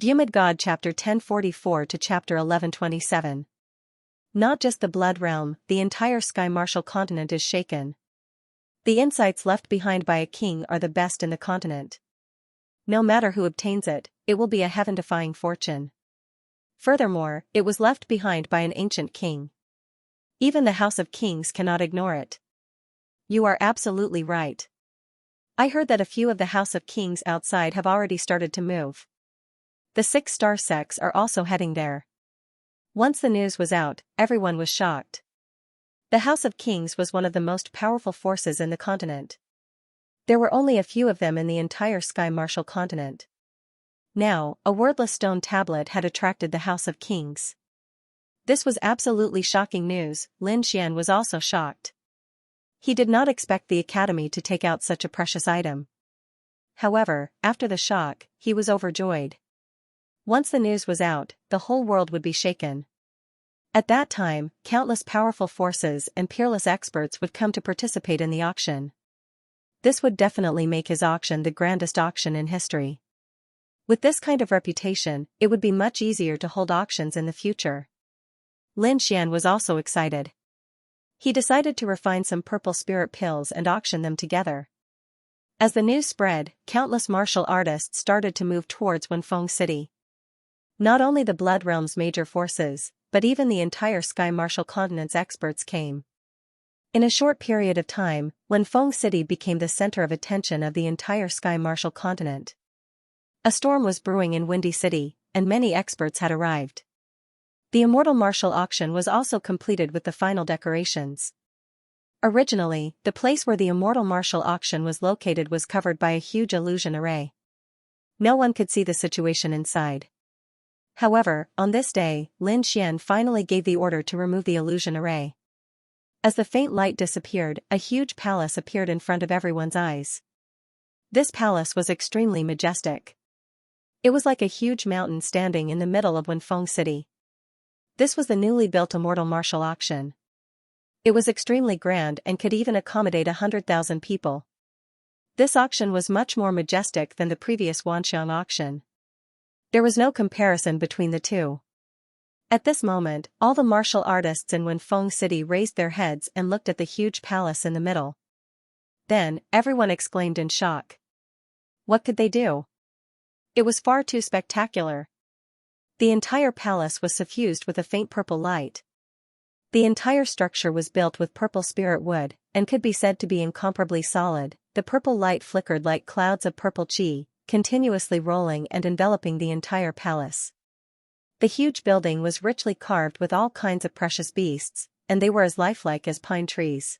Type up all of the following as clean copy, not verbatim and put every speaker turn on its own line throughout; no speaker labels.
Vhumad God chapter 1044 to chapter 1127. Not just the blood realm, the entire sky martial continent is shaken. The insights left behind by a king are the best in the continent. No matter who obtains it, it will be a heaven-defying fortune. Furthermore, it was left behind by an ancient king. Even the House of Kings cannot ignore it. You are absolutely right. I heard that a few of the House of Kings outside have already started to move. The 6-star sects are also heading there. Once the news was out, everyone was shocked. The House of Kings was one of the most powerful forces in the continent. There were only a few of them in the entire sky martial continent. Now, a wordless stone tablet had attracted the House of Kings. This was absolutely shocking news. Lin Xian was also shocked. He did not expect the academy to take out such a precious item. However, after the shock, he was overjoyed. Once the news was out, the whole world would be shaken. At that time, countless powerful forces and peerless experts would come to participate in the auction. This would definitely make his auction the grandest auction in history. With this kind of reputation, it would be much easier to hold auctions in the future. Lin Xian was also excited. He decided to refine some purple spirit pills and auction them together. As the news spread, countless martial artists started to move towards Wenfeng City. Not only the Blood Realm's major forces, but even the entire Sky Martial Continent's experts came. In a short period of time, Wenfeng City became the center of attention of the entire Sky Martial Continent. A storm was brewing in Windy City, and many experts had arrived. The Immortal Martial Auction was also completed with the final decorations. Originally, the place where the Immortal Martial Auction was located was covered by a huge illusion array. No one could see the situation inside. However, on this day, Lin Xian finally gave the order to remove the illusion array. As the faint light disappeared, a huge palace appeared in front of everyone's eyes. This palace was extremely majestic. It was like a huge mountain standing in the middle of Wenfeng City. This was the newly built Immortal Martial Auction. It was extremely grand and could even accommodate 100,000 people. This auction was much more majestic than the previous Wanxiang auction. There was no comparison between the two. At this moment, all the martial artists in Wenfeng City raised their heads and looked at the huge palace in the middle. Then, everyone exclaimed in shock. What could they do? It was far too spectacular. The entire palace was suffused with a faint purple light. The entire structure was built with purple spirit wood, and could be said to be incomparably solid. The purple light flickered like clouds of purple chi, continuously rolling and enveloping the entire palace. The huge building was richly carved with all kinds of precious beasts, and they were as lifelike as pine trees.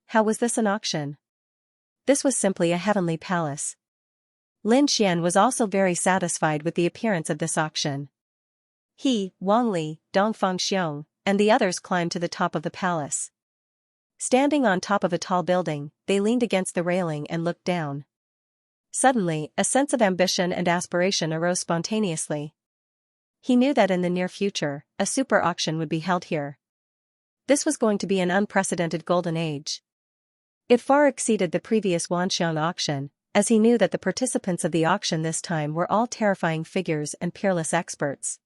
How was this an auction? This was simply a heavenly palace. Lin Xian was also very satisfied with the appearance of this auction. He, Wang Li, Dongfang Xiong, and the others climbed to the top of the palace. Standing on top of a tall building, they leaned against the railing and looked down. Suddenly, a sense of ambition and aspiration arose spontaneously. He knew that in the near future, a super auction would be held here. This was going to be an unprecedented golden age. It far exceeded the previous Wanxiang auction, as he knew that the participants of the auction this time were all terrifying figures and peerless experts.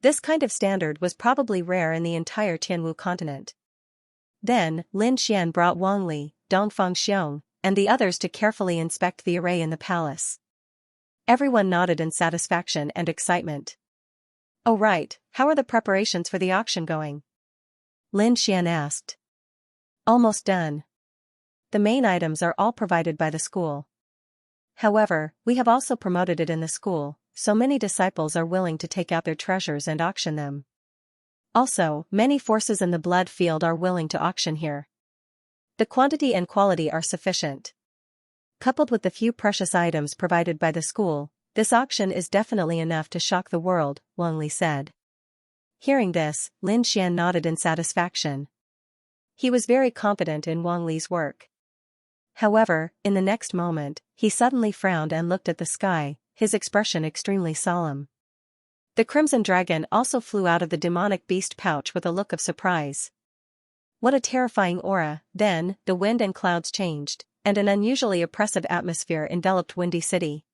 This kind of standard was probably rare in the entire Tianwu continent. Then, Lin Xian brought Wang Li, Dongfang Xiong, and the others to carefully inspect the array in the palace. Everyone nodded in satisfaction and excitement. Oh right, how are the preparations for the auction going? Lin Xian asked. Almost done. The main items are all provided by the school. However, we have also promoted it in the school, so many disciples are willing to take out their treasures and auction them. Also, many forces in the blood field are willing to auction here. The quantity and quality are sufficient. Coupled with the few precious items provided by the school, this auction is definitely enough to shock the world, Wang Li said. Hearing this, Lin Xian nodded in satisfaction. He was very confident in Wang Li's work. However, in the next moment, he suddenly frowned and looked at the sky, his expression extremely solemn. The crimson dragon also flew out of the demonic beast pouch with a look of surprise. What a terrifying aura! Then, the wind and clouds changed, and an unusually oppressive atmosphere enveloped Windy City.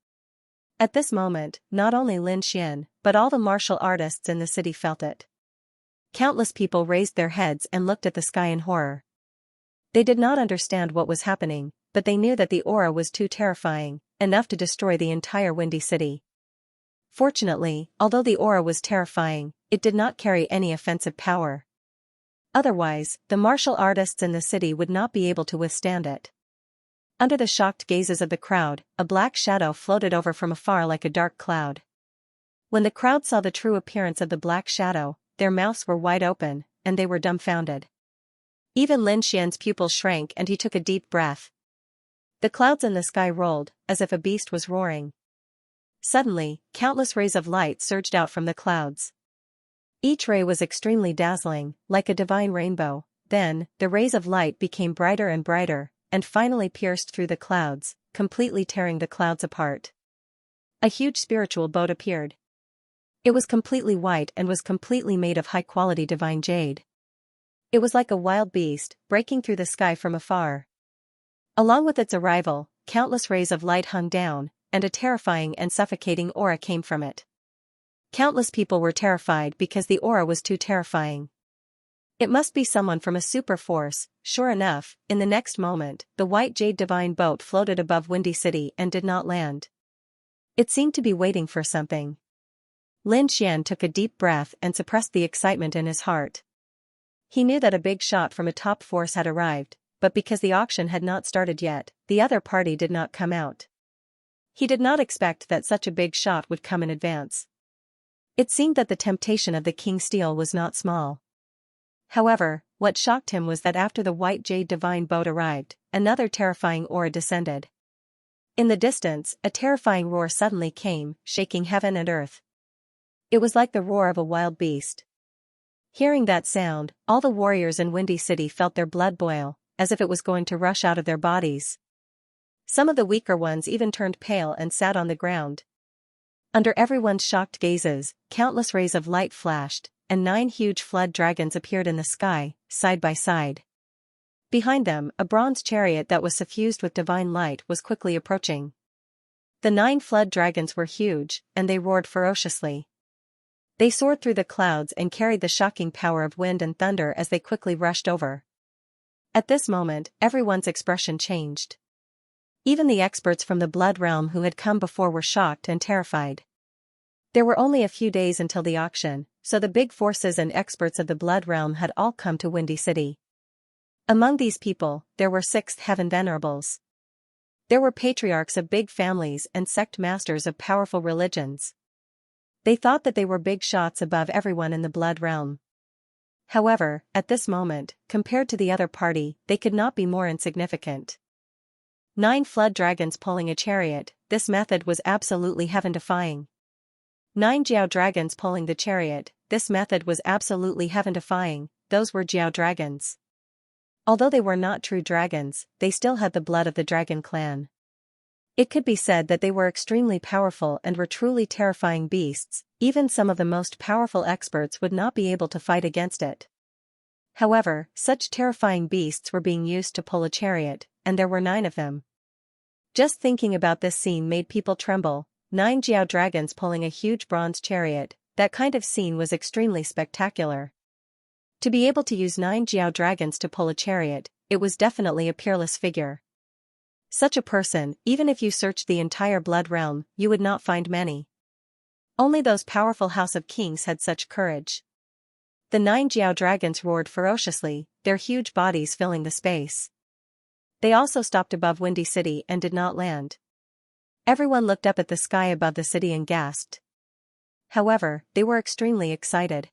At this moment, not only Lin Xian, but all the martial artists in the city felt it. Countless people raised their heads and looked at the sky in horror. They did not understand what was happening, but they knew that the aura was too terrifying, enough to destroy the entire Windy City. Fortunately, although the aura was terrifying, it did not carry any offensive power. Otherwise, the martial artists in the city would not be able to withstand it. Under the shocked gazes of the crowd, a black shadow floated over from afar like a dark cloud. When the crowd saw the true appearance of the black shadow, their mouths were wide open, and they were dumbfounded. Even Lin Xian's pupils shrank and he took a deep breath. The clouds in the sky rolled, as if a beast was roaring. Suddenly, countless rays of light surged out from the clouds. Each ray was extremely dazzling, like a divine rainbow. Then, the rays of light became brighter and brighter, and finally pierced through the clouds, completely tearing the clouds apart. A huge spiritual boat appeared. It was completely white and was completely made of high-quality divine jade. It was like a wild beast, breaking through the sky from afar. Along with its arrival, countless rays of light hung down, and a terrifying and suffocating aura came from it. Countless people were terrified because the aura was too terrifying. It must be someone from a super force. Sure enough, in the next moment, the white jade divine boat floated above Windy City and did not land. It seemed to be waiting for something. Lin Xian took a deep breath and suppressed the excitement in his heart. He knew that a big shot from a top force had arrived, but because the auction had not started yet, the other party did not come out. He did not expect that such a big shot would come in advance. It seemed that the temptation of the King's Steel was not small. However, what shocked him was that after the white jade divine boat arrived, another terrifying aura descended. In the distance, a terrifying roar suddenly came, shaking heaven and earth. It was like the roar of a wild beast. Hearing that sound, all the warriors in Windy City felt their blood boil, as if it was going to rush out of their bodies. Some of the weaker ones even turned pale and sat on the ground. Under everyone's shocked gazes, countless rays of light flashed, and 9 huge flood dragons appeared in the sky, side by side. Behind them, a bronze chariot that was suffused with divine light was quickly approaching. The 9 flood dragons were huge, and they roared ferociously. They soared through the clouds and carried the shocking power of wind and thunder as they quickly rushed over. At this moment, everyone's expression changed. Even the experts from the Blood Realm who had come before were shocked and terrified. There were only a few days until the auction, so the big forces and experts of the Blood Realm had all come to Windy City. Among these people, there were 6 Heaven Venerables. There were patriarchs of big families and sect masters of powerful religions. They thought that they were big shots above everyone in the Blood Realm. However, at this moment, compared to the other party, they could not be more insignificant. 9 flood dragons pulling a chariot, this method was absolutely heaven-defying. 9 Jiao dragons pulling the chariot, this method was absolutely heaven-defying. Those were Jiao dragons. Although they were not true dragons, they still had the blood of the dragon clan. It could be said that they were extremely powerful and were truly terrifying beasts. Even some of the most powerful experts would not be able to fight against it. However, such terrifying beasts were being used to pull a chariot, and there were 9 of them. Just thinking about this scene made people tremble. 9 Jiao dragons pulling a huge bronze chariot, that kind of scene was extremely spectacular. To be able to use 9 Jiao dragons to pull a chariot, it was definitely a peerless figure. Such a person, even if you searched the entire Blood Realm, you would not find many. Only those powerful House of Kings had such courage. The 9 Jiao dragons roared ferociously, their huge bodies filling the space. They also stopped above Windy City and did not land. Everyone looked up at the sky above the city and gasped. However, they were extremely excited.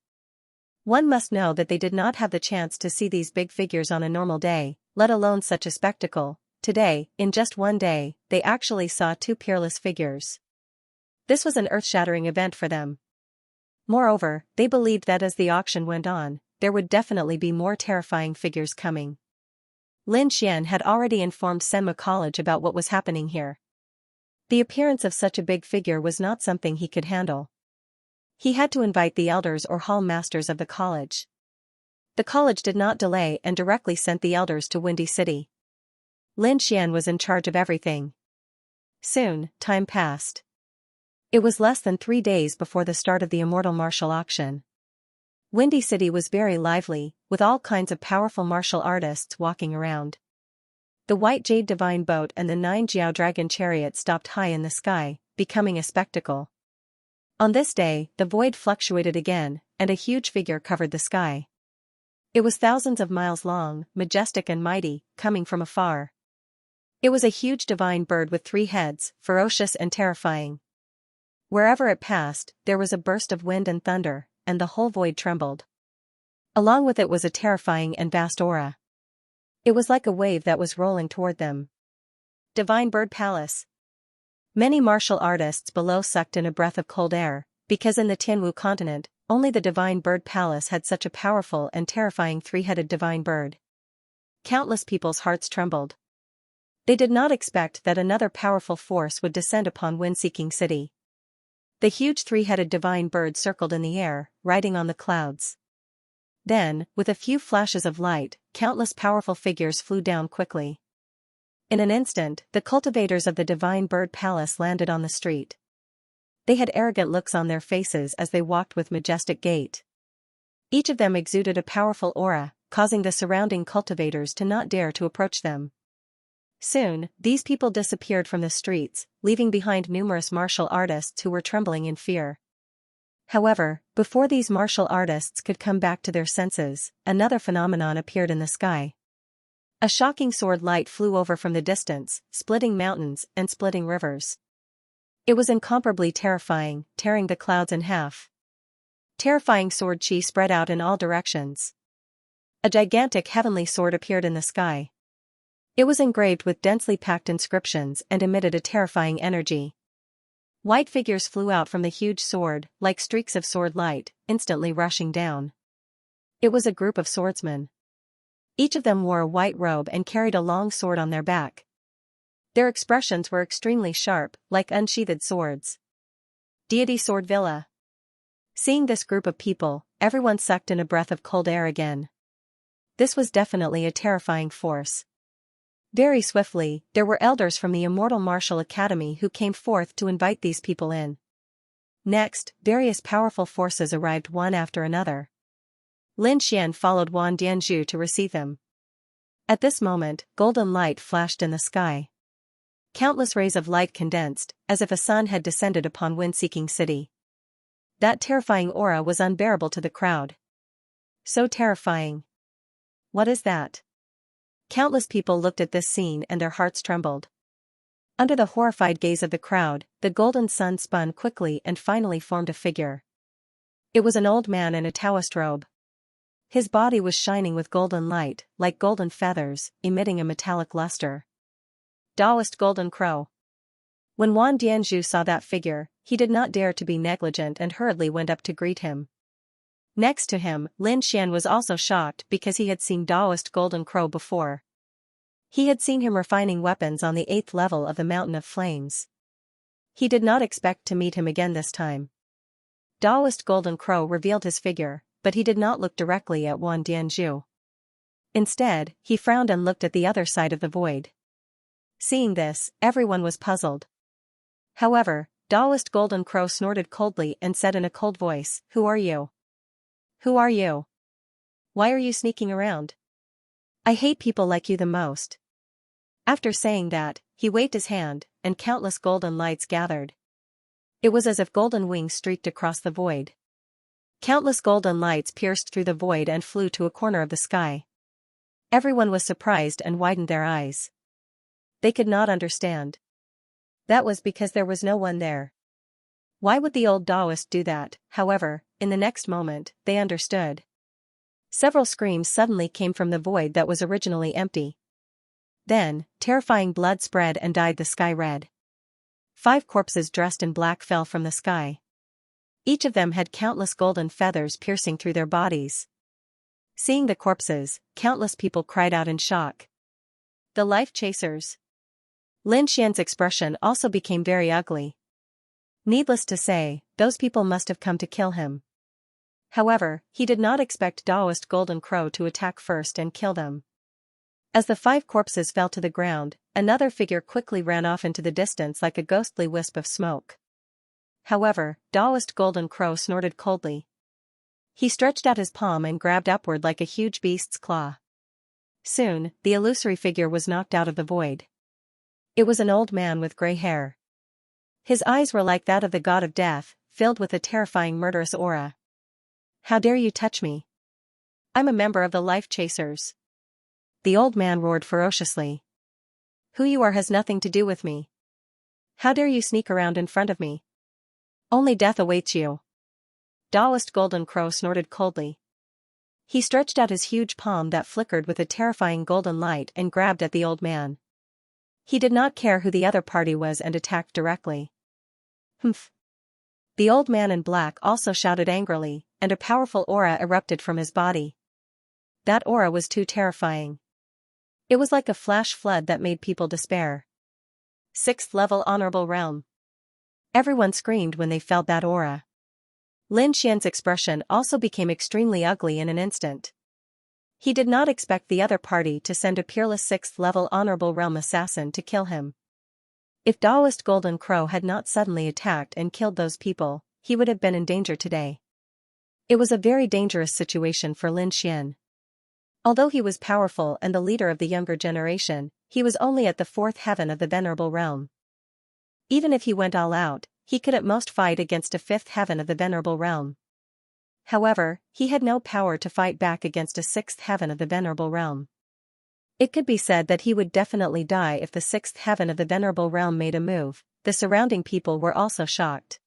One must know that they did not have the chance to see these big figures on a normal day, let alone such a spectacle. Today, in just one day, they actually saw 2 peerless figures. This was an earth-shattering event for them. Moreover, they believed that as the auction went on, there would definitely be more terrifying figures coming. Lin Xian had already informed Senma College about what was happening here. The appearance of such a big figure was not something he could handle. He had to invite the elders or hall masters of the college. The college did not delay and directly sent the elders to Windy City. Lin Xian was in charge of everything. Soon, time passed. It was less than 3 days before the start of the immortal martial auction. Windy City was very lively, with all kinds of powerful martial artists walking around. The white jade divine boat and the 9 Jiao dragon chariot stopped high in the sky, becoming a spectacle. On this day, the void fluctuated again, and a huge figure covered the sky. It was thousands of miles long, majestic and mighty, coming from afar. It was a huge divine bird with 3 heads, ferocious and terrifying. Wherever it passed, there was a burst of wind and thunder, and the whole void trembled. Along with it was a terrifying and vast aura. It was like a wave that was rolling toward them. Divine Bird Palace. Many martial artists below sucked in a breath of cold air, because in the Tianwu continent, only the Divine Bird Palace had such a powerful and terrifying 3-headed divine bird. Countless people's hearts trembled. They did not expect that another powerful force would descend upon Wind-Seeking City. The huge 3-headed divine bird circled in the air, riding on the clouds. Then, with a few flashes of light, countless powerful figures flew down quickly. In an instant, the cultivators of the Divine Bird Palace landed on the street. They had arrogant looks on their faces as they walked with majestic gait. Each of them exuded a powerful aura, causing the surrounding cultivators to not dare to approach them. Soon, these people disappeared from the streets, leaving behind numerous martial artists who were trembling in fear. However, before these martial artists could come back to their senses, another phenomenon appeared in the sky. A shocking sword light flew over from the distance, splitting mountains and splitting rivers. It was incomparably terrifying, tearing the clouds in half. Terrifying sword chi spread out in all directions. A gigantic heavenly sword appeared in the sky. It was engraved with densely packed inscriptions and emitted a terrifying energy. White figures flew out from the huge sword, like streaks of sword light, instantly rushing down. It was a group of swordsmen. Each of them wore a white robe and carried a long sword on their back. Their expressions were extremely sharp, like unsheathed swords. Deity Sword Villa. Seeing this group of people, everyone sucked in a breath of cold air again. This was definitely a terrifying force. Very swiftly, there were elders from the Immortal Martial Academy who came forth to invite these people in. Next, various powerful forces arrived one after another. Lin Xian followed Wan Dianzhu to receive them. At this moment, golden light flashed in the sky. Countless rays of light condensed, as if a sun had descended upon Wind-Seeking City. That terrifying aura was unbearable to the crowd. So terrifying. What is that? Countless people looked at this scene and their hearts trembled. Under the horrified gaze of the crowd, the golden sun spun quickly and finally formed a figure. It was an old man in a Taoist robe. His body was shining with golden light, like golden feathers, emitting a metallic luster. Taoist Golden Crow. When Wan Dianzhu saw that figure, he did not dare to be negligent and hurriedly went up to greet him. Next to him, Lin Xian was also shocked because he had seen Taoist Golden Crow before. He had seen him refining weapons on the 8th level of the Mountain of Flames. He did not expect to meet him again this time. Taoist Golden Crow revealed his figure, but he did not look directly at Wan Dianzhu. Instead, he frowned and looked at the other side of the void. Seeing this, everyone was puzzled. However, Taoist Golden Crow snorted coldly and said in a cold voice, "Who are you? Who are you? Why are you sneaking around? I hate people like you the most." After saying that, he waved his hand, and countless golden lights gathered. It was as if golden wings streaked across the void. Countless golden lights pierced through the void and flew to a corner of the sky. Everyone was surprised and widened their eyes. They could not understand. That was because there was no one there. Why would the old Taoist do that? However, in the next moment, they understood. Several screams suddenly came from the void that was originally empty. Then, terrifying blood spread and dyed the sky red. 5 corpses dressed in black fell from the sky. Each of them had countless golden feathers piercing through their bodies. Seeing the corpses, countless people cried out in shock. The Life Chasers. Lin Xian's expression also became very ugly. Needless to say, those people must have come to kill him. However, he did not expect Taoist Golden Crow to attack first and kill them. As the 5 corpses fell to the ground, another figure quickly ran off into the distance like a ghostly wisp of smoke. However, Taoist Golden Crow snorted coldly. He stretched out his palm and grabbed upward like a huge beast's claw. Soon, the illusory figure was knocked out of the void. It was an old man with gray hair. His eyes were like that of the god of death, filled with a terrifying murderous aura. "How dare you touch me? I'm a member of the Life Chasers." The old man roared ferociously. "Who you are has nothing to do with me. How dare you sneak around in front of me? Only death awaits you." Taoist Golden Crow snorted coldly. He stretched out his huge palm that flickered with a terrifying golden light and grabbed at the old man. He did not care who the other party was and attacked directly. "Humph." The old man in black also shouted angrily, and a powerful aura erupted from his body. That aura was too terrifying. It was like a flash flood that made people despair. 6th level honorable realm. Everyone screamed when they felt that aura. Lin Xian's expression also became extremely ugly in an instant. He did not expect the other party to send a peerless 6th level honorable realm assassin to kill him. If Taoist Golden Crow had not suddenly attacked and killed those people, he would have been in danger today. It was a very dangerous situation for Lin Xian. Although he was powerful and the leader of the younger generation, he was only at the 4th heaven of the Venerable Realm. Even if he went all out, he could at most fight against a 5th heaven of the Venerable Realm. However, he had no power to fight back against a 6th heaven of the Venerable Realm. It could be said that he would definitely die if the 6th heaven of the Venerable Realm made a move. The surrounding people were also shocked.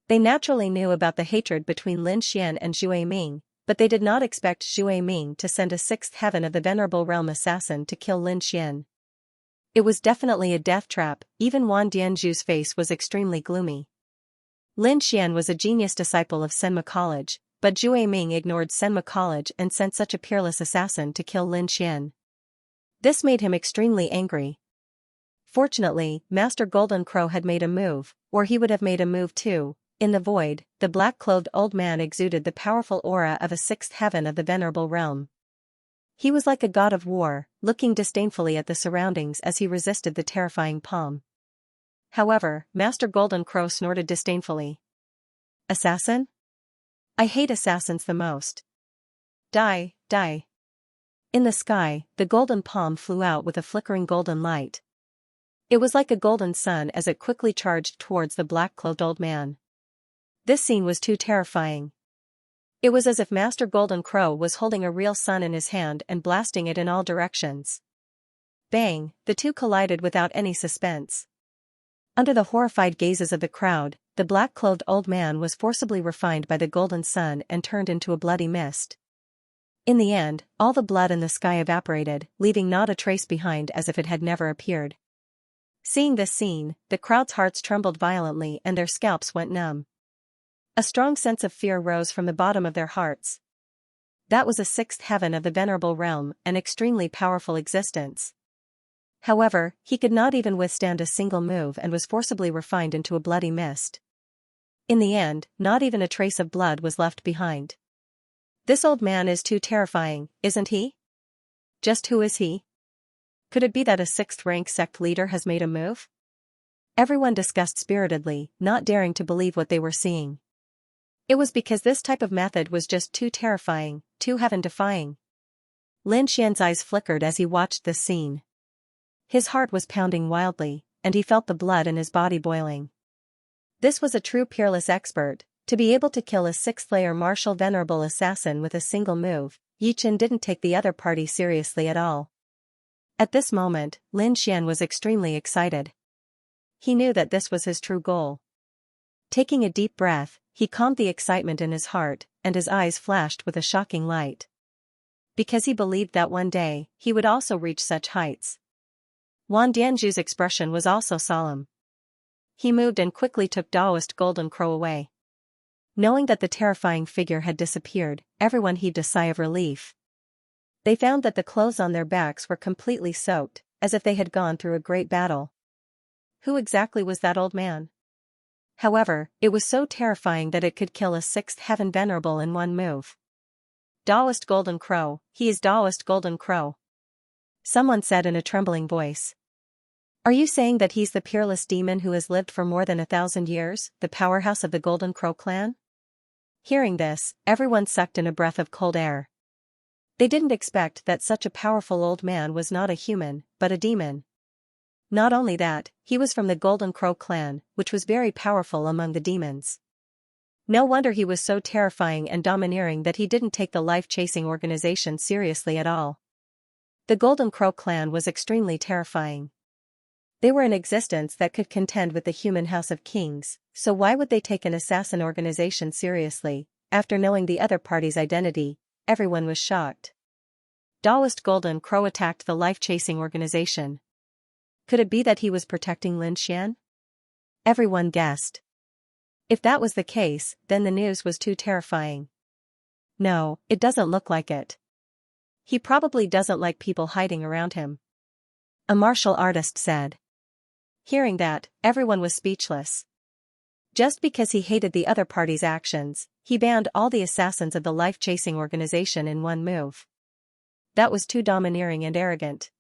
They naturally knew about the hatred between Lin Xian and Zhu Ming, but they did not expect Zhu Ming to send a 6th heaven of the Venerable Realm assassin to kill Lin Xian. It was definitely a death trap. Even Wan Dianzhu's face was extremely gloomy. Lin Xian was a genius disciple of Senma College, but Zhu Ming ignored Senma College and sent such a peerless assassin to kill Lin Xian. This made him extremely angry. Fortunately, Master Golden Crow had made a move, or he would have made a move too. In the void, the black-clothed old man exuded the powerful aura of a 6th heaven of the Venerable Realm. He was like a god of war, looking disdainfully at the surroundings as he resisted the terrifying palm. However, Master Golden Crow snorted disdainfully. "Assassin? I hate assassins the most. Die, die." In the sky, the golden palm flew out with a flickering golden light. It was like a golden sun as it quickly charged towards the black-clothed old man. This scene was too terrifying. It was as if Master Golden Crow was holding a real sun in his hand and blasting it in all directions. Bang, the two collided without any suspense. Under the horrified gazes of the crowd, the black-clothed old man was forcibly refined by the golden sun and turned into a bloody mist. In the end, all the blood in the sky evaporated, leaving not a trace behind as if it had never appeared. Seeing this scene, the crowd's hearts trembled violently and their scalps went numb. A strong sense of fear rose from the bottom of their hearts. That was a 6th heaven of the Venerable Realm, an extremely powerful existence. However, he could not even withstand a single move and was forcibly refined into a bloody mist. In the end, not even a trace of blood was left behind. This old man is too terrifying, isn't he? Just who is he? Could it be that a 6th-rank sect leader has made a move? Everyone discussed spiritedly, not daring to believe what they were seeing. It was because this type of method was just too terrifying, too heaven-defying. Lin Xian's eyes flickered as he watched this scene. His heart was pounding wildly, and he felt the blood in his body boiling. This was a true peerless expert. To be able to kill a 6th-layer martial venerable assassin with a single move, Yi Chen didn't take the other party seriously at all. At this moment, Lin Xian was extremely excited. He knew that this was his true goal. Taking a deep breath, he calmed the excitement in his heart, and his eyes flashed with a shocking light. Because he believed that one day, he would also reach such heights. Wan Dianzhu's expression was also solemn. He moved and quickly took Taoist Golden Crow away. Knowing that the terrifying figure had disappeared, everyone heaved a sigh of relief. They found that the clothes on their backs were completely soaked, as if they had gone through a great battle. Who exactly was that old man? However, it was so terrifying that it could kill a 6th heaven venerable in one move. Taoist Golden Crow, he is Taoist Golden Crow. Someone said in a trembling voice. Are you saying that he's the peerless demon who has lived for more than 1,000 years, the powerhouse of the Golden Crow clan? Hearing this, everyone sucked in a breath of cold air. They didn't expect that such a powerful old man was not a human, but a demon. Not only that, he was from the Golden Crow clan, which was very powerful among the demons. No wonder he was so terrifying and domineering that he didn't take the life-chasing organization seriously at all. The Golden Crow clan was extremely terrifying. They were an existence that could contend with the human House of Kings, so why would they take an assassin organization seriously? After knowing the other party's identity, everyone was shocked. Daoist Golden Crow attacked the life-chasing organization. Could it be that he was protecting Lin Xian? Everyone guessed. If that was the case, then the news was too terrifying. No, it doesn't look like it. He probably doesn't like people hiding around him, a martial artist said. Hearing that, everyone was speechless. Just because he hated the other party's actions, he banned all the assassins of the life-chasing organization in one move. That was too domineering and arrogant.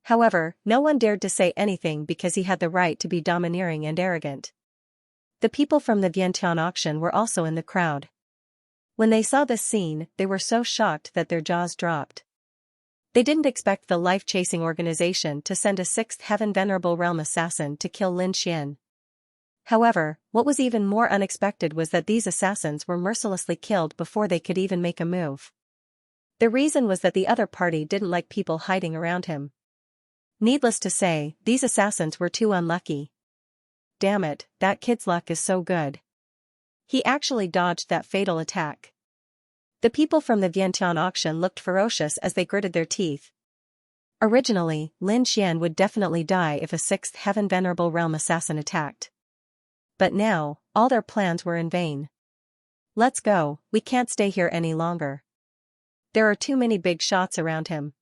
However, no one dared to say anything because he had the right to be domineering and arrogant. The people from the Vientiane auction were also in the crowd. When they saw this scene, they were so shocked that their jaws dropped. They didn't expect the life-chasing organization to send a 6th Heaven Venerable Realm assassin to kill Lin Xian. However, what was even more unexpected was that these assassins were mercilessly killed before they could even make a move. The reason was that the other party didn't like people hiding around him. Needless to say, these assassins were too unlucky. Damn it, that kid's luck is so good. He actually dodged that fatal attack. The people from the Vientiane auction looked ferocious as they gritted their teeth. Originally, Lin Xian would definitely die if a 6th Heaven Venerable Realm assassin attacked. But now, all their plans were in vain. Let's go, we can't stay here any longer. There are too many big shots around him.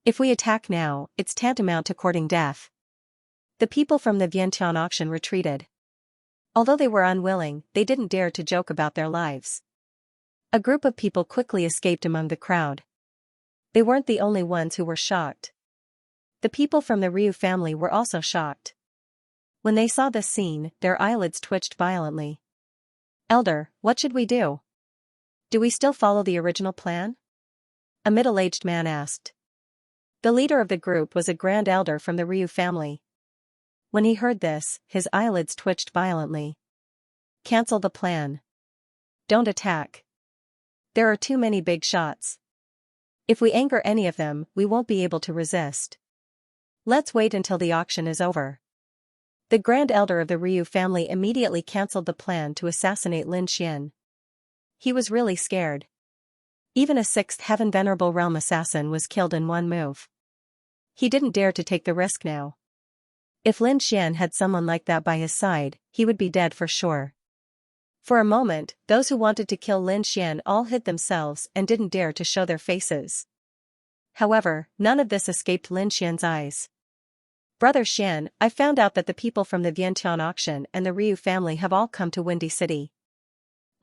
If we attack now, it's tantamount to courting death. The people from the Vientiane auction retreated. Although they were unwilling, they didn't dare to joke about their lives. A group of people quickly escaped among the crowd. They weren't the only ones who were shocked. The people from the Ryu family were also shocked. When they saw this scene, their eyelids twitched violently. Elder, what should we do? Do we still follow the original plan? A middle-aged man asked. The leader of the group was a grand elder from the Ryu family. When he heard this, his eyelids twitched violently. Cancel the plan. Don't attack. There are too many big shots. If we anger any of them, we won't be able to resist. Let's wait until the auction is over. The Grand Elder of the Ryu family immediately cancelled the plan to assassinate Lin Xian. He was really scared. Even a 6th Heaven Venerable Realm assassin was killed in one move. He didn't dare to take the risk now. If Lin Xian had someone like that by his side, he would be dead for sure. For a moment, those who wanted to kill Lin Xian all hid themselves and didn't dare to show their faces. However, none of this escaped Lin Xian's eyes. Brother Xian, I found out that the people from the Vientiane auction and the Ryu family have all come to Windy City.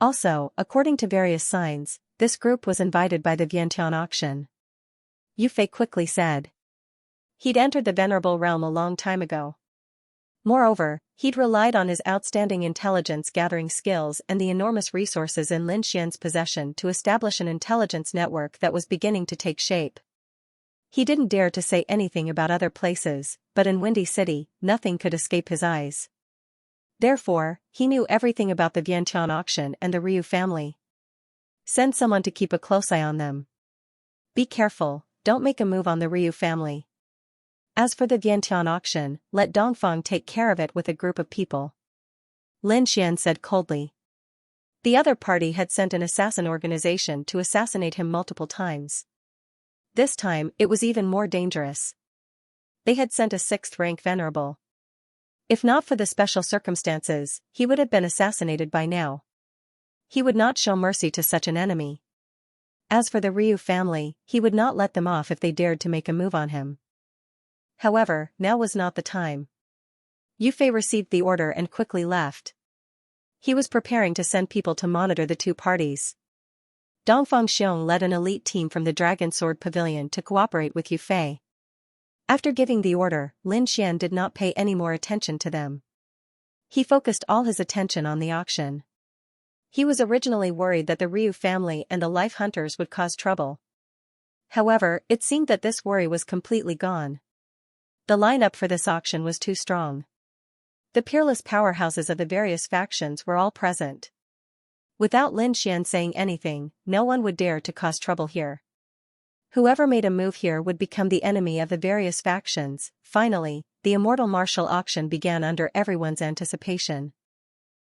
Also, according to various signs, this group was invited by the Vientiane auction. Yufei quickly said. He'd entered the Venerable Realm a long time ago. Moreover, he'd relied on his outstanding intelligence-gathering skills and the enormous resources in Lin Xian's possession to establish an intelligence network that was beginning to take shape. He didn't dare to say anything about other places, but in Windy City, nothing could escape his eyes. Therefore, he knew everything about the Vientiane auction and the Ryu family. Send someone to keep a close eye on them. Be careful, don't make a move on the Ryu family. As for the Vientiane auction, let Dongfang take care of it with a group of people. Lin Xian said coldly. The other party had sent an assassin organization to assassinate him multiple times. This time, it was even more dangerous. They had sent a 6th rank venerable. If not for the special circumstances, he would have been assassinated by now. He would not show mercy to such an enemy. As for the Ryu family, he would not let them off if they dared to make a move on him. However, now was not the time. Yufei received the order and quickly left. He was preparing to send people to monitor the two parties. Dongfang Xiong led an elite team from the Dragon Sword Pavilion to cooperate with Yufei. After giving the order, Lin Xian did not pay any more attention to them. He focused all his attention on the auction. He was originally worried that the Ryu family and the life hunters would cause trouble. However, it seemed that this worry was completely gone. The lineup for this auction was too strong. The peerless powerhouses of the various factions were all present. Without Lin Xian saying anything, no one would dare to cause trouble here. Whoever made a move here would become the enemy of the various factions. Finally, the immortal martial auction began under everyone's anticipation.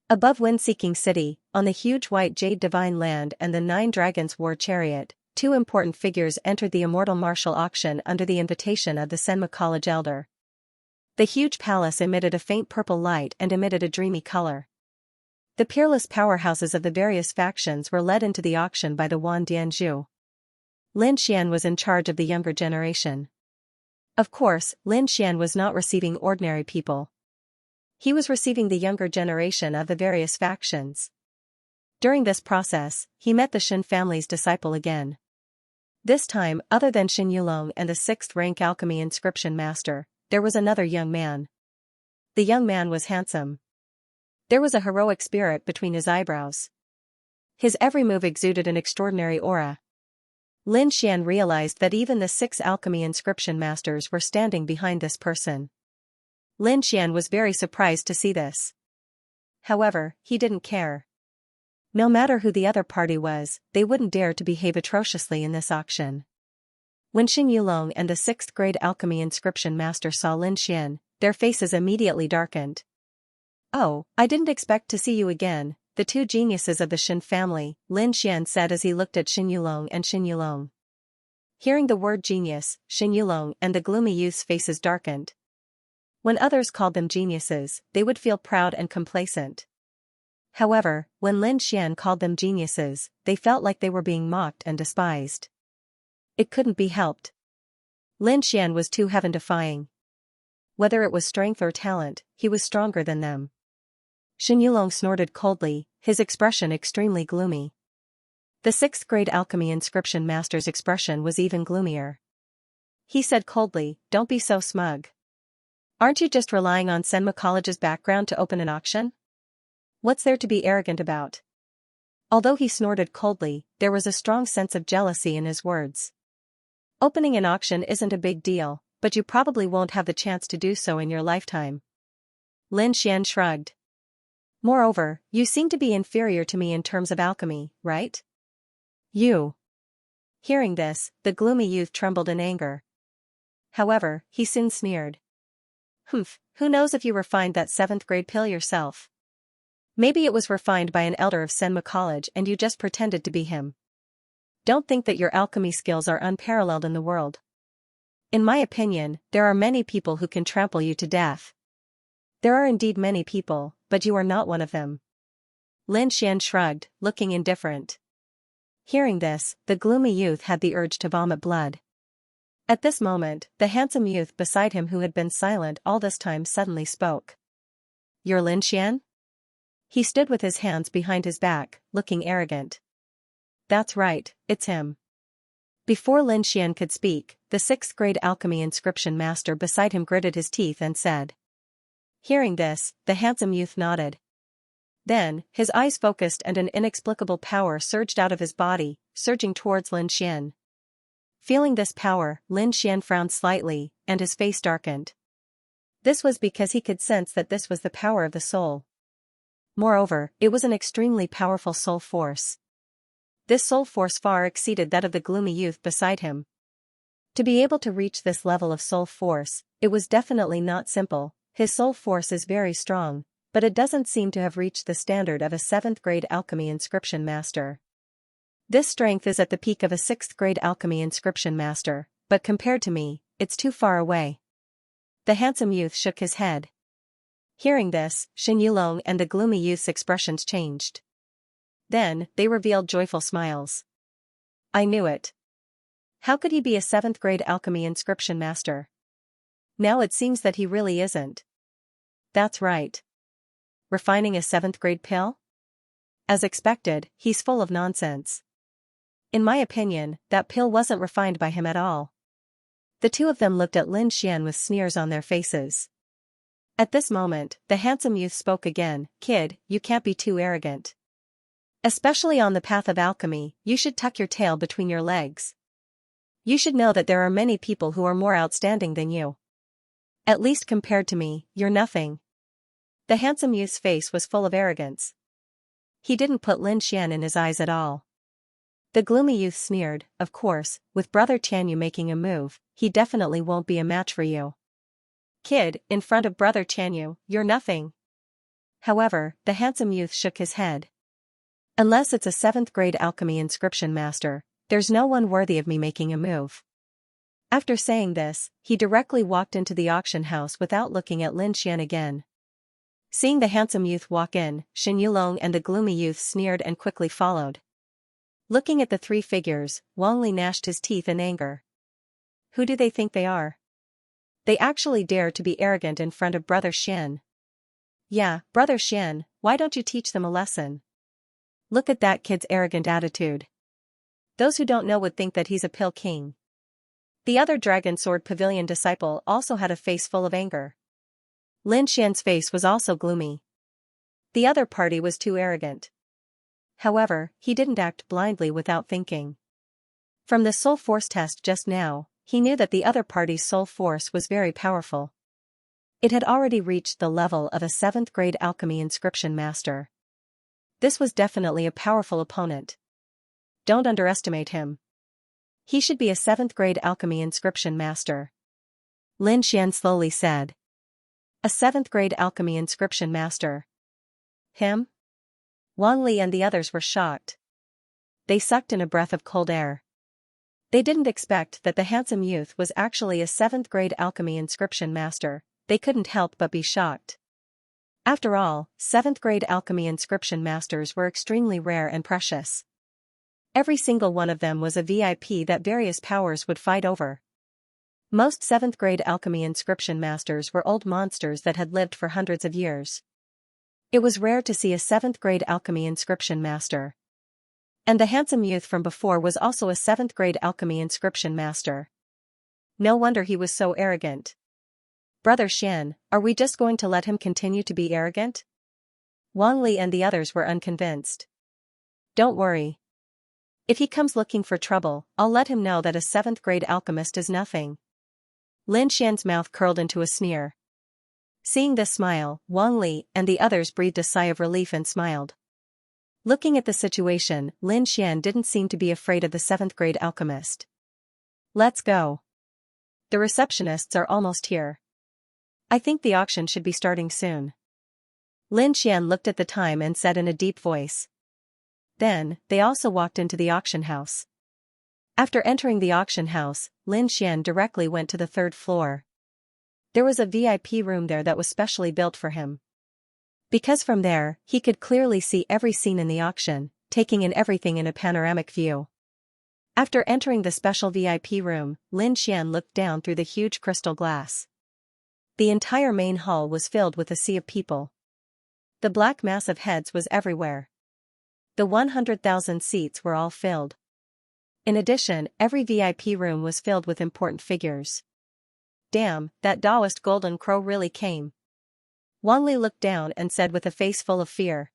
Above Wind-Seeking City, on the huge white jade divine land and the 9 dragons war chariot, 2 important figures entered the immortal martial auction under the invitation of the Senma College elder. The huge palace emitted a faint purple light and emitted a dreamy color. The peerless powerhouses of the various factions were led into the auction by the Wan Dianzhu. Lin Xian was in charge of the younger generation. Of course, Lin Xian was not receiving ordinary people. He was receiving the younger generation of the various factions. During this process, he met the Shen family's disciple again. This time, other than Xin Yulong and the 6th rank alchemy inscription master, there was another young man. The young man was handsome. There was a heroic spirit between his eyebrows. His every move exuded an extraordinary aura. Lin Xian realized that even the 6 alchemy inscription masters were standing behind this person. Lin Xian was very surprised to see this. However, he didn't care. No matter who the other party was, they wouldn't dare to behave atrociously in this auction. When Xin Yulong and the 6th grade alchemy inscription master saw Lin Xian, their faces immediately darkened. "Oh, I didn't expect to see you again, the 2 geniuses of the Shen family," Lin Xian said as he looked at Xin Yulong and Xin Yulong. Hearing the word genius, Xin Yulong and the gloomy youth's faces darkened. When others called them geniuses, they would feel proud and complacent. However, when Lin Xian called them geniuses, they felt like they were being mocked and despised. It couldn't be helped. Lin Xian was too heaven-defying. Whether it was strength or talent, he was stronger than them. Xin Yulong snorted coldly, his expression extremely gloomy. The 6th grade alchemy inscription master's expression was even gloomier. He said coldly, "Don't be so smug. Aren't you just relying on Senma College's background to open an auction? What's there to be arrogant about?" Although he snorted coldly, there was a strong sense of jealousy in his words. Opening an auction isn't a big deal, but you probably won't have the chance to do so in your lifetime. Lin Xian shrugged. Moreover, you seem to be inferior to me in terms of alchemy, right? You. Hearing this, the gloomy youth trembled in anger. However, he soon sneered. "Humph, who knows if you refined that 7th grade pill yourself? Maybe it was refined by an elder of Senma College and you just pretended to be him. Don't think that your alchemy skills are unparalleled in the world. In my opinion, there are many people who can trample you to death. There are indeed many people, but you are not one of them." Lin Xian shrugged, looking indifferent. Hearing this, the gloomy youth had the urge to vomit blood. At this moment, the handsome youth beside him who had been silent all this time suddenly spoke. "You're Lin Xian?" He stood with his hands behind his back, looking arrogant. "That's right, it's him." Before Lin Xian could speak, the 6th grade alchemy inscription master beside him gritted his teeth and said. Hearing this, the handsome youth nodded. Then, his eyes focused and an inexplicable power surged out of his body, surging towards Lin Xian. Feeling this power, Lin Xian frowned slightly, and his face darkened. This was because he could sense that this was the power of the soul. Moreover, it was an extremely powerful soul force. This soul force far exceeded that of the gloomy youth beside him. To be able to reach this level of soul force, it was definitely not simple. His soul force is very strong, but it doesn't seem to have reached the standard of a 7th grade alchemy inscription master. This strength is at the peak of a 6th grade alchemy inscription master, but compared to me, it's too far away. The handsome youth shook his head. Hearing this, Xin Yulong and the gloomy youth's expressions changed. Then, they revealed joyful smiles. I knew it. How could he be a 7th grade alchemy inscription master? Now it seems that he really isn't. That's right. Refining a 7th grade pill? As expected, he's full of nonsense. In my opinion, that pill wasn't refined by him at all. The two of them looked at Lin Xian with sneers on their faces. At this moment, the handsome youth spoke again. Kid, you can't be too arrogant. Especially on the path of alchemy, you should tuck your tail between your legs. You should know that there are many people who are more outstanding than you. At least compared to me, you're nothing. The handsome youth's face was full of arrogance. He didn't put Lin Xian in his eyes at all. The gloomy youth sneered, of course, with Brother Tianyu making a move, he definitely won't be a match for you. Kid, in front of Brother Tianyu, you're nothing. However, the handsome youth shook his head. Unless it's a 7th grade alchemy inscription master, there's no one worthy of me making a move. After saying this, he directly walked into the auction house without looking at Lin Xian again. Seeing the handsome youth walk in, Shen Yulong and the gloomy youth sneered and quickly followed. Looking at the three figures, Wang Li gnashed his teeth in anger. Who do they think they are? They actually dare to be arrogant in front of Brother Xian. Yeah, Brother Xian, why don't you teach them a lesson? Look at that kid's arrogant attitude. Those who don't know would think that he's a pill king. The other Dragon Sword Pavilion disciple also had a face full of anger. Lin Xian's face was also gloomy. The other party was too arrogant. However, he didn't act blindly without thinking. From the soul force test just now, he knew that the other party's soul force was very powerful. It had already reached the level of a 7th grade alchemy inscription master. This was definitely a powerful opponent. Don't underestimate him. He should be a 7th grade alchemy inscription master. Lin Xian slowly said. A 7th grade alchemy inscription master. Him? Wang Li and the others were shocked. They sucked in a breath of cold air. They didn't expect that the handsome youth was actually a 7th grade alchemy inscription master. They couldn't help but be shocked. After all, 7th grade alchemy inscription masters were extremely rare and precious. Every single one of them was a VIP that various powers would fight over. Most 7th grade alchemy inscription masters were old monsters that had lived for hundreds of years. It was rare to see a 7th grade alchemy inscription master. And the handsome youth from before was also a 7th grade alchemy inscription master. No wonder he was so arrogant. Brother Xian, are we just going to let him continue to be arrogant? Wang Li and the others were unconvinced. Don't worry. If he comes looking for trouble, I'll let him know that a 7th grade alchemist is nothing. Lin Xian's mouth curled into a sneer. Seeing this smile, Wang Li and the others breathed a sigh of relief and smiled. Looking at the situation, Lin Xian didn't seem to be afraid of the 7th grade alchemist. Let's go. The receptionists are almost here. I think the auction should be starting soon. Lin Xian looked at the time and said in a deep voice. Then, they also walked into the auction house. After entering the auction house, Lin Xian directly went to the 3rd floor. There was a VIP room there that was specially built for him. Because from there, he could clearly see every scene in the auction, taking in everything in a panoramic view. After entering the special VIP room, Lin Xian looked down through the huge crystal glass. The entire main hall was filled with a sea of people. The black mass of heads was everywhere. The 100,000 seats were all filled. In addition, every VIP room was filled with important figures. Damn, that Taoist golden crow really came. Wang Li looked down and said with a face full of fear.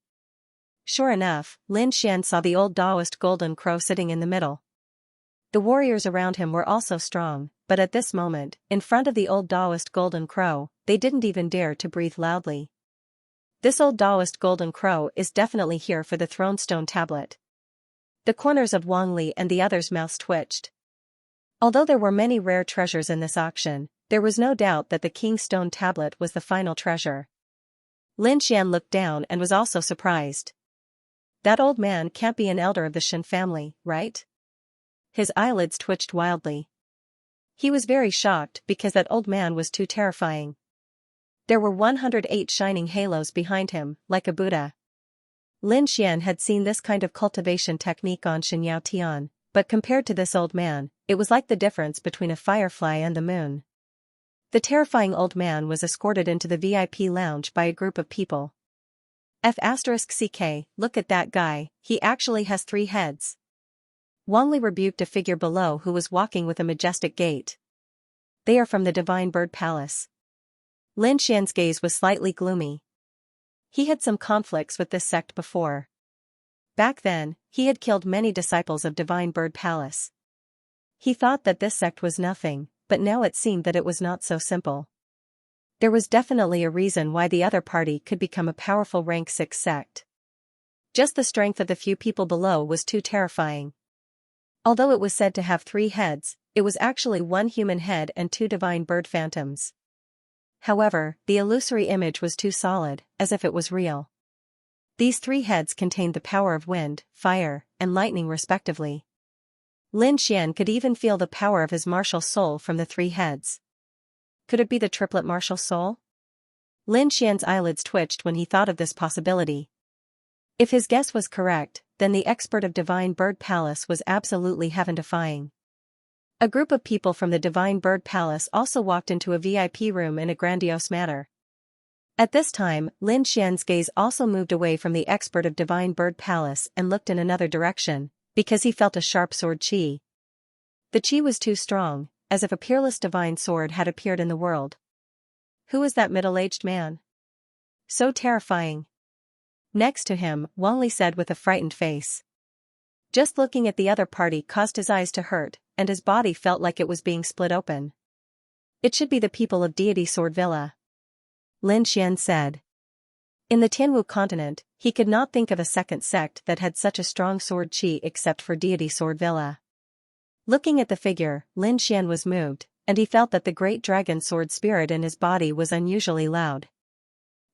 Sure enough, Lin Xian saw the old Taoist golden crow sitting in the middle. The warriors around him were also strong, but at this moment, in front of the old Taoist golden crow, they didn't even dare to breathe loudly. This old Taoist golden crow is definitely here for the throne stone tablet. The corners of Wang Li and the others' mouths twitched. Although there were many rare treasures in this auction, there was no doubt that the King's Stone tablet was the final treasure. Lin Xian looked down and was also surprised. That old man can't be an elder of the Shen family, right? His eyelids twitched wildly. He was very shocked because that old man was too terrifying. There were 108 shining halos behind him, like a Buddha. Lin Xian had seen this kind of cultivation technique on Shen Yao Tian, but compared to this old man, it was like the difference between a firefly and the moon. The terrifying old man was escorted into the VIP lounge by a group of people. F***ck, look at that guy, he actually has 3 heads. Wang Li rebuked a figure below who was walking with a majestic gait. They are from the Divine Bird Palace. Lin Xian's gaze was slightly gloomy. He had some conflicts with this sect before. Back then, he had killed many disciples of Divine Bird Palace. He thought that this sect was nothing, but now it seemed that it was not so simple. There was definitely a reason why the other party could become a powerful rank 6 sect. Just the strength of the few people below was too terrifying. Although it was said to have 3 heads, it was actually 1 human head and 2 divine bird phantoms. However, the illusory image was too solid, as if it was real. These 3 heads contained the power of wind, fire, and lightning respectively. Lin Xian could even feel the power of his martial soul from the 3 heads. Could it be the triplet martial soul? Lin Xian's eyelids twitched when he thought of this possibility. If his guess was correct, then the expert of Divine Bird Palace was absolutely heaven-defying. A group of people from the Divine Bird Palace also walked into a VIP room in a grandiose manner. At this time, Lin Xian's gaze also moved away from the expert of Divine Bird Palace and looked in another direction, because he felt a sharp sword qi. The qi was too strong, as if a peerless divine sword had appeared in the world. Who was that middle-aged man? So terrifying. Next to him, Wang Li said with a frightened face. Just looking at the other party caused his eyes to hurt, and his body felt like it was being split open. It should be the people of Deity Sword Villa. Lin Xian said. In the Tianwu continent, he could not think of a second sect that had such a strong sword qi except for Deity Sword Villa. Looking at the figure, Lin Xian was moved, and he felt that the great dragon sword spirit in his body was unusually loud.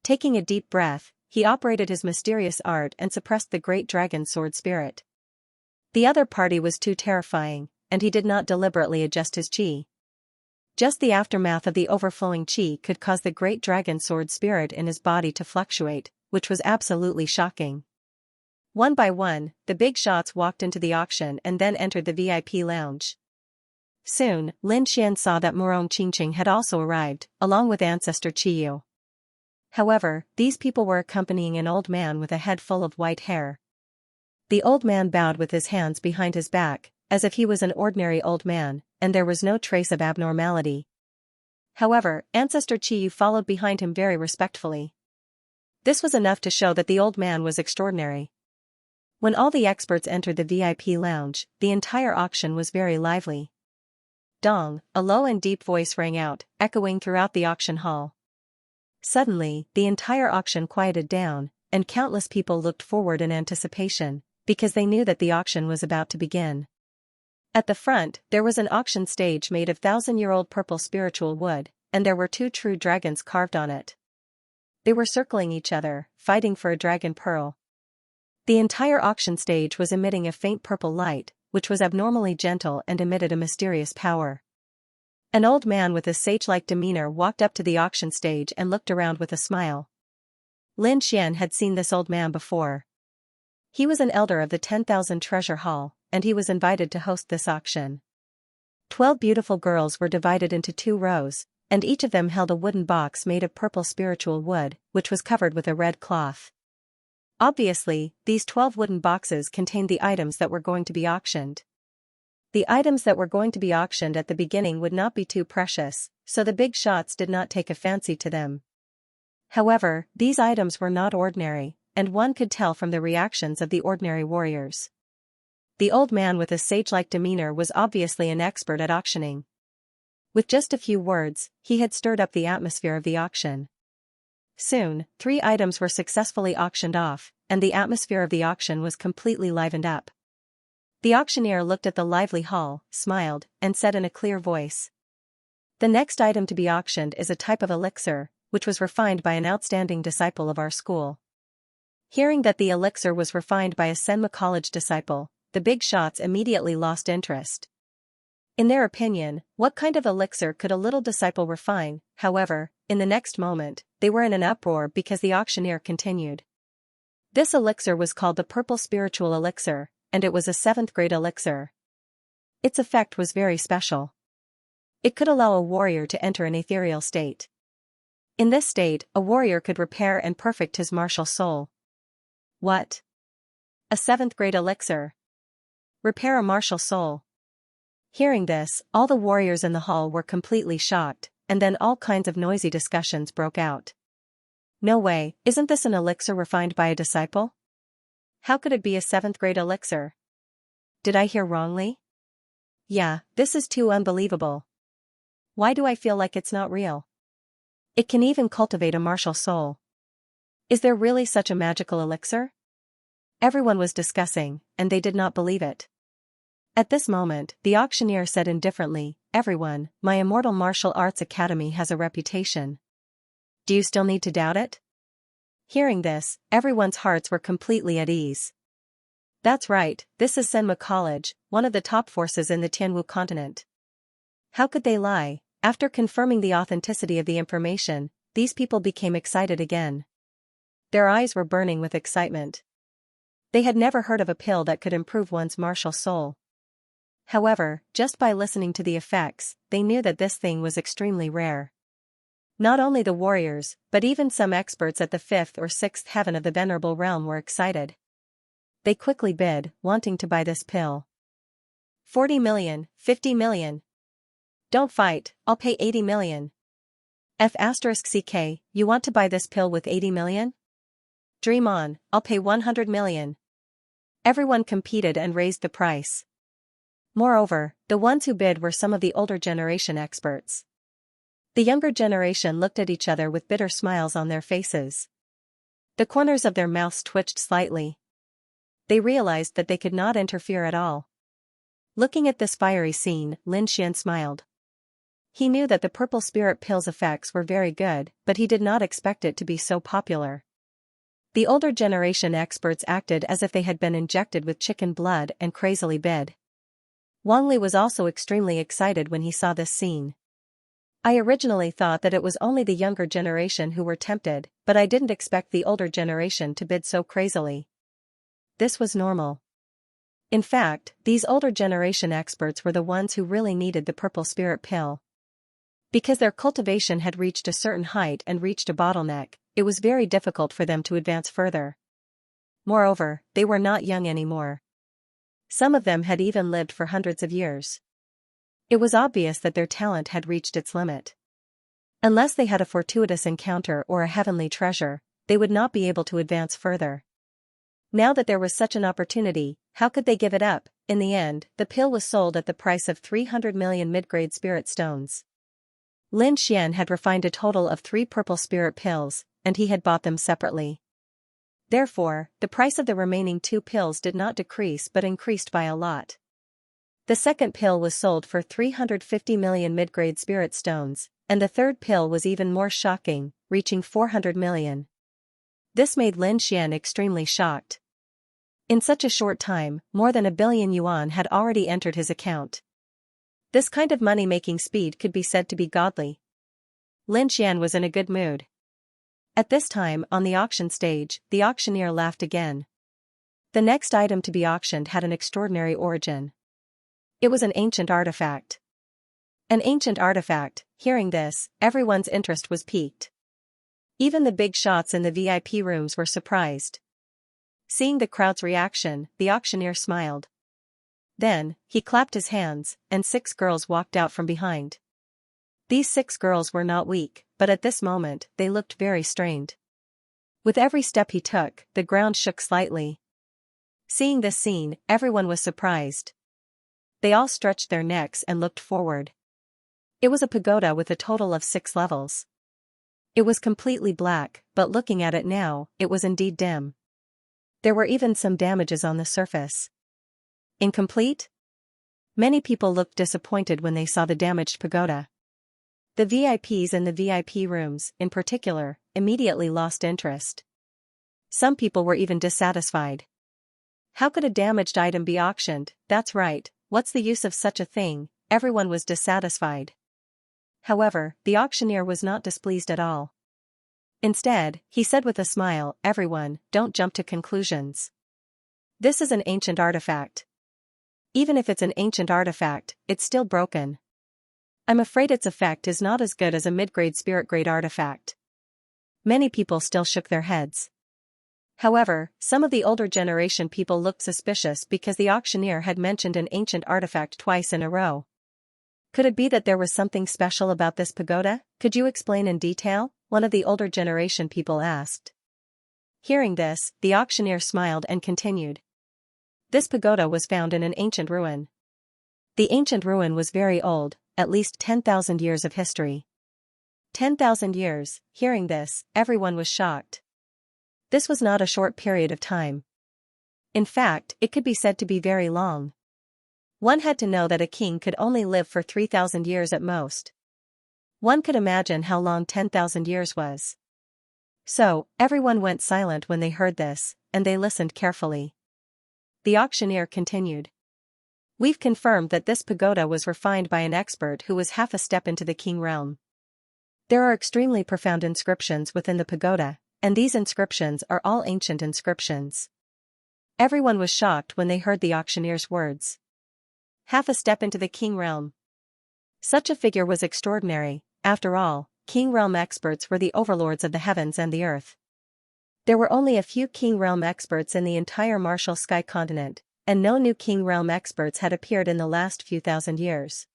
Taking a deep breath, he operated his mysterious art and suppressed the great dragon sword spirit. The other party was too terrifying, and he did not deliberately adjust his qi. Just the aftermath of the overflowing qi could cause the great dragon sword spirit in his body to fluctuate, which was absolutely shocking. One by one, the big shots walked into the auction and then entered the VIP lounge. Soon, Lin Xian saw that Morong Qingqing had also arrived, along with ancestor Qiyu. However, these people were accompanying an old man with a head full of white hair. The old man bowed with his hands behind his back, as if he was an ordinary old man, and there was no trace of abnormality. However, ancestor Qiyu followed behind him very respectfully. This was enough to show that the old man was extraordinary. When all the experts entered the VIP lounge, the entire auction was very lively. Dong, a low and deep voice rang out, echoing throughout the auction hall. Suddenly, the entire auction quieted down, and countless people looked forward in anticipation, because they knew that the auction was about to begin. At the front, there was an auction stage made of 1,000-year-old purple spiritual wood, and there were 2 true dragons carved on it. They were circling each other, fighting for a dragon pearl. The entire auction stage was emitting a faint purple light, which was abnormally gentle and emitted a mysterious power. An old man with a sage-like demeanor walked up to the auction stage and looked around with a smile. Lin Xian had seen this old man before. He was an elder of the 10,000 Treasure Hall, and he was invited to host this auction. 12 beautiful girls were divided into 2 rows, and each of them held a wooden box made of purple spiritual wood, which was covered with a red cloth. Obviously, these 12 wooden boxes contained the items that were going to be auctioned. The items that were going to be auctioned at the beginning would not be too precious, so the big shots did not take a fancy to them. However, these items were not ordinary, and one could tell from the reactions of the ordinary warriors. The old man with a sage-like demeanor was obviously an expert at auctioning. With just a few words, he had stirred up the atmosphere of the auction. Soon, 3 items were successfully auctioned off, and the atmosphere of the auction was completely livened up. The auctioneer looked at the lively hall, smiled, and said in a clear voice. The next item to be auctioned is a type of elixir, which was refined by an outstanding disciple of our school. Hearing that the elixir was refined by a Senma College disciple, the big shots immediately lost interest. In their opinion, what kind of elixir could a little disciple refine? However, in the next moment, they were in an uproar because the auctioneer continued. This elixir was called the Purple Spiritual Elixir, and it was a 7th-grade elixir. Its effect was very special. It could allow a warrior to enter an ethereal state. In this state, a warrior could repair and perfect his martial soul. What? A 7th-grade elixir? Repair a martial soul? Hearing this, all the warriors in the hall were completely shocked, and then all kinds of noisy discussions broke out. No way, isn't this an elixir refined by a disciple? How could it be a 7th grade elixir? Did I hear wrongly? Yeah, this is too unbelievable. Why do I feel like it's not real? It can even cultivate a martial soul. Is there really such a magical elixir? Everyone was discussing, and they did not believe it. At this moment, the auctioneer said indifferently, "Everyone, my Immortal Martial Arts Academy has a reputation. Do you still need to doubt it?" Hearing this, everyone's hearts were completely at ease. That's right, this is Senma College, one of the top forces in the Tianwu continent. How could they lie? After confirming the authenticity of the information, these people became excited again. Their eyes were burning with excitement. They had never heard of a pill that could improve one's martial soul. However, just by listening to the effects, they knew that this thing was extremely rare. Not only the warriors, but even some experts at the 5th or 6th heaven of the Venerable Realm were excited. They quickly bid, wanting to buy this pill. 40 million, 50 million. Don't fight, I'll pay 80 million. F*CK, you want to buy this pill with 80 million? Dream on, I'll pay 100 million. Everyone competed and raised the price. Moreover, the ones who bid were some of the older generation experts. The younger generation looked at each other with bitter smiles on their faces. The corners of their mouths twitched slightly. They realized that they could not interfere at all. Looking at this fiery scene, Lin Xian smiled. He knew that the purple spirit pill's effects were very good, but he did not expect it to be so popular. The older generation experts acted as if they had been injected with chicken blood and crazily bid. Wang Li was also extremely excited when he saw this scene. I originally thought that it was only the younger generation who were tempted, but I didn't expect the older generation to bid so crazily. This was normal. In fact, these older generation experts were the ones who really needed the purple spirit pill. Because their cultivation had reached a certain height and reached a bottleneck, it was very difficult for them to advance further. Moreover, they were not young anymore. Some of them had even lived for hundreds of years. It was obvious that their talent had reached its limit. Unless they had a fortuitous encounter or a heavenly treasure, they would not be able to advance further. Now that there was such an opportunity, how could they give it up? In the end, the pill was sold at the price of 300 million mid-grade spirit stones. Lin Xian had refined a total of 3 purple spirit pills, and he had bought them separately. Therefore, the price of the remaining 2 pills did not decrease but increased by a lot. The second pill was sold for 350 million mid-grade spirit stones, and the third pill was even more shocking, reaching 400 million. This made Lin Xian extremely shocked. In such a short time, more than 1 billion yuan had already entered his account. This kind of money-making speed could be said to be godly. Lin Xian was in a good mood. At this time, on the auction stage, the auctioneer laughed again. The next item to be auctioned had an extraordinary origin. It was an ancient artifact. An ancient artifact. Hearing this, everyone's interest was piqued. Even the big shots in the VIP rooms were surprised. Seeing the crowd's reaction, the auctioneer smiled. Then, he clapped his hands, and 6 girls walked out from behind. These 6 girls were not weak, but at this moment, they looked very strained. With every step he took, the ground shook slightly. Seeing this scene, everyone was surprised. They all stretched their necks and looked forward. It was a pagoda with a total of 6 levels. It was completely black, but looking at it now, it was indeed dim. There were even some damages on the surface. Incomplete? Many people looked disappointed when they saw the damaged pagoda. The VIPs in the VIP rooms, in particular, immediately lost interest. Some people were even dissatisfied. How could a damaged item be auctioned? That's right, what's the use of such a thing? Everyone was dissatisfied. However, the auctioneer was not displeased at all. Instead, he said with a smile, "Everyone, don't jump to conclusions. This is an ancient artifact. Even if it's an ancient artifact, it's still broken. I'm afraid its effect is not as good as a mid-grade spirit-grade artifact." Many people still shook their heads. However, some of the older generation people looked suspicious because the auctioneer had mentioned an ancient artifact twice in a row. Could it be that there was something special about this pagoda? Could you explain in detail? One of the older generation people asked. Hearing this, the auctioneer smiled and continued. This pagoda was found in an ancient ruin. The ancient ruin was very old, at least 10,000 years of history. 10,000 years. Hearing this, everyone was shocked. This was not a short period of time. In fact, it could be said to be very long. One had to know that a king could only live for 3,000 years at most. One could imagine how long 10,000 years was. So, everyone went silent when they heard this, and they listened carefully. The auctioneer continued. We've confirmed that this pagoda was refined by an expert who was half a step into the king realm. There are extremely profound inscriptions within the pagoda, and these inscriptions are all ancient inscriptions. Everyone was shocked when they heard the auctioneer's words. Half a step into the king realm. Such a figure was extraordinary. After all, king realm experts were the overlords of the heavens and the earth. There were only a few king realm experts in the entire Martial Sky continent, and no new king realm experts had appeared in the last few thousand years.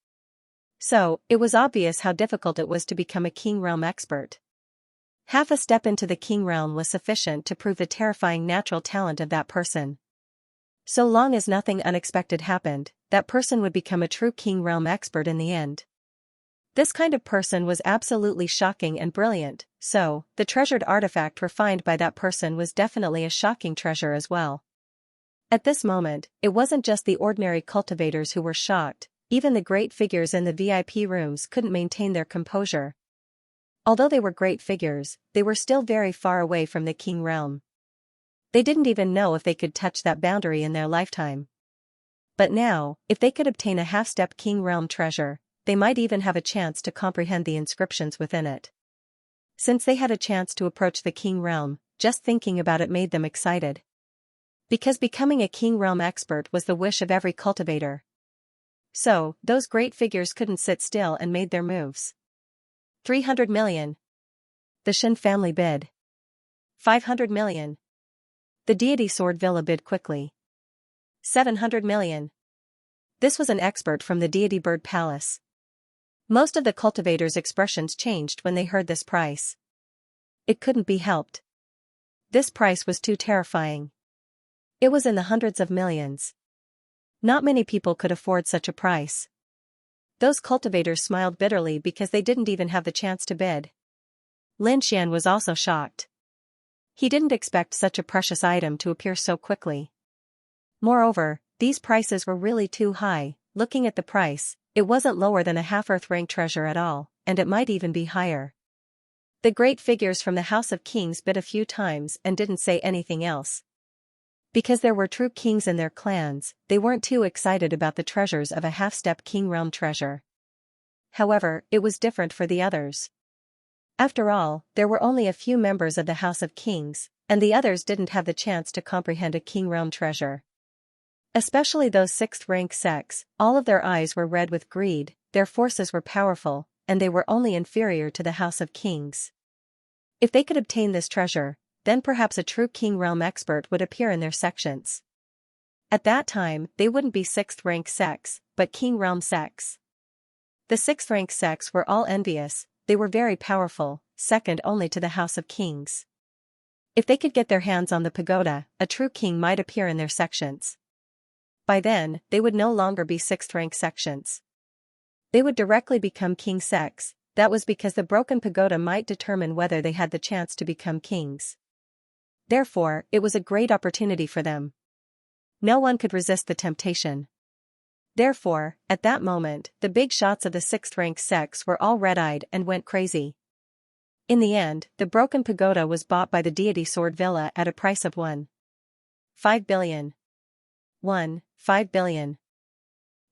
So, it was obvious how difficult it was to become a king realm expert. Half a step into the king realm was sufficient to prove the terrifying natural talent of that person. So long as nothing unexpected happened, that person would become a true king realm expert in the end. This kind of person was absolutely shocking and brilliant, so, the treasured artifact refined by that person was definitely a shocking treasure as well. At this moment, it wasn't just the ordinary cultivators who were shocked, even the great figures in the VIP rooms couldn't maintain their composure. Although they were great figures, they were still very far away from the king realm. They didn't even know if they could touch that boundary in their lifetime. But now, if they could obtain a half-step king realm treasure, they might even have a chance to comprehend the inscriptions within it. Since they had a chance to approach the king realm, just thinking about it made them excited. Because becoming a king realm expert was the wish of every cultivator. So, those great figures couldn't sit still and made their moves. 300 million. The Shen family bid. 500 million. The deity sword villa bid quickly. 700 million. This was an expert from the deity bird palace. Most of the cultivators' expressions changed when they heard this price. It couldn't be helped. This price was too terrifying. It was in the hundreds of millions. Not many people could afford such a price. Those cultivators smiled bitterly because they didn't even have the chance to bid. Lin Xian was also shocked. He didn't expect such a precious item to appear so quickly. Moreover, these prices were really too high. Looking at the price, it wasn't lower than a half-earth rank treasure at all, and it might even be higher. The great figures from the House of Kings bid a few times and didn't say anything else. Because there were true kings in their clans, they weren't too excited about the treasures of a half-step king realm treasure. However, it was different for the others. After all, there were only a few members of the House of Kings, and the others didn't have the chance to comprehend a king realm treasure. Especially those sixth-rank sects, all of their eyes were red with greed, their forces were powerful, and they were only inferior to the House of Kings. If they could obtain this treasure, then perhaps a true king realm expert would appear in their sections. At that time, they wouldn't be sixth-rank sects, but king realm sects. The sixth-rank sects were all envious. They were very powerful, second only to the House of Kings. If they could get their hands on the pagoda, a true king might appear in their sections. By then, they would no longer be sixth-rank sections. They would directly become king sects. That was because the broken pagoda might determine whether they had the chance to become kings. Therefore, it was a great opportunity for them. No one could resist the temptation. Therefore, at that moment, the big shots of the sixth-rank sects were all red-eyed and went crazy. In the end, the broken pagoda was bought by the deity sword villa at a price of 1.5 billion. 1.5 billion.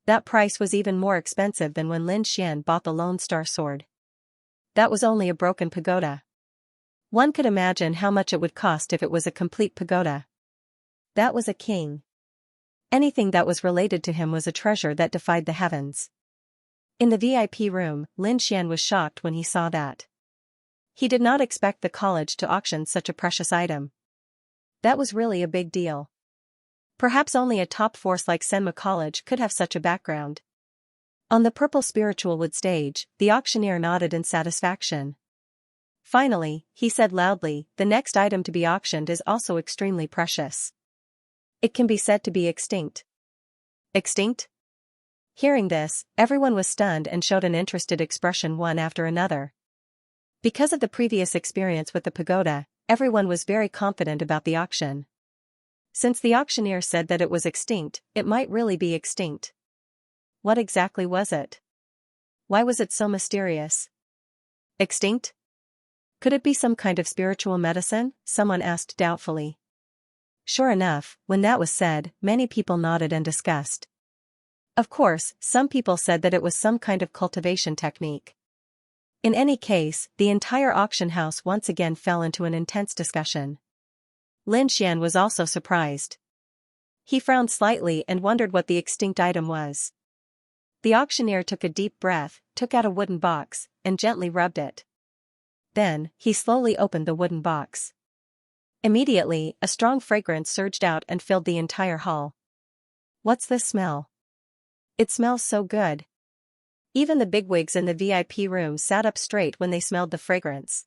That price was even more expensive than when Lin Xian bought the Lone Star sword. That was only a broken pagoda. One could imagine how much it would cost if it was a complete pagoda. That was a king. Anything that was related to him was a treasure that defied the heavens. In the VIP room, Lin Xian was shocked when he saw that. He did not expect the college to auction such a precious item. That was really a big deal. Perhaps only a top force like Senma College could have such a background. On the purple spiritual wood stage, the auctioneer nodded in satisfaction. Finally, he said loudly, the next item to be auctioned is also extremely precious. It can be said to be extinct. Extinct? Hearing this, everyone was stunned and showed an interested expression one after another. Because of the previous experience with the pagoda, everyone was very confident about the auction. Since the auctioneer said that it was extinct, it might really be extinct. What exactly was it? Why was it so mysterious? Extinct? Could it be some kind of spiritual medicine? Someone asked doubtfully. Sure enough, when that was said, many people nodded in disgust. Of course, some people said that it was some kind of cultivation technique. In any case, the entire auction house once again fell into an intense discussion. Lin Xian was also surprised. He frowned slightly and wondered what the extinct item was. The auctioneer took a deep breath, took out a wooden box, and gently rubbed it. Then, he slowly opened the wooden box. Immediately, a strong fragrance surged out and filled the entire hall. What's this smell? It smells so good. Even the bigwigs in the VIP room sat up straight when they smelled the fragrance.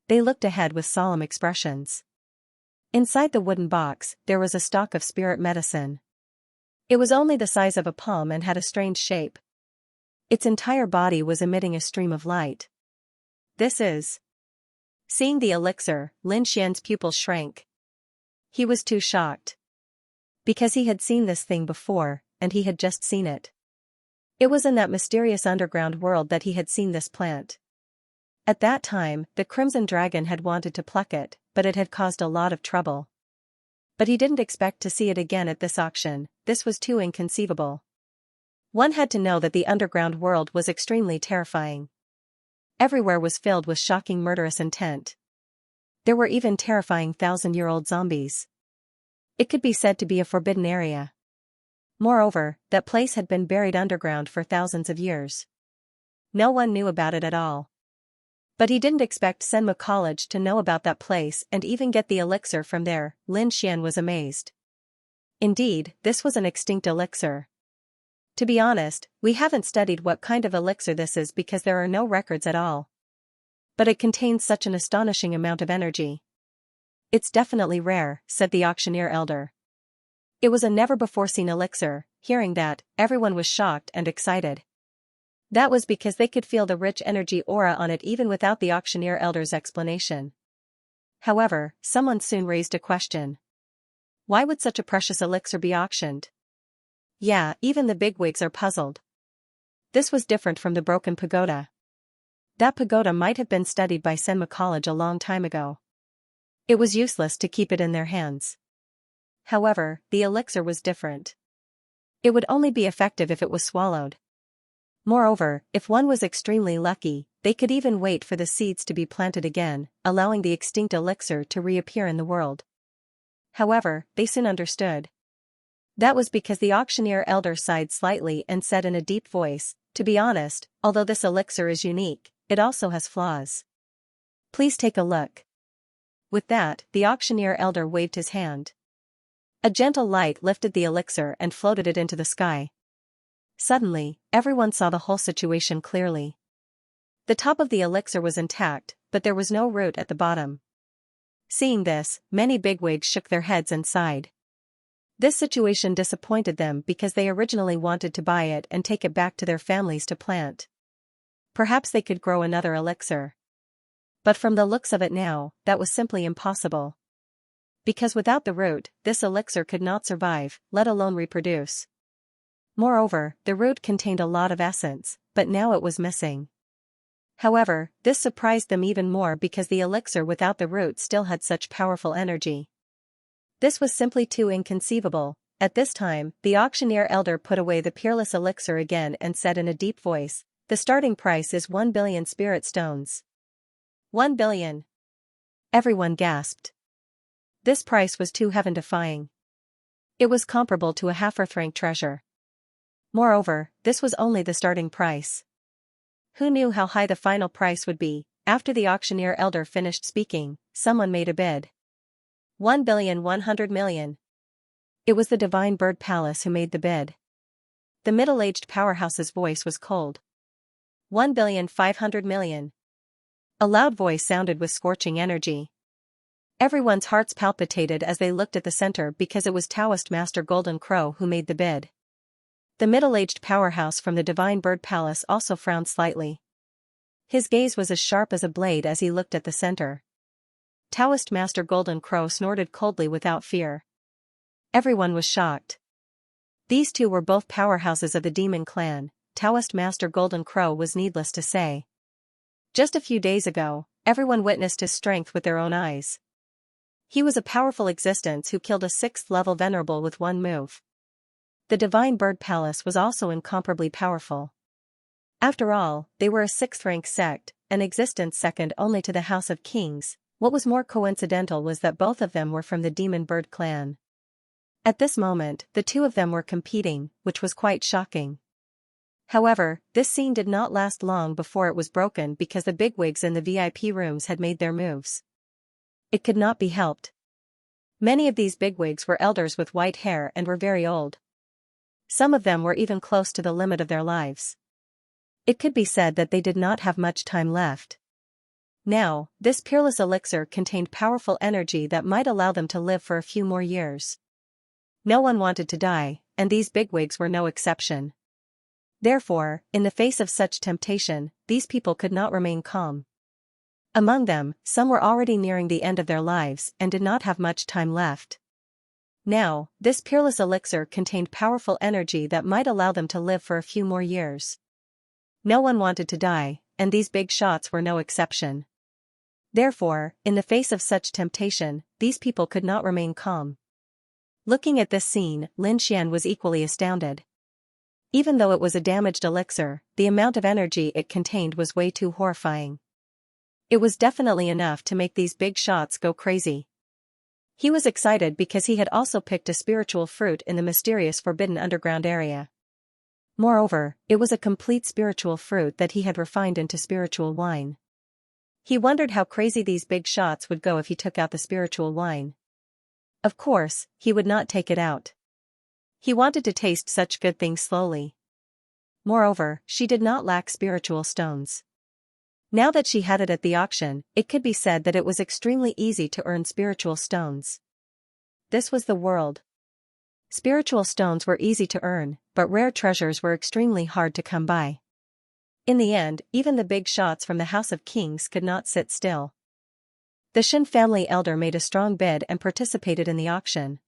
They looked ahead with solemn expressions. Inside the wooden box, there was a stock of spirit medicine. It was only the size of a palm and had a strange shape. Its entire body was emitting a stream of light. This is... Seeing the elixir, Lin Xian's pupils shrank. He was too shocked. Because he had seen this thing before, and he had just seen it. It was in that mysterious underground world that he had seen this plant. At that time, the Crimson Dragon had wanted to pluck it, but it had caused a lot of trouble. But he didn't expect to see it again at this auction. This was too inconceivable. One had to know that the underground world was extremely terrifying. Everywhere was filled with shocking murderous intent. There were even terrifying 1,000-year-old zombies. It could be said to be a forbidden area. Moreover, that place had been buried underground for thousands of years. No one knew about it at all. But he didn't expect Senma College to know about that place and even get the elixir from there. Lin Xian was amazed. Indeed, this was an extinct elixir. To be honest, we haven't studied what kind of elixir this is because there are no records at all. But it contains such an astonishing amount of energy. It's definitely rare, said the auctioneer elder. It was a never-before-seen elixir. Hearing that, everyone was shocked and excited. That was because they could feel the rich energy aura on it even without the auctioneer elder's explanation. However, someone soon raised a question. Why would such a precious elixir be auctioned? Yeah, even the bigwigs are puzzled. This was different from the broken pagoda. That pagoda might have been studied by Senma College a long time ago. It was useless to keep it in their hands. However, the elixir was different. It would only be effective if it was swallowed. Moreover, if one was extremely lucky, they could even wait for the seeds to be planted again, allowing the extinct elixir to reappear in the world. However, they soon understood. That was because the auctioneer elder sighed slightly and said in a deep voice, to be honest, although this elixir is unique, it also has flaws. Please take a look. With that, the auctioneer elder waved his hand. A gentle light lifted the elixir and floated it into the sky. Suddenly, everyone saw the whole situation clearly. The top of the elixir was intact, but there was no root at the bottom. Seeing this, many bigwigs shook their heads and sighed. This situation disappointed them because they originally wanted to buy it and take it back to their families to plant. Perhaps they could grow another elixir. But from the looks of it now, that was simply impossible. Because without the root, this elixir could not survive, let alone reproduce. Moreover, the root contained a lot of essence, but now it was missing. However, this surprised them even more because the elixir without the root still had such powerful energy. This was simply too inconceivable. At this time, the auctioneer elder put away the peerless elixir again and said in a deep voice, the starting price is 1 billion spirit stones. 1 billion. Everyone gasped. This price was too heaven-defying. It was comparable to a half-earth-rank treasure. Moreover, this was only the starting price. Who knew how high the final price would be? After the auctioneer elder finished speaking, someone made a bid. 1,100,000,000. It was the Divine Bird Palace who made the bid. The middle-aged powerhouse's voice was cold. 1,500,000,000. A loud voice sounded with scorching energy. Everyone's hearts palpitated as they looked at the center because it was Taoist Master Golden Crow who made the bid. The middle-aged powerhouse from the Divine Bird Palace also frowned slightly. His gaze was as sharp as a blade as he looked at the center. Taoist Master Golden Crow snorted coldly without fear. Everyone was shocked. These two were both powerhouses of the demon clan. Taoist Master Golden Crow was needless to say. Just a few days ago, everyone witnessed his strength with their own eyes. He was a powerful existence who killed a 6th-level venerable with one move. The Divine Bird Palace was also incomparably powerful. After all, they were a 6th-rank sect, an existence second only to the House of Kings. What was more coincidental was that both of them were from the Demon Bird clan. At this moment, the two of them were competing, which was quite shocking. However, this scene did not last long before it was broken because the bigwigs in the VIP rooms had made their moves. It could not be helped. Many of these bigwigs were elders with white hair and were very old. Some of them were even close to the limit of their lives. It could be said that they did not have much time left. Now, this peerless elixir contained powerful energy that might allow them to live for a few more years. No one wanted to die, and these bigwigs were no exception. Therefore, in the face of such temptation, these people could not remain calm. Among them, some were already nearing the end of their lives and did not have much time left. Now, this peerless elixir contained powerful energy that might allow them to live for a few more years. No one wanted to die, and these big shots were no exception. Therefore, in the face of such temptation, these people could not remain calm. Looking at this scene, Lin Xian was equally astounded. Even though it was a damaged elixir, the amount of energy it contained was way too horrifying. It was definitely enough to make these big shots go crazy. He was excited because he had also picked a spiritual fruit in the mysterious forbidden underground area. Moreover, it was a complete spiritual fruit that he had refined into spiritual wine. He wondered how crazy these big shots would go if he took out the spiritual wine. Of course, he would not take it out. He wanted to taste such good things slowly. Moreover, she did not lack spiritual stones. Now that she had it at the auction, it could be said that it was extremely easy to earn spiritual stones. This was the world. Spiritual stones were easy to earn, but rare treasures were extremely hard to come by. In the end, even the big shots from the House of Kings could not sit still. The Shen family elder made a strong bid and participated in the auction.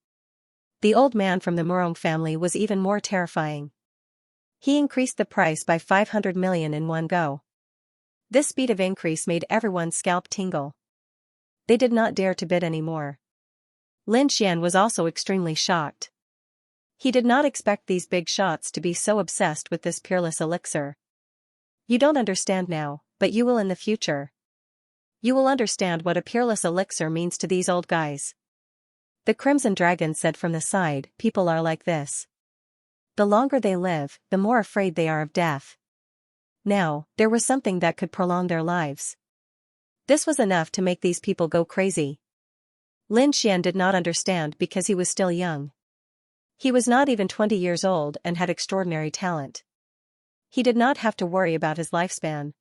The old man from the Murong family was even more terrifying. He increased the price by 500 million in one go. This speed of increase made everyone's scalp tingle. They did not dare to bid anymore. Lin Xian was also extremely shocked. He did not expect these big shots to be so obsessed with this peerless elixir. You don't understand now, but you will in the future. You will understand what a peerless elixir means to these old guys. The Crimson Dragon said from the side, people are like this. The longer they live, the more afraid they are of death. Now, there was something that could prolong their lives. This was enough to make these people go crazy. Lin Xian did not understand because he was still young. He was not even 20 years old and had extraordinary talent. He did not have to worry about his lifespan.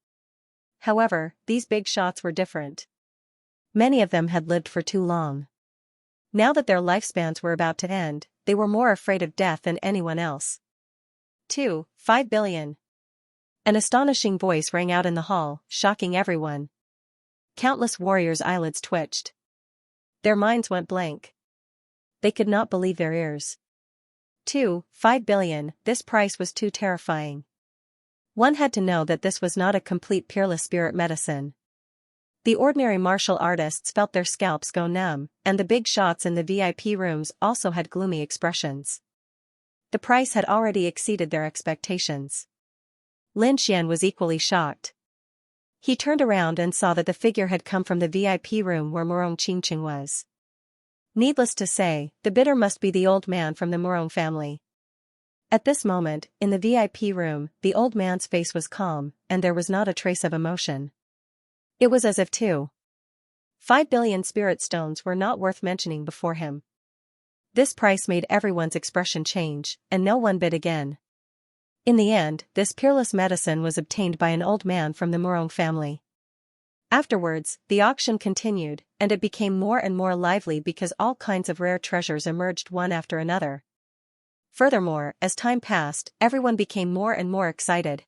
However, these big shots were different. Many of them had lived for too long. Now that their lifespans were about to end, they were more afraid of death than anyone else. 5 billion. An astonishing voice rang out in the hall, shocking everyone. Countless warriors' eyelids twitched. Their minds went blank. They could not believe their ears. 5 billion, this price was too terrifying. One had to know that this was not a complete peerless spirit medicine. The ordinary martial artists felt their scalps go numb, and the big shots in the VIP rooms also had gloomy expressions. The price had already exceeded their expectations. Lin Xian was equally shocked. He turned around and saw that the figure had come from the VIP room where Murong Qingqing was. Needless to say, the bidder must be the old man from the Murong family. At this moment, in the VIP room, the old man's face was calm, and there was not a trace of emotion. It was as if 5 billion spirit stones were not worth mentioning before him. This price made everyone's expression change, and no one bid again. In the end, this peerless medicine was obtained by an old man from the Murong family. Afterwards, the auction continued, and it became more and more lively because all kinds of rare treasures emerged one after another. Furthermore, as time passed, everyone became more and more excited.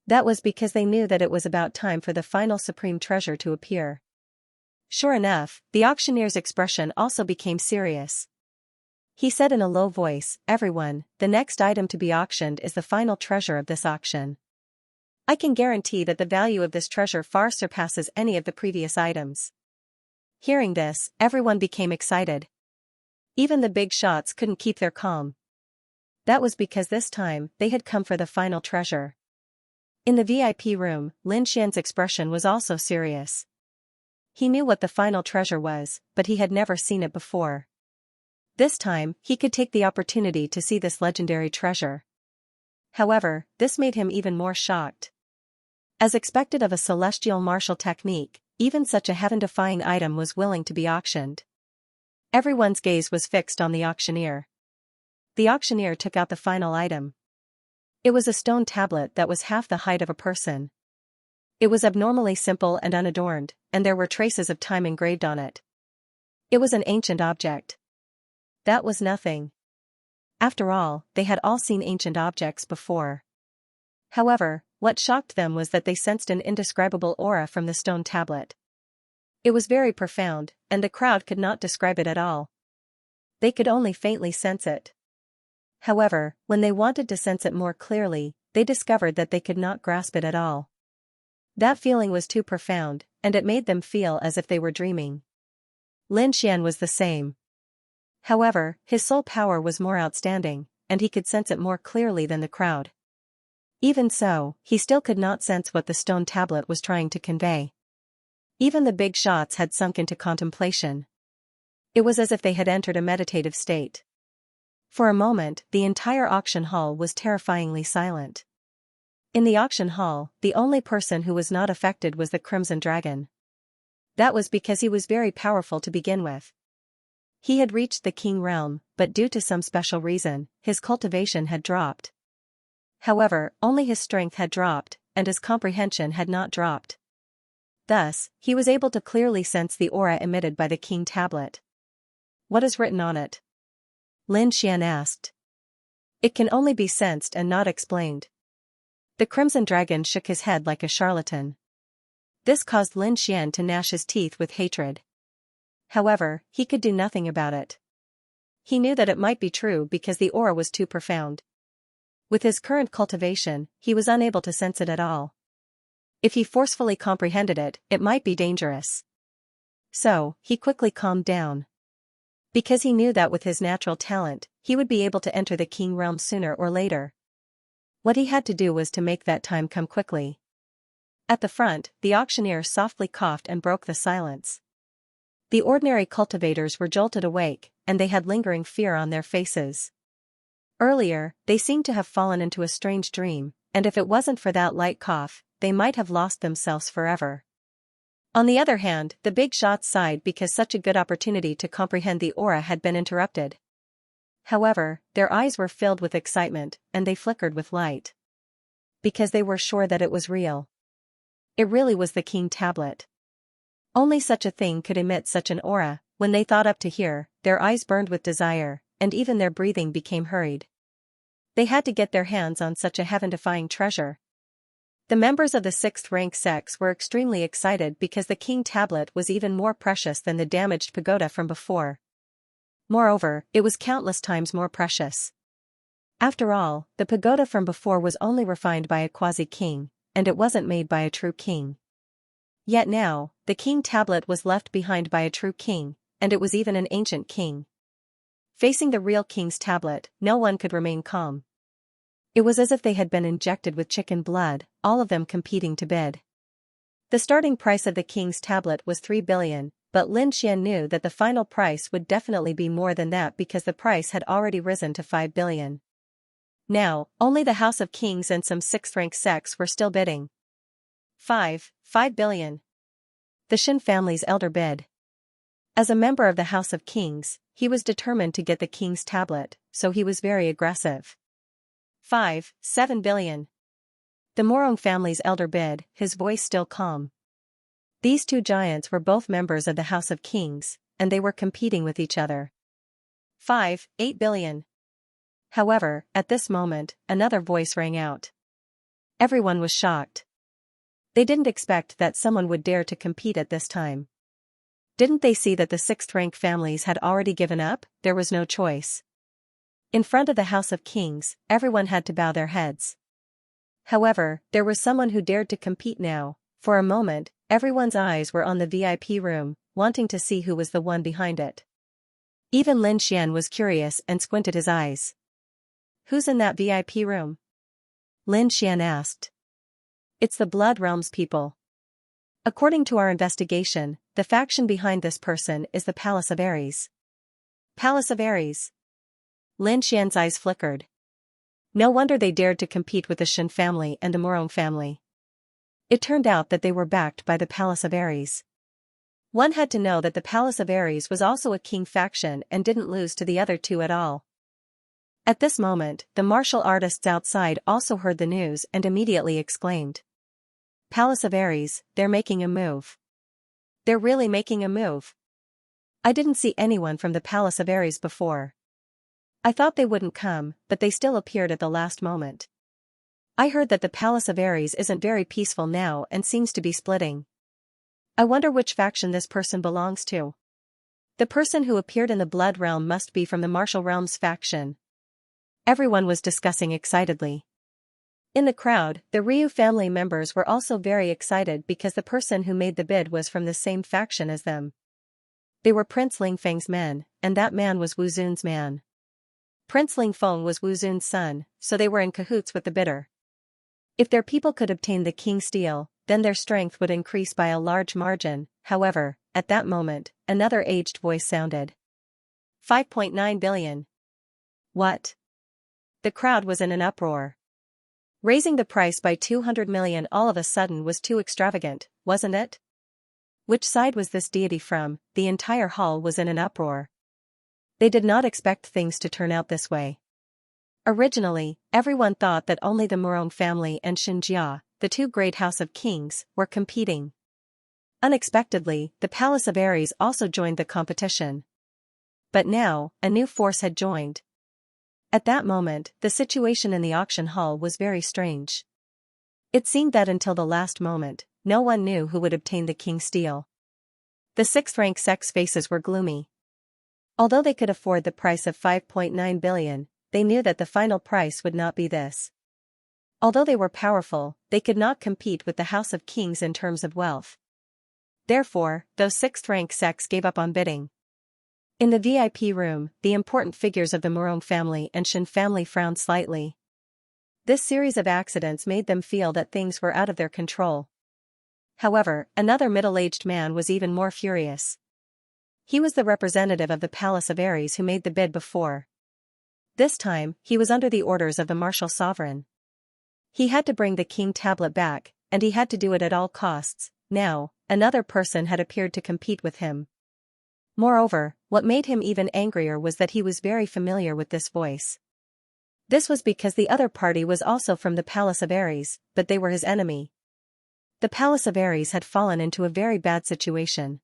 That was because they knew that it was about time for the final supreme treasure to appear. Sure enough, the auctioneer's expression also became serious. He said in a low voice, "Everyone, the next item to be auctioned is the final treasure of this auction. I can guarantee that the value of this treasure far surpasses any of the previous items." Hearing this, everyone became excited. Even the big shots couldn't keep their calm. That was because this time, they had come for the final treasure. In the VIP room, Lin Xian's expression was also serious. He knew what the final treasure was, but he had never seen it before. This time, he could take the opportunity to see this legendary treasure. However, this made him even more shocked. As expected of a celestial martial technique, even such a heaven-defying item was willing to be auctioned. Everyone's gaze was fixed on the auctioneer. The auctioneer took out the final item. It was a stone tablet that was half the height of a person. It was abnormally simple and unadorned, and there were traces of time engraved on it. It was an ancient object. That was nothing. After all, they had all seen ancient objects before. However, what shocked them was that they sensed an indescribable aura from the stone tablet. It was very profound, and the crowd could not describe it at all. They could only faintly sense it. However, when they wanted to sense it more clearly, they discovered that they could not grasp it at all. That feeling was too profound, and it made them feel as if they were dreaming. Lin Xian was the same. However, his soul power was more outstanding, and he could sense it more clearly than the crowd. Even so, he still could not sense what the stone tablet was trying to convey. Even the big shots had sunk into contemplation. It was as if they had entered a meditative state. For a moment, the entire auction hall was terrifyingly silent. In the auction hall, the only person who was not affected was the Crimson Dragon. That was because he was very powerful to begin with. He had reached the king realm, but due to some special reason, his cultivation had dropped. However, only his strength had dropped, and his comprehension had not dropped. Thus, he was able to clearly sense the aura emitted by the king tablet. "What is written on it?" Lin Xian asked. "It can only be sensed and not explained." The Crimson Dragon shook his head like a charlatan. This caused Lin Xian to gnash his teeth with hatred. However, he could do nothing about it. He knew that it might be true because the aura was too profound. With his current cultivation, he was unable to sense it at all. If he forcefully comprehended it, it might be dangerous. So, he quickly calmed down. Because he knew that with his natural talent, he would be able to enter the king realm sooner or later. What he had to do was to make that time come quickly. At the front, the auctioneer softly coughed and broke the silence. The ordinary cultivators were jolted awake, and they had lingering fear on their faces. Earlier, they seemed to have fallen into a strange dream, and if it wasn't for that light cough, they might have lost themselves forever. On the other hand, the big shots sighed because such a good opportunity to comprehend the aura had been interrupted. However, their eyes were filled with excitement, and they flickered with light. Because they were sure that it was real. It really was the king tablet. Only such a thing could emit such an aura. When they thought up to here, their eyes burned with desire, and even their breathing became hurried. They had to get their hands on such a heaven-defying treasure. The members of the 6th rank sects were extremely excited because the king tablet was even more precious than the damaged pagoda from before. Moreover, it was countless times more precious. After all, the pagoda from before was only refined by a quasi-king, and it wasn't made by a true king. Yet now, the king tablet was left behind by a true king, and it was even an ancient king. Facing the real king's tablet, no one could remain calm. It was as if they had been injected with chicken blood, all of them competing to bid. The starting price of the king's tablet was 3 billion, but Lin Xian knew that the final price would definitely be more than that because the price had already risen to 5 billion. Now, only the House of Kings and some 6th rank sects were still bidding. 5 billion. The Shin family's elder bid. As a member of the House of Kings, he was determined to get the king's tablet, so he was very aggressive. 7 billion. The Morong family's elder bid, his voice still calm. These two giants were both members of the House of Kings, and they were competing with each other. 8 billion. However, at this moment, another voice rang out. Everyone was shocked. They didn't expect that someone would dare to compete at this time. Didn't they see that the sixth-rank families had already given up? There was no choice. In front of the House of Kings, everyone had to bow their heads. However, there was someone who dared to compete now. For a moment, everyone's eyes were on the VIP room, wanting to see who was the one behind it. Even Lin Xian was curious and squinted his eyes. "Who's in that VIP room?" Lin Xian asked. "It's the Blood Realms people. According to our investigation, the faction behind this person is the Palace of Ares." Palace of Ares. Lin Xian's eyes flickered. No wonder they dared to compete with the Shin family and the Morong family. It turned out that they were backed by the Palace of Ares. One had to know that the Palace of Ares was also a king faction and didn't lose to the other two at all. At this moment, the martial artists outside also heard the news and immediately exclaimed. "Palace of Ares, they're making a move. They're really making a move. I didn't see anyone from the Palace of Ares before. I thought they wouldn't come, but they still appeared at the last moment. I heard that the Palace of Ares isn't very peaceful now and seems to be splitting. I wonder which faction this person belongs to. The person who appeared in the Blood Realm must be from the Martial Realms faction." Everyone was discussing excitedly. In the crowd, the Ryu family members were also very excited because the person who made the bid was from the same faction as them. They were Prince Lingfeng's men, and that man was Wu Zun's man. Prince Lingfeng was Wu Zun's son, so they were in cahoots with the bidder. If their people could obtain the king's steel, then their strength would increase by a large margin. However, at that moment, another aged voice sounded. 5.9 billion. What? The crowd was in an uproar. Raising the price by 200 million all of a sudden was too extravagant, wasn't it? Which side was this deity from? The entire hall was in an uproar. They did not expect things to turn out this way. Originally, everyone thought that only the Morong family and Xianxia, the two great House of Kings, were competing. Unexpectedly, the Palace of Ares also joined the competition. But now, a new force had joined. At that moment, the situation in the auction hall was very strange. It seemed that until the last moment, no one knew who would obtain the king's steel. The sixth-rank sect's faces were gloomy. Although they could afford the price of 5.9 billion, they knew that the final price would not be this. Although they were powerful, they could not compete with the House of Kings in terms of wealth. Therefore, those sixth-rank sects gave up on bidding. In the VIP room, the important figures of the Morong family and Shin family frowned slightly. This series of accidents made them feel that things were out of their control. However, another middle-aged man was even more furious. He was the representative of the Palace of Ares who made the bid before. This time, he was under the orders of the martial sovereign. He had to bring the king tablet back, and he had to do it at all costs. Now, another person had appeared to compete with him. Moreover, what made him even angrier was that he was very familiar with this voice. This was because the other party was also from the Palace of Ares, but they were his enemy. The Palace of Ares had fallen into a very bad situation.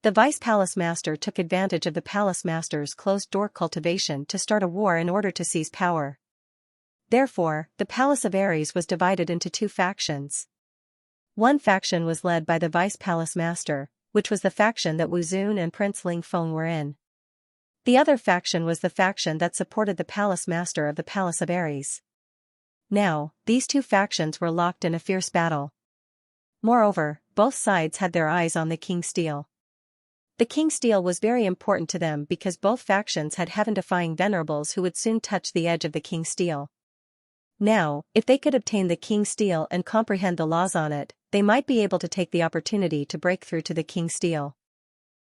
The Vice Palace Master took advantage of the Palace Master's closed-door cultivation to start a war in order to seize power. Therefore, the Palace of Ares was divided into two factions. One faction was led by the Vice Palace Master, which was the faction that Wu Zun and Prince Lingfeng were in. The other faction was the faction that supported the Palace Master of the Palace of Ares. Now, these two factions were locked in a fierce battle. Moreover, both sides had their eyes on the king's steel. The king's steel was very important to them because both factions had heaven-defying venerables who would soon touch the edge of the king's steel. Now, if they could obtain the king's steel and comprehend the laws on it, they might be able to take the opportunity to break through to the king's steel.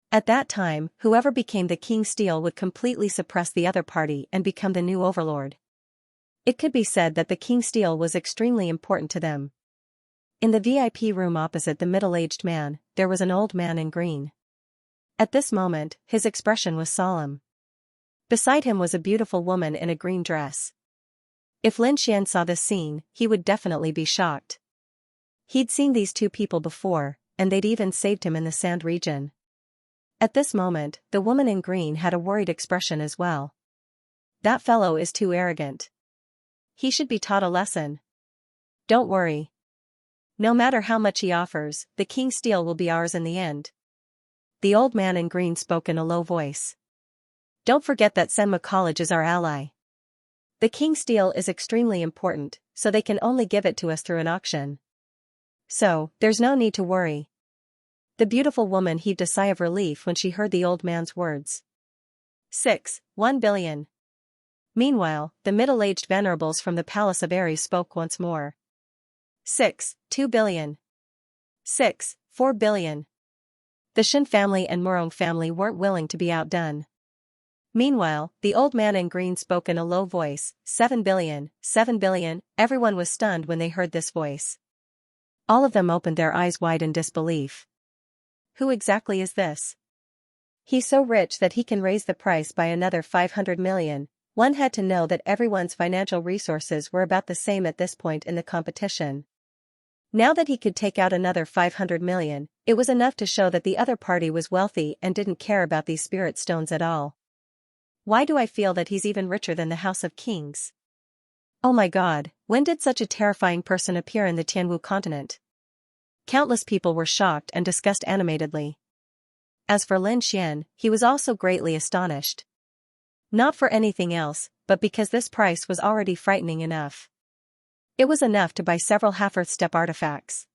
At that time, whoever became the king's steel would completely suppress the other party and become the new overlord. It could be said that the king's steel was extremely important to them. In the VIP room opposite the middle-aged man, there was an old man in green. At this moment, his expression was solemn. Beside him was a beautiful woman in a green dress. If Lin Xian saw this scene, he would definitely be shocked. He'd seen these two people before, and they'd even saved him in the sand region. At this moment, the woman in green had a worried expression as well. That fellow is too arrogant. He should be taught a lesson. Don't worry. No matter how much he offers, the king's steel will be ours in the end. The old man in green spoke in a low voice. Don't forget that Senma College is our ally. The king's steel is extremely important, so they can only give it to us through an auction. So, there's no need to worry. The beautiful woman heaved a sigh of relief when she heard the old man's words. 1 billion. Meanwhile, the middle-aged venerables from the Palace of Ares spoke once more. 2 billion. 4 billion. The Shin family and Murong family weren't willing to be outdone. Meanwhile, the old man in green spoke in a low voice. 7 billion. 7 billion. Everyone was stunned when they heard this voice. All of them opened their eyes wide in disbelief. Who exactly is this? He's so rich that he can raise the price by another 500 million. One had to know that everyone's financial resources were about the same at this point in the competition. Now that he could take out another 500 million, it was enough to show that the other party was wealthy and didn't care about these spirit stones at all. Why do I feel that he's even richer than the House of Kings? Oh my god, when did such a terrifying person appear in the Tianwu continent? Countless people were shocked and discussed animatedly. As for Lin Xian, he was also greatly astonished. Not for anything else, but because this price was already frightening enough. It was enough to buy several half-earth step artifacts.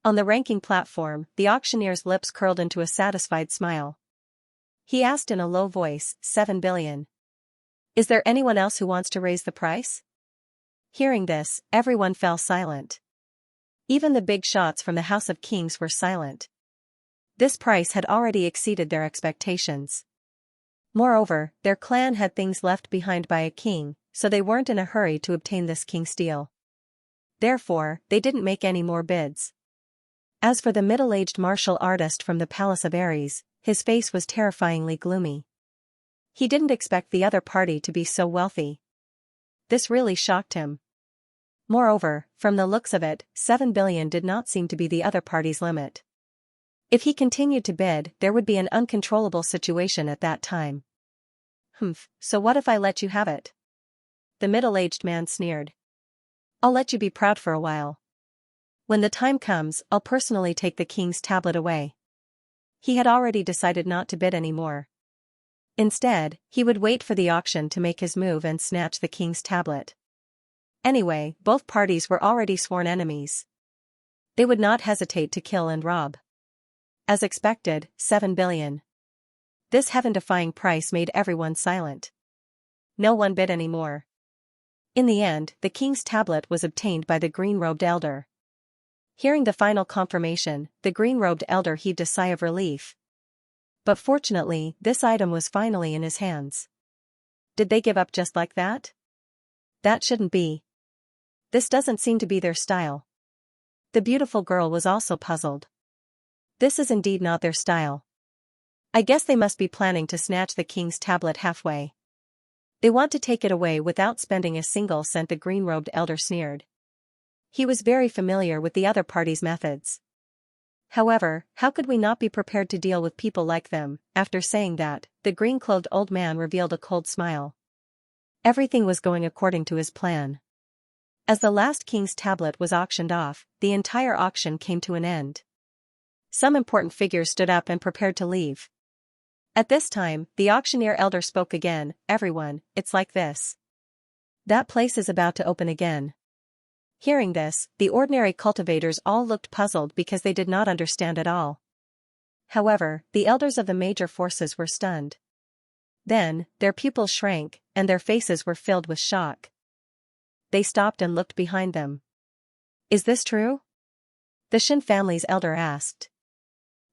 On the ranking platform, the auctioneer's lips curled into a satisfied smile. He asked in a low voice, 7 billion. Is there anyone else who wants to raise the price? Hearing this, everyone fell silent. Even the big shots from the House of Kings were silent. This price had already exceeded their expectations. Moreover, their clan had things left behind by a king, so they weren't in a hurry to obtain this king's steel. Therefore, they didn't make any more bids. As for the middle-aged martial artist from the Palace of Ares, his face was terrifyingly gloomy. He didn't expect the other party to be so wealthy. This really shocked him. Moreover, from the looks of it, 7 billion did not seem to be the other party's limit. If he continued to bid, there would be an uncontrollable situation at that time. So what if I let you have it? The middle-aged man sneered. I'll let you be proud for a while. When the time comes, I'll personally take the king's tablet away. He had already decided not to bid anymore. Instead, he would wait for the auction to make his move and snatch the king's tablet. Anyway, both parties were already sworn enemies. They would not hesitate to kill and rob. As expected, 7 billion. This heaven-defying price made everyone silent. No one bid anymore. In the end, the king's tablet was obtained by the green-robed elder. Hearing the final confirmation, the green-robed elder heaved a sigh of relief. But fortunately, this item was finally in his hands. Did they give up just like that? That shouldn't be. This doesn't seem to be their style. The beautiful girl was also puzzled. This is indeed not their style. I guess they must be planning to snatch the king's tablet halfway. They want to take it away without spending a single cent, the green-robed elder sneered. He was very familiar with the other party's methods. However, how could we not be prepared to deal with people like them? After saying that, the green-clothed old man revealed a cold smile. Everything was going according to his plan. As the last king's tablet was auctioned off, the entire auction came to an end. Some important figures stood up and prepared to leave. At this time, the auctioneer elder spoke again. Everyone, it's like this. That place is about to open again. Hearing this, the ordinary cultivators all looked puzzled because they did not understand at all. However, the elders of the major forces were stunned. Then, their pupils shrank, and their faces were filled with shock. They stopped and looked behind them. Is this true? The Shin family's elder asked.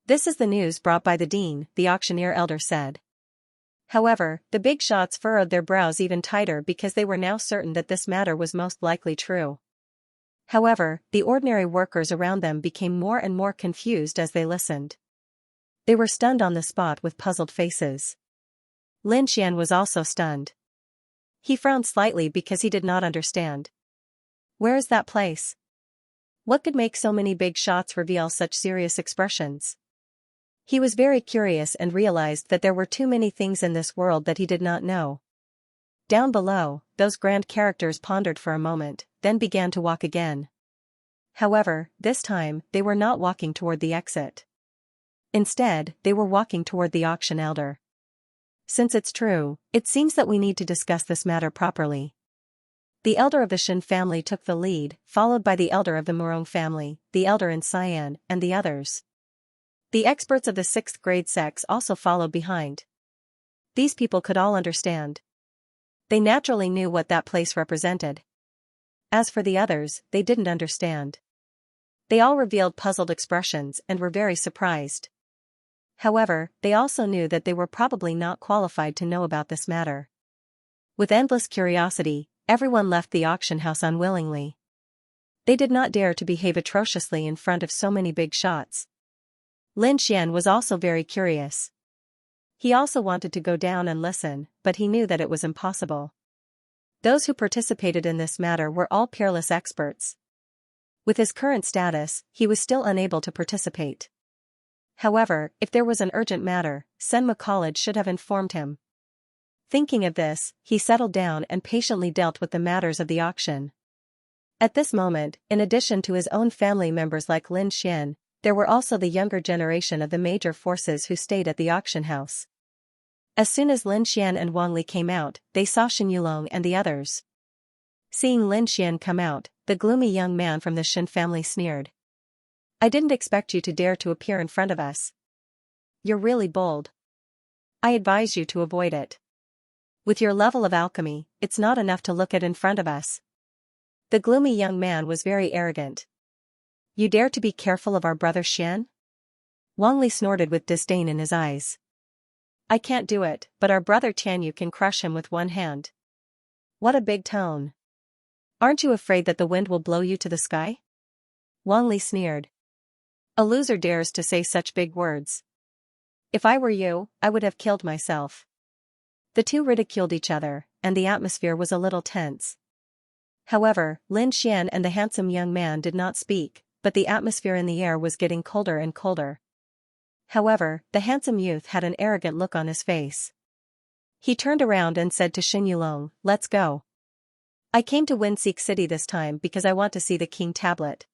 This is the news brought by the dean, the auctioneer elder said. However, the big shots furrowed their brows even tighter because they were now certain that this matter was most likely true. However, the ordinary workers around them became more and more confused as they listened. They were stunned on the spot with puzzled faces. Lin Xian was also stunned. He frowned slightly because he did not understand. Where is that place? What could make so many big shots reveal such serious expressions? He was very curious and realized that there were too many things in this world that he did not know. Down below, those grand characters pondered for a moment, then began to walk again. However, this time, they were not walking toward the exit. Instead, they were walking toward the auction elder. Since it's true, it seems that we need to discuss this matter properly. The elder of the Shen family took the lead, followed by the elder of the Murong family, the elder in Xian, and the others. The experts of the 6th grade sects also followed behind. These people could all understand. They naturally knew what that place represented. As for the others, they didn't understand. They all revealed puzzled expressions and were very surprised. However, they also knew that they were probably not qualified to know about this matter. With endless curiosity, everyone left the auction house unwillingly. They did not dare to behave atrociously in front of so many big shots. Lin Xian was also very curious. He also wanted to go down and listen, but he knew that it was impossible. Those who participated in this matter were all peerless experts. With his current status, he was still unable to participate. However, if there was an urgent matter, Senma College should have informed him. Thinking of this, he settled down and patiently dealt with the matters of the auction. At this moment, in addition to his own family members like Lin Xian, there were also the younger generation of the major forces who stayed at the auction house. As soon as Lin Xian and Wang Li came out, they saw Shen Yulong and the others. Seeing Lin Xian come out, the gloomy young man from the Shen family sneered. I didn't expect you to dare to appear in front of us. You're really bold. I advise you to avoid it. With your level of alchemy, it's not enough to look at in front of us. The gloomy young man was very arrogant. You dare to be careful of our brother Xian? Wang Li snorted with disdain in his eyes. I can't do it, but our brother Tianyu can crush him with one hand. What a big tone. Aren't you afraid that the wind will blow you to the sky? Wang Li sneered. A loser dares to say such big words. If I were you, I would have killed myself. The two ridiculed each other, and the atmosphere was a little tense. However, Lin Xian and the handsome young man did not speak, but the atmosphere in the air was getting colder and colder. However, the handsome youth had an arrogant look on his face. He turned around and said to Shen Yulong, let's go. I came to Winseek City this time because I want to see the King Tablet.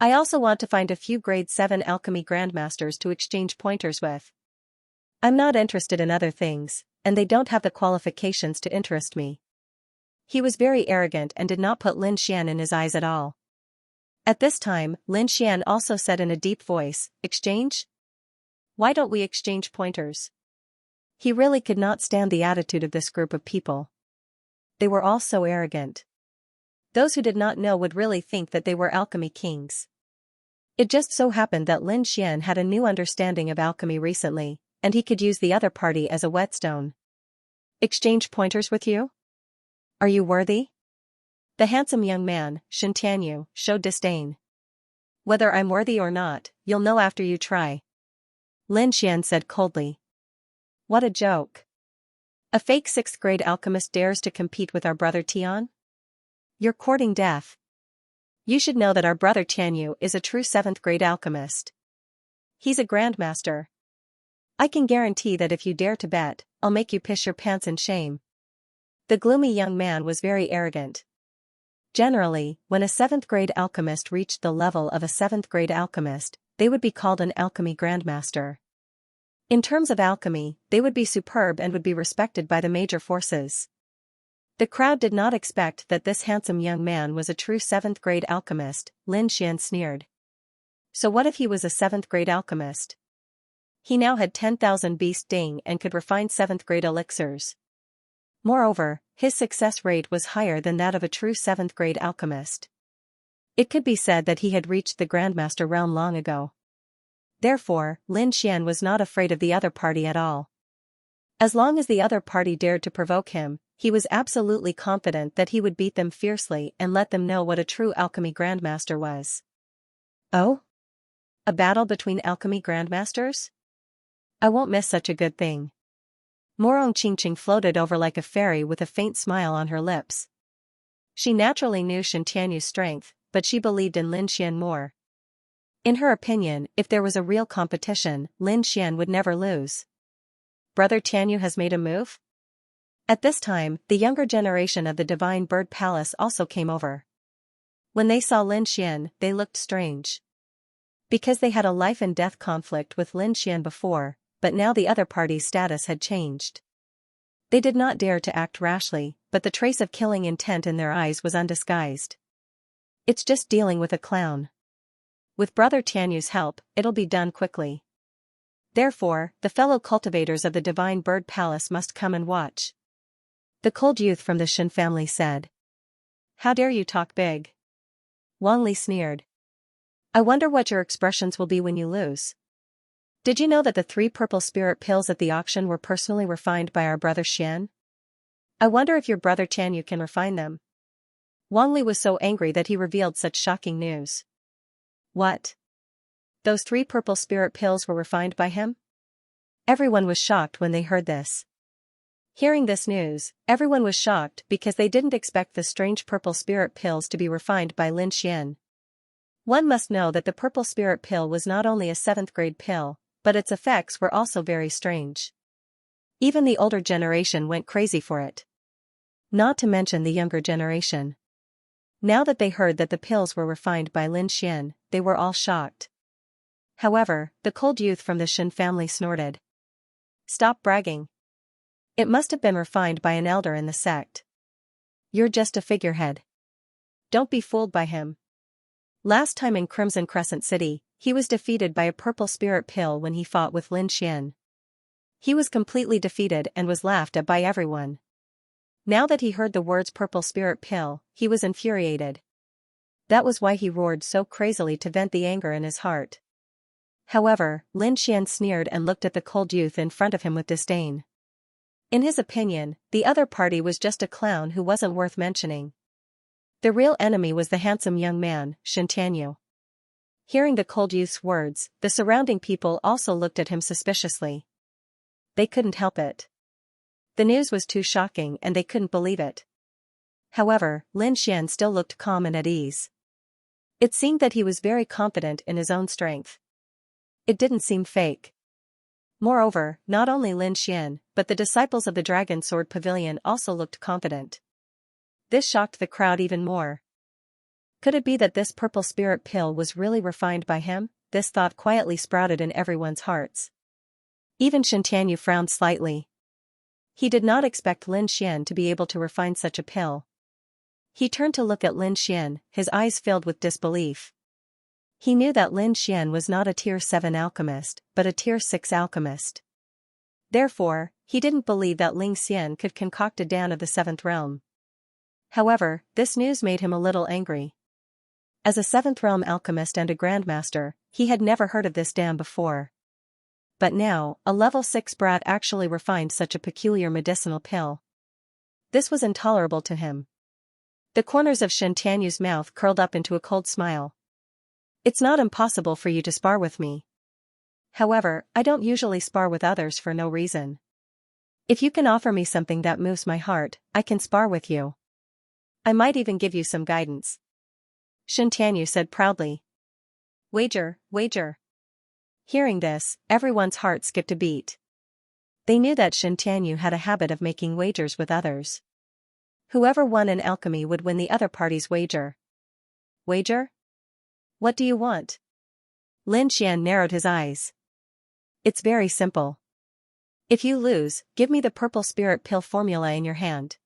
I also want to find a few grade 7 alchemy grandmasters to exchange pointers with. I'm not interested in other things, and they don't have the qualifications to interest me. He was very arrogant and did not put Lin Xian in his eyes at all. At this time, Lin Xian also said in a deep voice, exchange? Why don't we exchange pointers? He really could not stand the attitude of this group of people. They were all so arrogant. Those who did not know would really think that they were alchemy kings. It just so happened that Lin Xian had a new understanding of alchemy recently, and he could use the other party as a whetstone. Exchange pointers with you? Are you worthy? The handsome young man, Shen Tianyu, showed disdain. Whether I'm worthy or not, you'll know after you try. Lin Xian said coldly. What a joke. A fake 6th grade alchemist dares to compete with our brother Tian? You're courting death. You should know that our brother Tianyu is a true 7th grade alchemist. He's a grandmaster. I can guarantee that if you dare to bet, I'll make you piss your pants in shame. The gloomy young man was very arrogant. Generally, when a 7th grade alchemist reached the level of a 7th grade alchemist, they would be called an alchemy grandmaster. In terms of alchemy, they would be superb and would be respected by the major forces. The crowd did not expect that this handsome young man was a true 7th grade alchemist, Lin Xian sneered. So what if he was a 7th grade alchemist? He now had 10,000 beast ding and could refine 7th grade elixirs. Moreover, his success rate was higher than that of a true 7th grade alchemist. It could be said that he had reached the grandmaster realm long ago. Therefore, Lin Xian was not afraid of the other party at all. As long as the other party dared to provoke him, he was absolutely confident that he would beat them fiercely and let them know what a true alchemy grandmaster was. Oh? A battle between alchemy grandmasters? I won't miss such a good thing. Morong Qingqing floated over like a fairy with a faint smile on her lips. She naturally knew Shen Tianyu's strength, but she believed in Lin Xian more. In her opinion, if there was a real competition, Lin Xian would never lose. Brother Tianyu has made a move? At this time, the younger generation of the Divine Bird Palace also came over. When they saw Lin Xian, they looked strange. Because they had a life-and-death conflict with Lin Xian before, but now the other party's status had changed. They did not dare to act rashly, but the trace of killing intent in their eyes was undisguised. It's just dealing with a clown. With Brother Tianyu's help, it'll be done quickly. Therefore, the fellow cultivators of the Divine Bird Palace must come and watch. The cold youth from the Shen family said. How dare you talk big? Wang Li sneered. I wonder what your expressions will be when you lose. Did you know that the 3 purple spirit pills at the auction were personally refined by our brother Xian? I wonder if your brother Tianyu can refine them. Wang Li was so angry that he revealed such shocking news. What? Those 3 purple spirit pills were refined by him? Everyone was shocked when they heard this. Hearing this news, everyone was shocked because they didn't expect the strange purple spirit pills to be refined by Lin Xian. One must know that the purple spirit pill was not only a 7th grade pill, but its effects were also very strange. Even the older generation went crazy for it. Not to mention the younger generation. Now that they heard that the pills were refined by Lin Xian, they were all shocked. However, the cold youth from the Shen family snorted. Stop bragging. It must have been refined by an elder in the sect. You're just a figurehead. Don't be fooled by him. Last time in Crimson Crescent City, he was defeated by a purple spirit pill when he fought with Lin Xian. He was completely defeated and was laughed at by everyone. Now that he heard the words purple spirit pill, he was infuriated. That was why he roared so crazily to vent the anger in his heart. However, Lin Xian sneered and looked at the cold youth in front of him with disdain. In his opinion, the other party was just a clown who wasn't worth mentioning. The real enemy was the handsome young man, Shen Tianyu. Hearing the cold youth's words, the surrounding people also looked at him suspiciously. They couldn't help it. The news was too shocking and they couldn't believe it. However, Lin Xian still looked calm and at ease. It seemed that he was very confident in his own strength. It didn't seem fake. Moreover, not only Lin Xian, but the disciples of the Dragon Sword Pavilion also looked confident. This shocked the crowd even more. Could it be that this purple spirit pill was really refined by him? This thought quietly sprouted in everyone's hearts. Even Shen Tianyu frowned slightly. He did not expect Lin Xian to be able to refine such a pill. He turned to look at Lin Xian, his eyes filled with disbelief. He knew that Lin Xian was not a tier 7 alchemist, but a tier 6 alchemist. Therefore, he didn't believe that Ling Xian could concoct a Dan of the 7th realm. However, this news made him a little angry. As a 7th realm alchemist and a grandmaster, he had never heard of this Dan before. But now, a level 6 brat actually refined such a peculiar medicinal pill. This was intolerable to him. The corners of Shen Tianyu's mouth curled up into a cold smile. It's not impossible for you to spar with me. However, I don't usually spar with others for no reason. If you can offer me something that moves my heart, I can spar with you. I might even give you some guidance. Shen Tianyu said proudly. Wager, wager. Hearing this, everyone's heart skipped a beat. They knew that Shen Tianyu had a habit of making wagers with others. Whoever won in alchemy would win the other party's wager. Wager? What do you want? Lin Xian narrowed his eyes. It's very simple. If you lose, give me the purple spirit pill formula in your hand.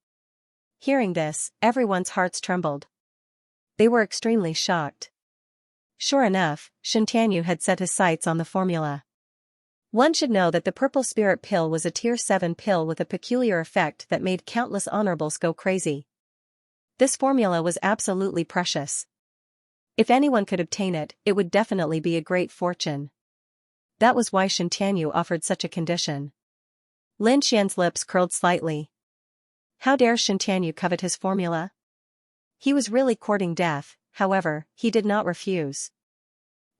Hearing this, everyone's hearts trembled. They were extremely shocked. Sure enough, Shen Tianyu had set his sights on the formula. One should know that the purple spirit pill was a tier 7 pill with a peculiar effect that made countless honorables go crazy. This formula was absolutely precious. If anyone could obtain it, it would definitely be a great fortune. That was why Shen Tianyu offered such a condition. Lin Xian's lips curled slightly. How dare Xianxia covet his formula? He was really courting death, however, he did not refuse.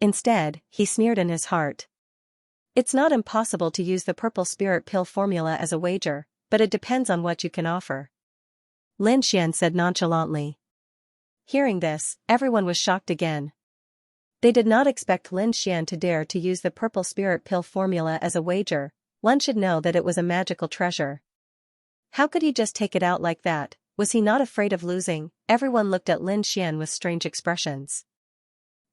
Instead, he sneered in his heart. It's not impossible to use the purple spirit pill formula as a wager, but it depends on what you can offer. Lin Xian said nonchalantly. Hearing this, everyone was shocked again. They did not expect Lin Xian to dare to use the purple spirit pill formula as a wager. One should know that it was a magical treasure. How could he just take it out like that? Was he not afraid of losing? Everyone looked at Lin Xian with strange expressions.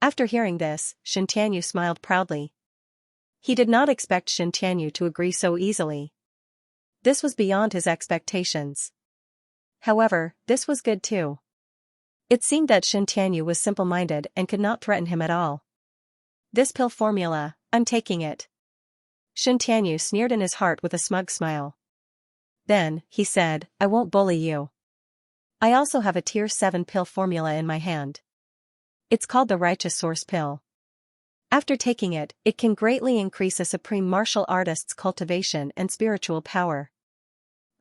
After hearing this, Shen Tianyu smiled proudly. He did not expect Shen Tianyu to agree so easily. This was beyond his expectations. However, this was good too. It seemed that Shen Tianyu was simple-minded and could not threaten him at all. This pill formula, I'm taking it. Shen Tianyu sneered in his heart with a smug smile. Then, he said, I won't bully you. I also have a tier 7 pill formula in my hand. It's called the Righteous Source Pill. After taking it, it can greatly increase a supreme martial artist's cultivation and spiritual power.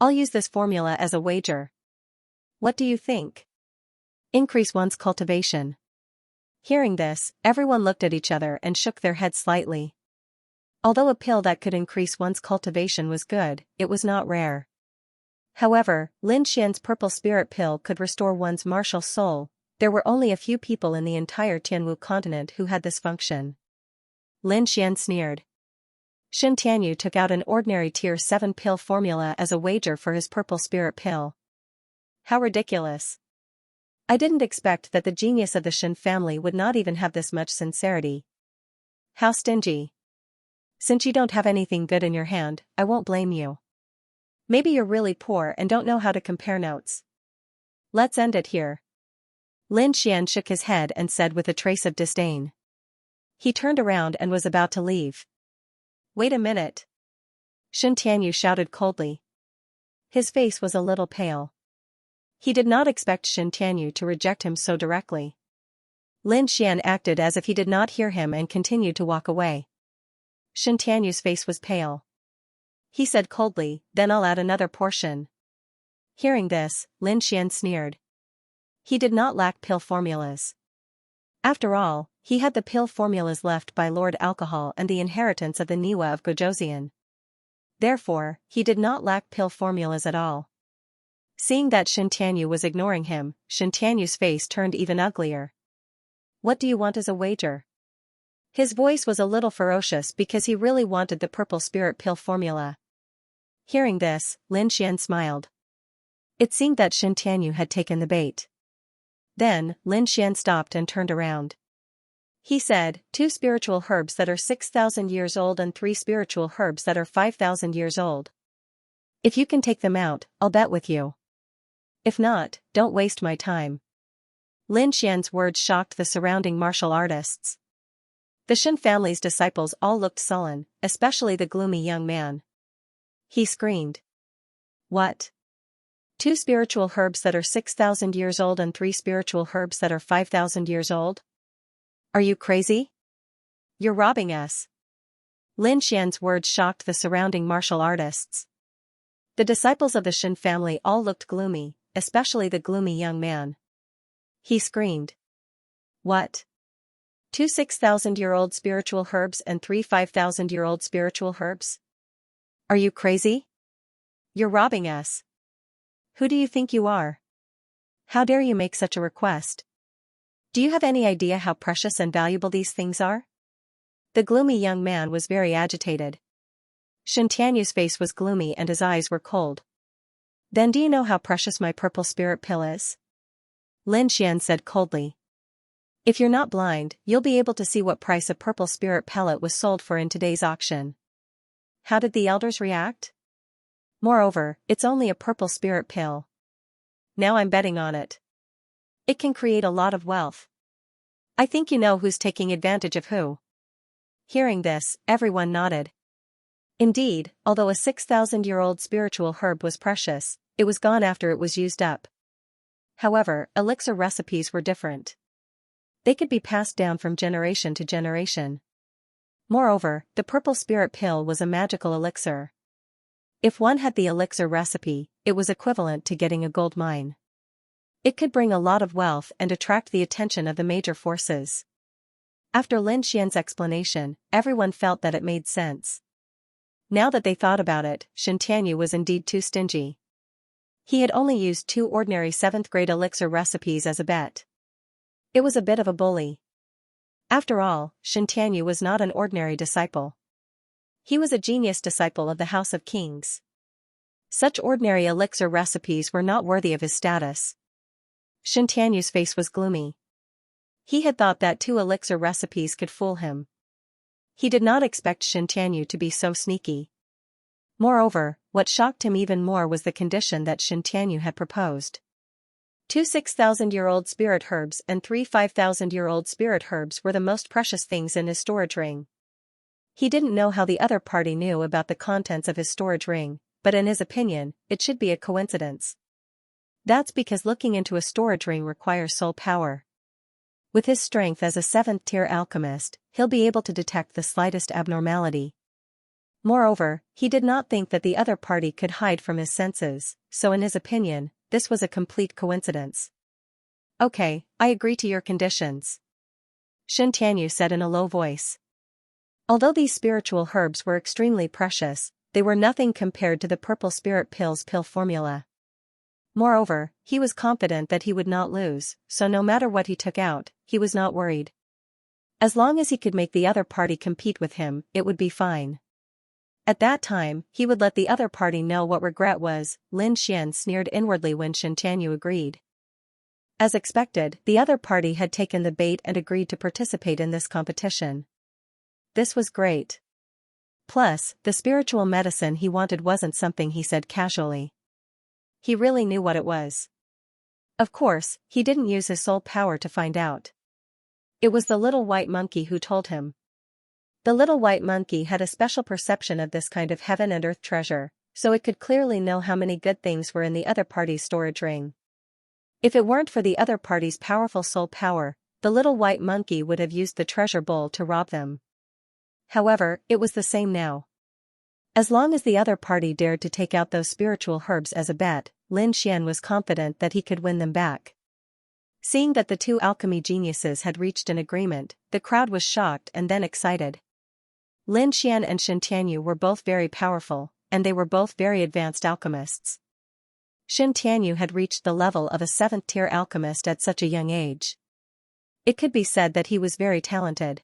I'll use this formula as a wager. What do you think? Increase one's cultivation. Hearing this, everyone looked at each other and shook their heads slightly. Although a pill that could increase one's cultivation was good, it was not rare. However, Lin Xian's purple spirit pill could restore one's martial soul. There were only a few people in the entire Tianwu continent who had this function. Lin Xian sneered. Shen Tianyu took out an ordinary tier 7 pill formula as a wager for his purple spirit pill. How ridiculous. I didn't expect that the genius of the Shen family would not even have this much sincerity. How stingy. Since you don't have anything good in your hand, I won't blame you. Maybe you're really poor and don't know how to compare notes. Let's end it here. Lin Xian shook his head and said with a trace of disdain. He turned around and was about to leave. Wait a minute. Shen Tianyu shouted coldly. His face was a little pale. He did not expect Shen Tianyu to reject him so directly. Lin Xian acted as if he did not hear him and continued to walk away. Shen Tianyu's face was pale. He said coldly, then I'll add another portion. Hearing this, Lin Xian sneered. He did not lack pill formulas. After all, he had the pill formulas left by Lord Alcohol and the inheritance of the Niwa of Gojoseon. Therefore, he did not lack pill formulas at all. Seeing that Shen Tianyu was ignoring him, Shen Tianyu's face turned even uglier. What do you want as a wager? His voice was a little ferocious because he really wanted the purple spirit pill formula. Hearing this, Lin Xian smiled. It seemed that Shen Tianyu had taken the bait. Then, Lin Xian stopped and turned around. He said, 2 spiritual herbs that are 6,000 years old and 3 spiritual herbs that are 5,000 years old. If you can take them out, I'll bet with you. If not, don't waste my time. Lin Xian's words shocked the surrounding martial artists. The Shen family's disciples all looked sullen, especially the gloomy young man. He screamed. What? 2 spiritual herbs that are 6,000 years old and 3 spiritual herbs that are 5,000 years old? Are you crazy? You're robbing us. Lin Xian's words shocked the surrounding martial artists. The disciples of the Shen family all looked gloomy, especially the gloomy young man. He screamed. What? 2 6,000-year-old spiritual herbs and 3 5,000-year-old spiritual herbs? Are you crazy? You're robbing us. Who do you think you are? How dare you make such a request? Do you have any idea how precious and valuable these things are? The gloomy young man was very agitated. Shen Tianyu's face was gloomy and his eyes were cold. Then do you know how precious my purple spirit pill is? Lin Xian said coldly. If you're not blind, you'll be able to see what price a purple spirit pellet was sold for in today's auction. How did the elders react? Moreover, it's only a purple spirit pill. Now I'm betting on it. It can create a lot of wealth. I think you know who's taking advantage of who. Hearing this, everyone nodded. Indeed, although a 6,000-year-old spiritual herb was precious, it was gone after it was used up. However, elixir recipes were different. They could be passed down from generation to generation. Moreover, the purple spirit pill was a magical elixir. If one had the elixir recipe, it was equivalent to getting a gold mine. It could bring a lot of wealth and attract the attention of the major forces. After Lin Xian's explanation, everyone felt that it made sense. Now that they thought about it, Xianxia was indeed too stingy. He had only used 2 ordinary 7th-grade elixir recipes as a bet. It was a bit of a bully. After all, Xianxia was not an ordinary disciple. He was a genius disciple of the House of Kings. Such ordinary elixir recipes were not worthy of his status. Xianxia's face was gloomy. He had thought that 2 elixir recipes could fool him. He did not expect Xianxia to be so sneaky. Moreover, what shocked him even more was the condition that Xianxia had proposed. 2 6,000-year-old spirit herbs and 3 5,000-year-old spirit herbs were the most precious things in his storage ring. He didn't know how the other party knew about the contents of his storage ring, but in his opinion, it should be a coincidence. That's because looking into a storage ring requires soul power. With his strength as a 7th-tier alchemist, he'll be able to detect the slightest abnormality. Moreover, he did not think that the other party could hide from his senses, so in his opinion, this was a complete coincidence. Okay, I agree to your conditions, Xianxia said in a low voice. Although these spiritual herbs were extremely precious, they were nothing compared to the purple spirit pill's pill formula. Moreover, he was confident that he would not lose, so no matter what he took out, he was not worried. As long as he could make the other party compete with him, it would be fine. At that time, he would let the other party know what regret was. Lin Xian sneered inwardly when Xianxia agreed. As expected, the other party had taken the bait and agreed to participate in this competition. This was great. Plus, the spiritual medicine he wanted wasn't something he said casually. He really knew what it was. Of course, he didn't use his soul power to find out. It was the little white monkey who told him. The little white monkey had a special perception of this kind of heaven and earth treasure, so it could clearly know how many good things were in the other party's storage ring. If it weren't for the other party's powerful soul power, the little white monkey would have used the treasure bowl to rob them. However, it was the same now. As long as the other party dared to take out those spiritual herbs as a bet, Lin Xian was confident that he could win them back. Seeing that the 2 alchemy geniuses had reached an agreement, the crowd was shocked and then excited. Lin Xian and Xianxia were both very powerful, and they were both very advanced alchemists. Xianxia had reached the level of a 7th-tier alchemist at such a young age. It could be said that he was very talented.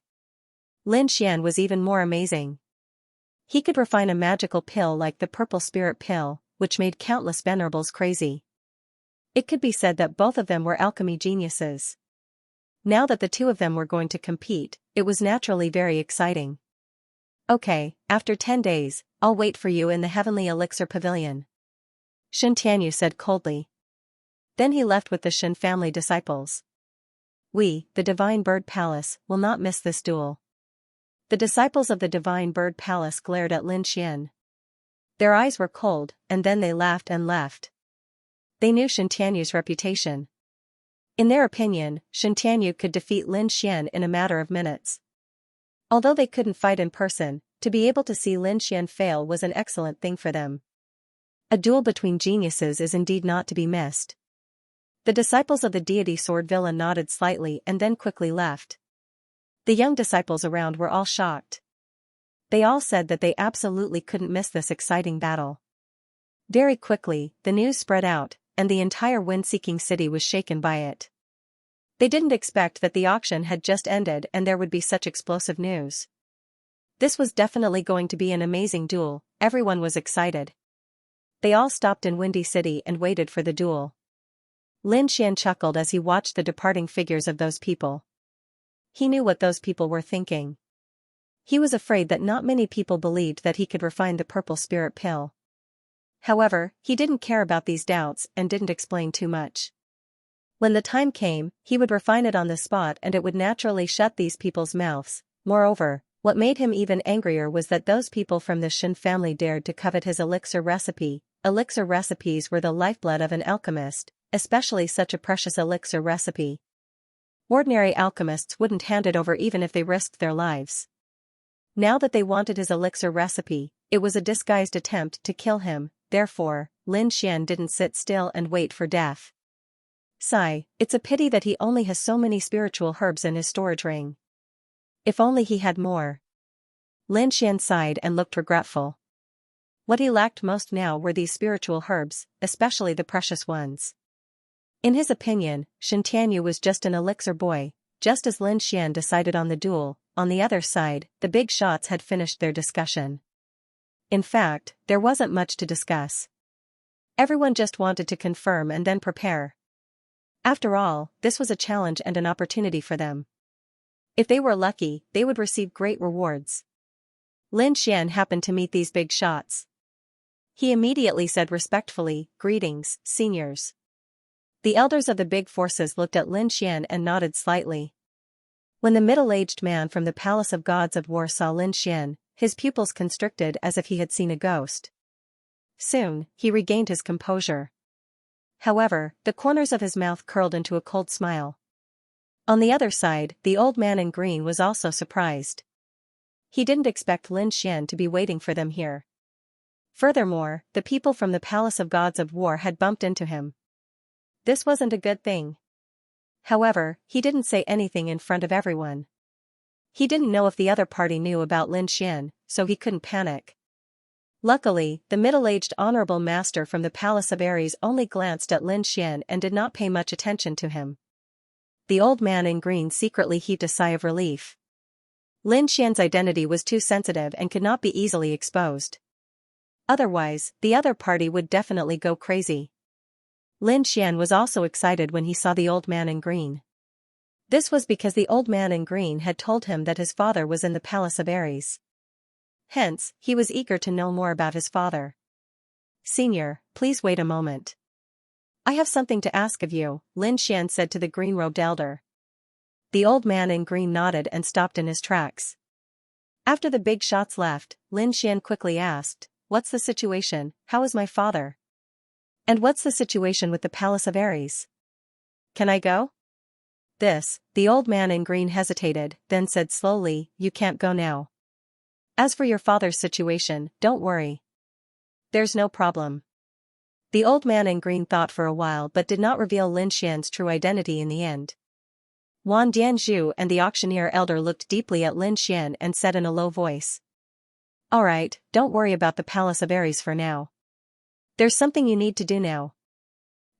Lin Xian was even more amazing. He could refine a magical pill like the purple spirit pill, which made countless venerables crazy. It could be said that both of them were alchemy geniuses. Now that the 2 of them were going to compete, it was naturally very exciting. Okay, after 10 days, I'll wait for you in the Heavenly Elixir Pavilion, Xianxia said coldly. Then he left with the Shen family disciples. We, the Divine Bird Palace, will not miss this duel. The disciples of the Divine Bird Palace glared at Lin Xian. Their eyes were cold, and then they laughed and left. They knew Xianxia's reputation. In their opinion, Xianxia could defeat Lin Xian in a matter of minutes. Although they couldn't fight in person, to be able to see Lin Xian fail was an excellent thing for them. A duel between geniuses is indeed not to be missed. The disciples of the deity Sword Villain nodded slightly and then quickly left. The young disciples around were all shocked. They all said that they absolutely couldn't miss this exciting battle. Very quickly, the news spread out, and the entire wind-seeking city was shaken by it. They didn't expect that the auction had just ended and there would be such explosive news. This was definitely going to be an amazing duel. Everyone was excited. They all stopped in Windy City and waited for the duel. Lin Xian chuckled as he watched the departing figures of those people. He knew what those people were thinking. He was afraid that not many people believed that he could refine the purple spirit pill. However, he didn't care about these doubts and didn't explain too much. When the time came, he would refine it on the spot and it would naturally shut these people's mouths. Moreover, what made him even angrier was that those people from the Shen family dared to covet his elixir recipe. Elixir recipes were the lifeblood of an alchemist, especially such a precious elixir recipe. Ordinary alchemists wouldn't hand it over even if they risked their lives. Now that they wanted his elixir recipe, it was a disguised attempt to kill him, therefore, Lin Xian didn't sit still and wait for death. Sigh, it's a pity that he only has so many spiritual herbs in his storage ring. If only he had more. Lin Xian sighed and looked regretful. What he lacked most now were these spiritual herbs, especially the precious ones. In his opinion, Shen Tianyu was just an elixir boy, just as Lin Xian decided on the duel. On the other side, the big shots had finished their discussion. In fact, there wasn't much to discuss. Everyone just wanted to confirm and then prepare. After all, this was a challenge and an opportunity for them. If they were lucky, they would receive great rewards. Lin Xian happened to meet these big shots. He immediately said respectfully, "Greetings, seniors." The elders of the big forces looked at Lin Xian and nodded slightly. When the middle-aged man from the Palace of Gods of War saw Lin Xian, his pupils constricted as if he had seen a ghost. Soon, he regained his composure. However, the corners of his mouth curled into a cold smile. On the other side, the old man in green was also surprised. He didn't expect Lin Xian to be waiting for them here. Furthermore, the people from the Palace of Gods of War had bumped into him. This wasn't a good thing. However, he didn't say anything in front of everyone. He didn't know if the other party knew about Lin Xian, so he couldn't panic. Luckily, the middle-aged honorable master from the Palace of Ares only glanced at Lin Xian and did not pay much attention to him. The old man in green secretly heaved a sigh of relief. Lin Xian's identity was too sensitive and could not be easily exposed. Otherwise, the other party would definitely go crazy. Lin Xian was also excited when he saw the old man in green. This was because the old man in green had told him that his father was in the Palace of Ares. Hence, he was eager to know more about his father. "Senior, please wait a moment. I have something to ask of you," Lin Xian said to the green-robed elder. The old man in green nodded and stopped in his tracks. After the big shots left, Lin Xian quickly asked, "What's the situation? How is my father? And what's the situation with the Palace of Ares? Can I go?" The old man in green hesitated, then said slowly, "You can't go now. As for your father's situation, don't worry. There's no problem." The old man in green thought for a while but did not reveal Lin Xian's true identity in the end. Wang Dianzhu and the auctioneer elder looked deeply at Lin Xian and said in a low voice, "Alright, don't worry about the Palace of Ares for now. There's something you need to do now."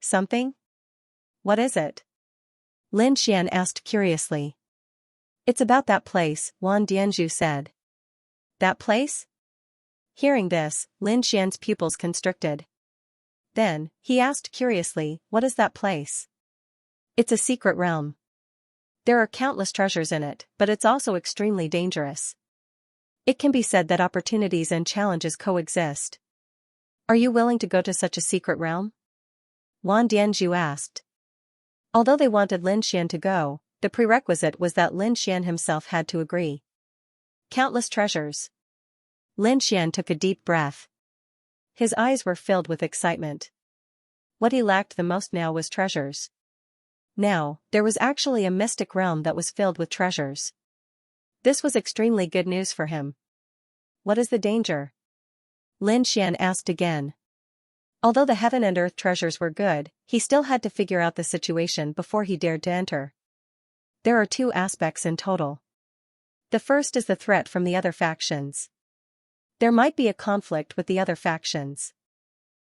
"Something? What is it?" Lin Xian asked curiously. "It's about that place," Wang Dianzhu said. "That place?" Hearing this, Lin Xian's pupils constricted. Then, he asked curiously, "What is that place?" "It's a secret realm. There are countless treasures in it, but it's also extremely dangerous. It can be said that opportunities and challenges coexist. Are you willing to go to such a secret realm?" Wang Dianzhu asked. Although they wanted Lin Xian to go, the prerequisite was that Lin Xian himself had to agree. Countless treasures. Lin Xian took a deep breath. His eyes were filled with excitement. What he lacked the most now was treasures. Now, there was actually a mystic realm that was filled with treasures. This was extremely good news for him. "What is the danger?" Lin Xian asked again. Although the heaven and earth treasures were good, he still had to figure out the situation before he dared to enter. There are two aspects in total. The first is the threat from the other factions. There might be a conflict with the other factions.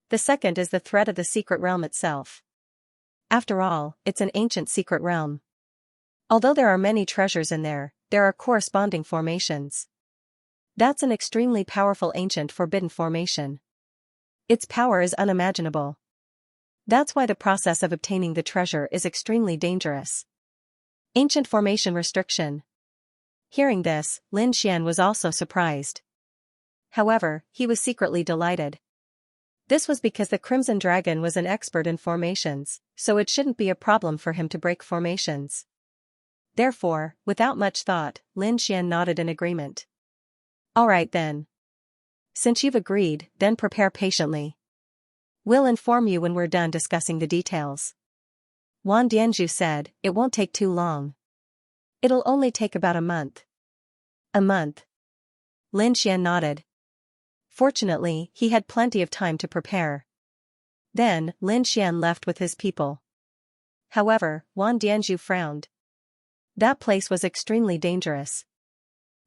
The second is the threat of the secret realm itself. After all, it's an ancient secret realm. Although there are many treasures in there, there are corresponding formations. That's an extremely powerful ancient forbidden formation. Its power is unimaginable. That's why the process of obtaining the treasure is extremely dangerous. Ancient formation restriction. Hearing this, Lin Xian was also surprised. However, he was secretly delighted. This was because the Crimson Dragon was an expert in formations, so it shouldn't be a problem for him to break formations. Therefore, without much thought, Lin Xian nodded in agreement. "Alright then. Since you've agreed, then prepare patiently. We'll inform you when we're done discussing the details." Wang Dianzhu said, "It won't take too long. It'll only take about a month." "A month?" Lin Xian nodded. Fortunately, he had plenty of time to prepare. Then, Lin Xian left with his people. However, Wang Dianzhu frowned. That place was extremely dangerous.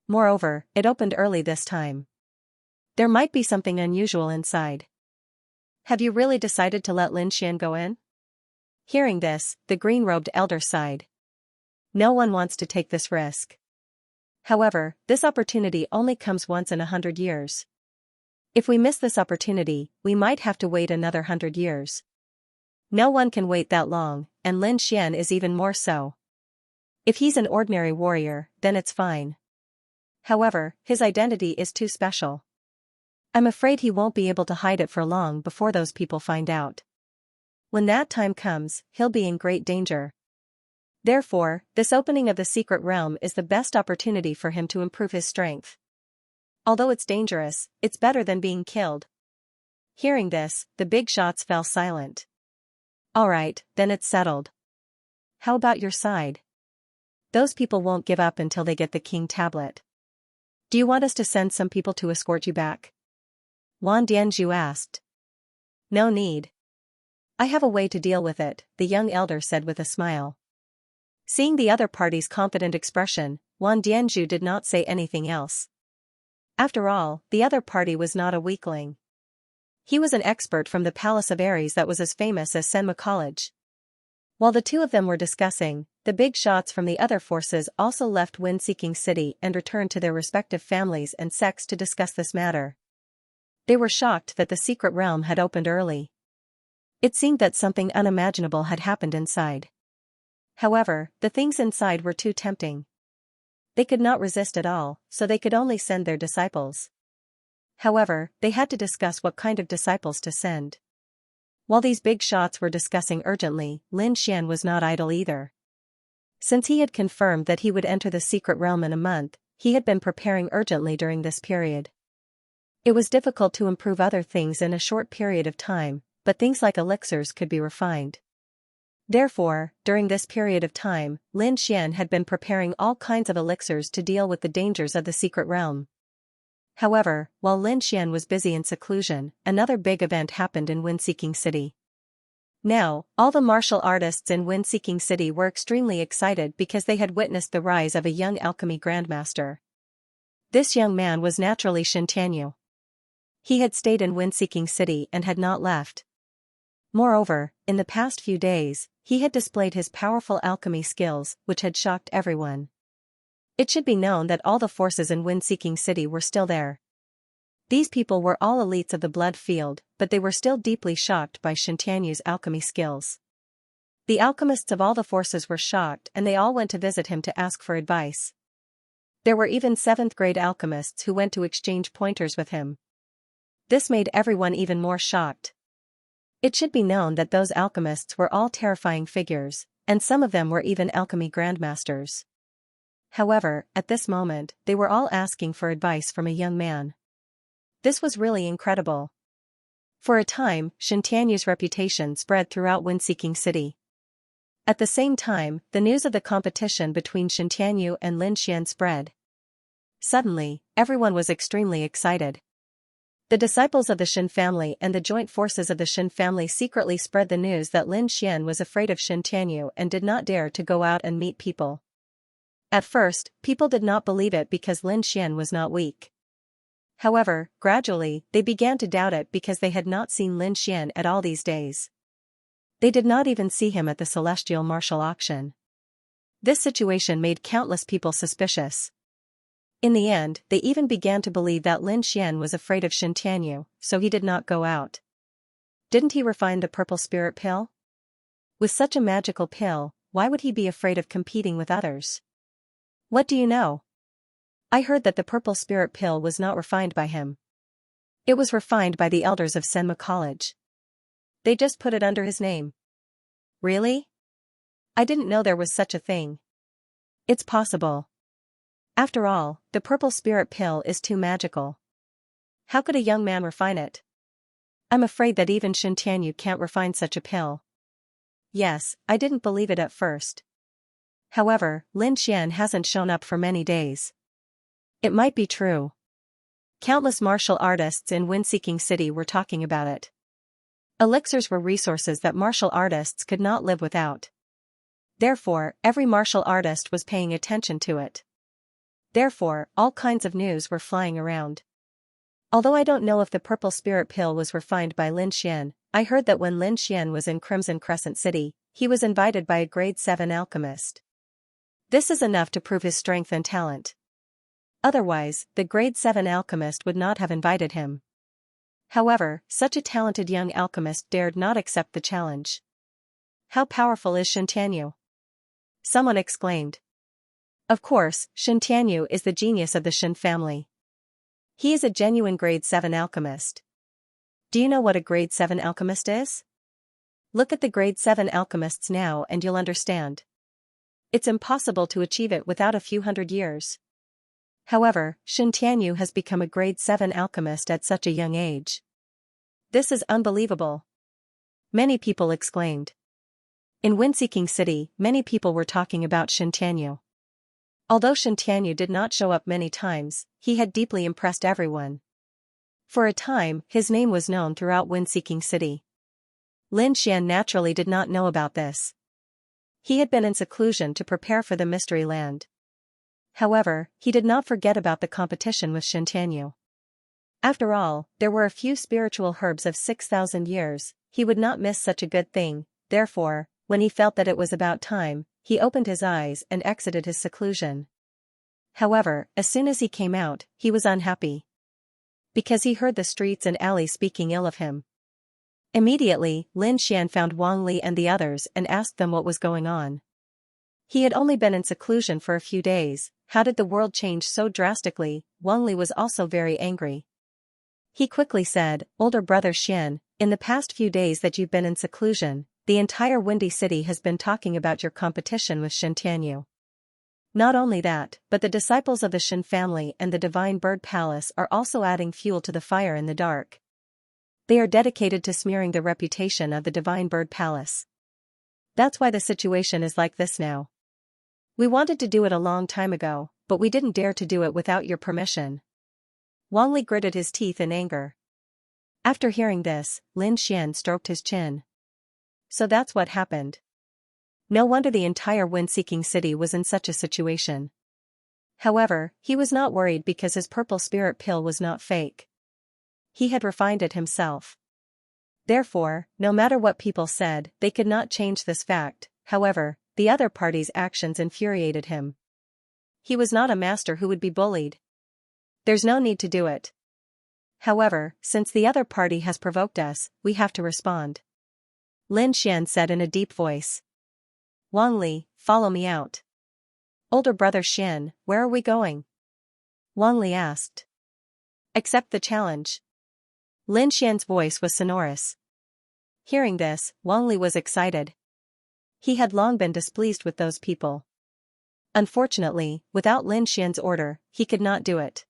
Moreover, it opened early this time. There might be something unusual inside. Have you really decided to let Lin Xian go in? Hearing this, the green-robed elder sighed. No one wants to take this risk. However, this opportunity only comes once in 100 years. If we miss this opportunity, we might have to wait another 100 years. No one can wait that long, and Lin Xian is even more so. If he's an ordinary warrior, then it's fine. However, his identity is too special. I'm afraid he won't be able to hide it for long before those people find out. When that time comes, he'll be in great danger. Therefore, this opening of the secret realm is the best opportunity for him to improve his strength. Although it's dangerous, it's better than being killed. Hearing this, the big shots fell silent. Alright, then it's settled. How about your side? Those people won't give up until they get the king tablet. Do you want us to send some people to escort you back? Wang Dianzhu asked. No need. I have a way to deal with it, the young elder said with a smile. Seeing the other party's confident expression, Wang Dianzhu did not say anything else. After all, the other party was not a weakling. He was an expert from the Palace of Ares that was as famous as Senma College. While the two of them were discussing, the big shots from the other forces also left Wind-Seeking City and returned to their respective families and sects to discuss this matter. They were shocked that the secret realm had opened early. It seemed that something unimaginable had happened inside. However, the things inside were too tempting. They could not resist at all, so they could only send their disciples. However, they had to discuss what kind of disciples to send. While these big shots were discussing urgently, Lin Xian was not idle either. Since he had confirmed that he would enter the secret realm in a month, he had been preparing urgently during this period. It was difficult to improve other things in a short period of time, but things like elixirs could be refined. Therefore, during this period of time, Lin Xian had been preparing all kinds of elixirs to deal with the dangers of the secret realm. However, while Lin Xian was busy in seclusion, another big event happened in Wind-Seeking City. Now, all the martial artists in Wind-Seeking City were extremely excited because they had witnessed the rise of a young alchemy grandmaster. This young man was naturally Xianxia. He had stayed in Wind-Seeking City and had not left. Moreover, in the past few days, he had displayed his powerful alchemy skills, which had shocked everyone. It should be known that all the forces in Wind-Seeking City were still there. These people were all elites of the blood field, but they were still deeply shocked by Xianxia's alchemy skills. The alchemists of all the forces were shocked and they all went to visit him to ask for advice. There were even 7th-grade alchemists who went to exchange pointers with him. This made everyone even more shocked. It should be known that those alchemists were all terrifying figures, and some of them were even alchemy grandmasters. However, at this moment, they were all asking for advice from a young man. This was really incredible. For a time, Xianxia's reputation spread throughout Wind-Seeking City. At the same time, the news of the competition between Xianxia and Lin Xian spread. Suddenly, everyone was extremely excited. The disciples of the Xin family and the joint forces of the Xin family secretly spread the news that Lin Xian was afraid of Xianxia and did not dare to go out and meet people. At first, people did not believe it because Lin Xian was not weak. However, gradually, they began to doubt it because they had not seen Lin Xian at all these days. They did not even see him at the celestial martial auction. This situation made countless people suspicious. In the end, they even began to believe that Lin Xian was afraid of Xianxia, so he did not go out. Didn't he refine the purple spirit pill? With such a magical pill, why would he be afraid of competing with others? What do you know? I heard that the purple spirit pill was not refined by him. It was refined by the elders of Senma College. They just put it under his name. Really? I didn't know there was such a thing. It's possible. After all, the purple spirit pill is too magical. How could a young man refine it? I'm afraid that even Xianxia can't refine such a pill. Yes, I didn't believe it at first. However, Lin Xian hasn't shown up for many days. It might be true. Countless martial artists in Wind-Seeking City were talking about it. Elixirs were resources that martial artists could not live without. Therefore, every martial artist was paying attention to it. Therefore, all kinds of news were flying around. Although I don't know if the purple spirit pill was refined by Lin Xian, I heard that when Lin Xian was in Crimson Crescent City, he was invited by a grade 7 alchemist. This is enough to prove his strength and talent. Otherwise, the grade 7 alchemist would not have invited him. However, such a talented young alchemist dared not accept the challenge. How powerful is Xianxia? Someone exclaimed. Of course, Xianxia is the genius of the Xin family. He is a genuine grade 7 alchemist. Do you know what a grade 7 alchemist is? Look at the grade 7 alchemists now and you'll understand. It's impossible to achieve it without a few hundred years. However, Xianxia has become a grade 7 alchemist at such a young age. This is unbelievable. Many people exclaimed. In Wind-Seeking City, many people were talking about Xianxia. Although Xianxia did not show up many times, he had deeply impressed everyone. For a time, his name was known throughout Wind-Seeking City. Lin Xian naturally did not know about this. He had been in seclusion to prepare for the Mystery Land. However, he did not forget about the competition with Xianxia. After all, there were a few spiritual herbs of 6,000 years, he would not miss such a good thing. Therefore, when he felt that it was about time, he opened his eyes and exited his seclusion. However, as soon as he came out, he was unhappy. Because he heard the streets and alleys speaking ill of him. Immediately, Lin Xian found Wang Li and the others and asked them what was going on. He had only been in seclusion for a few days. How did the world change so drastically? Wang Li was also very angry. He quickly said, "Older brother Xian, in the past few days that you've been in seclusion, the entire Windy City has been talking about your competition with Xianxia. Not only that, but the disciples of the Xin family and the Divine Bird Palace are also adding fuel to the fire in the dark. They are dedicated to smearing the reputation of the Divine Bird Palace. That's why the situation is like this now. We wanted to do it a long time ago, but we didn't dare to do it without your permission." Wang Li gritted his teeth in anger. After hearing this, Lin Xian stroked his chin. So that's what happened. No wonder the entire Wind-Seeking City was in such a situation. However, he was not worried because his purple spirit pill was not fake. He had refined it himself. Therefore, no matter what people said, they could not change this fact. However, the other party's actions infuriated him. He was not a master who would be bullied. There's no need to do it. However, since the other party has provoked us, we have to respond. Lin Xian said in a deep voice. Wang Li, follow me out. Older brother Xian, where are we going? Wang Li asked. Accept the challenge. Lin Xian's voice was sonorous. Hearing this, Wang Li was excited. He had long been displeased with those people. Unfortunately, without Lin Xian's order, he could not do it.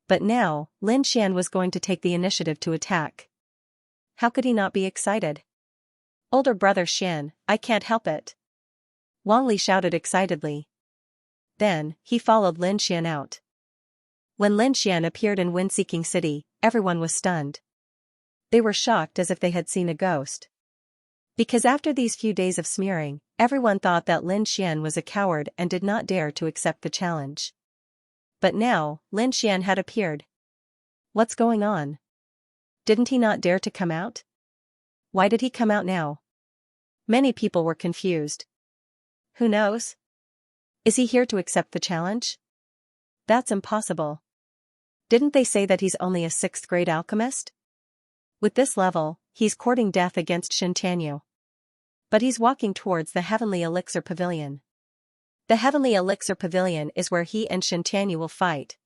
But now, Lin Xian was going to take the initiative to attack. How could he not be excited? Older brother Xian, I can't help it. Wang Li shouted excitedly. Then, he followed Lin Xian out. When Lin Xian appeared in Wind-Seeking City, everyone was stunned. They were shocked as if they had seen a ghost. Because after these few days of smearing, everyone thought that Lin Xian was a coward and did not dare to accept the challenge. But now, Lin Xian had appeared. What's going on? Didn't he not dare to come out? Why did he come out now? Many people were confused. Who knows? Is he here to accept the challenge? That's impossible. Didn't they say that he's only a 6th grade alchemist? With this level, he's courting death against Xianxia. But he's walking towards the Heavenly Elixir Pavilion. The Heavenly Elixir Pavilion is where he and Xianxia will fight.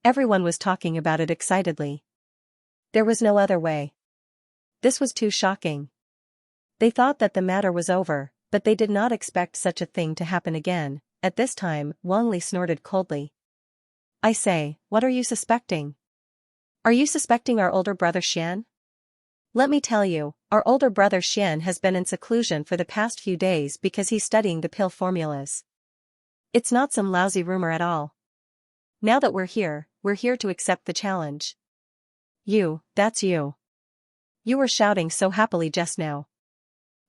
Everyone was talking about it excitedly. There was no other way. This was too shocking. They thought that the matter was over, but they did not expect such a thing to happen again. At this time, Wang Li snorted coldly. I say, what are you suspecting? Are you suspecting our older brother Xian? Let me tell you, our older brother Xian has been in seclusion for the past few days because he's studying the pill formulas. It's not some lousy rumor at all. Now that we're here, we're here to accept the challenge. That's you. You were shouting so happily just now.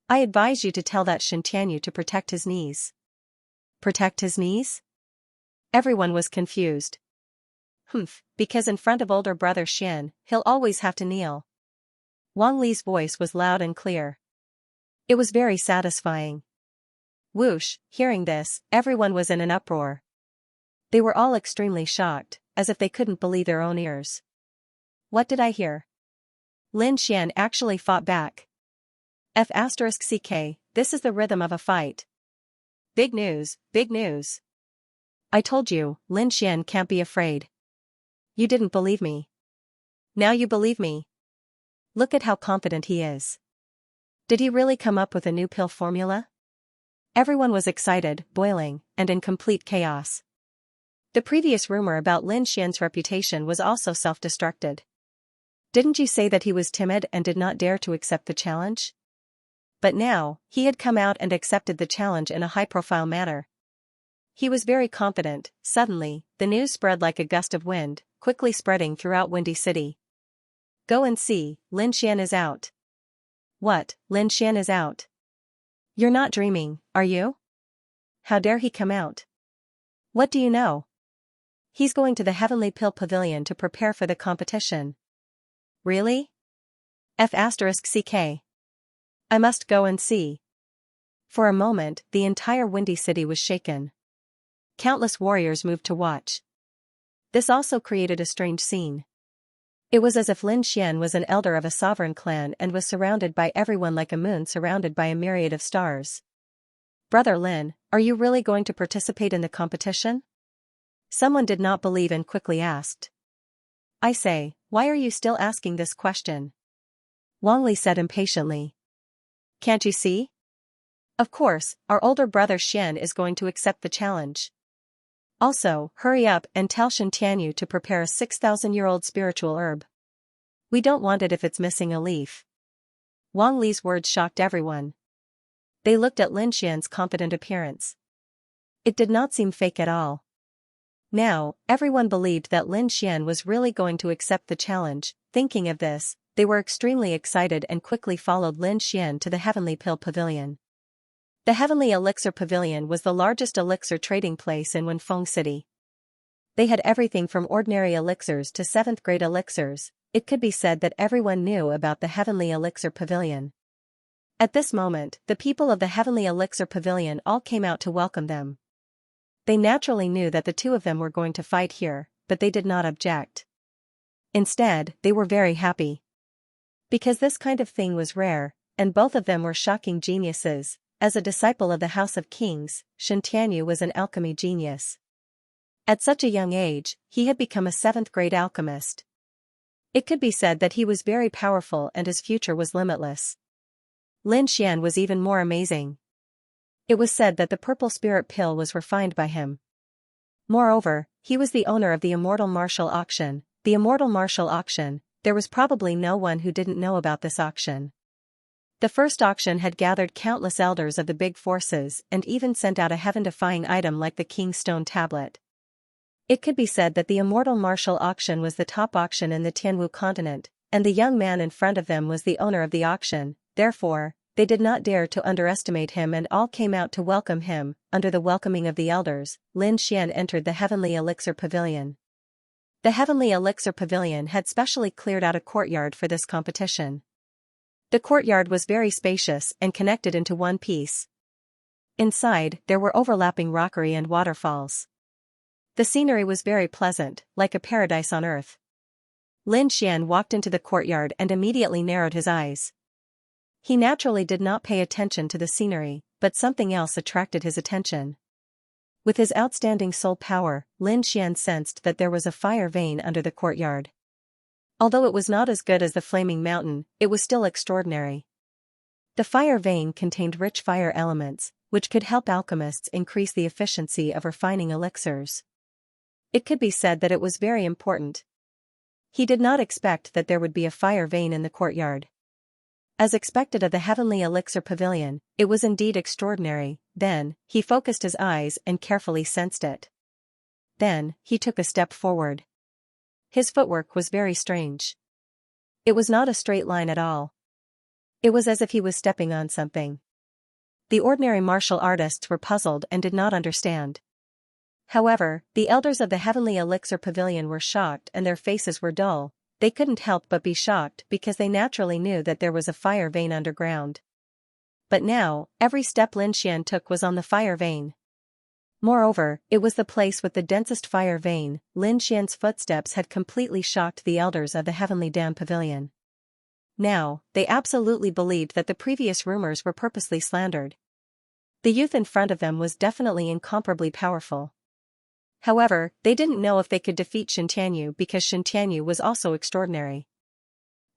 I advise you to tell that Xianxia to protect his knees. Protect his knees? Everyone was confused. Because in front of older brother Xian, he'll always have to kneel. Wang Li's voice was loud and clear. It was very satisfying. Whoosh, hearing this, everyone was in an uproar. They were all extremely shocked, as if they couldn't believe their own ears. What did I hear? Lin Xian actually fought back. F***ck, this is the rhythm of a fight. Big news, big news. I told you, Lin Xian can't be afraid. You didn't believe me. Now you believe me. Look at how confident he is. Did he really come up with a new pill formula? Everyone was excited, boiling, and in complete chaos. The previous rumor about Lin Xian's reputation was also self-destructed. Didn't you say that he was timid and did not dare to accept the challenge? But now, he had come out and accepted the challenge in a high-profile manner. He was very confident. Suddenly, the news spread like a gust of wind, quickly spreading throughout Windy City. Go and see, Lin Xian is out. What, Lin Xian is out? You're not dreaming, are you? How dare he come out? What do you know? He's going to the Heavenly Pill Pavilion to prepare for the competition. Really? F***ck. I must go and see. For a moment, the entire Windy City was shaken. Countless warriors moved to watch. This also created a strange scene. It was as if Lin Xian was an elder of a sovereign clan and was surrounded by everyone like a moon surrounded by a myriad of stars. Brother Lin, are you really going to participate in the competition? Someone did not believe and quickly asked. I say, why are you still asking this question? Wang Li said impatiently. Can't you see? Of course, our older brother Xian is going to accept the challenge. Also, hurry up and tell Xianxia to prepare a 6,000-year-old spiritual herb. We don't want it if it's missing a leaf. Wang Li's words shocked everyone. They looked at Lin Xian's confident appearance. It did not seem fake at all. Now, everyone believed that Lin Xian was really going to accept the challenge. Thinking of this, they were extremely excited and quickly followed Lin Xian to the Heavenly Pill Pavilion. The Heavenly Elixir Pavilion was the largest elixir trading place in Wenfeng City. They had everything from ordinary elixirs to 7th-grade elixirs. It could be said that everyone knew about the Heavenly Elixir Pavilion. At this moment, the people of the Heavenly Elixir Pavilion all came out to welcome them. They naturally knew that the two of them were going to fight here, but they did not object. Instead, they were very happy. Because this kind of thing was rare, and both of them were shocking geniuses. As a disciple of the House of Kings, Xianxia was an alchemy genius. At such a young age, he had become a 7th-grade alchemist. It could be said that he was very powerful and his future was limitless. Lin Xian was even more amazing. It was said that the purple spirit pill was refined by him. Moreover, he was the owner of the Immortal Martial Auction. The Immortal Martial Auction, there was probably no one who didn't know about this auction. The first auction had gathered countless elders of the big forces and even sent out a heaven-defying item like the King's Stone Tablet. It could be said that the Immortal Martial Auction was the top auction in the Tianwu continent, and the young man in front of them was the owner of the auction. Therefore, they did not dare to underestimate him and all came out to welcome him. Under the welcoming of the elders, Lin Xian entered the Heavenly Elixir Pavilion. The Heavenly Elixir Pavilion had specially cleared out a courtyard for this competition. The courtyard was very spacious and connected into one piece. Inside, there were overlapping rockery and waterfalls. The scenery was very pleasant, like a paradise on earth. Lin Xian walked into the courtyard and immediately narrowed his eyes. He naturally did not pay attention to the scenery, but something else attracted his attention. With his outstanding soul power, Lin Xian sensed that there was a fire vein under the courtyard. Although it was not as good as the Flaming Mountain, it was still extraordinary. The fire vein contained rich fire elements, which could help alchemists increase the efficiency of refining elixirs. It could be said that it was very important. He did not expect that there would be a fire vein in the courtyard. As expected of the Heavenly Elixir Pavilion, it was indeed extraordinary. Then, he focused his eyes and carefully sensed it. Then, he took a step forward. his footwork was very strange. It was not a straight line at all. It was as if he was stepping on something. The ordinary martial artists were puzzled and did not understand. However, the elders of the Heavenly Elixir Pavilion were shocked and their faces were dull. They couldn't help but be shocked because they naturally knew that there was a fire vein underground. But now, every step Lin Xian took was on the fire vein. Moreover, it was the place with the densest fire vein. Lin Xian's footsteps had completely shocked the elders of the Heavenly Dam Pavilion. Now, they absolutely believed that the previous rumors were purposely slandered. The youth in front of them was definitely incomparably powerful. However, they didn't know if they could defeat Xianxia because Xianxia was also extraordinary.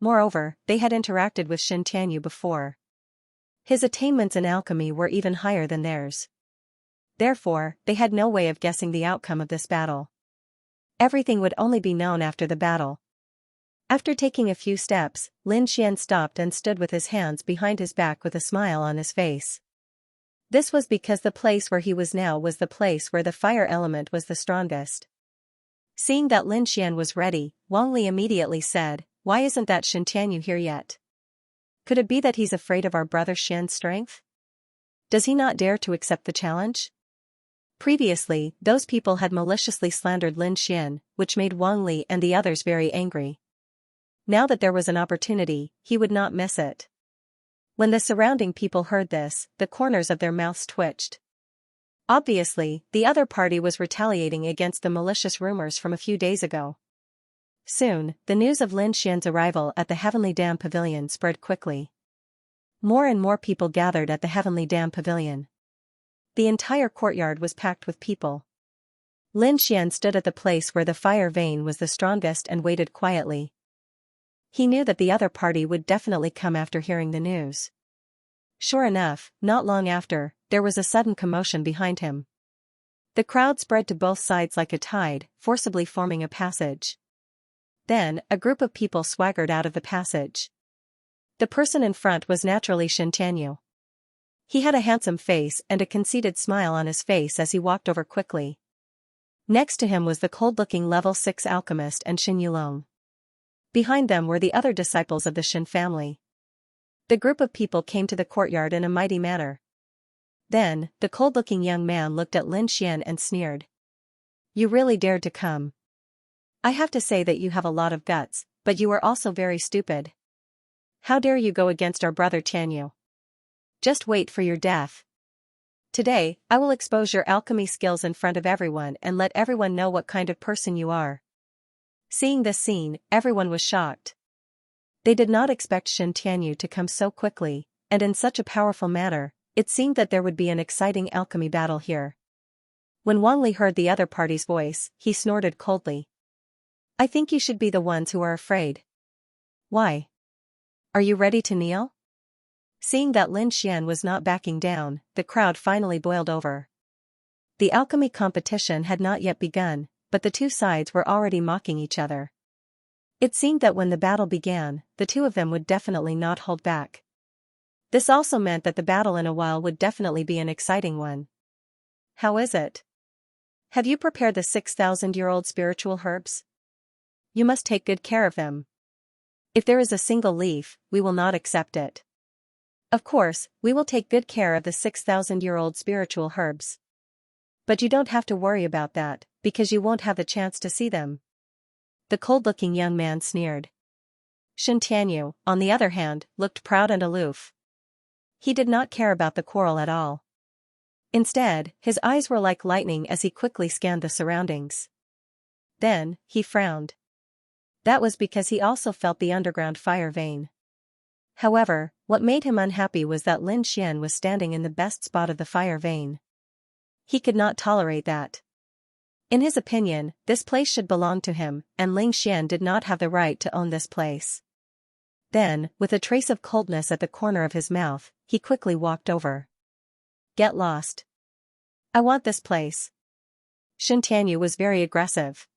Moreover, they had interacted with Xianxia before. His attainments in alchemy were even higher than theirs. Therefore, they had no way of guessing the outcome of this battle. Everything would only be known after the battle. After taking a few steps, Lin Xian stopped and stood with his hands behind his back with a smile on his face. This was because the place where he was now was the place where the fire element was the strongest. Seeing that Lin Xian was ready, Wang Li immediately said, "Why isn't that Xianxia here yet? Could it be that he's afraid of our brother Xian's strength? Does he not dare to accept the challenge?" Previously, those people had maliciously slandered Lin Xian, which made Wang Li and the others very angry. Now that there was an opportunity, he would not miss it. When the surrounding people heard this, the corners of their mouths twitched. Obviously, the other party was retaliating against the malicious rumors from a few days ago. Soon, the news of Lin Xian's arrival at the Heavenly Dam Pavilion spread quickly. More and more people gathered at the Heavenly Dam Pavilion. The entire courtyard was packed with people. Lin Xian stood at the place where the fire vein was the strongest and waited quietly. He knew that the other party would definitely come after hearing the news. Sure enough, not long after, there was a sudden commotion behind him. The crowd spread to both sides like a tide, forcibly forming a passage. Then, a group of people swaggered out of the passage. The person in front was naturally Xianxia. He had a handsome face and a conceited smile on his face as he walked over quickly. Next to him was the cold-looking level 6 alchemist and Xin Yulong. Behind them were the other disciples of the Xin family. The group of people came to the courtyard in a mighty manner. Then, the cold-looking young man looked at Lin Xian and sneered. "You really dared to come. I have to say that you have a lot of guts, but you are also very stupid. How dare you go against our brother Tianyu? Just wait for your death. Today, I will expose your alchemy skills in front of everyone and let everyone know what kind of person you are." Seeing this scene, everyone was shocked. They did not expect Xianxia to come so quickly, and in such a powerful manner. It seemed that there would be an exciting alchemy battle here. When Wang Li heard the other party's voice, he snorted coldly. "I think you should be the ones who are afraid. Why? Are you ready to kneel?" Seeing that Lin Xian was not backing down, the crowd finally boiled over. The alchemy competition had not yet begun, but the two sides were already mocking each other. It seemed that when the battle began, the two of them would definitely not hold back. This also meant that the battle in a while would definitely be an exciting one. "How is it? Have you prepared the 6,000-year-old spiritual herbs? You must take good care of them. If there is a single leaf, we will not accept it." "Of course, we will take good care of the 6,000-year-old spiritual herbs. But you don't have to worry about that, because you won't have the chance to see them." The cold-looking young man sneered. Xianxia, on the other hand, looked proud and aloof. He did not care about the quarrel at all. Instead, his eyes were like lightning as he quickly scanned the surroundings. Then, he frowned. That was because he also felt the underground fire vein. However, what made him unhappy was that Lin Xian was standing in the best spot of the fire vein. He could not tolerate that. In his opinion, this place should belong to him, and Lin Xian did not have the right to own this place. Then, with a trace of coldness at the corner of his mouth, he quickly walked over. "Get lost. I want this place." Xianxia was very aggressive.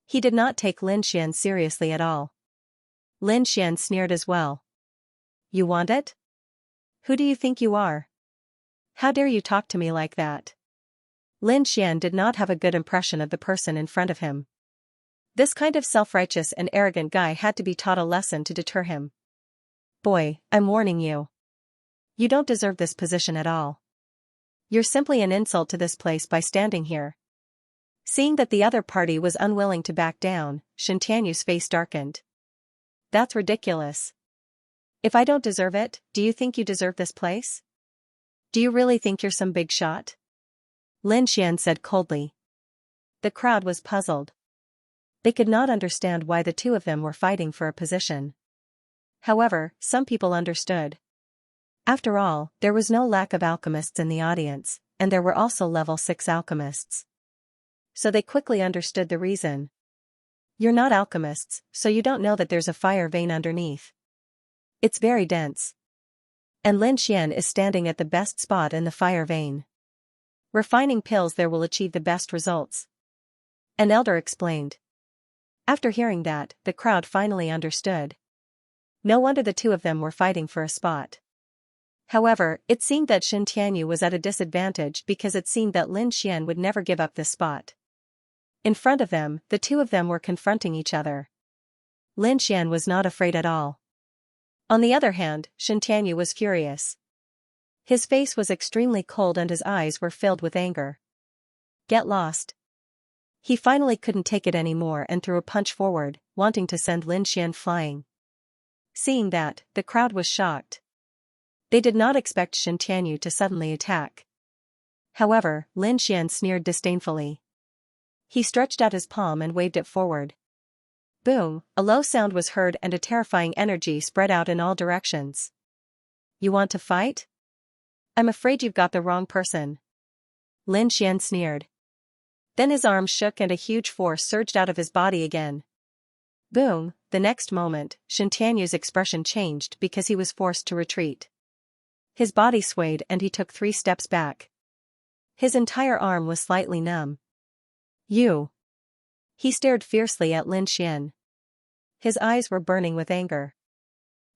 He did not take Lin Xian seriously at all. Lin Xian sneered as well. "You want it? Who do you think you are? How dare you talk to me like that?" Lin Xian did not have a good impression of the person in front of him. This kind of self-righteous and arrogant guy had to be taught a lesson to deter him. Boy, I'm warning you. You don't deserve this position at all. You're simply an insult to this place by standing here. Seeing that the other party was unwilling to back down, Xianxia's face darkened. That's ridiculous. If I don't deserve it, do you think you deserve this place? Do you really think you're some big shot? Lin Xian said coldly. The crowd was puzzled. They could not understand why the two of them were fighting for a position. However, some people understood. After all, there was no lack of alchemists in the audience, and there were also level 6 alchemists. So they quickly understood the reason. You're not alchemists, so you don't know that there's a fire vein underneath. It's very dense. And Lin Xian is standing at the best spot in the fire vein. Refining pills there will achieve the best results. An elder explained. After hearing that, the crowd finally understood. No wonder the two of them were fighting for a spot. However, it seemed that Xianxia was at a disadvantage because it seemed that Lin Xian would never give up this spot. In front of them, the two of them were confronting each other. Lin Xian was not afraid at all. On the other hand, Xianxia was furious. His face was extremely cold and his eyes were filled with anger. Get lost. He finally couldn't take it anymore and threw a punch forward, wanting to send Lin Xian flying. Seeing that, the crowd was shocked. They did not expect Xianxia to suddenly attack. However, Lin Xian sneered disdainfully. He stretched out his palm and waved it forward. Boom, a low sound was heard and a terrifying energy spread out in all directions. You want to fight? I'm afraid you've got the wrong person. Lin Xian sneered. Then his arms shook and a huge force surged out of his body again. Boom, the next moment, Xianxia's expression changed because he was forced to retreat. His body swayed and he took 3 steps back. His entire arm was slightly numb. You. He stared fiercely at Lin Xian. His eyes were burning with anger.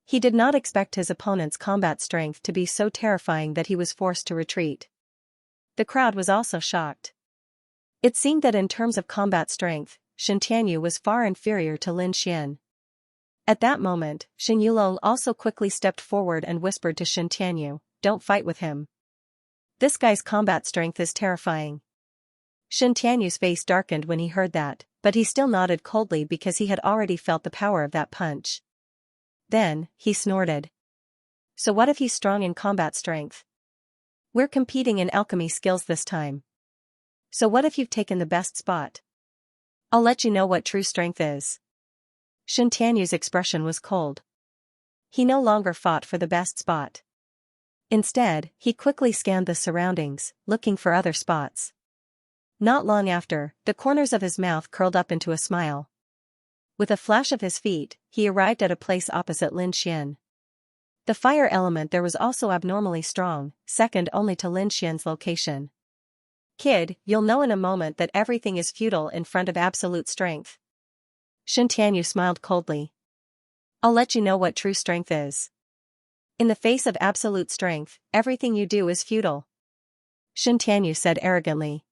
He did not expect his opponent's combat strength to be so terrifying that he was forced to retreat. The crowd was also shocked. It seemed that in terms of combat strength, Xianxia was far inferior to Lin Xian. At that moment, Shen Yulou also quickly stepped forward and whispered to Xianxia, "Don't fight with him. This guy's combat strength is terrifying." Xianxia's face darkened when he heard that, but he still nodded coldly because he had already felt the power of that punch. Then, he snorted. So what if he's strong in combat strength? We're competing in alchemy skills this time. So what if you've taken the best spot? I'll let you know what true strength is. Xianxia's expression was cold. He no longer fought for the best spot. Instead, he quickly scanned the surroundings, looking for other spots. Not long after, the corners of his mouth curled up into a smile. With a flash of his feet, he arrived at a place opposite Lin Xian. The fire element there was also abnormally strong, second only to Lin Xian's location. Kid, you'll know in a moment that everything is futile in front of absolute strength. Xianxia smiled coldly. I'll let you know what true strength is. In the face of absolute strength, everything you do is futile. Xianxia said arrogantly.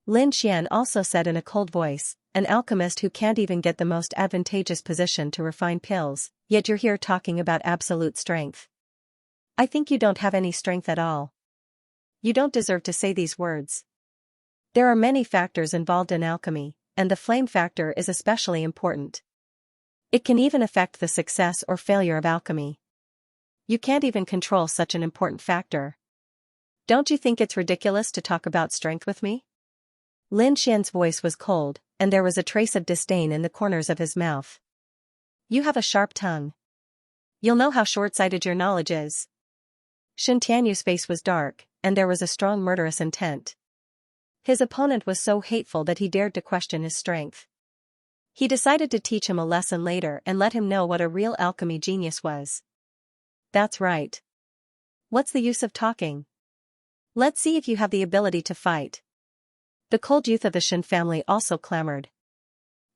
Lin Xian also said in a cold voice, an alchemist who can't even get the most advantageous position to refine pills, yet you're here talking about absolute strength. I think you don't have any strength at all. You don't deserve to say these words. There are many factors involved in alchemy, and the flame factor is especially important. It can even affect the success or failure of alchemy. You can't even control such an important factor. Don't you think it's ridiculous to talk about strength with me? Lin Xian's voice was cold, and there was a trace of disdain in the corners of his mouth. You have a sharp tongue. You'll know how short-sighted your knowledge is. Xianxia's face was dark, and there was a strong murderous intent. His opponent was so hateful that he dared to question his strength. He decided to teach him a lesson later and let him know what a real alchemy genius was. That's right. What's the use of talking? Let's see if you have the ability to fight. The cold youth of the Shen family also clamored.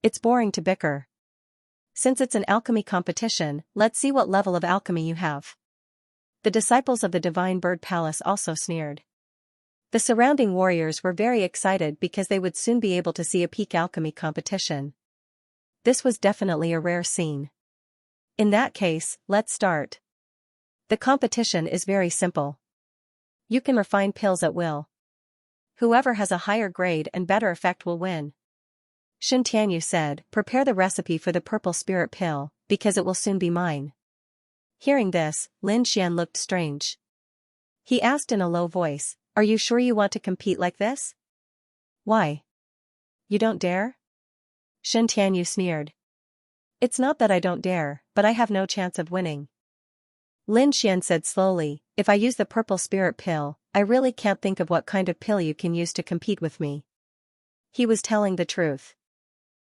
It's boring to bicker. Since it's an alchemy competition, let's see what level of alchemy you have. The disciples of the Divine Bird Palace also sneered. The surrounding warriors were very excited because they would soon be able to see a peak alchemy competition. This was definitely a rare scene. In that case, let's start. The competition is very simple. You can refine pills at will. Whoever has a higher grade and better effect will win. Xianxia said, prepare the recipe for the purple spirit pill, because it will soon be mine. Hearing this, Lin Xian looked strange. He asked in a low voice, are you sure you want to compete like this? Why? You don't dare? Xianxia sneered. It's not that I don't dare, but I have no chance of winning. Lin Xian said slowly, if I use the purple spirit pill, I really can't think of what kind of pill you can use to compete with me. He was telling the truth.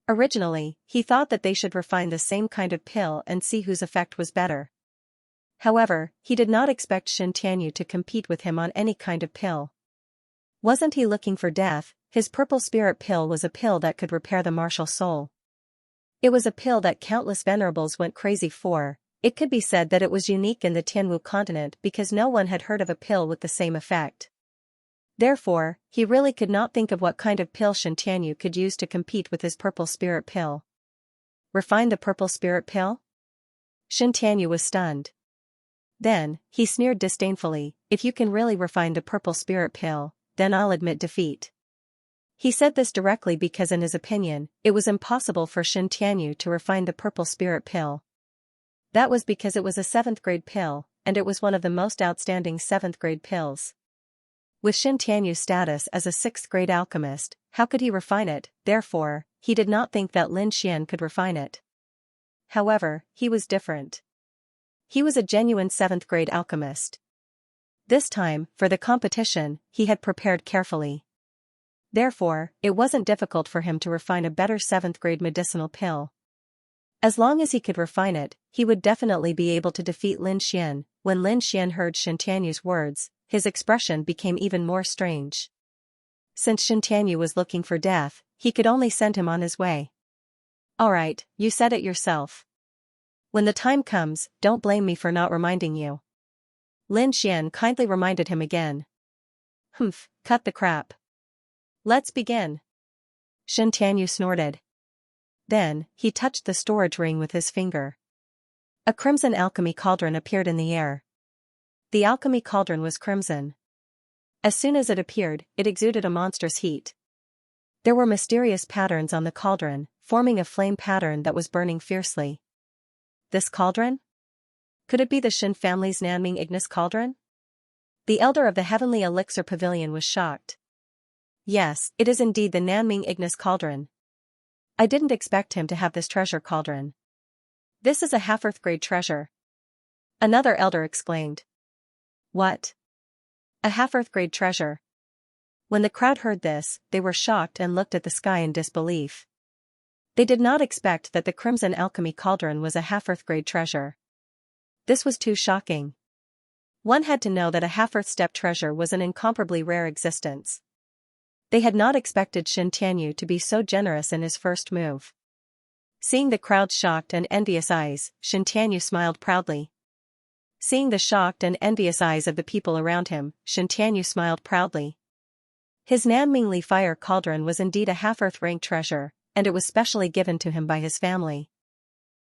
Originally, he thought that they should refine the same kind of pill and see whose effect was better. However, he did not expect Xianxia to compete with him on any kind of pill. Wasn't he looking for death? His purple spirit pill was a pill that could repair the martial soul. It was a pill that countless venerables went crazy for. It could be said that it was unique in the Tianwu continent because no one had heard of a pill with the same effect. Therefore, he really could not think of what kind of pill Xianxia could use to compete with his purple spirit pill. Refine the purple spirit pill? Xianxia was stunned. Then, he sneered disdainfully, if you can really refine the purple spirit pill, then I'll admit defeat. He said this directly because in his opinion, it was impossible for Xianxia to refine the purple spirit pill. That was because it was a 7th grade pill, and it was one of the most outstanding 7th grade pills. With Xianxia's status as a 6th grade alchemist, how could he refine it? Therefore, he did not think that Lin Xian could refine it. However, he was different. He was a genuine 7th grade alchemist. This time, for the competition, he had prepared carefully. Therefore, it wasn't difficult for him to refine a better 7th grade medicinal pill. As long as he could refine it, he would definitely be able to defeat Lin Xian. When Lin Xian heard Xianxia's words, his expression became even more strange. Since Xianxia was looking for death, he could only send him on his way. Alright, you said it yourself. When the time comes, don't blame me for not reminding you. Lin Xian kindly reminded him again. Humph, cut the crap. Let's begin. Xianxia snorted. Then, he touched the storage ring with his finger. A crimson alchemy cauldron appeared in the air. The alchemy cauldron was crimson. As soon as it appeared, it exuded a monstrous heat. There were mysterious patterns on the cauldron, forming a flame pattern that was burning fiercely. This cauldron? Could it be the Xin family's Nanming Ignis cauldron? The elder of the Heavenly Elixir Pavilion was shocked. Yes, it is indeed the Nanming Ignis cauldron. I didn't expect him to have this treasure cauldron. This is a half-earth grade treasure. Another elder exclaimed. What? A half-earth grade treasure. When the crowd heard this, they were shocked and looked at the sky in disbelief. They did not expect that the crimson alchemy cauldron was a half-earth grade treasure. This was too shocking. One had to know that a half-earth step treasure was an incomparably rare existence. They had not expected Xianxia to be so generous in his first move. Seeing the crowd's shocked and envious eyes, Xianxia smiled proudly. Seeing the shocked and envious eyes of the people around him, Xianxia smiled proudly. His Nanmingli fire cauldron was indeed a half-earth rank treasure, and it was specially given to him by his family.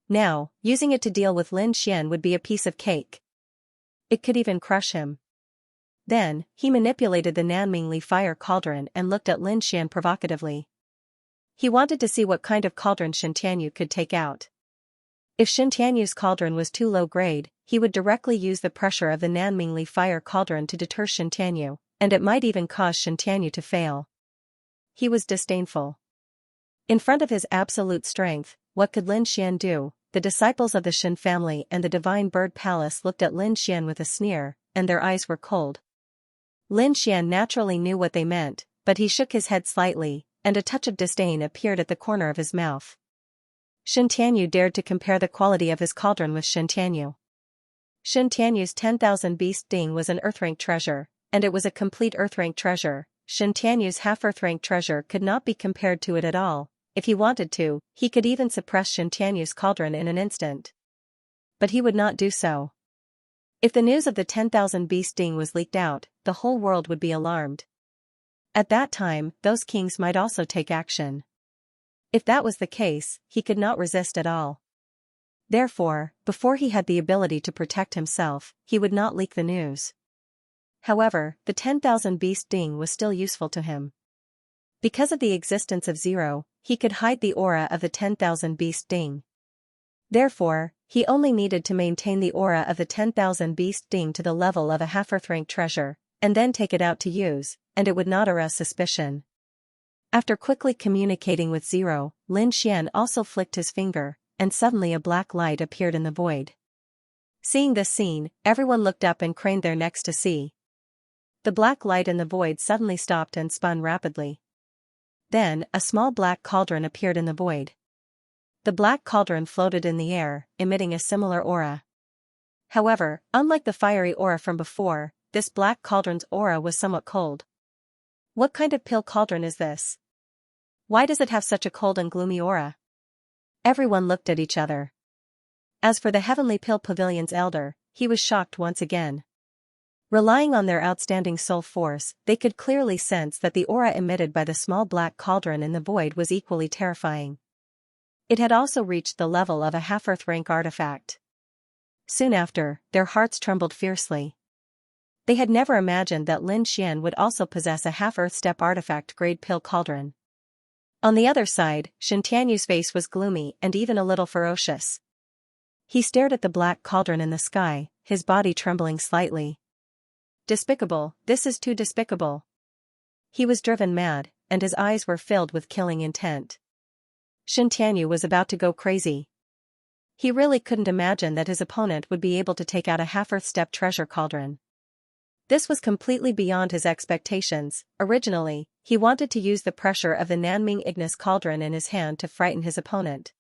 Now, using it to deal with Lin Xian would be a piece of cake. It could even crush him. Then, he manipulated the Nanmingli fire cauldron and looked at Lin Xian provocatively. He wanted to see what kind of cauldron Xianxia could take out. If Xianxia's cauldron was too low grade, he would directly use the pressure of the Nanmingli fire cauldron to deter Xianxia, and it might even cause Xianxia to fail. He was disdainful. In front of his absolute strength, what could Lin Xian do? The disciples of the Xin family and the Divine Bird Palace looked at Lin Xian with a sneer, and their eyes were cold. Lin Xian naturally knew what they meant, but he shook his head slightly, and a touch of disdain appeared at the corner of his mouth. Xianxia dared to compare the quality of his cauldron with Xianxia. Xianxia's 10,000 beast ding was an earth-rank treasure, and it was a complete earth-rank treasure. Xianxia's half-earth-rank treasure could not be compared to it at all. If he wanted to, he could even suppress Xianxia's cauldron in an instant. But he would not do so. If the news of the 10,000 beast ding was leaked out, the whole world would be alarmed. At that time, those kings might also take action. If that was the case, he could not resist at all. Therefore, before he had the ability to protect himself, he would not leak the news. However, the 10,000 beast ding was still useful to him. Because of the existence of Zero, he could hide the aura of the 10,000 beast ding. Therefore, he only needed to maintain the aura of the 10,000 beast ding to the level of a half-earth rank treasure, and then take it out to use, and it would not arouse suspicion. After quickly communicating with Zero, Lin Xian also flicked his finger, and suddenly a black light appeared in the void. Seeing this scene, everyone looked up and craned their necks to see. The black light in the void suddenly stopped and spun rapidly. Then, a small black cauldron appeared in the void. The black cauldron floated in the air, emitting a similar aura. However, unlike the fiery aura from before, this black cauldron's aura was somewhat cold. What kind of pill cauldron is this? Why does it have such a cold and gloomy aura? Everyone looked at each other. As for the Heavenly Pill Pavilion's elder, he was shocked once again. Relying on their outstanding soul force, they could clearly sense that the aura emitted by the small black cauldron in the void was equally terrifying. It had also reached the level of a half-earth rank artifact. Soon after, their hearts trembled fiercely. They had never imagined that Lin Xian would also possess a half-earth step artifact-grade pill cauldron. On the other side, Xianxia's face was gloomy and even a little ferocious. He stared at the black cauldron in the sky, his body trembling slightly. Despicable, this is too despicable. He was driven mad, and his eyes were filled with killing intent. Xianxia was about to go crazy. He really couldn't imagine that his opponent would be able to take out a half-earth step treasure cauldron. This was completely beyond his expectations. Originally, he wanted to use the pressure of the Nanming Ignis cauldron in his hand to frighten his opponent.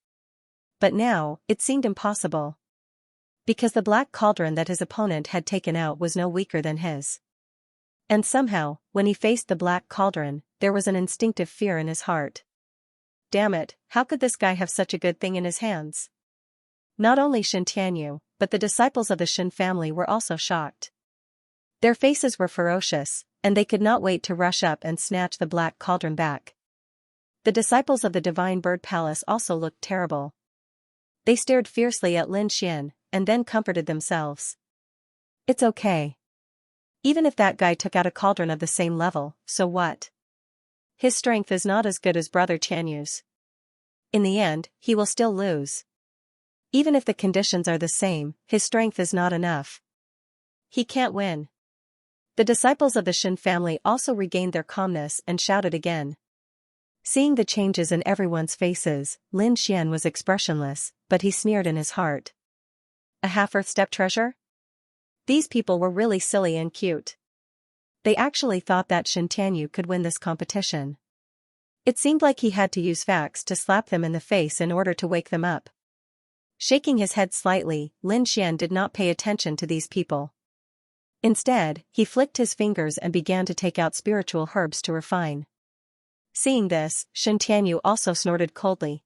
But now, it seemed impossible. Because the black cauldron that his opponent had taken out was no weaker than his. And somehow, when he faced the black cauldron, there was an instinctive fear in his heart. Damn it, how could this guy have such a good thing in his hands? Not only Shen Tianyu, but the disciples of the Shen family were also shocked. Their faces were ferocious, and they could not wait to rush up and snatch the black cauldron back. The disciples of the Divine Bird Palace also looked terrible. They stared fiercely at Lin Xian, and then comforted themselves. It's okay. Even if that guy took out a cauldron of the same level, so what? His strength is not as good as Brother Tianyu's. In the end, he will still lose. Even if the conditions are the same, his strength is not enough. He can't win. The disciples of the Shen family also regained their calmness and shouted again. Seeing the changes in everyone's faces, Lin Xian was expressionless, but he sneered in his heart. A half-earth step treasure? These people were really silly and cute. They actually thought that Shen Tianyu could win this competition. It seemed like he had to use facts to slap them in the face in order to wake them up. Shaking his head slightly, Lin Xian did not pay attention to these people. Instead, he flicked his fingers and began to take out spiritual herbs to refine. Seeing this, Shen Tianyu also snorted coldly.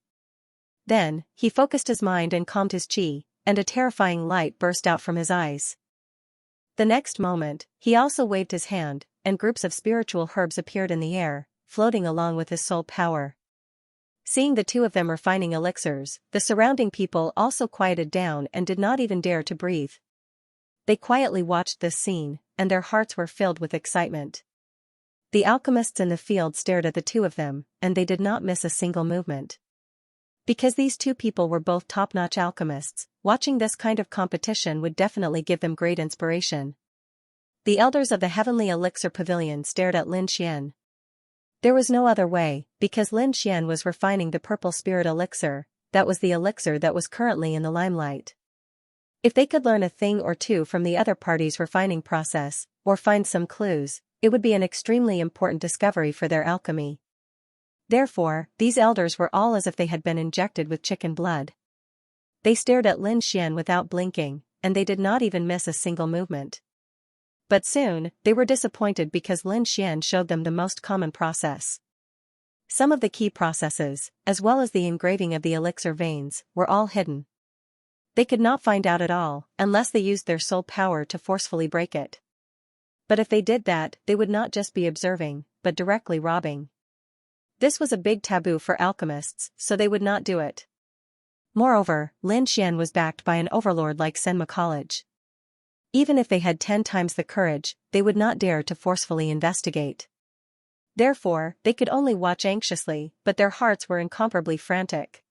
Then, he focused his mind and calmed his qi, and a terrifying light burst out from his eyes. The next moment, he also waved his hand, and groups of spiritual herbs appeared in the air, floating along with his soul power. Seeing the two of them refining elixirs, the surrounding people also quieted down and did not even dare to breathe. They quietly watched this scene, and their hearts were filled with excitement. The alchemists in the field stared at the two of them, and they did not miss a single movement. Because these two people were both top-notch alchemists, watching this kind of competition would definitely give them great inspiration. The elders of the Heavenly Elixir Pavilion stared at Lin Xian. There was no other way, because Lin Xian was refining the purple spirit elixir, that was the elixir that was currently in the limelight. If they could learn a thing or two from the other party's refining process, or find some clues, it would be an extremely important discovery for their alchemy. Therefore, these elders were all as if they had been injected with chicken blood. They stared at Lin Xian without blinking, and they did not even miss a single movement. But soon, they were disappointed because Lin Xian showed them the most common process. Some of the key processes, as well as the engraving of the elixir veins, were all hidden. They could not find out at all, unless they used their soul power to forcefully break it. But if they did that, they would not just be observing, but directly robbing. This was a big taboo for alchemists, so they would not do it. Moreover, Lin Xian was backed by an overlord like Senma College. Even if they had 10 times the courage, they would not dare to forcefully investigate. Therefore, they could only watch anxiously, but their hearts were incomparably frantic.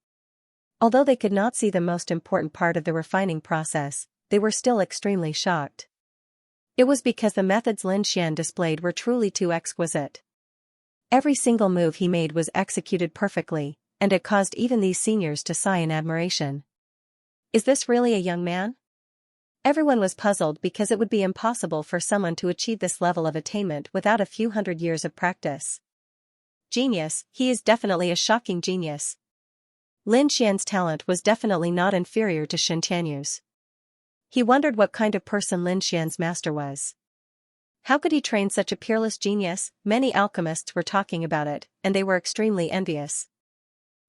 Although they could not see the most important part of the refining process, they were still extremely shocked. It was because the methods Lin Xian displayed were truly too exquisite. Every single move he made was executed perfectly, and it caused even these seniors to sigh in admiration. Is this really a young man? Everyone was puzzled because it would be impossible for someone to achieve this level of attainment without a few hundred years of practice. Genius, he is definitely a shocking genius. Lin Xian's talent was definitely not inferior to Xianxia's. He wondered what kind of person Lin Xian's master was. How could he train such a peerless genius? Many alchemists were talking about it, and they were extremely envious.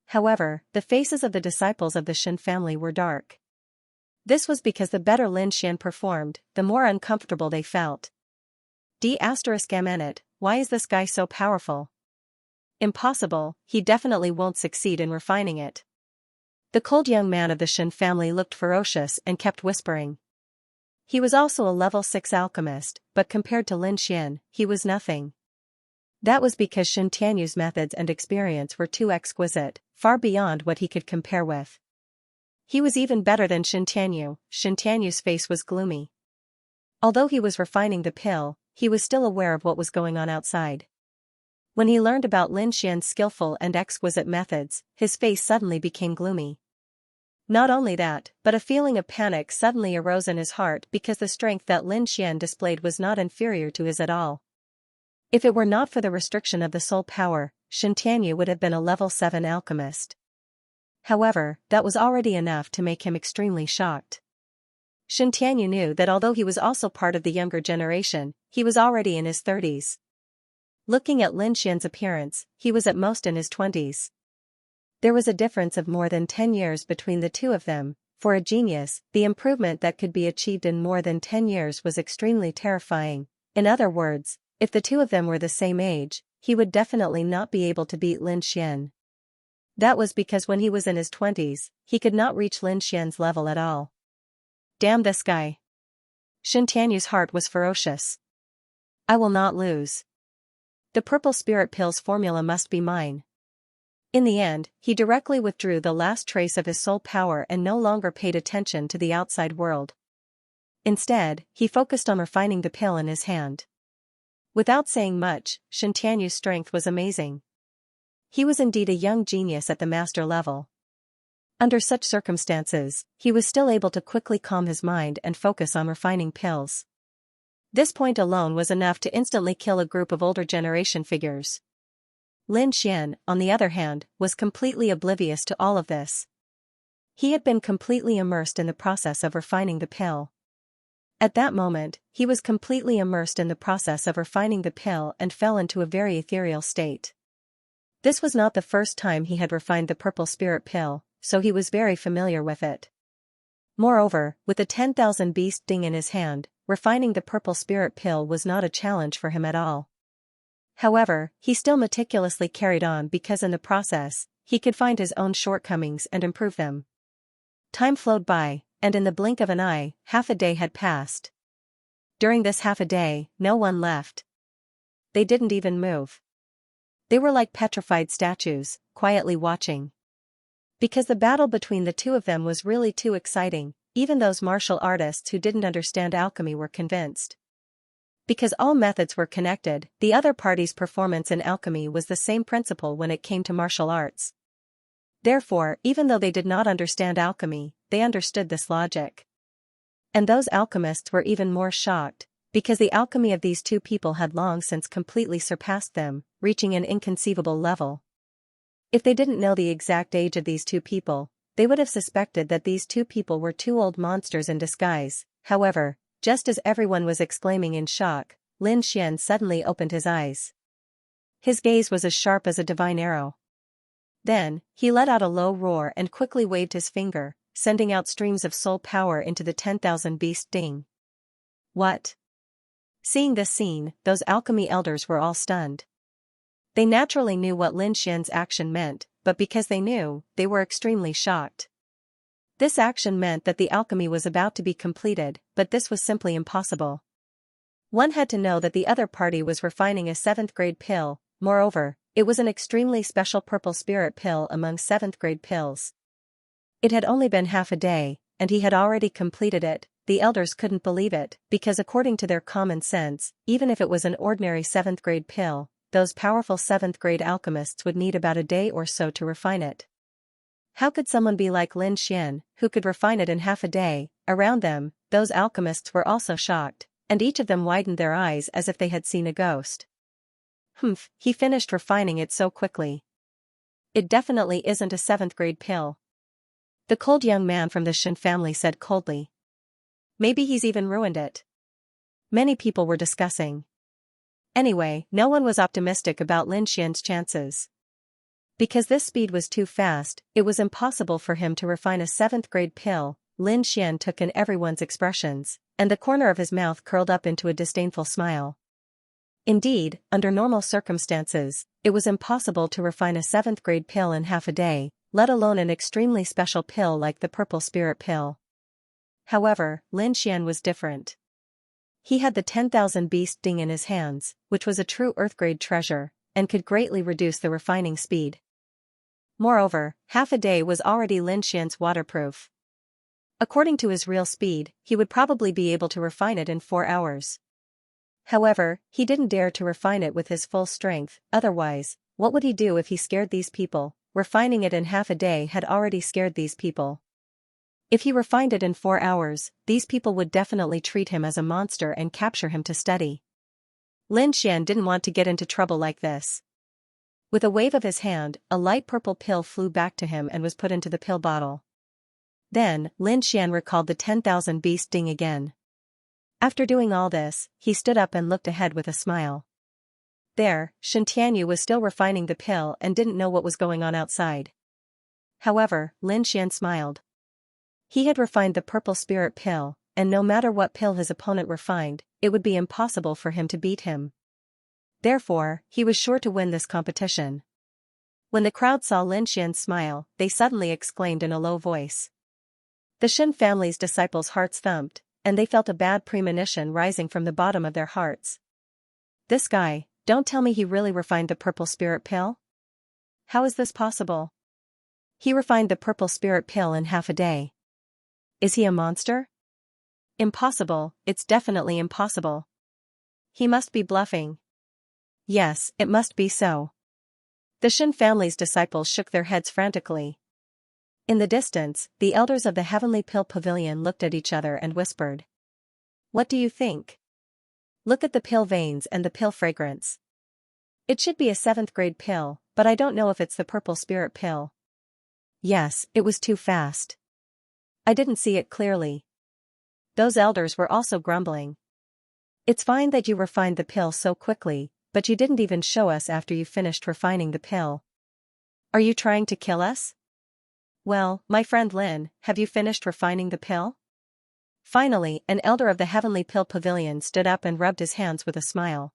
However, the faces of the disciples of the Shen family were dark. This was because the better Lin Xian performed, the more uncomfortable they felt. Why is this guy so powerful? Impossible, he definitely won't succeed in refining it. The cold young man of the Shen family looked ferocious and kept whispering. He was also a level 6 alchemist, but compared to Lin Xian, he was nothing. That was because Shen Tianyu's methods and experience were too exquisite, far beyond what he could compare with. He was even better than Shen Tianyu. Shen Tianyu's face was gloomy. Although he was refining the pill, he was still aware of what was going on outside. When he learned about Lin Xian's skillful and exquisite methods, his face suddenly became gloomy. Not only that, but a feeling of panic suddenly arose in his heart because the strength that Lin Xian displayed was not inferior to his at all. If it were not for the restriction of the soul power, Shen Tianyu would have been a level 7 alchemist. However, that was already enough to make him extremely shocked. Shen Tianyu knew that although he was also part of the younger generation, he was already in his 30s. Looking at Lin Xian's appearance, he was at most in his 20s. There was a difference of more than 10 years between the two of them. For a genius, the improvement that could be achieved in more than 10 years was extremely terrifying. In other words, if the two of them were the same age, he would definitely not be able to beat Lin Xian. That was because when he was in his 20s, he could not reach Lin Xian's level at all. Damn this guy. Shen Tianyu's heart was ferocious. I will not lose. The purple spirit pill's formula must be mine. In the end, he directly withdrew the last trace of his soul power and no longer paid attention to the outside world. Instead, he focused on refining the pill in his hand. Without saying much, Shen Tianyu's strength was amazing. He was indeed a young genius at the master level. Under such circumstances, he was still able to quickly calm his mind and focus on refining pills. This point alone was enough to instantly kill a group of older generation figures. Lin Xian, on the other hand, was completely oblivious to all of this. He had been completely immersed in the process of refining the pill. At that moment, he was completely immersed in the process of refining the pill and fell into a very ethereal state. This was not the first time he had refined the purple spirit pill, so he was very familiar with it. Moreover, with the 10,000 beast ding in his hand, refining the purple spirit pill was not a challenge for him at all. However, he still meticulously carried on because in the process, he could find his own shortcomings and improve them. Time flowed by, and in the blink of an eye, half a day had passed. During this half a day, no one left. They didn't even move. They were like petrified statues, quietly watching. Because the battle between the two of them was really too exciting, even those martial artists who didn't understand alchemy were convinced. Because all methods were connected, the other party's performance in alchemy was the same principle when it came to martial arts. Therefore, even though they did not understand alchemy, they understood this logic. And those alchemists were even more shocked, because the alchemy of these two people had long since completely surpassed them, reaching an inconceivable level. If they didn't know the exact age of these two people, they would have suspected that these two people were two old monsters in disguise. However, just as everyone was exclaiming in shock, Lin Xian suddenly opened his eyes. His gaze was as sharp as a divine arrow. Then, he let out a low roar and quickly waved his finger, sending out streams of soul power into the 10,000 beast ding. What? Seeing this scene, those alchemy elders were all stunned. They naturally knew what Lin Xian's action meant, but because they knew, they were extremely shocked. This action meant that the alchemy was about to be completed, but this was simply impossible. One had to know that the other party was refining a 7th grade pill. Moreover, it was an extremely special purple spirit pill among 7th grade pills. It had only been half a day, and he had already completed it. The elders couldn't believe it, because according to their common sense, even if it was an ordinary 7th grade pill, those powerful 7th grade alchemists would need about a day or so to refine it. How could someone be like Lin Xian, who could refine it in half a day? Around them, those alchemists were also shocked, and each of them widened their eyes as if they had seen a ghost. Humph, he finished refining it so quickly. It definitely isn't a 7th grade pill. The cold young man from the Shen family said coldly. Maybe he's even ruined it. Many people were discussing. Anyway, no one was optimistic about Lin Xian's chances. Because this speed was too fast, it was impossible for him to refine a 7th grade pill. Lin Xian took in everyone's expressions, and the corner of his mouth curled up into a disdainful smile. Indeed, under normal circumstances, it was impossible to refine a 7th grade pill in half a day, let alone an extremely special pill like the purple spirit pill. However, Lin Xian was different. He had the 10,000 beast ding in his hands, which was a true earth-grade treasure, and could greatly reduce the refining speed. Moreover, half a day was already Lin Xian's waterproof. According to his real speed, he would probably be able to refine it in 4 hours. However, he didn't dare to refine it with his full strength, otherwise, what would he do if he scared these people? Refining it in half a day had already scared these people. If he refined it in 4 hours, these people would definitely treat him as a monster and capture him to study. Lin Xian didn't want to get into trouble like this. With a wave of his hand, a light purple pill flew back to him and was put into the pill bottle. Then, Lin Xian recalled the 10,000 beast ding again. After doing all this, he stood up and looked ahead with a smile. There, Shen Tianyu was still refining the pill and didn't know what was going on outside. However, Lin Xian smiled. He had refined the purple spirit pill, and no matter what pill his opponent refined, it would be impossible for him to beat him. Therefore, he was sure to win this competition. When the crowd saw Lin Xian's smile, they suddenly exclaimed in a low voice. The Shen family's disciples' hearts thumped, and they felt a bad premonition rising from the bottom of their hearts. This guy, don't tell me he really refined the purple spirit pill? How is this possible? He refined the purple spirit pill in half a day. Is he a monster? Impossible, it's definitely impossible. He must be bluffing. Yes, it must be so. The Shen family's disciples shook their heads frantically. In the distance, the elders of the Heavenly Pill Pavilion looked at each other and whispered. What do you think? Look at the pill veins and the pill fragrance. It should be a 7th grade pill, but I don't know if it's the purple spirit pill. Yes, it was too fast. I didn't see it clearly. Those elders were also grumbling. It's fine that you refined the pill so quickly, but you didn't even show us after you finished refining the pill. Are you trying to kill us? Well, my friend Lin, have you finished refining the pill? Finally, an elder of the Heavenly Pill Pavilion stood up and rubbed his hands with a smile.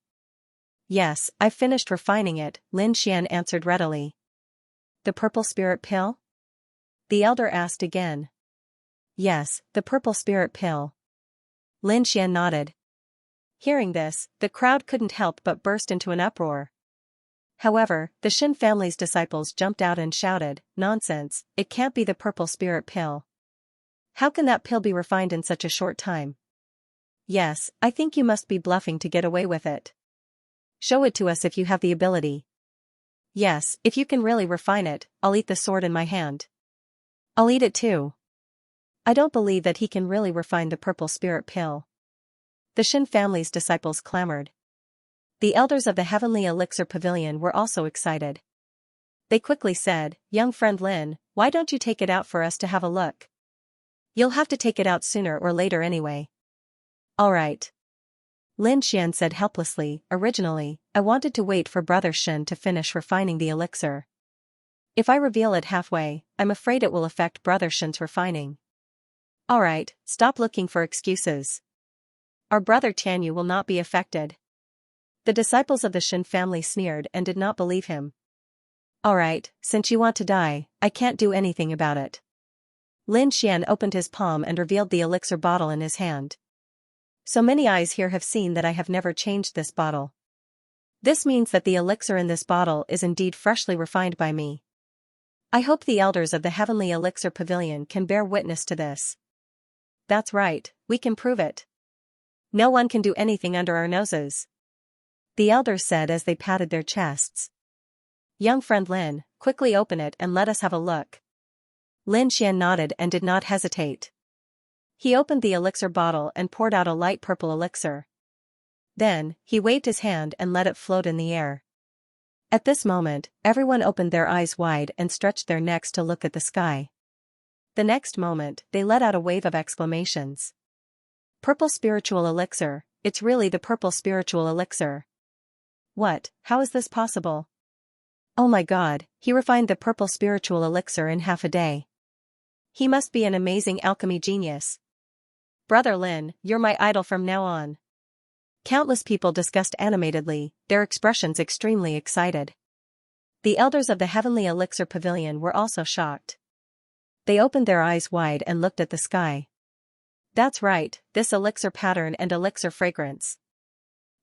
Yes, I've finished refining it, Lin Xian answered readily. The purple spirit pill? The elder asked again. Yes, the purple spirit pill. Lin Xian nodded. Hearing this, the crowd couldn't help but burst into an uproar. However, the Shen family's disciples jumped out and shouted, Nonsense, it can't be the purple spirit pill. How can that pill be refined in such a short time? Yes, I think you must be bluffing to get away with it. Show it to us if you have the ability. Yes, if you can really refine it, I'll eat the sword in my hand. I'll eat it too. I don't believe that he can really refine the purple spirit pill. The Shen family's disciples clamored. The elders of the Heavenly Elixir Pavilion were also excited. They quickly said, Young friend Lin, why don't you take it out for us to have a look? You'll have to take it out sooner or later anyway. All right. Lin Xian said helplessly, Originally, I wanted to wait for Brother Shen to finish refining the elixir. If I reveal it halfway, I'm afraid it will affect Brother Shen's refining. All right, stop looking for excuses. Our brother Tianyu will not be affected. The disciples of the Shen family sneered and did not believe him. Alright, since you want to die, I can't do anything about it. Lin Xian opened his palm and revealed the elixir bottle in his hand. So many eyes here have seen that I have never changed this bottle. This means that the elixir in this bottle is indeed freshly refined by me. I hope the elders of the Heavenly Elixir Pavilion can bear witness to this. That's right, we can prove it. No one can do anything under our noses. The elders said as they patted their chests. Young friend Lin, quickly open it and let us have a look. Lin Xian nodded and did not hesitate. He opened the elixir bottle and poured out a light purple elixir. Then, he waved his hand and let it float in the air. At this moment, everyone opened their eyes wide and stretched their necks to look at the sky. The next moment, they let out a wave of exclamations. Purple spiritual elixir, it's really the purple spiritual elixir. What, how is this possible? Oh my god, he refined the purple spiritual elixir in half a day. He must be an amazing alchemy genius. Brother Lin, you're my idol from now on. Countless people discussed animatedly, their expressions extremely excited. The elders of the Heavenly Elixir Pavilion were also shocked. They opened their eyes wide and looked at the sky. That's right, this elixir pattern and elixir fragrance.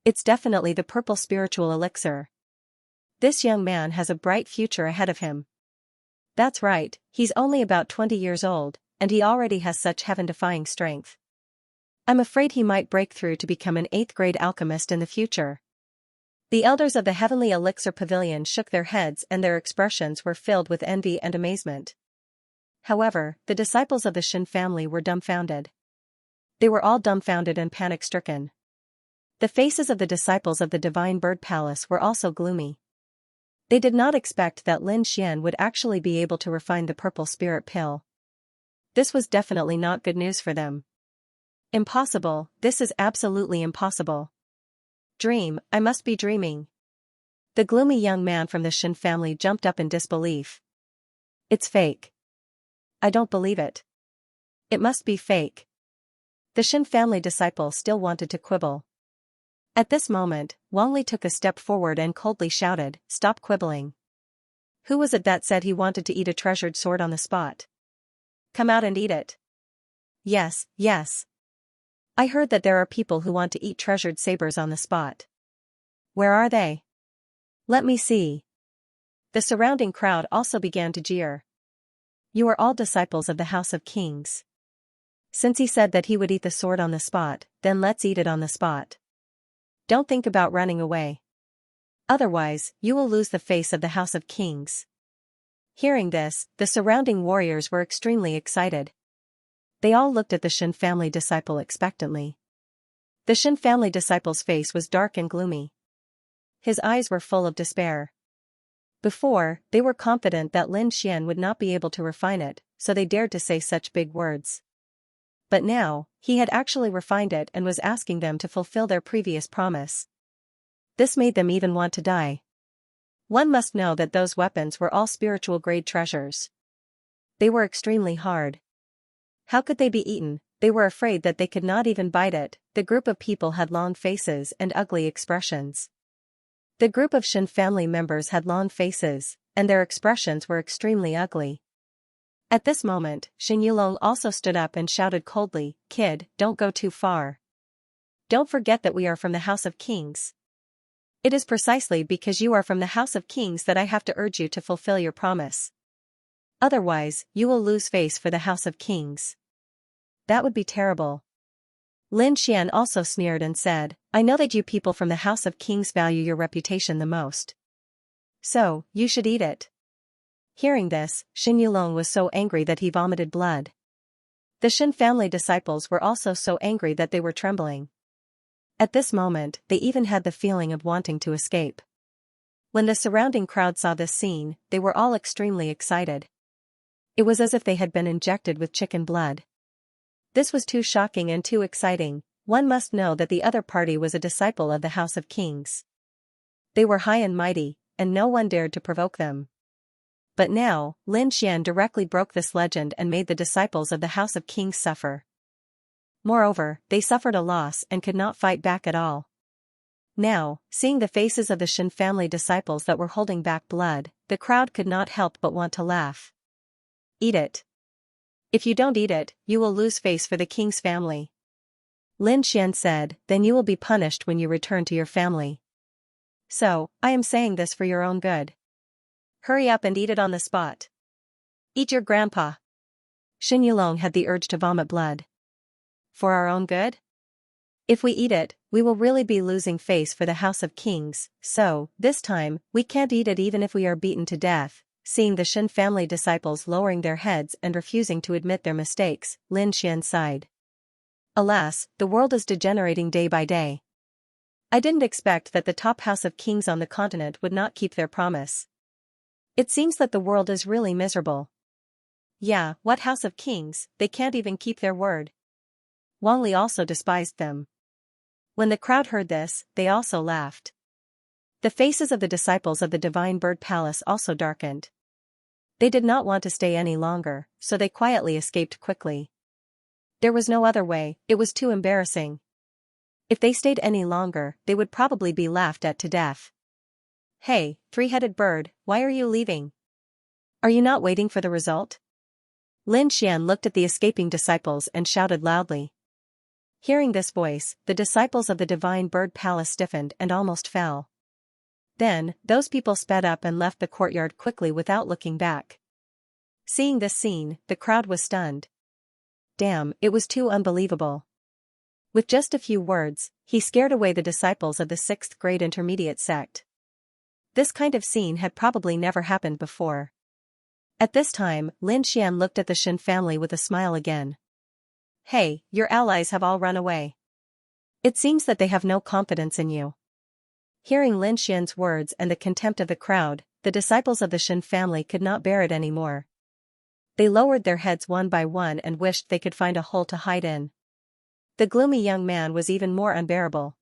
It's definitely the purple spiritual elixir. This young man has a bright future ahead of him. That's right, he's only about 20 years old, and he already has such heaven-defying strength. I'm afraid he might break through to become an 8th-grade alchemist in the future. The elders of the Heavenly Elixir Pavilion shook their heads and their expressions were filled with envy and amazement. However, the disciples of the Shen family were dumbfounded. They were all dumbfounded and panic-stricken. The faces of the disciples of the Divine Bird Palace were also gloomy. They did not expect that Lin Xian would actually be able to refine the purple spirit pill. This was definitely not good news for them. Impossible, this is absolutely impossible. Dream, I must be dreaming. The gloomy young man from the Shen family jumped up in disbelief. It's fake. I don't believe it. It must be fake. The Shen family disciple still wanted to quibble. At this moment, Wang Li took a step forward and coldly shouted, "Stop quibbling. Who was it that said he wanted to eat a treasured sword on the spot? Come out and eat it." Yes, yes. I heard that there are people who want to eat treasured sabers on the spot. Where are they? Let me see. The surrounding crowd also began to jeer. You are all disciples of the House of Kings. Since he said that he would eat the sword on the spot, then let's eat it on the spot. Don't think about running away. Otherwise, you will lose the face of the House of Kings. Hearing this, the surrounding warriors were extremely excited. They all looked at the Shen family disciple expectantly. The Shen family disciple's face was dark and gloomy. His eyes were full of despair. Before, they were confident that Lin Xian would not be able to refine it, so they dared to say such big words. But now, he had actually refined it and was asking them to fulfill their previous promise. This made them even want to die. One must know that those weapons were all spiritual-grade treasures. They were extremely hard. How could they be eaten? They were afraid that they could not even bite it. The group of people had long faces and ugly expressions. The group of Shen family members had long faces, and their expressions were extremely ugly. At this moment, Shen Yulong also stood up and shouted coldly, "Kid, don't go too far. Don't forget that we are from the House of Kings. It is precisely because you are from the House of Kings that I have to urge you to fulfill your promise. Otherwise, you will lose face for the House of Kings. That would be terrible." Lin Xian also sneered and said, "I know that you people from the House of Kings value your reputation the most. So, you should eat it." Hearing this, Shen Yulong was so angry that he vomited blood. The Shen family disciples were also so angry that they were trembling. At this moment, they even had the feeling of wanting to escape. When the surrounding crowd saw this scene, they were all extremely excited. It was as if they had been injected with chicken blood. This was too shocking and too exciting. One must know that the other party was a disciple of the House of Kings. They were high and mighty, and no one dared to provoke them. But now, Lin Xian directly broke this legend and made the disciples of the House of Kings suffer. Moreover, they suffered a loss and could not fight back at all. Now, seeing the faces of the Shen family disciples that were holding back blood, the crowd could not help but want to laugh. Eat it. If you don't eat it, you will lose face for the king's family. Lin Xian said, then you will be punished when you return to your family. So, I am saying this for your own good. Hurry up and eat it on the spot. Eat your grandpa. Shen Yulong had the urge to vomit blood. For our own good? If we eat it, we will really be losing face for the House of Kings, so, this time, we can't eat it even if we are beaten to death. Seeing the Shen family disciples lowering their heads and refusing to admit their mistakes, Lin Xian sighed. Alas, the world is degenerating day by day. I didn't expect that the top House of Kings on the continent would not keep their promise. It seems that the world is really miserable. Yeah, what House of Kings, they can't even keep their word. Wang Li also despised them. When the crowd heard this, they also laughed. The faces of the disciples of the Divine Bird Palace also darkened. They did not want to stay any longer, so they quietly escaped quickly. There was no other way, it was too embarrassing. If they stayed any longer, they would probably be laughed at to death. Hey, three-headed bird, why are you leaving? Are you not waiting for the result? Lin Xian looked at the escaping disciples and shouted loudly. Hearing this voice, the disciples of the Divine Bird Palace stiffened and almost fell. Then, those people sped up and left the courtyard quickly without looking back. Seeing this scene, the crowd was stunned. Damn, it was too unbelievable. With just a few words, he scared away the disciples of the 6th grade intermediate sect. This kind of scene had probably never happened before. At this time, Lin Xian looked at the Shen family with a smile again. Hey, your allies have all run away. It seems that they have no confidence in you. Hearing Lin Xian's words and the contempt of the crowd, the disciples of the Shen family could not bear it anymore. They lowered their heads one by one and wished they could find a hole to hide in. The gloomy young man was even more unbearable.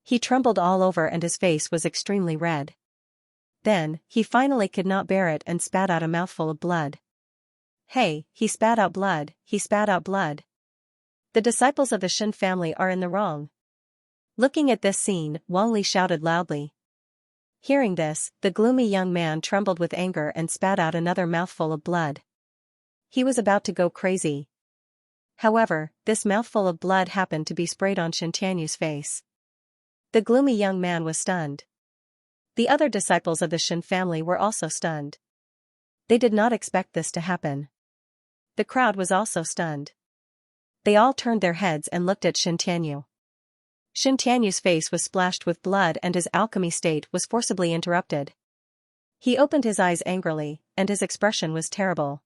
He trembled all over and his face was extremely red. Then, he finally could not bear it and spat out a mouthful of blood. Hey, he spat out blood, he spat out blood. The disciples of the Shen family are in the wrong. Looking at this scene, Wang Li shouted loudly. Hearing this, the gloomy young man trembled with anger and spat out another mouthful of blood. He was about to go crazy. However, this mouthful of blood happened to be sprayed on Shen Tianyu's face. The gloomy young man was stunned. The other disciples of the Shen family were also stunned. They did not expect this to happen. The crowd was also stunned. They all turned their heads and looked at Shen Tianyu. Shen Tianyu's face was splashed with blood and his alchemy state was forcibly interrupted. He opened his eyes angrily, and his expression was terrible.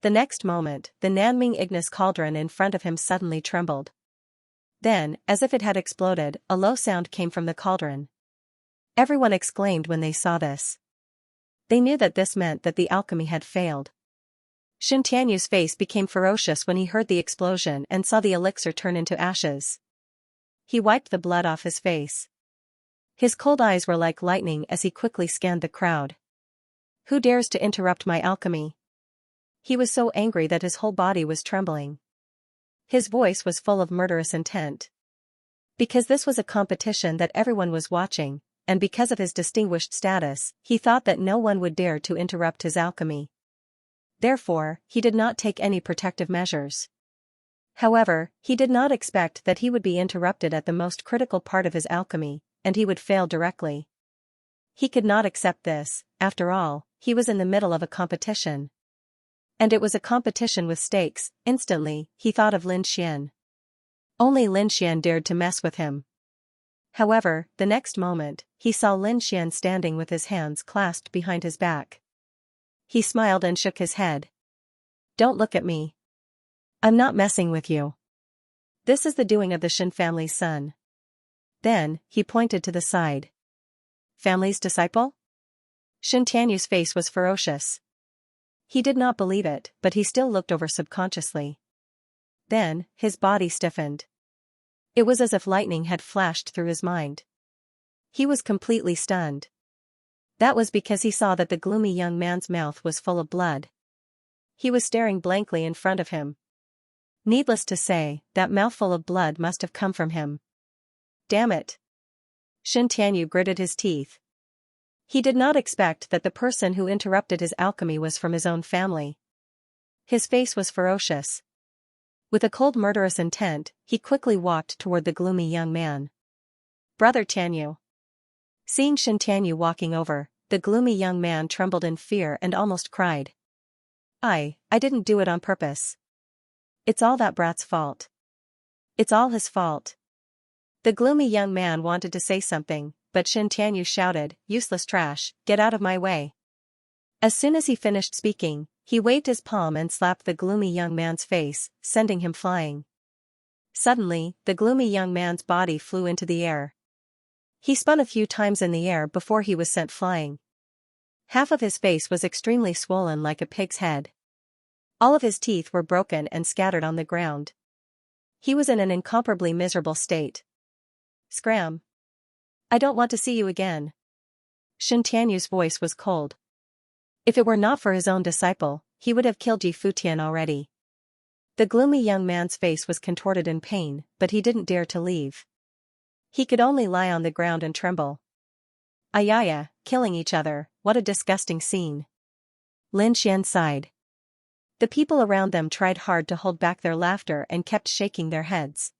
The next moment, the Nanming Ignis cauldron in front of him suddenly trembled. Then, as if it had exploded, a low sound came from the cauldron. Everyone exclaimed when they saw this. They knew that this meant that the alchemy had failed. Shen Tianyu's face became ferocious when he heard the explosion and saw the elixir turn into ashes. He wiped the blood off his face. His cold eyes were like lightning as he quickly scanned the crowd. Who dares to interrupt my alchemy? He was so angry that his whole body was trembling. His voice was full of murderous intent. Because this was a competition that everyone was watching, and because of his distinguished status, he thought that no one would dare to interrupt his alchemy. Therefore, he did not take any protective measures. However, he did not expect that he would be interrupted at the most critical part of his alchemy, and he would fail directly. He could not accept this. After all, he was in the middle of a competition. And it was a competition with stakes. Instantly, he thought of Lin Xian. Only Lin Xian dared to mess with him. However, the next moment, he saw Lin Xian standing with his hands clasped behind his back. He smiled and shook his head. Don't look at me. I'm not messing with you. This is the doing of the Shen family's son. Then, he pointed to the side. Family's disciple? Shen Tianyu's face was ferocious. He did not believe it, but he still looked over subconsciously. Then, his body stiffened. It was as if lightning had flashed through his mind. He was completely stunned. That was because he saw that the gloomy young man's mouth was full of blood. He was staring blankly in front of him. Needless to say, that mouthful of blood must have come from him. Damn it! Shen Tianyu gritted his teeth. He did not expect that the person who interrupted his alchemy was from his own family. His face was ferocious. With a cold murderous intent, he quickly walked toward the gloomy young man. Brother Tianyu. Seeing Shen Tianyu walking over, the gloomy young man trembled in fear and almost cried. I didn't do it on purpose. It's all that brat's fault. It's all his fault. The gloomy young man wanted to say something, but Shen Tianyu shouted, useless trash, get out of my way. As soon as he finished speaking, he waved his palm and slapped the gloomy young man's face, sending him flying. Suddenly, the gloomy young man's body flew into the air. He spun a few times in the air before he was sent flying. Half of his face was extremely swollen like a pig's head. All of his teeth were broken and scattered on the ground. He was in an incomparably miserable state. Scram! I don't want to see you again. Shen Tianyu's voice was cold. If it were not for his own disciple, he would have killed Ji Futian already. The gloomy young man's face was contorted in pain, but he didn't dare to leave. He could only lie on the ground and tremble. Ayaya, killing each other, what a disgusting scene. Lin Xian sighed. The people around them tried hard to hold back their laughter and kept shaking their heads.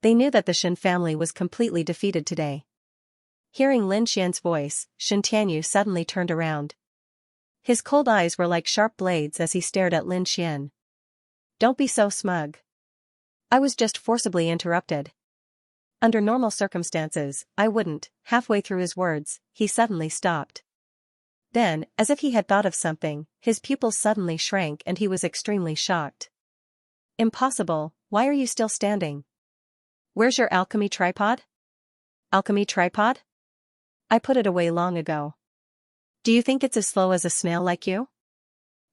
They knew that the Shen family was completely defeated today. Hearing Lin Xian's voice, Shen Tianyu suddenly turned around. His cold eyes were like sharp blades as he stared at Lin Xian. Don't be so smug. I was just forcibly interrupted. Under normal circumstances, I wouldn't. Halfway through his words, he suddenly stopped. Then, as if he had thought of something, his pupils suddenly shrank and he was extremely shocked. Impossible, why are you still standing? Where's your alchemy tripod? Alchemy tripod? I put it away long ago. Do you think it's as slow as a snail like you?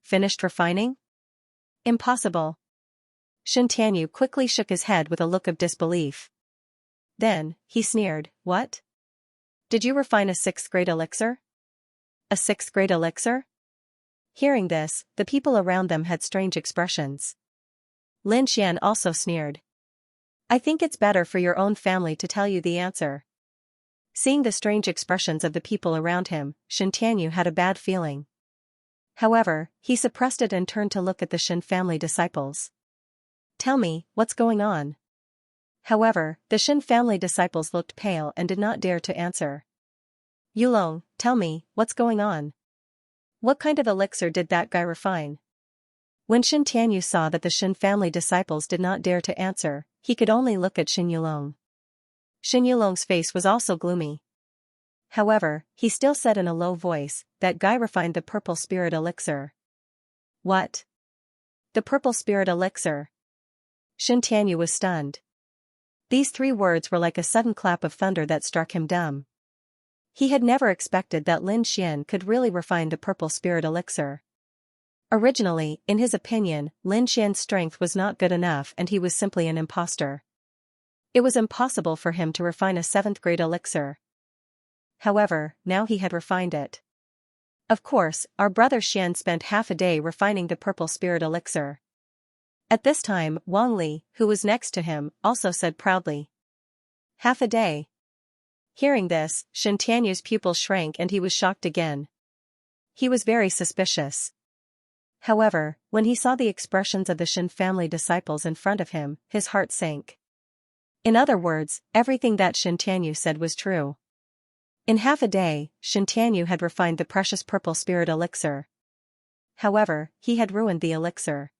Finished refining? Impossible. Shen Tianyu quickly shook his head with a look of disbelief. Then, he sneered, what? Did you refine a 6th grade elixir? A 6th grade elixir? Hearing this, the people around them had strange expressions. Lin Xian also sneered. I think it's better for your own family to tell you the answer. Seeing the strange expressions of the people around him, Shen Tianyu had a bad feeling. However, he suppressed it and turned to look at the Shen family disciples. Tell me, what's going on? However, the Shen family disciples looked pale and did not dare to answer. Yulong, tell me, what's going on? What kind of elixir did that guy refine? When Shen Tianyu saw that the Shen family disciples did not dare to answer, he could only look at Shen Yulong. Shen Yulong's face was also gloomy. However, he still said in a low voice, that guy refined the purple spirit elixir. What? The purple spirit elixir? Shen Tianyu was stunned. These 3 words were like a sudden clap of thunder that struck him dumb. He had never expected that Lin Xian could really refine the purple spirit elixir. Originally, in his opinion, Lin Xian's strength was not good enough and he was simply an impostor. It was impossible for him to refine a 7th grade elixir. However, now he had refined it. Of course, our brother Xian spent half a day refining the purple spirit elixir. At this time, Wang Li, who was next to him, also said proudly. Half a day. Hearing this, Shen Tianyu's pupils shrank and he was shocked again. He was very suspicious. However, when he saw the expressions of the Shen family disciples in front of him, his heart sank. In other words, everything that Shen Tianyu said was true. In half a day, Shen Tianyu had refined the precious purple spirit elixir. However, he had ruined the elixir.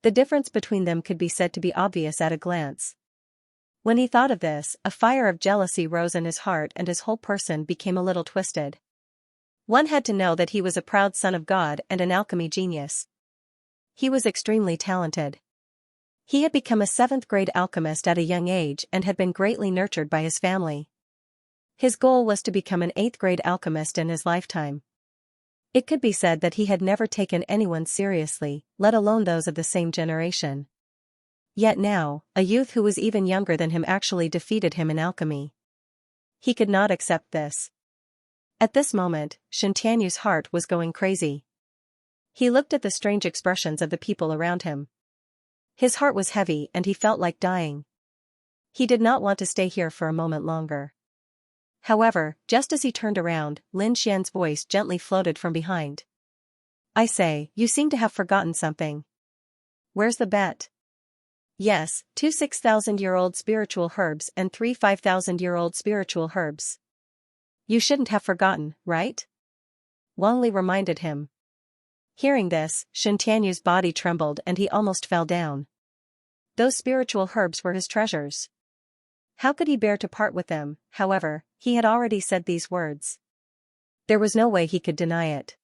The difference between them could be said to be obvious at a glance. When he thought of this, a fire of jealousy rose in his heart and his whole person became a little twisted. One had to know that he was a proud son of God and an alchemy genius. He was extremely talented. He had become a 7th grade alchemist at a young age and had been greatly nurtured by his family. His goal was to become an 8th grade alchemist in his lifetime. It could be said that he had never taken anyone seriously, let alone those of the same generation. Yet now, a youth who was even younger than him actually defeated him in alchemy. He could not accept this. At this moment, Shen Tianyu's heart was going crazy. He looked at the strange expressions of the people around him. His heart was heavy and he felt like dying. He did not want to stay here for a moment longer. However, just as he turned around, Lin Xian's voice gently floated from behind. I say, you seem to have forgotten something. Where's the bet? Yes, 2 6,000-year-old spiritual herbs and 3 5,000-year-old spiritual herbs. You shouldn't have forgotten, right? Wang Li reminded him. Hearing this, Shen Tianyu's body trembled and he almost fell down. Those spiritual herbs were his treasures. How could he bear to part with them? However, he had already said these words. There was no way he could deny it.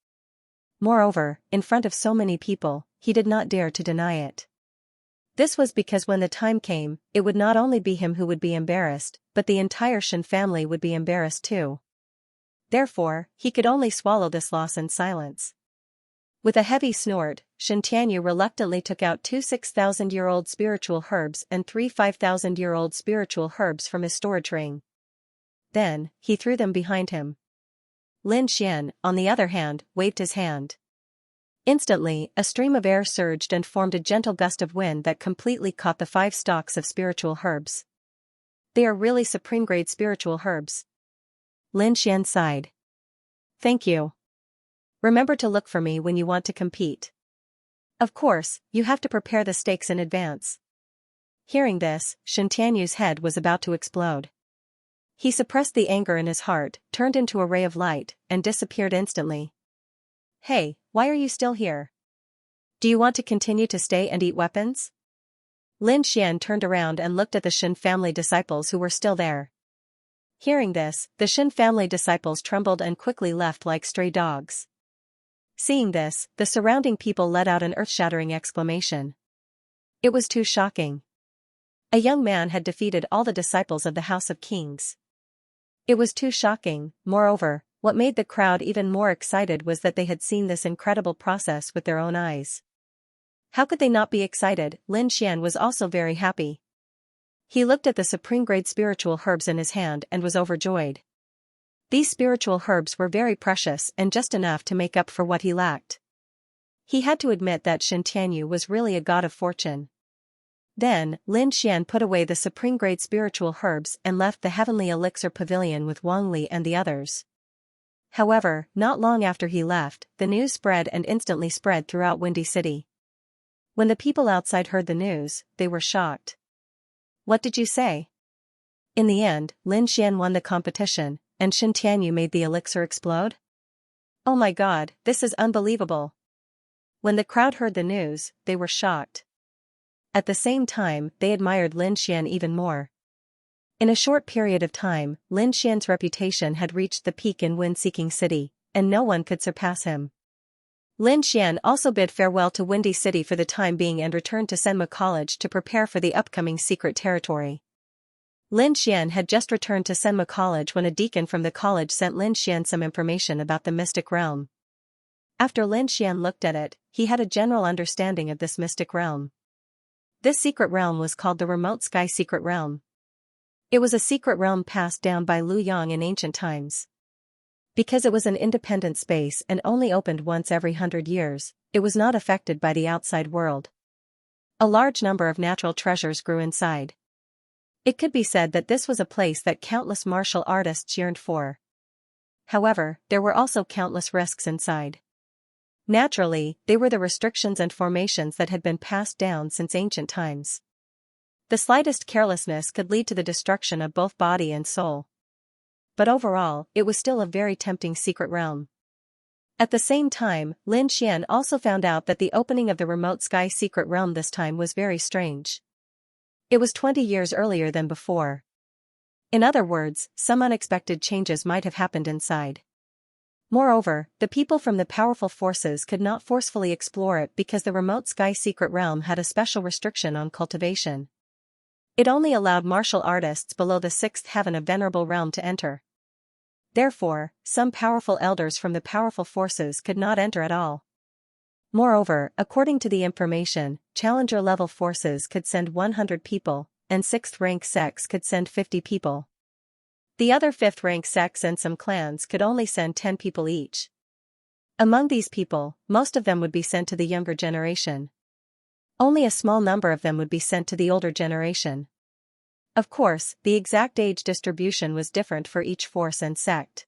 Moreover, in front of so many people, he did not dare to deny it. This was because when the time came, it would not only be him who would be embarrassed, but the entire Shen family would be embarrassed too. Therefore, he could only swallow this loss in silence. With a heavy snort, Shen Tianyu reluctantly took out 2 6,000-year-old spiritual herbs and 3 5,000-year-old spiritual herbs from his storage ring. Then, he threw them behind him. Lin Xian, on the other hand, waved his hand. Instantly, a stream of air surged and formed a gentle gust of wind that completely caught the 5 stalks of spiritual herbs. They are really supreme-grade spiritual herbs. Lin Xian sighed. Thank you. Remember to look for me when you want to compete. Of course, you have to prepare the stakes in advance. Hearing this, Shen Tianyu's head was about to explode. He suppressed the anger in his heart, turned into a ray of light, and disappeared instantly. Hey, why are you still here? Do you want to continue to stay and eat weapons? Lin Xian turned around and looked at the Shen family disciples who were still there. Hearing this, the Shen family disciples trembled and quickly left like stray dogs. Seeing this, the surrounding people let out an earth-shattering exclamation. It was too shocking. A young man had defeated all the disciples of the House of Kings. It was too shocking. Moreover, what made the crowd even more excited was that they had seen this incredible process with their own eyes. How could they not be excited? Lin Xian was also very happy. He looked at the supreme-grade spiritual herbs in his hand and was overjoyed. These spiritual herbs were very precious and just enough to make up for what he lacked. He had to admit that Shen Tianyu was really a god of fortune. Then, Lin Xian put away the supreme-grade spiritual herbs and left the heavenly elixir pavilion with Wang Li and the others. However, not long after he left, the news spread and instantly spread throughout Windy City. When the people outside heard the news, they were shocked. What did you say? In the end, Lin Xian won the competition, and Shen Tianyu made the elixir explode? Oh my god, this is unbelievable. When the crowd heard the news, they were shocked. At the same time, they admired Lin Xian even more. In a short period of time, Lin Xian's reputation had reached the peak in Wind-Seeking City, and no one could surpass him. Lin Xian also bid farewell to Windy City for the time being and returned to Senma College to prepare for the upcoming secret territory. Lin Xian had just returned to Senma College when a deacon from the college sent Lin Xian some information about the mystic realm. After Lin Xian looked at it, he had a general understanding of this mystic realm. This secret realm was called the Remote Sky Secret Realm. It was a secret realm passed down by Lu Yang in ancient times. Because it was an independent space and only opened once every 100 years, it was not affected by the outside world. A large number of natural treasures grew inside. It could be said that this was a place that countless martial artists yearned for. However, there were also countless risks inside. Naturally, they were the restrictions and formations that had been passed down since ancient times. The slightest carelessness could lead to the destruction of both body and soul. But overall, it was still a very tempting secret realm. At the same time, Lin Xian also found out that the opening of the Remote Sky Secret Realm this time was very strange. It was 20 years earlier than before. In other words, some unexpected changes might have happened inside. Moreover, the people from the powerful forces could not forcefully explore it because the Remote Sky Secret Realm had a special restriction on cultivation. It only allowed martial artists below the 6th heaven of Venerable Realm to enter. Therefore, some powerful elders from the powerful forces could not enter at all. Moreover, according to the information, challenger-level forces could send 100 people, and 6th-rank sects could send 50 people. The other 5th-rank sects and some clans could only send 10 people each. Among these people, most of them would be sent to the younger generation. Only a small number of them would be sent to the older generation. Of course, the exact age distribution was different for each force and sect.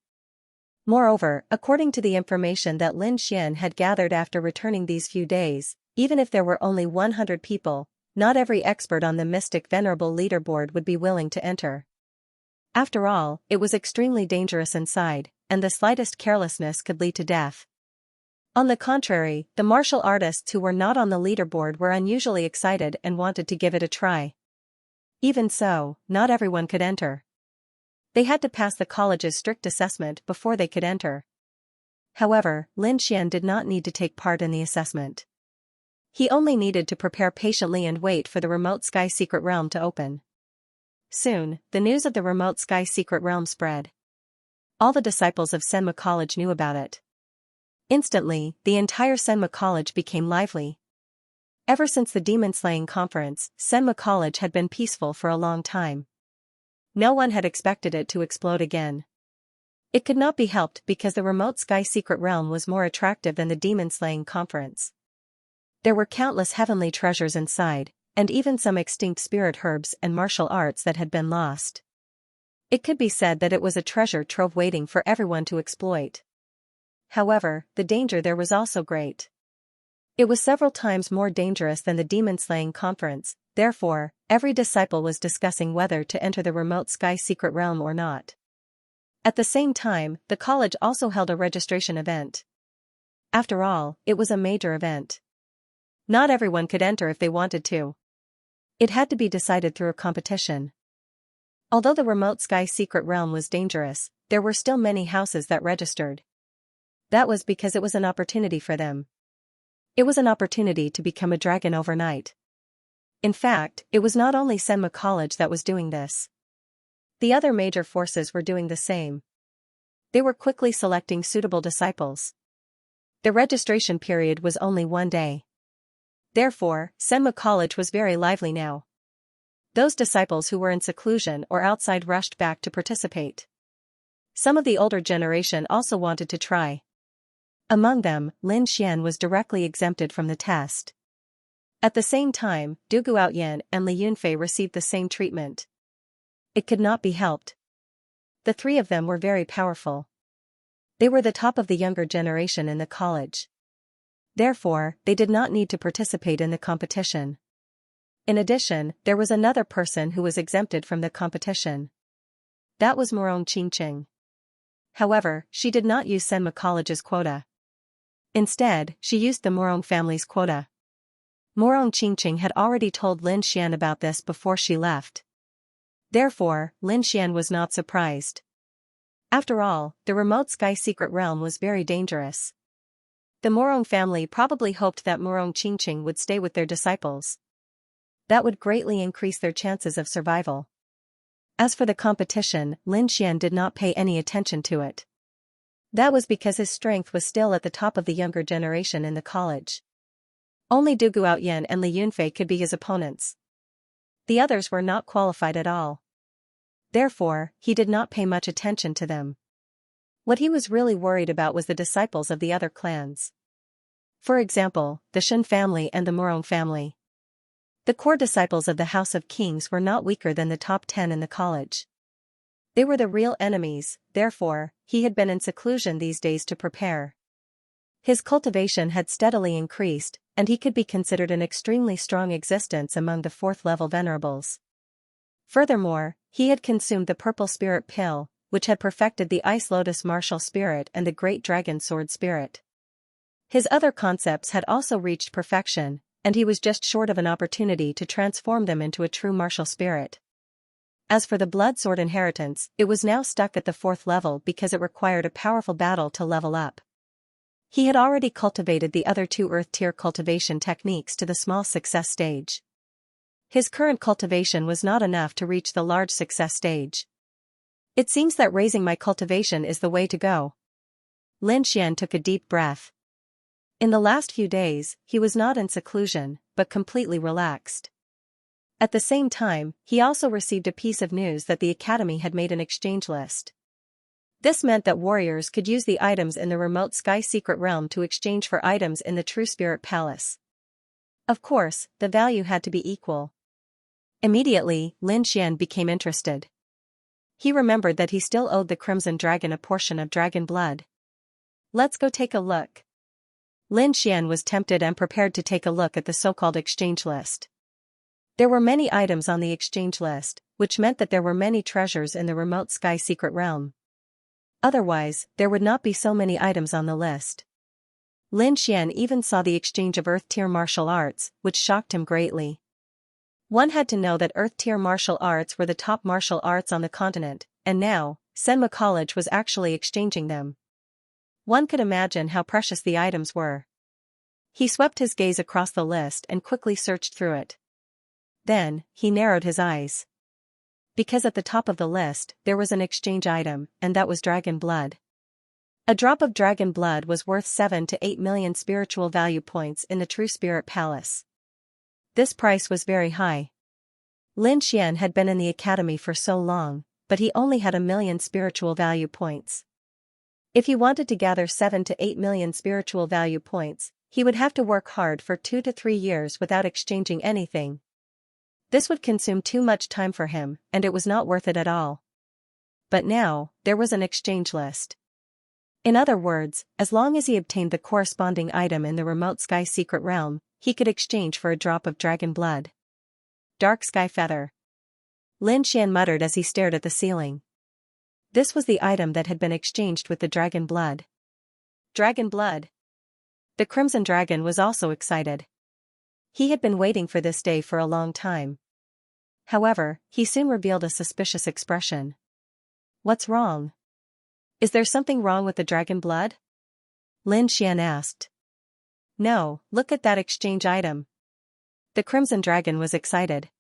Moreover, according to the information that Lin Xian had gathered after returning these few days, even if there were only 100 people, not every expert on the Mystic Venerable leaderboard would be willing to enter. After all, it was extremely dangerous inside, and the slightest carelessness could lead to death. On the contrary, the martial artists who were not on the leaderboard were unusually excited and wanted to give it a try. Even so, not everyone could enter. They had to pass the college's strict assessment before they could enter. However, Lin Xian did not need to take part in the assessment. He only needed to prepare patiently and wait for the remote sky secret realm to open. Soon, the news of the remote sky secret realm spread. All the disciples of Senma College knew about it. Instantly, the entire Senma College became lively. Ever since the demon-slaying conference, Senma College had been peaceful for a long time. No one had expected it to explode again. It could not be helped because the remote sky secret realm was more attractive than the demon-slaying conference. There were countless heavenly treasures inside, and even some extinct spirit herbs and martial arts that had been lost. It could be said that it was a treasure trove waiting for everyone to exploit. However, the danger there was also great. It was several times more dangerous than the demon-slaying conference, therefore, every disciple was discussing whether to enter the remote sky secret realm or not. At the same time, the college also held a registration event. After all, it was a major event. Not everyone could enter if they wanted to. It had to be decided through a competition. Although the remote sky secret realm was dangerous, there were still many houses that registered. That was because it was an opportunity for them. It was an opportunity to become a dragon overnight. In fact, it was not only Senma College that was doing this. The other major forces were doing the same. They were quickly selecting suitable disciples. The registration period was only 1 day. Therefore, Senma College was very lively now. Those disciples who were in seclusion or outside rushed back to participate. Some of the older generation also wanted to try. Among them, Lin Xian was directly exempted from the test. At the same time, Du Guoyan and Li Yunfei received the same treatment. It could not be helped. The three of them were very powerful. They were the top of the younger generation in the college. Therefore, they did not need to participate in the competition. In addition, there was another person who was exempted from the competition. That was Morong Qingqing. However, she did not use Senma College's quota. Instead, she used the Morong family's quota. Morong Qingqing had already told Lin Xian about this before she left. Therefore, Lin Xian was not surprised. After all, the remote sky secret realm was very dangerous. The Morong family probably hoped that Morong Qingqing would stay with their disciples. That would greatly increase their chances of survival. As for the competition, Lin Xian did not pay any attention to it. That was because his strength was still at the top of the younger generation in the college. Only Du Guoyan and Li Yunfei could be his opponents. The others were not qualified at all. Therefore, he did not pay much attention to them. What he was really worried about was the disciples of the other clans. For example, the Shen family and the Morong family. The core disciples of the House of Kings were not weaker than the top 10 in the college. They were the real enemies, therefore, he had been in seclusion these days to prepare. His cultivation had steadily increased, and he could be considered an extremely strong existence among the 4th-level venerables. Furthermore, he had consumed the purple spirit pill, which had perfected the ice lotus martial spirit and the great dragon sword spirit. His other concepts had also reached perfection, and he was just short of an opportunity to transform them into a true martial spirit. As for the blood sword inheritance, it was now stuck at the 4th level because it required a powerful battle to level up. He had already cultivated the other 2 earth-tier cultivation techniques to the small success stage. His current cultivation was not enough to reach the large success stage. It seems that raising my cultivation is the way to go. Lin Xian took a deep breath. In the last few days, he was not in seclusion, but completely relaxed. At the same time, he also received a piece of news that the Academy had made an exchange list. This meant that warriors could use the items in the remote sky secret realm to exchange for items in the True Spirit Palace. Of course, the value had to be equal. Immediately, Lin Xian became interested. He remembered that he still owed the Crimson Dragon a portion of dragon blood. Let's go take a look. Lin Xian was tempted and prepared to take a look at the so-called exchange list. There were many items on the exchange list, which meant that there were many treasures in the remote sky secret realm. Otherwise, there would not be so many items on the list. Lin Xian even saw the exchange of Earth-tier martial arts, which shocked him greatly. One had to know that Earth-tier martial arts were the top martial arts on the continent, and now, Senma College was actually exchanging them. One could imagine how precious the items were. He swept his gaze across the list and quickly searched through it. Then, he narrowed his eyes. Because at the top of the list, there was an exchange item, and that was dragon blood. A drop of dragon blood was worth 7 to 8 million spiritual value points in the True Spirit Palace. This price was very high. Lin Xian had been in the academy for so long, but he only had 1 million spiritual value points. If he wanted to gather 7 to 8 million spiritual value points, he would have to work hard for 2 to 3 years without exchanging anything. This would consume too much time for him, and it was not worth it at all. But now, there was an exchange list. In other words, as long as he obtained the corresponding item in the remote sky secret realm, he could exchange for a drop of dragon blood. Dark sky feather. Lin Xian muttered as he stared at the ceiling. This was the item that had been exchanged with the dragon blood. Dragon blood. The Crimson Dragon was also excited. He had been waiting for this day for a long time. However, he soon revealed a suspicious expression. What's wrong? Is there something wrong with the dragon blood? Lin Xian asked. No, look at that exchange item. The Crimson Dragon was excited.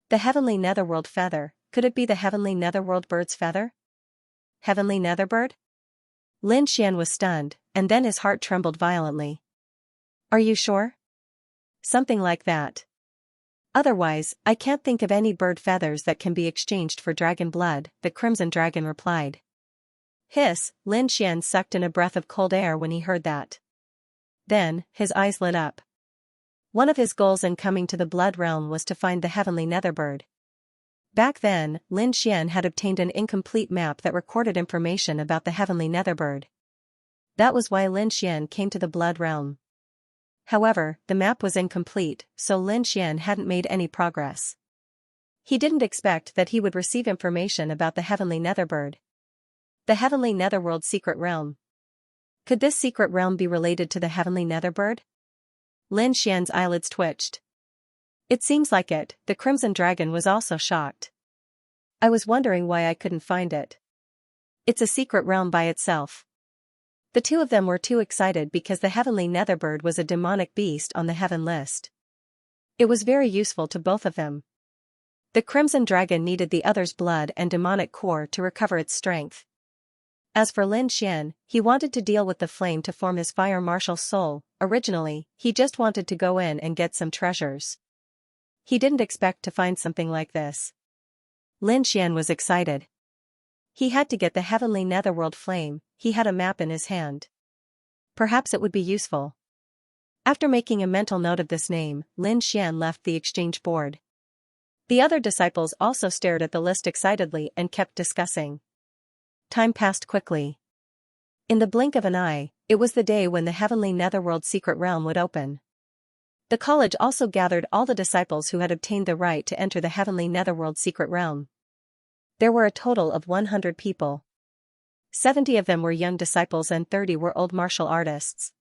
The Heavenly Netherworld feather, could it be the Heavenly Netherworld bird's feather? Heavenly Netherbird? Lin Xian was stunned, and then his heart trembled violently. Are you sure? Something like that. Otherwise, I can't think of any bird feathers that can be exchanged for dragon blood, the Crimson Dragon replied. Hiss, Lin Xian sucked in a breath of cold air when he heard that. Then, his eyes lit up. One of his goals in coming to the Blood Realm was to find the Heavenly Netherbird. Back then, Lin Xian had obtained an incomplete map that recorded information about the Heavenly Netherbird. That was why Lin Xian came to the Blood Realm. However, the map was incomplete, so Lin Xian hadn't made any progress. He didn't expect that he would receive information about the Heavenly Netherbird. The Heavenly Netherworld Secret Realm. Could this secret realm be related to the Heavenly Netherbird? Lin Xian's eyelids twitched. It seems like it, the Crimson Dragon was also shocked. I was wondering why I couldn't find it. It's a secret realm by itself. The two of them were too excited because the Heavenly Netherbird was a demonic beast on the heaven list. It was very useful to both of them. The Crimson Dragon needed the other's blood and demonic core to recover its strength. As for Lin Xian, he wanted to deal with the flame to form his fire martial soul. Originally, he just wanted to go in and get some treasures. He didn't expect to find something like this. Lin Xian was excited. He had to get the Heavenly Netherworld flame. He had a map in his hand. Perhaps it would be useful. After making a mental note of this name, Lin Xian left the exchange board. The other disciples also stared at the list excitedly and kept discussing. Time passed quickly. In the blink of an eye, it was the day when the Heavenly Netherworld Secret Realm would open. The college also gathered all the disciples who had obtained the right to enter the Heavenly Netherworld Secret Realm. There were a total of 100 people. 70 of them were young disciples and 30 were old martial artists.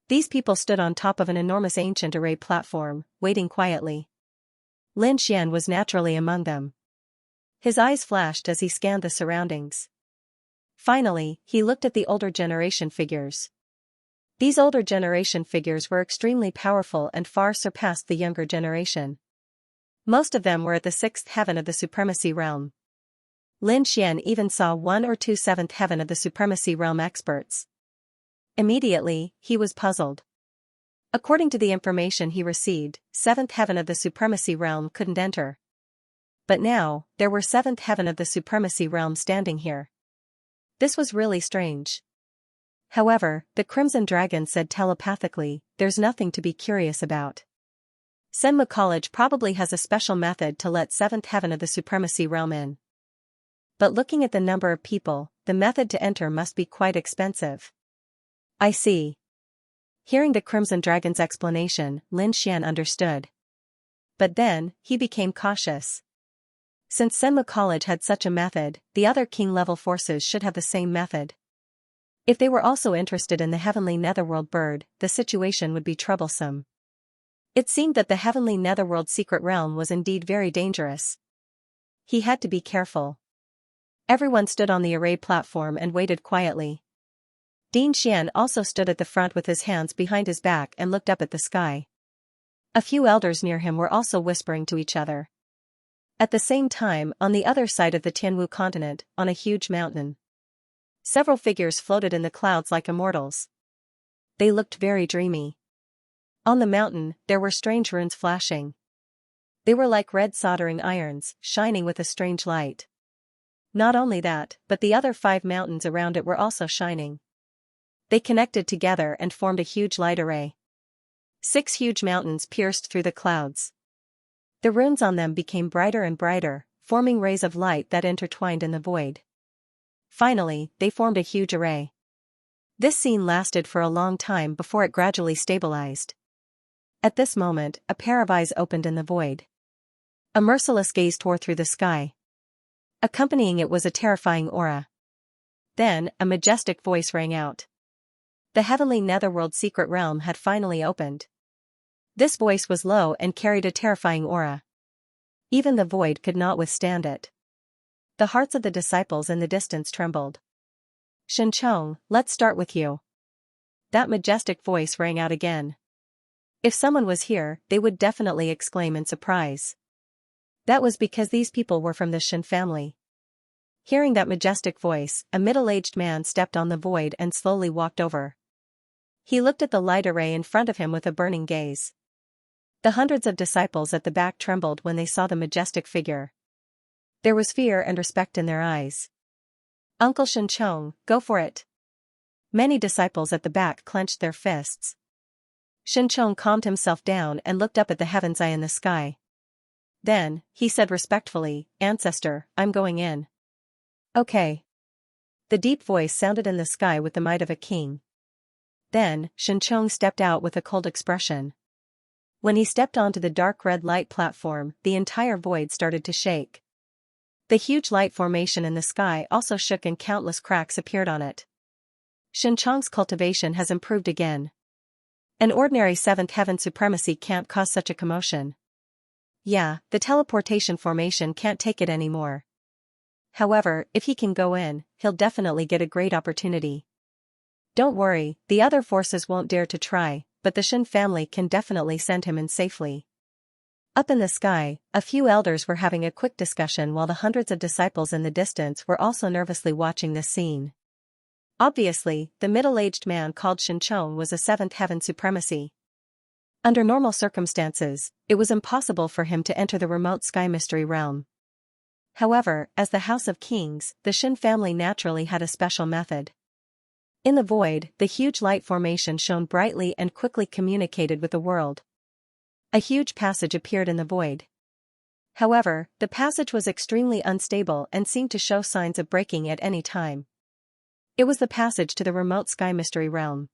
These people stood on top of an enormous ancient array platform, waiting quietly. Lin Xian was naturally among them. His eyes flashed as he scanned the surroundings. Finally, he looked at the older generation figures. These older generation figures were extremely powerful and far surpassed the younger generation. Most of them were at the 6th heaven of the Supremacy Realm. Lin Xian even saw 1 or 2 7th heaven of the Supremacy Realm experts. Immediately, he was puzzled. According to the information he received, 7th heaven of the Supremacy Realm couldn't enter. But now, there were 7th heaven of the Supremacy Realm standing here. This was really strange. However, the Crimson Dragon said telepathically, there's nothing to be curious about. Senma College probably has a special method to let 7th heaven of the supremacy realm in. But looking at the number of people, the method to enter must be quite expensive. I see. Hearing the Crimson Dragon's explanation, Lin Xian understood. But then, he became cautious. Since Senma College had such a method, the other king-level forces should have the same method. If they were also interested in the heavenly netherworld bird, the situation would be troublesome. It seemed that the heavenly netherworld secret realm was indeed very dangerous. He had to be careful. Everyone stood on the array platform and waited quietly. Dean Xian also stood at the front with his hands behind his back and looked up at the sky. A few elders near him were also whispering to each other. At the same time, on the other side of the Tianwu continent, on a huge mountain, several figures floated in the clouds like immortals. They looked very dreamy. On the mountain, there were strange runes flashing. They were like red soldering irons, shining with a strange light. Not only that, but the other 5 mountains around it were also shining. They connected together and formed a huge light array. 6 huge mountains pierced through the clouds. The runes on them became brighter and brighter, forming rays of light that intertwined in the void. Finally, they formed a huge array. This scene lasted for a long time before it gradually stabilized. At this moment, a pair of eyes opened in the void. A merciless gaze tore through the sky. Accompanying it was a terrifying aura. Then, a majestic voice rang out. The heavenly netherworld secret realm had finally opened. This voice was low and carried a terrifying aura. Even the void could not withstand it. The hearts of the disciples in the distance trembled. Shenchong, let's start with you. That majestic voice rang out again. If someone was here, they would definitely exclaim in surprise. That was because these people were from the Shen family. Hearing that majestic voice, a middle-aged man stepped on the void and slowly walked over. He looked at the light array in front of him with a burning gaze. The hundreds of disciples at the back trembled when they saw the majestic figure. There was fear and respect in their eyes. Uncle Shenchong, go for it. Many disciples at the back clenched their fists. Shenchong calmed himself down and looked up at the heaven's eye in the sky. Then, he said respectfully, Ancestor, I'm going in. Okay. The deep voice sounded in the sky with the might of a king. Then, Shenchong stepped out with a cold expression. When he stepped onto the dark red light platform, the entire void started to shake. The huge light formation in the sky also shook and countless cracks appeared on it. Shenchong's cultivation has improved again. An ordinary 7th heaven supremacy can't cause such a commotion. Yeah, the teleportation formation can't take it anymore. However, if he can go in, he'll definitely get a great opportunity. Don't worry, the other forces won't dare to try, but the Shen family can definitely send him in safely. Up in the sky, a few elders were having a quick discussion while the hundreds of disciples in the distance were also nervously watching this scene. Obviously, the middle-aged man called Shenchong was a 7th heaven supremacy. Under normal circumstances, it was impossible for him to enter the remote sky mystery realm. However, as the House of Kings, the Shen family naturally had a special method. In the void, the huge light formation shone brightly and quickly communicated with the world. A huge passage appeared in the void. However, the passage was extremely unstable and seemed to show signs of breaking at any time. It was the passage to the remote sky mystery realm.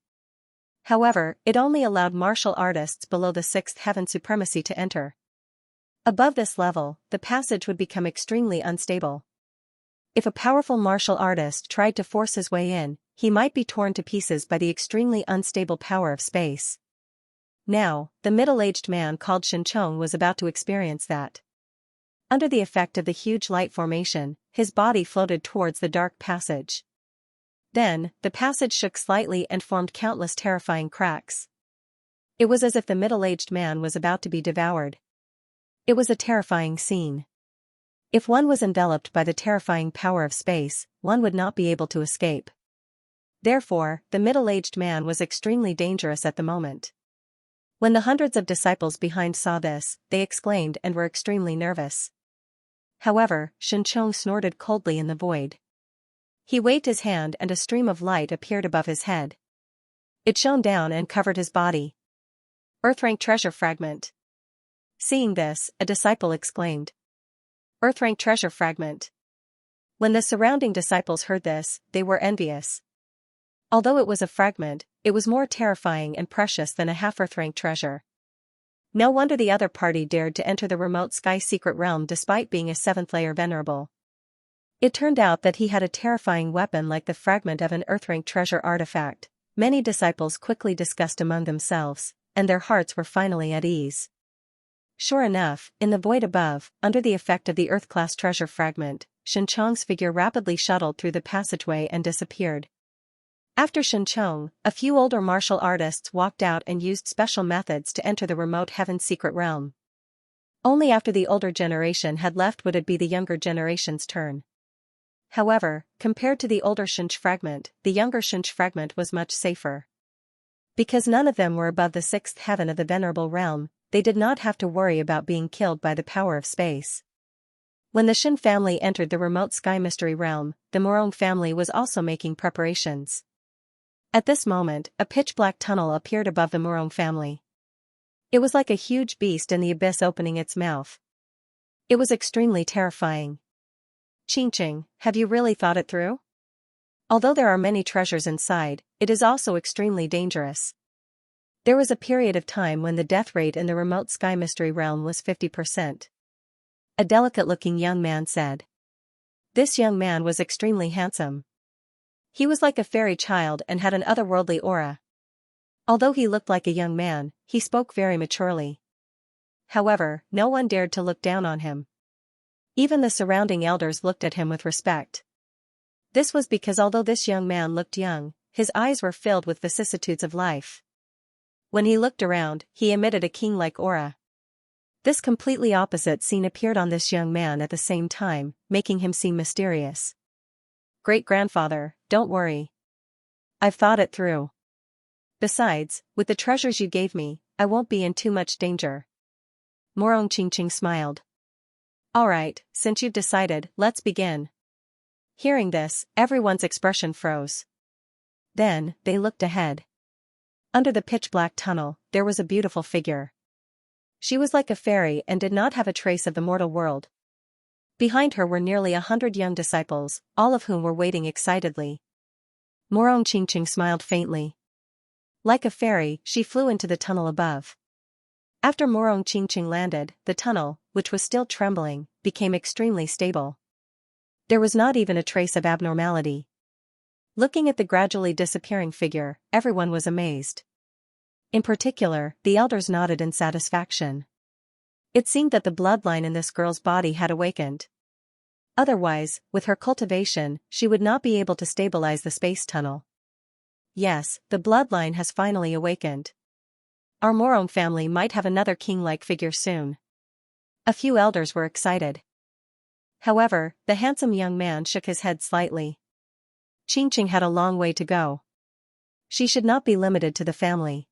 However, it only allowed martial artists below the 6th heaven supremacy to enter. Above this level, the passage would become extremely unstable. If a powerful martial artist tried to force his way in, he might be torn to pieces by the extremely unstable power of space. Now, the middle-aged man called Shenchong was about to experience that. Under the effect of the huge light formation, his body floated towards the dark passage. Then, the passage shook slightly and formed countless terrifying cracks. It was as if the middle-aged man was about to be devoured. It was a terrifying scene. If one was enveloped by the terrifying power of space, one would not be able to escape. Therefore, the middle-aged man was extremely dangerous at the moment. When the hundreds of disciples behind saw this, they exclaimed and were extremely nervous. However, Shenchong snorted coldly in the void. He waved his hand and a stream of light appeared above his head. It shone down and covered his body. Earth-rank treasure fragment. Seeing this, a disciple exclaimed, "Earth-rank treasure fragment." When the surrounding disciples heard this, they were envious. Although it was a fragment, it was more terrifying and precious than a half-Earth-rank treasure. No wonder the other party dared to enter the remote sky secret realm despite being a 7th layer venerable. It turned out that he had a terrifying weapon like the fragment of an Earth-rank treasure artifact. Many disciples quickly discussed among themselves, and their hearts were finally at ease. Sure enough, in the void above, under the effect of the Earth-class treasure fragment, Xianxia's figure rapidly shuttled through the passageway and disappeared. After Xianxia, a few older martial artists walked out and used special methods to enter the remote heaven's secret realm. Only after the older generation had left would it be the younger generation's turn. However, compared to the older Xianxia fragment, the younger Xianxia fragment was much safer. Because none of them were above the 6th heaven of the venerable realm, they did not have to worry about being killed by the power of space. When the Xin family entered the remote sky mystery realm, the Morong family was also making preparations. At this moment, a pitch-black tunnel appeared above the Morong family. It was like a huge beast in the abyss opening its mouth. It was extremely terrifying. "Qingqing, have you really thought it through? Although there are many treasures inside, it is also extremely dangerous." There was a period of time when the death rate in the remote sky mystery realm was 50%. A delicate-looking young man said. This young man was extremely handsome. He was like a fairy child and had an otherworldly aura. Although he looked like a young man, he spoke very maturely. However, no one dared to look down on him. Even the surrounding elders looked at him with respect. This was because although this young man looked young, his eyes were filled with vicissitudes of life. When he looked around, he emitted a king-like aura. This completely opposite scene appeared on this young man at the same time, making him seem mysterious. "Great-grandfather, don't worry. I've thought it through. Besides, with the treasures you gave me, I won't be in too much danger." Morong Qingqing smiled. "Alright, since you've decided, let's begin." Hearing this, everyone's expression froze. Then, they looked ahead. Under the pitch-black tunnel, there was a beautiful figure. She was like a fairy and did not have a trace of the mortal world. Behind her were nearly 100 young disciples, all of whom were waiting excitedly. Morong Qingqing smiled faintly. Like a fairy, she flew into the tunnel above. After Morong Qingqing landed, the tunnel, which was still trembling, became extremely stable. There was not even a trace of abnormality. Looking at the gradually disappearing figure, everyone was amazed. In particular, the elders nodded in satisfaction. It seemed that the bloodline in this girl's body had awakened. Otherwise, with her cultivation, she would not be able to stabilize the space tunnel. Yes, the bloodline has finally awakened. Our Morong family might have another king-like figure soon. A few elders were excited. However, the handsome young man shook his head slightly. Qingqing had a long way to go. She should not be limited to the family.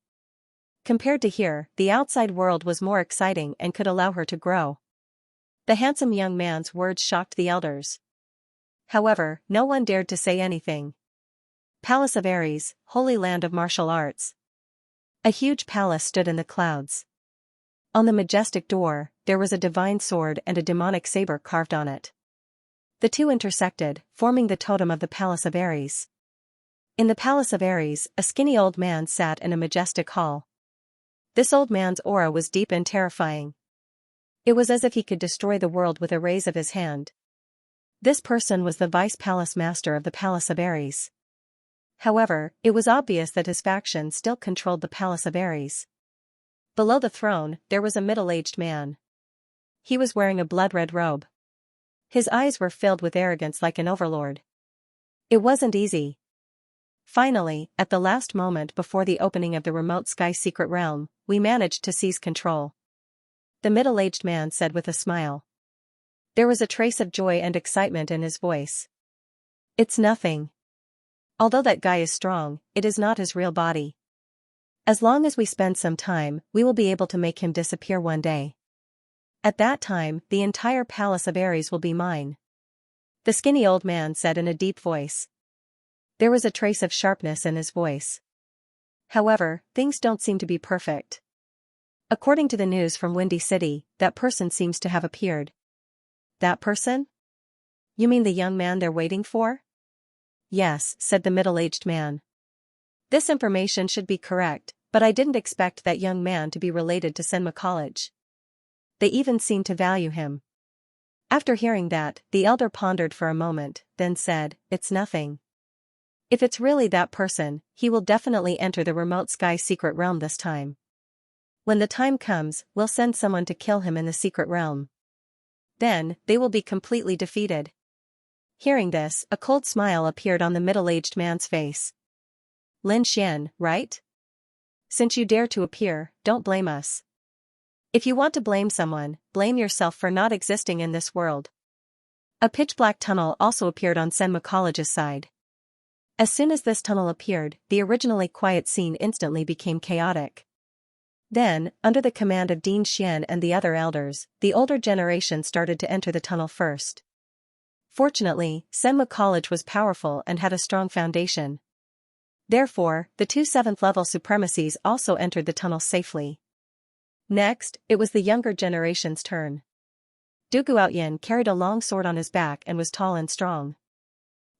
Compared to here, the outside world was more exciting and could allow her to grow. The handsome young man's words shocked the elders. However, no one dared to say anything. Palace of Ares, holy land of martial arts. A huge palace stood in the clouds. On the majestic door, there was a divine sword and a demonic saber carved on it. The two intersected, forming the totem of the Palace of Ares. In the Palace of Ares, a skinny old man sat in a majestic hall. This old man's aura was deep and terrifying. It was as if he could destroy the world with a raise of his hand. This person was the vice palace master of the Palace of Ares. However, it was obvious that his faction still controlled the Palace of Ares. Below the throne, there was a middle-aged man. He was wearing a blood-red robe. His eyes were filled with arrogance like an overlord. It wasn't easy. Finally, at the last moment before the opening of the remote sky secret realm, we managed to seize control. The middle-aged man said with a smile. There was a trace of joy and excitement in his voice. It's nothing. Although that guy is strong, it is not his real body. As long as we spend some time, we will be able to make him disappear one day. At that time, the entire Palace of Ares will be mine. The skinny old man said in a deep voice. There was a trace of sharpness in his voice. However, things don't seem to be perfect. According to the news from Windy City, that person seems to have appeared. That person? You mean the young man they're waiting for? Yes, said the middle-aged man. This information should be correct, but I didn't expect that young man to be related to Senma College. They even seem to value him. After hearing that, the elder pondered for a moment, then said, "It's nothing. If it's really that person, he will definitely enter the remote sky secret realm this time. When the time comes, we'll send someone to kill him in the secret realm. Then, they will be completely defeated." Hearing this, a cold smile appeared on the middle-aged man's face. "Lin Xian, right? Since you dare to appear, don't blame us. If you want to blame someone, blame yourself for not existing in this world." A pitch-black tunnel also appeared on Senma College's side. As soon as this tunnel appeared, the originally quiet scene instantly became chaotic. Then, under the command of Dean Xian and the other elders, the older generation started to enter the tunnel first. Fortunately, Senma College was powerful and had a strong foundation. Therefore, the two 7th-level supremacies also entered the tunnel safely. Next, it was the younger generation's turn. Du Guotian carried a long sword on his back and was tall and strong.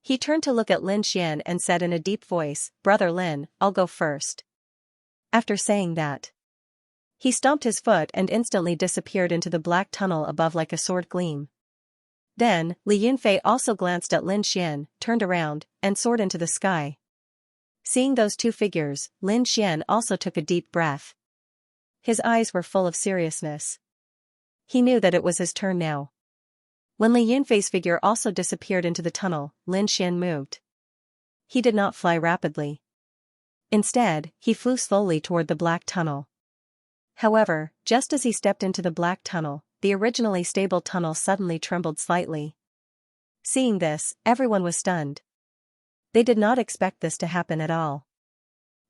He turned to look at Lin Xian and said in a deep voice, "Brother Lin, I'll go first." After saying that, he stomped his foot and instantly disappeared into the black tunnel above like a sword gleam. Then, Li Yunfei also glanced at Lin Xian, turned around, and soared into the sky. Seeing those two figures, Lin Xian also took a deep breath. His eyes were full of seriousness. He knew that it was his turn now. When Li Yunfei's figure also disappeared into the tunnel, Lin Xian moved. He did not fly rapidly. Instead, he flew slowly toward the black tunnel. However, just as he stepped into the black tunnel, the originally stable tunnel suddenly trembled slightly. Seeing this, everyone was stunned. They did not expect this to happen at all.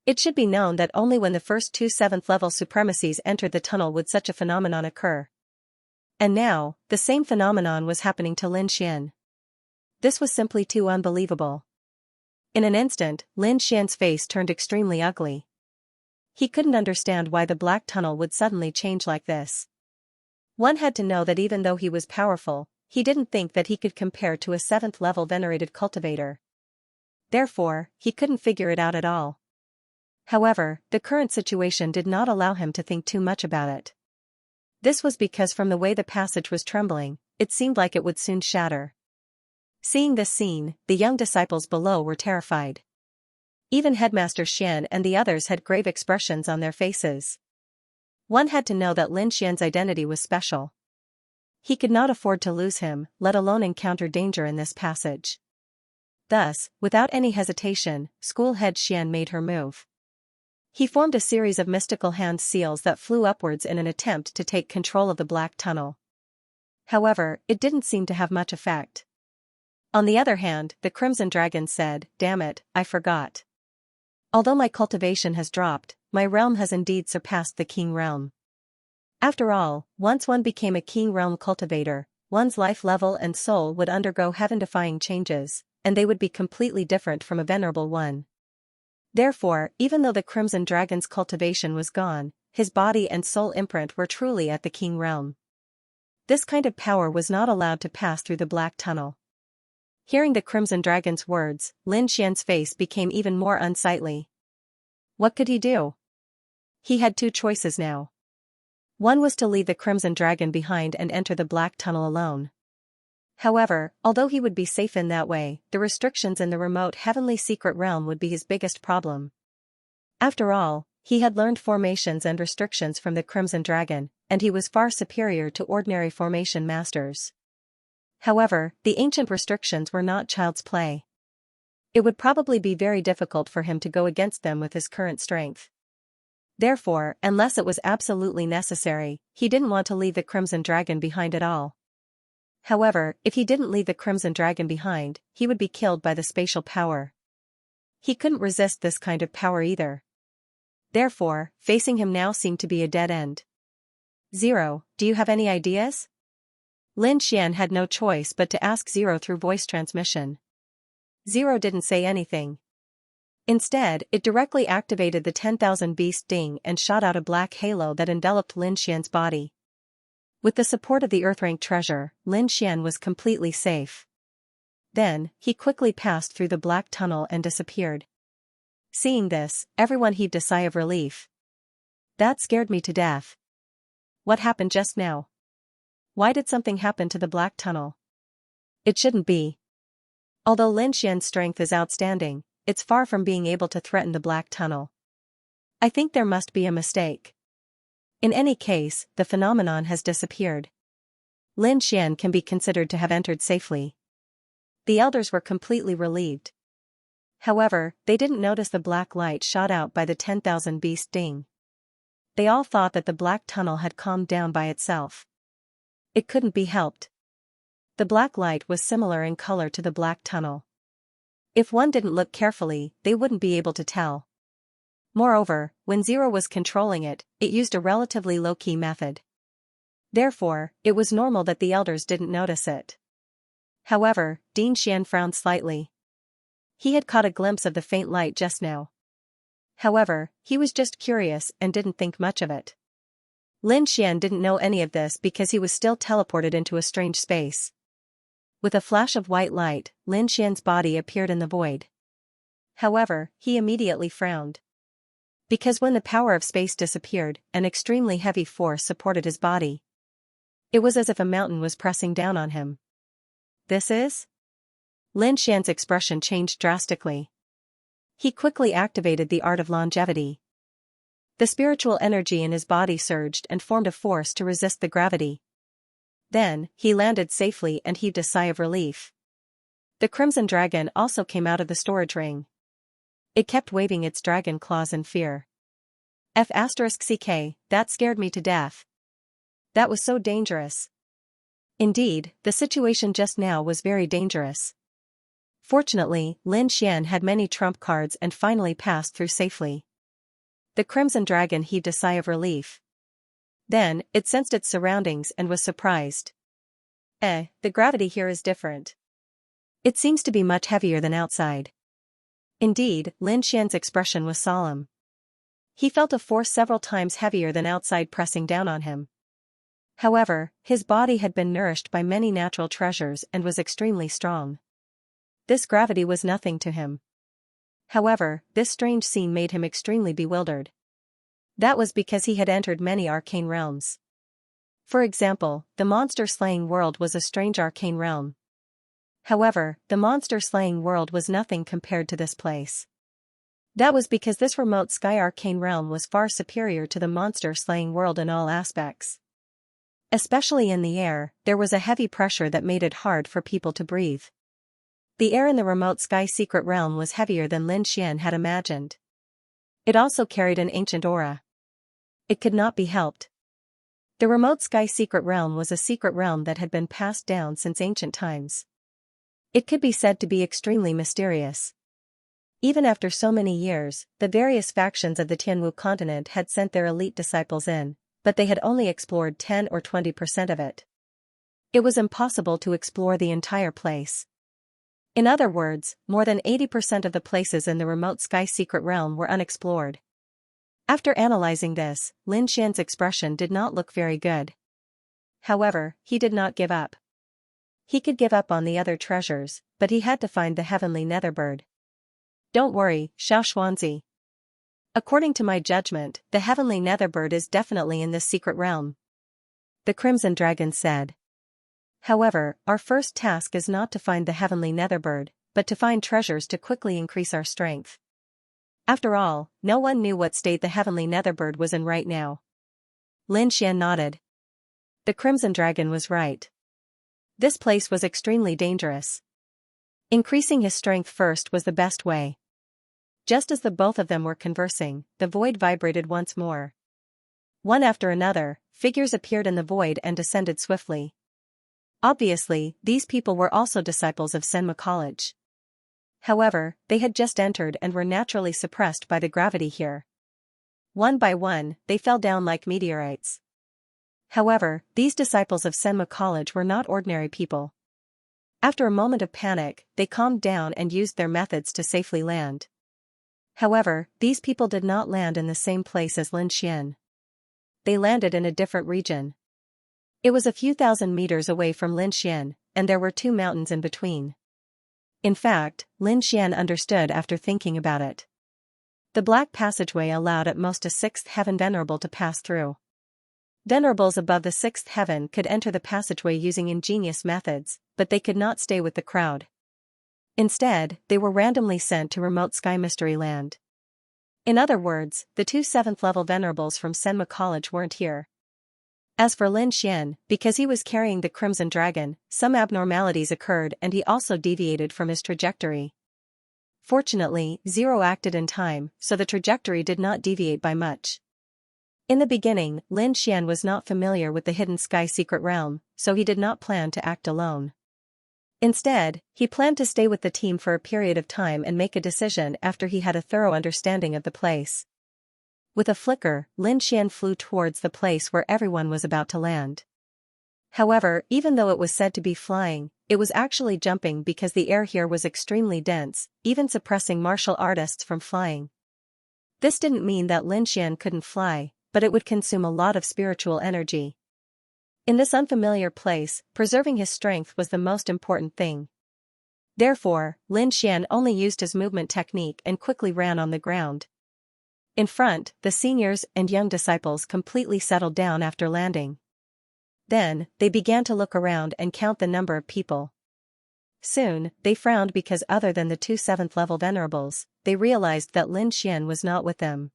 It should be known that only when the first two 7th-level supremacies entered the tunnel would such a phenomenon occur. And now, the same phenomenon was happening to Lin Xian. This was simply too unbelievable. In an instant, Lin Xian's face turned extremely ugly. He couldn't understand why the black tunnel would suddenly change like this. One had to know that even though he was powerful, he didn't think that he could compare to a 7th-level venerated cultivator. Therefore, he couldn't figure it out at all. However, the current situation did not allow him to think too much about it. This was because from the way the passage was trembling, it seemed like it would soon shatter. Seeing this scene, the young disciples below were terrified. Even Headmaster Xian and the others had grave expressions on their faces. One had to know that Lin Xian's identity was special. He could not afford to lose him, let alone encounter danger in this passage. Thus, without any hesitation, school head Xian made her move. He formed a series of mystical hand seals that flew upwards in an attempt to take control of the black tunnel. However, it didn't seem to have much effect. On the other hand, the Crimson Dragon said, "Damn it, I forgot. Although my cultivation has dropped, my realm has indeed surpassed the King realm. After all, once one became a King realm cultivator, one's life level and soul would undergo heaven-defying changes, and they would be completely different from a venerable one. Therefore, even though the Crimson Dragon's cultivation was gone, his body and soul imprint were truly at the King realm. This kind of power was not allowed to pass through the black tunnel." Hearing the Crimson Dragon's words, Lin Xian's face became even more unsightly. What could he do? He had two choices now. One was to leave the Crimson Dragon behind and enter the black tunnel alone. However, although he would be safe in that way, the restrictions in the remote heavenly secret realm would be his biggest problem. After all, he had learned formations and restrictions from the Crimson Dragon, and he was far superior to ordinary formation masters. However, the ancient restrictions were not child's play. It would probably be very difficult for him to go against them with his current strength. Therefore, unless it was absolutely necessary, he didn't want to leave the Crimson Dragon behind at all. However, if he didn't leave the Crimson Dragon behind, he would be killed by the spatial power. He couldn't resist this kind of power either. Therefore, facing him now seemed to be a dead end. Zero, do you have any ideas? Lin Xian had no choice but to ask Zero through voice transmission. Zero didn't say anything. Instead, it directly activated the 10,000 beast ding and shot out a black halo that enveloped Lin Xian's body. With the support of the Earth-rank treasure, Lin Xian was completely safe. Then, he quickly passed through the black tunnel and disappeared. Seeing this, everyone heaved a sigh of relief. That scared me to death. What happened just now? Why did something happen to the black tunnel? It shouldn't be. Although Lin Xian's strength is outstanding, it's far from being able to threaten the black tunnel. I think there must be a mistake. In any case, the phenomenon has disappeared. Lin Xian can be considered to have entered safely. The elders were completely relieved. However, they didn't notice the black light shot out by the 10,000 beast ding. They all thought that the black tunnel had calmed down by itself. It couldn't be helped. The black light was similar in color to the black tunnel. If one didn't look carefully, they wouldn't be able to tell. Moreover, when Zero was controlling it, it used a relatively low-key method. Therefore, it was normal that the elders didn't notice it. However, Dean Xian frowned slightly. He had caught a glimpse of the faint light just now. However, he was just curious and didn't think much of it. Lin Xian didn't know any of this because he was still teleported into a strange space. With a flash of white light, Lin Xian's body appeared in the void. However, he immediately frowned. Because when the power of space disappeared, an extremely heavy force supported his body. It was as if a mountain was pressing down on him. This is? Lin Xian's expression changed drastically. He quickly activated the art of longevity. The spiritual energy in his body surged and formed a force to resist the gravity. Then, he landed safely and heaved a sigh of relief. The Crimson Dragon also came out of the storage ring. It kept waving its dragon claws in fear. F***ck, that scared me to death. That was so dangerous. Indeed, the situation just now was very dangerous. Fortunately, Lin Xian had many trump cards and finally passed through safely. The Crimson Dragon heaved a sigh of relief. Then, it sensed its surroundings and was surprised. The gravity here is different. It seems to be much heavier than outside. Indeed, Lin Xian's expression was solemn. He felt a force several times heavier than outside pressing down on him. However, his body had been nourished by many natural treasures and was extremely strong. This gravity was nothing to him. However, this strange scene made him extremely bewildered. That was because he had entered many arcane realms. For example, the monster-slaying world was a strange arcane realm. However, the monster-slaying world was nothing compared to this place. That was because this remote sky arcane realm was far superior to the monster-slaying world in all aspects. Especially in the air, there was a heavy pressure that made it hard for people to breathe. The air in the remote sky secret realm was heavier than Lin Xian had imagined. It also carried an ancient aura. It could not be helped. The remote sky secret realm was a secret realm that had been passed down since ancient times. It could be said to be extremely mysterious. Even after so many years, the various factions of the Tianwu continent had sent their elite disciples in, but they had only explored 10 or 20% of it. It was impossible to explore the entire place. In other words, more than 80% of the places in the remote sky secret realm were unexplored. After analyzing this, Lin Xian's expression did not look very good. However, he did not give up. He could give up on the other treasures, but he had to find the heavenly netherbird. Don't worry, Xiaoxuanzi. According to my judgment, the heavenly netherbird is definitely in this secret realm. The Crimson Dragon said. However, our first task is not to find the heavenly netherbird, but to find treasures to quickly increase our strength. After all, no one knew what state the heavenly netherbird was in right now. Lin Xian nodded. The Crimson Dragon was right. This place was extremely dangerous. Increasing his strength first was the best way. Just as the both of them were conversing, the void vibrated once more. One after another, figures appeared in the void and descended swiftly. Obviously, these people were also disciples of Senma College. However, they had just entered and were naturally suppressed by the gravity here. One by one, they fell down like meteorites. However, these disciples of Senma College were not ordinary people. After a moment of panic, they calmed down and used their methods to safely land. However, these people did not land in the same place as Lin Xian. They landed in a different region. It was a few thousand meters away from Lin Xian, and there were two mountains in between. In fact, Lin Xian understood after thinking about it. The black passageway allowed at most a sixth heaven venerable to pass through. Venerables above the sixth heaven could enter the passageway using ingenious methods, but they could not stay with the crowd. Instead, they were randomly sent to remote Sky Mystery Land. In other words, the two 7th-level venerables from Senma College weren't here. As for Lin Xian, because he was carrying the Crimson Dragon, some abnormalities occurred and he also deviated from his trajectory. Fortunately, Zero acted in time, so the trajectory did not deviate by much. In the beginning, Lin Xian was not familiar with the Hidden Sky Secret Realm, so he did not plan to act alone. Instead, he planned to stay with the team for a period of time and make a decision after he had a thorough understanding of the place. With a flicker, Lin Xian flew towards the place where everyone was about to land. However, even though it was said to be flying, it was actually jumping because the air here was extremely dense, even suppressing martial artists from flying. This didn't mean that Lin Xian couldn't fly, but it would consume a lot of spiritual energy. In this unfamiliar place, preserving his strength was the most important thing. Therefore, Lin Xian only used his movement technique and quickly ran on the ground. In front, the seniors and young disciples completely settled down after landing. Then, they began to look around and count the number of people. Soon, they frowned because other than the two 7th-level venerables, they realized that Lin Xian was not with them.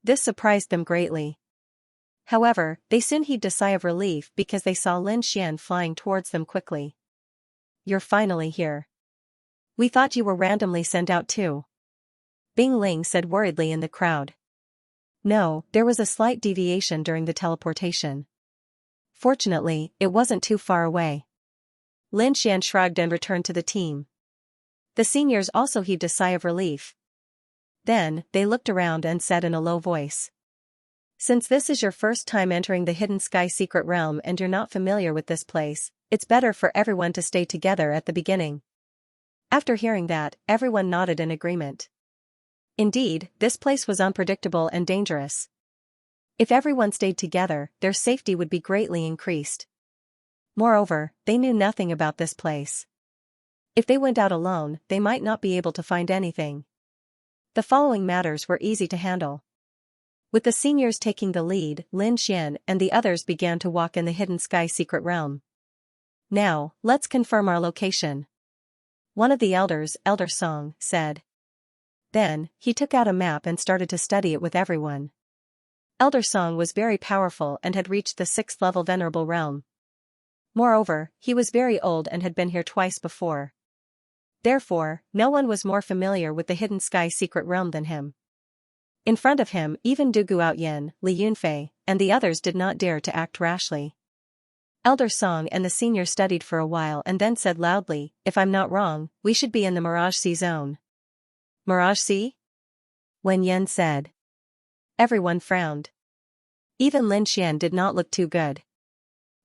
This surprised them greatly. However, they soon heaved a sigh of relief because they saw Lin Xian flying towards them quickly. "You're finally here. We thought you were randomly sent out too," Bing Ling said worriedly in the crowd. "No, there was a slight deviation during the teleportation. Fortunately, it wasn't too far away." Lin Xian shrugged and returned to the team. The seniors also heaved a sigh of relief. Then, they looked around and said in a low voice, "Since this is your first time entering the Hidden Sky Secret Realm and you're not familiar with this place, it's better for everyone to stay together at the beginning." After hearing that, everyone nodded in agreement. Indeed, this place was unpredictable and dangerous. If everyone stayed together, their safety would be greatly increased. Moreover, they knew nothing about this place. If they went out alone, they might not be able to find anything. The following matters were easy to handle. With the seniors taking the lead, Lin Xian and the others began to walk in the Hidden Sky Secret Realm. "Now, let's confirm our location," one of the elders, Elder Song, said. Then, he took out a map and started to study it with everyone. Elder Song was very powerful and had reached the 6th-level Venerable Realm. Moreover, he was very old and had been here twice before. Therefore, no one was more familiar with the Hidden Sky Secret Realm than him. In front of him, even Du Guoyen, Li Yunfei, and the others did not dare to act rashly. Elder Song and the senior studied for a while and then said loudly, "If I'm not wrong, we should be in the Mirage Sea zone." "Mirage Sea?" Wen Yan said. Everyone frowned. Even Lin Xian did not look too good.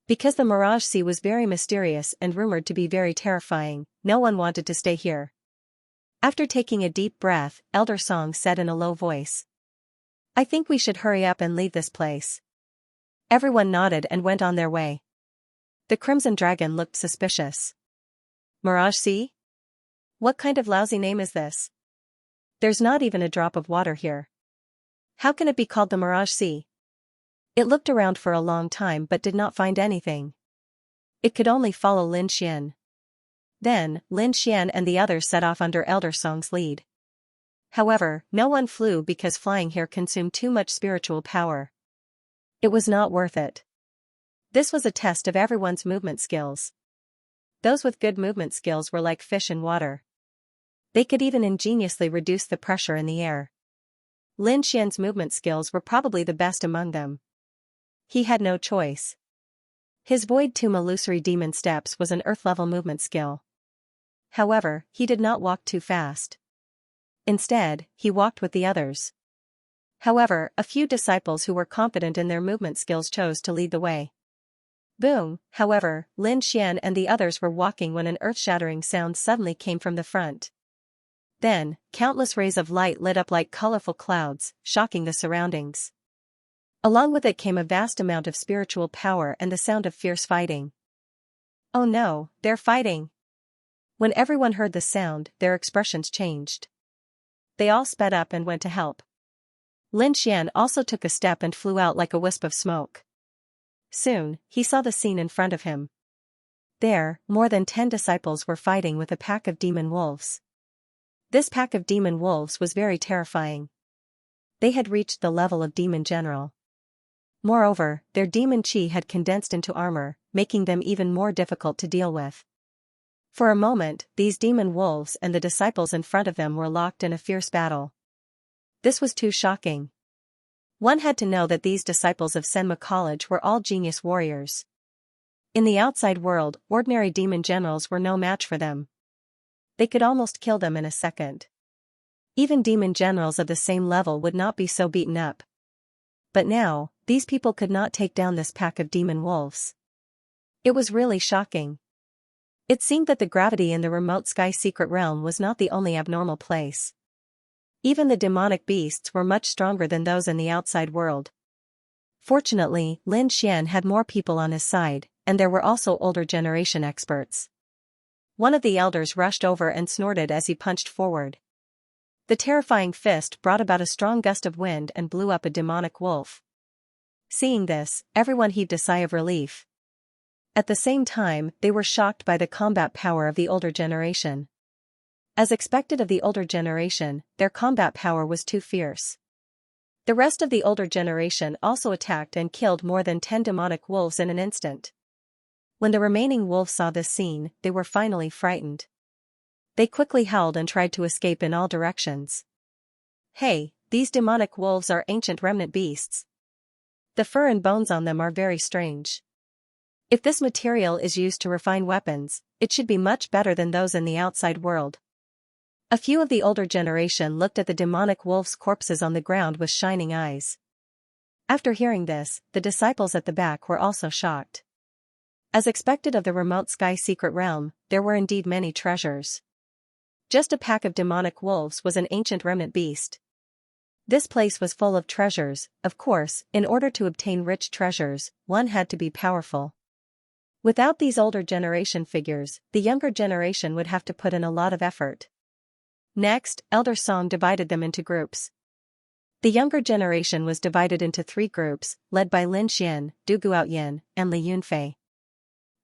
Because the Mirage Sea was very mysterious and rumored to be very terrifying, no one wanted to stay here. After taking a deep breath, Elder Song said in a low voice, "I think we should hurry up and leave this place." Everyone nodded and went on their way. The Crimson Dragon looked suspicious. "Mirage Sea? What kind of lousy name is this? There's not even a drop of water here. How can it be called the Mirage Sea?" It looked around for a long time but did not find anything. It could only follow Lin Xian. Then, Lin Xian and the others set off under Elder Song's lead. However, no one flew because flying here consumed too much spiritual power. It was not worth it. This was a test of everyone's movement skills. Those with good movement skills were like fish in water. They could even ingeniously reduce the pressure in the air. Lin Xian's movement skills were probably the best among them. He had no choice. His Void Tomb Illusory Demon Steps was an Earth-level movement skill. However, he did not walk too fast. Instead, he walked with the others. However, a few disciples who were confident in their movement skills chose to lead the way. Boom! However, Lin Xian and the others were walking when an earth-shattering sound suddenly came from the front. Then, countless rays of light lit up like colorful clouds, shocking the surroundings. Along with it came a vast amount of spiritual power and the sound of fierce fighting. Oh no, they're fighting! When everyone heard the sound, their expressions changed. They all sped up and went to help. Lin Xian also took a step and flew out like a wisp of smoke. Soon, he saw the scene in front of him. There, more than 10 disciples were fighting with a pack of demon wolves. This pack of demon wolves was very terrifying. They had reached the level of demon general. Moreover, their demon chi had condensed into armor, making them even more difficult to deal with. For a moment, these demon wolves and the disciples in front of them were locked in a fierce battle. This was too shocking. One had to know that these disciples of Senma College were all genius warriors. In the outside world, ordinary demon generals were no match for them. They could almost kill them in a second. Even demon generals of the same level would not be so beaten up. But now, these people could not take down this pack of demon wolves. It was really shocking. It seemed that the gravity in the remote sky secret realm was not the only abnormal place. Even the demonic beasts were much stronger than those in the outside world. Fortunately, Lin Xian had more people on his side, and there were also older generation experts. One of the elders rushed over and snorted as he punched forward. The terrifying fist brought about a strong gust of wind and blew up a demonic wolf. Seeing this, everyone heaved a sigh of relief. At the same time, they were shocked by the combat power of the older generation. As expected of the older generation, their combat power was too fierce. The rest of the older generation also attacked and killed more than 10 demonic wolves in an instant. When the remaining wolves saw this scene, they were finally frightened. They quickly howled and tried to escape in all directions. Hey, these demonic wolves are ancient remnant beasts. The fur and bones on them are very strange. If this material is used to refine weapons, it should be much better than those in the outside world. A few of the older generation looked at the demonic wolves' corpses on the ground with shining eyes. After hearing this, the disciples at the back were also shocked. As expected of the remote sky secret realm, there were indeed many treasures. Just a pack of demonic wolves was an ancient remnant beast. This place was full of treasures. Of course, in order to obtain rich treasures, one had to be powerful. Without these older generation figures, the younger generation would have to put in a lot of effort. Next, Elder Song divided them into groups. The younger generation was divided into 3 groups, led by Lin Xian, Du Guoyin, and Li Yunfei.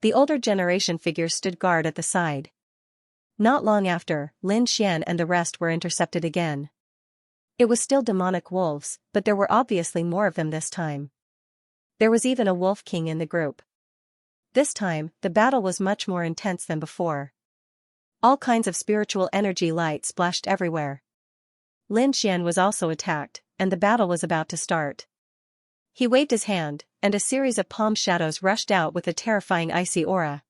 The older generation figures stood guard at the side. Not long after, Lin Xian and the rest were intercepted again. It was still demonic wolves, but there were obviously more of them this time. There was even a wolf king in the group. This time, the battle was much more intense than before. All kinds of spiritual energy light splashed everywhere. Lin Xian was also attacked, and the battle was about to start. He waved his hand, and a series of palm shadows rushed out with a terrifying icy aura.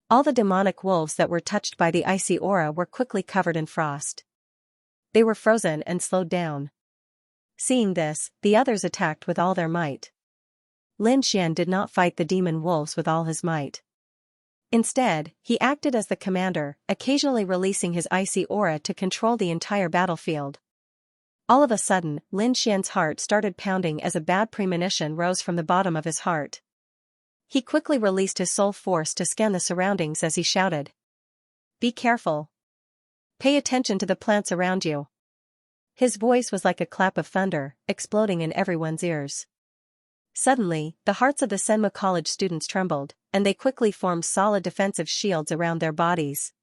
All the demonic wolves that were touched by the icy aura were quickly covered in frost. They were frozen and slowed down. Seeing this, the others attacked with all their might. Lin Xian did not fight the demon wolves with all his might. Instead, he acted as the commander, occasionally releasing his icy aura to control the entire battlefield. All of a sudden, Lin Xian's heart started pounding as a bad premonition rose from the bottom of his heart. He quickly released his soul force to scan the surroundings as he shouted. Be careful. Pay attention to the plants around you. His voice was like a clap of thunder, exploding in everyone's ears. Suddenly, the hearts of the Senma College students trembled, and they quickly formed solid defensive shields around their bodies.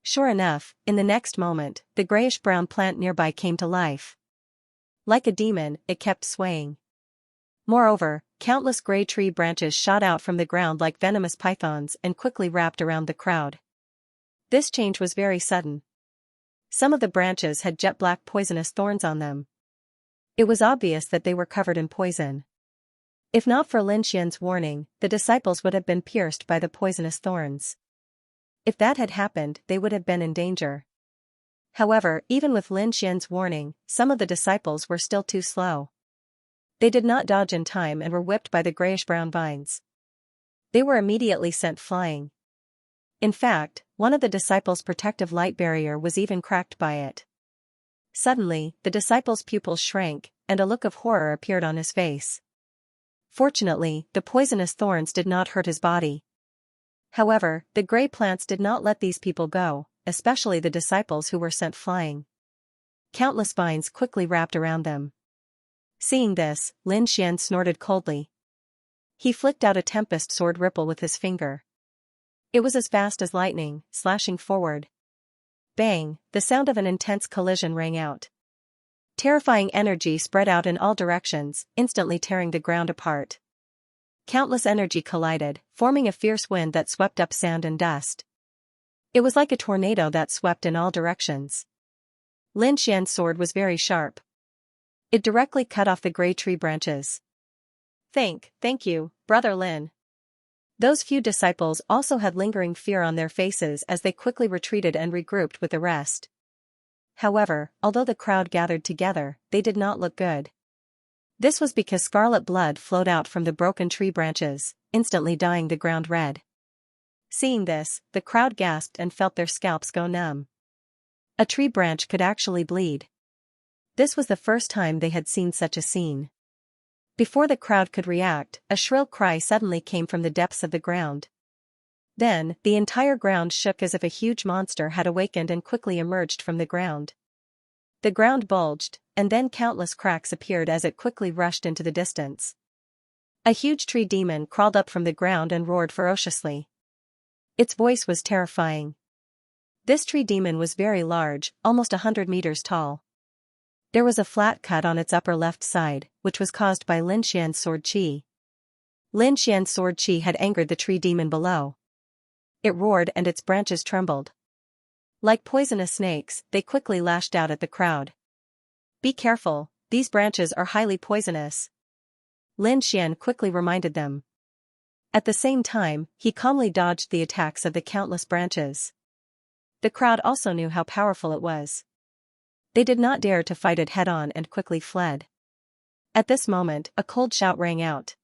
Sure enough, in the next moment, the grayish-brown plant nearby came to life. Like a demon, it kept swaying. Moreover, countless gray tree branches shot out from the ground like venomous pythons and quickly wrapped around the crowd. This change was very sudden. Some of the branches had jet-black poisonous thorns on them. It was obvious that they were covered in poison. If not for Lin Xian's warning, the disciples would have been pierced by the poisonous thorns. If that had happened, they would have been in danger. However, even with Lin Xian's warning, some of the disciples were still too slow. They did not dodge in time and were whipped by the grayish-brown vines. They were immediately sent flying. In fact, one of the disciples' protective light barrier was even cracked by it. Suddenly, the disciple's pupils shrank, and a look of horror appeared on his face. Fortunately, the poisonous thorns did not hurt his body. However, the gray plants did not let these people go, especially the disciples who were sent flying. Countless vines quickly wrapped around them. Seeing this, Lin Xian snorted coldly. He flicked out a tempest sword ripple with his finger. It was as fast as lightning, slashing forward. Bang, the sound of an intense collision rang out. Terrifying energy spread out in all directions, instantly tearing the ground apart. Countless energy collided, forming a fierce wind that swept up sand and dust. It was like a tornado that swept in all directions. Lin Xian's sword was very sharp. It directly cut off the gray tree branches. Thank you, Brother Lin. Those few disciples also had lingering fear on their faces as they quickly retreated and regrouped with the rest. However, although the crowd gathered together, they did not look good. This was because scarlet blood flowed out from the broken tree branches, instantly dyeing the ground red. Seeing this, the crowd gasped and felt their scalps go numb. A tree branch could actually bleed. This was the first time they had seen such a scene. Before the crowd could react, a shrill cry suddenly came from the depths of the ground. Then, the entire ground shook as if a huge monster had awakened and quickly emerged from the ground. The ground bulged, and then countless cracks appeared as it quickly rushed into the distance. A huge tree demon crawled up from the ground and roared ferociously. Its voice was terrifying. This tree demon was very large, almost 100 meters tall. There was a flat cut on its upper left side, which was caused by Lin Xian's sword chi. Lin Xian's sword chi had angered the tree demon below. It roared and its branches trembled. Like poisonous snakes, they quickly lashed out at the crowd. Be careful, these branches are highly poisonous. Lin Xian quickly reminded them. At the same time, he calmly dodged the attacks of the countless branches. The crowd also knew how powerful it was. They did not dare to fight it head-on and quickly fled. At this moment, a cold shout rang out.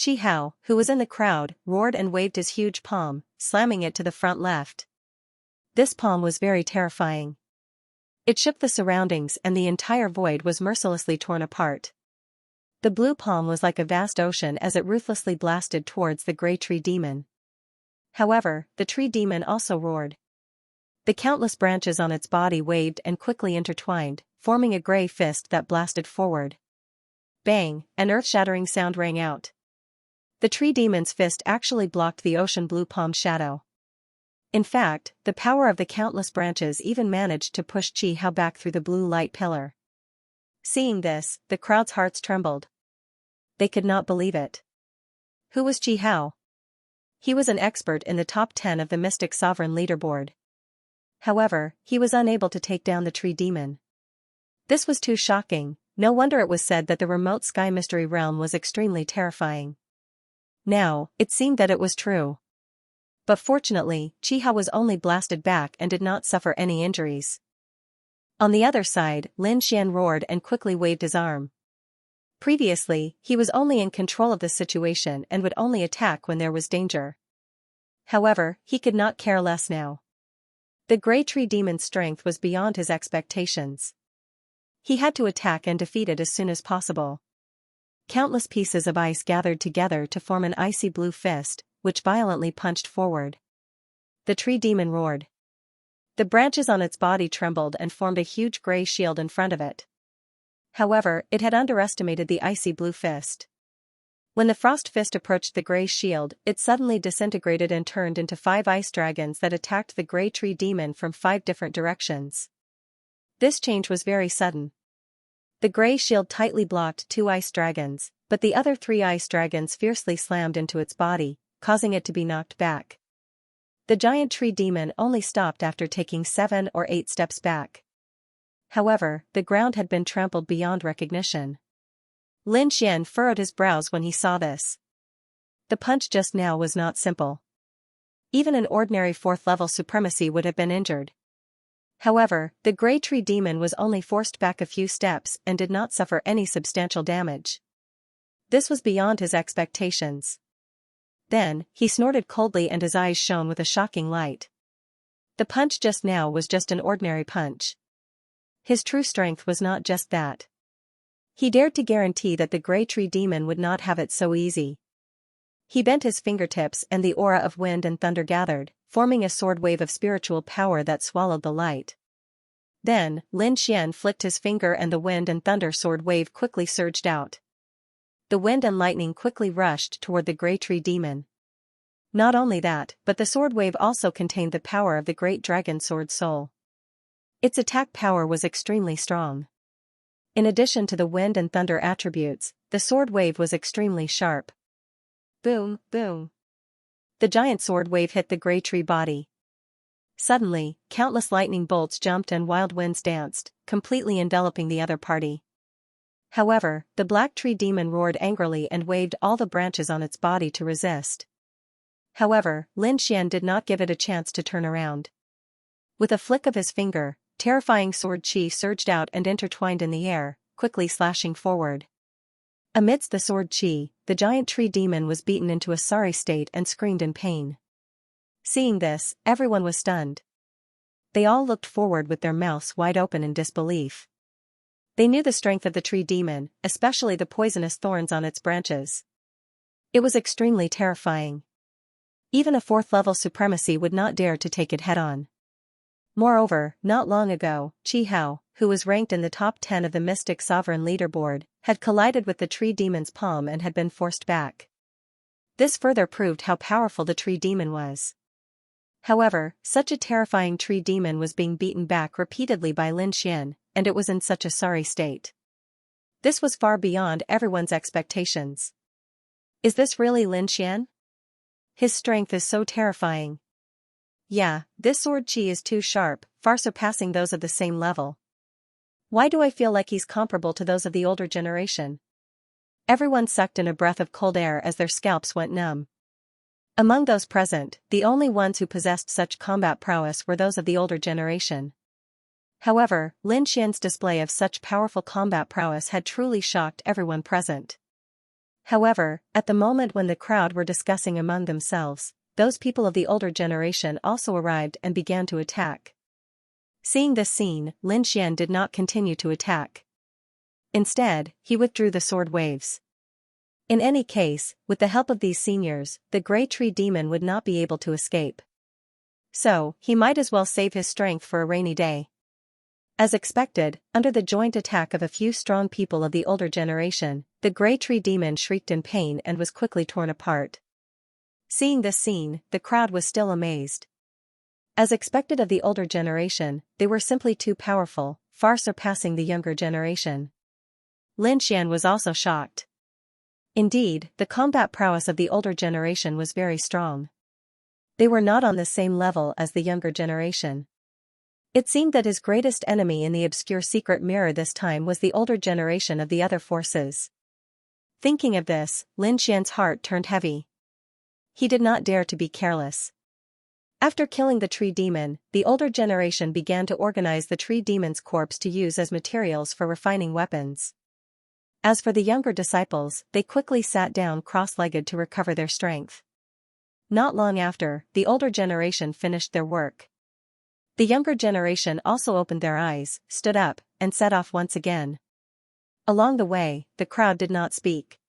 Chi Hao, who was in the crowd, roared and waved his huge palm, slamming it to the front left. This palm was very terrifying. It shook the surroundings and the entire void was mercilessly torn apart. The blue palm was like a vast ocean as it ruthlessly blasted towards the gray tree demon. However, the tree demon also roared. The countless branches on its body waved and quickly intertwined, forming a gray fist that blasted forward. Bang, an earth-shattering sound rang out. The tree demon's fist actually blocked the ocean blue palm's shadow. In fact, the power of the countless branches even managed to push Chi Hao back through the blue light pillar. Seeing this, the crowd's hearts trembled. They could not believe it. Who was Chi Hao? He was an expert in the top 10 of the Mystic Sovereign leaderboard. However, he was unable to take down the tree demon. This was too shocking, no wonder it was said that the remote sky mystery realm was extremely terrifying. Now, it seemed that it was true. But fortunately, Chi Hao was only blasted back and did not suffer any injuries. On the other side, Lin Xian roared and quickly waved his arm. Previously, he was only in control of the situation and would only attack when there was danger. However, he could not care less now. The gray tree demon's strength was beyond his expectations. He had to attack and defeat it as soon as possible. Countless pieces of ice gathered together to form an icy blue fist, which violently punched forward. The tree demon roared. The branches on its body trembled and formed a huge gray shield in front of it. However, it had underestimated the icy blue fist. When the frost fist approached the gray shield, it suddenly disintegrated and turned into 5 ice dragons that attacked the gray tree demon from 5 different directions. This change was very sudden. The gray shield tightly blocked 2 ice dragons, but the other 3 ice dragons fiercely slammed into its body, causing it to be knocked back. The giant tree demon only stopped after taking 7 or 8 steps back. However, the ground had been trampled beyond recognition. Lin Xian furrowed his brows when he saw this. The punch just now was not simple. Even an ordinary 4th level supremacy would have been injured. However, the gray tree demon was only forced back a few steps and did not suffer any substantial damage. This was beyond his expectations. Then, he snorted coldly and his eyes shone with a shocking light. The punch just now was just an ordinary punch. His true strength was not just that. He dared to guarantee that the Grey Tree Demon would not have it so easy. He bent his fingertips and the aura of wind and thunder gathered, forming a sword wave of spiritual power that swallowed the light. Then, Lin Xian flicked his finger and the wind and thunder sword wave quickly surged out. The wind and lightning quickly rushed toward the Grey Tree Demon. Not only that, but the sword wave also contained the power of the great dragon sword soul. Its attack power was extremely strong. In addition to the wind and thunder attributes, the sword wave was extremely sharp. Boom, boom. The giant sword wave hit the Grey Tree body. Suddenly, countless lightning bolts jumped and wild winds danced, completely enveloping the other party. However, the Black Tree Demon roared angrily and waved all the branches on its body to resist. However, Lin Xian did not give it a chance to turn around. With a flick of his finger, terrifying sword chi surged out and intertwined in the air, quickly slashing forward. Amidst the sword chi, the giant tree demon was beaten into a sorry state and screamed in pain. Seeing this, everyone was stunned. They all looked forward with their mouths wide open in disbelief. They knew the strength of the tree demon, especially the poisonous thorns on its branches. It was extremely terrifying. Even a fourth-level supremacy would not dare to take it head-on. Moreover, not long ago, Qi Hao, who was ranked in the top 10 of the Mystic Sovereign leaderboard, had collided with the tree demon's palm and had been forced back. This further proved how powerful the tree demon was. However, such a terrifying tree demon was being beaten back repeatedly by Lin Xian, and it was in such a sorry state. This was far beyond everyone's expectations. Is this really Lin Xian? His strength is so terrifying. Yeah, this sword chi is too sharp, far surpassing those of the same level. Why do I feel like he's comparable to those of the older generation? Everyone sucked in a breath of cold air as their scalps went numb. Among those present, the only ones who possessed such combat prowess were those of the older generation. However, Lin Xian's display of such powerful combat prowess had truly shocked everyone present. However, at the moment when the crowd were discussing among themselves, those people of the older generation also arrived and began to attack. Seeing this scene, Lin Xian did not continue to attack. Instead, he withdrew the sword waves. In any case, with the help of these seniors, the Grey Tree Demon would not be able to escape. So, he might as well save his strength for a rainy day. As expected, under the joint attack of a few strong people of the older generation, the Grey Tree Demon shrieked in pain and was quickly torn apart. Seeing this scene, the crowd was still amazed. As expected of the older generation, they were simply too powerful, far surpassing the younger generation. Lin Xian was also shocked. Indeed, the combat prowess of the older generation was very strong. They were not on the same level as the younger generation. It seemed that his greatest enemy in the obscure secret mirror this time was the older generation of the other forces. Thinking of this, Lin Xian's heart turned heavy. He did not dare to be careless. After killing the tree demon, the older generation began to organize the tree demon's corpse to use as materials for refining weapons. As for the younger disciples, they quickly sat down cross-legged to recover their strength. Not long after, the older generation finished their work. The younger generation also opened their eyes, stood up, and set off once again. Along the way, the crowd did not speak.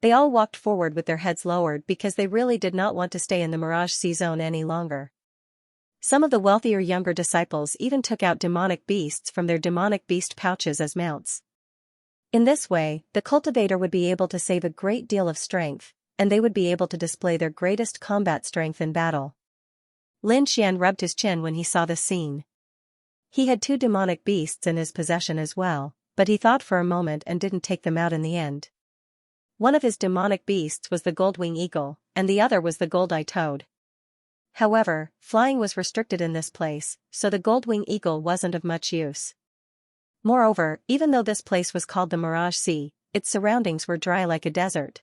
They all walked forward with their heads lowered because they really did not want to stay in the Mirage Sea Zone any longer. Some of the wealthier younger disciples even took out demonic beasts from their demonic beast pouches as mounts. In this way, the cultivator would be able to save a great deal of strength, and they would be able to display their greatest combat strength in battle. Lin Xian rubbed his chin when he saw this scene. He had 2 demonic beasts in his possession as well, but he thought for a moment and didn't take them out in the end. One of his demonic beasts was the Goldwing Eagle, and the other was the Gold-Eye Toad. However, flying was restricted in this place, so the Goldwing Eagle wasn't of much use. Moreover, even though this place was called the Mirage Sea, its surroundings were dry like a desert.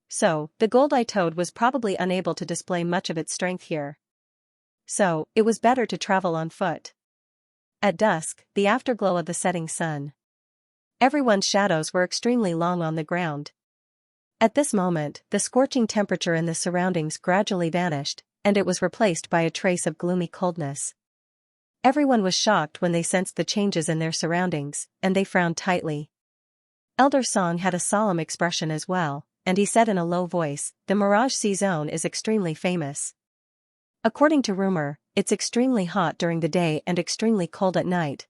So, the Gold-Eye Toad was probably unable to display much of its strength here. So, it was better to travel on foot. At dusk, the afterglow of the setting sun. Everyone's shadows were extremely long on the ground. At this moment, the scorching temperature in the surroundings gradually vanished, and it was replaced by a trace of gloomy coldness. Everyone was shocked when they sensed the changes in their surroundings, and they frowned tightly. Elder Song had a solemn expression as well, and he said in a low voice, "The Mirage Sea Zone is extremely famous. According to rumor, it's extremely hot during the day and extremely cold at night.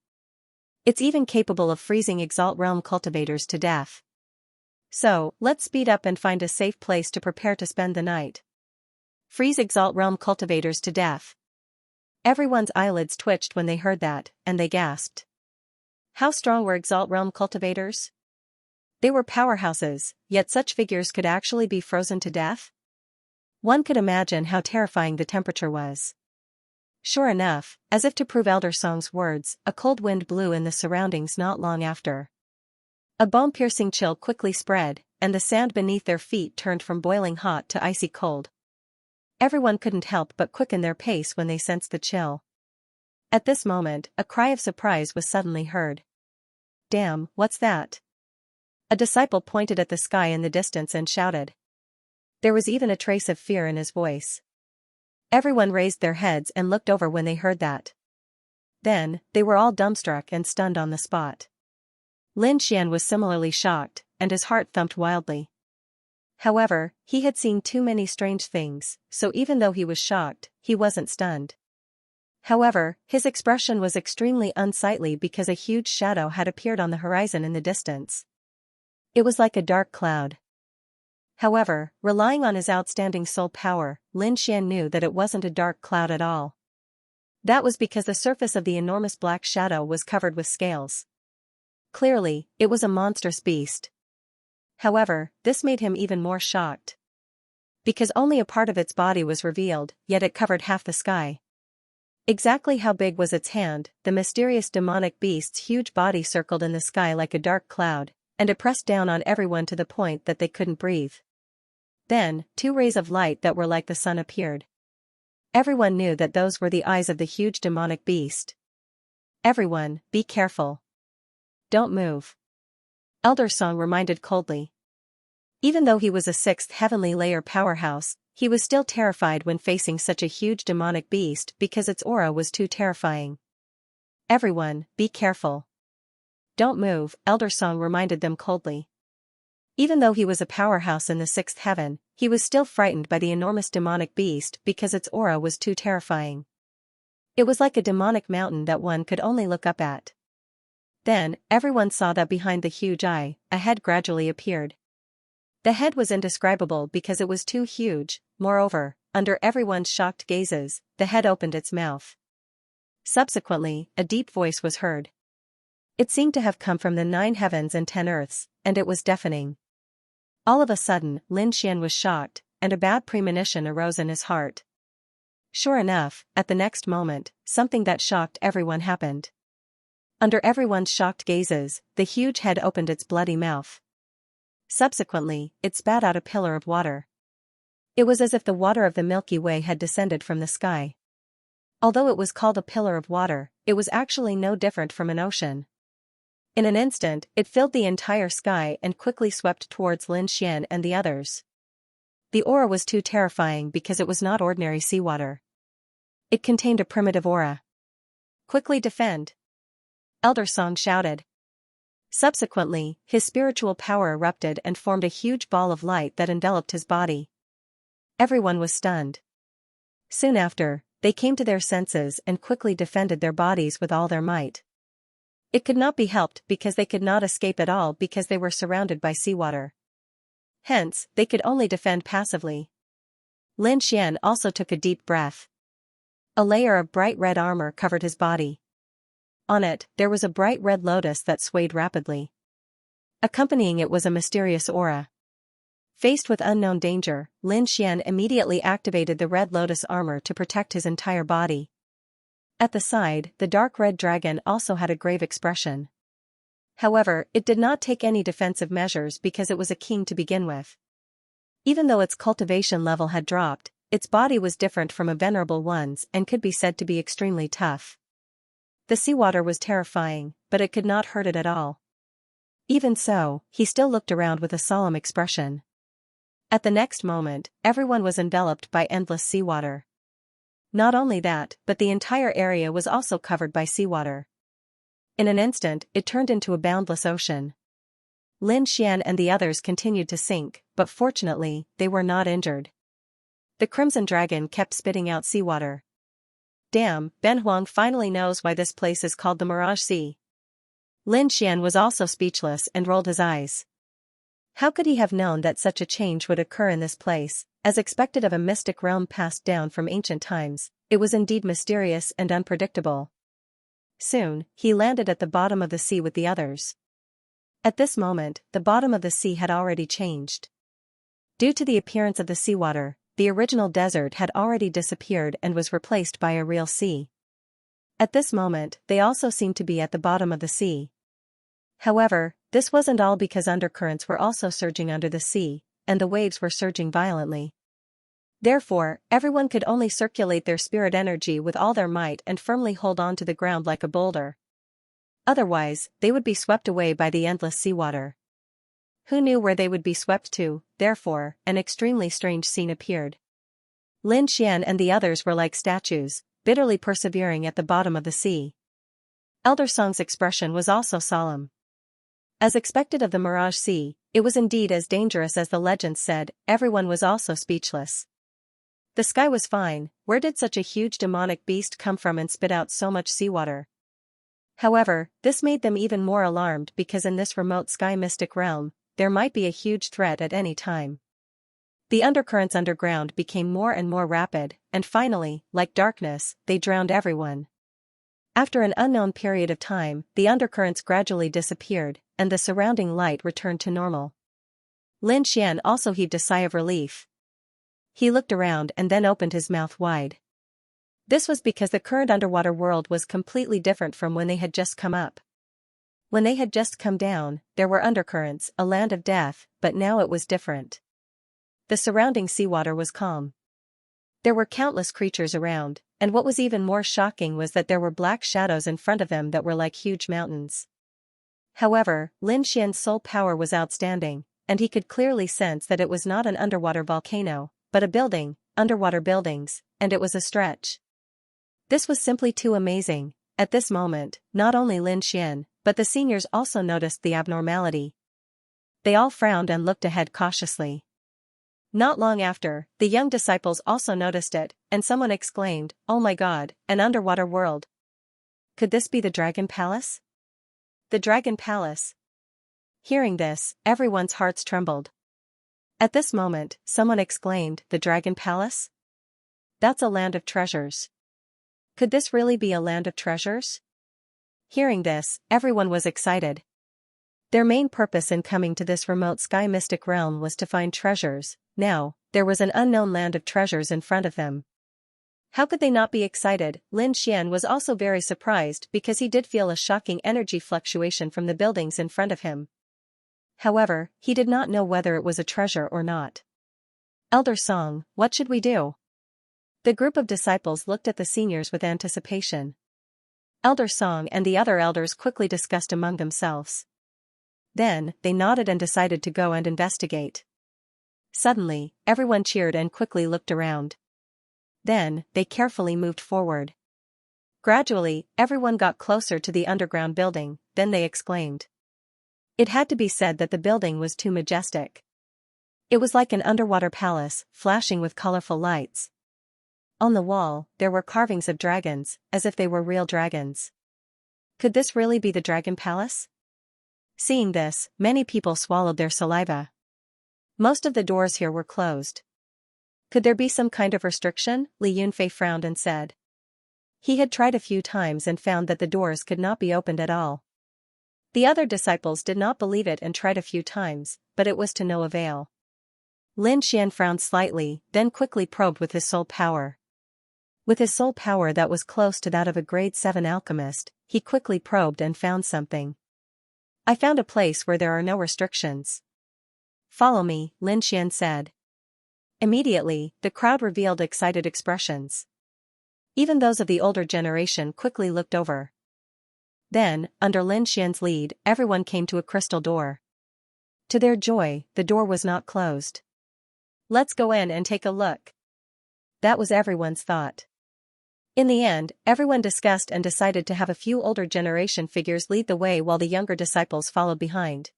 It's even capable of freezing Exalt Realm cultivators to death. So, let's speed up and find a safe place to prepare to spend the night." Freeze Exalt Realm cultivators to death. Everyone's eyelids twitched when they heard that, and they gasped. How strong were Exalt Realm cultivators? They were powerhouses, yet such figures could actually be frozen to death? One could imagine how terrifying the temperature was. Sure enough, as if to prove Elder Song's words, a cold wind blew in the surroundings not long after. A bone-piercing chill quickly spread, and the sand beneath their feet turned from boiling hot to icy cold. Everyone couldn't help but quicken their pace when they sensed the chill. At this moment, a cry of surprise was suddenly heard. "Damn, what's that?" A disciple pointed at the sky in the distance and shouted. There was even a trace of fear in his voice. Everyone raised their heads and looked over when they heard that. Then, they were all dumbstruck and stunned on the spot. Lin Xian was similarly shocked, and his heart thumped wildly. However, he had seen too many strange things, so even though he was shocked, he wasn't stunned. However, his expression was extremely unsightly because a huge shadow had appeared on the horizon in the distance. It was like a dark cloud. However, relying on his outstanding soul power, Lin Xian knew that it wasn't a dark cloud at all. That was because the surface of the enormous black shadow was covered with scales. Clearly, it was a monstrous beast. However, this made him even more shocked. Because only a part of its body was revealed, yet it covered half the sky. Exactly how big was its hand? The mysterious demonic beast's huge body circled in the sky like a dark cloud, and it pressed down on everyone to the point that they couldn't breathe. Then, two rays of light that were like the sun appeared. Everyone knew that those were the eyes of the huge demonic beast. "Everyone, be careful. Don't move," Elder Song reminded coldly. Even though he was a sixth heavenly layer powerhouse, he was still terrified when facing such a huge demonic beast because its aura was too terrifying. "Everyone, be careful. Don't move," Elder Song reminded them coldly. Even though he was a powerhouse in the sixth heaven, he was still frightened by the enormous demonic beast because its aura was too terrifying. It was like a demonic mountain that one could only look up at. Then, everyone saw that behind the huge eye, a head gradually appeared. The head was indescribable because it was too huge. Moreover, under everyone's shocked gazes, the head opened its mouth. Subsequently, a deep voice was heard. It seemed to have come from the 9 heavens and 10 earths, and it was deafening. All of a sudden, Lin Xian was shocked, and a bad premonition arose in his heart. Sure enough, at the next moment, something that shocked everyone happened. Under everyone's shocked gazes, the huge head opened its bloody mouth. Subsequently, it spat out a pillar of water. It was as if the water of the Milky Way had descended from the sky. Although it was called a pillar of water, it was actually no different from an ocean. In an instant, it filled the entire sky and quickly swept towards Lin Xian and the others. The aura was too terrifying because it was not ordinary seawater. It contained a primitive aura. "Quickly defend!" Elder Song shouted. Subsequently, his spiritual power erupted and formed a huge ball of light that enveloped his body. Everyone was stunned. Soon after, they came to their senses and quickly defended their bodies with all their might. It could not be helped because they could not escape at all because they were surrounded by seawater. Hence, they could only defend passively. Lin Xian also took a deep breath. A layer of bright red armor covered his body. On it, there was a bright red lotus that swayed rapidly. Accompanying it was a mysterious aura. Faced with unknown danger, Lin Xian immediately activated the red lotus armor to protect his entire body. At the side, the dark red dragon also had a grave expression. However, it did not take any defensive measures because it was a king to begin with. Even though its cultivation level had dropped, its body was different from a venerable one's and could be said to be extremely tough. The seawater was terrifying, but it could not hurt it at all. Even so, he still looked around with a solemn expression. At the next moment, everyone was enveloped by endless seawater. Not only that, but the entire area was also covered by seawater. In an instant, it turned into a boundless ocean. Lin Xian and the others continued to sink, but fortunately, they were not injured. The Crimson Dragon kept spitting out seawater. Damn, Ben Huang finally knows why this place is called the Mirage Sea. Lin Xian was also speechless and rolled his eyes. How could he have known that such a change would occur in this place, as expected of a mystic realm passed down from ancient times? It was indeed mysterious and unpredictable. Soon, he landed at the bottom of the sea with the others. At this moment, the bottom of the sea had already changed. Due to the appearance of the seawater, the original desert had already disappeared and was replaced by a real sea. At this moment, they also seemed to be at the bottom of the sea. However, this wasn't all, because undercurrents were also surging under the sea, and the waves were surging violently. Therefore, everyone could only circulate their spirit energy with all their might and firmly hold on to the ground like a boulder. Otherwise, they would be swept away by the endless seawater. Who knew where they would be swept to? Therefore, an extremely strange scene appeared. Lin Xian and the others were like statues, bitterly persevering at the bottom of the sea. Elder Song's expression was also solemn. As expected of the Mirage Sea, it was indeed as dangerous as the legends said. Everyone was also speechless. The sky was fine. Where did such a huge demonic beast come from and spit out so much seawater? However, this made them even more alarmed, because in this remote sky mystic realm, there might be a huge threat at any time. The undercurrents underground became more and more rapid, and finally, like darkness, they drowned everyone. After an unknown period of time, the undercurrents gradually disappeared, and the surrounding light returned to normal. Lin Xian also heaved a sigh of relief. He looked around and then opened his mouth wide. This was because the current underwater world was completely different from when they had just come up. When they had just come down, there were undercurrents, a land of death, but now it was different. The surrounding seawater was calm. There were countless creatures around, and what was even more shocking was that there were black shadows in front of them that were like huge mountains. However, Lin Xian's soul power was outstanding, and he could clearly sense that it was not an underwater volcano, but a building, underwater buildings, and it was a stretch. This was simply too amazing. At this moment, not only Lin Xian, but the seniors also noticed the abnormality. They all frowned and looked ahead cautiously. Not long after, the young disciples also noticed it, and someone exclaimed, "Oh my God, an underwater world! Could this be the Dragon Palace?" The Dragon Palace. Hearing this, everyone's hearts trembled. At this moment, someone exclaimed, "The Dragon Palace? That's a land of treasures. Could this really be a land of treasures?" Hearing this, everyone was excited. Their main purpose in coming to this remote sky mystic realm was to find treasures. Now, there was an unknown land of treasures in front of them. How could they not be excited? Lin Xian was also very surprised, because he did feel a shocking energy fluctuation from the buildings in front of him. However, he did not know whether it was a treasure or not. "Elder Song, what should we do?" The group of disciples looked at the seniors with anticipation. Elder Song and the other elders quickly discussed among themselves. Then, they nodded and decided to go and investigate. Suddenly, everyone cheered and quickly looked around. Then, they carefully moved forward. Gradually, everyone got closer to the underground building. Then they exclaimed. It had to be said that the building was too majestic. It was like an underwater palace, flashing with colorful lights. On the wall, there were carvings of dragons, as if they were real dragons. Could this really be the Dragon Palace? Seeing this, many people swallowed their saliva. Most of the doors here were closed. Could there be some kind of restriction? Li Yunfei frowned and said. He had tried a few times and found that the doors could not be opened at all. The other disciples did not believe it and tried a few times, but it was to no avail. Lin Xian frowned slightly, then quickly probed with his soul power. With his soul power that was close to that of a grade 7 alchemist, he quickly probed and found something. I found a place where there are no restrictions. Follow me, Lin Xian said. Immediately, the crowd revealed excited expressions. Even those of the older generation quickly looked over. Then, under Lin Xian's lead, everyone came to a crystal door. To their joy, the door was not closed. Let's go in and take a look. That was everyone's thought. In the end, everyone discussed and decided to have a few older generation figures lead the way while the younger disciples followed behind.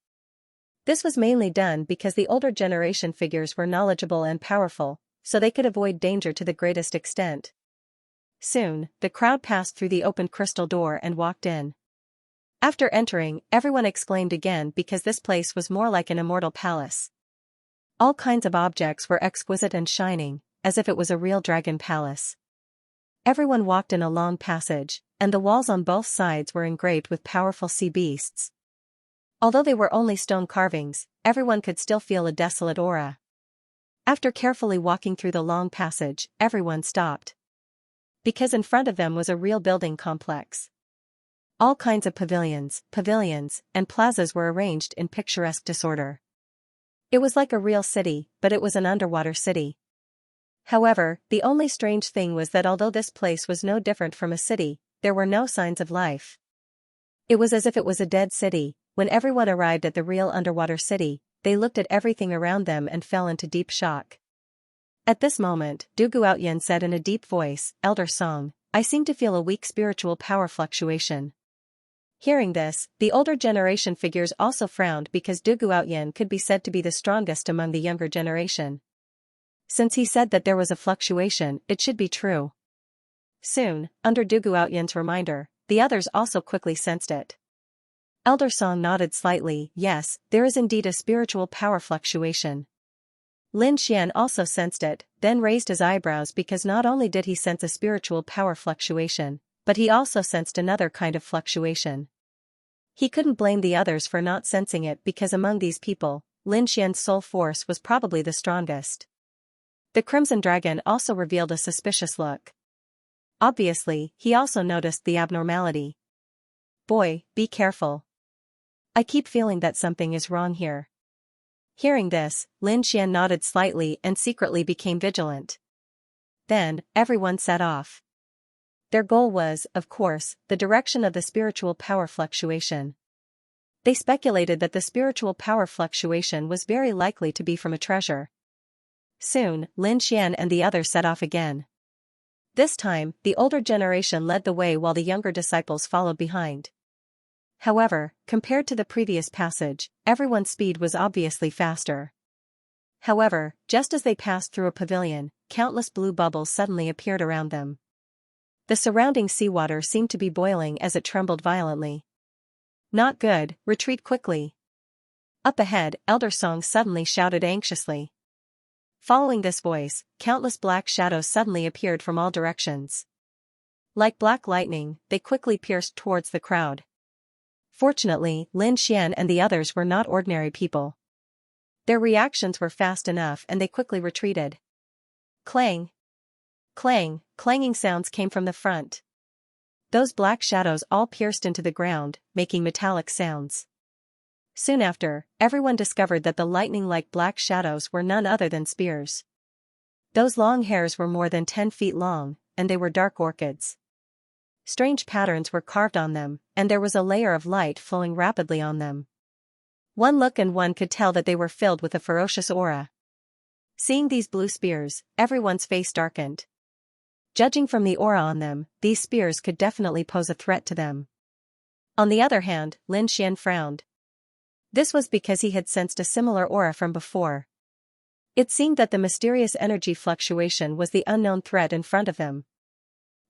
This was mainly done because the older generation figures were knowledgeable and powerful, so they could avoid danger to the greatest extent. Soon, the crowd passed through the open crystal door and walked in. After entering, everyone exclaimed again because this place was more like an immortal palace. All kinds of objects were exquisite and shining, as if it was a real dragon palace. Everyone walked in a long passage, and the walls on both sides were engraved with powerful sea beasts. Although they were only stone carvings, everyone could still feel a desolate aura. After carefully walking through the long passage, everyone stopped. Because in front of them was a real building complex. All kinds of pavilions, and plazas were arranged in picturesque disorder. It was like a real city, but it was an underwater city. However, the only strange thing was that although this place was no different from a city, there were no signs of life. It was as if it was a dead city. When everyone arrived at the real underwater city, they looked at everything around them and fell into deep shock. At this moment, Duguoutian said in a deep voice, "Elder Song, I seem to feel a weak spiritual power fluctuation." Hearing this, the older generation figures also frowned because Duguoutian could be said to be the strongest among the younger generation. Since he said that there was a fluctuation, it should be true. Soon, under Duguoutian's reminder, the others also quickly sensed it. Elder Song nodded slightly. Yes, there is indeed a spiritual power fluctuation. Lin Xian also sensed it, then raised his eyebrows because not only did he sense a spiritual power fluctuation, but he also sensed another kind of fluctuation. He couldn't blame the others for not sensing it because among these people, Lin Xian's soul force was probably the strongest. The Crimson Dragon also revealed a suspicious look. Obviously, he also noticed the abnormality. Boy, be careful. I keep feeling that something is wrong here. Hearing this, Lin Xian nodded slightly and secretly became vigilant. Then, everyone set off. Their goal was, of course, the direction of the spiritual power fluctuation. They speculated that the spiritual power fluctuation was very likely to be from a treasure. Soon, Lin Xian and the others set off again. This time, the older generation led the way while the younger disciples followed behind. However, compared to the previous passage, everyone's speed was obviously faster. However, just as they passed through a pavilion, countless blue bubbles suddenly appeared around them. The surrounding seawater seemed to be boiling as it trembled violently. Not good, retreat quickly. Up ahead, Elder Song suddenly shouted anxiously. Following this voice, countless black shadows suddenly appeared from all directions. Like black lightning, they quickly pierced towards the crowd. Fortunately, Lin Xian and the others were not ordinary people. Their reactions were fast enough and they quickly retreated. Clang! Clang! Clanging sounds came from the front. Those black shadows all pierced into the ground, making metallic sounds. Soon after, everyone discovered that the lightning-like black shadows were none other than spears. Those long hairs were more than 10 feet long, and they were dark orchids. Strange patterns were carved on them, and there was a layer of light flowing rapidly on them. One look and one could tell that they were filled with a ferocious aura. Seeing these blue spears, everyone's face darkened. Judging from the aura on them, these spears could definitely pose a threat to them. On the other hand, Lin Xian frowned. This was because he had sensed a similar aura from before. It seemed that the mysterious energy fluctuation was the unknown threat in front of him.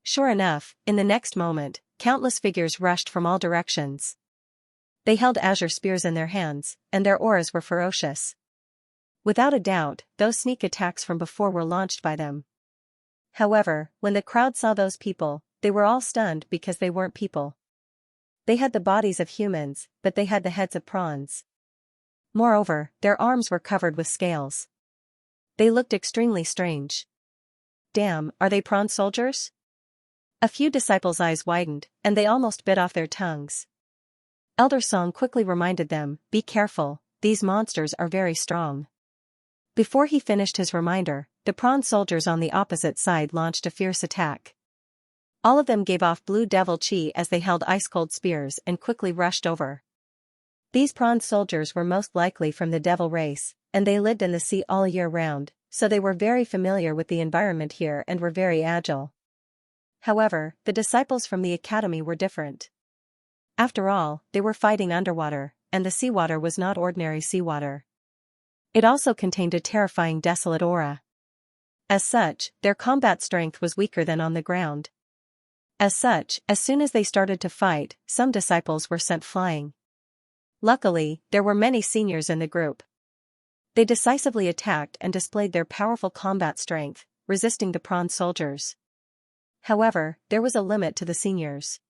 Sure enough, in the next moment, countless figures rushed from all directions. They held azure spears in their hands, and their auras were ferocious. Without a doubt, those sneak attacks from before were launched by them. However, when the crowd saw those people, they were all stunned because they weren't people. They had the bodies of humans, but they had the heads of prawns. Moreover, their arms were covered with scales. They looked extremely strange. Damn, are they prawn soldiers? A few disciples' eyes widened, and they almost bit off their tongues. Elder Song quickly reminded them, "Be careful, these monsters are very strong." Before he finished his reminder, the prawn soldiers on the opposite side launched a fierce attack. All of them gave off blue devil chi as they held ice-cold spears and quickly rushed over. These prawn soldiers were most likely from the devil race, and they lived in the sea all year round, so they were very familiar with the environment here and were very agile. However, the disciples from the academy were different. After all, they were fighting underwater, and the seawater was not ordinary seawater. It also contained a terrifying desolate aura. As such, their combat strength was weaker than on the ground. As such, as soon as they started to fight, some disciples were sent flying. Luckily, there were many seniors in the group. They decisively attacked and displayed their powerful combat strength, resisting the prawn soldiers. However, there was a limit to the seniors.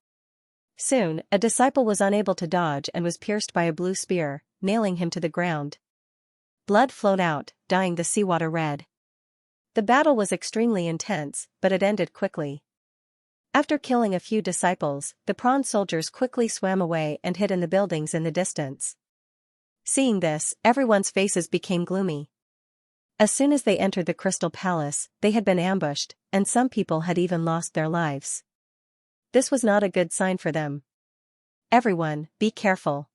Soon, a disciple was unable to dodge and was pierced by a blue spear, nailing him to the ground. Blood flowed out, dyeing the seawater red. The battle was extremely intense, but it ended quickly. After killing a few disciples, the prawn soldiers quickly swam away and hid in the buildings in the distance. Seeing this, everyone's faces became gloomy. As soon as they entered the Crystal Palace, they had been ambushed, and some people had even lost their lives. This was not a good sign for them. Everyone, be careful.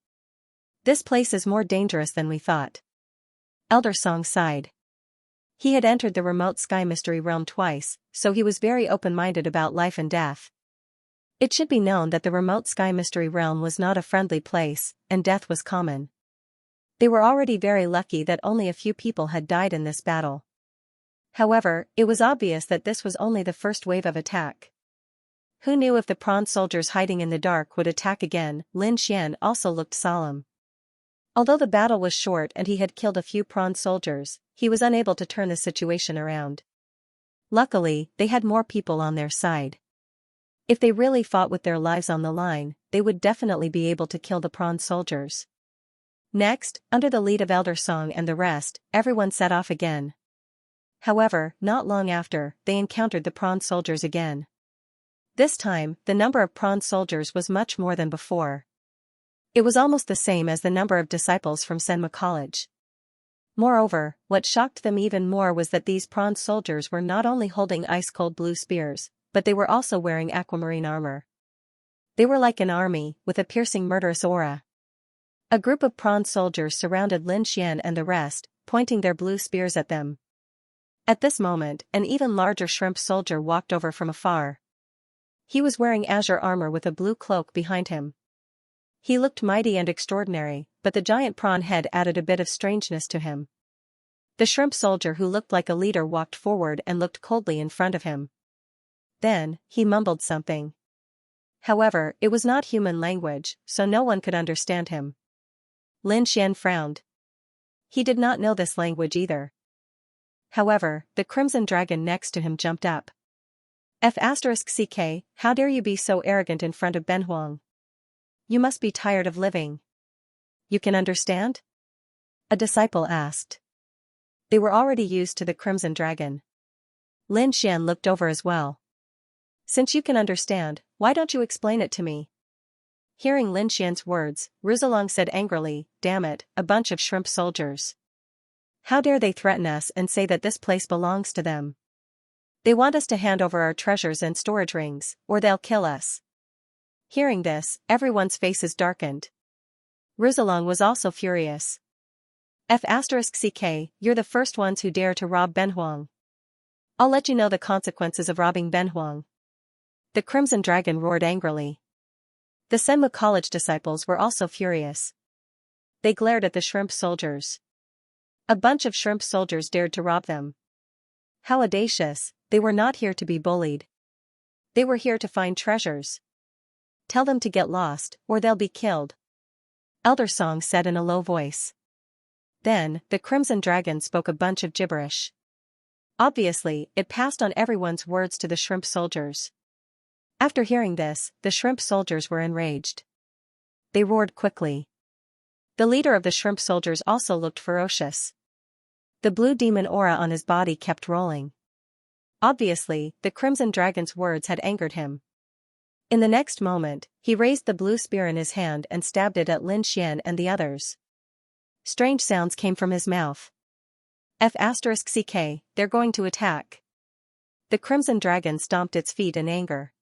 This place is more dangerous than we thought. Elder Song sighed. He had entered the remote sky mystery realm twice, so he was very open-minded about life and death. It should be known that the remote sky mystery realm was not a friendly place, and death was common. They were already very lucky that only a few people had died in this battle. However, it was obvious that this was only the first wave of attack. Who knew if the prawn soldiers hiding in the dark would attack again? Lin Xian also looked solemn. Although the battle was short and he had killed a few prawn soldiers, he was unable to turn the situation around. Luckily, they had more people on their side. If they really fought with their lives on the line, they would definitely be able to kill the prawn soldiers. Next, under the lead of Elder Song and the rest, everyone set off again. However, not long after, they encountered the prawn soldiers again. This time, the number of prawn soldiers was much more than before. It was almost the same as the number of disciples from Senma College. Moreover, what shocked them even more was that these prawn soldiers were not only holding ice-cold blue spears, but they were also wearing aquamarine armor. They were like an army, with a piercing murderous aura. A group of prawn soldiers surrounded Lin Xian and the rest, pointing their blue spears at them. At this moment, an even larger shrimp soldier walked over from afar. He was wearing azure armor with a blue cloak behind him. He looked mighty and extraordinary, but the giant prawn head added a bit of strangeness to him. The shrimp soldier who looked like a leader walked forward and looked coldly in front of him. Then, he mumbled something. However, it was not human language, so no one could understand him. Lin Xian frowned. He did not know this language either. However, the crimson dragon next to him jumped up. F***ck, how dare you be so arrogant in front of Benhuang? You must be tired of living. You can understand? A disciple asked. They were already used to the crimson dragon. Lin Xian looked over as well. Since you can understand, why don't you explain it to me? Hearing Lin Xian's words, Ruzalong said angrily, damn it, a bunch of shrimp soldiers. How dare they threaten us and say that this place belongs to them? They want us to hand over our treasures and storage rings, or they'll kill us. Hearing this, everyone's faces darkened. Ruzalong was also furious. F***ck, you're the first ones who dare to rob Benhuang. I'll let you know the consequences of robbing Benhuang. The crimson dragon roared angrily. The Senmu College disciples were also furious. They glared at the shrimp soldiers. A bunch of shrimp soldiers dared to rob them. How audacious, they were not here to be bullied. They were here to find treasures. Tell them to get lost, or they'll be killed. Elder Song said in a low voice. Then, the crimson dragon spoke a bunch of gibberish. Obviously, it passed on everyone's words to the shrimp soldiers. After hearing this, the shrimp soldiers were enraged. They roared quickly. The leader of the shrimp soldiers also looked ferocious. The blue demon aura on his body kept rolling. Obviously, the crimson dragon's words had angered him. In the next moment, he raised the blue spear in his hand and stabbed it at Lin Xian and the others. Strange sounds came from his mouth. F***ck, they're going to attack. The crimson dragon stomped its feet in anger.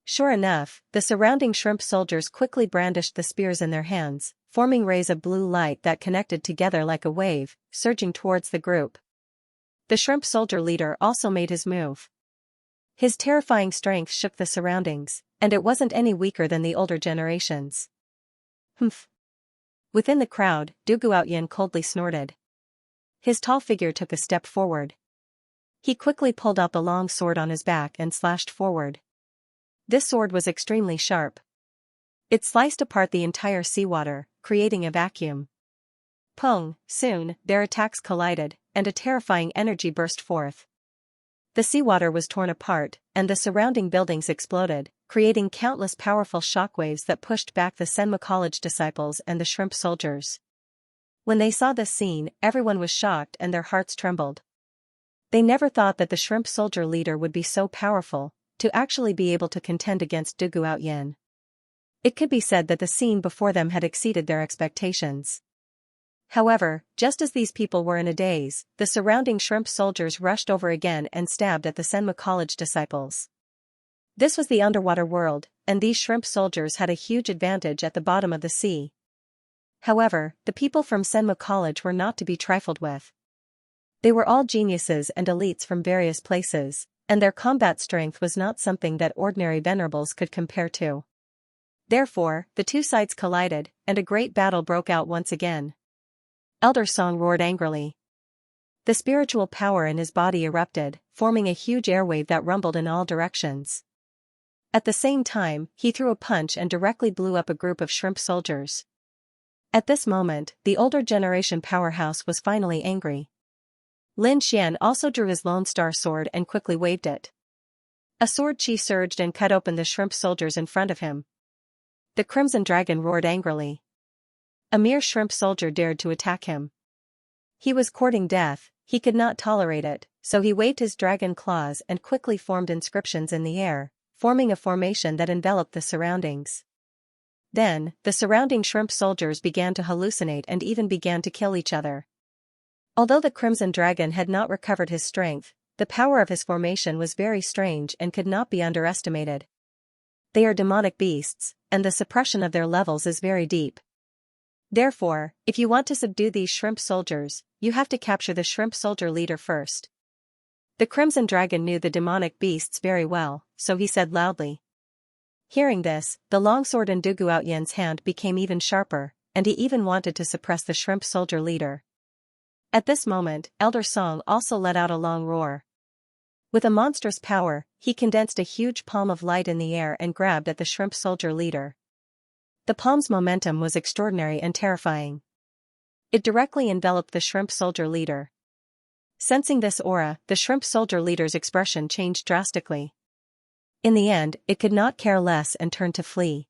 Sure enough, the surrounding shrimp soldiers quickly brandished the spears in their hands, forming rays of blue light that connected together like a wave, surging towards the group. the shrimp soldier leader also made his move. His terrifying strength shook the surroundings, and it wasn't any weaker than the older generations. Humph. Within the crowd, Du Guotian coldly snorted. His tall figure took a step forward. He quickly pulled out the long sword on his back and slashed forward. This sword was extremely sharp. It sliced apart the entire seawater, creating a vacuum. Pong! Soon, their attacks collided, and a terrifying energy burst forth. The seawater was torn apart, and the surrounding buildings exploded, creating countless powerful shockwaves that pushed back the Senma College disciples and the shrimp soldiers. When they saw this scene, everyone was shocked and their hearts trembled. They never thought that the shrimp soldier leader would be so powerful, to actually be able to contend against Du Guotian. It could be said that the scene before them had exceeded their expectations. However, just as these people were in a daze, the surrounding shrimp soldiers rushed over again and stabbed at the Senma College disciples. This was the underwater world, and these shrimp soldiers had a huge advantage at the bottom of the sea. However, the people from Senma College were not to be trifled with. They were all geniuses and elites from various places, and their combat strength was not something that ordinary venerables could compare to. Therefore, the two sides collided, and a great battle broke out once again. Elder Song roared angrily. The spiritual power in his body erupted, forming a huge airwave that rumbled in all directions. At the same time, he threw a punch and directly blew up a group of shrimp soldiers. At this moment, the older generation powerhouse was finally angry. Lin Xian also drew his Lone Star sword and quickly waved it. A sword chi surged and cut open the shrimp soldiers in front of him. The Crimson Dragon roared angrily. A mere shrimp soldier dared to attack him. He was courting death, he could not tolerate it, so he waved his dragon claws and quickly formed inscriptions in the air, forming a formation that enveloped the surroundings. Then, the surrounding shrimp soldiers began to hallucinate and even began to kill each other. Although the Crimson Dragon had not recovered his strength, the power of his formation was very strange and could not be underestimated. They are demonic beasts, and the suppression of their levels is very deep. Therefore, if you want to subdue these shrimp soldiers, you have to capture the shrimp soldier leader first. The Crimson Dragon knew the demonic beasts very well, so he said loudly. Hearing this, the longsword in Du Guotian's hand became even sharper, and he even wanted to suppress the shrimp soldier leader. At this moment, Elder Song also let out a long roar. With a monstrous power, he condensed a huge palm of light in the air and grabbed at the shrimp soldier leader. The palm's momentum was extraordinary and terrifying. It directly enveloped the shrimp soldier leader. Sensing this aura, the shrimp soldier leader's expression changed drastically. In the end, it could not care less and turned to flee.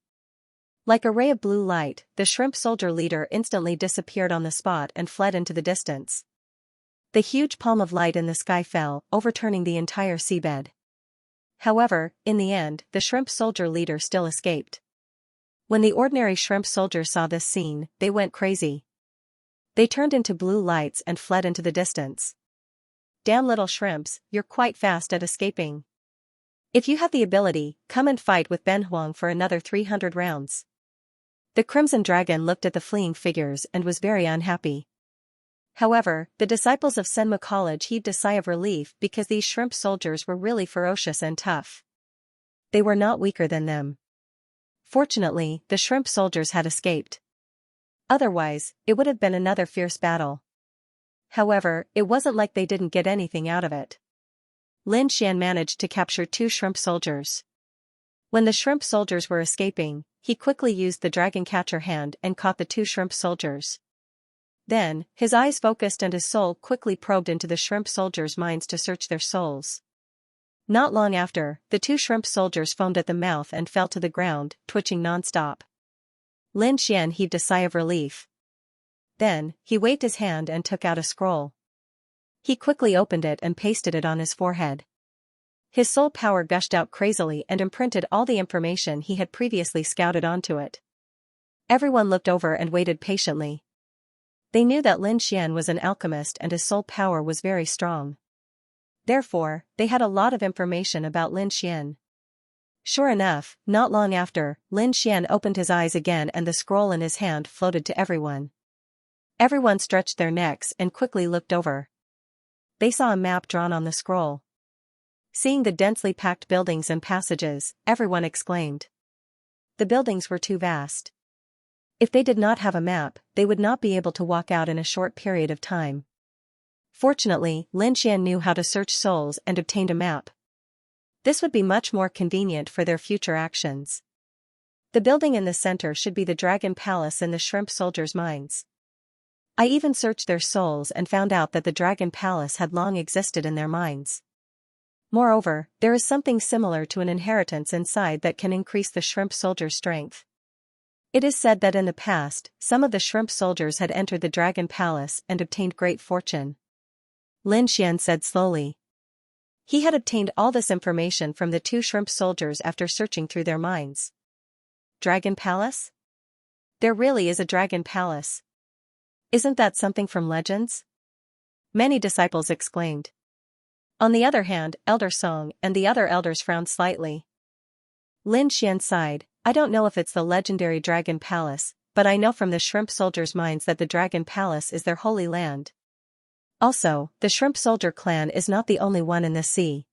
Like a ray of blue light, the shrimp soldier leader instantly disappeared on the spot and fled into the distance. The huge palm of light in the sky fell, overturning the entire seabed. However, in the end, the shrimp soldier leader still escaped. When the ordinary shrimp soldiers saw this scene, they went crazy. They turned into blue lights and fled into the distance. Damn little shrimps, you're quite fast at escaping. If you have the ability, come and fight with Ben Huang for another 300 rounds. The Crimson Dragon looked at the fleeing figures and was very unhappy. However, the disciples of Senma College heaved a sigh of relief because these shrimp soldiers were really ferocious and tough. They were not weaker than them. Fortunately, the shrimp soldiers had escaped. Otherwise, it would have been another fierce battle. However, it wasn't like they didn't get anything out of it. Lin Xian managed to capture 2 shrimp soldiers. When the shrimp soldiers were escaping, he quickly used the dragon catcher hand and caught the 2 shrimp soldiers. Then, his eyes focused and his soul quickly probed into the shrimp soldiers' minds to search their souls. Not long after, the 2 shrimp soldiers foamed at the mouth and fell to the ground, twitching non-stop. Lin Xian heaved a sigh of relief. Then, he waved his hand and took out a scroll. He quickly opened it and pasted it on his forehead. His soul power gushed out crazily and imprinted all the information he had previously scouted onto it. Everyone looked over and waited patiently. They knew that Lin Xian was an alchemist and his soul power was very strong. Therefore, they had a lot of information about Lin Xian. Sure enough, not long after, Lin Xian opened his eyes again and the scroll in his hand floated to everyone. Everyone stretched their necks and quickly looked over. they saw a map drawn on the scroll. Seeing the densely packed buildings and passages, everyone exclaimed. The buildings were too vast. If they did not have a map, they would not be able to walk out in a short period of time. Fortunately, Xianxia knew how to search souls and obtained a map. This would be much more convenient for their future actions. The building in the center should be the Dragon Palace in the shrimp soldiers' minds. I even searched their souls and found out that the Dragon Palace had long existed in their minds. Moreover, there is something similar to an inheritance inside that can increase the shrimp soldiers' strength. It is said that in the past, some of the shrimp soldiers had entered the Dragon Palace and obtained great fortune. Xian said slowly. He had obtained all this information from the two shrimp soldiers after searching through their minds. Dragon Palace? There really is a Dragon Palace. Isn't that something from legends? Many disciples exclaimed. On the other hand, Elder Song and the other elders frowned slightly. Xian sighed. I don't know if it's the legendary Dragon Palace, but I know from the shrimp soldiers' minds that the Dragon Palace is their holy land. Also, the shrimp soldier clan is not the only one in the sea.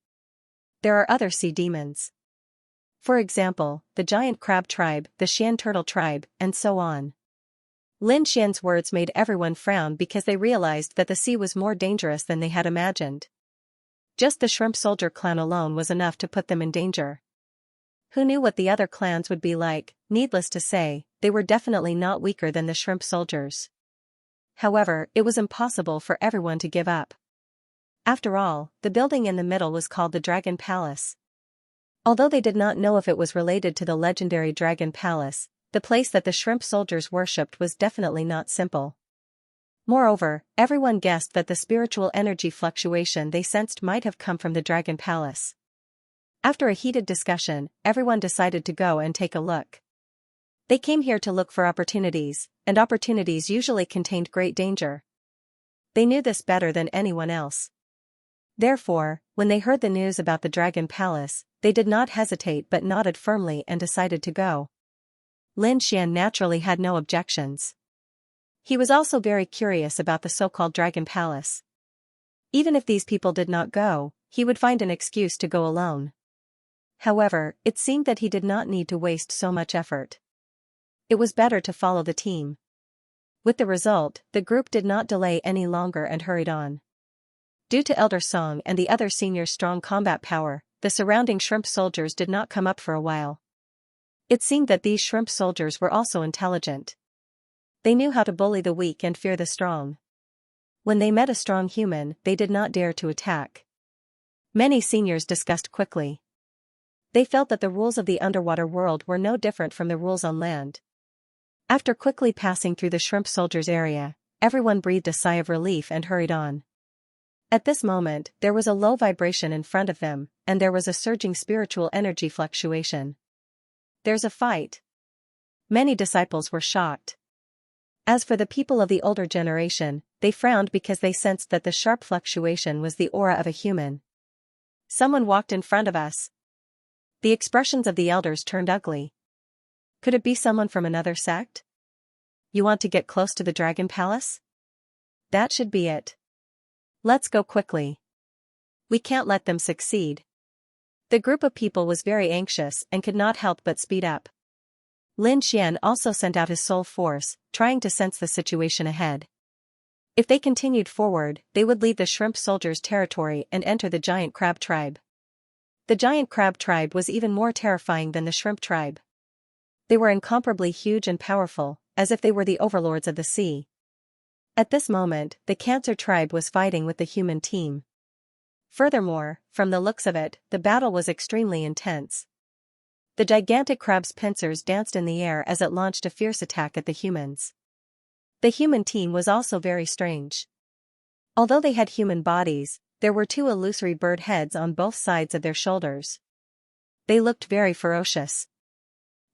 There are other sea demons. For example, the giant crab tribe, the Xian turtle tribe, and so on. Xian's words made everyone frown because they realized that the sea was more dangerous than they had imagined. Just the shrimp soldier clan alone was enough to put them in danger. Who knew what the other clans would be like? Needless to say, they were definitely not weaker than the shrimp soldiers. However, it was impossible for everyone to give up. After all, the building in the middle was called the Dragon Palace. Although they did not know if it was related to the legendary Dragon Palace, the place that the shrimp soldiers worshipped was definitely not simple. Moreover, everyone guessed that the spiritual energy fluctuation they sensed might have come from the Dragon Palace. After a heated discussion, everyone decided to go and take a look. They came here to look for opportunities, and opportunities usually contained great danger. They knew this better than anyone else. Therefore, when they heard the news about the Dragon Palace, they did not hesitate but nodded firmly and decided to go. Xian naturally had no objections. He was also very curious about the so-called Dragon Palace. Even if these people did not go, he would find an excuse to go alone. However, it seemed that he did not need to waste so much effort. It was better to follow the team. With the result, the group did not delay any longer and hurried on. Due to Elder Song and the other seniors' strong combat power, the surrounding shrimp soldiers did not come up for a while. It seemed that these shrimp soldiers were also intelligent. They knew how to bully the weak and fear the strong. When they met a strong human, they did not dare to attack. Many seniors discussed quickly. They felt that the rules of the underwater world were no different from the rules on land. After quickly passing through the shrimp soldiers' area, everyone breathed a sigh of relief and hurried on. At this moment, there was a low vibration in front of them, and there was a surging spiritual energy fluctuation. There's a fight. Many disciples were shocked. As for the people of the older generation, they frowned because they sensed that the sharp fluctuation was the aura of a human. Someone walked in front of us. The expressions of the elders turned ugly. Could it be someone from another sect? You want to get close to the Dragon Palace? That should be it. Let's go quickly. We can't let them succeed. The group of people was very anxious and could not help but speed up. Xian also sent out his soul force, trying to sense the situation ahead. If they continued forward, they would leave the shrimp soldiers' territory and enter the giant crab tribe. The giant crab tribe was even more terrifying than the shrimp tribe. They were incomparably huge and powerful, as if they were the overlords of the sea. At this moment, the Cancer tribe was fighting with the human team. Furthermore, from the looks of it, the battle was extremely intense. The gigantic crab's pincers danced in the air as it launched a fierce attack at the humans. The human team was also very strange. Although they had human bodies, there were two illusory bird heads on both sides of their shoulders. They looked very ferocious.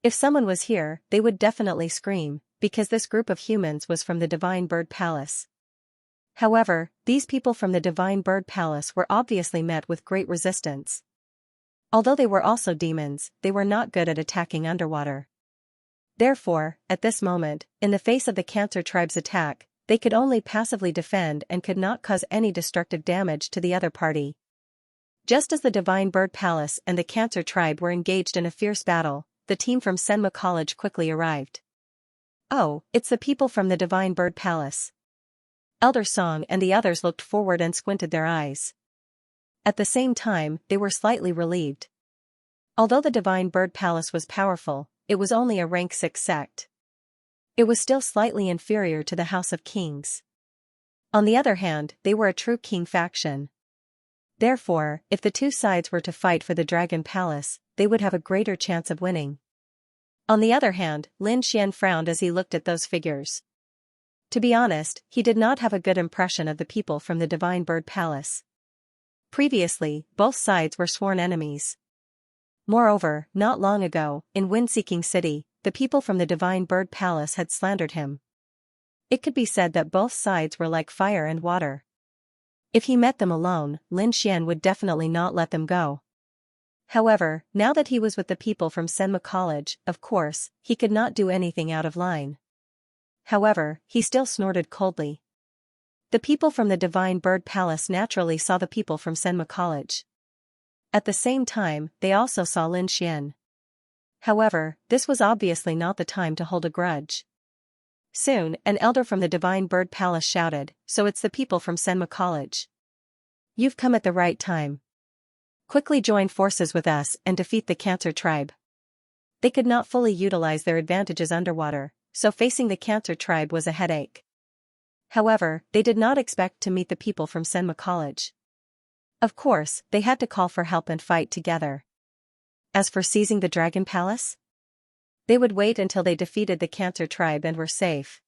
If someone was here, they would definitely scream, because this group of humans was from the Divine Bird Palace. However, these people from the Divine Bird Palace were obviously met with great resistance. Although they were also demons, they were not good at attacking underwater. Therefore, at this moment, in the face of the Cancer tribe's attack, they could only passively defend and could not cause any destructive damage to the other party. Just as the Divine Bird Palace and the Cancer Tribe were engaged in a fierce battle, the team from Senma College quickly arrived. "Oh, it's the people from the Divine Bird Palace." Elder Song and the others looked forward and squinted their eyes. At the same time, they were slightly relieved. Although the Divine Bird Palace was powerful, it was only a rank 6 sect. It was still slightly inferior to the House of Kings. On the other hand, they were a true king faction. Therefore, if the two sides were to fight for the Dragon Palace, they would have a greater chance of winning. On the other hand, Lin Xian frowned as he looked at those figures. To be honest, he did not have a good impression of the people from the Divine Bird Palace. Previously, both sides were sworn enemies. Moreover, not long ago, in Wind-Seeking City, the people from the Divine Bird Palace had slandered him. It could be said that both sides were like fire and water. If he met them alone, Lin Xian would definitely not let them go. However, now that he was with the people from Senma College, of course, he could not do anything out of line. However, he still snorted coldly. The people from the Divine Bird Palace naturally saw the people from Senma College. At the same time, they also saw Lin Xian. However, this was obviously not the time to hold a grudge. Soon, an elder from the Divine Bird Palace shouted, "So it's the people from Senma College. You've come at the right time. Quickly join forces with us and defeat the Cancer Tribe." They could not fully utilize their advantages underwater, so facing the Cancer Tribe was a headache. However, they did not expect to meet the people from Senma College. Of course, they had to call for help and fight together. As for seizing the Dragon Palace, they would wait until they defeated the Cancer Tribe and were safe.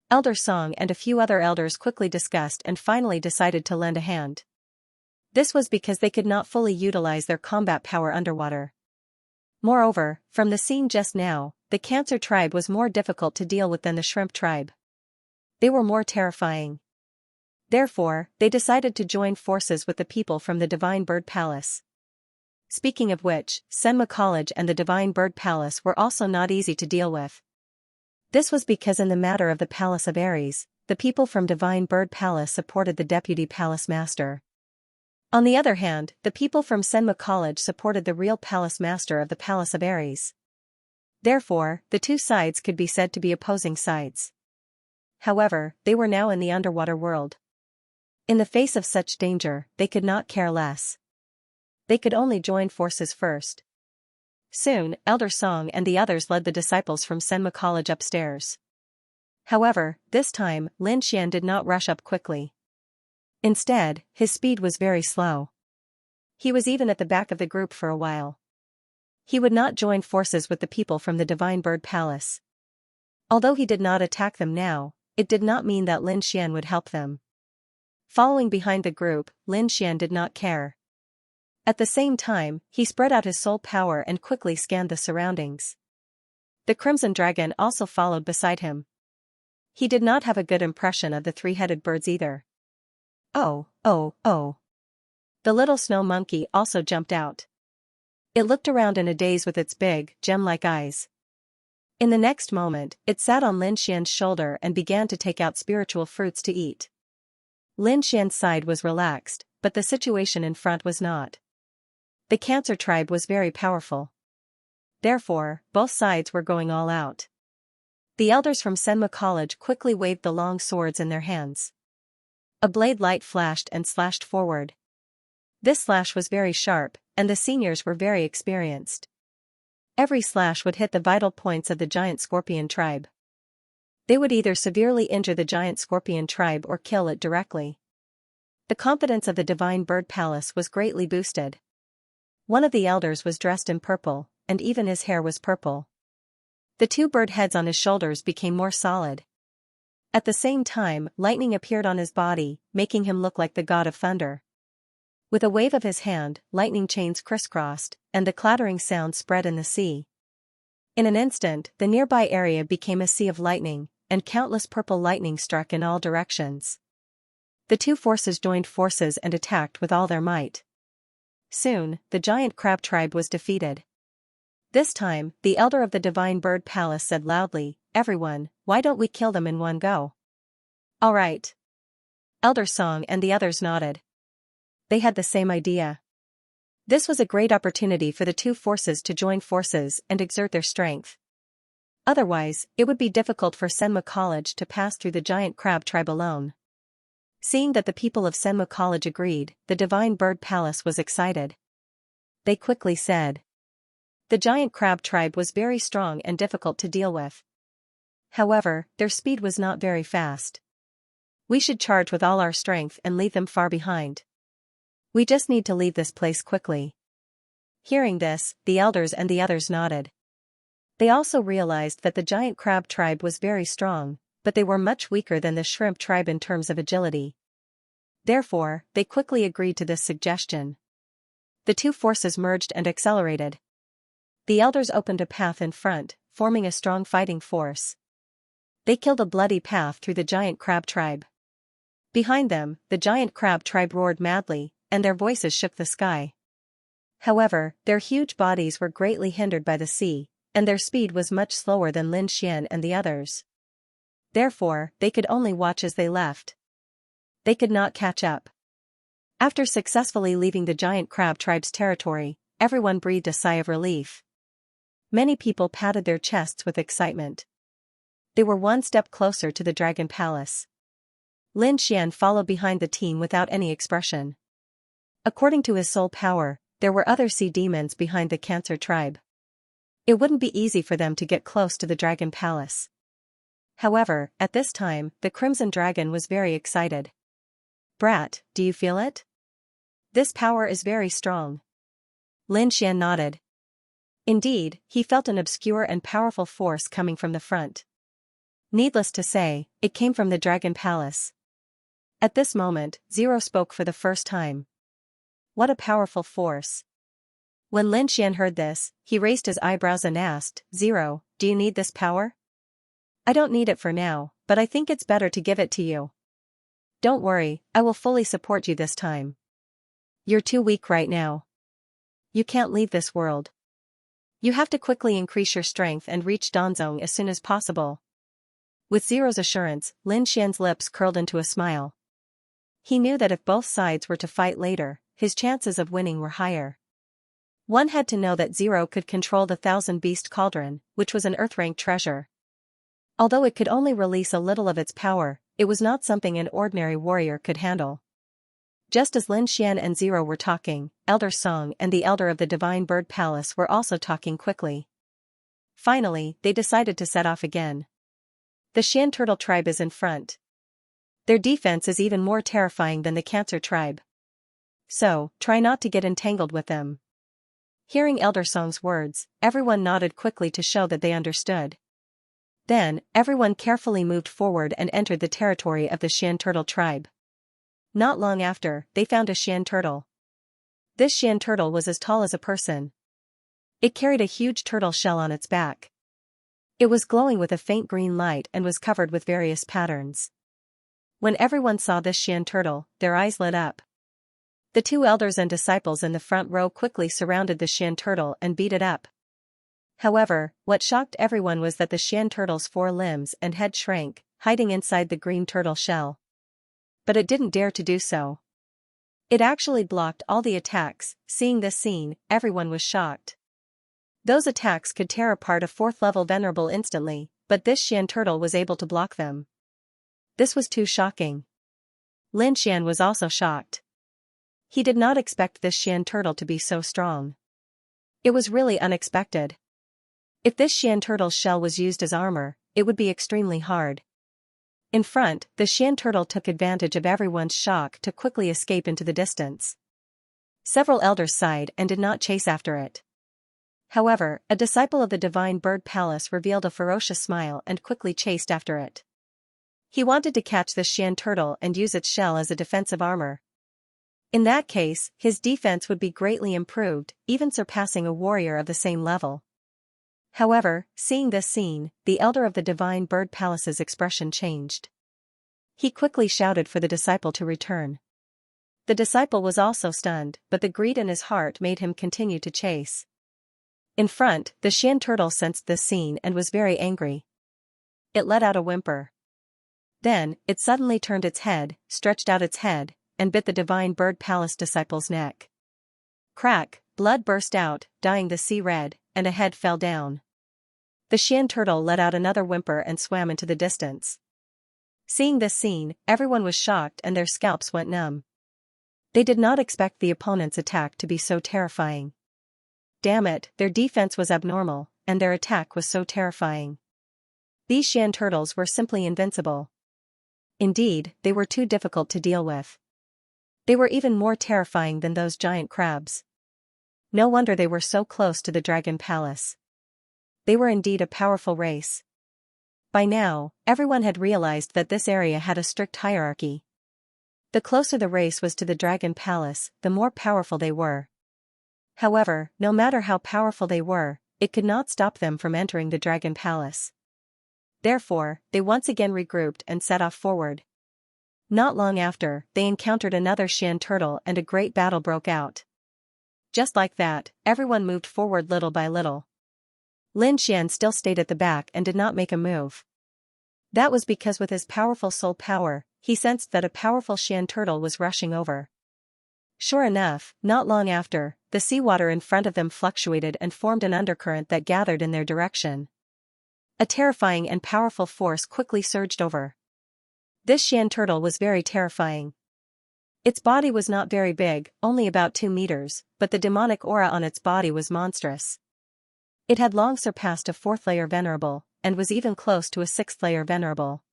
Elder Song and a few other elders quickly discussed and finally decided to lend a hand. This was because they could not fully utilize their combat power underwater. Moreover, from the scene just now, the Cancer Tribe was more difficult to deal with than the Shrimp Tribe. They were more terrifying. Therefore, they decided to join forces with the people from the Divine Bird Palace. Speaking of which, Senma College and the Divine Bird Palace were also not easy to deal with. This was because in the matter of the Palace of Aries, the people from Divine Bird Palace supported the Deputy Palace Master. On the other hand, the people from Senma College supported the real Palace Master of the Palace of Aries. Therefore, the two sides could be said to be opposing sides. However, they were now in the underwater world. In the face of such danger, they could not care less. They could only join forces first. Soon, Elder Song and the others led the disciples from Senma College upstairs. However, this time, Lin Xian did not rush up quickly. Instead, his speed was very slow. He was even at the back of the group for a while. He would not join forces with the people from the Divine Bird Palace. Although he did not attack them now, it did not mean that Lin Xian would help them. Following behind the group, Lin Xian did not care. At the same time, he spread out his soul power and quickly scanned the surroundings. The Crimson Dragon also followed beside him. He did not have a good impression of the three-headed birds either. Oh, oh, oh. The little snow monkey also jumped out. It looked around in a daze with its big, gem-like eyes. In the next moment, it sat on Lin Xian's shoulder and began to take out spiritual fruits to eat. Lin Xian's side was relaxed, but the situation in front was not. The Cancer Tribe was very powerful. Therefore, both sides were going all out. The elders from Senma College quickly waved the long swords in their hands. A blade light flashed and slashed forward. This slash was very sharp, and the seniors were very experienced. Every slash would hit the vital points of the giant scorpion tribe. They would either severely injure the giant scorpion tribe or kill it directly. The confidence of the Divine Bird Palace was greatly boosted. One of the elders was dressed in purple, and even his hair was purple. The two bird heads on his shoulders became more solid. At the same time, lightning appeared on his body, making him look like the god of thunder. With a wave of his hand, lightning chains crisscrossed, and the clattering sound spread in the sea. In an instant, the nearby area became a sea of lightning, and countless purple lightning struck in all directions. The two forces joined forces and attacked with all their might. Soon, the giant crab tribe was defeated. This time, the elder of the Divine Bird Palace said loudly, "Everyone, why don't we kill them in one go?" All right. Elder Song and the others nodded. They had the same idea. This was a great opportunity for the two forces to join forces and exert their strength. Otherwise, it would be difficult for Senmu College to pass through the giant crab tribe alone. Seeing that the people of Senmu College agreed, the Divine Bird Palace was excited. They quickly said. The giant crab tribe was very strong and difficult to deal with. However, their speed was not very fast. We should charge with all our strength and leave them far behind. We just need to leave this place quickly. Hearing this, the elders and the others nodded. They also realized that the giant crab tribe was very strong, but they were much weaker than the shrimp tribe in terms of agility. Therefore, they quickly agreed to this suggestion. The two forces merged and accelerated. The elders opened a path in front, forming a strong fighting force. They killed a bloody path through the giant crab tribe. Behind them, the giant crab tribe roared madly, and their voices shook the sky. However, their huge bodies were greatly hindered by the sea, and their speed was much slower than Lin Xian and the others. Therefore, they could only watch as they left. They could not catch up. After successfully leaving the giant crab tribe's territory, everyone breathed a sigh of relief. Many people patted their chests with excitement. They were one step closer to the Dragon Palace. Lin Xian followed behind the team without any expression. According to his soul power, there were other sea demons behind the Cancer tribe. It wouldn't be easy for them to get close to the Dragon Palace. However, at this time, the Crimson Dragon was very excited. Brat, do you feel it? This power is very strong. Lin Xian nodded. Indeed, he felt an obscure and powerful force coming from the front. Needless to say, it came from the Dragon Palace. At this moment, Zero spoke for the first time. What a powerful force. When Lin Xian heard this, he raised his eyebrows and asked, Zero, do you need this power? I don't need it for now, but I think it's better to give it to you. Don't worry, I will fully support you this time. You're too weak right now. You can't leave this world. You have to quickly increase your strength and reach Danzong as soon as possible. With Zero's assurance, Lin Xian's lips curled into a smile. He knew that if both sides were to fight later, his chances of winning were higher. One had to know that Zero could control the Thousand-Beast Cauldron, which was an Earth-rank treasure. Although it could only release a little of its power, it was not something an ordinary warrior could handle. Just as Lin Xian and Zero were talking, Elder Song and the Elder of the Divine Bird Palace were also talking quickly. Finally, they decided to set off again. The Xian Turtle tribe is in front. Their defense is even more terrifying than the Cancer tribe. So, try not to get entangled with them. Hearing Elder Song's words, everyone nodded quickly to show that they understood. Then, everyone carefully moved forward and entered the territory of the Xian Turtle tribe. Not long after, they found a Xian Turtle. This Xian Turtle was as tall as a person. It carried a huge turtle shell on its back. It was glowing with a faint green light and was covered with various patterns. When everyone saw this Xian Turtle, their eyes lit up. The two elders and disciples in the front row quickly surrounded the Xian Turtle and beat it up. However, what shocked everyone was that the Xian Turtle's 4 limbs and head shrank, hiding inside the green turtle shell. But it didn't dare to do so. It actually blocked all the attacks. Seeing this scene, everyone was shocked. Those attacks could tear apart a 4th-level venerable instantly, but this Xian Turtle was able to block them. This was too shocking. Lin Xian was also shocked. He did not expect this Xian Turtle to be so strong. It was really unexpected. If this Xian Turtle's shell was used as armor, it would be extremely hard. In front, the Xian Turtle took advantage of everyone's shock to quickly escape into the distance. Several elders sighed and did not chase after it. However, a disciple of the Divine Bird Palace revealed a ferocious smile and quickly chased after it. He wanted to catch this Xian Turtle and use its shell as a defensive armor. In that case, his defense would be greatly improved, even surpassing a warrior of the same level. However, seeing this scene, the Elder of the Divine Bird Palace's expression changed. He quickly shouted for the disciple to return. The disciple was also stunned, but the greed in his heart made him continue to chase. In front, the Xian Turtle sensed this scene and was very angry. It let out a whimper. Then, it suddenly turned its head, stretched out its head, and bit the divine bird palace disciple's neck. Crack, blood burst out, dyeing the sea red, and a head fell down. The Xian turtle let out another whimper and swam into the distance. Seeing this scene, everyone was shocked and their scalps went numb. They did not expect the opponent's attack to be so terrifying. Damn it, their defense was abnormal, and their attack was so terrifying. These Xian turtles were simply invincible. Indeed, they were too difficult to deal with. They were even more terrifying than those giant crabs. No wonder they were so close to the Dragon Palace. They were indeed a powerful race. By now, everyone had realized that this area had a strict hierarchy. The closer the race was to the Dragon Palace, the more powerful they were. However, no matter how powerful they were, it could not stop them from entering the Dragon Palace. Therefore, they once again regrouped and set off forward. Not long after, they encountered another Xian turtle and a great battle broke out. Just like that, everyone moved forward little by little. Lin Xian still stayed at the back and did not make a move. That was because with his powerful soul power, he sensed that a powerful Xian turtle was rushing over. Sure enough, not long after, the seawater in front of them fluctuated and formed an undercurrent that gathered in their direction. A terrifying and powerful force quickly surged over. This Xian turtle was very terrifying. Its body was not very big, only about 2 meters, but the demonic aura on its body was monstrous. It had long surpassed a 4th layer venerable, and was even close to a 6th layer venerable.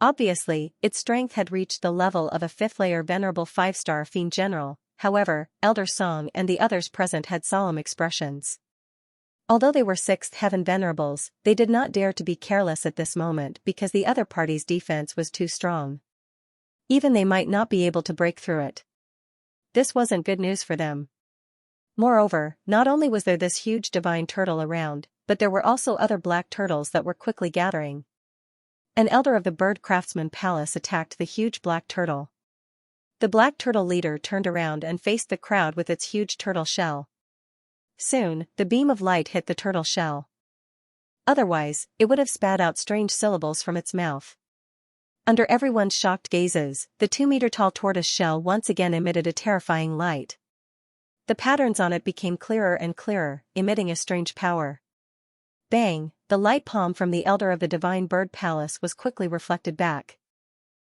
Obviously, its strength had reached the level of a 5th layer venerable 5-star fiend general. However, Elder Song and the others present had solemn expressions. Although they were 6th heaven venerables, they did not dare to be careless at this moment because the other party's defense was too strong. Even they might not be able to break through it. This wasn't good news for them. Moreover, not only was there this huge divine turtle around, but there were also other black turtles that were quickly gathering. An elder of the bird craftsman palace attacked the huge black turtle. The black turtle leader turned around and faced the crowd with its huge turtle shell. Soon, the beam of light hit the turtle shell. Otherwise, it would have spat out strange syllables from its mouth. Under everyone's shocked gazes, the 2-meter-tall tortoise shell once again emitted a terrifying light. The patterns on it became clearer and clearer, emitting a strange power. Bang! The light palm from the elder of the divine bird palace was quickly reflected back.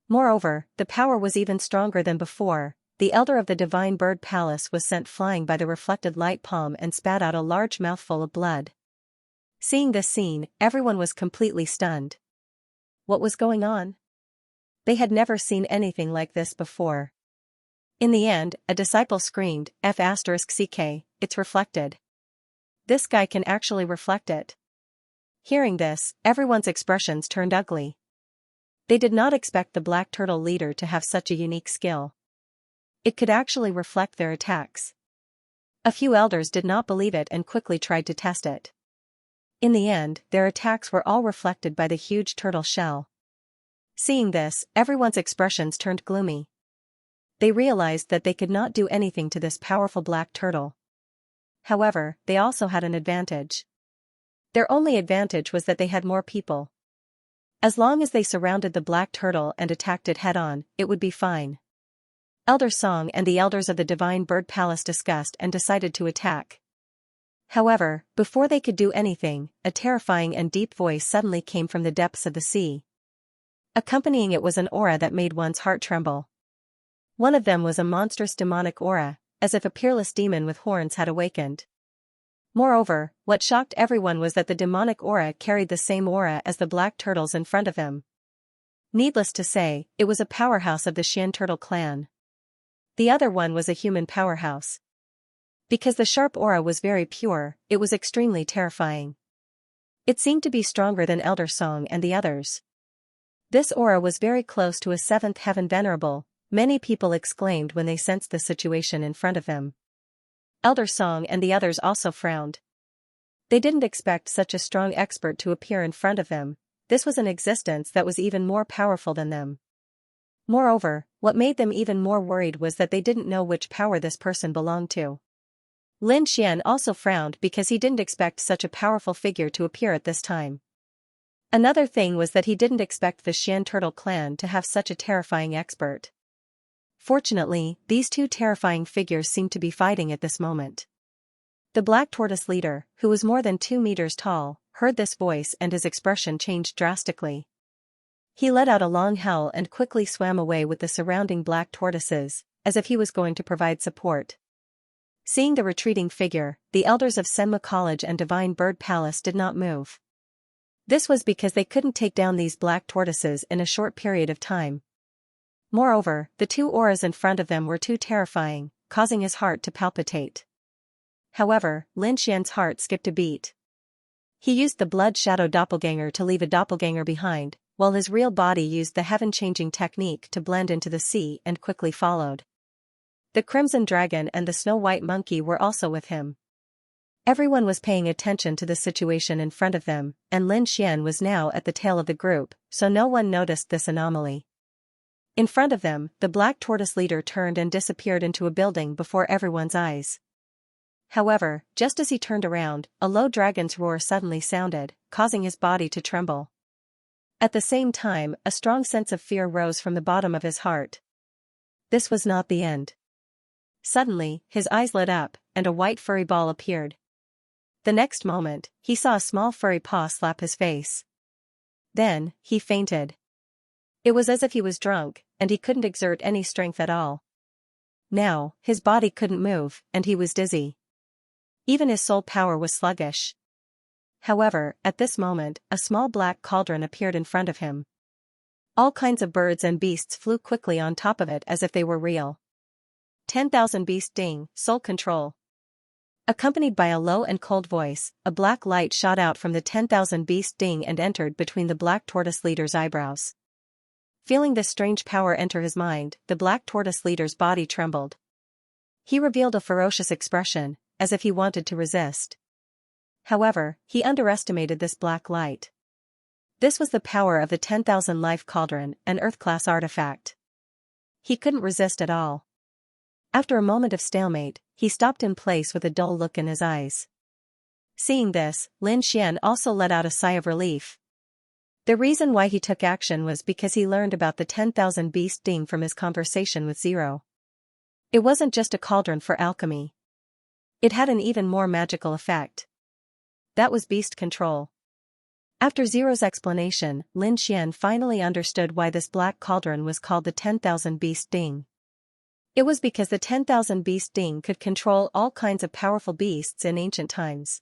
Moreover, the power was even stronger than before. The elder of the divine bird palace was sent flying by the reflected light palm and spat out a large mouthful of blood. Seeing this scene, everyone was completely stunned. What was going on? They had never seen anything like this before. In the end, a disciple screamed, F***CK, it's reflected. This guy can actually reflect it. Hearing this, everyone's expressions turned ugly. They did not expect the black turtle leader to have such a unique skill. It could actually reflect their attacks. A few elders did not believe it and quickly tried to test it. In the end, their attacks were all reflected by the huge turtle shell. Seeing this, everyone's expressions turned gloomy. They realized that they could not do anything to this powerful black turtle. However, they also had an advantage. Their only advantage was that they had more people. As long as they surrounded the black turtle and attacked it head-on, it would be fine. Elder Song and the elders of the Divine Bird Palace discussed and decided to attack. However, before they could do anything, a terrifying and deep voice suddenly came from the depths of the sea. Accompanying it was an aura that made one's heart tremble. One of them was a monstrous demonic aura, as if a peerless demon with horns had awakened. Moreover, what shocked everyone was that the demonic aura carried the same aura as the black turtles in front of him. Needless to say, it was a powerhouse of the Xian turtle clan. The other one was a human powerhouse. Because the sharp aura was very pure, it was extremely terrifying. It seemed to be stronger than Elder Song and the others. This aura was very close to a 7th heaven venerable, many people exclaimed when they sensed the situation in front of them. Elder Song and the others also frowned. They didn't expect such a strong expert to appear in front of them. This was an existence that was even more powerful than them. Moreover, what made them even more worried was that they didn't know which power this person belonged to. Lin Xian also frowned because he didn't expect such a powerful figure to appear at this time. Another thing was that he didn't expect the Xian Turtle clan to have such a terrifying expert. Fortunately, these two terrifying figures seemed to be fighting at this moment. The Black Tortoise leader, who was more than 2 meters tall, heard this voice and his expression changed drastically. He let out a long howl and quickly swam away with the surrounding black tortoises, as if he was going to provide support. Seeing the retreating figure, the elders of Senma College and Divine Bird Palace did not move. This was because they couldn't take down these black tortoises in a short period of time. Moreover, the two auras in front of them were too terrifying, causing his heart to palpitate. However, Lin Xian's heart skipped a beat. He used the blood shadow doppelganger to leave a doppelganger behind, while his real body used the heaven-changing technique to blend into the sea and quickly followed. The Crimson Dragon and the Snow White Monkey were also with him. Everyone was paying attention to the situation in front of them, and Lin Xian was now at the tail of the group, so no one noticed this anomaly. In front of them, the Black Tortoise leader turned and disappeared into a building before everyone's eyes. However, just as he turned around, a low dragon's roar suddenly sounded, causing his body to tremble. At the same time, a strong sense of fear rose from the bottom of his heart. This was not the end. Suddenly, his eyes lit up, and a white furry ball appeared. The next moment, he saw a small furry paw slap his face. Then, he fainted. It was as if he was drunk, and he couldn't exert any strength at all. Now, his body couldn't move, and he was dizzy. Even his soul power was sluggish. However, at this moment, a small black cauldron appeared in front of him. All kinds of birds and beasts flew quickly on top of it as if they were real. 10,000 Beast Ding, Soul Control. Accompanied by a low and cold voice, a black light shot out from the 10,000 Beast Ding and entered between the Black Tortoise leader's eyebrows. Feeling this strange power enter his mind, the Black Tortoise leader's body trembled. He revealed a ferocious expression, as if he wanted to resist. However, he underestimated this black light. This was the power of the 10,000 Life Cauldron, an Earth-class artifact. He couldn't resist at all. After a moment of stalemate, he stopped in place with a dull look in his eyes. Seeing this, Lin Xian also let out a sigh of relief. The reason why he took action was because he learned about the 10,000 Beast Ding from his conversation with Zero. It wasn't just a cauldron for alchemy. It had an even more magical effect. That was beast control. After Zero's explanation, Lin Xian finally understood why this black cauldron was called the 10,000 Beast Ding. It was because the 10,000 Beast Ding could control all kinds of powerful beasts in ancient times.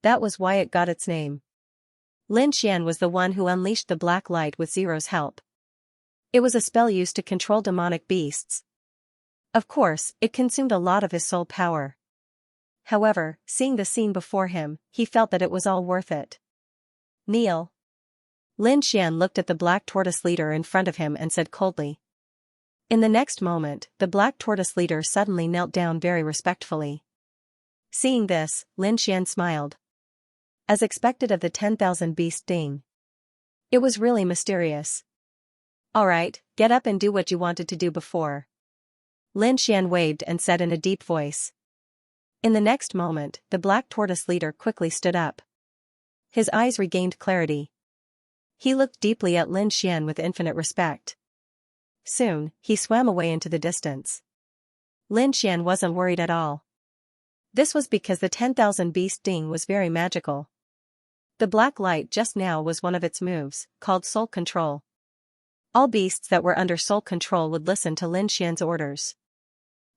That was why it got its name. Lin Xian was the one who unleashed the black light with Zero's help. It was a spell used to control demonic beasts. Of course, it consumed a lot of his soul power. However, seeing the scene before him, he felt that it was all worth it. Kneel. Lin Xian looked at the Black Tortoise leader in front of him and said coldly. In the next moment, the Black Tortoise leader suddenly knelt down very respectfully. Seeing this, Lin Xian smiled. As expected of the 10,000 Beast Ding. It was really mysterious. Alright, get up and do what you wanted to do before. Lin Xian waved and said in a deep voice. In the next moment, the Black Tortoise leader quickly stood up. His eyes regained clarity. He looked deeply at Lin Xian with infinite respect. Soon, he swam away into the distance. Lin Xian wasn't worried at all. This was because the 10,000 Beast Ding was very magical. The black light just now was one of its moves, called Soul Control. All beasts that were under soul control would listen to Lin Xian's orders.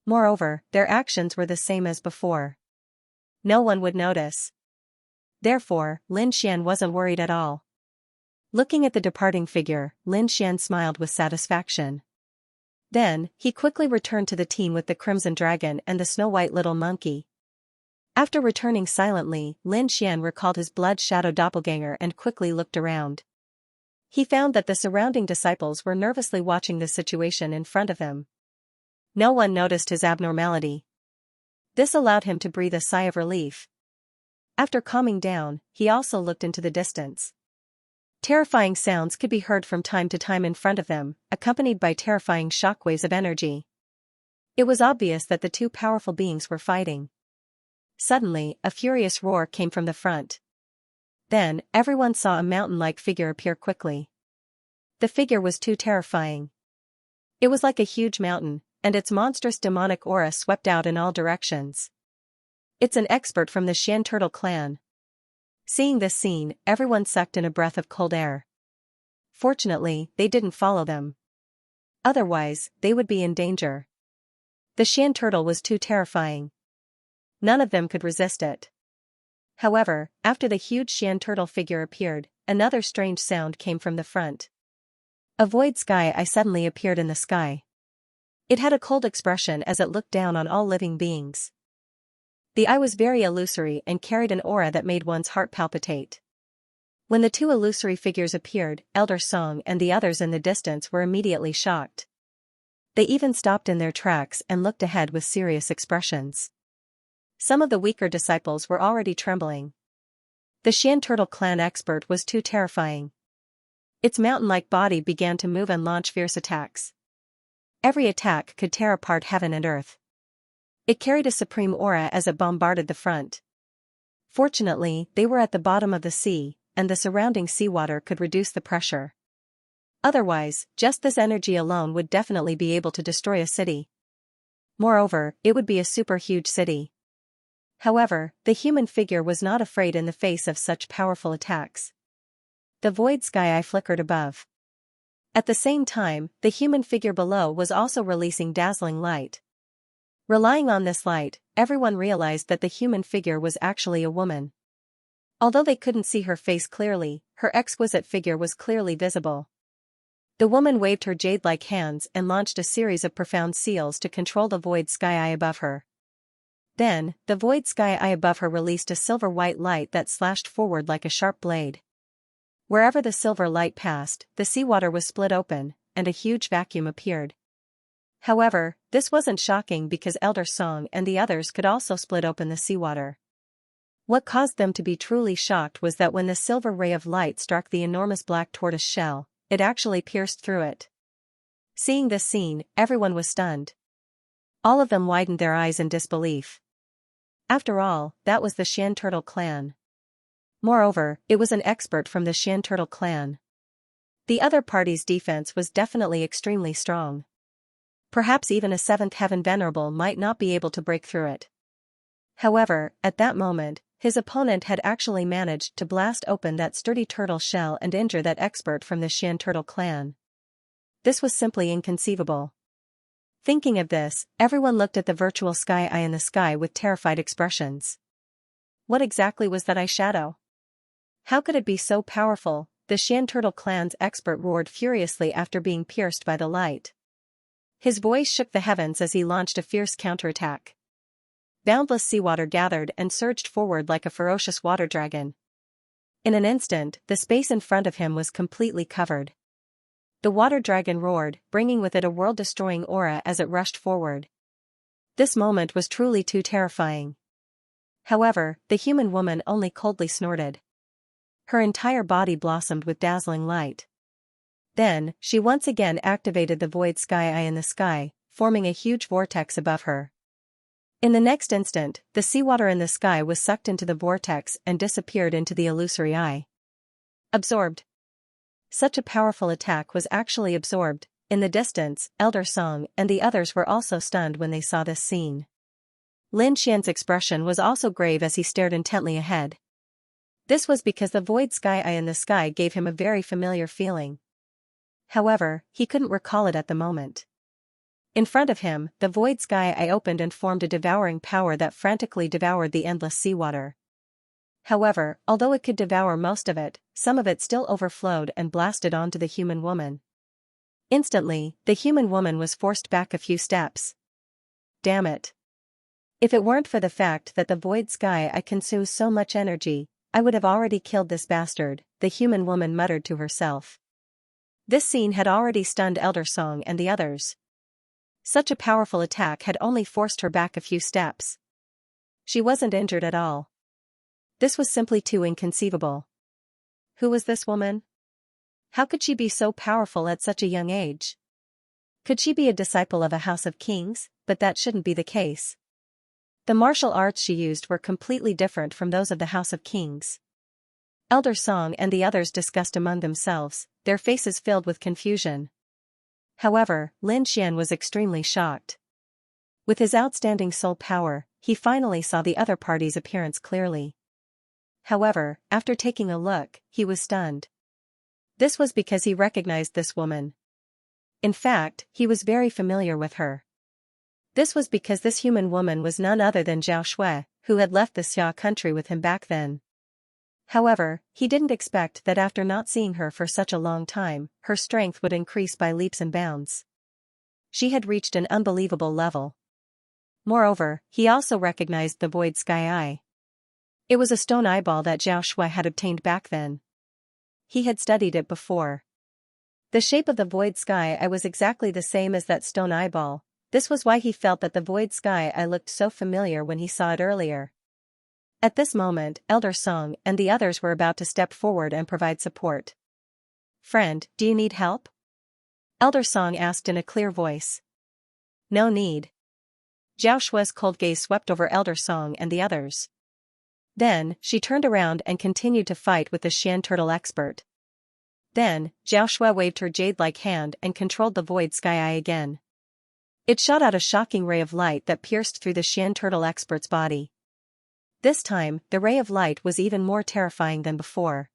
Moreover, their actions were the same as before. No one would notice. Therefore, Lin Xian wasn't worried at all. Looking at the departing figure, Lin Xian smiled with satisfaction. Then, he quickly returned to the team with the Crimson Dragon and the Snow White Little Monkey. After returning silently, Lin Xian recalled his blood shadow doppelganger and quickly looked around. He found that the surrounding disciples were nervously watching the situation in front of him. No one noticed his abnormality. This allowed him to breathe a sigh of relief. After calming down, he also looked into the distance. Terrifying sounds could be heard from time to time in front of them, accompanied by terrifying shockwaves of energy. It was obvious that the two powerful beings were fighting. Suddenly, a furious roar came from the front. Then, everyone saw a mountain-like figure appear quickly. The figure was too terrifying. It was like a huge mountain, and its monstrous demonic aura swept out in all directions. It's an expert from the Xian Turtle clan. Seeing this scene, everyone sucked in a breath of cold air. Fortunately, they didn't follow them. Otherwise, they would be in danger. The Xian Turtle was too terrifying. None of them could resist it. However, after the huge Xian Turtle figure appeared, another strange sound came from the front. A void sky eye suddenly appeared in the sky. It had a cold expression as it looked down on all living beings. The eye was very illusory and carried an aura that made one's heart palpitate. When the two illusory figures appeared, Elder Song and the others in the distance were immediately shocked. They even stopped in their tracks and looked ahead with serious expressions. Some of the weaker disciples were already trembling. The Xian Turtle clan expert was too terrifying. Its mountain-like body began to move and launch fierce attacks. Every attack could tear apart heaven and earth. It carried a supreme aura as it bombarded the front. Fortunately, they were at the bottom of the sea, and the surrounding seawater could reduce the pressure. Otherwise, just this energy alone would definitely be able to destroy a city. Moreover, it would be a super huge city. However, the human figure was not afraid in the face of such powerful attacks. The void sky eye flickered above. At the same time, the human figure below was also releasing dazzling light. Relying on this light, everyone realized that the human figure was actually a woman. Although they couldn't see her face clearly, her exquisite figure was clearly visible. The woman waved her jade-like hands and launched a series of profound seals to control the void sky eye above her. Then, the void sky eye above her released a silver-white light that slashed forward like a sharp blade. Wherever the silver light passed, the seawater was split open, and a huge vacuum appeared. However, this wasn't shocking because Elder Song and the others could also split open the seawater. What caused them to be truly shocked was that when the silver ray of light struck the enormous black tortoise shell, it actually pierced through it. Seeing this scene, everyone was stunned. All of them widened their eyes in disbelief. After all, that was the Xian Turtle clan. Moreover, it was an expert from the Xian Turtle clan. The other party's defense was definitely extremely strong. Perhaps even a seventh heaven venerable might not be able to break through it. However, at that moment, his opponent had actually managed to blast open that sturdy turtle shell and injure that expert from the Xian Turtle clan. This was simply inconceivable. Thinking of this, everyone looked at the virtual sky eye in the sky with terrified expressions. What exactly was that eyeshadow? How could it be so powerful? The Xian Turtle clan's expert roared furiously after being pierced by the light. His voice shook the heavens as he launched a fierce counterattack. Boundless seawater gathered and surged forward like a ferocious water dragon. In an instant, the space in front of him was completely covered. The water dragon roared, bringing with it a world-destroying aura as it rushed forward. This moment was truly too terrifying. However, the human woman only coldly snorted. Her entire body blossomed with dazzling light. Then, she once again activated the void sky eye in the sky, forming a huge vortex above her. In the next instant, the seawater in the sky was sucked into the vortex and disappeared into the illusory eye. Absorbed. Such a powerful attack was actually absorbed. In the distance, Elder Song and the others were also stunned when they saw this scene. Lin Xian's expression was also grave as he stared intently ahead. This was because the void sky eye in the sky gave him a very familiar feeling. However, he couldn't recall it at the moment. In front of him, the void sky eye opened and formed a devouring power that frantically devoured the endless seawater. However, although it could devour most of it, some of it still overflowed and blasted onto the human woman. Instantly, the human woman was forced back a few steps. Damn it. If it weren't for the fact that the void sky eye consumes so much energy, I would have already killed this bastard, the human woman muttered to herself. This scene had already stunned Elder Song and the others. Such a powerful attack had only forced her back a few steps. She wasn't injured at all. This was simply too inconceivable. Who was this woman? How could she be so powerful at such a young age? Could she be a disciple of a house of kings? But that shouldn't be the case. The martial arts she used were completely different from those of the House of Kings. Elder Song and the others discussed among themselves, their faces filled with confusion. However, Lin Xian was extremely shocked. With his outstanding soul power, he finally saw the other party's appearance clearly. However, after taking a look, he was stunned. This was because he recognized this woman. In fact, he was very familiar with her. This was because this human woman was none other than Zhao Shui, who had left the Xia country with him back then. However, he didn't expect that after not seeing her for such a long time, her strength would increase by leaps and bounds. She had reached an unbelievable level. Moreover, he also recognized the Void Sky Eye. It was a stone eyeball that Zhao Shui had obtained back then. He had studied it before. The shape of the Void Sky Eye was exactly the same as that stone eyeball. This was why he felt that the Void Sky Eye looked so familiar when he saw it earlier. At this moment, Elder Song and the others were about to step forward and provide support. "Friend, do you need help?" Elder Song asked in a clear voice. "No need." Zhao Shui's cold gaze swept over Elder Song and the others. Then, she turned around and continued to fight with the Xian turtle expert. Then, Zhao Shui waved her jade-like hand and controlled the Void Sky Eye again. It shot out a shocking ray of light that pierced through the Xian turtle expert's body. This time, the ray of light was even more terrifying than before.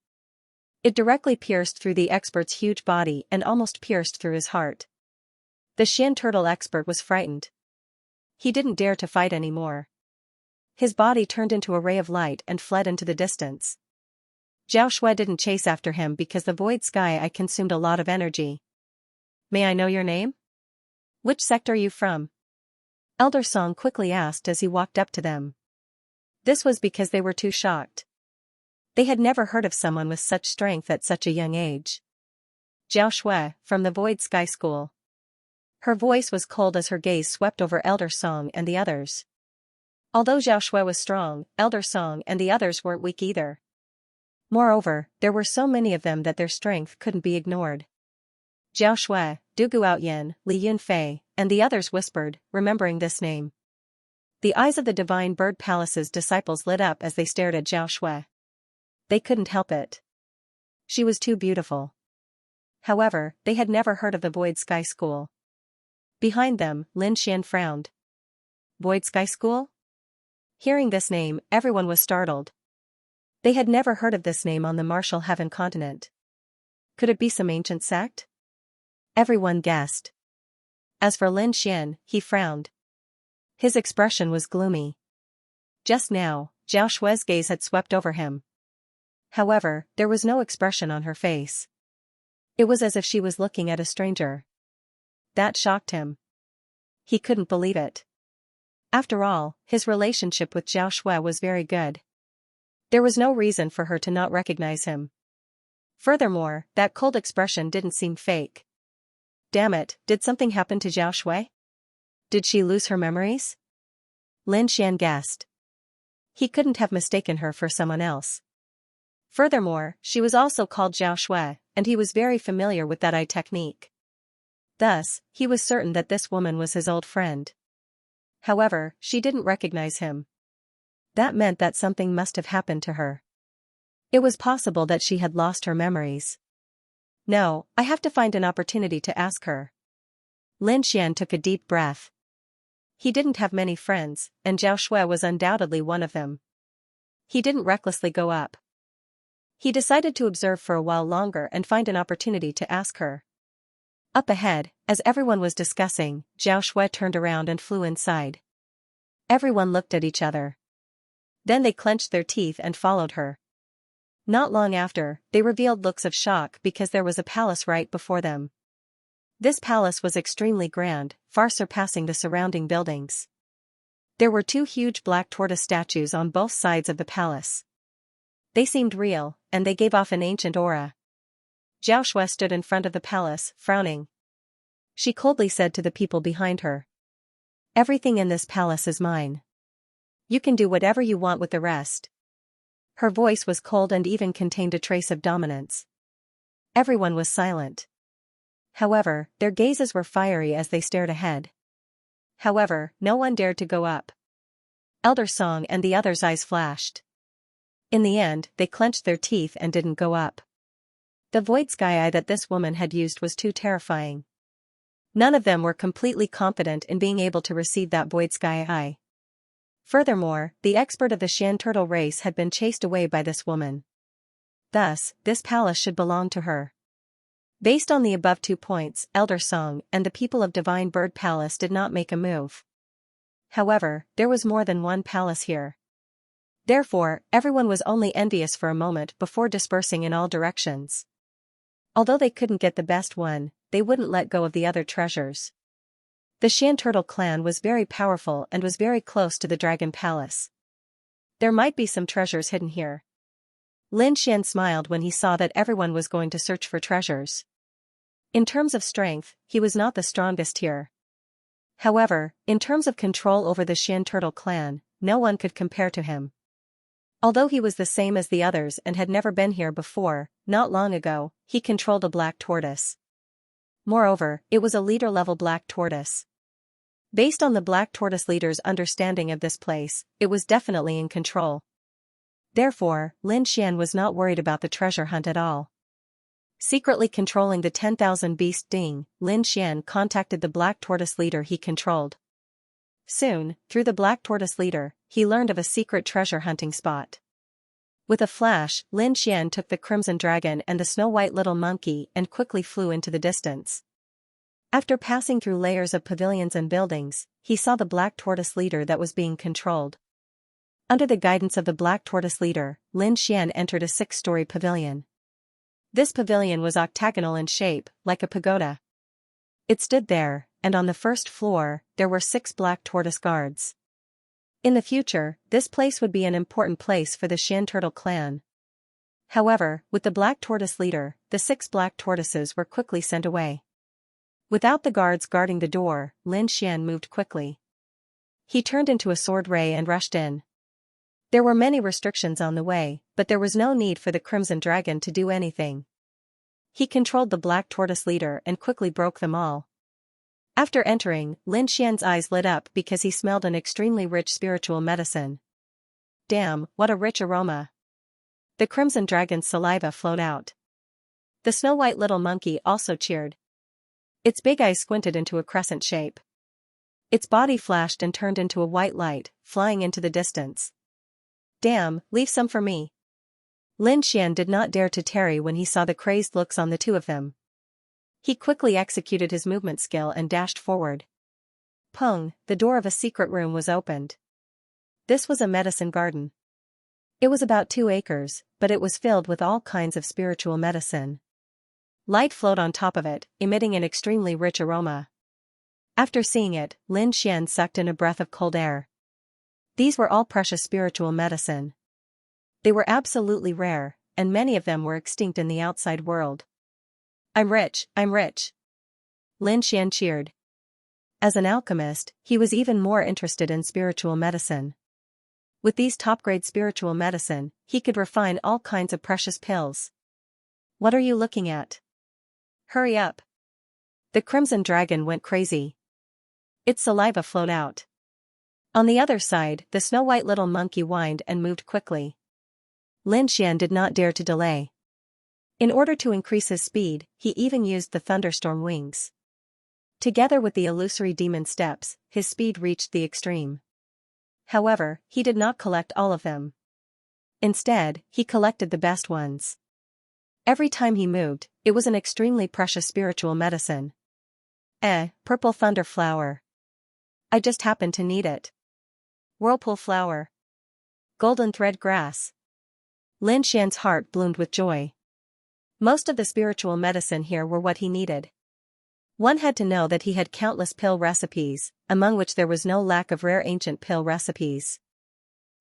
It directly pierced through the expert's huge body and almost pierced through his heart. The Xian turtle expert was frightened. He didn't dare to fight anymore. His body turned into a ray of light and fled into the distance. Zhao Shui didn't chase after him because the Void Sky Eye consumed a lot of energy. "May I know your name? Which sect are you from?" Elder Song quickly asked as he walked up to them. This was because they were too shocked. They had never heard of someone with such strength at such a young age. "Zhao Shui, from the Void Sky School." Her voice was cold as her gaze swept over Elder Song and the others. Although Zhao Shui was strong, Elder Song and the others weren't weak either. Moreover, there were so many of them that their strength couldn't be ignored. Zhao Shui, Du Guoyan, Li Yunfei, and the others whispered, remembering this name. The eyes of the Divine Bird Palace's disciples lit up as they stared at Zhao Shui. They couldn't help it. She was too beautiful. However, they had never heard of the Void Sky School. Behind them, Lin Xian frowned. Void Sky School? Hearing this name, everyone was startled. They had never heard of this name on the Martial Heaven continent. Could it be some ancient sect? Everyone guessed. As for Lin Xian, he frowned. His expression was gloomy. Just now, Zhao Shui's gaze had swept over him. However, there was no expression on her face. It was as if she was looking at a stranger. That shocked him. He couldn't believe it. After all, his relationship with Zhao Shui was very good. There was no reason for her to not recognize him. Furthermore, that cold expression didn't seem fake. Damn it, did something happen to Zhao Shui? Did she lose her memories? Lin Xian guessed. He couldn't have mistaken her for someone else. Furthermore, she was also called Zhao Shui, and he was very familiar with that eye technique. Thus, he was certain that this woman was his old friend. However, she didn't recognize him. That meant that something must have happened to her. It was possible that she had lost her memories. No, I have to find an opportunity to ask her. Lin Xian took a deep breath. He didn't have many friends, and Zhao Shui was undoubtedly one of them. He didn't recklessly go up. He decided to observe for a while longer and find an opportunity to ask her. Up ahead, as everyone was discussing, Zhao Shui turned around and flew inside. Everyone looked at each other. Then they clenched their teeth and followed her. Not long after, they revealed looks of shock because there was a palace right before them. This palace was extremely grand, far surpassing the surrounding buildings. There were 2 huge black tortoise statues on both sides of the palace. They seemed real, and they gave off an ancient aura. Zhao Shui stood in front of the palace, frowning. She coldly said to the people behind her. "Everything in this palace is mine. You can do whatever you want with the rest." Her voice was cold and even contained a trace of dominance. Everyone was silent. However, their gazes were fiery as they stared ahead. However, no one dared to go up. Elder Song and the others' eyes flashed. In the end, they clenched their teeth and didn't go up. The void sky eye that this woman had used was too terrifying. None of them were completely confident in being able to receive that void sky eye. Furthermore, the expert of the Xian turtle race had been chased away by this woman. Thus, this palace should belong to her. Based on the above 2 points, Elder Song and the people of Divine Bird Palace did not make a move. However, there was more than one palace here. Therefore, everyone was only envious for a moment before dispersing in all directions. Although they couldn't get the best one, they wouldn't let go of the other treasures. The Xian turtle clan was very powerful and was very close to the Dragon Palace. There might be some treasures hidden here. Lin Xian smiled when he saw that everyone was going to search for treasures. In terms of strength, he was not the strongest here. However, in terms of control over the Xian turtle clan, no one could compare to him. Although he was the same as the others and had never been here before, not long ago, he controlled a black tortoise. Moreover, it was a leader-level black tortoise. Based on the black tortoise leader's understanding of this place, it was definitely in control. Therefore, Lin Xian was not worried about the treasure hunt at all. Secretly controlling the 10,000 beast Ding, Lin Xian contacted the black tortoise leader he controlled. Soon, through the black tortoise leader, he learned of a secret treasure hunting spot. With a flash, Lin Xian took the crimson dragon and the snow-white little monkey and quickly flew into the distance. After passing through layers of pavilions and buildings, he saw the black tortoise leader that was being controlled. Under the guidance of the black tortoise leader, Lin Xian entered a 6-story pavilion. This pavilion was octagonal in shape, like a pagoda. It stood there, and on the first floor, there were 6 black tortoise guards. In the future, this place would be an important place for the Xian turtle clan. However, with the black tortoise leader, the 6 black tortoises were quickly sent away. Without the guards guarding the door, Lin Xian moved quickly. He turned into a sword ray and rushed in. There were many restrictions on the way, but there was no need for the crimson dragon to do anything. He controlled the black tortoise leader and quickly broke them all. After entering, Lin Xian's eyes lit up because he smelled an extremely rich spiritual medicine. Damn, what a rich aroma! The crimson dragon's saliva flowed out. The snow-white little monkey also cheered. Its big eyes squinted into a crescent shape. Its body flashed and turned into a white light, flying into the distance. Damn, leave some for me. Lin Xian did not dare to tarry when he saw the crazed looks on the 2 of them. He quickly executed his movement skill and dashed forward. Pung, the door of a secret room was opened. This was a medicine garden. It was about 2 acres, but it was filled with all kinds of spiritual medicine. Light flowed on top of it, emitting an extremely rich aroma. After seeing it, Lin Xian sucked in a breath of cold air. These were all precious spiritual medicine. They were absolutely rare, and many of them were extinct in the outside world. I'm rich, I'm rich. Lin Xian cheered. As an alchemist, he was even more interested in spiritual medicine. With these top-grade spiritual medicine, he could refine all kinds of precious pills. What are you looking at? Hurry up. The crimson dragon went crazy. Its saliva flowed out. On the other side, the snow-white little monkey whined and moved quickly. Lin Xian did not dare to delay. In order to increase his speed, he even used the thunderstorm wings. Together with the illusory demon steps, his speed reached the extreme. However, he did not collect all of them. Instead, he collected the best ones. Every time he moved, it was an extremely precious spiritual medicine. Purple thunder flower. I just happened to need it. Whirlpool flower. Golden thread grass. Lin Xian's heart bloomed with joy. Most of the spiritual medicine here were what he needed. One had to know that he had countless pill recipes, among which there was no lack of rare ancient pill recipes.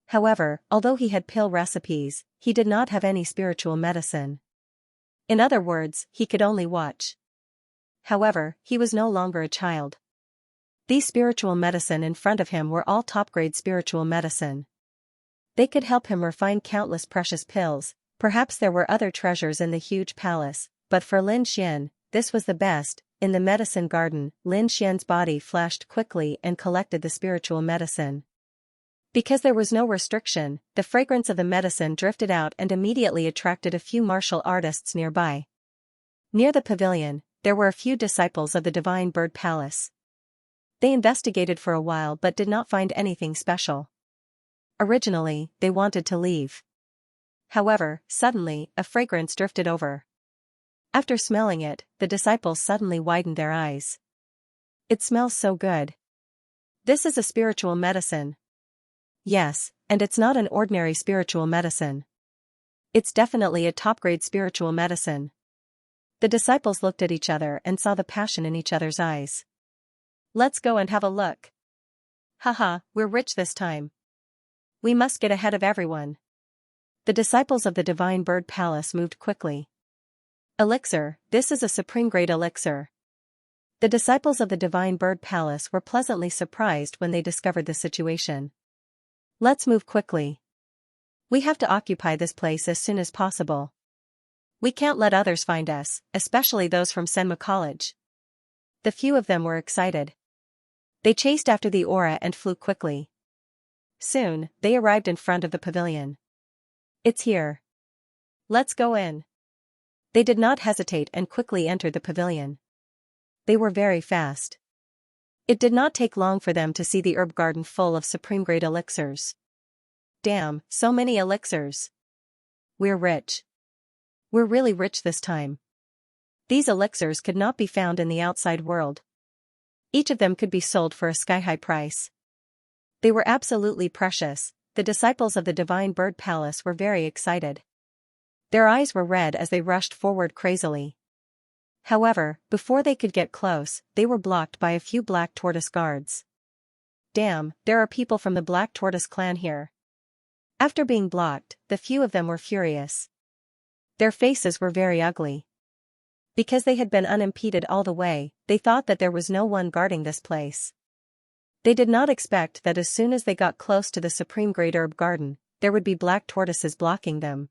However, although he had pill recipes, he did not have any spiritual medicine. In other words, he could only watch. However, he was no longer a child. These spiritual medicine in front of him were all top-grade spiritual medicine. They could help him refine countless precious pills. Perhaps there were other treasures in the huge palace, but for Lin Xian, this was the best. In the medicine garden, Lin Xian's body flashed quickly and collected the spiritual medicine. Because there was no restriction, the fragrance of the medicine drifted out and immediately attracted a few martial artists nearby. Near the pavilion, there were a few disciples of the Divine Bird Palace. They investigated for a while but did not find anything special. Originally, they wanted to leave. However, suddenly, a fragrance drifted over. After smelling it, the disciples suddenly widened their eyes. It smells so good. This is a spiritual medicine. Yes, and it's not an ordinary spiritual medicine. It's definitely a top-grade spiritual medicine. The disciples looked at each other and saw the passion in each other's eyes. Let's go and have a look. Haha, we're rich this time. We must get ahead of everyone. The disciples of the Divine Bird Palace moved quickly. Elixir, this is a supreme-grade elixir. The disciples of the Divine Bird Palace were pleasantly surprised when they discovered the situation. Let's move quickly. We have to occupy this place as soon as possible. We can't let others find us, especially those from Senma College. The few of them were excited. They chased after the aura and flew quickly. Soon, they arrived in front of the pavilion. It's here. Let's go in. They did not hesitate and quickly entered the pavilion. They were very fast. It did not take long for them to see the herb garden full of supreme-grade elixirs. Damn, so many elixirs. We're rich. We're really rich this time. These elixirs could not be found in the outside world. Each of them could be sold for a sky-high price. They were absolutely precious. The disciples of the Divine Bird Palace were very excited. Their eyes were red as they rushed forward crazily. However, before they could get close, they were blocked by a few Black Tortoise guards. Damn, there are people from the Black Tortoise clan here. After being blocked, the few of them were furious. Their faces were very ugly. Because they had been unimpeded all the way, they thought that there was no one guarding this place. They did not expect that as soon as they got close to the supreme grade herb garden, there would be black tortoises blocking them.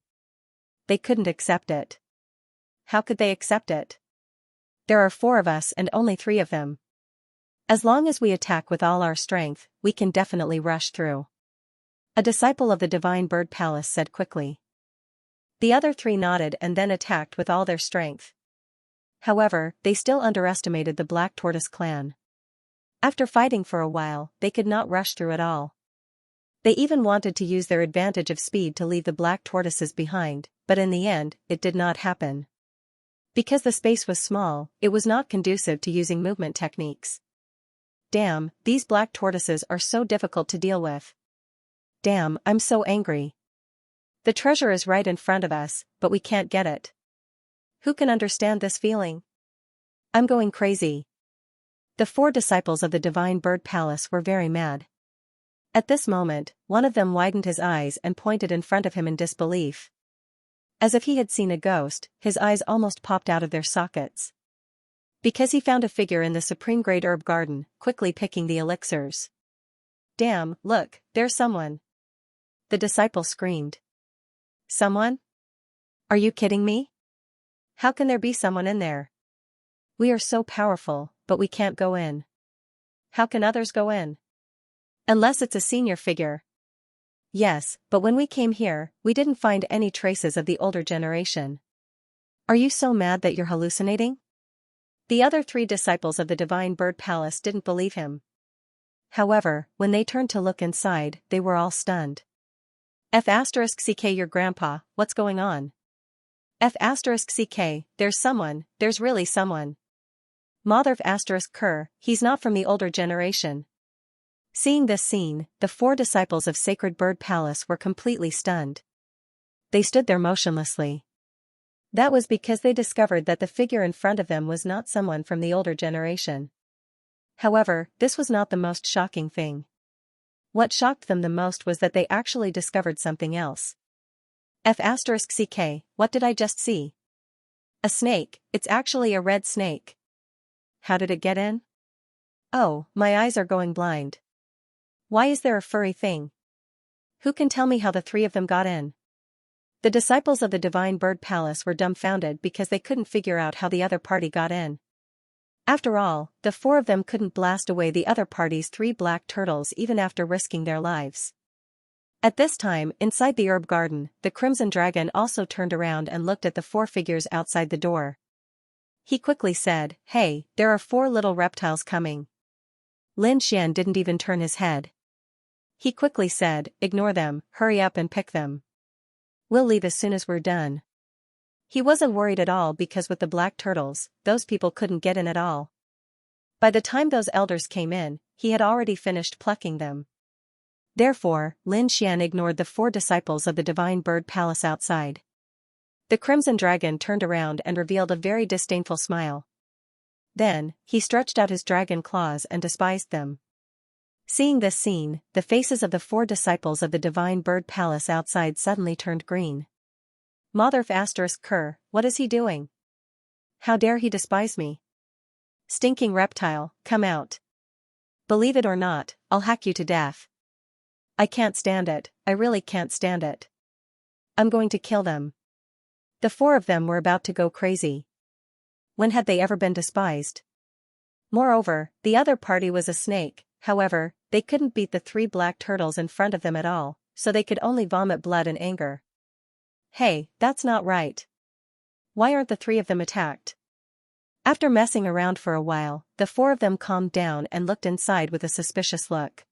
They couldn't accept it. How could they accept it? There are 4 of us and only 3 of them. As long as we attack with all our strength, we can definitely rush through. A disciple of the Divine Bird Palace said quickly. The other 3 nodded and then attacked with all their strength. However, they still underestimated the Black Tortoise clan. After fighting for a while, they could not rush through at all. They even wanted to use their advantage of speed to leave the black tortoises behind, but in the end, it did not happen. Because the space was small, it was not conducive to using movement techniques. Damn, these black tortoises are so difficult to deal with. Damn, I'm so angry. The treasure is right in front of us, but we can't get it. Who can understand this feeling? I'm going crazy. The 4 disciples of the Divine Bird Palace were very mad. At this moment, one of them widened his eyes and pointed in front of him in disbelief. As if he had seen a ghost, his eyes almost popped out of their sockets. Because he found a figure in the supreme grade herb garden, quickly picking the elixirs. Damn, look, there's someone. The disciple screamed. Someone? Are you kidding me? How can there be someone in there? We are so powerful, but we can't go in. How can others go in? Unless it's a senior figure. Yes, but when we came here, we didn't find any traces of the older generation. Are you so mad that you're hallucinating? The other 3 disciples of the Divine Bird Palace didn't believe him. However, when they turned to look inside, they were all stunned. F***ck your grandpa, what's going on? F***ck, there's really someone. Mother ***, he's not from the older generation. Seeing this scene, the 4 disciples of Sacred Bird Palace were completely stunned. They stood there motionlessly. That was because they discovered that the figure in front of them was not someone from the older generation. However, this was not the most shocking thing. What shocked them the most was that they actually discovered something else. F***ck, what did I just see? A snake, it's actually a red snake. How did it get in? Oh, my eyes are going blind. Why is there a furry thing? Who can tell me how the 3 of them got in? The disciples of the Divine Bird Palace were dumbfounded because they couldn't figure out how the other party got in. After all, the 4 of them couldn't blast away the other party's 3 black turtles even after risking their lives. At this time, inside the herb garden, the Crimson Dragon also turned around and looked at the 4 figures outside the door. He quickly said, "Hey, there are 4 little reptiles coming." Lin Xian didn't even turn his head. He quickly said, "Ignore them, hurry up and pick them. We'll leave as soon as we're done." He wasn't worried at all because with the black turtles, those people couldn't get in at all. By the time those elders came in, he had already finished plucking them. Therefore, Lin Xian ignored the 4 disciples of the Divine Bird Palace outside. The Crimson Dragon turned around and revealed a very disdainful smile. Then, he stretched out his dragon claws and despised them. Seeing this scene, the faces of the 4 disciples of the Divine Bird Palace outside suddenly turned green. Mother *Ker, what is he doing? How dare he despise me? Stinking reptile, come out. Believe it or not, I'll hack you to death. I can't stand it, I really can't stand it. I'm going to kill them. The 4 of them were about to go crazy. When had they ever been despised? Moreover, the other party was a snake. However, they couldn't beat the 3 black turtles in front of them at all, so they could only vomit blood and anger. Hey, that's not right. Why aren't the 3 of them attacked? After messing around for a while, the 4 of them calmed down and looked inside with a suspicious look.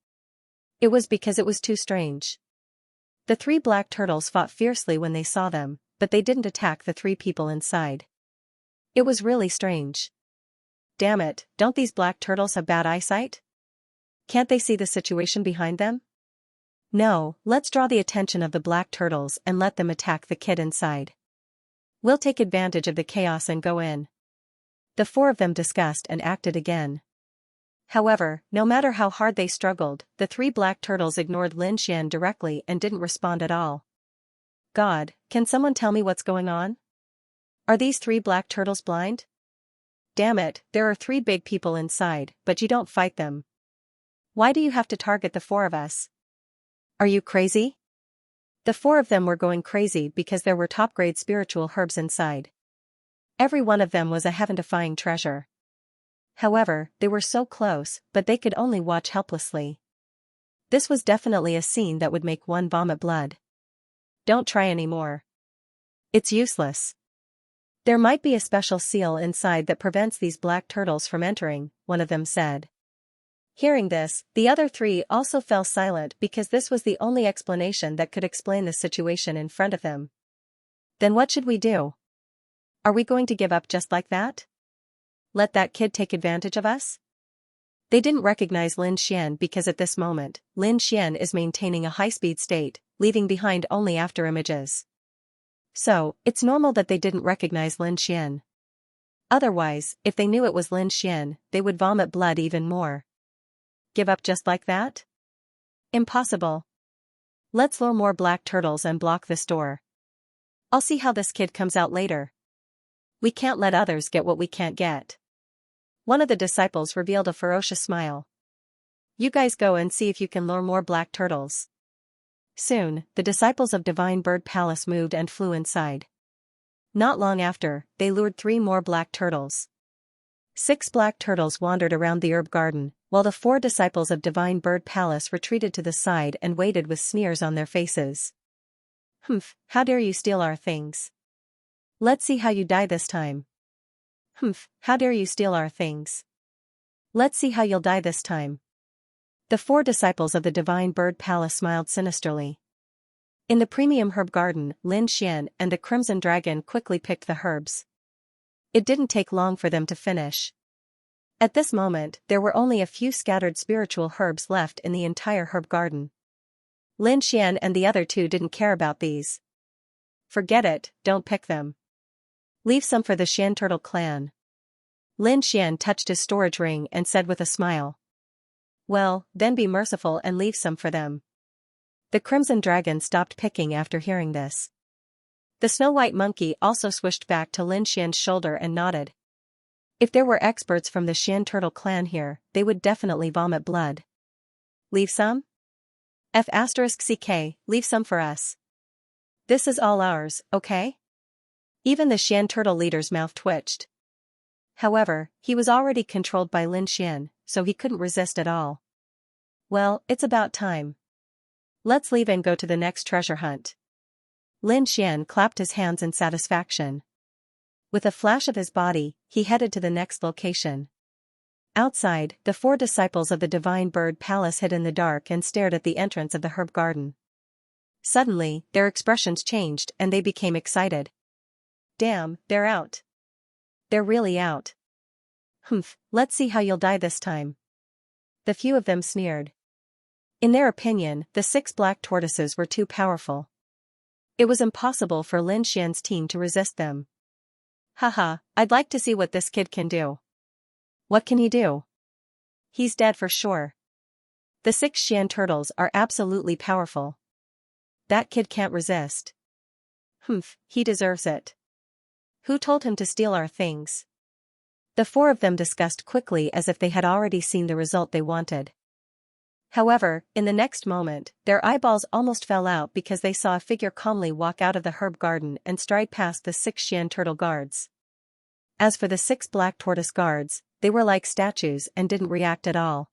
It was because it was too strange. The 3 black turtles fought fiercely when they saw them, but they didn't attack the 3 people inside. It was really strange. Damn it, don't these black turtles have bad eyesight? Can't they see the situation behind them? No, let's draw the attention of the black turtles and let them attack the kid inside. We'll take advantage of the chaos and go in. The 4 of them discussed and acted again. However, no matter how hard they struggled, the 3 black turtles ignored Lin Xian directly and didn't respond at all. God, can someone tell me what's going on? Are these 3 black turtles blind? Damn it, there are 3 big people inside, but you don't fight them. Why do you have to target the 4 of us? Are you crazy? The 4 of them were going crazy because there were top-grade spiritual herbs inside. Every one of them was a heaven-defying treasure. However, they were so close, but they could only watch helplessly. This was definitely a scene that would make one vomit blood. Don't try anymore. It's useless. There might be a special seal inside that prevents these black turtles from entering, one of them said. Hearing this, the other 3 also fell silent because this was the only explanation that could explain the situation in front of them. Then what should we do? Are we going to give up just like that? Let that kid take advantage of us? They didn't recognize Lin Xian because at this moment, Lin Xian is maintaining a high-speed state, leaving behind only after images. So, it's normal that they didn't recognize Lin Xian. Otherwise, if they knew it was Lin Xian, they would vomit blood even more. Give up just like that? Impossible. Let's lure more black turtles and block this door. I'll see how this kid comes out later. We can't let others get what we can't get. One of the disciples revealed a ferocious smile. You guys go and see if you can lure more black turtles. Soon, the disciples of Divine Bird Palace moved and flew inside. Not long after, they lured 3 more black turtles. 6 black turtles wandered around the herb garden, while the 4 disciples of Divine Bird Palace retreated to the side and waited with sneers on their faces. Humph, how dare you steal our things? Let's see how you die this time. Humph, how dare you steal our things? Let's see how you'll die this time. The 4 disciples of the Divine Bird Palace smiled sinisterly. In the premium herb garden, Lin Xian and the Crimson Dragon quickly picked the herbs. It didn't take long for them to finish. At this moment, there were only a few scattered spiritual herbs left in the entire herb garden. Lin Xian and the other 2 didn't care about these. Forget it, don't pick them. Leave some for the Xian Turtle clan. Lin Xian touched his storage ring and said with a smile. Well, then be merciful and leave some for them. The Crimson Dragon stopped picking after hearing this. The Snow-White Monkey also swished back to Lin Xian's shoulder and nodded. If there were experts from the Xian Turtle clan here, they would definitely vomit blood. Leave some? F***ck, leave some for us. This is all ours, okay? Even the Xian Turtle leader's mouth twitched. However, he was already controlled by Lin Xian, so he couldn't resist at all. Well, it's about time. Let's leave and go to the next treasure hunt. Lin Xian clapped his hands in satisfaction. With a flash of his body, he headed to the next location. Outside, the 4 disciples of the Divine Bird Palace hid in the dark and stared at the entrance of the herb garden. Suddenly, their expressions changed and they became excited. Damn, they're out. They're really out. Humph, let's see how you'll die this time. The few of them sneered. In their opinion, the 6 black tortoises were too powerful. It was impossible for Lin Xian's team to resist them. Haha, I'd like to see what this kid can do. What can he do? He's dead for sure. The 6 Xian turtles are absolutely powerful. That kid can't resist. Humph, he deserves it. Who told him to steal our things? The 4 of them discussed quickly as if they had already seen the result they wanted. However, in the next moment, their eyeballs almost fell out because they saw a figure calmly walk out of the herb garden and stride past the 6 Xian turtle guards. As for the 6 black tortoise guards, they were like statues and didn't react at all.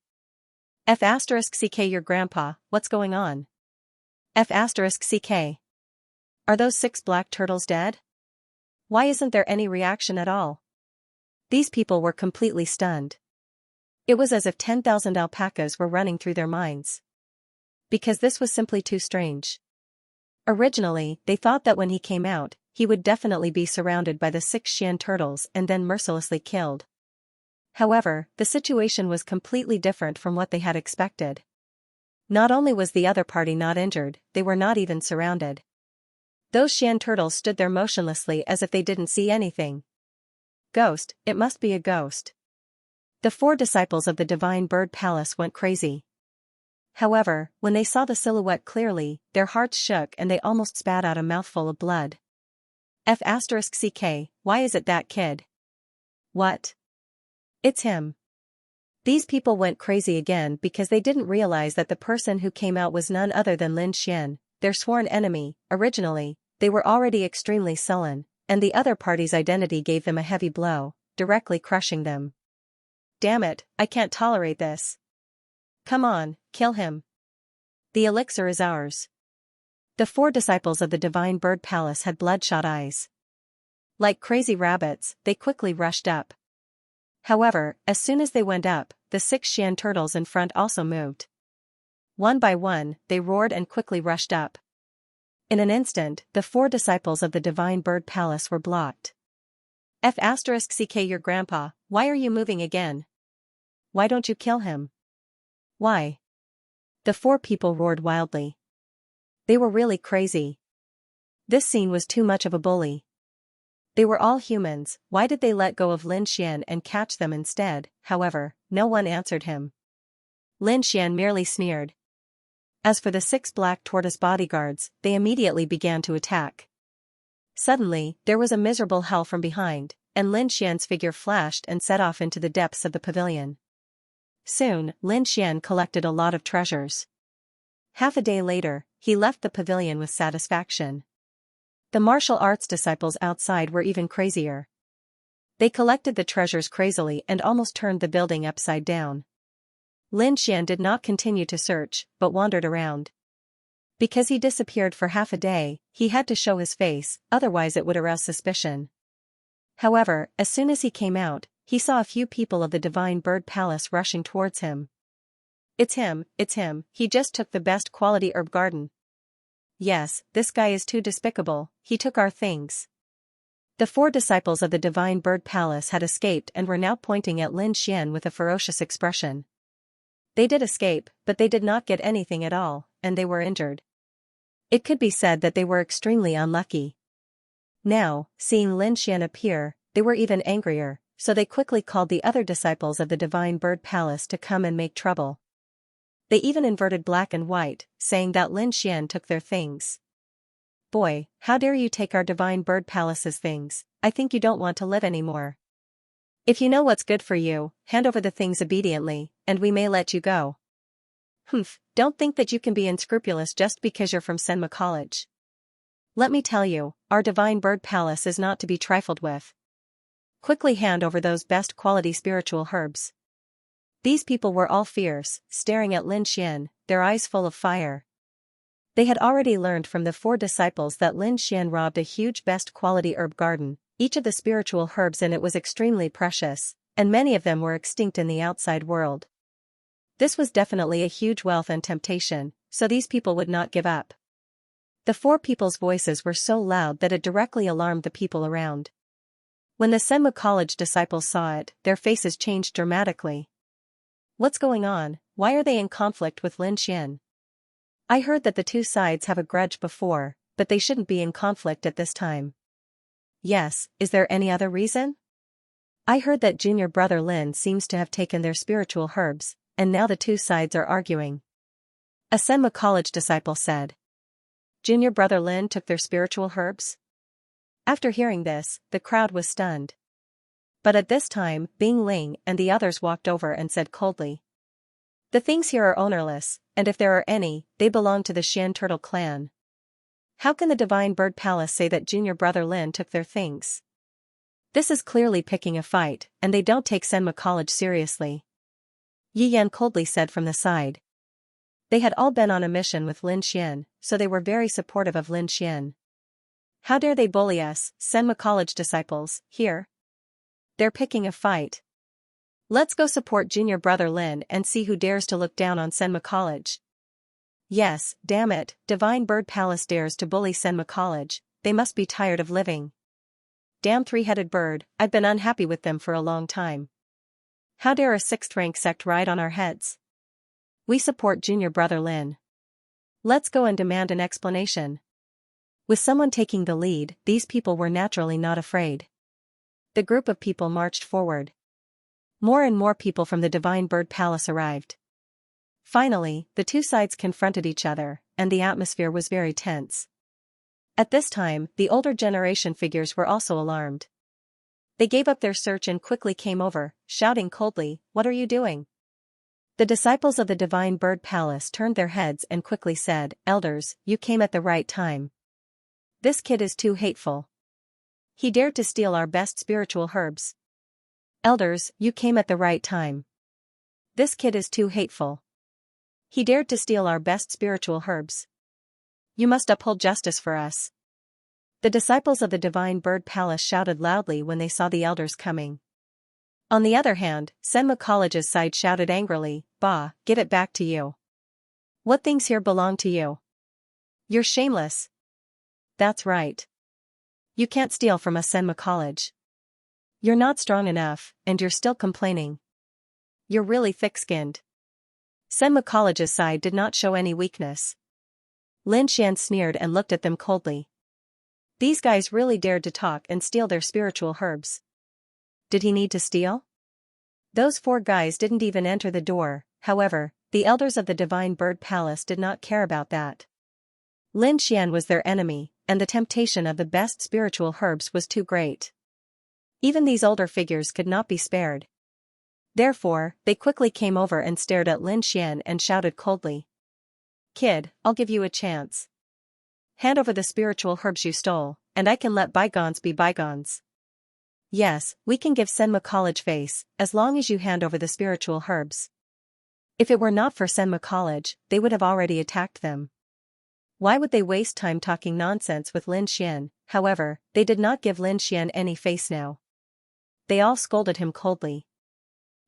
F***ck your grandpa, what's going on? F***ck. Are those 6 black turtles dead? Why isn't there any reaction at all? These people were completely stunned. It was as if 10,000 alpacas were running through their minds. Because this was simply too strange. Originally, they thought that when he came out, he would definitely be surrounded by the 6 Xian turtles and then mercilessly killed. However, the situation was completely different from what they had expected. Not only was the other party not injured, they were not even surrounded. Those Xian turtles stood there motionlessly as if they didn't see anything. Ghost, it must be a ghost. The 4 disciples of the Divine Bird Palace went crazy. However, when they saw the silhouette clearly, their hearts shook and they almost spat out a mouthful of blood. F***ck, why is it that kid? What? It's him. These people went crazy again because they didn't realize that the person who came out was none other than Lin Xian, their sworn enemy. Originally, they were already extremely sullen, and the other party's identity gave them a heavy blow, directly crushing them. Damn it, I can't tolerate this. Come on, kill him. The elixir is ours. The 4 disciples of the Divine Bird Palace had bloodshot eyes. Like crazy rabbits, they quickly rushed up. However, as soon as they went up, the 6 Xian turtles in front also moved. One by one, they roared and quickly rushed up. In an instant, the 4 disciples of the Divine Bird Palace were blocked. F***ck your grandpa, why are you moving again? Why don't you kill him? Why? The 4 people roared wildly. They were really crazy. This scene was too much of a bully. They were all humans, why did they let go of Lin Xian and catch them instead? However, no one answered him. Lin Xian merely sneered. As for the 6 black tortoise bodyguards, they immediately began to attack. Suddenly, there was a miserable howl from behind, and Lin Xian's figure flashed and set off into the depths of the pavilion. Soon, Lin Xian collected a lot of treasures. Half a day later, he left the pavilion with satisfaction. The martial arts disciples outside were even crazier. They collected the treasures crazily and almost turned the building upside down. Lin Xian did not continue to search, but wandered around. Because he disappeared for half a day, he had to show his face, otherwise it would arouse suspicion. However, as soon as he came out, he saw a few people of the Divine Bird Palace rushing towards him. It's him, he just took the best quality herb garden. Yes, this guy is too despicable, he took our things. The 4 disciples of the Divine Bird Palace had escaped and were now pointing at Lin Xian with a ferocious expression. They did escape, but they did not get anything at all, and they were injured. It could be said that they were extremely unlucky. Now, seeing Lin Xian appear, they were even angrier, so they quickly called the other disciples of the Divine Bird Palace to come and make trouble. They even inverted black and white, saying that Lin Xian took their things. Boy, how dare you take our Divine Bird Palace's things, I think you don't want to live anymore. If you know what's good for you, hand over the things obediently, and we may let you go. Humph, don't think that you can be unscrupulous just because you're from Senma College. Let me tell you, our Divine Bird Palace is not to be trifled with. Quickly hand over those best quality spiritual herbs. These people were all fierce, staring at Lin Xian, their eyes full of fire. They had already learned from the 4 disciples that Lin Xian robbed a huge best quality herb garden. Each of the spiritual herbs in it was extremely precious, and many of them were extinct in the outside world. This was definitely a huge wealth and temptation, so these people would not give up. The 4 people's voices were so loud that it directly alarmed the people around. When the Senmu College disciples saw it, their faces changed dramatically. What's going on? Why are they in conflict with Lin Xian? I heard that the 2 sides have a grudge before, but they shouldn't be in conflict at this time. Yes, is there any other reason? I heard that junior brother Lin seems to have taken their spiritual herbs, and now the 2 sides are arguing. A Senmu College disciple said. Junior brother Lin took their spiritual herbs? After hearing this, the crowd was stunned. But at this time, Bing Ling and the others walked over and said coldly. The things here are ownerless, and if there are any, they belong to the Xian Turtle clan. How can the Divine Bird Palace say that junior brother Lin took their things? This is clearly picking a fight, and they don't take Senmu College seriously. Yi Yan coldly said from the side. They had all been on a mission with Lin Xian, so they were very supportive of Lin Xian. How dare they bully us, Senmu College disciples, here? They're picking a fight. Let's go support junior brother Lin and see who dares to look down on Senmu College. Yes, damn it, Divine Bird Palace dares to bully Senmu College, they must be tired of living. Damn 3-headed bird, I've been unhappy with them for a long time. How dare a 6th-rank sect ride on our heads? We support junior brother Lin. Let's go and demand an explanation. With someone taking the lead, these people were naturally not afraid. The group of people marched forward. More and more people from the Divine Bird Palace arrived. Finally, the 2 sides confronted each other, and the atmosphere was very tense. At this time, the older generation figures were also alarmed. They gave up their search and quickly came over, shouting coldly, "What are you doing?" The disciples of the Divine Bird Palace turned their heads and quickly said, "Elders, you came at the right time. This kid is too hateful. He dared to steal our best spiritual herbs. Elders, you came at the right time. This kid is too hateful. He dared to steal our best spiritual herbs. You must uphold justice for us." The disciples of the Divine Bird Palace shouted loudly when they saw the elders coming. On the other hand, Senmu College's side shouted angrily, "Bah, give it back to you. What things here belong to you? You're shameless." That's right. You can't steal from us, Senmu College. You're not strong enough, and you're still complaining. You're really thick-skinned. Senmu College's side did not show any weakness. Lin Xian sneered and looked at them coldly. These guys really dared to talk and steal their spiritual herbs. Did he need to steal? Those 4 guys didn't even enter the door. However, the elders of the Divine Bird Palace did not care about that. Lin Xian was their enemy, and the temptation of the best spiritual herbs was too great. Even these older figures could not be spared. Therefore, they quickly came over and stared at Lin Xian and shouted coldly. "Kid, I'll give you a chance. Hand over the spiritual herbs you stole, and I can let bygones be bygones." Yes, we can give Senmu College face, as long as you hand over the spiritual herbs. If it were not for Senmu College, they would have already attacked them. Why would they waste time talking nonsense with Lin Xian? However, they did not give Lin Xian any face now. They all scolded him coldly.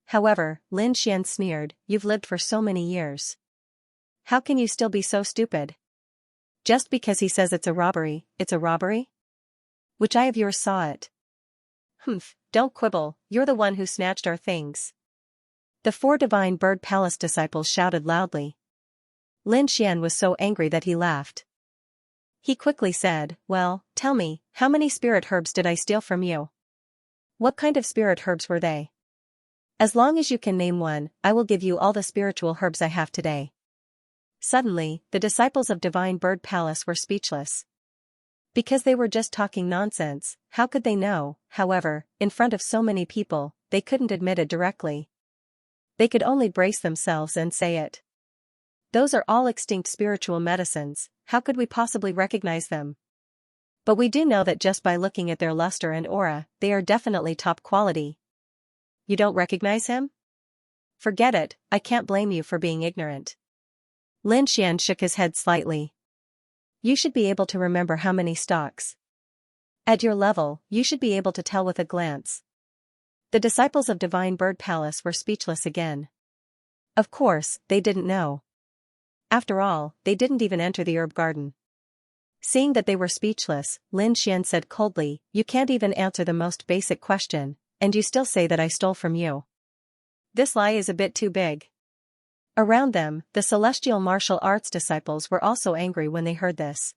However, Lin Xian sneered, "You've lived for so many years. How can you still be so stupid? Just because he says it's a robbery, it's a robbery? Which eye of yours saw it? Humph, don't quibble, you're the one who snatched our things." The 4 Divine Bird Palace disciples shouted loudly. Lin Xian was so angry that he laughed. He quickly said, "Well, tell me, how many spirit herbs did I steal from you? What kind of spirit herbs were they? As long as you can name one, I will give you all the spiritual herbs I have today." Suddenly, the disciples of Divine Bird Palace were speechless. Because they were just talking nonsense, how could they know? However, in front of so many people, they couldn't admit it directly. They could only brace themselves and say it. Those are all extinct spiritual medicines, how could we possibly recognize them? But we do know that just by looking at their luster and aura, they are definitely top quality. You don't recognize him? Forget it, I can't blame you for being ignorant. Lin Xian shook his head slightly. You should be able to remember how many stocks. At your level, you should be able to tell with a glance. The disciples of Divine Bird Palace were speechless again. Of course, they didn't know. After all, they didn't even enter the herb garden. Seeing that they were speechless, Lin Xian said coldly, "You can't even answer the most basic question, and you still say that I stole from you. This lie is a bit too big." Around them, the celestial martial arts disciples were also angry when they heard this.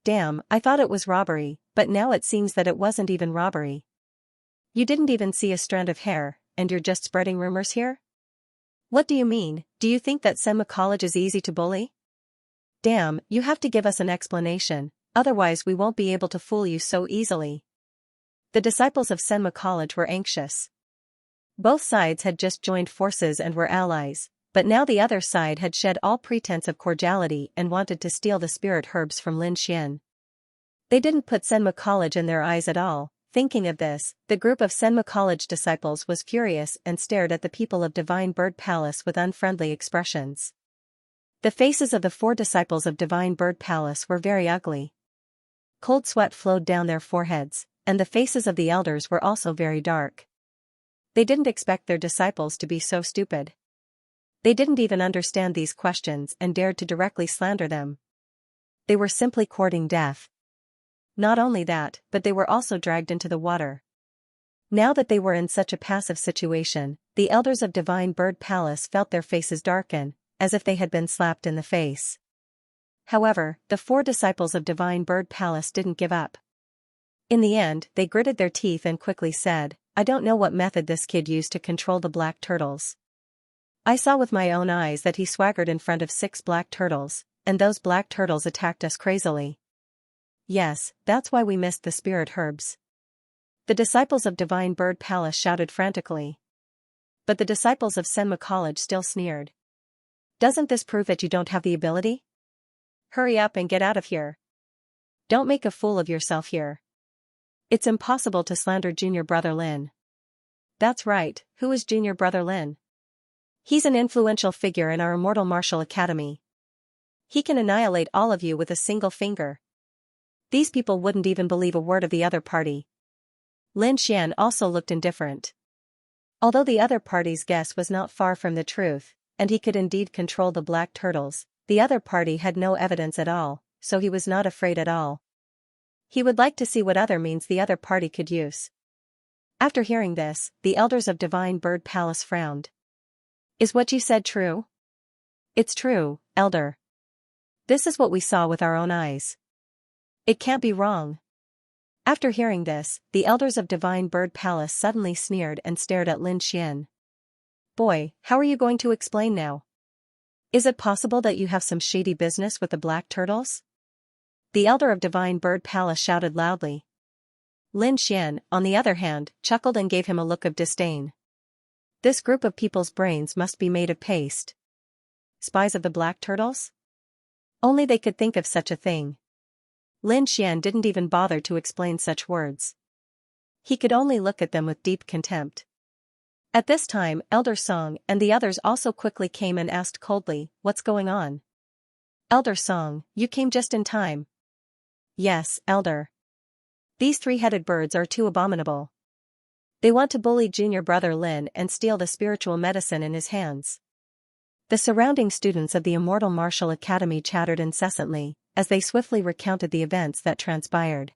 Damn, I thought it was robbery, but now it seems that it wasn't even robbery. You didn't even see a strand of hair, and you're just spreading rumors here? What do you mean? Do you think that Senma College is easy to bully? Damn, you have to give us an explanation, otherwise we won't be able to fool you so easily. The disciples of Senma College were anxious. Both sides had just joined forces and were allies, but now the other side had shed all pretense of cordiality and wanted to steal the spirit herbs from Lin Xian. They didn't put Senma College in their eyes at all. Thinking of this, the group of Senma College disciples was furious and stared at the people of Divine Bird Palace with unfriendly expressions. The faces of the 4 disciples of Divine Bird Palace were very ugly. Cold sweat flowed down their foreheads, and the faces of the elders were also very dark. They didn't expect their disciples to be so stupid. They didn't even understand these questions and dared to directly slander them. They were simply courting death. Not only that, but they were also dragged into the water. Now that they were in such a passive situation, the elders of Divine Bird Palace felt their faces darken, as if they had been slapped in the face. However, the 4 disciples of Divine Bird Palace didn't give up. In the end, they gritted their teeth and quickly said, "I don't know what method this kid used to control the black turtles. I saw with my own eyes that he swaggered in front of 6 black turtles, and those black turtles attacked us crazily. Yes, that's why we missed the spirit herbs." The disciples of Divine Bird Palace shouted frantically. But the disciples of Senma College still sneered. "Doesn't this prove that you don't have the ability? Hurry up and get out of here. Don't make a fool of yourself here. It's impossible to slander Junior Brother Lin." "That's right, who is Junior Brother Lin?" "He's an influential figure in our Immortal Martial Academy. He can annihilate all of you with a single finger." These people wouldn't even believe a word of the other party. Lin Xian also looked indifferent. Although the other party's guess was not far from the truth, and he could indeed control the black turtles, the other party had no evidence at all, so he was not afraid at all. He would like to see what other means the other party could use. After hearing this, the elders of Divine Bird Palace frowned. "Is what you said true?" "It's true, elder. This is what we saw with our own eyes. It can't be wrong." After hearing this, the elders of Divine Bird Palace suddenly sneered and stared at Lin Xian. "Boy, how are you going to explain now? Is it possible that you have some shady business with the black turtles?" The elder of Divine Bird Palace shouted loudly. Lin Xian, on the other hand, chuckled and gave him a look of disdain. This group of people's brains must be made of paste. Spies of the black turtles? Only they could think of such a thing. Lin Xian didn't even bother to explain such words. He could only look at them with deep contempt. At this time, Elder Song and the others also quickly came and asked coldly, "What's going on?" "Elder Song, you came just in time." "Yes, Elder. These 3-headed birds are too abominable. They want to bully Junior Brother Lin and steal the spiritual medicine in his hands." The surrounding students of the Immortal Martial Academy chattered incessantly, as they swiftly recounted the events that transpired.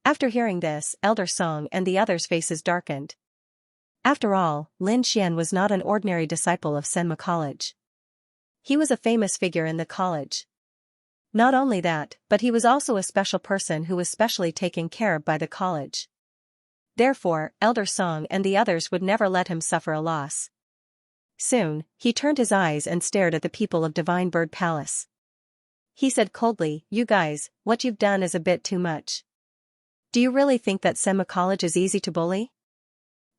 After hearing this, Elder Song and the others' faces darkened. After all, Lin Xian was not an ordinary disciple of Senma College. He was a famous figure in the college. Not only that, but he was also a special person who was specially taken care of by the college. Therefore, Elder Song and the others would never let him suffer a loss. Soon, he turned his eyes and stared at the people of Divine Bird Palace. He said coldly, "You guys, what you've done is a bit too much. Do you really think that Senma College is easy to bully?"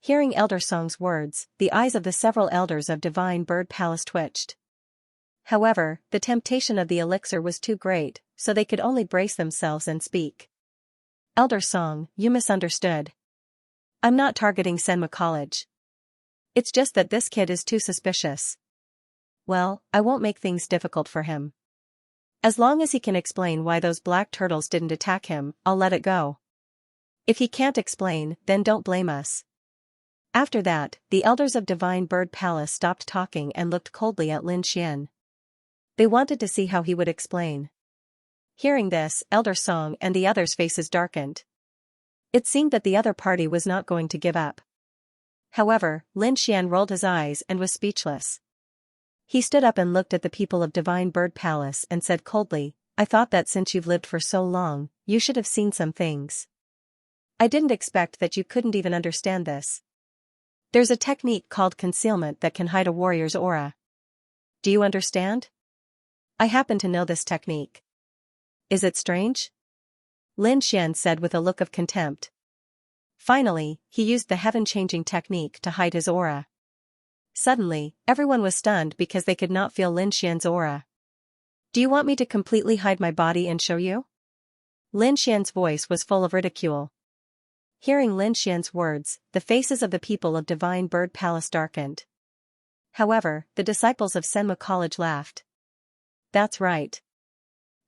Hearing Elder Song's words, the eyes of the several elders of Divine Bird Palace twitched. However, the temptation of the elixir was too great, so they could only brace themselves and speak. "Elder Song, you misunderstood. I'm not targeting Senma College. It's just that this kid is too suspicious. Well, I won't make things difficult for him. As long as he can explain why those black turtles didn't attack him, I'll let it go. If he can't explain, then don't blame us. After that, the elders of Divine Bird Palace stopped talking and looked coldly at Lin Xian. They wanted to see how he would explain. Hearing this, Elder Song and the others' faces darkened. It seemed that the other party was not going to give up. However, Lin Xian rolled his eyes and was speechless. He stood up and looked at the people of Divine Bird Palace and said coldly, I thought that since you've lived for so long, you should have seen some things. I didn't expect that you couldn't even understand this. There's a technique called concealment that can hide a warrior's aura. Do you understand? I happen to know this technique. Is it strange? Lin Xian said with a look of contempt. Finally, he used the heaven-changing technique to hide his aura. Suddenly, everyone was stunned because they could not feel Lin Xian's aura. Do you want me to completely hide my body and show you? Lin Xian's voice was full of ridicule. Hearing Lin Xian's words, the faces of the people of Divine Bird Palace darkened. However, the disciples of Senma College laughed. That's right.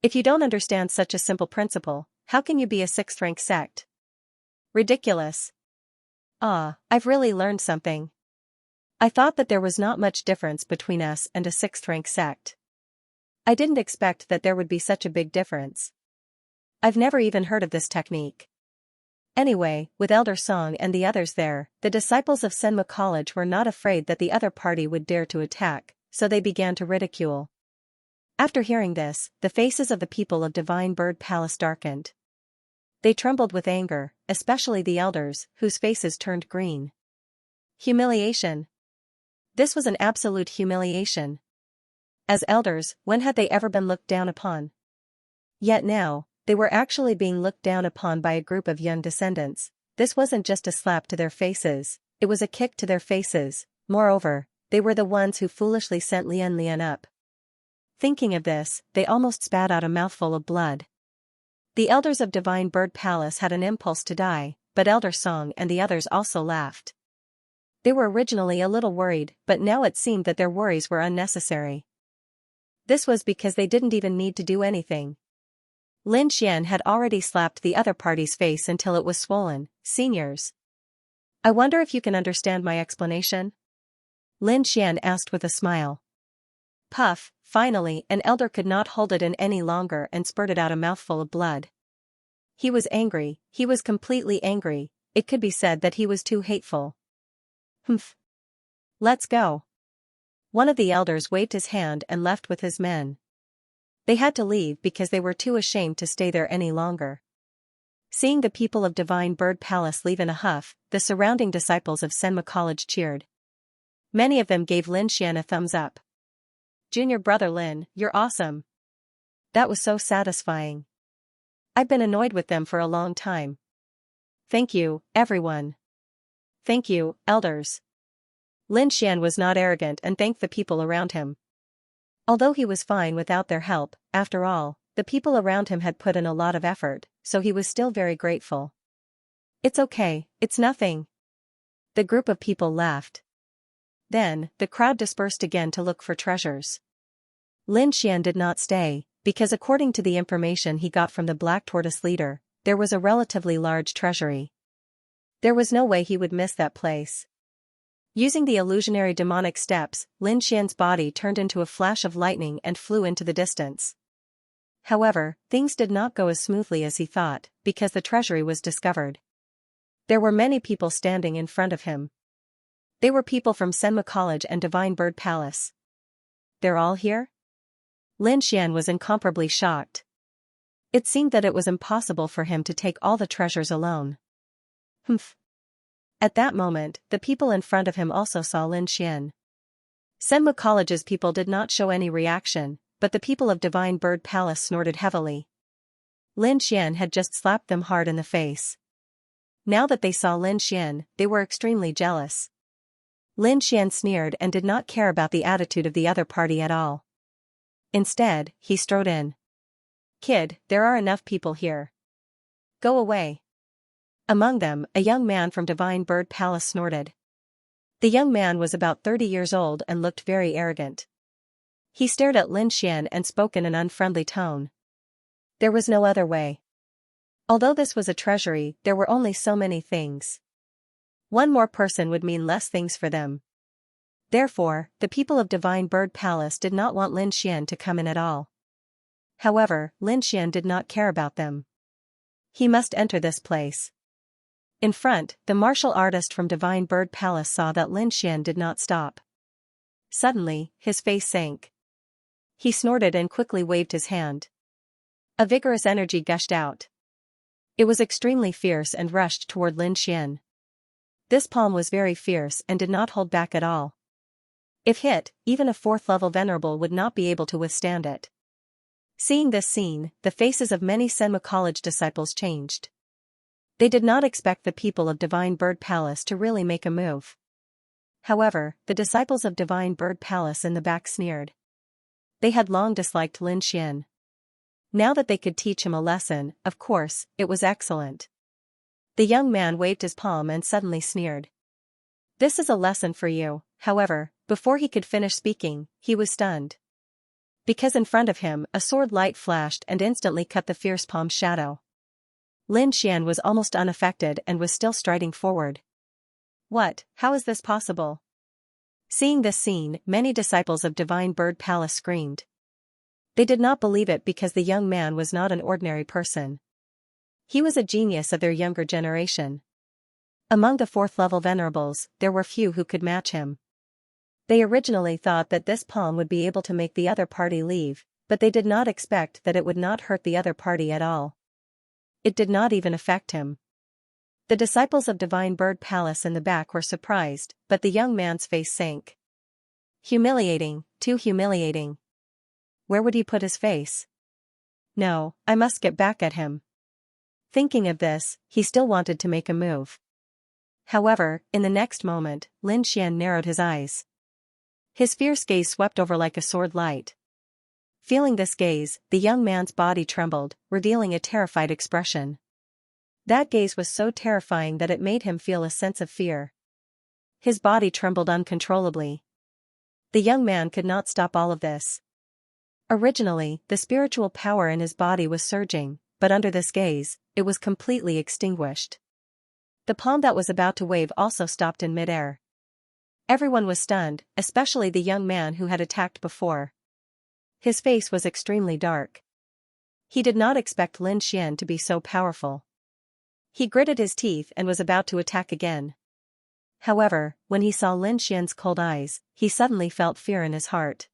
If you don't understand such a simple principle, how can you be a sixth-rank sect? Ridiculous. I've really learned something. I thought that there was not much difference between us and a sixth-rank sect. I didn't expect that there would be such a big difference. I've never even heard of this technique. Anyway, with Elder Song and the others there, the disciples of Senma College were not afraid that the other party would dare to attack, so they began to ridicule. After hearing this, the faces of the people of Divine Bird Palace darkened. They trembled with anger, especially the elders, whose faces turned green. Humiliation. This was an absolute humiliation. As elders, when had they ever been looked down upon? Yet now, they were actually being looked down upon by a group of young descendants. This wasn't just a slap to their faces, it was a kick to their faces. Moreover, they were the ones who foolishly sent Lian up. Thinking of this, they almost spat out a mouthful of blood. The elders of Divine Bird Palace had an impulse to die, but Elder Song and the others also laughed. They were originally a little worried, but now it seemed that their worries were unnecessary. This was because they didn't even need to do anything. Lin Xian had already slapped the other party's face until it was swollen. Seniors. I wonder if you can understand my explanation? Lin Xian asked with a smile. Puff, finally an elder could not hold it in any longer and spurted out a mouthful of blood. He was angry, he was completely angry, it could be said that he was too hateful. Humph. Let's go. One of the elders waved his hand and left with his men. They had to leave because they were too ashamed to stay there any longer. Seeing the people of Divine Bird Palace leave in a huff, the surrounding disciples of Senma College cheered. Many of them gave Lin Xian a thumbs up. Junior brother Lin, you're awesome. That was so satisfying. I've been annoyed with them for a long time. Thank you, everyone. Thank you, elders. Lin Xian was not arrogant and thanked the people around him. Although he was fine without their help, after all, the people around him had put in a lot of effort, so he was still very grateful. It's okay, it's nothing. The group of people laughed. Then, the crowd dispersed again to look for treasures. Lin Xian did not stay, because according to the information he got from the Black Tortoise leader, there was a relatively large treasury. There was no way he would miss that place. Using the illusionary demonic steps, Lin Xian's body turned into a flash of lightning and flew into the distance. However, things did not go as smoothly as he thought, because the treasury was discovered. There were many people standing in front of him. They were people from Senma College and Divine Bird Palace. They're all here? Lin Xian was incomparably shocked. It seemed that it was impossible for him to take all the treasures alone. Humph. At that moment, the people in front of him also saw Lin Xian. Senma College's people did not show any reaction, but the people of Divine Bird Palace snorted heavily. Lin Xian had just slapped them hard in the face. Now that they saw Lin Xian, they were extremely jealous. Lin Xian sneered and did not care about the attitude of the other party at all. Instead, he strode in. Kid, there are enough people here. Go away. Among them, a young man from Divine Bird Palace snorted. The young man was about 30 years old and looked very arrogant. He stared at Lin Xian and spoke in an unfriendly tone. There was no other way. Although this was a treasury, there were only so many things. One more person would mean less things for them. Therefore, the people of Divine Bird Palace did not want Lin Xian to come in at all. However, Lin Xian did not care about them. He must enter this place. In front, the martial artist from Divine Bird Palace saw that Lin Xian did not stop. Suddenly, his face sank. He snorted and quickly waved his hand. A vigorous energy gushed out. It was extremely fierce and rushed toward Lin Xian. This palm was very fierce and did not hold back at all. If hit, even a 4th-level venerable would not be able to withstand it. Seeing this scene, the faces of many Senmu College disciples changed. They did not expect the people of Divine Bird Palace to really make a move. However, the disciples of Divine Bird Palace in the back sneered. They had long disliked Lin Xian. Now that they could teach him a lesson, of course, it was excellent. The young man waved his palm and suddenly sneered. This is a lesson for you. However, before he could finish speaking, he was stunned. Because in front of him, a sword light flashed and instantly cut the fierce palm's shadow. Lin Xian was almost unaffected and was still striding forward. What? How is this possible? Seeing this scene, many disciples of Divine Bird Palace screamed. They did not believe it because the young man was not an ordinary person. He was a genius of their younger generation. Among the 4th-level venerables, there were few who could match him. They originally thought that this palm would be able to make the other party leave, but they did not expect that it would not hurt the other party at all. It did not even affect him. The disciples of Divine Bird Palace in the back were surprised, but the young man's face sank. Humiliating, too humiliating. Where would he put his face? No, I must get back at him. Thinking of this, he still wanted to make a move. However, in the next moment, Lin Xian narrowed his eyes. His fierce gaze swept over like a sword light. Feeling this gaze, the young man's body trembled, revealing a terrified expression. That gaze was so terrifying that it made him feel a sense of fear. His body trembled uncontrollably. The young man could not stop all of this. Originally, the spiritual power in his body was surging, but under this gaze, it was completely extinguished. The palm that was about to wave also stopped in midair. Everyone was stunned, especially the young man who had attacked before. His face was extremely dark. He did not expect Lin Xian to be so powerful. He gritted his teeth and was about to attack again. However, when he saw Lin Xian's cold eyes, he suddenly felt fear in his heart.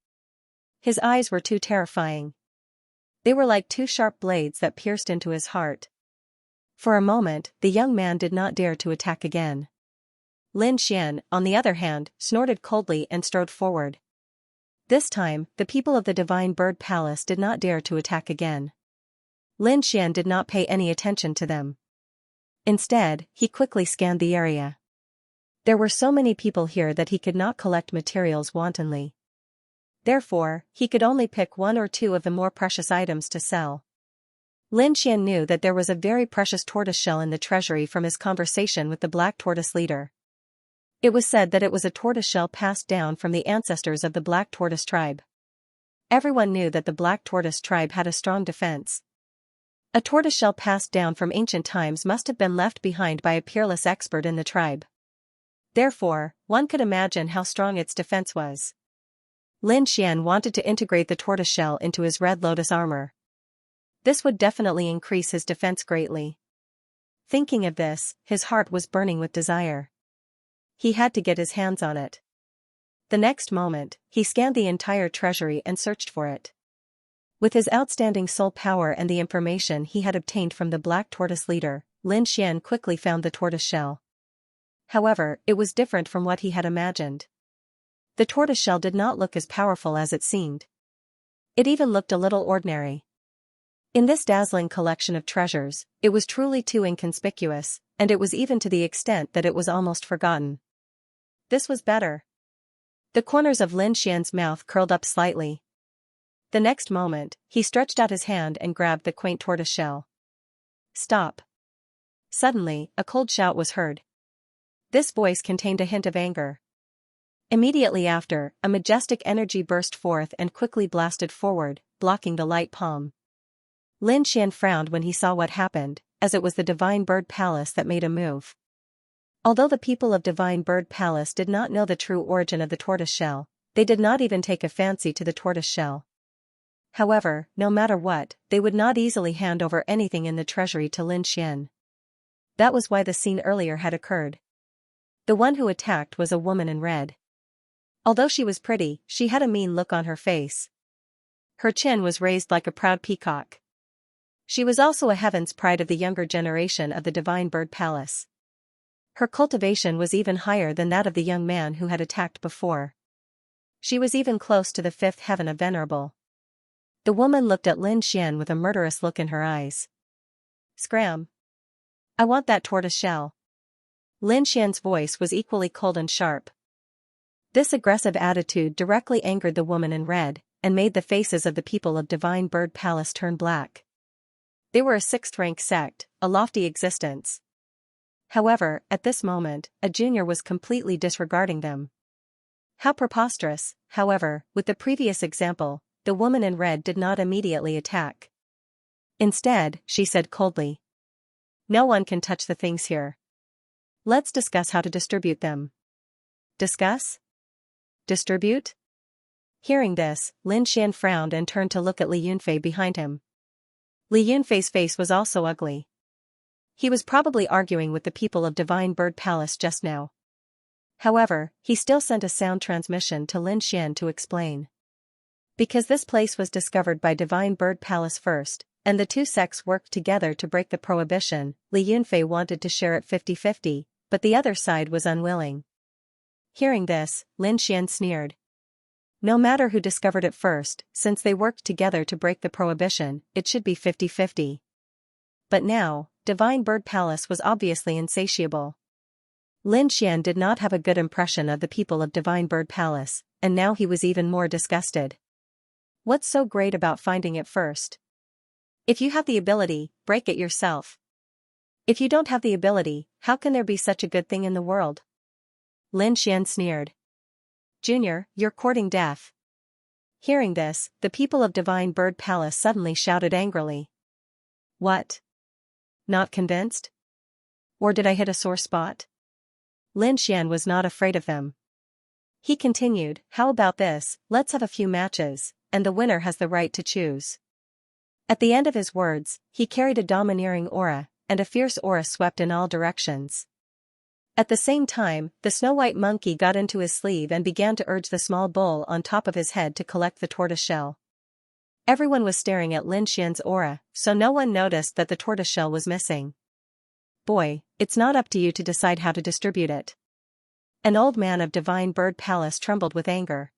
His eyes were too terrifying. They were like 2 sharp blades that pierced into his heart. For a moment, the young man did not dare to attack again. Lin Xian, on the other hand, snorted coldly and strode forward. This time, the people of the Divine Bird Palace did not dare to attack again. Lin Xian did not pay any attention to them. Instead, he quickly scanned the area. There were so many people here that he could not collect materials wantonly. Therefore, he could only pick 1 or 2 of the more precious items to sell. Lin Xian knew that there was a very precious tortoiseshell in the treasury from his conversation with the Black Tortoise leader. It was said that it was a tortoiseshell passed down from the ancestors of the Black Tortoise tribe. Everyone knew that the Black Tortoise tribe had a strong defense. A tortoiseshell passed down from ancient times must have been left behind by a peerless expert in the tribe. Therefore, one could imagine how strong its defense was. Lin Xian wanted to integrate the tortoiseshell into his Red Lotus armor. This would definitely increase his defense greatly. Thinking of this, his heart was burning with desire. He had to get his hands on it. The next moment, he scanned the entire treasury and searched for it. With his outstanding soul power and the information he had obtained from the Black Tortoise leader, Lin Xian quickly found the tortoiseshell. However, it was different from what he had imagined. The tortoiseshell did not look as powerful as it seemed. It even looked a little ordinary. In this dazzling collection of treasures, it was truly too inconspicuous, and it was even to the extent that it was almost forgotten. This was better. The corners of Lin Xian's mouth curled up slightly. The next moment, he stretched out his hand and grabbed the quaint tortoiseshell. Stop! Suddenly, a cold shout was heard. This voice contained a hint of anger. Immediately after, a majestic energy burst forth and quickly blasted forward, blocking the light palm. Lin Xian frowned when he saw what happened, as it was the Divine Bird Palace that made a move. Although the people of Divine Bird Palace did not know the true origin of the tortoise shell, they did not even take a fancy to the tortoise shell. However, no matter what, they would not easily hand over anything in the treasury to Lin Xian. That was why the scene earlier had occurred. The one who attacked was a woman in red. Although she was pretty, she had a mean look on her face. Her chin was raised like a proud peacock. She was also a heaven's pride of the younger generation of the Divine Bird Palace. Her cultivation was even higher than that of the young man who had attacked before. She was even close to the fifth heaven of venerable. The woman looked at Lin Xian with a murderous look in her eyes. Scram! I want that tortoise shell. Lin Xian's voice was equally cold and sharp. This aggressive attitude directly angered the woman in red, and made the faces of the people of Divine Bird Palace turn black. They were a sixth-rank sect, a lofty existence. However, at this moment, a junior was completely disregarding them. How preposterous, however, with the previous example, the woman in red did not immediately attack. Instead, she said coldly, "No one can touch the things here. Let's discuss how to distribute them." Discuss? Distribute? Hearing this, Lin Xian frowned and turned to look at Li Yunfei behind him. Li Yunfei's face was also ugly. He was probably arguing with the people of Divine Bird Palace just now. However, he still sent a sound transmission to Lin Xian to explain. Because this place was discovered by Divine Bird Palace first, and the two sects worked together to break the prohibition, Li Yunfei wanted to share it 50-50, but the other side was unwilling. Hearing this, Lin Xian sneered. No matter who discovered it first, since they worked together to break the prohibition, it should be 50-50. But now, Divine Bird Palace was obviously insatiable. Lin Xian did not have a good impression of the people of Divine Bird Palace, and now he was even more disgusted. What's so great about finding it first? If you have the ability, break it yourself. If you don't have the ability, how can there be such a good thing in the world? Lin Xian sneered. Junior, you're courting death. Hearing this, the people of Divine Bird Palace suddenly shouted angrily. What? Not convinced? Or did I hit a sore spot? Lin Xian was not afraid of them. He continued, how about this, let's have a few matches, and the winner has the right to choose. At the end of his words, he carried a domineering aura, and a fierce aura swept in all directions. At the same time, the snow-white monkey got into his sleeve and began to urge the small bull on top of his head to collect the tortoise shell. Everyone was staring at Lin Xian's aura, so no one noticed that the tortoise shell was missing. Boy, it's not up to you to decide how to distribute it. An old man of Divine Bird Palace trembled with anger.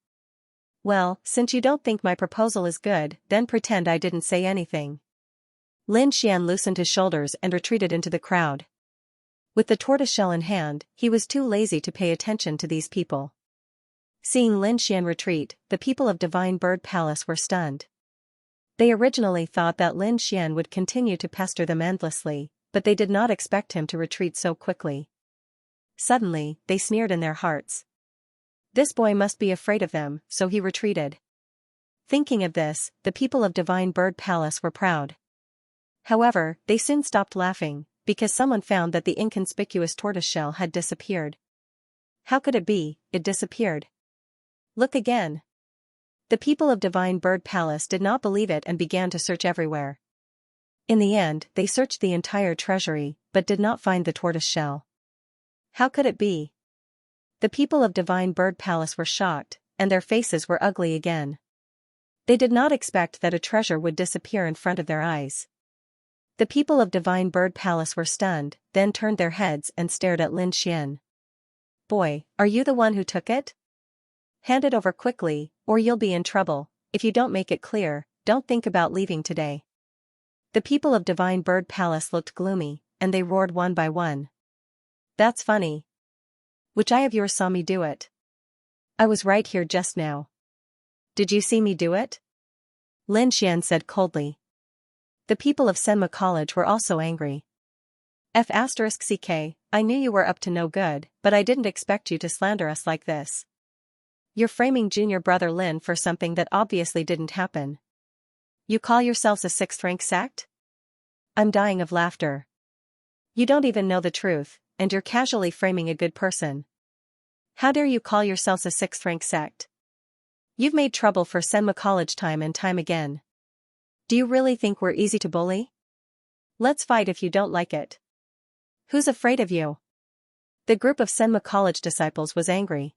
Well, since you don't think my proposal is good, then pretend I didn't say anything. Lin Xian loosened his shoulders and retreated into the crowd. With the tortoiseshell in hand, he was too lazy to pay attention to these people. Seeing Lin Xian retreat, the people of Divine Bird Palace were stunned. They originally thought that Lin Xian would continue to pester them endlessly, but they did not expect him to retreat so quickly. Suddenly, they sneered in their hearts. This boy must be afraid of them, so he retreated. Thinking of this, the people of Divine Bird Palace were proud. However, they soon stopped laughing, because someone found that the inconspicuous tortoiseshell had disappeared. How could it be? It disappeared. Look again. The people of Divine Bird Palace did not believe it and began to search everywhere. In the end, they searched the entire treasury, but did not find the tortoiseshell. How could it be? The people of Divine Bird Palace were shocked, and their faces were ugly again. They did not expect that a treasure would disappear in front of their eyes. The people of Divine Bird Palace were stunned, then turned their heads and stared at Lin Xian. Boy, are you the one who took it? Hand it over quickly, or you'll be in trouble. If you don't make it clear, don't think about leaving today. The people of Divine Bird Palace looked gloomy, and they roared one by one. That's funny. Which eye of yours saw me do it? I was right here just now. Did you see me do it? Lin Xian said coldly. The people of Senma College were also angry. F***ck, I knew you were up to no good, but I didn't expect you to slander us like this. You're framing junior brother Lin for something that obviously didn't happen. You call yourselves a sixth-rank sect? I'm dying of laughter. You don't even know the truth, and you're casually framing a good person. How dare you call yourselves a sixth-rank sect? You've made trouble for Senma College time and time again. Do you really think we're easy to bully? Let's fight if you don't like it. Who's afraid of you? The group of Senma College disciples was angry.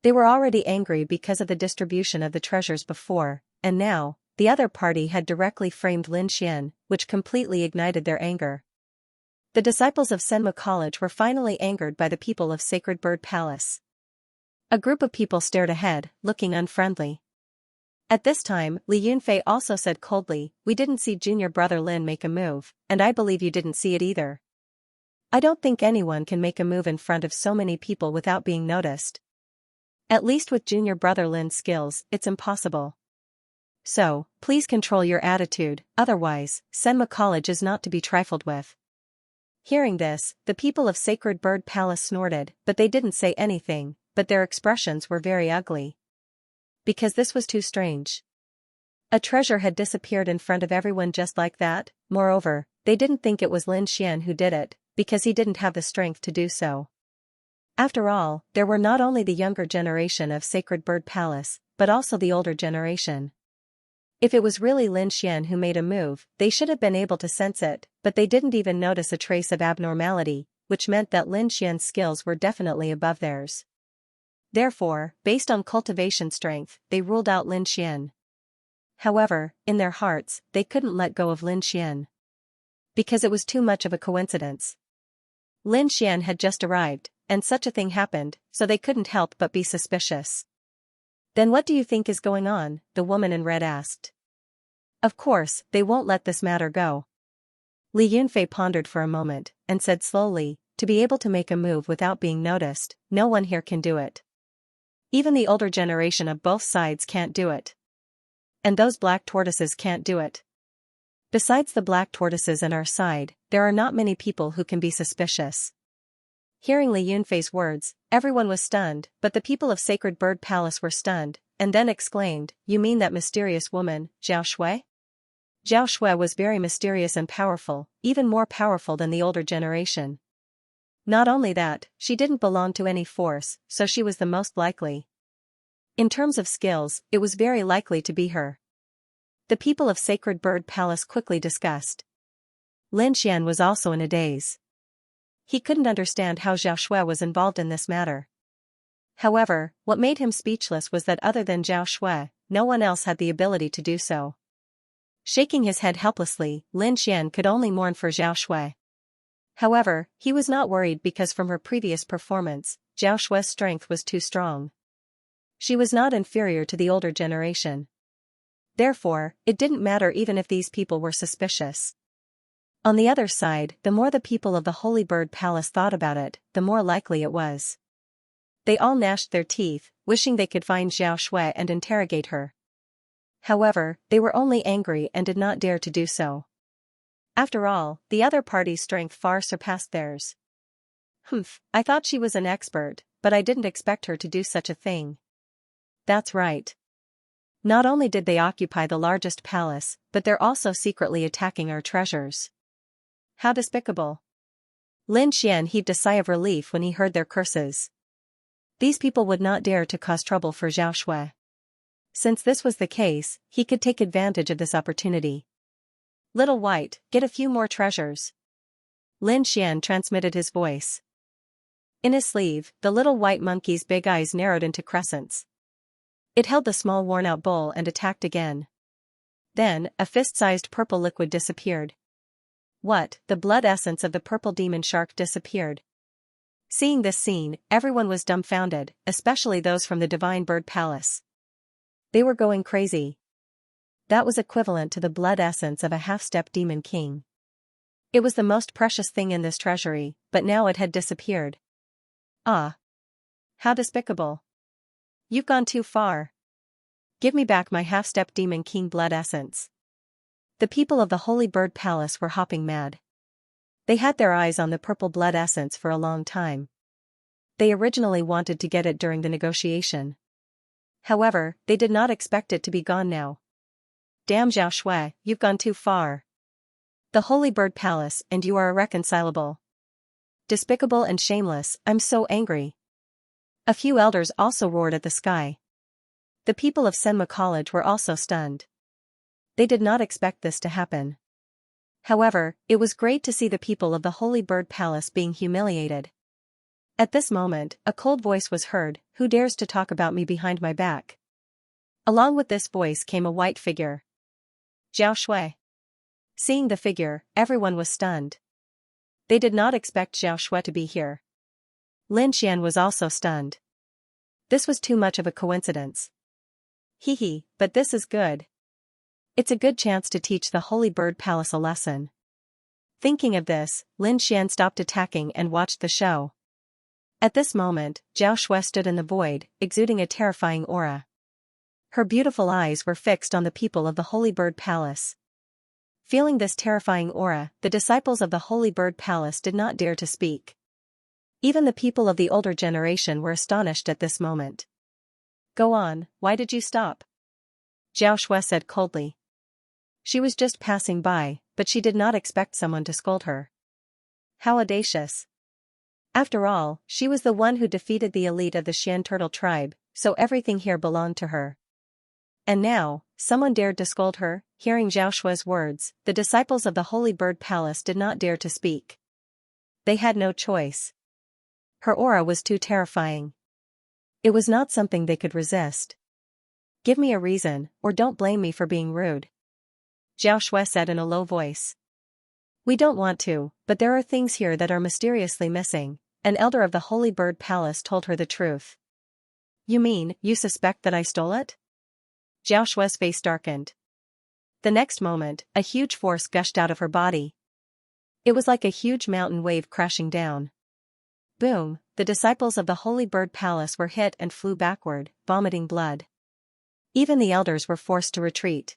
They were already angry because of the distribution of the treasures before, and now, the other party had directly framed Lin Xian, which completely ignited their anger. The disciples of Senma College were finally angered by the people of Sacred Bird Palace. A group of people stared ahead, looking unfriendly. At this time, Li Yunfei also said coldly, "We didn't see junior brother Lin make a move, and I believe you didn't see it either. I don't think anyone can make a move in front of so many people without being noticed. At least with junior brother Lin's skills, it's impossible. So, please control your attitude, otherwise, Senma College is not to be trifled with." Hearing this, the people of Sacred Bird Palace snorted, but they didn't say anything, but their expressions were very ugly. Because this was too strange. A treasure had disappeared in front of everyone just like that. Moreover, they didn't think it was Lin Xian who did it, because he didn't have the strength to do so. After all, there were not only the younger generation of Sacred Bird Palace, but also the older generation. If it was really Lin Xian who made a move, they should have been able to sense it, but they didn't even notice a trace of abnormality, which meant that Lin Xian's skills were definitely above theirs. Therefore, based on cultivation strength, they ruled out Lin Xian. However, in their hearts, they couldn't let go of Lin Xian. Because it was too much of a coincidence. Lin Xian had just arrived, and such a thing happened, so they couldn't help but be suspicious. "Then what do you think is going on?" the woman in red asked. "Of course, they won't let this matter go." Li Yunfei pondered for a moment, and said slowly, "To be able to make a move without being noticed, no one here can do it. Even the older generation of both sides can't do it. And those black tortoises can't do it. Besides the black tortoises and our side, there are not many people who can be suspicious." Hearing Li Yunfei's words, everyone was stunned, but the people of Sacred Bird Palace were stunned, and then exclaimed, "You mean that mysterious woman, Zhao Shui?" Zhao Shui was very mysterious and powerful, even more powerful than the older generation. Not only that, she didn't belong to any force, so she was the most likely. In terms of skills, it was very likely to be her. The people of Sacred Bird Palace quickly discussed. Lin Xian was also in a daze. He couldn't understand how Zhao Shui was involved in this matter. However, what made him speechless was that other than Zhao Shui, no one else had the ability to do so. Shaking his head helplessly, Lin Xian could only mourn for Zhao Shui. However, he was not worried because from her previous performance, Zhao Shui's strength was too strong. She was not inferior to the older generation. Therefore, it didn't matter even if these people were suspicious. On the other side, the more the people of the Holy Bird Palace thought about it, the more likely it was. They all gnashed their teeth, wishing they could find Zhao Shui and interrogate her. However, they were only angry and did not dare to do so. After all, the other party's strength far surpassed theirs. I thought she was an expert, but I didn't expect her to do such a thing." That's right. Not only did they occupy the largest palace, but they're also secretly attacking our treasures. How despicable. Lin Xian heaved a sigh of relief when he heard their curses. These people would not dare to cause trouble for Zhao Shui. Since this was the case, he could take advantage of this opportunity. "Little White, get a few more treasures." Lin Xian transmitted his voice. In his sleeve, the little white monkey's big eyes narrowed into crescents. It held the small worn-out bowl and attacked again. Then, a fist-sized purple liquid disappeared. What? The blood essence of the purple demon shark disappeared. Seeing this scene, everyone was dumbfounded, especially those from the Divine Bird Palace. They were going crazy. That was equivalent to the blood essence of a half-step demon king. It was the most precious thing in this treasury, but now it had disappeared. Ah! How despicable. You've gone too far. Give me back my half-step demon king blood essence. The people of the Holy Bird Palace were hopping mad. They had their eyes on the purple blood essence for a long time. They originally wanted to get it during the negotiation. However, they did not expect it to be gone now. Damn Zhao Shui, you've gone too far. The Holy Bird Palace and you are irreconcilable. Despicable and shameless, I'm so angry. A few elders also roared at the sky. The people of Senma College were also stunned. They did not expect this to happen. However, it was great to see the people of the Holy Bird Palace being humiliated. At this moment, a cold voice was heard, "Who dares to talk about me behind my back?" Along with this voice came a white figure. Zhao Shui. Seeing the figure, everyone was stunned. They did not expect Zhao Shui to be here. Lin Xian was also stunned. This was too much of a coincidence. Hee, but this is good. It's a good chance to teach the Holy Bird Palace a lesson. Thinking of this, Lin Xian stopped attacking and watched the show. At this moment, Zhao Shui stood in the void, exuding a terrifying aura. Her beautiful eyes were fixed on the people of the Holy Bird Palace. Feeling this terrifying aura, the disciples of the Holy Bird Palace did not dare to speak. Even the people of the older generation were astonished at this moment. Go on, why did you stop? Zhao Shui said coldly. She was just passing by, but she did not expect someone to scold her. How audacious. After all, she was the one who defeated the elite of the Xian turtle tribe, so everything here belonged to her. And now, someone dared to scold her. Hearing Zhao Shui's words, the disciples of the Holy Bird Palace did not dare to speak. They had no choice. Her aura was too terrifying. It was not something they could resist. Give me a reason, or don't blame me for being rude. Zhao Shui said in a low voice. We don't want to, but there are things here that are mysteriously missing. An elder of the Holy Bird Palace told her the truth. You mean, you suspect that I stole it? Zhao Shui's face darkened. The next moment, a huge force gushed out of her body. It was like a huge mountain wave crashing down. Boom, the disciples of the Holy Bird Palace were hit and flew backward, vomiting blood. Even the elders were forced to retreat.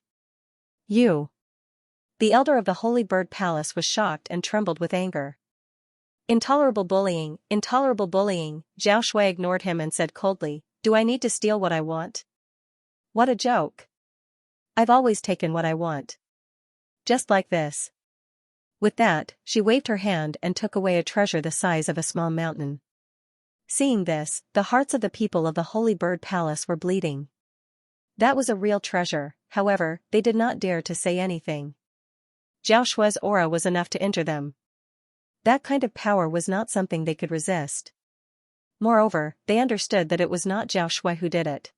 You. The elder of the Holy Bird Palace was shocked and trembled with anger. Intolerable bullying, Zhao Shui ignored him and said coldly, do I need to steal what I want? What a joke. I've always taken what I want. Just like this. With that, she waved her hand and took away a treasure the size of a small mountain. Seeing this, the hearts of the people of the Holy Bird Palace were bleeding. That was a real treasure, however, they did not dare to say anything. Zhao Shui's aura was enough to injure them. That kind of power was not something they could resist. Moreover, they understood that it was not Zhao Shui who did it.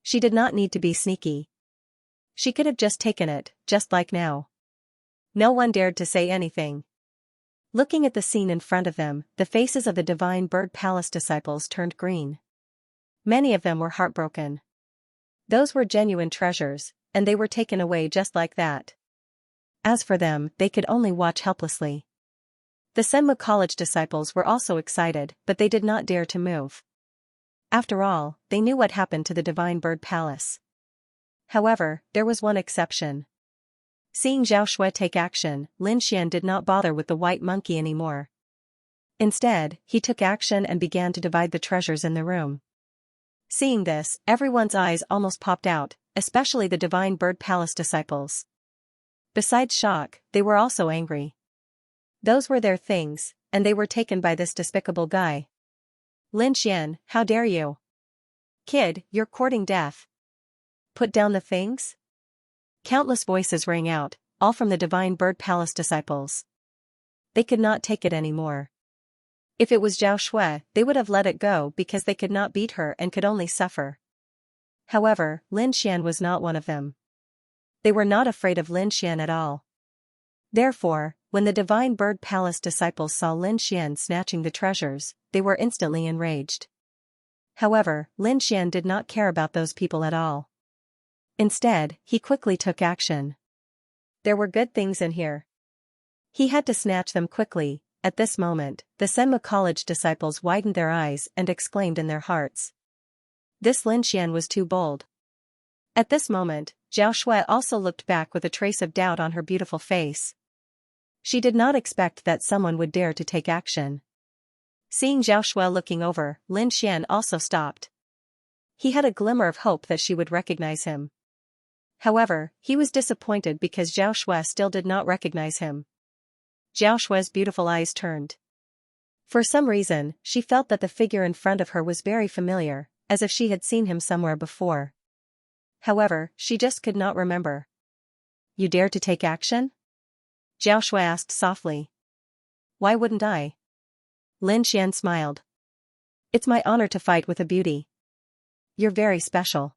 She did not need to be sneaky. She could have just taken it, just like now. No one dared to say anything. Looking at the scene in front of them, the faces of the Divine Bird Palace disciples turned green. Many of them were heartbroken. Those were genuine treasures, and they were taken away just like that. As for them, they could only watch helplessly. The Senmu College disciples were also excited, but they did not dare to move. After all, they knew what happened to the Divine Bird Palace. However, there was one exception. Seeing Zhao Shui take action, Lin Xian did not bother with the white monkey anymore. Instead, he took action and began to divide the treasures in the room. Seeing this, everyone's eyes almost popped out, especially the Divine Bird Palace disciples. Besides shock, they were also angry. Those were their things, and they were taken by this despicable guy. Lin Xian, how dare you? Kid, you're courting death. Put down the things? Countless voices rang out, all from the Divine Bird Palace disciples. They could not take it anymore. If it was Zhao Shui, they would have let it go because they could not beat her and could only suffer. However, Lin Xian was not one of them. They were not afraid of Lin Xian at all. Therefore, when the Divine Bird Palace disciples saw Lin Xian snatching the treasures, they were instantly enraged. However, Lin Xian did not care about those people at all. Instead, he quickly took action. There were good things in here. He had to snatch them quickly. At this moment, the Senmu College disciples widened their eyes and exclaimed in their hearts. This Lin Xian was too bold. At this moment, Zhao Shui also looked back with a trace of doubt on her beautiful face. She did not expect that someone would dare to take action. Seeing Zhao Shui looking over, Lin Xian also stopped. He had a glimmer of hope that she would recognize him. However, he was disappointed because Zhao Shui still did not recognize him. Zhao Shui's beautiful eyes turned. For some reason, she felt that the figure in front of her was very familiar, as if she had seen him somewhere before. However, she just could not remember. You dare to take action? Zhao Shui asked softly. Why wouldn't I? Lin Xian smiled. It's my honor to fight with a beauty. You're very special.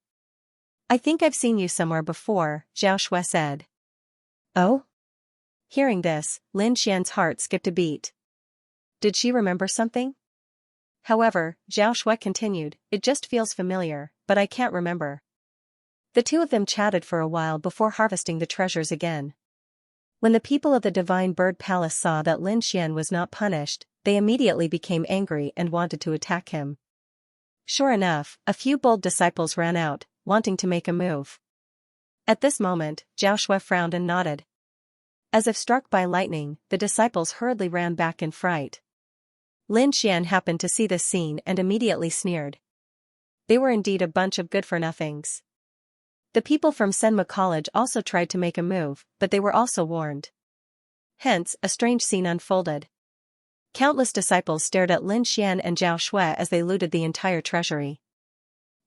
I think I've seen you somewhere before, Zhao Shui said. Oh? Hearing this, Lin Xian's heart skipped a beat. Did she remember something? However, Zhao Shui continued, it just feels familiar, but I can't remember. The two of them chatted for a while before harvesting the treasures again. When the people of the Divine Bird Palace saw that Lin Xian was not punished, they immediately became angry and wanted to attack him. Sure enough, a few bold disciples ran out, wanting to make a move. At this moment, Zhao Shui frowned and nodded. As if struck by lightning, the disciples hurriedly ran back in fright. Lin Xian happened to see this scene and immediately sneered. They were indeed a bunch of good-for-nothings. The people from Senma College also tried to make a move, but they were also warned. Hence, a strange scene unfolded. Countless disciples stared at Lin Xian and Zhao Shui as they looted the entire treasury.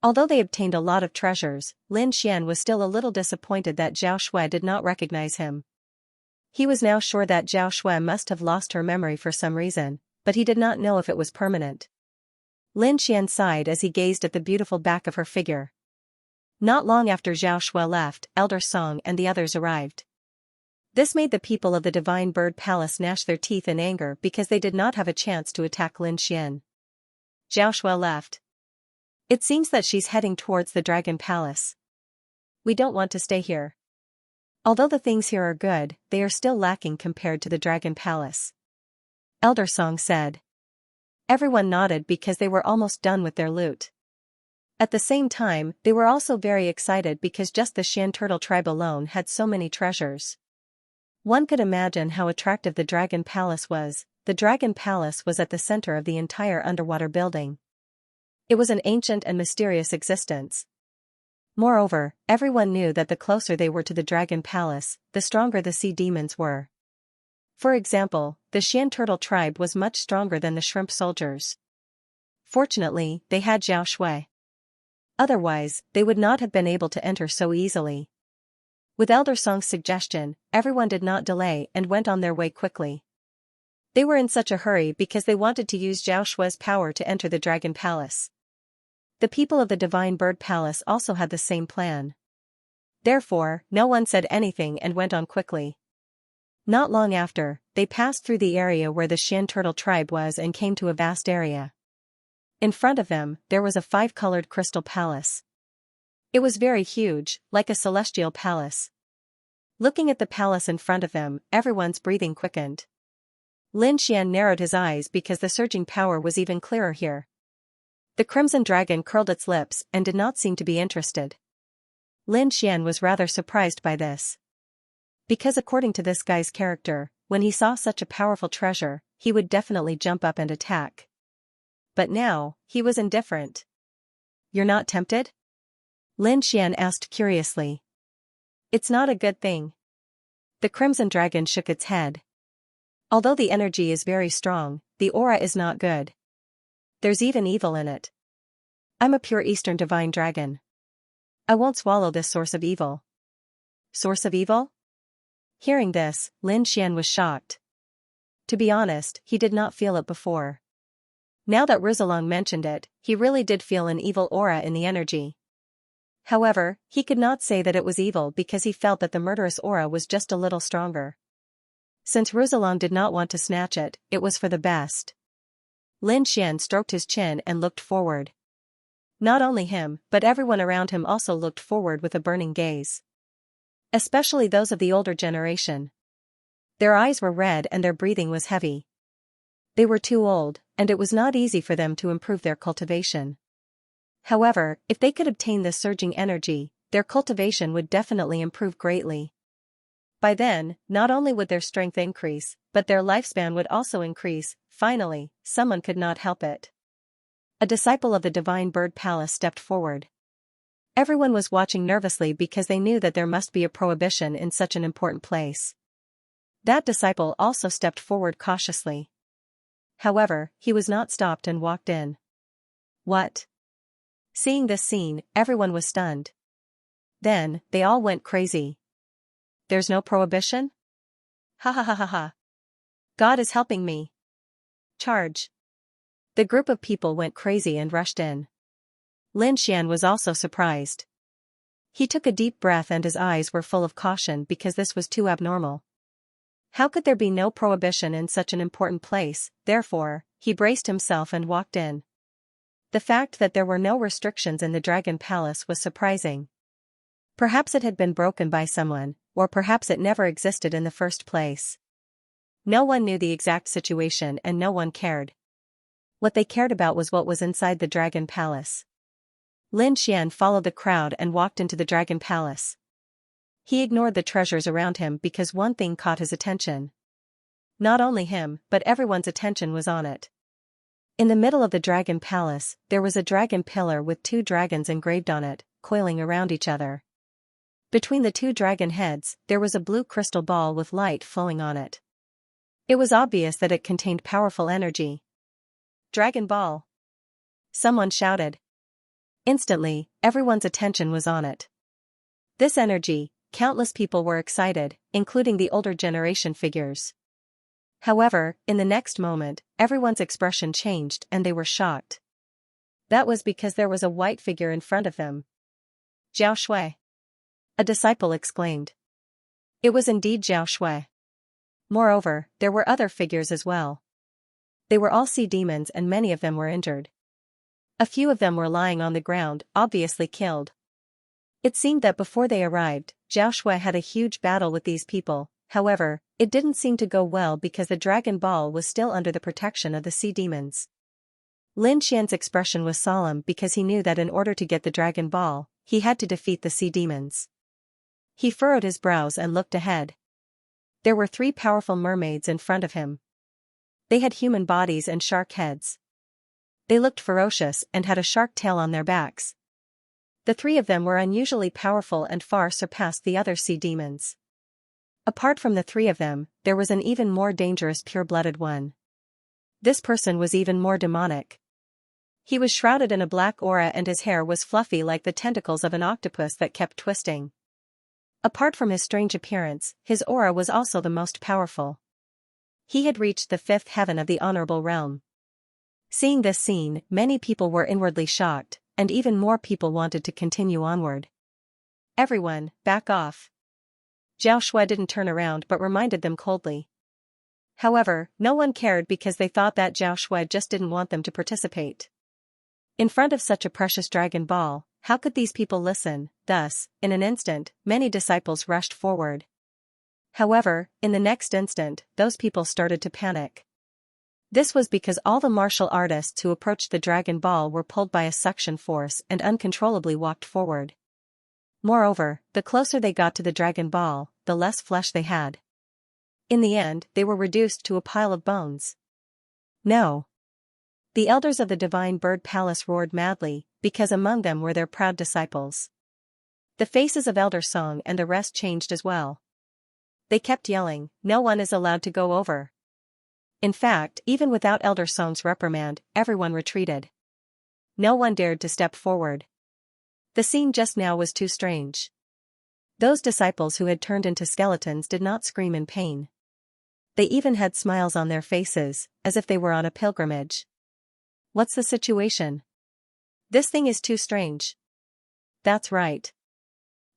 Although they obtained a lot of treasures, Lin Xian was still a little disappointed that Zhao Shui did not recognize him. He was now sure that Zhao Shui must have lost her memory for some reason, but he did not know if it was permanent. Lin Xian sighed as he gazed at the beautiful back of her figure. Not long after Zhao Shui left, Elder Song and the others arrived. This made the people of the Divine Bird Palace gnash their teeth in anger because they did not have a chance to attack Lin Xian. Zhao Shui left. It seems that she's heading towards the Dragon Palace. We don't want to stay here. Although the things here are good, they are still lacking compared to the Dragon Palace. Elder Song said. Everyone nodded because they were almost done with their loot. At the same time, they were also very excited because just the Shan Turtle tribe alone had so many treasures. One could imagine how attractive the Dragon Palace was. The Dragon Palace was at the center of the entire underwater building. It was an ancient and mysterious existence. Moreover, everyone knew that the closer they were to the Dragon Palace, the stronger the sea demons were. For example, the Shan Turtle tribe was much stronger than the shrimp soldiers. Fortunately, they had Zhao Shui. Otherwise, they would not have been able to enter so easily. With Elder Song's suggestion, everyone did not delay and went on their way quickly. They were in such a hurry because they wanted to use Zhao Shui's power to enter the Dragon Palace. The people of the Divine Bird Palace also had the same plan. Therefore, no one said anything and went on quickly. Not long after, they passed through the area where the Shan Turtle tribe was and came to a vast area. In front of them, there was a 5-colored crystal palace. It was very huge, like a celestial palace. Looking at the palace in front of them, everyone's breathing quickened. Lin Xian narrowed his eyes because the surging power was even clearer here. The Crimson Dragon curled its lips and did not seem to be interested. Lin Xian was rather surprised by this. Because according to this guy's character, when he saw such a powerful treasure, he would definitely jump up and attack. But now, he was indifferent. You're not tempted? Lin Xian asked curiously. It's not a good thing. The Crimson Dragon shook its head. Although the energy is very strong, the aura is not good. There's even evil in it. I'm a pure Eastern Divine Dragon. I won't swallow this source of evil. Source of evil? Hearing this, Lin Xian was shocked. To be honest, he did not feel it before. Now that Rizalong mentioned it, he really did feel an evil aura in the energy. However, he could not say that it was evil because he felt that the murderous aura was just a little stronger. Since Rizalong did not want to snatch it, it was for the best. Lin Xian stroked his chin and looked forward. Not only him, but everyone around him also looked forward with a burning gaze. Especially those of the older generation. Their eyes were red and their breathing was heavy. They were too old, and it was not easy for them to improve their cultivation. However, if they could obtain this surging energy, their cultivation would definitely improve greatly. By then, not only would their strength increase, but their lifespan would also increase. Finally, someone could not help it. A disciple of the Divine Bird Palace stepped forward. Everyone was watching nervously because they knew that there must be a prohibition in such an important place. That disciple also stepped forward cautiously. However, he was not stopped and walked in. What? Seeing this scene, everyone was stunned. Then, they all went crazy. There's no prohibition? Ha ha ha ha ha. God is helping me. Charge. The group of people went crazy and rushed in. Lin Xian was also surprised. He took a deep breath and his eyes were full of caution because this was too abnormal. How could there be no prohibition in such an important place? Therefore, he braced himself and walked in. The fact that there were no restrictions in the Dragon Palace was surprising. Perhaps it had been broken by someone, or perhaps it never existed in the first place. No one knew the exact situation and no one cared. What they cared about was what was inside the Dragon Palace. Lin Xian followed the crowd and walked into the Dragon Palace. He ignored the treasures around him because one thing caught his attention. Not only him, but everyone's attention was on it. In the middle of the Dragon Palace, there was a dragon pillar with 2 dragons engraved on it, coiling around each other. Between the 2 dragon heads, there was a blue crystal ball with light flowing on it. It was obvious that it contained powerful energy. Dragon Ball! Someone shouted. Instantly, everyone's attention was on it. This energy, countless people were excited, including the older generation figures. However, in the next moment, everyone's expression changed and they were shocked. That was because there was a white figure in front of them. Zhao Shui. A disciple exclaimed. It was indeed Zhao Shui. Moreover, there were other figures as well. They were all sea demons and many of them were injured. A few of them were lying on the ground, obviously killed. It seemed that before they arrived, Zhao Shui had a huge battle with these people. However, it didn't seem to go well because the Dragon Ball was still under the protection of the sea demons. Lin Xian's expression was solemn because he knew that in order to get the Dragon Ball, he had to defeat the sea demons. He furrowed his brows and looked ahead. There were 3 powerful mermaids in front of him. They had human bodies and shark heads. They looked ferocious and had a shark tail on their backs. The 3 of them were unusually powerful and far surpassed the other sea demons. Apart from the 3 of them, there was an even more dangerous pure-blooded one. This person was even more demonic. He was shrouded in a black aura and his hair was fluffy like the tentacles of an octopus that kept twisting. Apart from his strange appearance, his aura was also the most powerful. He had reached the 5th heaven of the honorable realm. Seeing this scene, many people were inwardly shocked, and even more people wanted to continue onward. Everyone, back off. Zhao Shui didn't turn around but reminded them coldly. However, no one cared because they thought that Zhao Shui just didn't want them to participate. In front of such a precious Dragon Ball, how could these people listen? Thus, in an instant, many disciples rushed forward. However, in the next instant, those people started to panic. This was because all the martial artists who approached the Dragon Ball were pulled by a suction force and uncontrollably walked forward. Moreover, the closer they got to the Dragon Ball, the less flesh they had. In the end, they were reduced to a pile of bones. No. The elders of the Divine Bird Palace roared madly, because among them were their proud disciples. The faces of Elder Song and the rest changed as well. They kept yelling, "No one is allowed to go over." In fact, even without Elder Song's reprimand, everyone retreated. No one dared to step forward. The scene just now was too strange. Those disciples who had turned into skeletons did not scream in pain. They even had smiles on their faces, as if they were on a pilgrimage. What's the situation? This thing is too strange. That's right.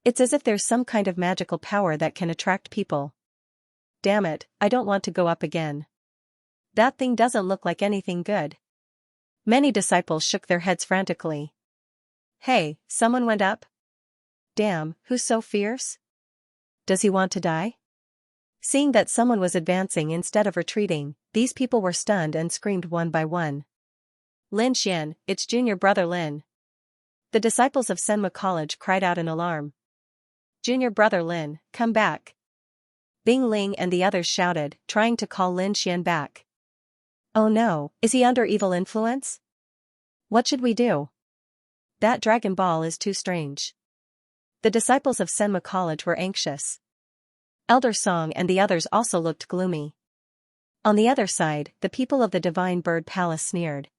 It's as if there's some kind of magical power that can attract people. Damn it, I don't want to go up again. That thing doesn't look like anything good. Many disciples shook their heads frantically. Hey, someone went up? Damn, who's so fierce? Does he want to die? Seeing that someone was advancing instead of retreating, these people were stunned and screamed one by one. Lin Xian, it's junior brother Lin. The disciples of Senma College cried out in alarm. Junior brother Lin, come back. Bing Ling and the others shouted, trying to call Lin Xian back. Oh no, is he under evil influence? What should we do? That Dragon Ball is too strange. The disciples of Senma College were anxious. Elder Song and the others also looked gloomy. On the other side, the people of the Divine Bird Palace sneered.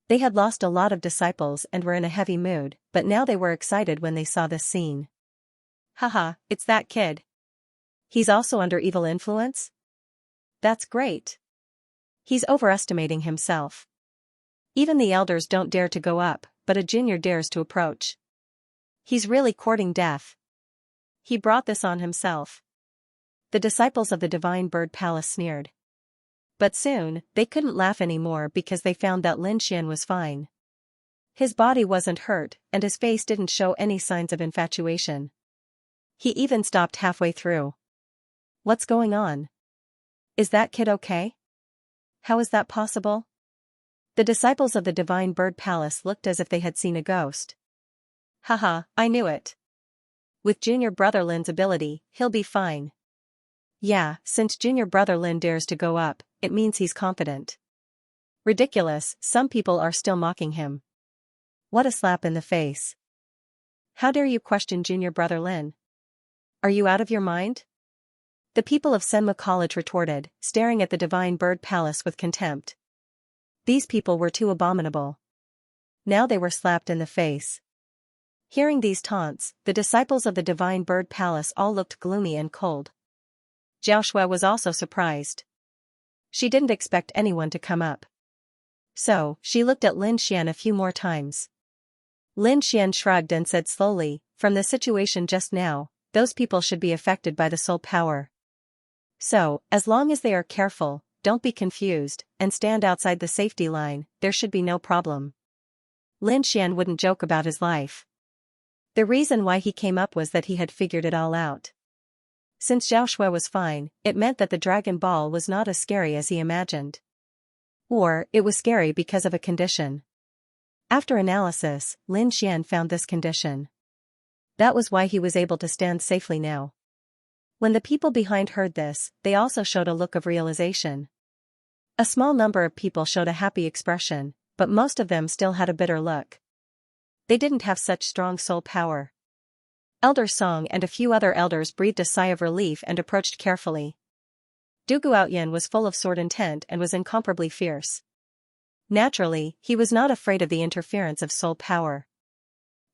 They had lost a lot of disciples and were in a heavy mood, but now they were excited when they saw this scene. Haha, it's that kid. He's also under evil influence? That's great. He's overestimating himself. Even the elders don't dare to go up, but a junior dares to approach. He's really courting death. He brought this on himself. The disciples of the Divine Bird Palace sneered. But soon, they couldn't laugh anymore because they found that Lin Xian was fine. His body wasn't hurt, and his face didn't show any signs of infatuation. He even stopped halfway through. What's going on? Is that kid okay? How is that possible? The disciples of the Divine Bird Palace looked as if they had seen a ghost. Haha, I knew it. With Junior Brother Lin's ability, he'll be fine. Yeah, since Junior Brother Lin dares to go up, it means he's confident. Ridiculous, some people are still mocking him. What a slap in the face. How dare you question Junior Brother Lin? Are you out of your mind? The people of Senma College retorted, staring at the Divine Bird Palace with contempt. These people were too abominable. Now they were slapped in the face. Hearing these taunts, the disciples of the Divine Bird Palace all looked gloomy and cold. Xiaoxue was also surprised. She didn't expect anyone to come up. So, she looked at Lin Xian a few more times. Lin Xian shrugged and said slowly, from the situation just now, those people should be affected by the soul power. So, as long as they are careful, don't be confused, and stand outside the safety line, there should be no problem. Lin Xian wouldn't joke about his life. The reason why he came up was that he had figured it all out. Since Xiaoxue was fine, it meant that the Dragon Ball was not as scary as he imagined. Or, it was scary because of a condition. After analysis, Lin Xian found this condition. That was why he was able to stand safely now. When the people behind heard this, they also showed a look of realization. A small number of people showed a happy expression, but most of them still had a bitter look. They didn't have such strong soul power. Elder Song and a few other elders breathed a sigh of relief and approached carefully. Du Guotian was full of sword intent and was incomparably fierce. Naturally, he was not afraid of the interference of soul power.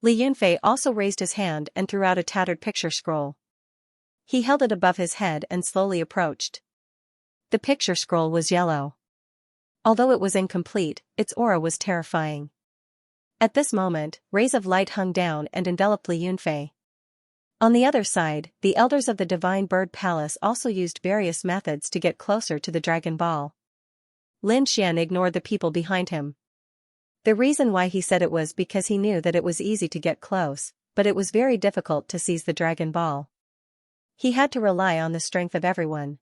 Li Yunfei also raised his hand and threw out a tattered picture scroll. He held it above his head and slowly approached. The picture scroll was yellow. Although it was incomplete, its aura was terrifying. At this moment, rays of light hung down and enveloped Li Yunfei. On the other side, the elders of the Divine Bird Palace also used various methods to get closer to the Dragon Ball. Lin Xian ignored the people behind him. The reason why he said it was because he knew that it was easy to get close, but it was very difficult to seize the Dragon Ball. He had to rely on the strength of everyone.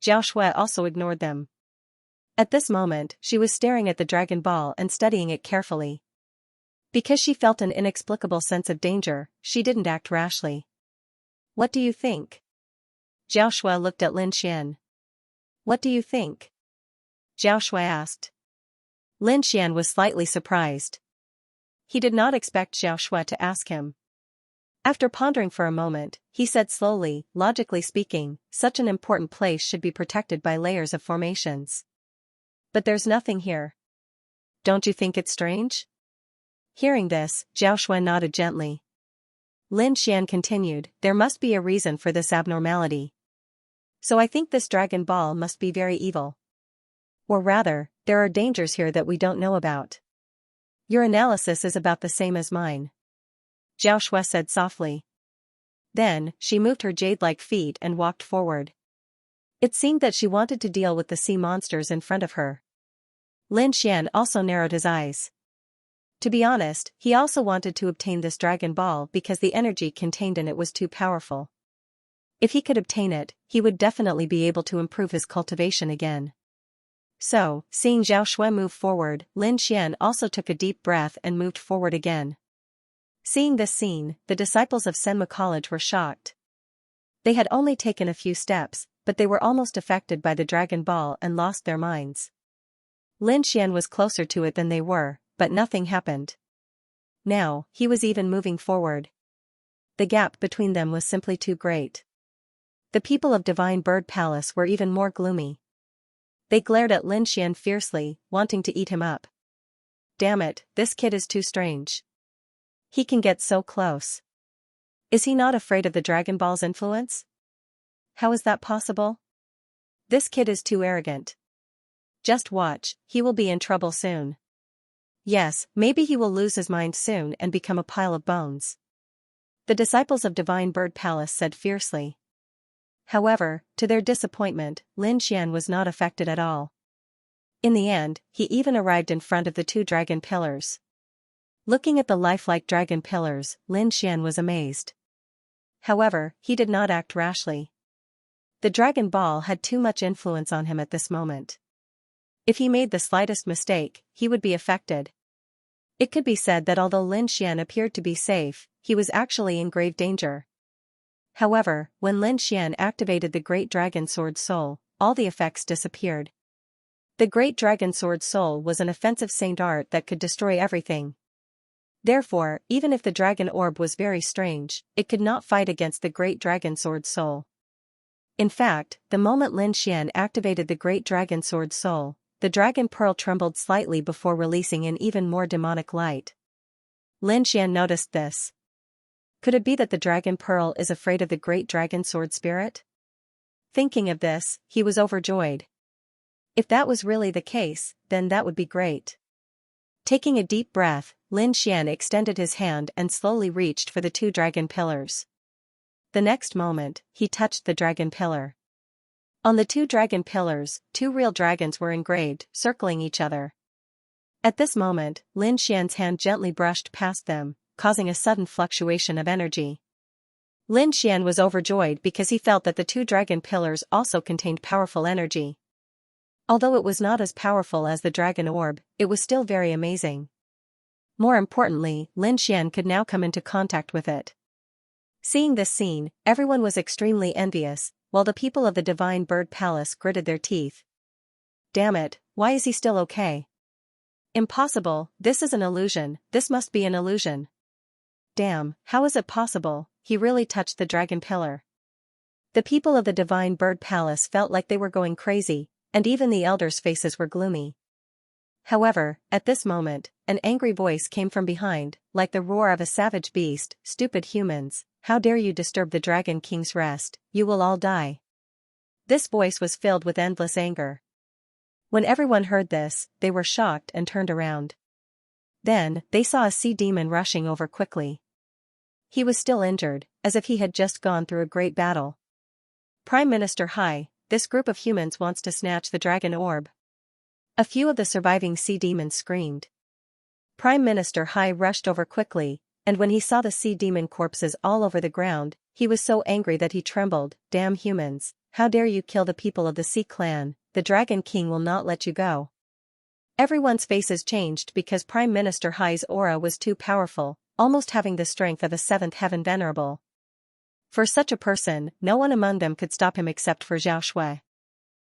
Xiaoxue also ignored them. At this moment, she was staring at the Dragon Ball and studying it carefully. Because she felt an inexplicable sense of danger, she didn't act rashly. What do you think? Xiaoxue looked at Lin Xian. What do you think? Xiaoxue asked. Lin Xian was slightly surprised. He did not expect Xiaoxue to ask him. After pondering for a moment, he said slowly, logically speaking, such an important place should be protected by layers of formations. But there's nothing here. Don't you think it's strange? Hearing this, Xiaoxue nodded gently. Lin Xian continued, there must be a reason for this abnormality. So I think this Dragon Ball must be very evil. Or rather, there are dangers here that we don't know about. Your analysis is about the same as mine. Xiaoxue said softly. Then, she moved her jade-like feet and walked forward. It seemed that she wanted to deal with the sea monsters in front of her. Lin Xian also narrowed his eyes. To be honest, he also wanted to obtain this Dragon Ball because the energy contained in it was too powerful. If he could obtain it, he would definitely be able to improve his cultivation again. So, seeing Xiaoxue move forward, Lin Xian also took a deep breath and moved forward again. Seeing this scene, the disciples of Senma College were shocked. They had only taken a few steps, but they were almost affected by the Dragon Ball and lost their minds. Lin Xian was closer to it than they were, but nothing happened. Now, he was even moving forward. The gap between them was simply too great. The people of Divine Bird Palace were even more gloomy. They glared at Lin Xian fiercely, wanting to eat him up. Damn it, this kid is too strange. He can get so close. Is he not afraid of the Dragon Ball's influence? How is that possible? This kid is too arrogant. Just watch, he will be in trouble soon. Yes, maybe he will lose his mind soon and become a pile of bones. The disciples of Divine Bird Palace said fiercely. However, to their disappointment, Lin Xian was not affected at all. In the end, he even arrived in front of the two dragon pillars. Looking at the lifelike dragon pillars, Lin Xian was amazed. However, he did not act rashly. The Dragon Ball had too much influence on him at this moment. If he made the slightest mistake, he would be affected. It could be said that although Lin Xian appeared to be safe, he was actually in grave danger. However, when Lin Xian activated the Great Dragon Sword Soul, all the effects disappeared. The Great Dragon Sword Soul was an offensive saint art that could destroy everything. Therefore, even if the Dragon Orb was very strange, it could not fight against the Great Dragon Sword Soul. In fact, the moment Lin Xian activated the Great Dragon Sword Soul, the Dragon Pearl trembled slightly before releasing an even more demonic light. Lin Xian noticed this. Could it be that the Dragon Pearl is afraid of the Great Dragon Sword Spirit? Thinking of this, he was overjoyed. If that was really the case, then that would be great. Taking a deep breath, Lin Xian extended his hand and slowly reached for the two dragon pillars. The next moment, he touched the dragon pillar. On the two dragon pillars, two real dragons were engraved, circling each other. At this moment, Lin Xian's hand gently brushed past them, causing a sudden fluctuation of energy. Lin Xian was overjoyed because he felt that the two dragon pillars also contained powerful energy. Although it was not as powerful as the dragon orb, it was still very amazing. More importantly, Lin Xian could now come into contact with it. Seeing this scene, everyone was extremely envious, while the people of the Divine Bird Palace gritted their teeth. Damn it, why is he still okay? Impossible, this is an illusion, this must be an illusion. Damn, how is it possible, he really touched the dragon pillar. The people of the Divine Bird Palace felt like they were going crazy, and even the elders' faces were gloomy. However, at this moment, an angry voice came from behind, like the roar of a savage beast. Stupid humans, how dare you disturb the Dragon King's rest, you will all die. This voice was filled with endless anger. When everyone heard this, they were shocked and turned around. Then, they saw a sea demon rushing over quickly. He was still injured, as if he had just gone through a great battle. Prime Minister Hai, this group of humans wants to snatch the dragon orb. A few of the surviving sea demons screamed. Prime Minister Hai rushed over quickly, and when he saw the sea demon corpses all over the ground, he was so angry that he trembled. Damn humans, how dare you kill the people of the Sea Clan, the Dragon King will not let you go. Everyone's faces changed because Prime Minister Hai's aura was too powerful, almost having the strength of a seventh heaven venerable. For such a person, no one among them could stop him except for Zhao Shui.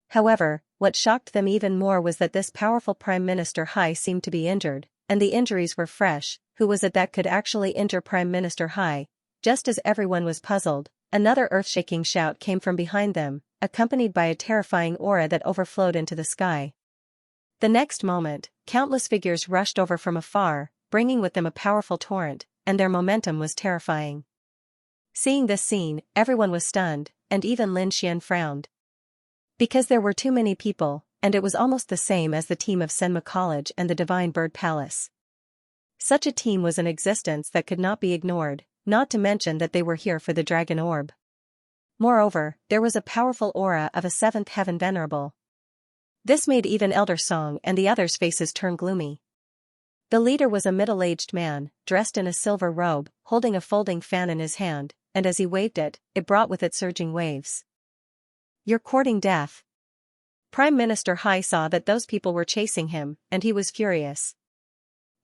However, what shocked them even more was that this powerful Prime Minister Hai seemed to be injured, and the injuries were fresh. Who was it that could actually injure Prime Minister Hai? Just as everyone was puzzled, another earth-shaking shout came from behind them, accompanied by a terrifying aura that overflowed into the sky. The next moment, countless figures rushed over from afar, bringing with them a powerful torrent, and their momentum was terrifying. Seeing this scene, everyone was stunned, and even Lin Xian frowned. Because there were too many people, and it was almost the same as the team of Senma College and the Divine Bird Palace. Such a team was in existence that could not be ignored, not to mention that they were here for the Dragon Orb. Moreover, there was a powerful aura of a seventh heaven venerable. This made even Elder Song and the others' faces turn gloomy. The leader was a middle-aged man, dressed in a silver robe, holding a folding fan in his hand, and as he waved it, it brought with it surging waves. You're courting death. Prime Minister Hai saw that those people were chasing him, and he was furious.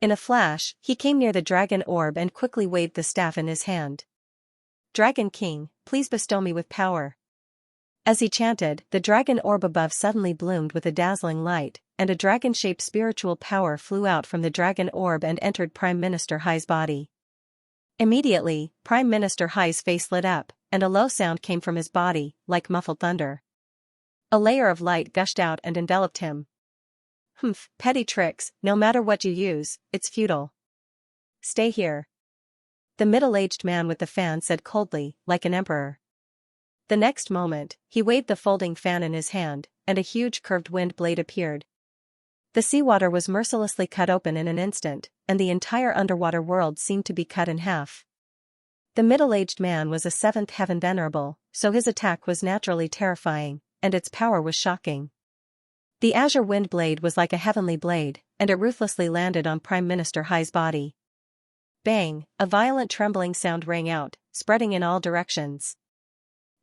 In a flash, he came near the dragon orb and quickly waved the staff in his hand. Dragon King, please bestow me with power. As he chanted, the dragon orb above suddenly bloomed with a dazzling light, and a dragon-shaped spiritual power flew out from the dragon orb and entered Prime Minister Hai's body. Immediately, Prime Minister Hai's face lit up, and a low sound came from his body, like muffled thunder. A layer of light gushed out and enveloped him. Humph, petty tricks, no matter what you use, it's futile. Stay here. The middle-aged man with the fan said coldly, like an emperor. The next moment, he waved the folding fan in his hand, and a huge curved wind blade appeared. The seawater was mercilessly cut open in an instant, and the entire underwater world seemed to be cut in half. The middle-aged man was a seventh heaven venerable, so his attack was naturally terrifying, and its power was shocking. The azure wind blade was like a heavenly blade, and it ruthlessly landed on Prime Minister Hai's body. Bang! A violent trembling sound rang out, spreading in all directions.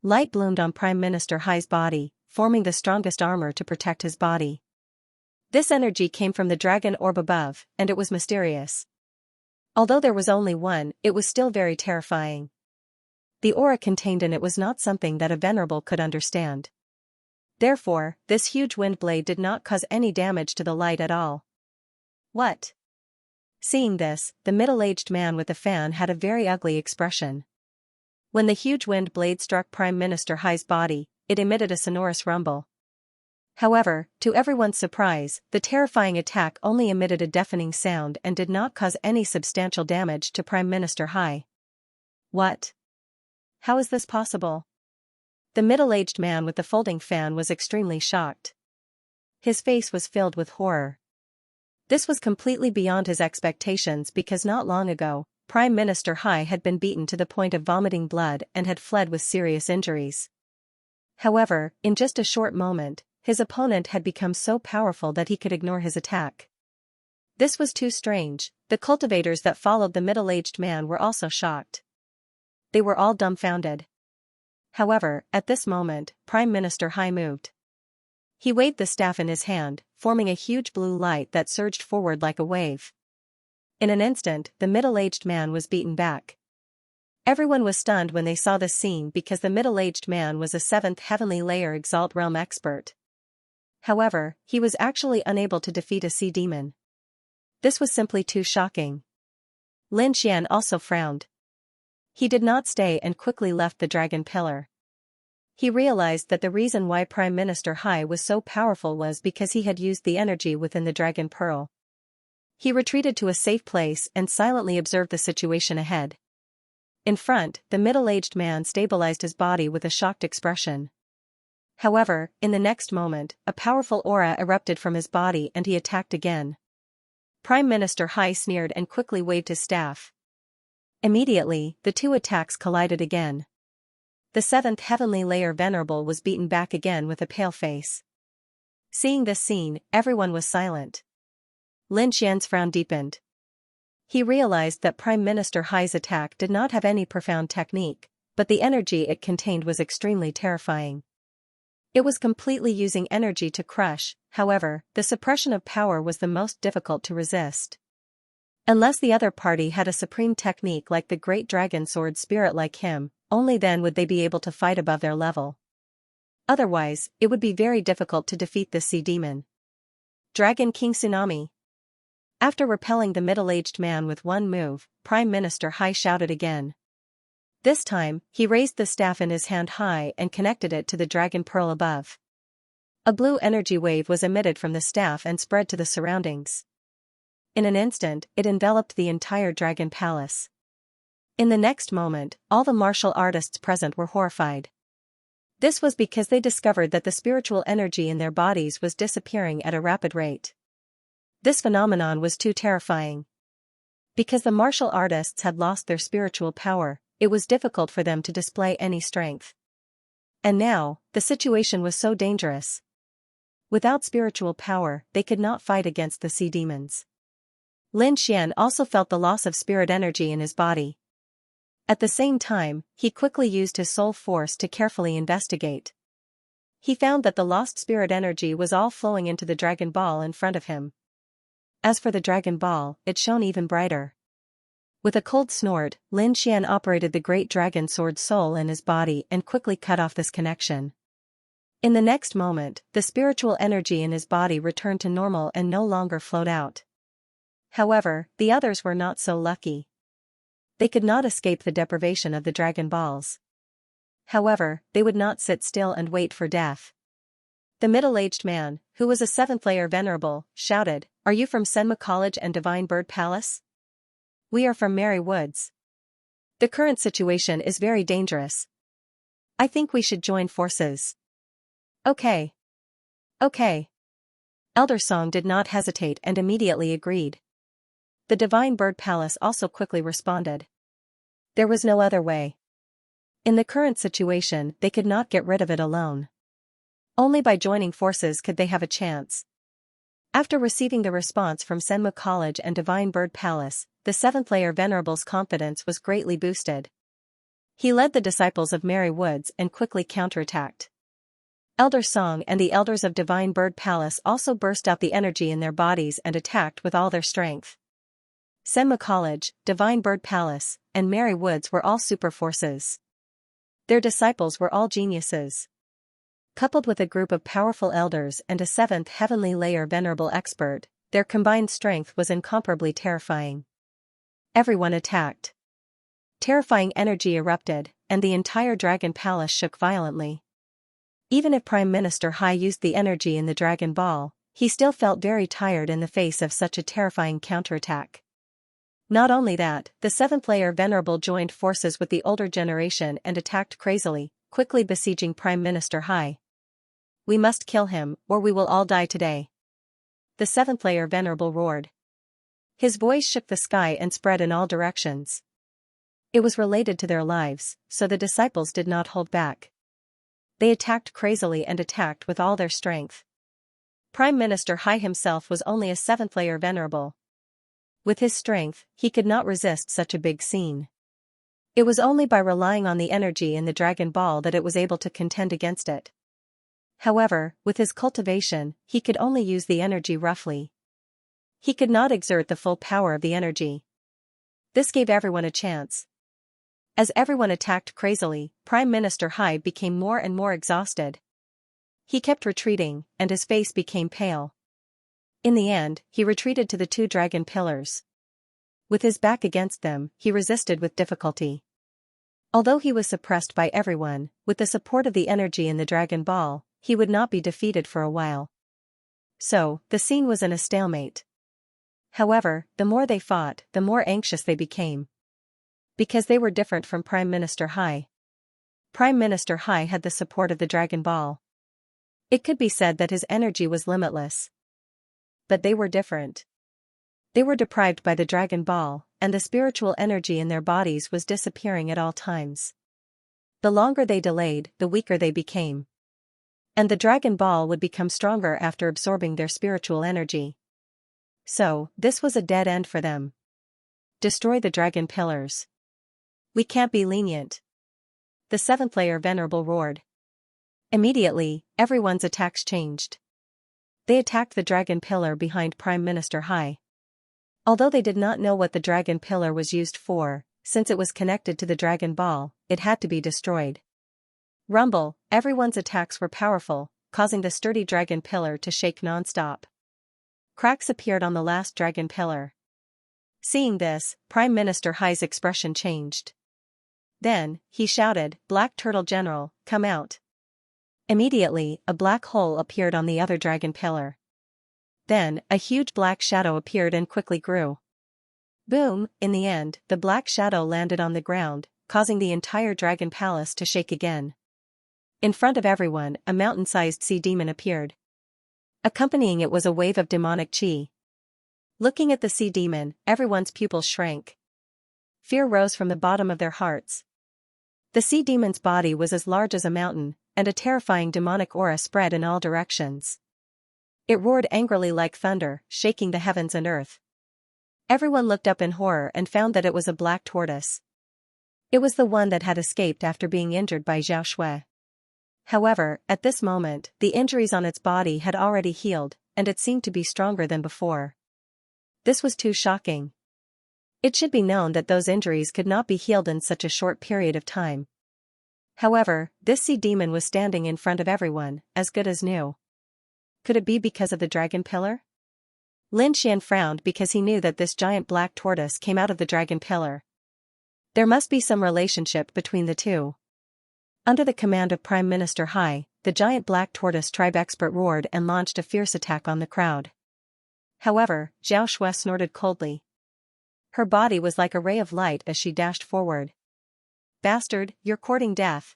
Light bloomed on Prime Minister Hai's body, forming the strongest armor to protect his body. This energy came from the dragon orb above, and it was mysterious. Although there was only one, it was still very terrifying. The aura contained in it was not something that a venerable could understand. Therefore, this huge wind blade did not cause any damage to the light at all. What? Seeing this, the middle-aged man with the fan had a very ugly expression. When the huge wind blade struck Prime Minister Hai's body, it emitted a sonorous rumble. However, to everyone's surprise, the terrifying attack only emitted a deafening sound and did not cause any substantial damage to Prime Minister Hai. What? How is this possible? The middle-aged man with the folding fan was extremely shocked. His face was filled with horror. This was completely beyond his expectations because not long ago, Prime Minister Hai had been beaten to the point of vomiting blood and had fled with serious injuries. However, in just a short moment, his opponent had become so powerful that he could ignore his attack. This was too strange. The cultivators that followed the middle-aged man were also shocked. They were all dumbfounded. However, at this moment, Prime Minister Hai moved. He waved the staff in his hand, forming a huge blue light that surged forward like a wave. In an instant, the middle-aged man was beaten back. Everyone was stunned when they saw this scene because the middle-aged man was a 7th heavenly layer Exalt Realm expert. However, he was actually unable to defeat a sea demon. This was simply too shocking. Lin Xian also frowned. He did not stay and quickly left the dragon pillar. He realized that the reason why Prime Minister Hai was so powerful was because he had used the energy within the dragon pearl. He retreated to a safe place and silently observed the situation ahead. In front, the middle-aged man stabilized his body with a shocked expression. However, in the next moment, a powerful aura erupted from his body and he attacked again. Prime Minister Hai sneered and quickly waved his staff. Immediately, the two attacks collided again. The 7th heavenly layer venerable was beaten back again with a pale face. Seeing this scene, everyone was silent. Lin Xian's frown deepened. He realized that Prime Minister Hai's attack did not have any profound technique, but the energy it contained was extremely terrifying. It was completely using energy to crush, however, the suppression of power was the most difficult to resist. Unless the other party had a supreme technique like the Great Dragon Sword spirit like him, only then would they be able to fight above their level. Otherwise, it would be very difficult to defeat the sea demon. Dragon King Tsunami. After repelling the middle-aged man with one move, Prime Minister Hai shouted again. This time, he raised the staff in his hand high and connected it to the dragon pearl above. A blue energy wave was emitted from the staff and spread to the surroundings. In an instant, it enveloped the entire dragon palace. In the next moment, all the martial artists present were horrified. This was because they discovered that the spiritual energy in their bodies was disappearing at a rapid rate. This phenomenon was too terrifying. Because the martial artists had lost their spiritual power, it was difficult for them to display any strength. And now, the situation was so dangerous. Without spiritual power, they could not fight against the sea demons. Lin Xian also felt the loss of spirit energy in his body. At the same time, he quickly used his soul force to carefully investigate. He found that the lost spirit energy was all flowing into the dragon ball in front of him. As for the dragon ball, it shone even brighter. With a cold snort, Lin Xian operated the great dragon sword soul in his body and quickly cut off this connection. In the next moment, the spiritual energy in his body returned to normal and no longer flowed out. However, the others were not so lucky. They could not escape the deprivation of the Dragon Balls. However, they would not sit still and wait for death. The middle-aged man, who was a 7th-layer venerable, shouted, "Are you from Senma College and Divine Bird Palace?" "We are from Merry Woods. The current situation is very dangerous. I think we should join forces." "Okay. Okay." Elder Song did not hesitate and immediately agreed. The Divine Bird Palace also quickly responded. There was no other way. In the current situation, they could not get rid of it alone. Only by joining forces could they have a chance. After receiving the response from Senma College and Divine Bird Palace, the 7th-layer venerable's confidence was greatly boosted. He led the disciples of Merry Woods and quickly counterattacked. Elder Song and the elders of Divine Bird Palace also burst out the energy in their bodies and attacked with all their strength. Senma College, Divine Bird Palace, and Merry Woods were all super forces. Their disciples were all geniuses. Coupled with a group of powerful elders and a 7th heavenly layer venerable expert, their combined strength was incomparably terrifying. Everyone attacked. Terrifying energy erupted, and the entire Dragon Palace shook violently. Even if Prime Minister Hai used the energy in the Dragon Ball, he still felt very tired in the face of such a terrifying counterattack. Not only that, the 7th-layer venerable joined forces with the older generation and attacked crazily, quickly besieging Prime Minister Hai. "We must kill him, or we will all die today," the 7th-layer venerable roared. His voice shook the sky and spread in all directions. It was related to their lives, so the disciples did not hold back. They attacked crazily and attacked with all their strength. Prime Minister Hai himself was only a 7th-layer venerable. With his strength, he could not resist such a big scene. It was only by relying on the energy in the Dragon Ball that it was able to contend against it. However, with his cultivation, he could only use the energy roughly. He could not exert the full power of the energy. This gave everyone a chance. As everyone attacked crazily, Prime Minister Hai became more and more exhausted. He kept retreating, and his face became pale. In the end, he retreated to the 2 dragon pillars. With his back against them, he resisted with difficulty. Although he was suppressed by everyone, with the support of the energy in the Dragon Ball, he would not be defeated for a while. So, the scene was in a stalemate. However, the more they fought, the more anxious they became. Because they were different from Prime Minister Hai. Prime Minister Hai had the support of the Dragon Ball. It could be said that his energy was limitless. But they were different. They were deprived by the Dragon Ball, and the spiritual energy in their bodies was disappearing at all times. The longer they delayed, the weaker they became. And the Dragon Ball would become stronger after absorbing their spiritual energy. So, this was a dead end for them. Destroy the Dragon Pillars. We can't be lenient. The 7th-layer venerable roared. Immediately, everyone's attacks changed. They attacked the Dragon Pillar behind Prime Minister Hai. Although they did not know what the Dragon Pillar was used for, since it was connected to the Dragon Ball, it had to be destroyed. Rumble, everyone's attacks were powerful, causing the sturdy Dragon Pillar to shake non-stop. Cracks appeared on the last Dragon Pillar. Seeing this, Prime Minister Hai's expression changed. Then, he shouted, "Black Turtle General, come out." Immediately, a black hole appeared on the other Dragon Pillar. Then, a huge black shadow appeared and quickly grew. Boom! In the end, the black shadow landed on the ground, causing the entire Dragon Palace to shake again. In front of everyone, a mountain-sized sea demon appeared. Accompanying it was a wave of demonic chi. Looking at the sea demon, everyone's pupils shrank. Fear rose from the bottom of their hearts. The sea demon's body was as large as a mountain, and a terrifying demonic aura spread in all directions. It roared angrily like thunder, shaking the heavens and earth. Everyone looked up in horror and found that it was a black tortoise. It was the one that had escaped after being injured by Zhao Shui. However, at this moment, the injuries on its body had already healed, and it seemed to be stronger than before. This was too shocking. It should be known that those injuries could not be healed in such a short period of time. However, this sea demon was standing in front of everyone, as good as new. Could it be because of the dragon pillar? Lin Xian frowned because he knew that this giant black tortoise came out of the dragon pillar. There must be some relationship between the two. Under the command of Prime Minister Hai, the giant black tortoise tribe expert roared and launched a fierce attack on the crowd. However, Zhao Shui snorted coldly. Her body was like a ray of light as she dashed forward. Bastard, you're courting death.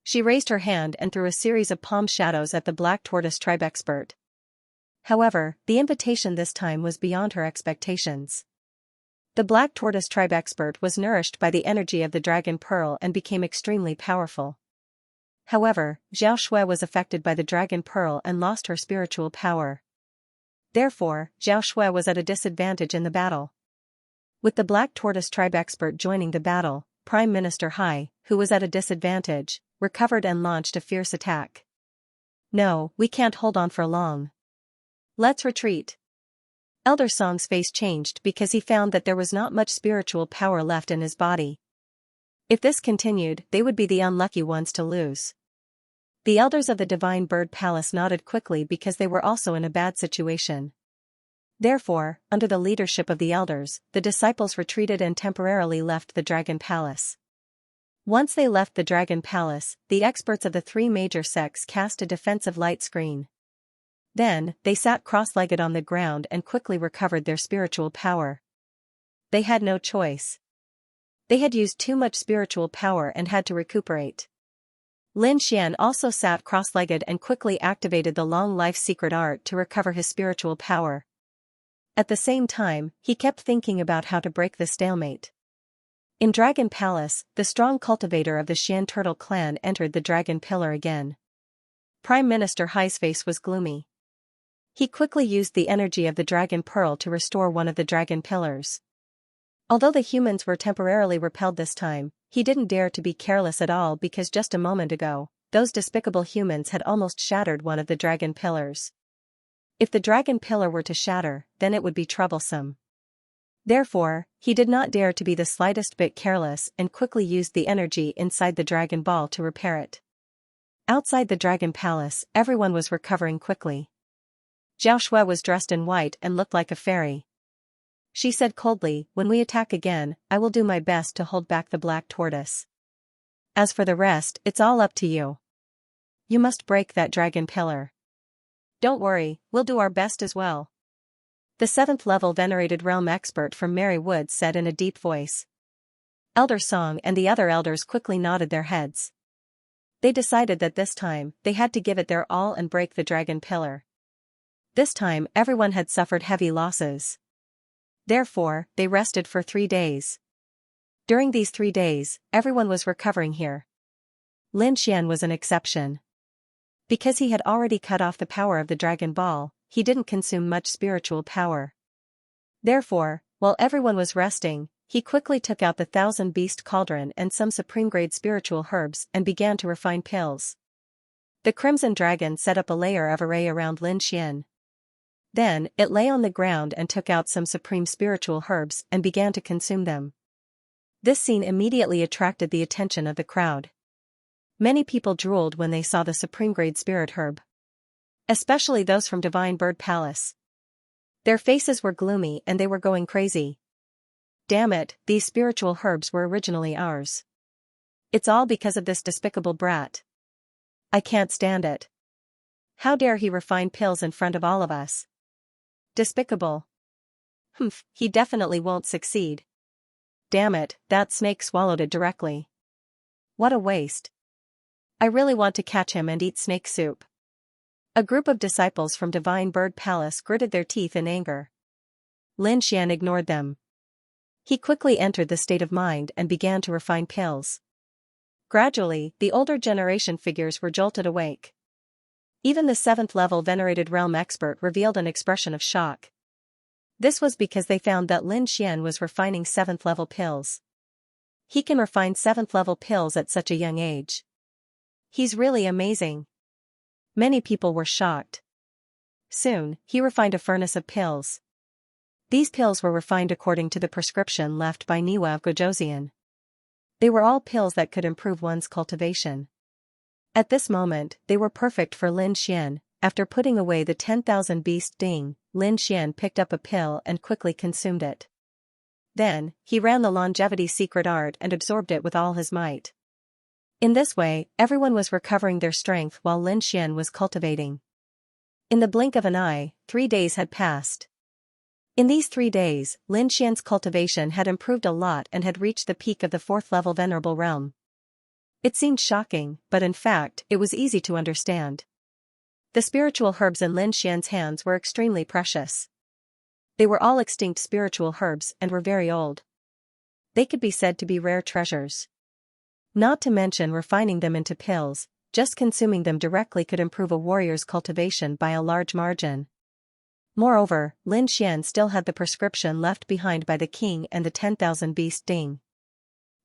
She raised her hand and threw a series of palm shadows at the black tortoise tribe expert. However, the invitation this time was beyond her expectations. The black tortoise tribe expert was nourished by the energy of the dragon pearl and became extremely powerful. However, Zhao Shui was affected by the dragon pearl and lost her spiritual power. Therefore, Zhao Shui was at a disadvantage in the battle. With the black tortoise tribe expert joining the battle, Prime Minister Hai, who was at a disadvantage, recovered and launched a fierce attack. No, we can't hold on for long. Let's retreat. Elder Song's face changed because he found that there was not much spiritual power left in his body. If this continued, they would be the unlucky ones to lose. The elders of the Divine Bird Palace nodded quickly because they were also in a bad situation. Therefore, under the leadership of the elders, the disciples retreated and temporarily left the Dragon Palace. Once they left the Dragon Palace, the experts of the three major sects cast a defensive light screen. Then, they sat cross-legged on the ground and quickly recovered their spiritual power. They had no choice. They had used too much spiritual power and had to recuperate. Lin Xian also sat cross-legged and quickly activated the long life secret art to recover his spiritual power. At the same time, he kept thinking about how to break the stalemate. In Dragon Palace, the strong cultivator of the Xian Turtle clan entered the dragon pillar again. Prime Minister Hai's face was gloomy. He quickly used the energy of the dragon pearl to restore one of the dragon pillars. Although the humans were temporarily repelled this time, he didn't dare to be careless at all because just a moment ago, those despicable humans had almost shattered one of the dragon pillars. If the dragon pillar were to shatter, then it would be troublesome. Therefore, he did not dare to be the slightest bit careless and quickly used the energy inside the dragon ball to repair it. Outside the dragon palace, everyone was recovering quickly. Zhao Shui was dressed in white and looked like a fairy. She said coldly, "When we attack again, I will do my best to hold back the black tortoise. As for the rest, it's all up to you. You must break that dragon pillar." "Don't worry, we'll do our best as well," the 7th level venerated realm expert from Merry Woods said in a deep voice. Elder Song and the other elders quickly nodded their heads. They decided that this time, they had to give it their all and break the dragon pillar. This time everyone had suffered heavy losses. Therefore, they rested for 3 days. During these 3 days, everyone was recovering here. Lin Xian was an exception. Because he had already cut off the power of the dragon ball, he didn't consume much spiritual power. Therefore, while everyone was resting, he quickly took out the 1000-beast cauldron and some supreme-grade spiritual herbs and began to refine pills. The Crimson Dragon set up a layer of array around Lin Xian. Then, it lay on the ground and took out some supreme spiritual herbs and began to consume them. This scene immediately attracted the attention of the crowd. Many people drooled when they saw the supreme-grade spirit herb. Especially those from Divine Bird Palace. Their faces were gloomy and they were going crazy. Damn it, these spiritual herbs were originally ours. It's all because of this despicable brat. I can't stand it. How dare he refine pills in front of all of us? Despicable. Humph, he definitely won't succeed. Damn it, that snake swallowed it directly. What a waste. I really want to catch him and eat snake soup. A group of disciples from Divine Bird Palace gritted their teeth in anger. Lin Xian ignored them. He quickly entered the state of mind and began to refine pills. Gradually, the older generation figures were jolted awake. Even the 7th level venerated realm expert revealed an expression of shock. This was because they found that Lin Xian was refining 7th level pills. He can refine 7th level pills at such a young age. He's really amazing. Many people were shocked. Soon, he refined a furnace of pills. These pills were refined according to the prescription left by Niwa of Gojoseon. They were all pills that could improve one's cultivation. At this moment, they were perfect for Lin Xian. After putting away the 10,000 beast ding, Lin Xian picked up a pill and quickly consumed it. Then, he ran the longevity secret art and absorbed it with all his might. In this way, everyone was recovering their strength while Lin Xian was cultivating. In the blink of an eye, 3 days had passed. In these 3 days, Lin Xian's cultivation had improved a lot and had reached the peak of the 4th level Venerable Realm. It seemed shocking, but in fact, it was easy to understand. The spiritual herbs in Lin Xian's hands were extremely precious. They were all extinct spiritual herbs and were very old. They could be said to be rare treasures. Not to mention refining them into pills, just consuming them directly could improve a warrior's cultivation by a large margin. Moreover, Lin Xian still had the prescription left behind by the king and the 10,000 beast ding.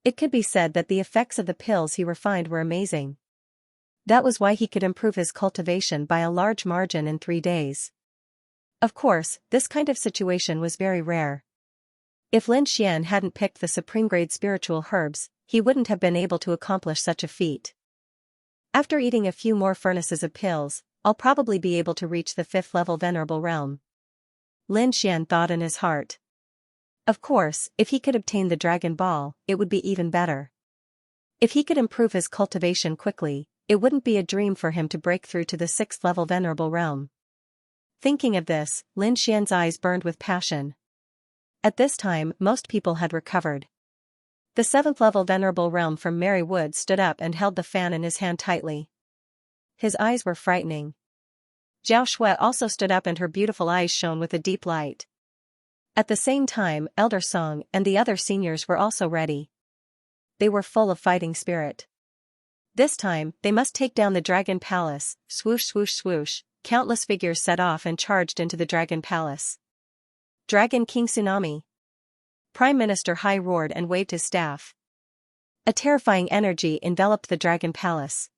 It could be said that the effects of the pills he refined were amazing. That was why he could improve his cultivation by a large margin in 3 days. Of course, this kind of situation was very rare. If Lin Xian hadn't picked the supreme-grade spiritual herbs, he wouldn't have been able to accomplish such a feat. After eating a few more furnaces of pills, I'll probably be able to reach the 5th level Venerable Realm. Lin Xian thought in his heart. Of course, if he could obtain the Dragon Ball, it would be even better. If he could improve his cultivation quickly, it wouldn't be a dream for him to break through to the 6th level Venerable Realm. Thinking of this, Lin Xian's eyes burned with passion. At this time, most people had recovered. The 7th level Venerable Realm from Merry Woods stood up and held the fan in his hand tightly. His eyes were frightening. Zhao Shui also stood up and her beautiful eyes shone with a deep light. At the same time, Elder Song and the other seniors were also ready. They were full of fighting spirit. This time, they must take down the Dragon Palace. Swoosh swoosh swoosh, countless figures set off and charged into the Dragon Palace. Dragon King Tsunami. Prime Minister Hai roared and waved his staff. A terrifying energy enveloped the Dragon Palace.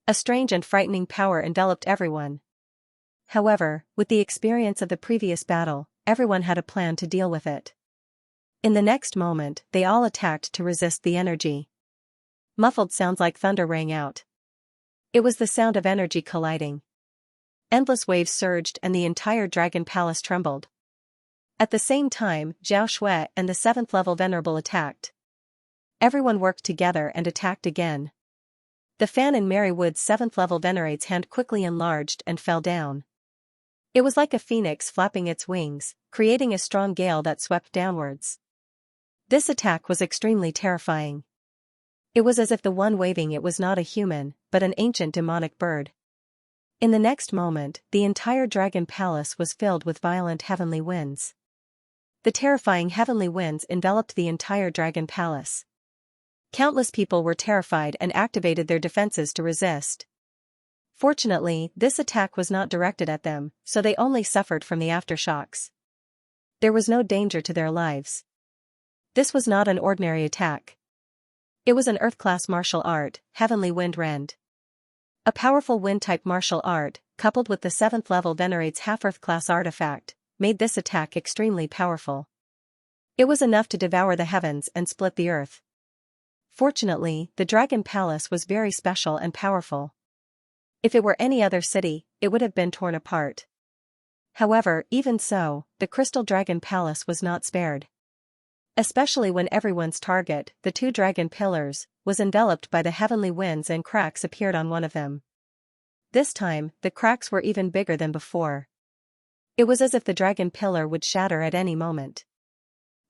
A strange and frightening power enveloped everyone. However, with the experience of the previous battle, everyone had a plan to deal with it. In the next moment, they all attacked to resist the energy. Muffled sounds like thunder rang out. It was the sound of energy colliding. Endless waves surged and the entire Dragon Palace trembled. At the same time, Zhao Shui and the 7th level Venerable attacked. Everyone worked together and attacked again. The fan in Merry Wood's 7th level Venerate's hand quickly enlarged and fell down. It was like a phoenix flapping its wings, creating a strong gale that swept downwards. This attack was extremely terrifying. It was as if the one waving it was not a human, but an ancient demonic bird. In the next moment, the entire Dragon Palace was filled with violent heavenly winds. The terrifying heavenly winds enveloped the entire Dragon Palace. Countless people were terrified and activated their defenses to resist. Fortunately, this attack was not directed at them, so they only suffered from the aftershocks. There was no danger to their lives. This was not an ordinary attack. It was an Earth-class martial art, Heavenly Wind Rend. A powerful wind-type martial art, coupled with the 7th level Venerate's half-Earth-class artifact, made this attack extremely powerful. It was enough to devour the heavens and split the earth. Fortunately, the Dragon Palace was very special and powerful. If it were any other city, it would have been torn apart. However, even so, the Crystal Dragon Palace was not spared. Especially when everyone's target, the 2 dragon pillars, was enveloped by the heavenly winds and cracks appeared on one of them. This time, the cracks were even bigger than before. It was as if the dragon pillar would shatter at any moment.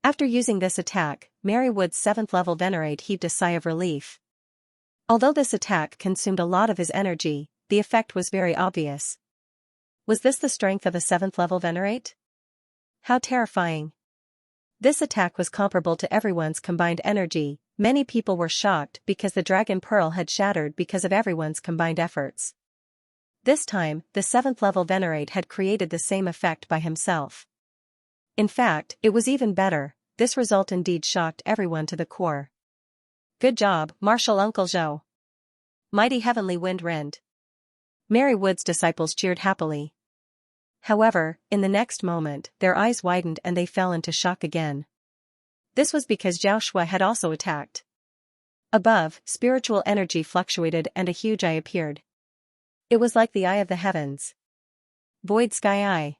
After using this attack, Merry Wood's 7th level Venerate heaved a sigh of relief. Although this attack consumed a lot of his energy, the effect was very obvious. Was this the strength of a 7th level Venerate? How terrifying. This attack was comparable to everyone's combined energy. Many people were shocked because the Dragon Pearl had shattered because of everyone's combined efforts. This time, the 7th level Venerate had created the same effect by himself. In fact, it was even better. This result indeed shocked everyone to the core. Good job, Martial Uncle Zhou. Mighty Heavenly Wind Rend. Merry Wood's disciples cheered happily. However, in the next moment, their eyes widened and they fell into shock again. This was because Zhao Shui had also attacked. Above, spiritual energy fluctuated and a huge eye appeared. It was like the eye of the heavens. Void sky eye.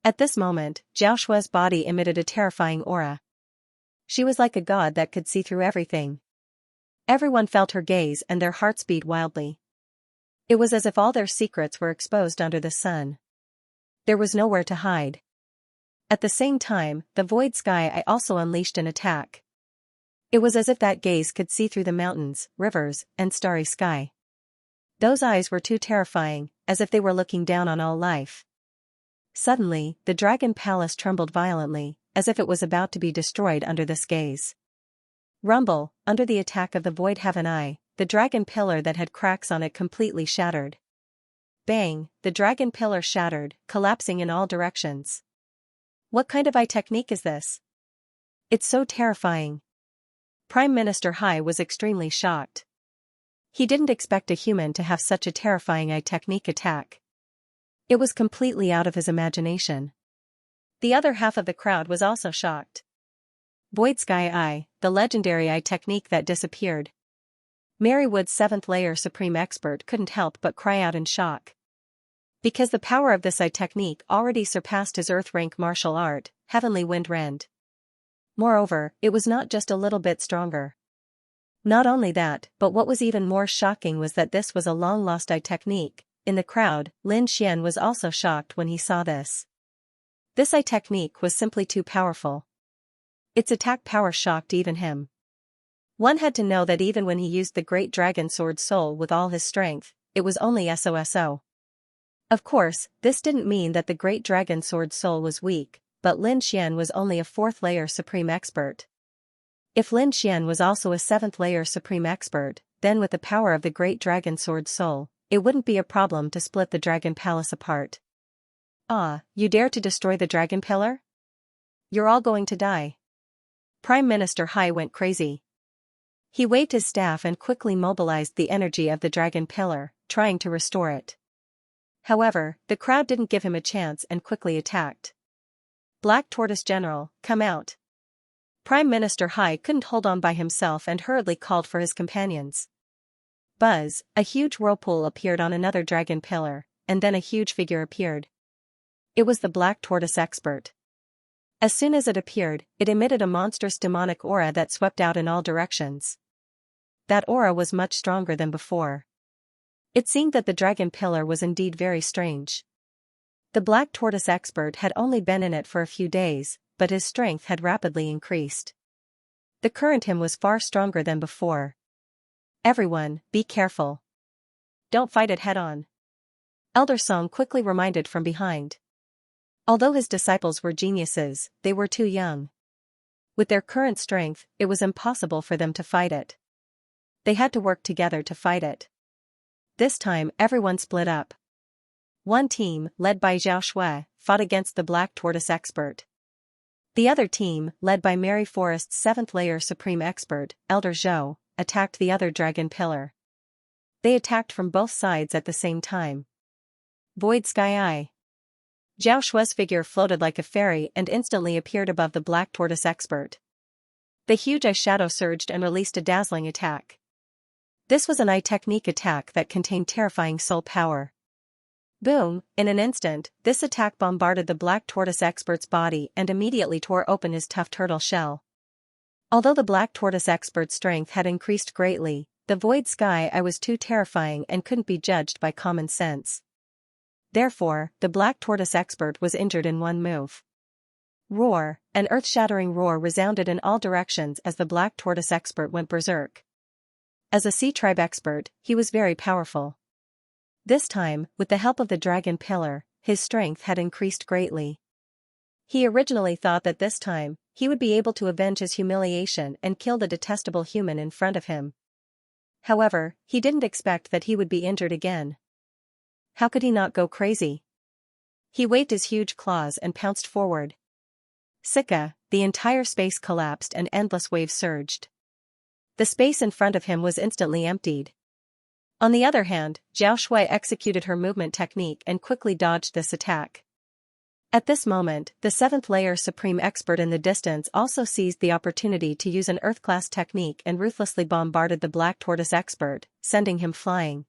At this moment, Zhao Shua's body emitted a terrifying aura. She was like a god that could see through everything. Everyone felt her gaze and their hearts beat wildly. It was as if all their secrets were exposed under the sun. There was nowhere to hide. At the same time, the void sky eye also unleashed an attack. It was as if that gaze could see through the mountains, rivers, and starry sky. Those eyes were too terrifying, as if they were looking down on all life. Suddenly, the dragon palace trembled violently, as if it was about to be destroyed under this gaze. Rumble, under the attack of the void heaven eye, the dragon pillar that had cracks on it completely shattered. Bang, the dragon pillar shattered, collapsing in all directions. What kind of eye technique is this? It's so terrifying. Prime Minister Hai was extremely shocked. He didn't expect a human to have such a terrifying eye technique attack. It was completely out of his imagination. The other half of the crowd was also shocked. Void Sky Eye, the legendary eye technique that disappeared. Marywood's 7th layer supreme expert couldn't help but cry out in shock. Because the power of this eye technique already surpassed his earth rank martial art, Heavenly Wind Rend. Moreover, it was not just a little bit stronger. Not only that, but what was even more shocking was that this was a long-lost eye technique. In the crowd, Lin Xian was also shocked when he saw this. This eye technique was simply too powerful. Its attack power shocked even him. One had to know that even when he used the Great Dragon Sword Soul with all his strength, it was only SOSO. Of course, this didn't mean that the Great Dragon Sword Soul was weak, but Lin Xian was only a 4th layer supreme expert. If Lin Xian was also a 7th layer supreme expert, then with the power of the Great Dragon Sword Soul, it wouldn't be a problem to split the Dragon Palace apart. Ah, you dare to destroy the Dragon Pillar? You're all going to die. Prime Minister Hai went crazy. He waved his staff and quickly mobilized the energy of the Dragon Pillar, trying to restore it. However, the crowd didn't give him a chance and quickly attacked. Black Tortoise General, come out. Prime Minister Hai couldn't hold on by himself and hurriedly called for his companions. Buzz, a huge whirlpool appeared on another dragon pillar, and then a huge figure appeared. It was the Black Tortoise expert. As soon as it appeared, it emitted a monstrous demonic aura that swept out in all directions. That aura was much stronger than before. It seemed that the dragon pillar was indeed very strange. The Black Tortoise expert had only been in it for a few days, but his strength had rapidly increased. The current him was far stronger than before. Everyone, be careful. Don't fight it head-on. Elder Song quickly reminded from behind. Although his disciples were geniuses, they were too young. With their current strength, it was impossible for them to fight it. They had to work together to fight it. This time everyone split up. One team, led by Zhao Shui, fought against the Black Tortoise expert. The other team, led by Mary Forest's 7th layer supreme expert, Elder Zhou, attacked the other dragon pillar. They attacked from both sides at the same time. Void Sky Eye. Zhao Shui's figure floated like a fairy and instantly appeared above the Black Tortoise expert. The huge eye shadow surged and released a dazzling attack. This was an eye technique attack that contained terrifying soul power. Boom, in an instant, this attack bombarded the Black Tortoise expert's body and immediately tore open his tough turtle shell. Although the Black Tortoise expert's strength had increased greatly, the Void Sky Eye was too terrifying and couldn't be judged by common sense. Therefore, the Black Tortoise expert was injured in one move. Roar, an earth-shattering roar resounded in all directions as the Black Tortoise expert went berserk. As a Sea Tribe expert, he was very powerful. This time, with the help of the Dragon Pillar, his strength had increased greatly. He originally thought that this time, he would be able to avenge his humiliation and kill the detestable human in front of him. However, he didn't expect that he would be injured again. How could he not go crazy? He waved his huge claws and pounced forward. Sika, the entire space collapsed and endless waves surged. The space in front of him was instantly emptied. On the other hand, Zhao Shui executed her movement technique and quickly dodged this attack. At this moment, the 7th layer supreme expert in the distance also seized the opportunity to use an Earth-class technique and ruthlessly bombarded the Black Tortoise expert, sending him flying.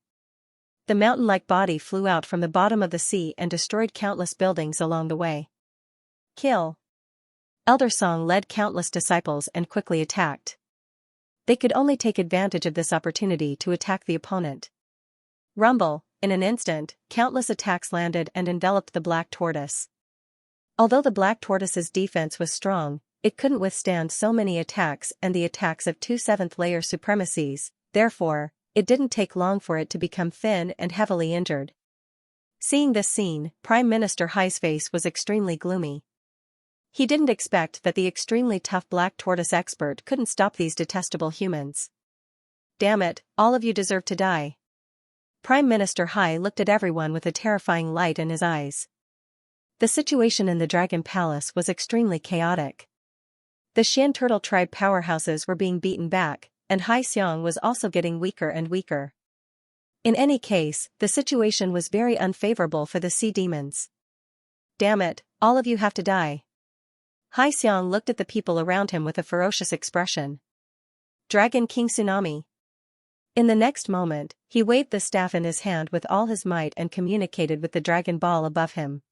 The mountain-like body flew out from the bottom of the sea and destroyed countless buildings along the way. Kill. Elder Song led countless disciples and quickly attacked. They could only take advantage of this opportunity to attack the opponent. Rumble. In an instant, countless attacks landed and enveloped the Black Tortoise. Although the Black Tortoise's defense was strong, it couldn't withstand so many attacks and the attacks of 2 7th-layer supremacies, therefore, it didn't take long for it to become thin and heavily injured. Seeing this scene, Prime Minister Hai's face was extremely gloomy. He didn't expect that the extremely tough Black Tortoise expert couldn't stop these detestable humans. Damn it, all of you deserve to die. Prime Minister Hai looked at everyone with a terrifying light in his eyes. The situation in the Dragon Palace was extremely chaotic. The Xian Turtle tribe powerhouses were being beaten back, and Hai Xiong was also getting weaker and weaker. In any case, the situation was very unfavorable for the sea demons. Damn it, all of you have to die. Hai Xiong looked at the people around him with a ferocious expression. Dragon King Tsunami. In the next moment, he waved the staff in his hand with all his might and communicated with the dragon ball above him.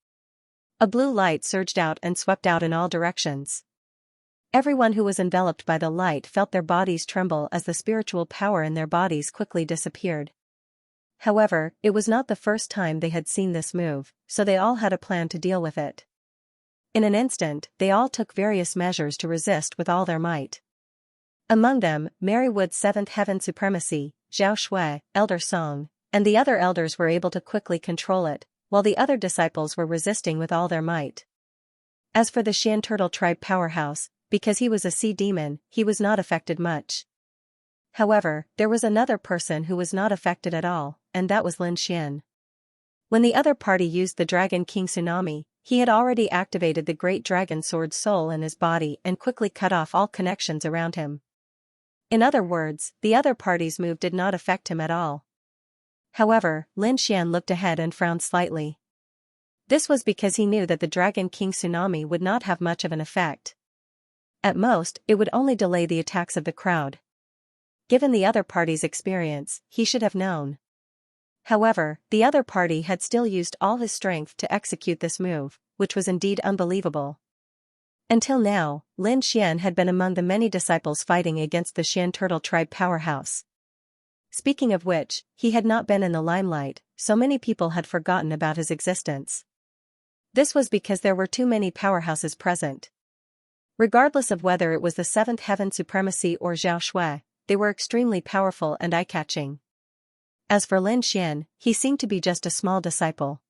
A blue light surged out and swept out in all directions. Everyone who was enveloped by the light felt their bodies tremble as the spiritual power in their bodies quickly disappeared. However, it was not the first time they had seen this move, so they all had a plan to deal with it. In an instant, they all took various measures to resist with all their might. Among them, Marywood's 7th Heaven Supremacy, Zhao Shui, Elder Song, and the other elders were able to quickly control it, while the other disciples were resisting with all their might. As for the Xian Turtle tribe powerhouse, because he was a sea demon, he was not affected much. However, there was another person who was not affected at all, and that was Lin Xian. When the other party used the Dragon King Tsunami, he had already activated the Great Dragon Sword Soul in his body and quickly cut off all connections around him. In other words, the other party's move did not affect him at all. However, Lin Xian looked ahead and frowned slightly. This was because he knew that the Dragon King Tsunami would not have much of an effect. At most, it would only delay the attacks of the crowd. Given the other party's experience, he should have known. However, the other party had still used all his strength to execute this move, which was indeed unbelievable. Until now, Lin Xian had been among the many disciples fighting against the Xian Turtle tribe powerhouse. Speaking of which, he had not been in the limelight, so many people had forgotten about his existence. This was because there were too many powerhouses present. Regardless of whether it was the 7th Heaven Supremacy or Zhao Shui, they were extremely powerful and eye-catching. As for Lin Xian, he seemed to be just a small disciple.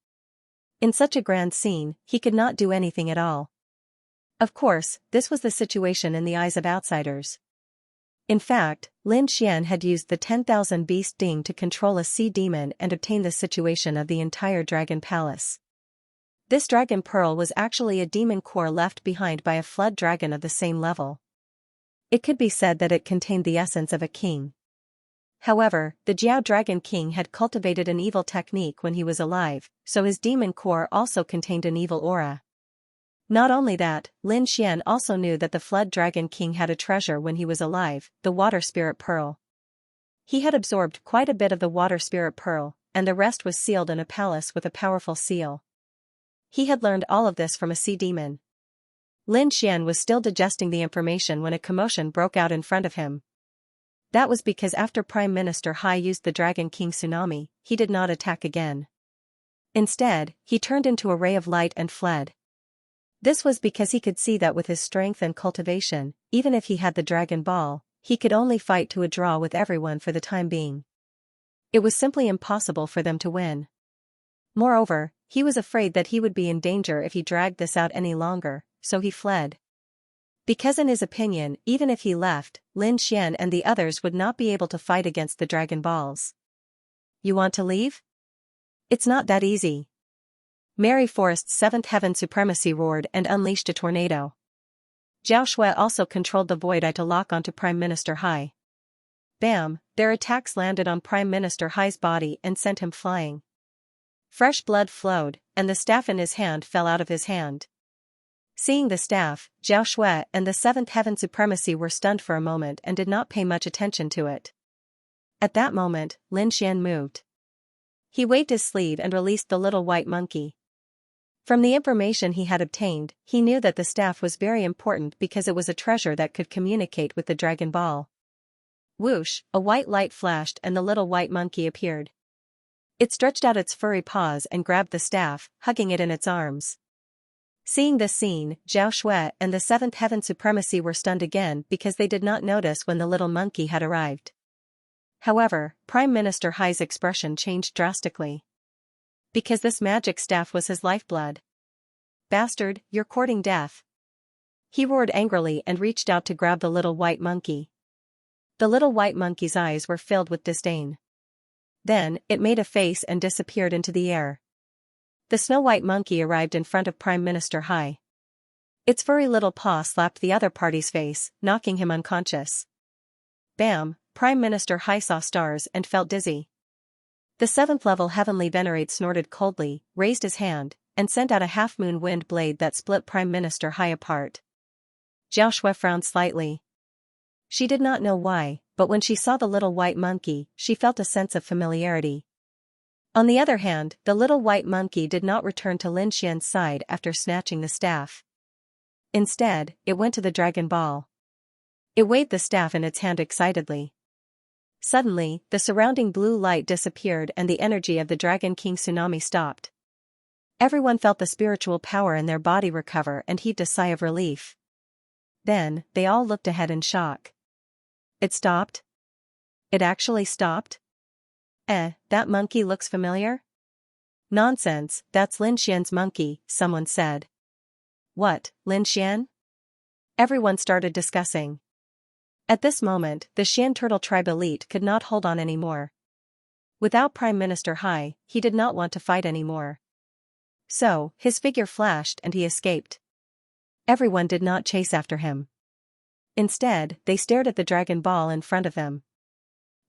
In such a grand scene, he could not do anything at all. Of course, this was the situation in the eyes of outsiders. In fact, Lin Xian had used the 10,000 beast ding to control a sea demon and obtain the situation of the entire Dragon Palace. This dragon pearl was actually a demon core left behind by a flood dragon of the same level. It could be said that it contained the essence of a king. However, the Jiao Dragon King had cultivated an evil technique when he was alive, so his demon core also contained an evil aura. Not only that, Lin Xian also knew that the Flood Dragon King had a treasure when he was alive, the Water Spirit Pearl. He had absorbed quite a bit of the Water Spirit Pearl, and the rest was sealed in a palace with a powerful seal. He had learned all of this from a sea demon. Lin Xian was still digesting the information when a commotion broke out in front of him. That was because after Prime Minister Hai used the Dragon King Tsunami, he did not attack again. Instead, he turned into a ray of light and fled. This was because he could see that with his strength and cultivation, even if he had the Dragon Ball, he could only fight to a draw with everyone for the time being. It was simply impossible for them to win. Moreover, he was afraid that he would be in danger if he dragged this out any longer, so he fled. Because in his opinion, even if he left, Lin Xian and the others would not be able to fight against the Dragon Balls. You want to leave? It's not that easy. Mary Forest's 7th Heaven Supremacy roared and unleashed a tornado. Zhao Shui also controlled the Void Eye to lock onto Prime Minister Hai. Bam, their attacks landed on Prime Minister Hai's body and sent him flying. Fresh blood flowed, and the staff in his hand fell out of his hand. Seeing the staff, Zhao Shui and the seventh heaven supremacy were stunned for a moment and did not pay much attention to it. At that moment, Lin Xian moved. He waved his sleeve and released the little white monkey. From the information he had obtained, he knew that the staff was very important because it was a treasure that could communicate with the Dragon Ball. Whoosh, a white light flashed and the little white monkey appeared. It stretched out its furry paws and grabbed the staff, hugging it in its arms. Seeing this scene, Zhao Shui and the seventh heaven supremacy were stunned again because they did not notice when the little monkey had arrived. However, Prime Minister Hai's expression changed drastically. Because this magic staff was his lifeblood. Bastard, you're courting death. He roared angrily and reached out to grab the little white monkey. The little white monkey's eyes were filled with disdain. Then, it made a face and disappeared into the air. The snow-white monkey arrived in front of Prime Minister Hai. Its furry little paw slapped the other party's face, knocking him unconscious. Bam! Prime Minister Hai saw stars and felt dizzy. The seventh-level heavenly venerate snorted coldly, raised his hand, and sent out a half-moon wind blade that split Prime Minister Hai apart. Zhao Shui frowned slightly. She did not know why, but when she saw the little white monkey, she felt a sense of familiarity. On the other hand, the little white monkey did not return to Lin Xian's side after snatching the staff. Instead, it went to the Dragon Ball. It waved the staff in its hand excitedly. Suddenly, the surrounding blue light disappeared and the energy of the Dragon King tsunami stopped. Everyone felt the spiritual power in their body recover and heaved a sigh of relief. Then, they all looked ahead in shock. It stopped? It actually stopped? That monkey looks familiar? Nonsense, that's Lin Xian's monkey, someone said. What, Lin Xian? Everyone started discussing. At this moment, the Xian Turtle Tribe elite could not hold on anymore. Without Prime Minister Hai, he did not want to fight anymore. So, his figure flashed and he escaped. Everyone did not chase after him. Instead, they stared at the Dragon Ball in front of them.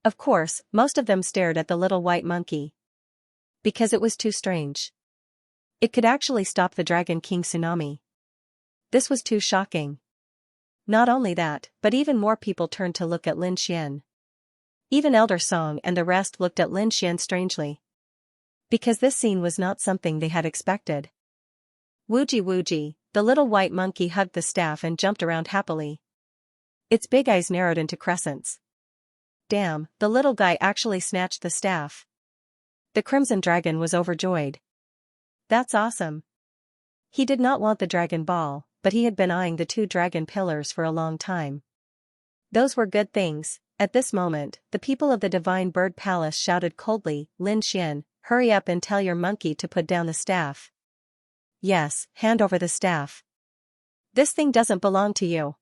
Of course, most of them stared at the little white monkey. Because it was too strange. It could actually stop the Dragon King tsunami. This was too shocking. Not only that, but even more people turned to look at Lin Xian. Even Elder Song and the rest looked at Lin Xian strangely. Because this scene was not something they had expected. Wooji wooji, the little white monkey hugged the staff and jumped around happily. Its big eyes narrowed into crescents. Damn, the little guy actually snatched the staff. The Crimson Dragon was overjoyed. That's awesome. He did not want the Dragon Ball, but he had been eyeing the two dragon pillars for a long time. Those were good things. At this moment, the people of the Divine Bird Palace shouted coldly, Lin Xian, hurry up and tell your monkey to put down the staff. Yes, hand over the staff. This thing doesn't belong to you.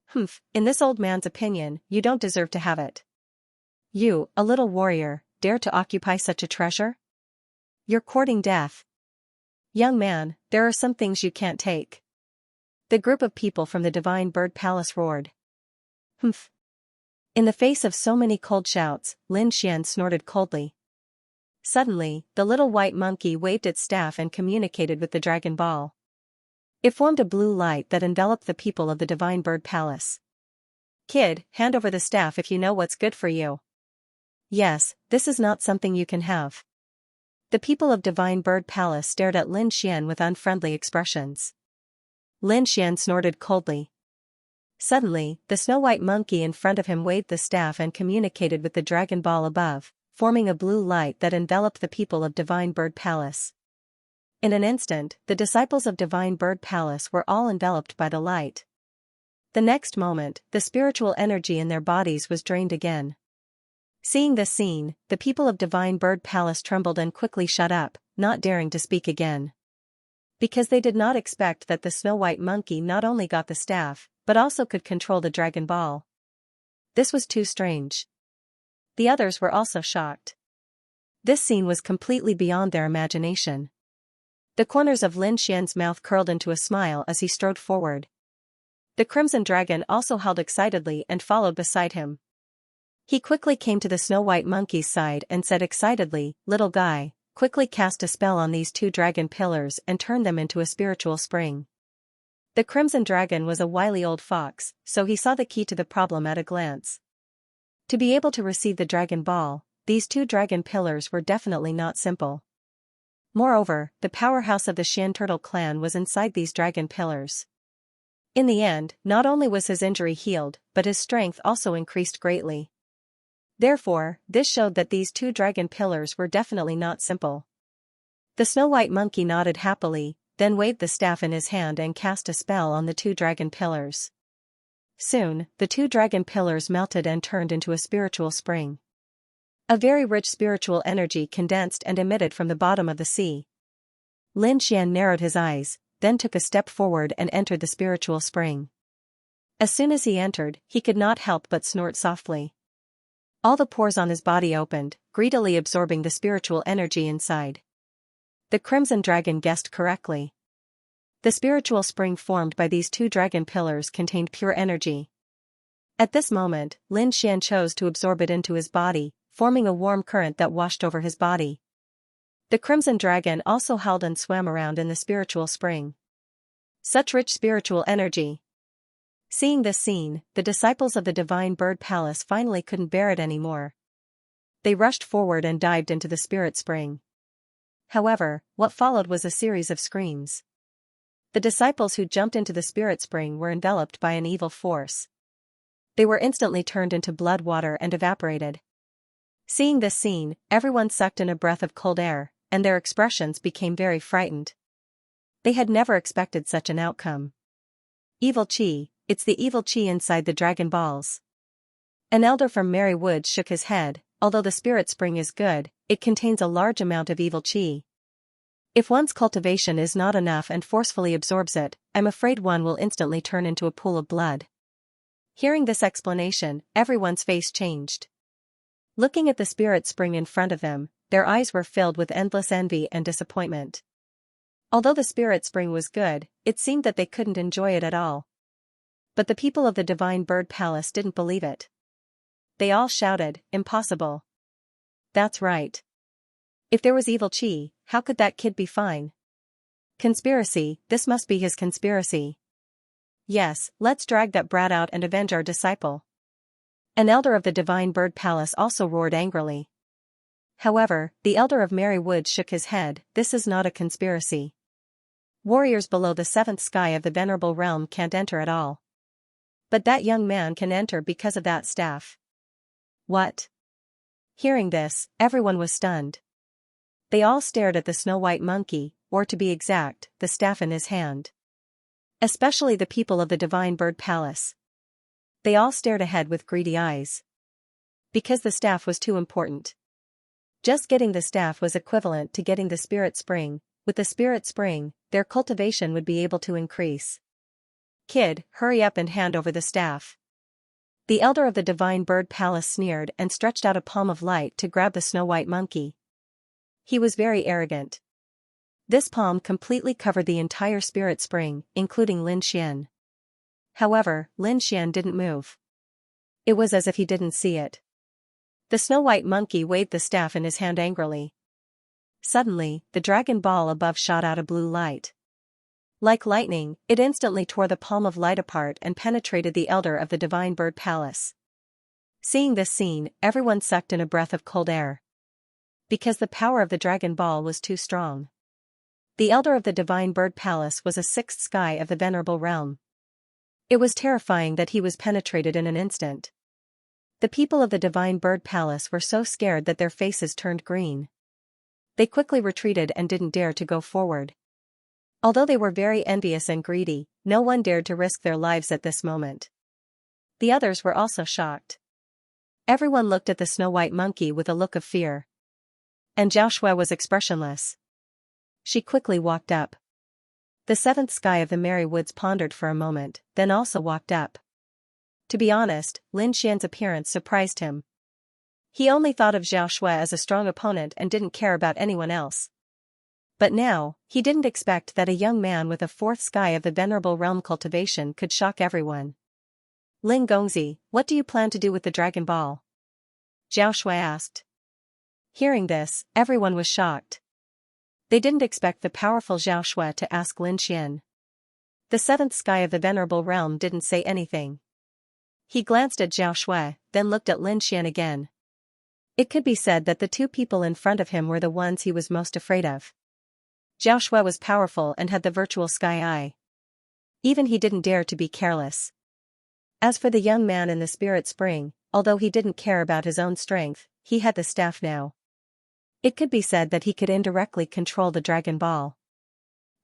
Humph, in this old man's opinion, you don't deserve to have it. You, a little warrior, dare to occupy such a treasure? You're courting death. Young man, there are some things you can't take. The group of people from the Divine Bird Palace roared. Humph. In the face of so many cold shouts, Lin Xian snorted coldly. Suddenly, the little white monkey waved its staff and communicated with the Dragon Ball. It formed a blue light that enveloped the people of the Divine Bird Palace. Kid, hand over the staff if you know what's good for you. Yes, this is not something you can have. The people of Divine Bird Palace stared at Lin Xian with unfriendly expressions. Lin Xian snorted coldly. Suddenly, the snow-white monkey in front of him waved the staff and communicated with the Dragon Ball above, forming a blue light that enveloped the people of Divine Bird Palace. In an instant, the disciples of Divine Bird Palace were all enveloped by the light. The next moment, the spiritual energy in their bodies was drained again. Seeing this scene, the people of Divine Bird Palace trembled and quickly shut up, not daring to speak again. Because they did not expect that the snow-white monkey not only got the staff, but also could control the Dragon Ball. This was too strange. The others were also shocked. This scene was completely beyond their imagination. The corners of Lin Xian's mouth curled into a smile as he strode forward. The Crimson Dragon also howled excitedly and followed beside him. He quickly came to the snow-white monkey's side and said excitedly, "Little guy, quickly cast a spell on these two dragon pillars and turned them into a spiritual spring. The Crimson Dragon was a wily old fox, so he saw the key to the problem at a glance. To be able to receive the Dragon Ball, these two dragon pillars were definitely not simple. Moreover, the powerhouse of the Xian Turtle clan was inside these dragon pillars. In the end, not only was his injury healed, but his strength also increased greatly. Therefore, this showed that these two dragon pillars were definitely not simple. The Snow White Monkey nodded happily, then waved the staff in his hand and cast a spell on the two dragon pillars. Soon, the two dragon pillars melted and turned into a spiritual spring. A very rich spiritual energy condensed and emitted from the bottom of the sea. Lin Xian narrowed his eyes, then took a step forward and entered the spiritual spring. As soon as he entered, he could not help but snort softly. All the pores on his body opened, greedily absorbing the spiritual energy inside. The Crimson Dragon guessed correctly. The spiritual spring formed by these two dragon pillars contained pure energy. At this moment, Lin Xian chose to absorb it into his body, forming a warm current that washed over his body. The Crimson Dragon also howled and swam around in the spiritual spring. Such rich spiritual energy. Seeing this scene, the disciples of the Divine Bird Palace finally couldn't bear it anymore. They rushed forward and dived into the spirit spring. However, what followed was a series of screams. The disciples who jumped into the spirit spring were enveloped by an evil force. They were instantly turned into blood water and evaporated. Seeing this scene, everyone sucked in a breath of cold air, and their expressions became very frightened. They had never expected such an outcome. Evil Chi, it's the evil Chi inside the Dragon Balls. An elder from Merry Woods shook his head. Although the spirit spring is good, it contains a large amount of evil Chi. If one's cultivation is not enough and forcefully absorbs it, I'm afraid one will instantly turn into a pool of blood. Hearing this explanation, everyone's face changed. Looking at the spirit spring in front of them, their eyes were filled with endless envy and disappointment. Although the spirit spring was good, it seemed that they couldn't enjoy it at all. But the people of the Divine Bird Palace didn't believe it. They all shouted, "Impossible. That's right. If there was evil Chi, how could that kid be fine? Conspiracy, this must be his conspiracy. Yes, let's drag that brat out and avenge our disciple." An elder of the Divine Bird Palace also roared angrily. However, the elder of Merry Woods shook his head. This is not a conspiracy. Warriors below the seventh sky of the Venerable Realm can't enter at all. But that young man can enter because of that staff. What? Hearing this, everyone was stunned. They all stared at the Snow White Monkey, or to be exact, the staff in his hand. Especially the people of the Divine Bird Palace. They all stared ahead with greedy eyes. Because the staff was too important. Just getting the staff was equivalent to getting the spirit spring. With the spirit spring, their cultivation would be able to increase. Kid, hurry up and hand over the staff. The elder of the Divine Bird Palace sneered and stretched out a palm of light to grab the Snow White Monkey. He was very arrogant. This palm completely covered the entire spirit spring, including Lin Xian. However, Lin Xian didn't move. It was as if he didn't see it. The Snow White Monkey waved the staff in his hand angrily. Suddenly, the dragon ball above shot out a blue light. Like lightning, it instantly tore the palm of light apart and penetrated the elder of the Divine Bird Palace. Seeing this scene, everyone sucked in a breath of cold air. Because the power of the dragon ball was too strong. The elder of the Divine Bird Palace was a sixth sky of the Venerable Realm. It was terrifying that he was penetrated in an instant. The people of the Divine Bird Palace were so scared that their faces turned green. They quickly retreated and didn't dare to go forward. Although they were very envious and greedy, no one dared to risk their lives at this moment. The others were also shocked. Everyone looked at the Snow White Monkey with a look of fear. And Xianxia was expressionless. She quickly walked up. The seventh sky of the Merry Woods pondered for a moment, then also walked up. To be honest, Lin Xian's appearance surprised him. He only thought of Xianxia as a strong opponent and didn't care about anyone else. But now, he didn't expect that a young man with a fourth sky of the Venerable Realm cultivation could shock everyone. "Ling Gongzi, what do you plan to do with the Dragon Ball?" Xianxia asked. Hearing this, everyone was shocked. They didn't expect the powerful Zhao Shui to ask Lin Xian. The seventh sky of the Venerable Realm didn't say anything. He glanced at Zhao Shui, then looked at Lin Xian again. It could be said that the two people in front of him were the ones he was most afraid of. Zhao Shui was powerful and had the virtual sky eye. Even he didn't dare to be careless. As for the young man in the spirit spring, although he didn't care about his own strength, he had the staff now. It could be said that he could indirectly control the Dragon Ball.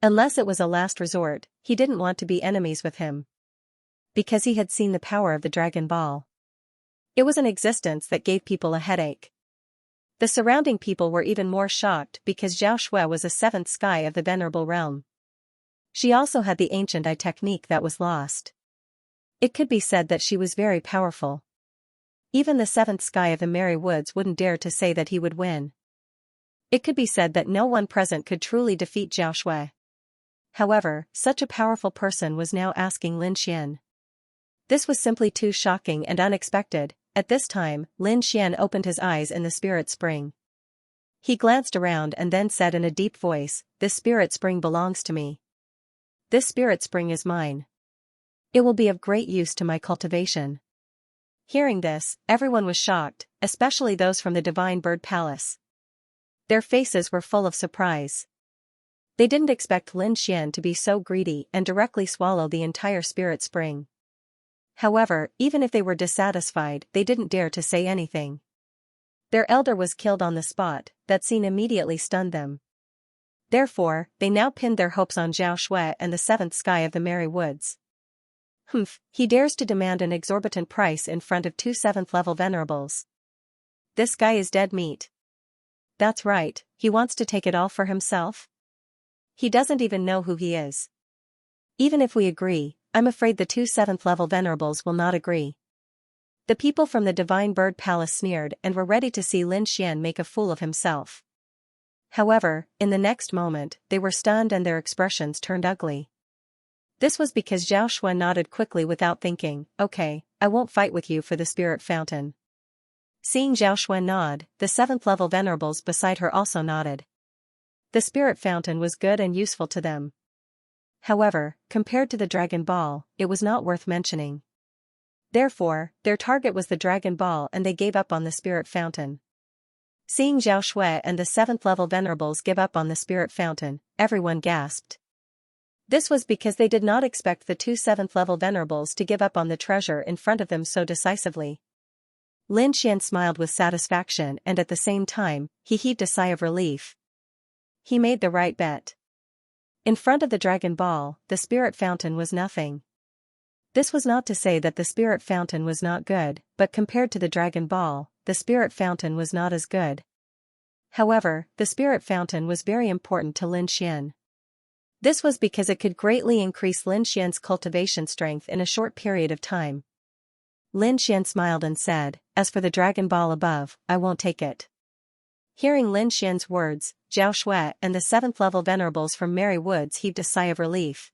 Unless it was a last resort, he didn't want to be enemies with him. Because he had seen the power of the Dragon Ball. It was an existence that gave people a headache. The surrounding people were even more shocked because Zhao Shui was a seventh sky of the Venerable Realm. She also had the ancient eye technique that was lost. It could be said that she was very powerful. Even the seventh sky of the Merry Woods wouldn't dare to say that he would win. It could be said that no one present could truly defeat Zhao Shui. However, such a powerful person was now asking Lin Xian. This was simply too shocking and unexpected. At this time, Lin Xian opened his eyes in the spirit spring. He glanced around and then said in a deep voice, "This spirit spring belongs to me. This spirit spring is mine. It will be of great use to my cultivation." Hearing this, everyone was shocked, especially those from the Divine Bird Palace. Their faces were full of surprise. They didn't expect Lin Xian to be so greedy and directly swallow the entire spirit spring. However, even if they were dissatisfied, they didn't dare to say anything. Their elder was killed on the spot. That scene immediately stunned them. Therefore, they now pinned their hopes on Zhao Shui and the seventh sky of the Merry Woods. Humph, he dares to demand an exorbitant price in front of two seventh-level venerables. This guy is dead meat. That's right, he wants to take it all for himself? He doesn't even know who he is. Even if we agree, I'm afraid the two seventh-level venerables will not agree. The people from the Divine Bird Palace sneered and were ready to see Lin Xian make a fool of himself. However, in the next moment, they were stunned and their expressions turned ugly. This was because Zhao Shui nodded quickly without thinking, "Okay, I won't fight with you for the spirit fountain." Seeing Zhao Shui nod, the seventh-level venerables beside her also nodded. The spirit fountain was good and useful to them. However, compared to the Dragon Ball, it was not worth mentioning. Therefore, their target was the Dragon Ball and they gave up on the spirit fountain. Seeing Zhao Shui and the seventh-level venerables give up on the spirit fountain, everyone gasped. This was because they did not expect the two seventh-level venerables to give up on the treasure in front of them so decisively. Lin Xian smiled with satisfaction and at the same time, he heaved a sigh of relief. He made the right bet. In front of the Dragon Ball, the spirit fountain was nothing. This was not to say that the spirit fountain was not good, but compared to the Dragon Ball, the spirit fountain was not as good. However, the spirit fountain was very important to Lin Xian. This was because it could greatly increase Lin Xian's cultivation strength in a short period of time. Lin Xian smiled and said, "As for the Dragon Ball above, I won't take it." Hearing Lin Xian's words, Zhao Shui and the seventh-level venerables from Merry Woods heaved a sigh of relief.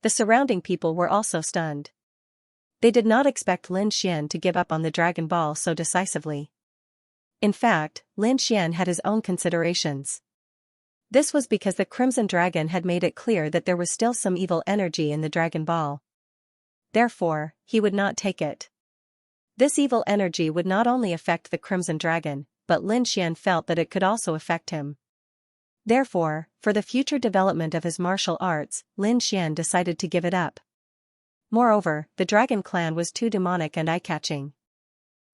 The surrounding people were also stunned. They did not expect Lin Xian to give up on the Dragon Ball so decisively. In fact, Lin Xian had his own considerations. This was because the Crimson Dragon had made it clear that there was still some evil energy in the Dragon Ball. Therefore, he would not take it. This evil energy would not only affect the Crimson Dragon, but Lin Xian felt that it could also affect him. Therefore, for the future development of his martial arts, Lin Xian decided to give it up. Moreover, the Dragon Clan was too demonic and eye-catching.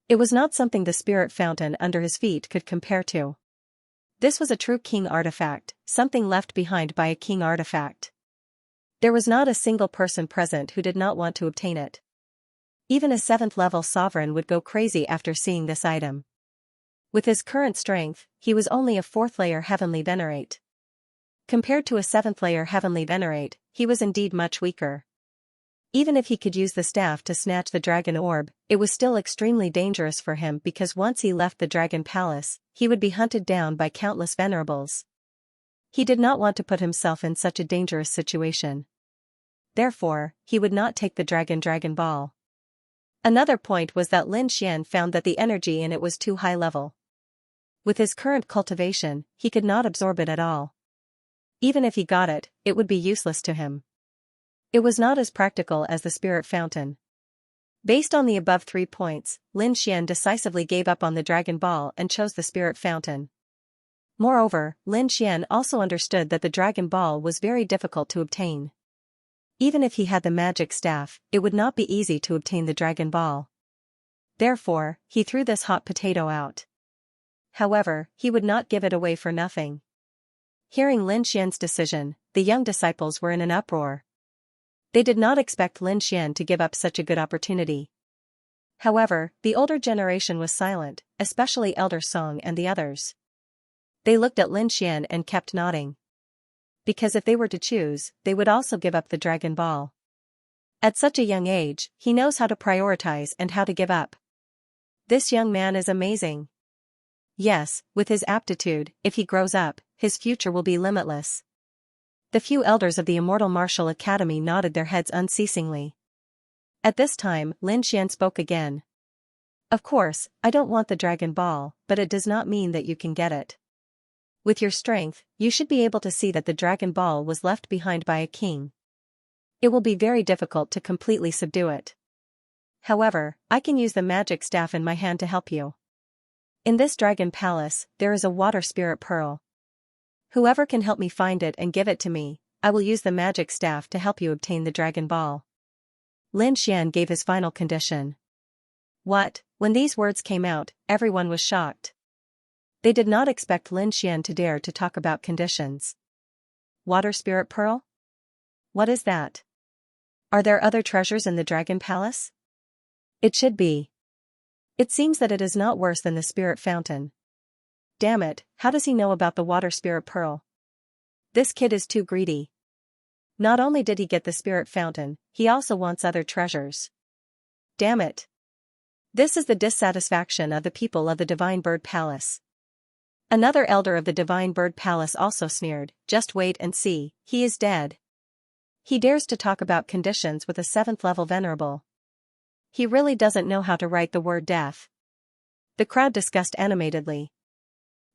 It was not something the spirit fountain under his feet could compare to. This was a true king artifact, something left behind by a king artifact. There was not a single person present who did not want to obtain it. Even a seventh-level sovereign would go crazy after seeing this item. With his current strength, he was only a fourth-layer heavenly venerate. Compared to a seventh-layer heavenly venerate, he was indeed much weaker. Even if he could use the staff to snatch the dragon orb, it was still extremely dangerous for him because once he left the Dragon Palace, he would be hunted down by countless venerables. He did not want to put himself in such a dangerous situation. Therefore, he would not take the Dragon Ball. Another point was that Lin Xian found that the energy in it was too high level. With his current cultivation, he could not absorb it at all. Even if he got it, it would be useless to him. It was not as practical as the spirit fountain. Based on the above 3 points, Lin Xian decisively gave up on the Dragon Ball and chose the spirit fountain. Moreover, Lin Xian also understood that the Dragon Ball was very difficult to obtain. Even if he had the magic staff, it would not be easy to obtain the Dragon Ball. Therefore, he threw this hot potato out. However, he would not give it away for nothing. Hearing Lin Xian's decision, the young disciples were in an uproar. They did not expect Lin Xian to give up such a good opportunity. However, the older generation was silent, especially Elder Song and the others. They looked at Lin Xian and kept nodding. Because if they were to choose, they would also give up the Dragon Ball. At such a young age, he knows how to prioritize and how to give up. This young man is amazing. Yes, with his aptitude, if he grows up, his future will be limitless. The few elders of the Immortal Martial Academy nodded their heads unceasingly. At this time, Lin Xian spoke again. Of course, I don't want the Dragon Ball, but it does not mean that you can get it. With your strength, you should be able to see that the Dragon Ball was left behind by a king. It will be very difficult to completely subdue it. However, I can use the magic staff in my hand to help you. In this Dragon Palace, there is a water spirit pearl. Whoever can help me find it and give it to me, I will use the magic staff to help you obtain the Dragon Ball. Lin Xian gave his final condition. What? When these words came out, everyone was shocked. They did not expect Lin Xian to dare to talk about conditions. Water spirit pearl? What is that? Are there other treasures in the Dragon Palace? It should be. It seems that it is not worse than the spirit fountain. Damn it, how does he know about the water spirit pearl? This kid is too greedy. Not only did he get the spirit fountain, he also wants other treasures. Damn it. This is the dissatisfaction of the people of the Divine Bird Palace. Another elder of the Divine Bird Palace also sneered, just wait and see, he is dead. He dares to talk about conditions with a 7th level venerable. He really doesn't know how to write the word death. The crowd discussed animatedly.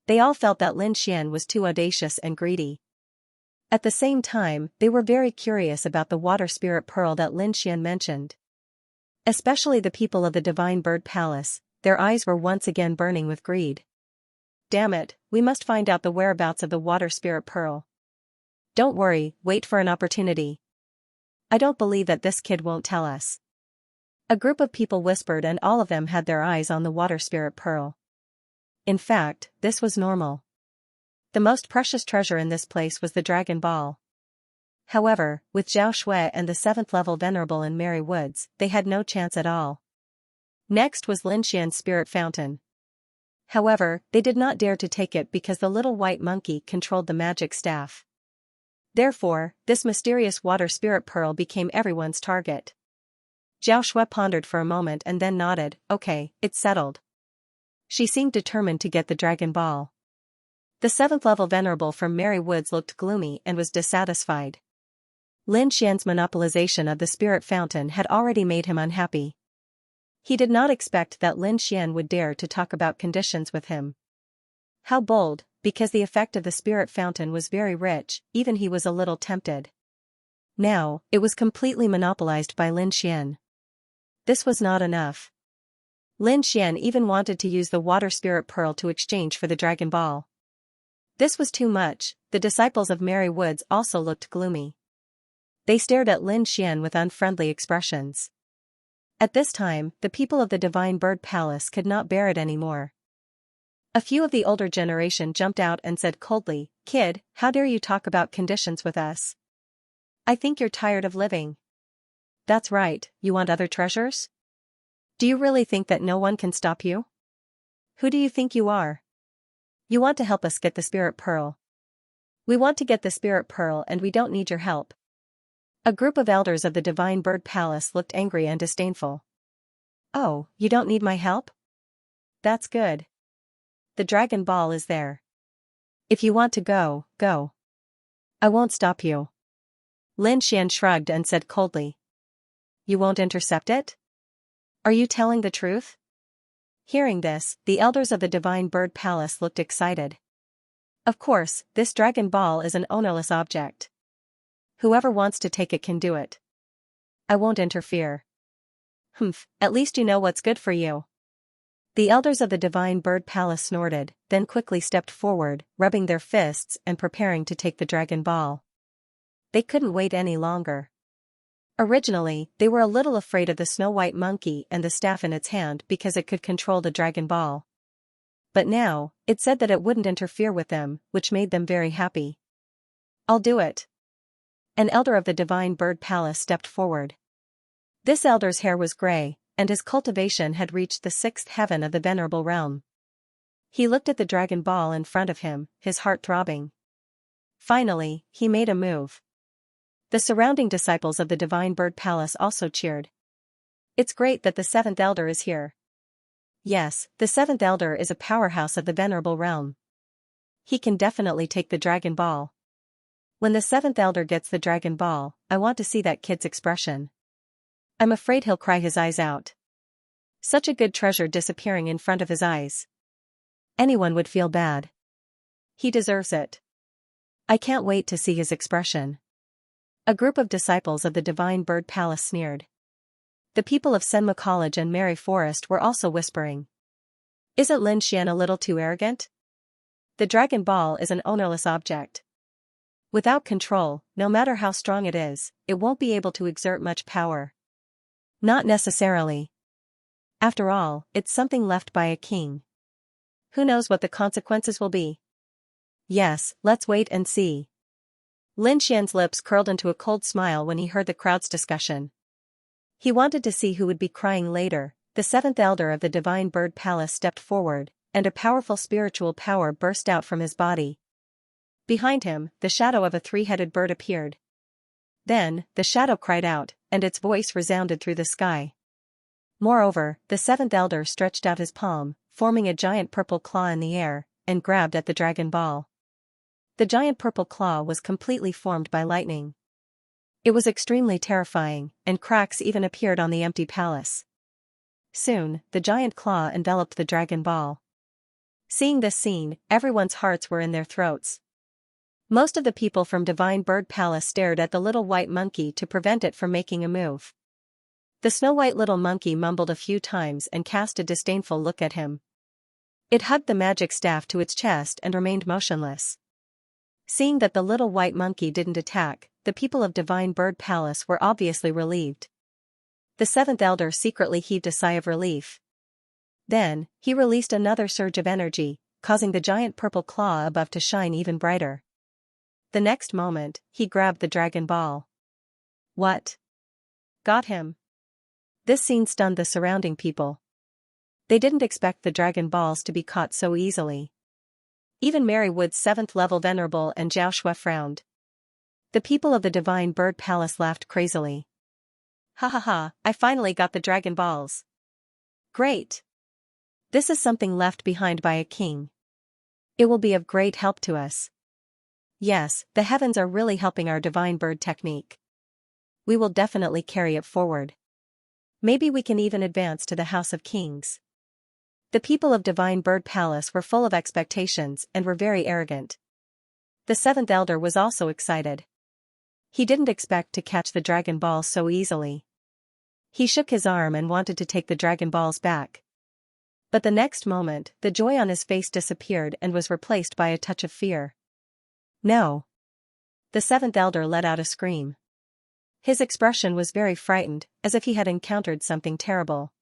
They all felt that Lin Xian was too audacious and greedy. At the same time, they were very curious about the water spirit pearl that Lin Xian mentioned. Especially the people of the Divine Bird Palace, their eyes were once again burning with greed. Damn it, we must find out the whereabouts of the water spirit pearl. Don't worry, wait for an opportunity. I don't believe that this kid won't tell us. A group of people whispered and all of them had their eyes on the water spirit pearl. In fact, this was normal. The most precious treasure in this place was the Dragon Ball. However, with Zhao Shui and the 7th level venerable in Merry Woods, they had no chance at all. Next was Lin Xian's spirit fountain. However, they did not dare to take it because the little white monkey controlled the magic staff. Therefore, this mysterious water spirit pearl became everyone's target. Zhao Shui pondered for a moment and then nodded, okay, it's settled. She seemed determined to get the Dragon Ball. The 7th level venerable from Merry Woods looked gloomy and was dissatisfied. Lin Xian's monopolization of the spirit fountain had already made him unhappy. He did not expect that Lin Xian would dare to talk about conditions with him. How bold, because the effect of the spirit fountain was very rich, even he was a little tempted. Now, it was completely monopolized by Lin Xian. This was not enough. Lin Xian even wanted to use the water spirit pearl to exchange for the Dragon Ball. This was too much. The disciples of Merry Woods also looked gloomy. They stared at Lin Xian with unfriendly expressions. At this time, the people of the Divine Bird Palace could not bear it anymore. A few of the older generation jumped out and said coldly, "Kid, how dare you talk about conditions with us? I think you're tired of living." That's right, you want other treasures? Do you really think that no one can stop you? Who do you think you are? You want to help us get the spirit pearl. We want to get the spirit pearl and we don't need your help. A group of elders of the Divine Bird Palace looked angry and disdainful. Oh, you don't need my help? That's good. The Dragon Ball is there. If you want to go, go. I won't stop you. Lin Xian shrugged and said coldly. You won't intercept it? Are you telling the truth? Hearing this, the elders of the Divine Bird Palace looked excited. Of course, this Dragon Ball is an ownerless object. Whoever wants to take it can do it. I won't interfere. Humph, at least you know what's good for you. The elders of the Divine Bird Palace snorted, then quickly stepped forward, rubbing their fists and preparing to take the Dragon Ball. They couldn't wait any longer. Originally, they were a little afraid of the snow-white monkey and the staff in its hand because it could control the Dragon Ball. But now, it said that it wouldn't interfere with them, which made them very happy. I'll do it. An elder of the Divine Bird Palace stepped forward. This elder's hair was gray, and his cultivation had reached the 6th heaven of the Venerable Realm. He looked at the Dragon Ball in front of him, his heart throbbing. Finally, he made a move. The surrounding disciples of the Divine Bird Palace also cheered. It's great that the 7th elder is here. Yes, the 7th elder is a powerhouse of the Venerable Realm. He can definitely take the Dragon Ball. When the 7th elder gets the Dragon Ball, I want to see that kid's expression. I'm afraid he'll cry his eyes out. Such a good treasure disappearing in front of his eyes. Anyone would feel bad. He deserves it. I can't wait to see his expression. A group of disciples of the Divine Bird Palace sneered. The people of Senma College and Mary Forest were also whispering. Isn't Xianxia a little too arrogant? The Dragon Ball is an ownerless object. Without control, no matter how strong it is, it won't be able to exert much power. Not necessarily. After all, it's something left by a king. Who knows what the consequences will be? Yes, let's wait and see. Lin Xian's lips curled into a cold smile when he heard the crowd's discussion. He wanted to see who would be crying later. The 7th elder of the Divine Bird Palace stepped forward, and a powerful spiritual power burst out from his body. Behind him, the shadow of a 3-headed bird appeared. Then, the shadow cried out, and its voice resounded through the sky. Moreover, the 7th elder stretched out his palm, forming a giant purple claw in the air, and grabbed at the Dragon Ball. The giant purple claw was completely formed by lightning. It was extremely terrifying, and cracks even appeared on the empty palace. Soon, the giant claw enveloped the Dragon Ball. Seeing this scene, everyone's hearts were in their throats. Most of the people from Divine Bird Palace stared at the little white monkey to prevent it from making a move. The snow-white little monkey mumbled a few times and cast a disdainful look at him. It hugged the magic staff to its chest and remained motionless. Seeing that the little white monkey didn't attack, the people of Divine Bird Palace were obviously relieved. The 7th elder secretly heaved a sigh of relief. Then, he released another surge of energy, causing the giant purple claw above to shine even brighter. The next moment, he grabbed the Dragon Ball. What? Got him. This scene stunned the surrounding people. They didn't expect the Dragon Balls to be caught so easily. Even Marywood's 7th level Venerable and Zhao Shui frowned. The people of the Divine Bird Palace laughed crazily. Ha ha ha, I finally got the Dragon Balls. Great. This is something left behind by a king. It will be of great help to us. Yes, the heavens are really helping our Divine Bird technique. We will definitely carry it forward. Maybe we can even advance to the House of Kings. The people of Divine Bird Palace were full of expectations and were very arrogant. The 7th elder was also excited. He didn't expect to catch the Dragon Ball so easily. He shook his arm and wanted to take the Dragon Balls back. But the next moment, the joy on his face disappeared and was replaced by a touch of fear. No. The 7th elder let out a scream. His expression was very frightened, as if he had encountered something terrible.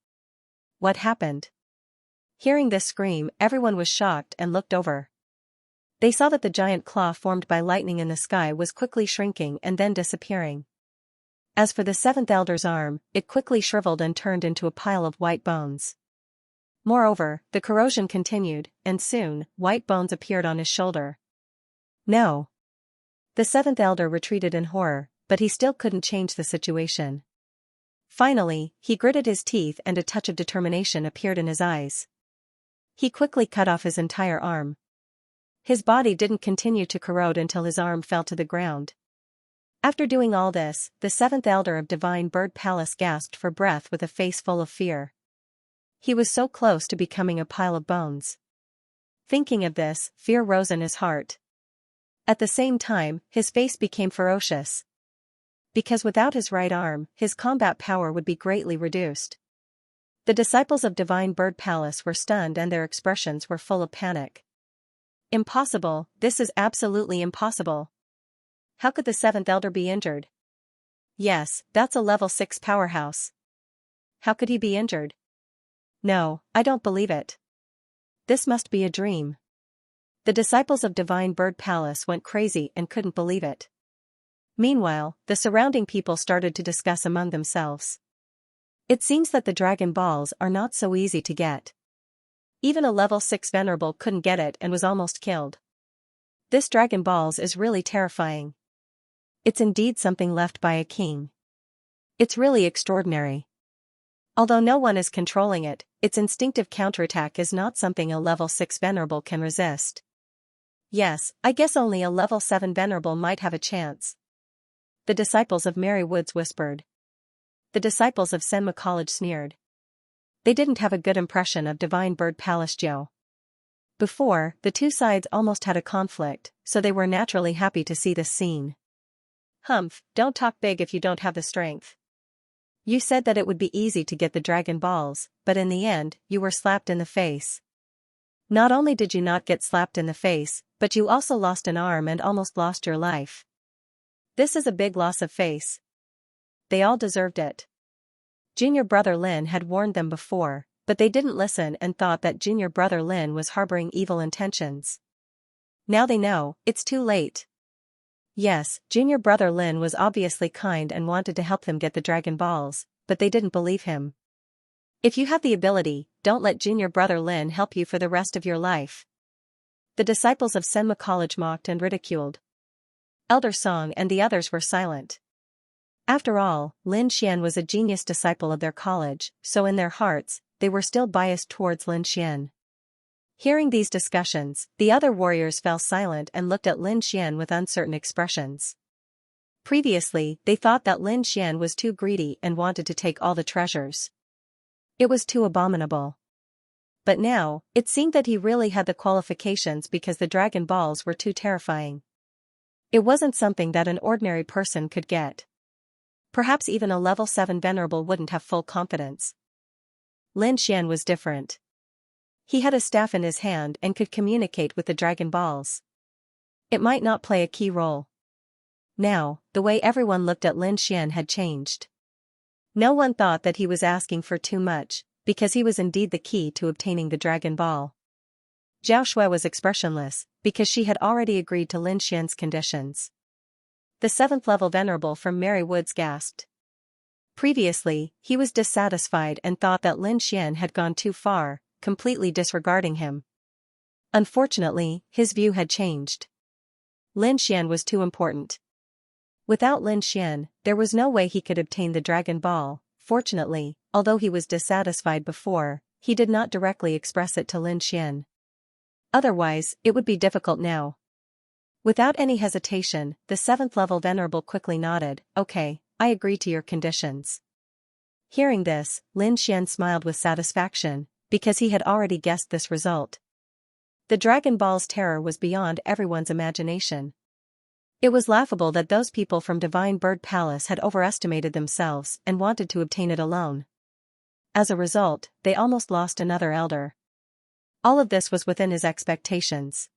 What happened? Hearing this scream, everyone was shocked and looked over. They saw that the giant claw formed by lightning in the sky was quickly shrinking and then disappearing. As for the 7th elder's arm, it quickly shriveled and turned into a pile of white bones. Moreover, the corrosion continued, and soon, white bones appeared on his shoulder. No. The 7th elder retreated in horror, but he still couldn't change the situation. Finally, he gritted his teeth and a touch of determination appeared in his eyes. He quickly cut off his entire arm. His body didn't continue to corrode until his arm fell to the ground. After doing all this, the 7th elder of Divine Bird Palace gasped for breath with a face full of fear. He was so close to becoming a pile of bones. Thinking of this, fear rose in his heart. At the same time, his face became ferocious. Because without his right arm, his combat power would be greatly reduced. The disciples of Divine Bird Palace were stunned and their expressions were full of panic. Impossible, this is absolutely impossible. How could the seventh elder be injured? Yes, that's a level 6 powerhouse. How could he be injured? No, I don't believe it. This must be a dream. The disciples of Divine Bird Palace went crazy and couldn't believe it. Meanwhile, the surrounding people started to discuss among themselves. It seems that the Dragon Balls are not so easy to get. Even a level 6 venerable couldn't get it and was almost killed. This Dragon Balls is really terrifying. It's indeed something left by a king. It's really extraordinary. Although no one is controlling it, its instinctive counterattack is not something a level 6 venerable can resist. Yes, I guess only a level 7 venerable might have a chance. The disciples of Mary Woods whispered. The disciples of Senma College sneered. They didn't have a good impression of Divine Bird Palace Joe. Before, the two sides almost had a conflict, so they were naturally happy to see this scene. Humph, don't talk big if you don't have the strength. You said that it would be easy to get the Dragon Balls, but in the end, you were slapped in the face. Not only did you not get slapped in the face, but you also lost an arm and almost lost your life. This is a big loss of face. They all deserved it. Junior Brother Lin had warned them before, but they didn't listen and thought that Junior Brother Lin was harboring evil intentions. Now they know, it's too late. Yes, Junior Brother Lin was obviously kind and wanted to help them get the Dragon Balls, but they didn't believe him. If you have the ability, don't let Junior Brother Lin help you for the rest of your life. The disciples of Senma College mocked and ridiculed. Elder Song and the others were silent. After all, Lin Xian was a genius disciple of their college, so in their hearts, they were still biased towards Lin Xian. Hearing these discussions, the other warriors fell silent and looked at Lin Xian with uncertain expressions. Previously, they thought that Lin Xian was too greedy and wanted to take all the treasures. It was too abominable. But now, it seemed that he really had the qualifications because the Dragon Balls were too terrifying. It wasn't something that an ordinary person could get. Perhaps even a level 7 venerable wouldn't have full confidence. Lin Xian was different. He had a staff in his hand and could communicate with the Dragon Balls. It might not play a key role. Now, the way everyone looked at Lin Xian had changed. No one thought that he was asking for too much, because he was indeed the key to obtaining the Dragon Ball. Zhao Shui was expressionless, because she had already agreed to Lin Xian's conditions. The 7th level venerable from Mary Woods gasped. Previously, he was dissatisfied and thought that Lin Xian had gone too far, completely disregarding him. Unfortunately, his view had changed. Lin Xian was too important. Without Lin Xian, there was no way he could obtain the Dragon Ball. Fortunately, although he was dissatisfied before, he did not directly express it to Lin Xian. Otherwise, it would be difficult now. Without any hesitation, the 7th level venerable quickly nodded, okay, I agree to your conditions. Hearing this, Lin Xian smiled with satisfaction, because he had already guessed this result. The Dragon Ball's terror was beyond everyone's imagination. It was laughable that those people from Divine Bird Palace had overestimated themselves and wanted to obtain it alone. As a result, they almost lost another elder. All of this was within his expectations.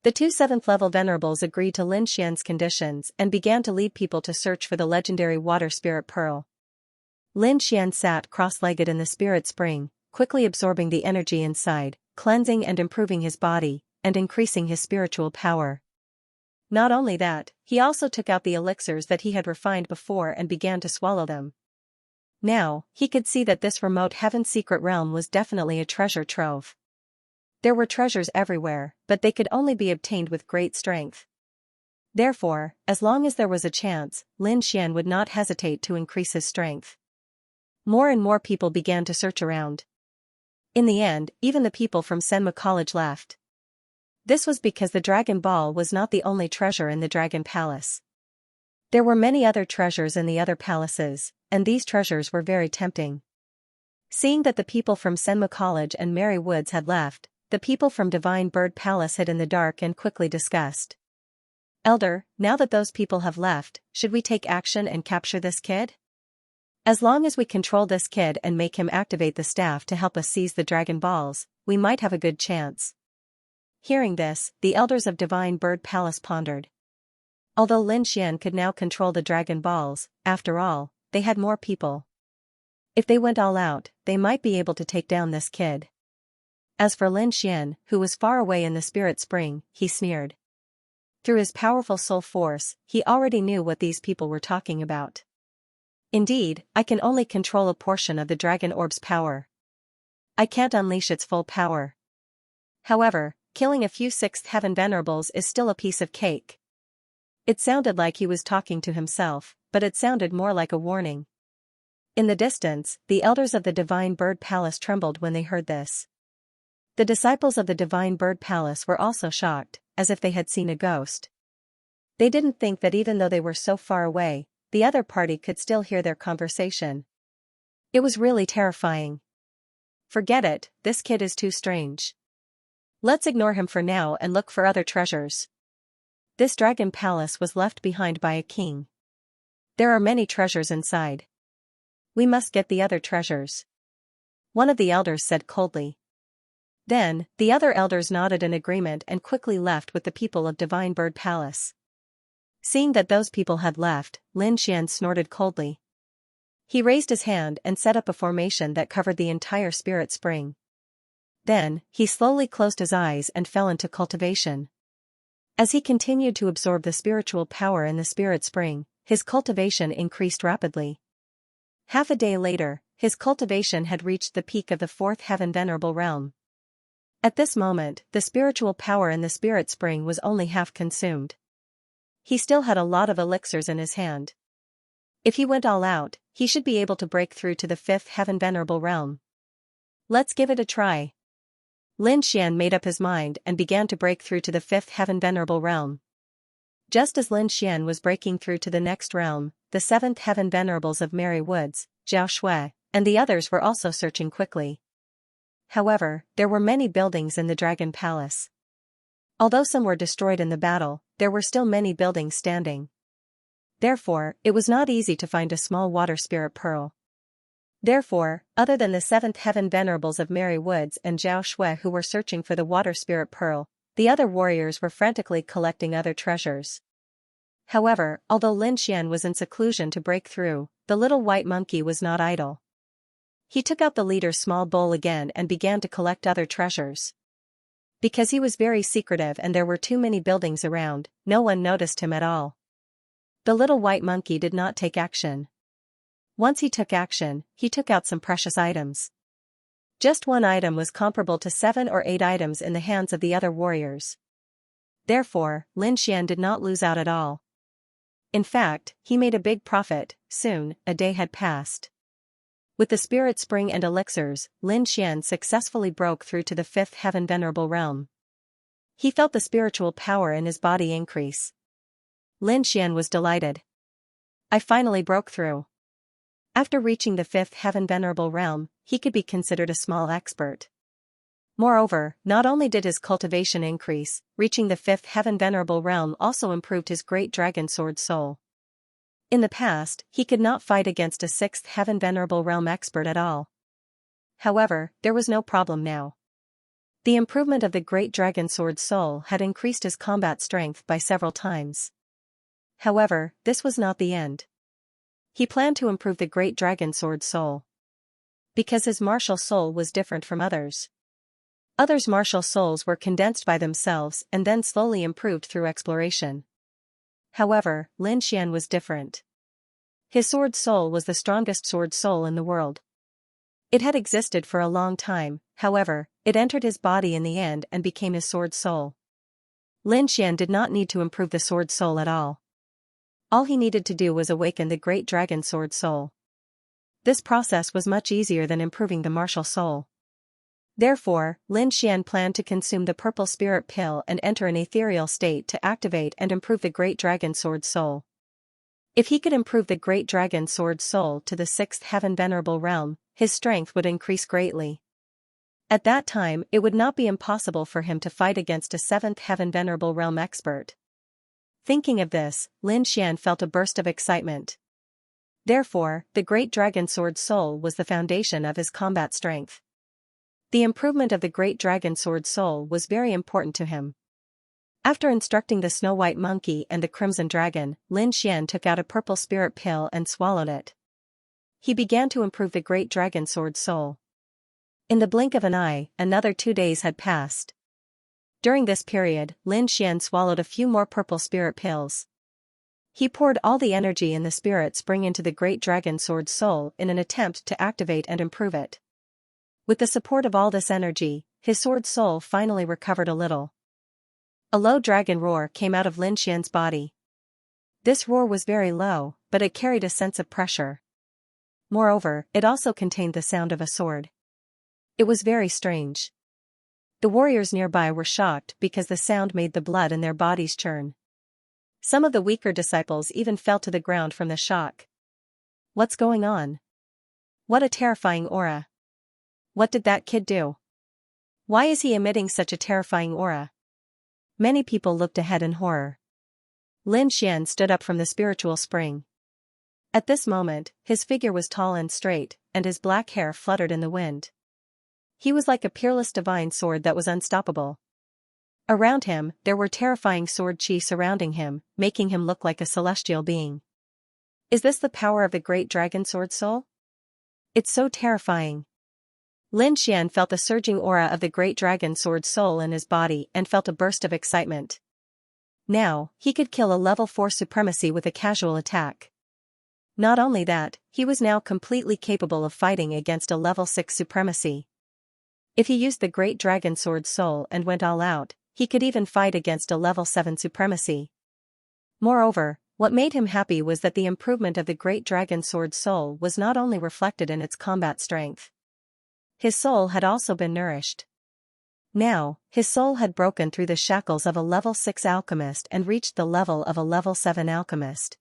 The two 7th level venerables agreed to Lin Xian's conditions and began to lead people to search for the legendary water spirit pearl. Lin Xian sat cross-legged in the spirit spring, quickly absorbing the energy inside, cleansing and improving his body, and increasing his spiritual power. Not only that, he also took out the elixirs that he had refined before and began to swallow them. Now, he could see that this remote heaven's secret realm was definitely a treasure trove. There were treasures everywhere, but they could only be obtained with great strength. Therefore, as long as there was a chance, Lin Xian would not hesitate to increase his strength. More and more people began to search around. In the end, even the people from Senma College left. This was because the Dragon Ball was not the only treasure in the Dragon Palace. There were many other treasures in the other palaces, and these treasures were very tempting. Seeing that the people from Senma College and Mary Woods had left, the people from Divine Bird Palace hid in the dark and quickly discussed. Elder, now that those people have left, should we take action and capture this kid? As long as we control this kid and make him activate the staff to help us seize the Dragon Balls, we might have a good chance. Hearing this, the elders of Divine Bird Palace pondered. Although Lin Xian could now control the Dragon Balls, after all, they had more people. If they went all out, they might be able to take down this kid. As for Lin Xian, who was far away in the Spirit Spring, he sneered. Through his powerful soul force, he already knew what these people were talking about. Indeed, I can only control a portion of the Dragon Orb's power. I can't unleash its full power. However, killing a few Sixth Heaven Venerables is still a piece of cake. It sounded like he was talking to himself, but it sounded more like a warning. In the distance, the elders of the Divine Bird Palace trembled when they heard this. The disciples of the Divine Bird Palace were also shocked, as if they had seen a ghost. They didn't think that even though they were so far away, the other party could still hear their conversation. It was really terrifying. Forget it, this kid is too strange. Let's ignore him for now and look for other treasures. This Dragon Palace was left behind by a king. There are many treasures inside. We must get the other treasures. One of the elders said coldly. Then, the other elders nodded in agreement and quickly left with the people of Divine Bird Palace. Seeing that those people had left, Lin Xian snorted coldly. He raised his hand and set up a formation that covered the entire Spirit Spring. Then, he slowly closed his eyes and fell into cultivation. As he continued to absorb the spiritual power in the Spirit Spring, his cultivation increased rapidly. Half a day later, his cultivation had reached the peak of the Fourth Heaven Venerable Realm. At this moment, the spiritual power in the Spirit Spring was only half consumed. He still had a lot of elixirs in his hand. If he went all out, he should be able to break through to the Fifth Heaven Venerable Realm. Let's give it a try. Lin Xian made up his mind and began to break through to the Fifth Heaven Venerable Realm. Just as Lin Xian was breaking through to the next realm, the Seventh Heaven Venerables of Merry Woods, Zhao Shui, and the others were also searching quickly. However, there were many buildings in the Dragon Palace. Although some were destroyed in the battle, there were still many buildings standing. Therefore, it was not easy to find a small water spirit pearl. Therefore, other than the Seventh Heaven Venerables of Merry Woods and Zhao Shui who were searching for the water spirit pearl, the other warriors were frantically collecting other treasures. However, although Lin Xian was in seclusion to break through, the little white monkey was not idle. He took out the leader's small bowl again and began to collect other treasures. Because he was very secretive and there were too many buildings around, no one noticed him at all. The little white monkey did not take action. Once he took action, he took out some precious items. Just one item was comparable to 7 or 8 items in the hands of the other warriors. Therefore, Lin Xian did not lose out at all. In fact, he made a big profit. Soon, a day had passed. With the Spirit Spring and elixirs, Lin Xian successfully broke through to the Fifth Heaven Venerable Realm. He felt the spiritual power in his body increase. Lin Xian was delighted. I finally broke through. After reaching the Fifth Heaven Venerable Realm, he could be considered a small expert. Moreover, not only did his cultivation increase, reaching the Fifth Heaven Venerable Realm also improved his Great Dragon Sword soul. In the past, he could not fight against a Sixth Heaven Venerable Realm expert at all. However, there was no problem now. The improvement of the Great Dragon Sword soul had increased his combat strength by several times. However, this was not the end. He planned to improve the Great Dragon Sword soul. Because his martial soul was different from others. Others' martial souls were condensed by themselves and then slowly improved through exploration. However, Lin Xian was different. His sword soul was the strongest sword soul in the world. It had existed for a long time, however, it entered his body in the end and became his sword soul. Lin Xian did not need to improve the sword soul at all. All he needed to do was awaken the Great Dragon Sword soul. This process was much easier than improving the martial soul. Therefore, Lin Xian planned to consume the purple spirit pill and enter an ethereal state to activate and improve the Great Dragon Sword soul. If he could improve the Great Dragon Sword soul to the Sixth Heaven Venerable Realm, his strength would increase greatly. At that time it would not be impossible for him to fight against a 7th heaven venerable realm expert. Thinking of this, Lin Xian felt a burst of excitement. Therefore, the great dragon sword soul was the foundation of his combat strength. The improvement of the great dragon sword soul was very important to him. After instructing the Snow White Monkey and the Crimson Dragon, Lin Xian took out a purple spirit pill and swallowed it. He began to improve the great dragon sword soul. In the blink of an eye, another 2 days had passed. During this period, Lin Xian swallowed a few more purple spirit pills. He poured all the energy in the spirit spring into the great dragon sword soul in an attempt to activate and improve it. With the support of all this energy, his sword soul finally recovered a little. A low dragon roar came out of Lin Xian's body. This roar was very low, but it carried a sense of pressure. Moreover, it also contained the sound of a sword. It was very strange. The warriors nearby were shocked because the sound made the blood in their bodies churn. Some of the weaker disciples even fell to the ground from the shock. What's going on? What a terrifying aura. What did that kid do? Why is he emitting such a terrifying aura? Many people looked ahead in horror. Lin Xian stood up from the spiritual spring. At this moment, his figure was tall and straight, and his black hair fluttered in the wind. He was like a peerless divine sword that was unstoppable. Around him, there were terrifying sword chi surrounding him, making him look like a celestial being. Is this the power of the great dragon sword soul? It's so terrifying. Lin Xian felt the surging aura of the great dragon sword soul in his body and felt a burst of excitement. Now, he could kill a level 4 supremacy with a casual attack. Not only that, he was now completely capable of fighting against a level 6 supremacy. If he used the great dragon sword soul and went all out, he could even fight against a level 7 supremacy. Moreover, what made him happy was that the improvement of the great dragon sword soul was not only reflected in its combat strength. His soul had also been nourished. Now, his soul had broken through the shackles of a level 6 alchemist and reached the level of a level 7 alchemist.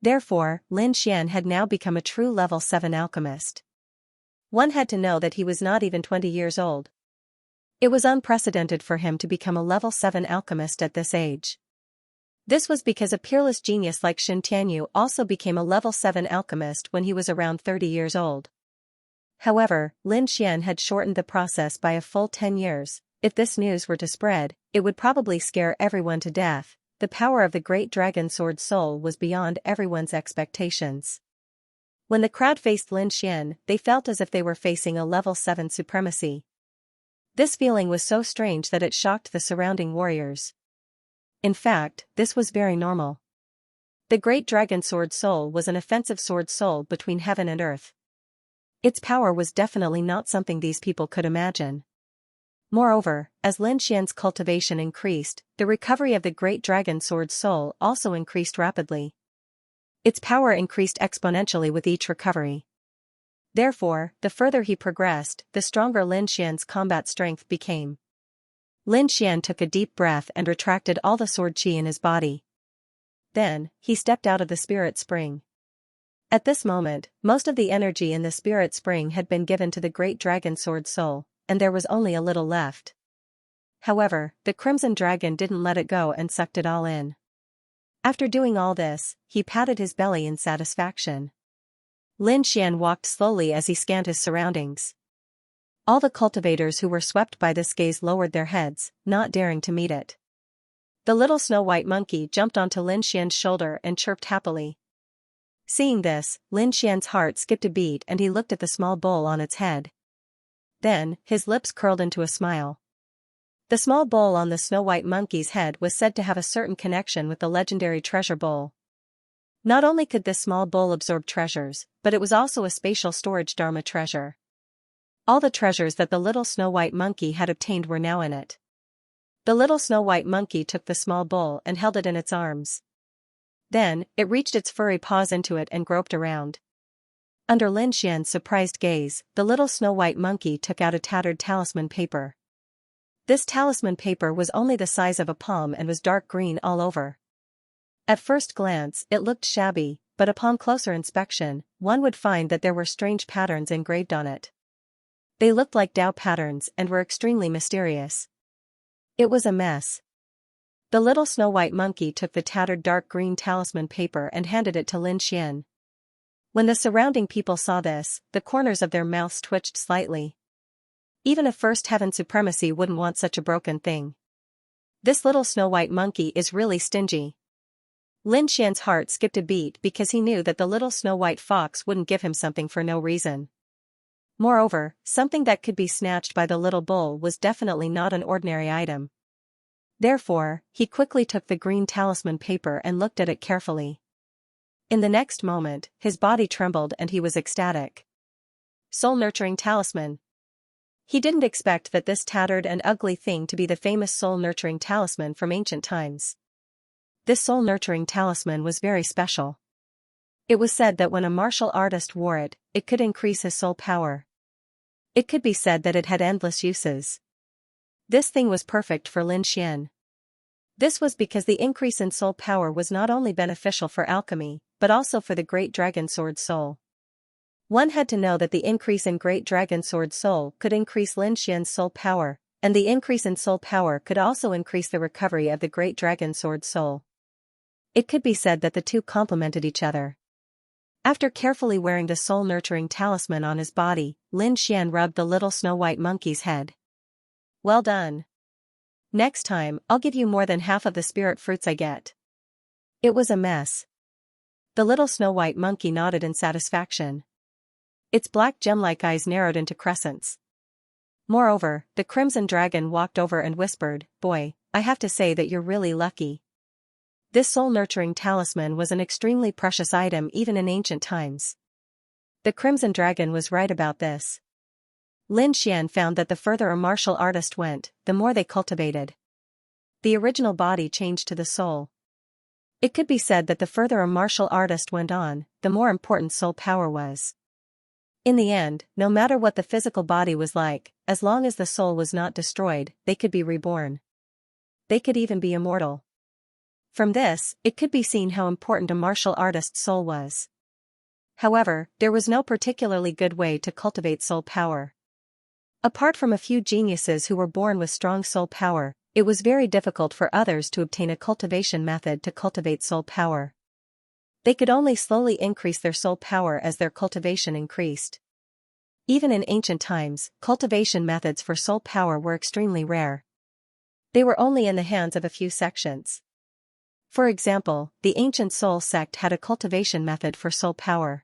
Therefore, Lin Xian had now become a true level 7 alchemist. One had to know that he was not even 20 years old. It was unprecedented for him to become a level 7 alchemist at this age. This was because a peerless genius like Xianxia also became a level 7 alchemist when he was around 30 years old. However, Lin Xian had shortened the process by a full 10 years. If this news were to spread, it would probably scare everyone to death. The power of the great dragon sword soul was beyond everyone's expectations. When the crowd faced Lin Xian, they felt as if they were facing a level 7 supremacy. This feeling was so strange that it shocked the surrounding warriors. In fact, this was very normal. The great dragon sword soul was an offensive sword soul between heaven and earth. Its power was definitely not something these people could imagine. Moreover, as Lin Xian's cultivation increased, the recovery of the great dragon sword soul also increased rapidly. Its power increased exponentially with each recovery. Therefore, the further he progressed, the stronger Lin Xian's combat strength became. Lin Xian took a deep breath and retracted all the sword chi in his body. Then, he stepped out of the spirit spring. At this moment, most of the energy in the spirit spring had been given to the great dragon sword soul, and there was only a little left. However, the crimson dragon didn't let it go and sucked it all in. After doing all this, he patted his belly in satisfaction. Lin Xian walked slowly as he scanned his surroundings. All the cultivators who were swept by this gaze lowered their heads, not daring to meet it. The little Snow White Monkey jumped onto Lin Xian's shoulder and chirped happily. Seeing this, Lin Xian's heart skipped a beat and he looked at the small bowl on its head. Then, his lips curled into a smile. The small bowl on the Snow White Monkey's head was said to have a certain connection with the legendary treasure bowl. Not only could this small bowl absorb treasures, but it was also a spatial storage Dharma treasure. All the treasures that the little Snow White Monkey had obtained were now in it. The little Snow White Monkey took the small bowl and held it in its arms. Then, it reached its furry paws into it and groped around. Under Lin Xian's surprised gaze, the little Snow White Monkey took out a tattered talisman paper. This talisman paper was only the size of a palm and was dark green all over. At first glance, it looked shabby, but upon closer inspection, one would find that there were strange patterns engraved on it. They looked like Tao patterns and were extremely mysterious. It was a mess. The little snow-white monkey took the tattered dark green talisman paper and handed it to Lin Xian. When the surrounding people saw this, the corners of their mouths twitched slightly. Even a first heaven supremacy wouldn't want such a broken thing. This little snow-white monkey is really stingy. Lin Xian's heart skipped a beat because he knew that the little snow-white fox wouldn't give him something for no reason. Moreover, something that could be snatched by the little bull was definitely not an ordinary item. Therefore, he quickly took the green talisman paper and looked at it carefully. In the next moment, his body trembled and he was ecstatic. Soul-nurturing talisman. He didn't expect that this tattered and ugly thing to be the famous soul-nurturing talisman from ancient times. This soul-nurturing talisman was very special. It was said that when a martial artist wore it, it could increase his soul power. It could be said that it had endless uses. This thing was perfect for Lin Xian. This was because the increase in soul power was not only beneficial for alchemy, but also for the Great Dragon Sword soul. One had to know that the increase in Great Dragon Sword soul could increase Lin Xian's soul power, and the increase in soul power could also increase the recovery of the Great Dragon Sword soul. It could be said that the two complemented each other. After carefully wearing the soul-nurturing talisman on his body, Lin Xian rubbed the little snow-white monkey's head. Well done. Next time, I'll give you more than half of the spirit fruits I get. It was a mess. The little snow-white monkey nodded in satisfaction. Its black gem-like eyes narrowed into crescents. Moreover, the crimson dragon walked over and whispered, "Boy, I have to say that you're really lucky." This soul-nurturing talisman was an extremely precious item even in ancient times. The crimson dragon was right about this. Lin Xian found that the further a martial artist went, the more they cultivated. The original body changed to the soul. It could be said that the further a martial artist went on, the more important soul power was. In the end, no matter what the physical body was like, as long as the soul was not destroyed, they could be reborn. They could even be immortal. From this, it could be seen how important a martial artist's soul was. However, there was no particularly good way to cultivate soul power. Apart from a few geniuses who were born with strong soul power, it was very difficult for others to obtain a cultivation method to cultivate soul power. They could only slowly increase their soul power as their cultivation increased. Even in ancient times, cultivation methods for soul power were extremely rare. They were only in the hands of a few sections. For example, the ancient Soul sect had a cultivation method for soul power.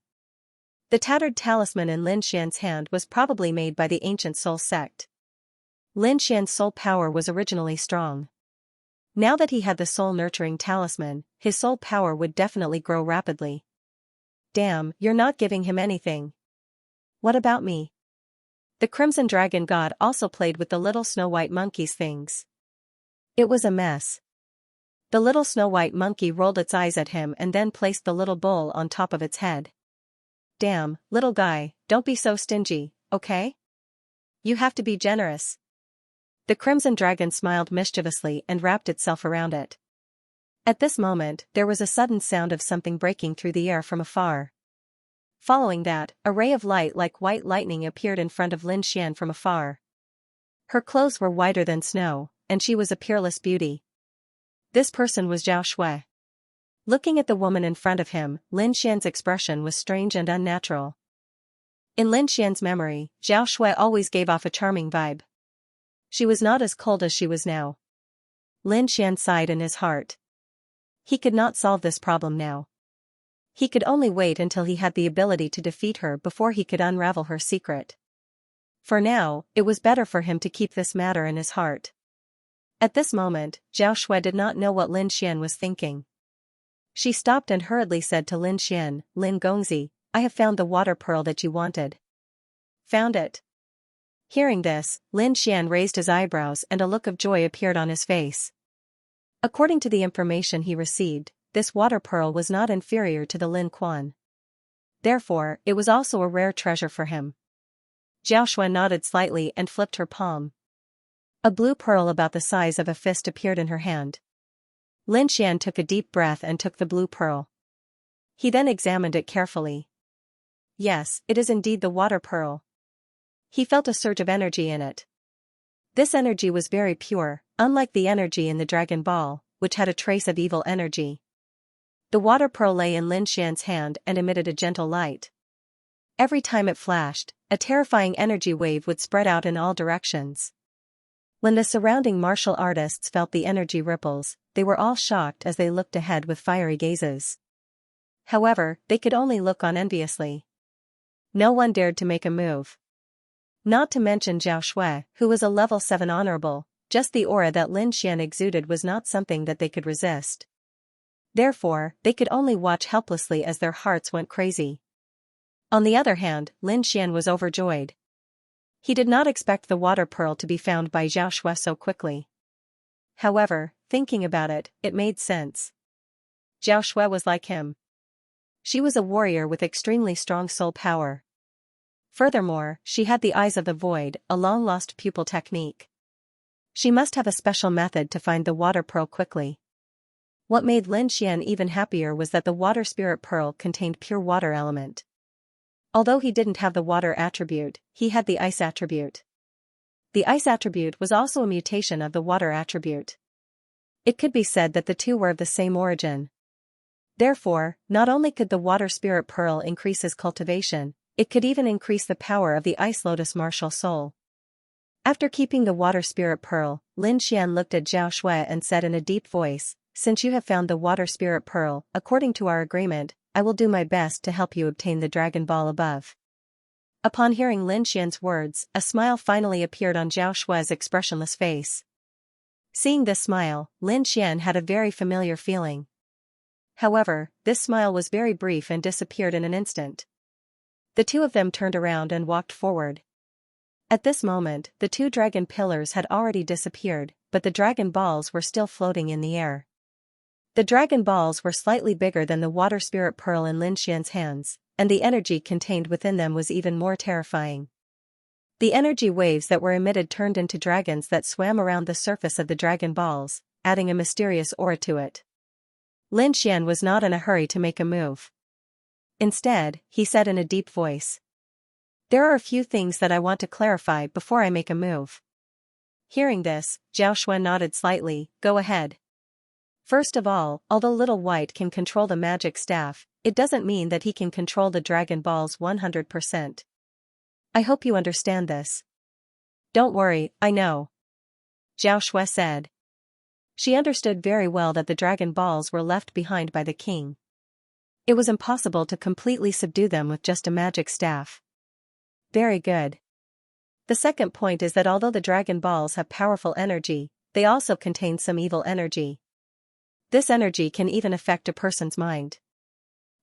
The tattered talisman in Lin Xian's hand was probably made by the ancient Soul sect. Lin Xian's soul power was originally strong. Now that he had the soul-nurturing talisman, his soul power would definitely grow rapidly. Damn, you're not giving him anything. What about me? The Crimson Dragon God also played with the little snow-white monkey's things. It was a mess. The little snow-white monkey rolled its eyes at him and then placed the little bull on top of its head. Damn, little guy, don't be so stingy, okay? You have to be generous. The Crimson Dragon smiled mischievously and wrapped itself around it. At this moment, there was a sudden sound of something breaking through the air from afar. Following that, a ray of light like white lightning appeared in front of Lin Xian from afar. Her clothes were whiter than snow, and she was a peerless beauty. This person was Zhao Shui. Looking at the woman in front of him, Lin Xian's expression was strange and unnatural. In Lin Xian's memory, Zhao Shui always gave off a charming vibe. She was not as cold as she was now. Lin Xian sighed in his heart. He could not solve this problem now. He could only wait until he had the ability to defeat her before he could unravel her secret. For now, it was better for him to keep this matter in his heart. At this moment, Zhao Shui did not know what Lin Xian was thinking. She stopped and hurriedly said to Lin Xian, "Lin Gongzi, I have found the water pearl that you wanted." Found it? Hearing this, Lin Xian raised his eyebrows and a look of joy appeared on his face. According to the information he received, this water pearl was not inferior to the Lin Quan. Therefore, it was also a rare treasure for him. Zhao Shui nodded slightly and flipped her palm. A blue pearl about the size of a fist appeared in her hand. Lin Xian took a deep breath and took the blue pearl. He then examined it carefully. Yes, it is indeed the water pearl. He felt a surge of energy in it. This energy was very pure, unlike the energy in the Dragon Ball, which had a trace of evil energy. The water pearl lay in Lin Xian's hand and emitted a gentle light. Every time it flashed, a terrifying energy wave would spread out in all directions. When the surrounding martial artists felt the energy ripples, they were all shocked as they looked ahead with fiery gazes. However, they could only look on enviously. No one dared to make a move. Not to mention Zhao Shui, who was a level 7 honorable, just the aura that Lin Xian exuded was not something that they could resist. Therefore, they could only watch helplessly as their hearts went crazy. On the other hand, Lin Xian was overjoyed. He did not expect the water pearl to be found by Zhao Shui so quickly. However, thinking about it, it made sense. Zhao Shui was like him. She was a warrior with extremely strong soul power. Furthermore, she had the eyes of the void, a long-lost pupil technique. She must have a special method to find the water pearl quickly. What made Lin Xian even happier was that the water spirit pearl contained pure water element. Although he didn't have the water attribute, he had the ice attribute. The ice attribute was also a mutation of the water attribute. It could be said that the two were of the same origin. Therefore, not only could the water spirit pearl increase his cultivation, it could even increase the power of the ice lotus martial soul. After keeping the water spirit pearl, Lin Xian looked at Zhao Shui and said in a deep voice, "Since you have found the water spirit pearl, according to our agreement, I will do my best to help you obtain the Dragon Ball above." Upon hearing Lin Xian's words, a smile finally appeared on Zhao Shui's expressionless face. Seeing this smile, Lin Xian had a very familiar feeling. However, this smile was very brief and disappeared in an instant. The two of them turned around and walked forward. At this moment, the two dragon pillars had already disappeared, but the dragon balls were still floating in the air. The dragon balls were slightly bigger than the water spirit pearl in Lin Xian's hands, and the energy contained within them was even more terrifying. The energy waves that were emitted turned into dragons that swam around the surface of the dragon balls, adding a mysterious aura to it. Lin Xian was not in a hurry to make a move. Instead, he said in a deep voice, "There are a few things that I want to clarify before I make a move." Hearing this, Zhao Shui nodded slightly. "Go ahead." First of all, although Little White can control the magic staff, it doesn't mean that he can control the Dragon Balls 100%. I hope you understand this. Don't worry, I know. Zhao Shui said. She understood very well that the Dragon Balls were left behind by the king. It was impossible to completely subdue them with just a magic staff. Very good. The second point is that although the Dragon Balls have powerful energy, they also contain some evil energy. This energy can even affect a person's mind.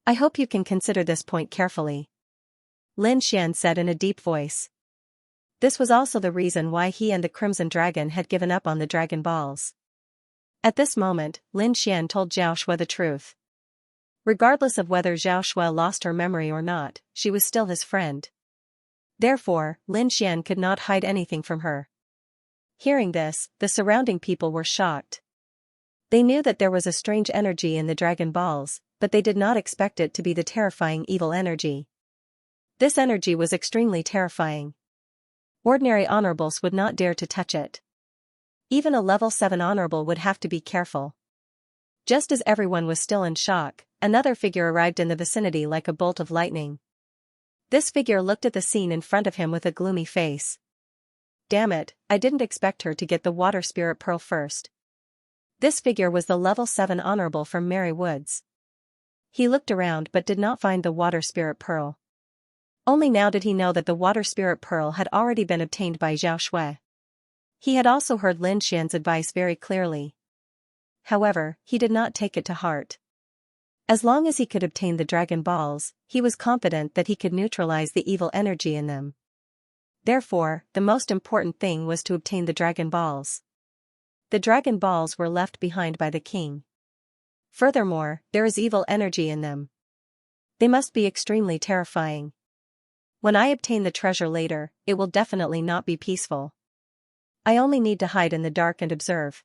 I hope you can consider this point carefully. Lin Xian said in a deep voice. This was also the reason why he and the Crimson Dragon had given up on the Dragon Balls. At this moment, Lin Xian told Zhao Shui the truth. Regardless of whether Zhao Shui lost her memory or not, she was still his friend. Therefore, Lin Xian could not hide anything from her. Hearing this, the surrounding people were shocked. They knew that there was a strange energy in the Dragon Balls, but they did not expect it to be the terrifying evil energy. This energy was extremely terrifying. Ordinary honorables would not dare to touch it. Even a level 7 honorable would have to be careful. Just as everyone was still in shock, another figure arrived in the vicinity like a bolt of lightning. This figure looked at the scene in front of him with a gloomy face. Damn it, I didn't expect her to get the water spirit pearl first. This figure was the level 7 honorable from Merry Woods. He looked around but did not find the water spirit pearl. Only now did he know that the water spirit pearl had already been obtained by Zhao Shui. He had also heard Lin Xian's advice very clearly. However, he did not take it to heart. As long as he could obtain the Dragon Balls, he was confident that he could neutralize the evil energy in them. Therefore, the most important thing was to obtain the Dragon Balls. The Dragon Balls were left behind by the king. Furthermore, there is evil energy in them. They must be extremely terrifying. When I obtain the treasure later, it will definitely not be peaceful. I only need to hide in the dark and observe.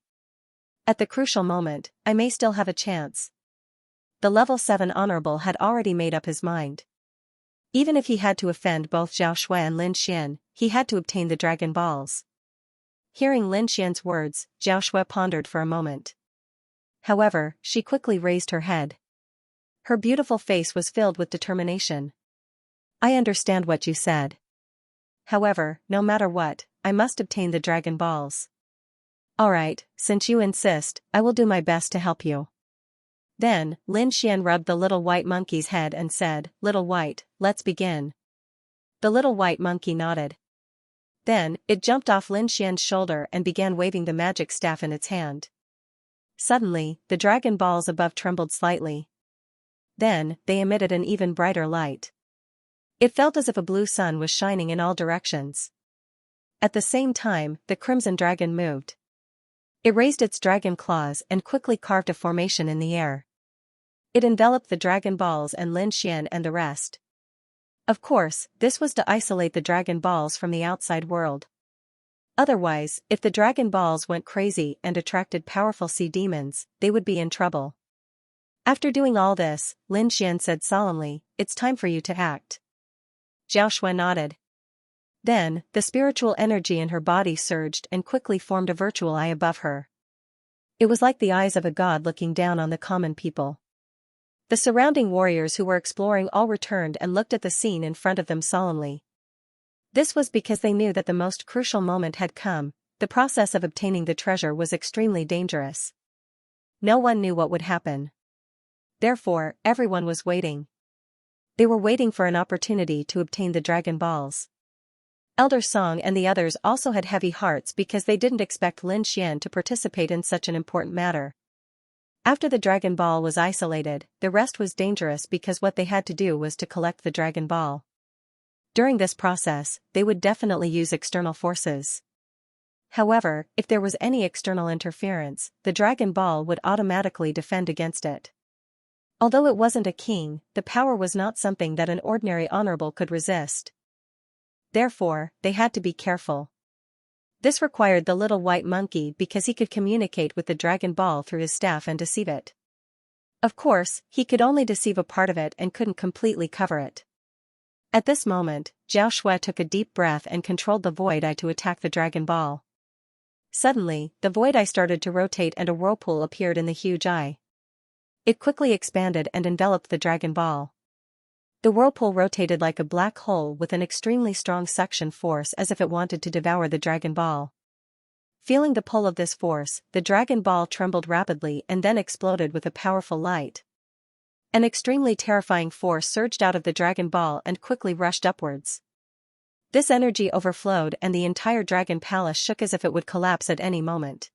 At the crucial moment, I may still have a chance. The level 7 honorable had already made up his mind. Even if he had to offend both Zhao Shui and Lin Xian, he had to obtain the Dragon Balls. Hearing Lin Xian's words, Zhao Shui pondered for a moment. However, she quickly raised her head. Her beautiful face was filled with determination. I understand what you said. However, no matter what, I must obtain the Dragon Balls. Alright, since you insist, I will do my best to help you. Then, Lin Xian rubbed the little white monkey's head and said, Little White, let's begin. The little white monkey nodded. Then, it jumped off Lin Xian's shoulder and began waving the magic staff in its hand. Suddenly, the Dragon Balls above trembled slightly. Then, they emitted an even brighter light. It felt as if a blue sun was shining in all directions. At the same time, the Crimson Dragon moved. It raised its dragon claws and quickly carved a formation in the air. It enveloped the Dragon Balls and Lin Xian and the rest. Of course, this was to isolate the Dragon Balls from the outside world. Otherwise, if the Dragon Balls went crazy and attracted powerful sea demons, they would be in trouble. After doing all this, Lin Xian said solemnly, It's time for you to act. Zhao Shui nodded. Then, the spiritual energy in her body surged and quickly formed a virtual eye above her. It was like the eyes of a god looking down on the common people. The surrounding warriors who were exploring all returned and looked at the scene in front of them solemnly. This was because they knew that the most crucial moment had come. The process of obtaining the treasure was extremely dangerous. No one knew what would happen. Therefore, everyone was waiting. They were waiting for an opportunity to obtain the Dragon Balls. Elder Song and the others also had heavy hearts because they didn't expect Lin Xian to participate in such an important matter. After the Dragon Ball was isolated, the rest was dangerous because what they had to do was to collect the Dragon Ball. During this process, they would definitely use external forces. However, if there was any external interference, the Dragon Ball would automatically defend against it. Although it wasn't a king, the power was not something that an ordinary honorable could resist. Therefore, they had to be careful. This required the little white monkey because he could communicate with the Dragon Ball through his staff and deceive it. Of course, he could only deceive a part of it and couldn't completely cover it. At this moment, Zhao Shui took a deep breath and controlled the Void Eye to attack the Dragon Ball. Suddenly, the Void Eye started to rotate and a whirlpool appeared in the huge eye. It quickly expanded and enveloped the Dragon Ball. The whirlpool rotated like a black hole with an extremely strong suction force as if it wanted to devour the Dragon Ball. Feeling the pull of this force, the Dragon Ball trembled rapidly and then exploded with a powerful light. An extremely terrifying force surged out of the Dragon Ball and quickly rushed upwards. This energy overflowed and the entire Dragon Palace shook as if it would collapse at any moment.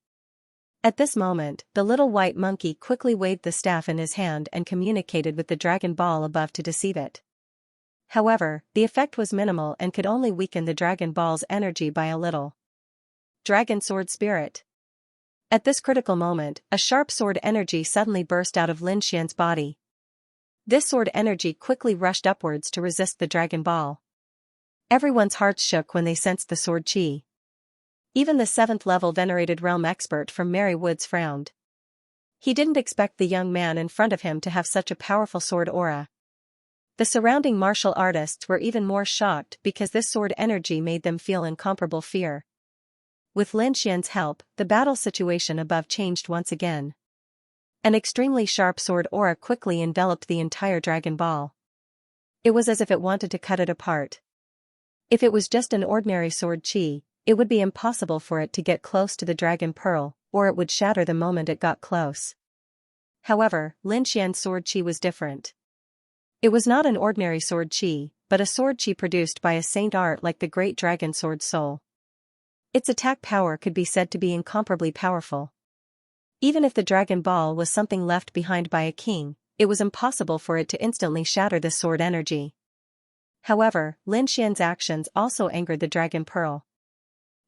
At this moment, the little white monkey quickly waved the staff in his hand and communicated with the Dragon Ball above to deceive it. However, the effect was minimal and could only weaken the Dragon Ball's energy by a little. Dragon Sword Spirit. At this critical moment, a sharp sword energy suddenly burst out of Lin Xian's body. This sword energy quickly rushed upwards to resist the Dragon Ball. Everyone's hearts shook when they sensed the sword chi. Even the 7th level venerated realm expert from Merry Woods frowned. He didn't expect the young man in front of him to have such a powerful sword aura. The surrounding martial artists were even more shocked because this sword energy made them feel incomparable fear. With Lin Xian's help, the battle situation above changed once again. An extremely sharp sword aura quickly enveloped the entire Dragon Ball. It was as if it wanted to cut it apart. If it was just an ordinary sword chi, it would be impossible for it to get close to the Dragon Pearl, or it would shatter the moment it got close. However, Lin Xian's sword chi was different. It was not an ordinary sword chi, but a sword chi produced by a saint art like the great dragon sword soul. Its attack power could be said to be incomparably powerful. Even if the Dragon Ball was something left behind by a king, it was impossible for it to instantly shatter this sword energy. However, Lin Xian's actions also angered the Dragon Pearl.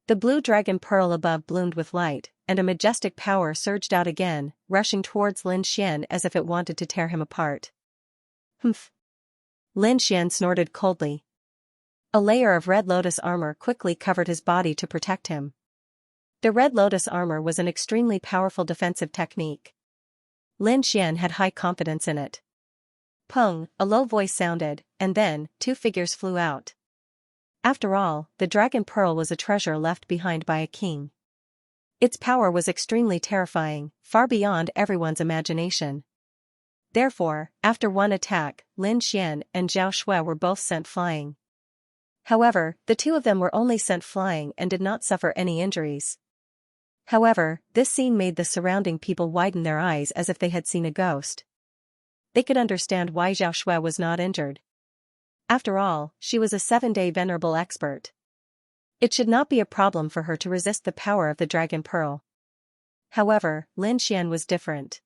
The blue Dragon Pearl above bloomed with light, and a majestic power surged out again, rushing towards Lin Xian as if it wanted to tear him apart. Humph! Lin Xian snorted coldly. A layer of Red Lotus armor quickly covered his body to protect him. The Red Lotus armor was an extremely powerful defensive technique. Lin Xian had high confidence in it. Pung, a low voice sounded, and then, 2 figures flew out. After all, the dragon pearl was a treasure left behind by a king. Its power was extremely terrifying, far beyond everyone's imagination. Therefore, after one attack, Lin Xian and Zhao Shui were both sent flying. However, the two of them were only sent flying and did not suffer any injuries. However, this scene made the surrounding people widen their eyes as if they had seen a ghost. They could understand why Zhao Shui was not injured. After all, she was a 7-day venerable expert. It should not be a problem for her to resist the power of the dragon pearl. However, Lin Xian was different.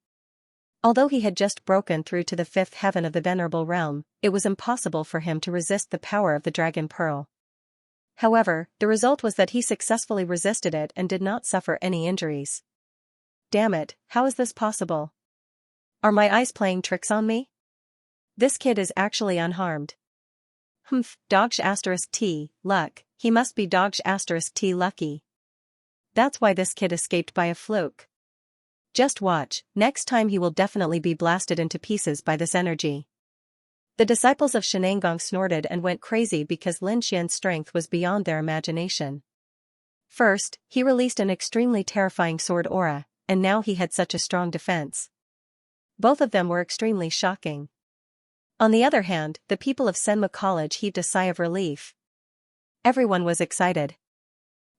Although he had just broken through to the 5th heaven of the venerable realm, it was impossible for him to resist the power of the dragon pearl. However, the result was that he successfully resisted it and did not suffer any injuries. Damn it, how is this possible? Are my eyes playing tricks on me? This kid is actually unharmed. Humph, dogsh asterisk T, luck, he must be dogsh asterisk T lucky. That's why this kid escaped by a fluke. Just watch, next time he will definitely be blasted into pieces by this energy. The disciples of Shenanggong snorted and went crazy because Lin Xian's strength was beyond their imagination. First, he released an extremely terrifying sword aura, and now he had such a strong defense. Both of them were extremely shocking. On the other hand, the people of Senma College heaved a sigh of relief. Everyone was excited.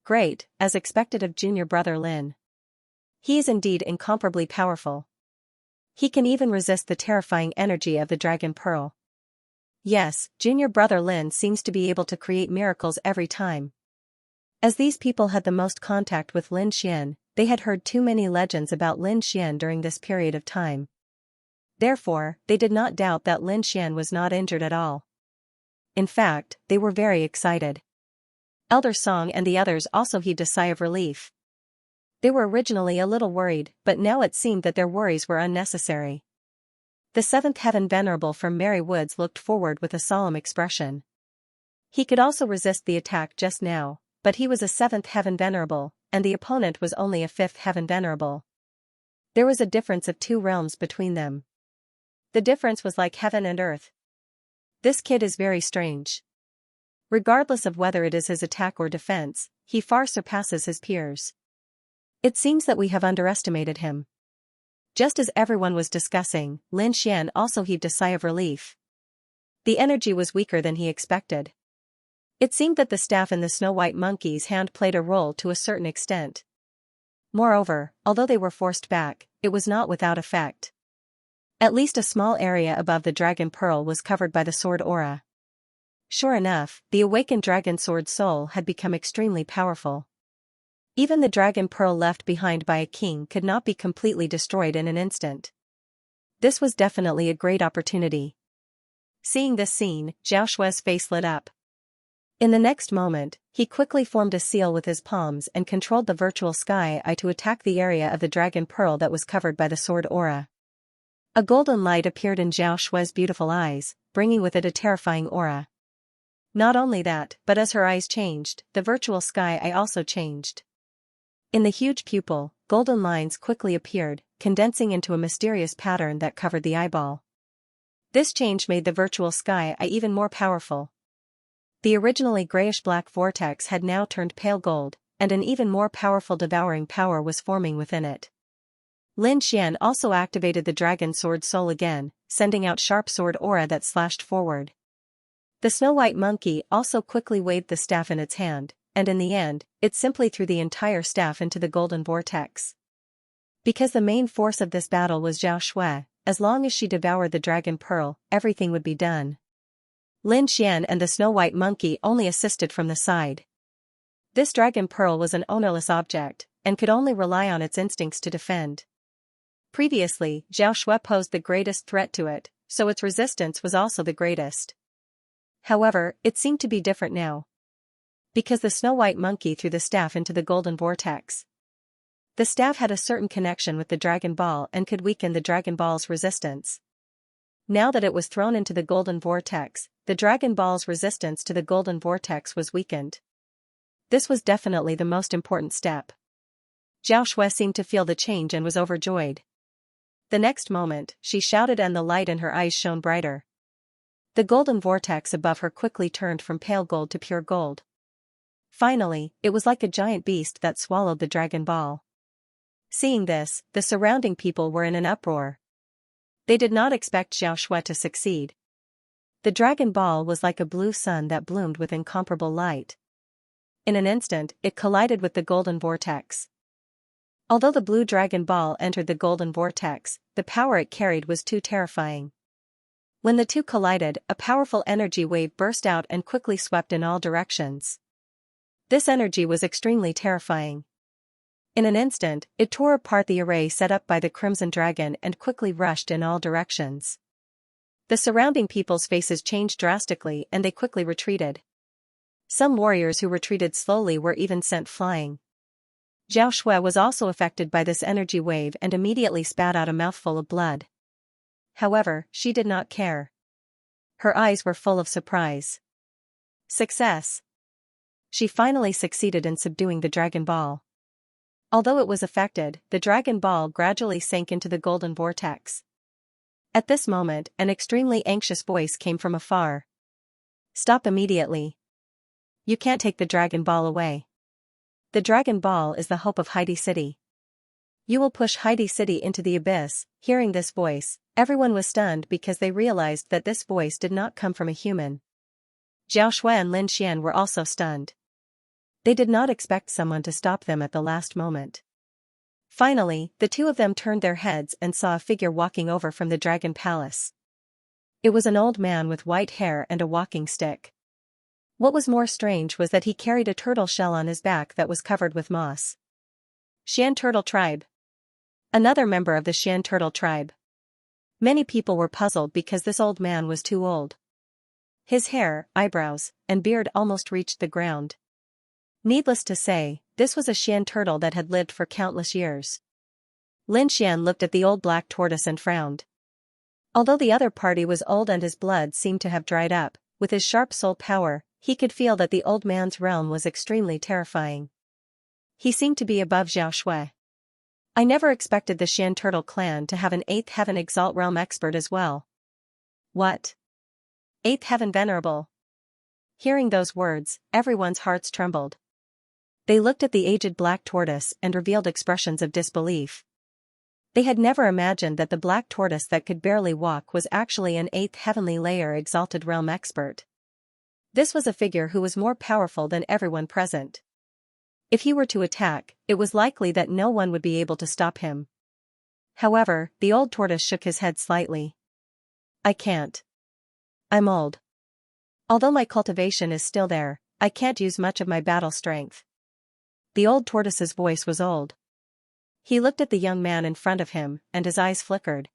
Great, as expected of junior brother Lin. He is indeed incomparably powerful. He can even resist the terrifying energy of the dragon pearl. Yes, junior brother Lin seems to be able to create miracles every time. As these people had the most contact with Lin Xian, they had heard too many legends about Lin Xian during this period of time. Therefore, they did not doubt that Lin Xian was not injured at all. In fact, they were very excited. Elder Song and the others also heaved a sigh of relief. They were originally a little worried, but now it seemed that their worries were unnecessary. The 7th heaven venerable from Merry Woods looked forward with a solemn expression. He could also resist the attack just now, but he was a 7th heaven venerable, and the opponent was only a 5th heaven venerable. There was a difference of 2 realms between them. The difference was like heaven and earth. This kid is very strange. Regardless of whether it is his attack or defense, he far surpasses his peers. It seems that we have underestimated him. Just as everyone was discussing, Lin Xian also heaved a sigh of relief. The energy was weaker than he expected. It seemed that the staff in the Snow-White Monkey's hand played a role to a certain extent. Moreover, although they were forced back, it was not without effect. At least a small area above the dragon pearl was covered by the sword aura. Sure enough, the awakened dragon sword soul had become extremely powerful. Even the dragon pearl left behind by a king could not be completely destroyed in an instant. This was definitely a great opportunity. Seeing this scene, Zhao Shui's face lit up. In the next moment, he quickly formed a seal with his palms and controlled the virtual sky eye to attack the area of the dragon pearl that was covered by the sword aura. A golden light appeared in Zhao Shui's beautiful eyes, bringing with it a terrifying aura. Not only that, but as her eyes changed, the virtual sky eye also changed. In the huge pupil, golden lines quickly appeared, condensing into a mysterious pattern that covered the eyeball. This change made the virtual sky eye even more powerful. The originally grayish-black vortex had now turned pale gold, and an even more powerful devouring power was forming within it. Lin Xian also activated the dragon sword soul again, sending out sharp sword aura that slashed forward. The Snow-White Monkey also quickly waved the staff in its hand, and in the end, it simply threw the entire staff into the golden vortex. Because the main force of this battle was Zhao Shui, as long as she devoured the dragon pearl, everything would be done. Lin Xian and the Snow-White Monkey only assisted from the side. This dragon pearl was an ownerless object, and could only rely on its instincts to defend. Previously, Zhao Shui posed the greatest threat to it, so its resistance was also the greatest. However, it seemed to be different now. Because the Snow-White Monkey threw the staff into the golden vortex. The staff had a certain connection with the Dragon Ball and could weaken the Dragon Ball's resistance. Now that it was thrown into the golden vortex, the Dragon Ball's resistance to the golden vortex was weakened. This was definitely the most important step. Zhao Shui seemed to feel the change and was overjoyed. The next moment, she shouted and the light in her eyes shone brighter. The golden vortex above her quickly turned from pale gold to pure gold. Finally, it was like a giant beast that swallowed the dragon ball. Seeing this, the surrounding people were in an uproar. They did not expect Xianxia to succeed. The dragon ball was like a blue sun that bloomed with incomparable light. In an instant, it collided with the golden vortex. Although the blue dragon ball entered the golden vortex, the power it carried was too terrifying. When the two collided, a powerful energy wave burst out and quickly swept in all directions. This energy was extremely terrifying. In an instant, it tore apart the array set up by the Crimson Dragon and quickly rushed in all directions. The surrounding people's faces changed drastically and they quickly retreated. Some warriors who retreated slowly were even sent flying. Xianxia was also affected by this energy wave and immediately spat out a mouthful of blood. However, she did not care. Her eyes were full of surprise. Success! She finally succeeded in subduing the dragon ball. Although it was affected, the dragon ball gradually sank into the golden vortex. At this moment, an extremely anxious voice came from afar. Stop immediately. You can't take the dragon ball away. The dragon ball is the hope of Heidi City. You will push Heidi City into the abyss. Hearing this voice, everyone was stunned because they realized that this voice did not come from a human. Xianxia and Lin Xian were also stunned. They did not expect someone to stop them at the last moment. Finally, the two of them turned their heads and saw a figure walking over from the dragon palace. It was an old man with white hair and a walking stick. What was more strange was that he carried a turtle shell on his back that was covered with moss. Xian Turtle Tribe. Another member of the Xian Turtle Tribe. Many people were puzzled because this old man was too old. His hair, eyebrows, and beard almost reached the ground. Needless to say, this was a Xian turtle that had lived for countless years. Lin Xian looked at the old black tortoise and frowned. Although the other party was old and his blood seemed to have dried up, with his sharp soul power, he could feel that the old man's realm was extremely terrifying. He seemed to be above Xianxia. I never expected the Xian Turtle clan to have an 8th Heaven Exalt Realm expert as well. What? 8th Heaven Venerable? Hearing those words, everyone's hearts trembled. They looked at the aged black tortoise and revealed expressions of disbelief. They had never imagined that the black tortoise that could barely walk was actually an 8th Heavenly Layer Exalted Realm expert. This was a figure who was more powerful than everyone present. If he were to attack, it was likely that no one would be able to stop him. However, the old tortoise shook his head slightly. I can't. I'm old. Although my cultivation is still there, I can't use much of my battle strength. The old tortoise's voice was old. He looked at the young man in front of him, and his eyes flickered.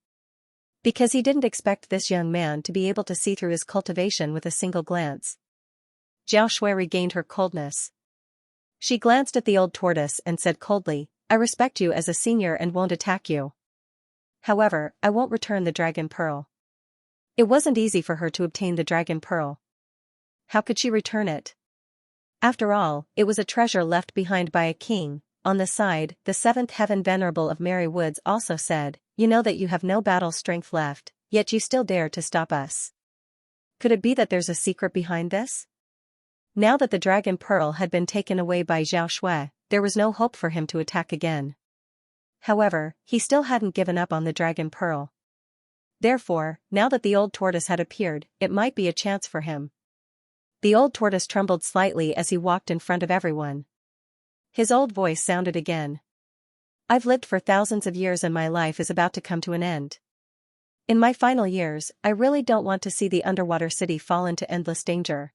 Because he didn't expect this young man to be able to see through his cultivation with a single glance. Xianxia regained her coldness. She glanced at the old tortoise and said coldly, I respect you as a senior and won't attack you. However, I won't return the dragon pearl. It wasn't easy for her to obtain the dragon pearl. How could she return it? After all, it was a treasure left behind by a king. On the side, the 7th Heaven Venerable of Merry Woods also said, You know that you have no battle strength left, yet you still dare to stop us. Could it be that there's a secret behind this? Now that the dragon pearl had been taken away by Xianxia, there was no hope for him to attack again. However, he still hadn't given up on the dragon pearl. Therefore, now that the old tortoise had appeared, it might be a chance for him. The old tortoise trembled slightly as he walked in front of everyone. His old voice sounded again. I've lived for thousands of years and my life is about to come to an end. In my final years, I really don't want to see the underwater city fall into endless danger.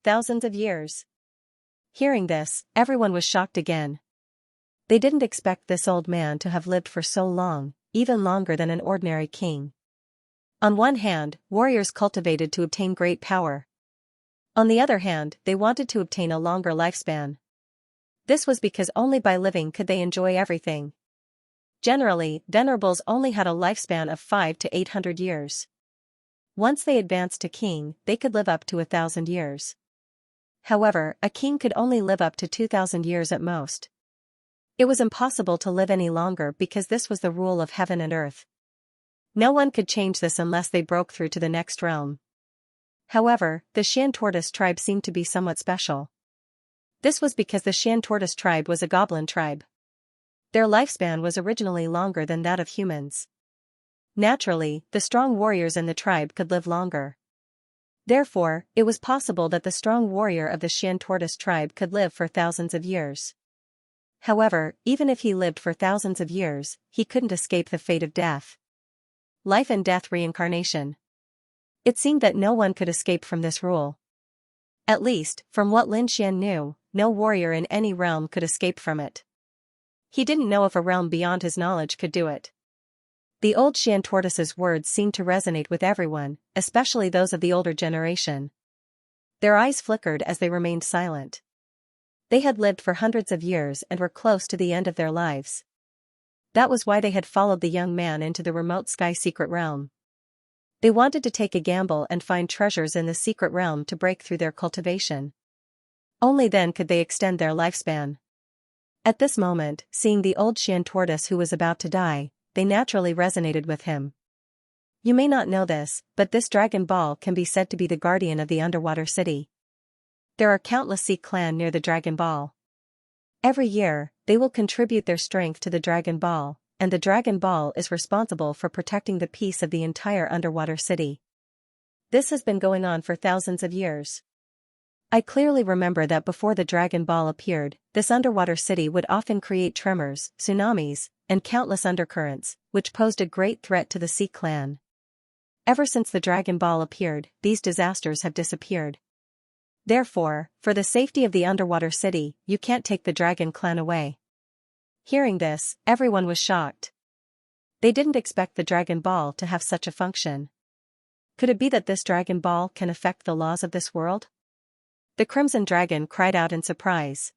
Thousands of years. Hearing this, everyone was shocked again. They didn't expect this old man to have lived for so long, even longer than an ordinary king. On one hand, warriors cultivated to obtain great power. On the other hand, they wanted to obtain a longer lifespan. This was because only by living could they enjoy everything. Generally, venerables only had a lifespan of 500 to 800 years. Once they advanced to king, they could live up to 1,000 years. However, a king could only live up to 2,000 years at most. It was impossible to live any longer because this was the rule of heaven and earth. No one could change this unless they broke through to the next realm. However, the Xian tortoise tribe seemed to be somewhat special. This was because the Xian tortoise tribe was a goblin tribe. Their lifespan was originally longer than that of humans. Naturally, the strong warriors in the tribe could live longer. Therefore, it was possible that the strong warrior of the Xian tortoise tribe could live for thousands of years. However, even if he lived for thousands of years, he couldn't escape the fate of death. Life and death reincarnation. It seemed that no one could escape from this rule. At least, from what Lin Xian knew, no warrior in any realm could escape from it. He didn't know if a realm beyond his knowledge could do it. The old Xian tortoise's words seemed to resonate with everyone, especially those of the older generation. Their eyes flickered as they remained silent. They had lived for hundreds of years and were close to the end of their lives. That was why they had followed the young man into the remote sky secret realm. They wanted to take a gamble and find treasures in the secret realm to break through their cultivation. Only then could they extend their lifespan. At this moment, seeing the old Xian tortoise who was about to die, they naturally resonated with him. You may not know this, but this Dragon Ball can be said to be the guardian of the underwater city. There are countless sea clan near the Dragon Ball. Every year, they will contribute their strength to the Dragon Ball, and the Dragon Ball is responsible for protecting the peace of the entire underwater city. This has been going on for thousands of years. I clearly remember that before the Dragon Ball appeared, this underwater city would often create tremors, tsunamis, and countless undercurrents, which posed a great threat to the Sea Clan. Ever since the Dragon Ball appeared, these disasters have disappeared. Therefore, for the safety of the underwater city, you can't take the Dragon Clan away. Hearing this, everyone was shocked. They didn't expect the Dragon Ball to have such a function. Could it be that this Dragon Ball can affect the laws of this world? The Crimson Dragon cried out in surprise.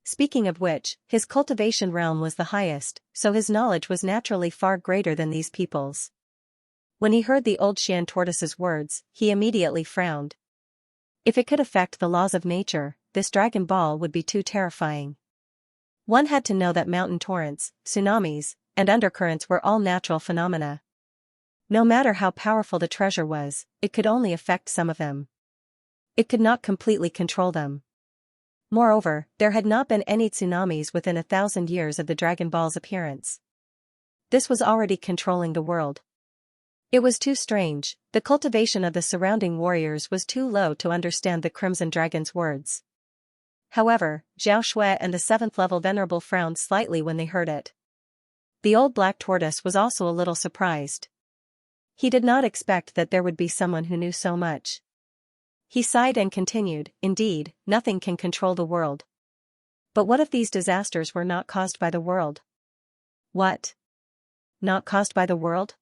Speaking of which, his cultivation realm was the highest, so his knowledge was naturally far greater than these people's. When he heard the old Xian tortoise's words, he immediately frowned. If it could affect the laws of nature, this Dragon Ball would be too terrifying. One had to know that mountain torrents, tsunamis, and undercurrents were all natural phenomena. No matter how powerful the treasure was, it could only affect some of them. It could not completely control them. Moreover, there had not been any tsunamis within 1,000 years of the Dragon Ball's appearance. This was already controlling the world. It was too strange, the cultivation of the surrounding warriors was too low to understand the Crimson Dragon's words. However, Zhao Shui and the 7th level Venerable frowned slightly when they heard it. The old black tortoise was also a little surprised. He did not expect that there would be someone who knew so much. He sighed and continued, indeed, nothing can control the world. But what if these disasters were not caused by the world? What? Not caused by the world?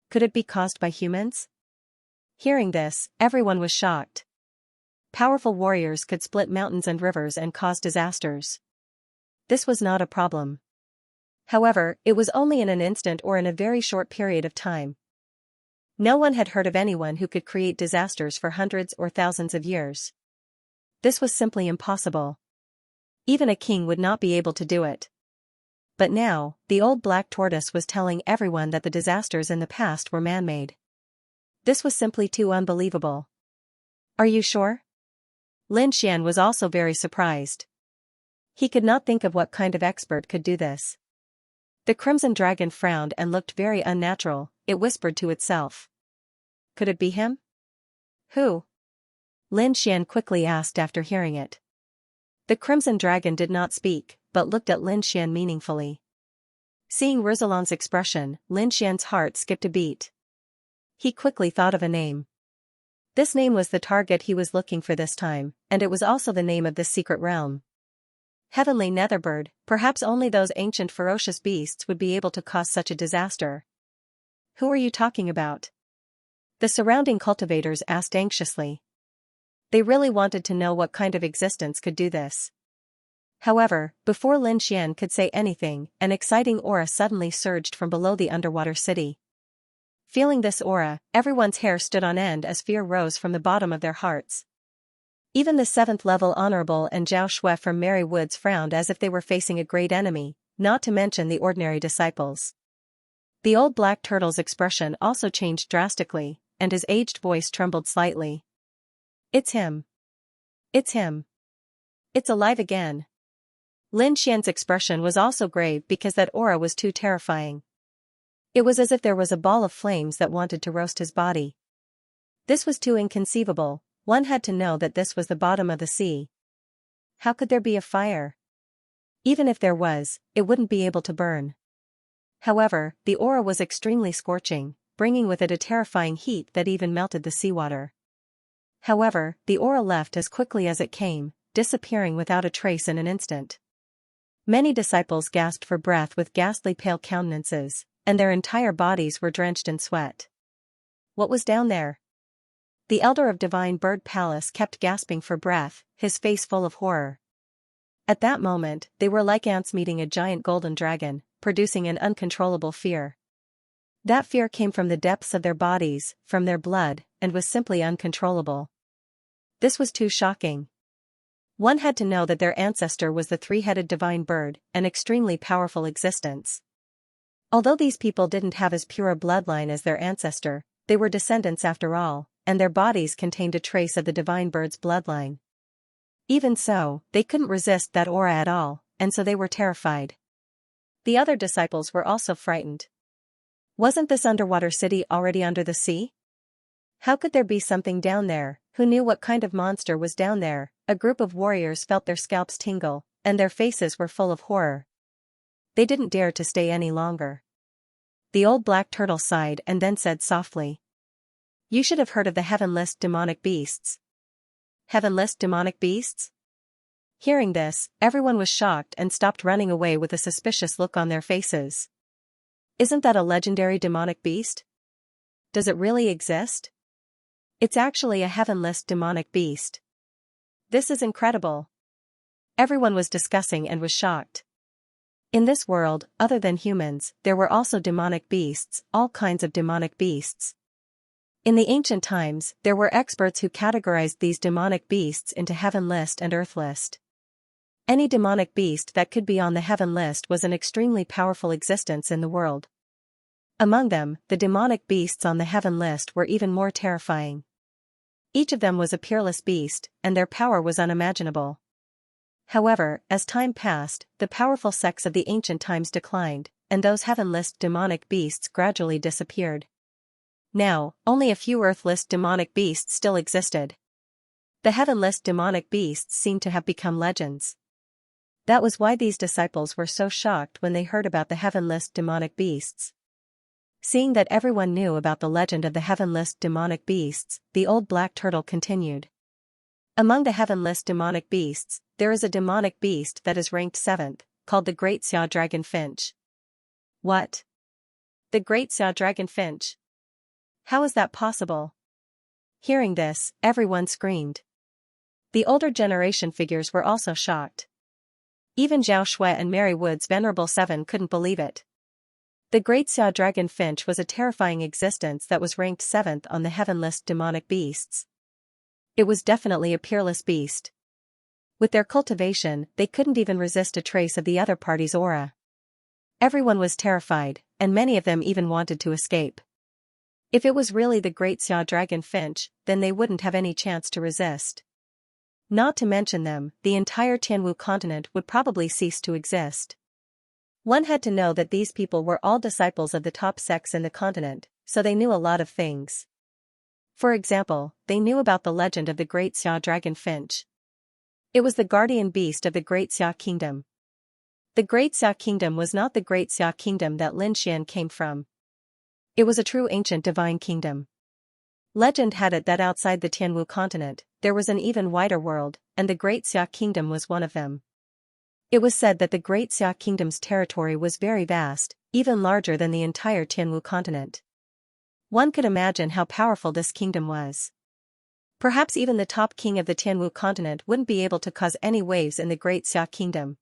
Could it be caused by humans? Hearing this, everyone was shocked. Powerful warriors could split mountains and rivers and cause disasters. This was not a problem. However, it was only in an instant or in a very short period of time. No one had heard of anyone who could create disasters for hundreds or thousands of years. This was simply impossible. Even a king would not be able to do it. But now, the old black tortoise was telling everyone that the disasters in the past were man-made. This was simply too unbelievable. Are you sure? Lin Xian was also very surprised. He could not think of what kind of expert could do this. The Crimson Dragon frowned and looked very unnatural. It whispered to itself. Could it be him? Who? Lin Xian quickly asked after hearing it. The Crimson Dragon did not speak, but looked at Lin Xian meaningfully. Seeing Rizalon's expression, Lin Xian's heart skipped a beat. He quickly thought of a name. This name was the target he was looking for this time, and it was also the name of this secret realm. Heavenly Netherbird, perhaps only those ancient ferocious beasts would be able to cause such a disaster. Who are you talking about? The surrounding cultivators asked anxiously. They really wanted to know what kind of existence could do this. However, before Lin Xian could say anything, an exciting aura suddenly surged from below the underwater city. Feeling this aura, everyone's hair stood on end as fear rose from the bottom of their hearts. Even the 7th level Honorable and Zhao Shui from Merry Woods frowned as if they were facing a great enemy, not to mention the ordinary disciples. The old black turtle's expression also changed drastically, and his aged voice trembled slightly. It's him. It's him. It's alive again. Lin Xian's expression was also grave because that aura was too terrifying. It was as if there was a ball of flames that wanted to roast his body. This was too inconceivable. One had to know that this was the bottom of the sea. How could there be a fire? Even if there was, it wouldn't be able to burn. However, the aura was extremely scorching, bringing with it a terrifying heat that even melted the seawater. However, the aura left as quickly as it came, disappearing without a trace in an instant. Many disciples gasped for breath with ghastly pale countenances, and their entire bodies were drenched in sweat. What was down there? The elder of Divine Bird Palace kept gasping for breath, his face full of horror. At that moment, they were like ants meeting a giant golden dragon, producing an uncontrollable fear. That fear came from the depths of their bodies, from their blood, and was simply uncontrollable. This was too shocking. One had to know that their ancestor was the three-headed divine bird, an extremely powerful existence. Although these people didn't have as pure a bloodline as their ancestor, they were descendants after all, and their bodies contained a trace of the divine bird's bloodline. Even so, they couldn't resist that aura at all, and so they were terrified. The other disciples were also frightened. Wasn't this underwater city already under the sea? How could there be something down there? Who knew what kind of monster was down there? A group of warriors felt their scalps tingle, and their faces were full of horror. They didn't dare to stay any longer. The old black turtle sighed and then said softly, "You should have heard of the heavenless demonic beasts." Heavenless demonic beasts? Hearing this, everyone was shocked and stopped running away with a suspicious look on their faces. Isn't that a legendary demonic beast? Does it really exist? It's actually a heavenless demonic beast. This is incredible. Everyone was discussing and was shocked. In this world, other than humans, there were also demonic beasts, all kinds of demonic beasts. In the ancient times, there were experts who categorized these demonic beasts into heaven list and earth list. Any demonic beast that could be on the heaven list was an extremely powerful existence in the world. Among them, the demonic beasts on the heaven list were even more terrifying. Each of them was a peerless beast, and their power was unimaginable. However, as time passed, the powerful sects of the ancient times declined, and those heaven list demonic beasts gradually disappeared. Now, only a few earth list demonic beasts still existed. The heaven list demonic beasts seemed to have become legends. That was why these disciples were so shocked when they heard about the heaven list demonic beasts. Seeing that everyone knew about the legend of the heaven list demonic beasts, the old black turtle continued. Among the heaven list demonic beasts, there is a demonic beast that is ranked 7th, called the Great Xia Dragon Finch. What? The Great Xia Dragon Finch? How is that possible? Hearing this, everyone screamed. The older generation figures were also shocked. Even Zhao Shui and Mary Wood's Venerable Seven couldn't believe it. The Great Xia Dragon Finch was a terrifying existence that was ranked 7th on the heaven list demonic beasts. It was definitely a peerless beast. With their cultivation, they couldn't even resist a trace of the other party's aura. Everyone was terrified, and many of them even wanted to escape. If it was really the Great Xia Dragon Finch, then they wouldn't have any chance to resist. Not to mention them, the entire Tianwu continent would probably cease to exist. One had to know that these people were all disciples of the top sects in the continent, so they knew a lot of things. For example, they knew about the legend of the Great Xia Dragon Finch. It was the guardian beast of the Great Xia Kingdom. The Great Xia Kingdom was not the Great Xia Kingdom that Lin Xian came from. It was a true ancient divine kingdom. Legend had it that outside the Tianwu continent, there was an even wider world, and the Great Xia Kingdom was one of them. It was said that the Great Xia Kingdom's territory was very vast, even larger than the entire Tianwu continent. One could imagine how powerful this kingdom was. Perhaps even the top king of the Tianwu continent wouldn't be able to cause any waves in the Great Xia Kingdom.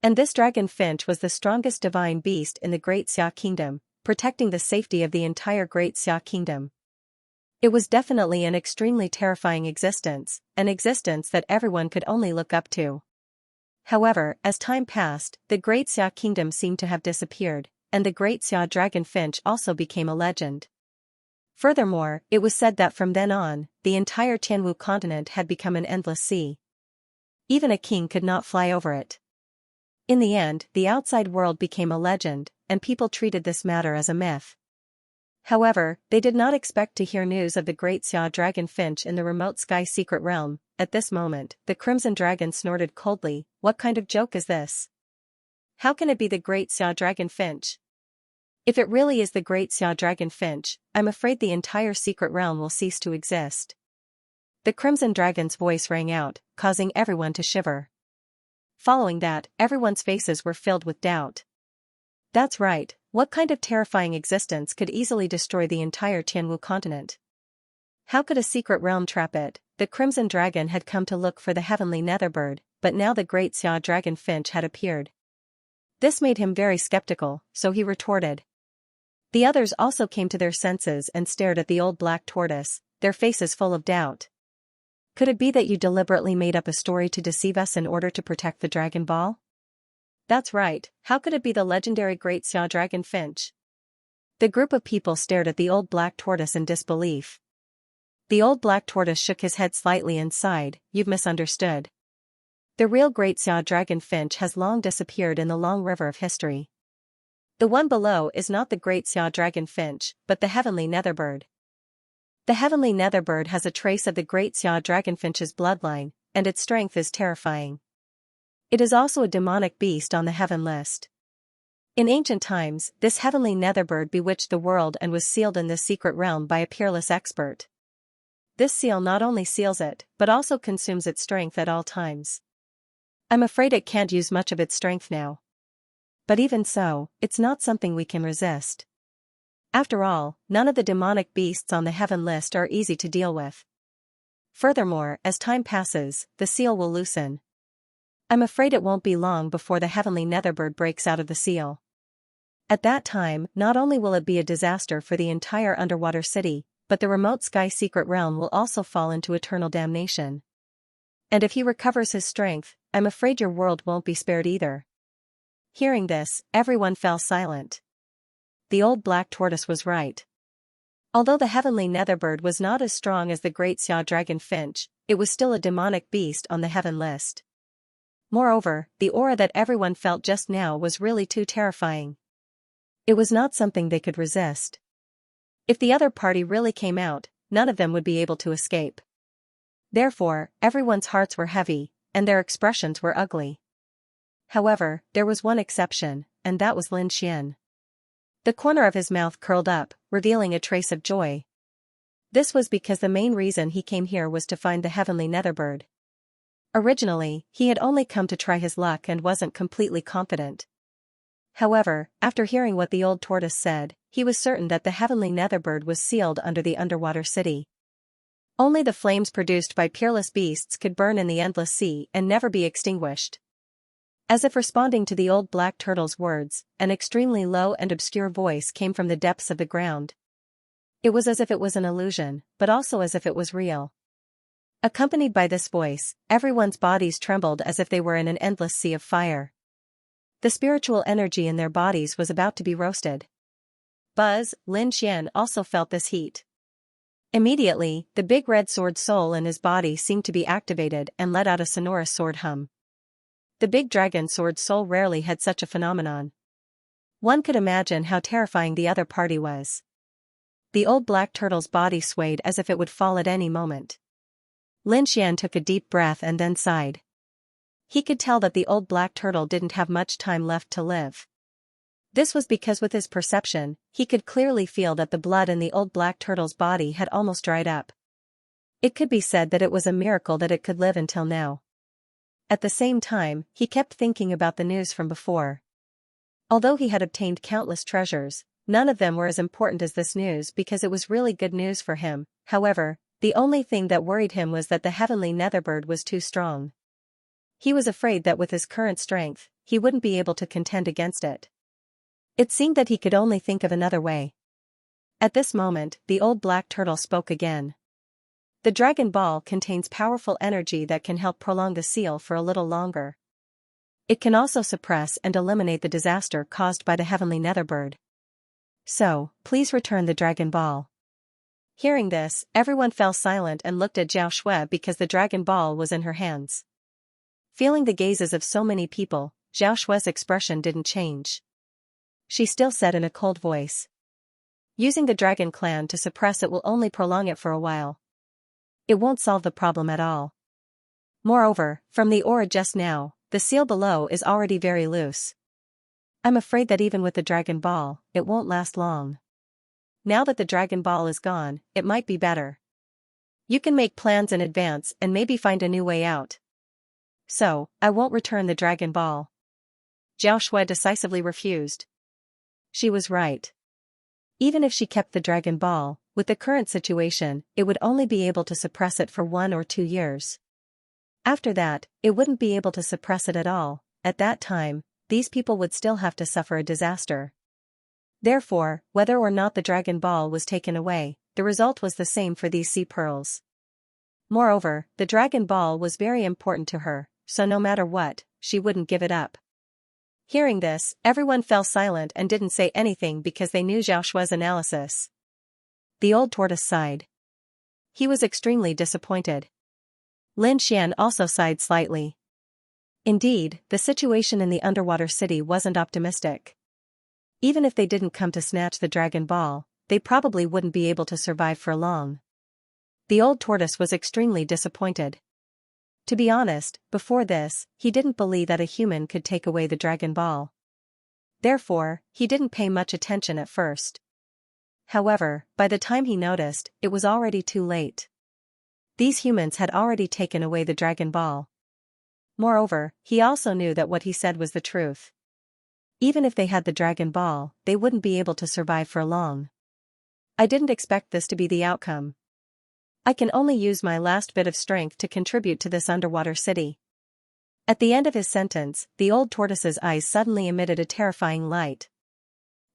And this dragon finch was the strongest divine beast in the Great Xia Kingdom, protecting the safety of the entire Great Xia Kingdom. It was definitely an extremely terrifying existence, an existence that everyone could only look up to. However, as time passed, the Great Xia Kingdom seemed to have disappeared, and the Great Xia Dragon Finch also became a legend. Furthermore, it was said that from then on, the entire Tianwu continent had become an endless sea. Even a king could not fly over it. In the end, the outside world became a legend, and people treated this matter as a myth. However, they did not expect to hear news of the great Xia dragon finch in the remote sky secret realm. At this moment, the crimson dragon snorted coldly. What kind of joke is this? How can it be the great Xia dragon finch? If it really is the great Xia dragon finch, I'm afraid the entire secret realm will cease to exist. The crimson dragon's voice rang out, causing everyone to shiver. Following that, everyone's faces were filled with doubt. That's right, what kind of terrifying existence could easily destroy the entire Tianwu continent? How could a secret realm trap it? The crimson dragon had come to look for the heavenly netherbird, but now the great Xia dragon finch had appeared. This made him very skeptical, so he retorted. The others also came to their senses and stared at the old black tortoise, their faces full of doubt. Could it be that you deliberately made up a story to deceive us in order to protect the Dragon Ball? That's right, how could it be the legendary great Xia dragon finch? The group of people stared at the old black tortoise in disbelief. The old black tortoise shook his head slightly and sighed. You've misunderstood. The real great Xia dragon finch has long disappeared in the long river of history. The one below is not the great Xia dragon finch, but the heavenly netherbird. The heavenly netherbird has a trace of the great Xia dragonfinch's bloodline, and its strength is terrifying. It is also a demonic beast on the heaven list. In ancient times, this heavenly netherbird bewitched the world and was sealed in this secret realm by a peerless expert. This seal not only seals it, but also consumes its strength at all times. I'm afraid it can't use much of its strength now. But even so, it's not something we can resist. After all, none of the demonic beasts on the heaven list are easy to deal with. Furthermore, as time passes, the seal will loosen. I'm afraid it won't be long before the heavenly netherbird breaks out of the seal. At that time, not only will it be a disaster for the entire underwater city, but the remote sky secret realm will also fall into eternal damnation. And if he recovers his strength, I'm afraid your world won't be spared either. Hearing this, everyone fell silent. The old black tortoise was right. Although the heavenly netherbird was not as strong as the great Xia dragon finch, it was still a demonic beast on the heaven list. Moreover, the aura that everyone felt just now was really too terrifying. It was not something they could resist. If the other party really came out, none of them would be able to escape. Therefore, everyone's hearts were heavy, and their expressions were ugly. However, there was one exception, and that was Lin Xian. The corner of his mouth curled up, revealing a trace of joy. This was because the main reason he came here was to find the heavenly netherbird. Originally, he had only come to try his luck and wasn't completely confident. However, after hearing what the old tortoise said, he was certain that the heavenly netherbird was sealed under the underwater city. Only the flames produced by peerless beasts could burn in the endless sea and never be extinguished. As if responding to the old black turtle's words, an extremely low and obscure voice came from the depths of the ground. It was as if it was an illusion, but also as if it was real. Accompanied by this voice, everyone's bodies trembled as if they were in an endless sea of fire. The spiritual energy in their bodies was about to be roasted. Buzz, Lin Xian also felt this heat. Immediately, the big red sword soul in his body seemed to be activated and let out a sonorous sword hum. The big dragon sword soul rarely had such a phenomenon. One could imagine how terrifying the other party was. The old black turtle's body swayed as if it would fall at any moment. Lin Xian took a deep breath and then sighed. He could tell that the old black turtle didn't have much time left to live. This was because with his perception, he could clearly feel that the blood in the old black turtle's body had almost dried up. It could be said that it was a miracle that it could live until now. At the same time, he kept thinking about the news from before. Although he had obtained countless treasures, none of them were as important as this news because it was really good news for him. However, the only thing that worried him was that the heavenly netherbird was too strong. He was afraid that with his current strength, he wouldn't be able to contend against it. It seemed that he could only think of another way. At this moment, the old black turtle spoke again. The Dragon Ball contains powerful energy that can help prolong the seal for a little longer. It can also suppress and eliminate the disaster caused by the heavenly netherbird. So, please return the Dragon Ball. Hearing this, everyone fell silent and looked at Zhao Shui because the Dragon Ball was in her hands. Feeling the gazes of so many people, Zhao Shui's expression didn't change. She still said in a cold voice, "Using the Dragon Clan to suppress it will only prolong it for a while. It won't solve the problem at all. Moreover, from the aura just now, the seal below is already very loose. I'm afraid that even with the Dragon Ball, it won't last long. Now that the Dragon Ball is gone, it might be better. You can make plans in advance and maybe find a new way out. So, I won't return the Dragon Ball." Zhao Shui decisively refused. She was right. Even if she kept the Dragon Ball, with the current situation, it would only be able to suppress it for 1 or 2 years. After that, it wouldn't be able to suppress it at all. At that time, these people would still have to suffer a disaster. Therefore, whether or not the Dragon Ball was taken away, the result was the same for these sea pearls. Moreover, the Dragon Ball was very important to her, so no matter what, she wouldn't give it up. Hearing this, everyone fell silent and didn't say anything because they knew Zhao Shui's analysis. The old tortoise sighed. He was extremely disappointed. Lin Xian also sighed slightly. Indeed, the situation in the underwater city wasn't optimistic. Even if they didn't come to snatch the Dragon Ball, they probably wouldn't be able to survive for long. The old tortoise was extremely disappointed. To be honest, before this, he didn't believe that a human could take away the Dragon Ball. Therefore, he didn't pay much attention at first. However, by the time he noticed, it was already too late. These humans had already taken away the Dragon Ball. Moreover, he also knew that what he said was the truth. Even if they had the Dragon Ball, they wouldn't be able to survive for long. I didn't expect this to be the outcome. I can only use my last bit of strength to contribute to this underwater city. At the end of his sentence, the old tortoise's eyes suddenly emitted a terrifying light.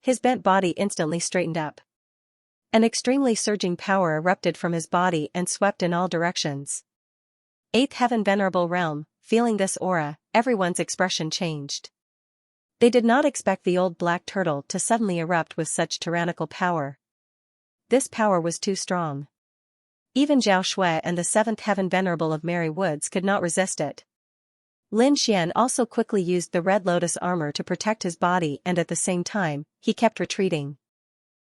His bent body instantly straightened up. An extremely surging power erupted from his body and swept in all directions. 8th Heaven Venerable Realm, feeling this aura, everyone's expression changed. They did not expect the old black turtle to suddenly erupt with such tyrannical power. This power was too strong. Even Zhao Shui and the 7th Heaven Venerable of Merry Woods could not resist it. Lin Xian also quickly used the Red Lotus armor to protect his body, and at the same time, he kept retreating.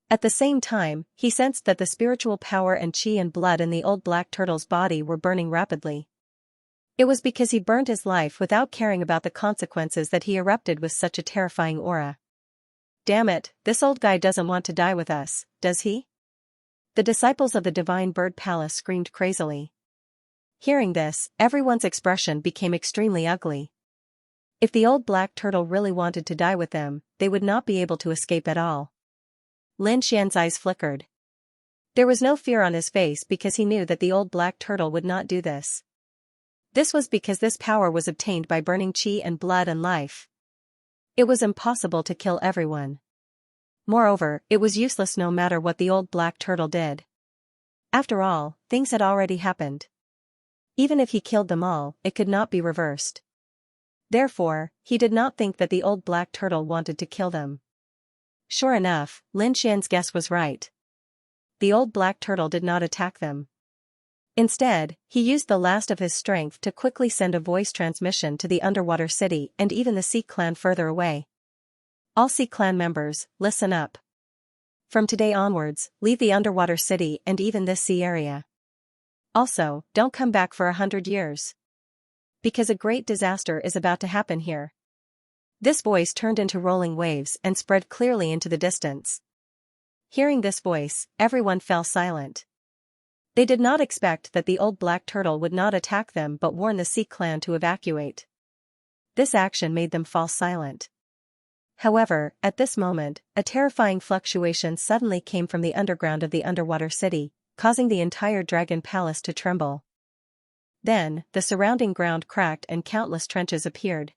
At the same time, he sensed that the spiritual power and qi and blood in the old black turtle's body were burning rapidly. It was because he burned his life without caring about the consequences that he erupted with such a terrifying aura. Damn it, this old guy doesn't want to die with us, does he? The disciples of the Divine Bird Palace screamed crazily. Hearing this, everyone's expression became extremely ugly. If the old black turtle really wanted to die with them, they would not be able to escape at all. Lin Xian's eyes flickered. There was no fear on his face because he knew that the old black turtle would not do this. This was because this power was obtained by burning qi and blood and life. It was impossible to kill everyone. Moreover, it was useless no matter what the old black turtle did. After all, things had already happened. Even if he killed them all, it could not be reversed. Therefore, he did not think that the old black turtle wanted to kill them. Sure enough, Lin Xian's guess was right. The old black turtle did not attack them. Instead, he used the last of his strength to quickly send a voice transmission to the underwater city and even the Sea Clan further away. All Sea Clan members, listen up. From today onwards, leave the underwater city and even this sea area. Also, don't come back for 100 years. Because a great disaster is about to happen here. This voice turned into rolling waves and spread clearly into the distance. Hearing this voice, everyone fell silent. They did not expect that the old black turtle would not attack them but warn the Sea Clan to evacuate. This action made them fall silent. However, at this moment, a terrifying fluctuation suddenly came from the underground of the underwater city, causing the entire dragon palace to tremble. Then, the surrounding ground cracked and countless trenches appeared.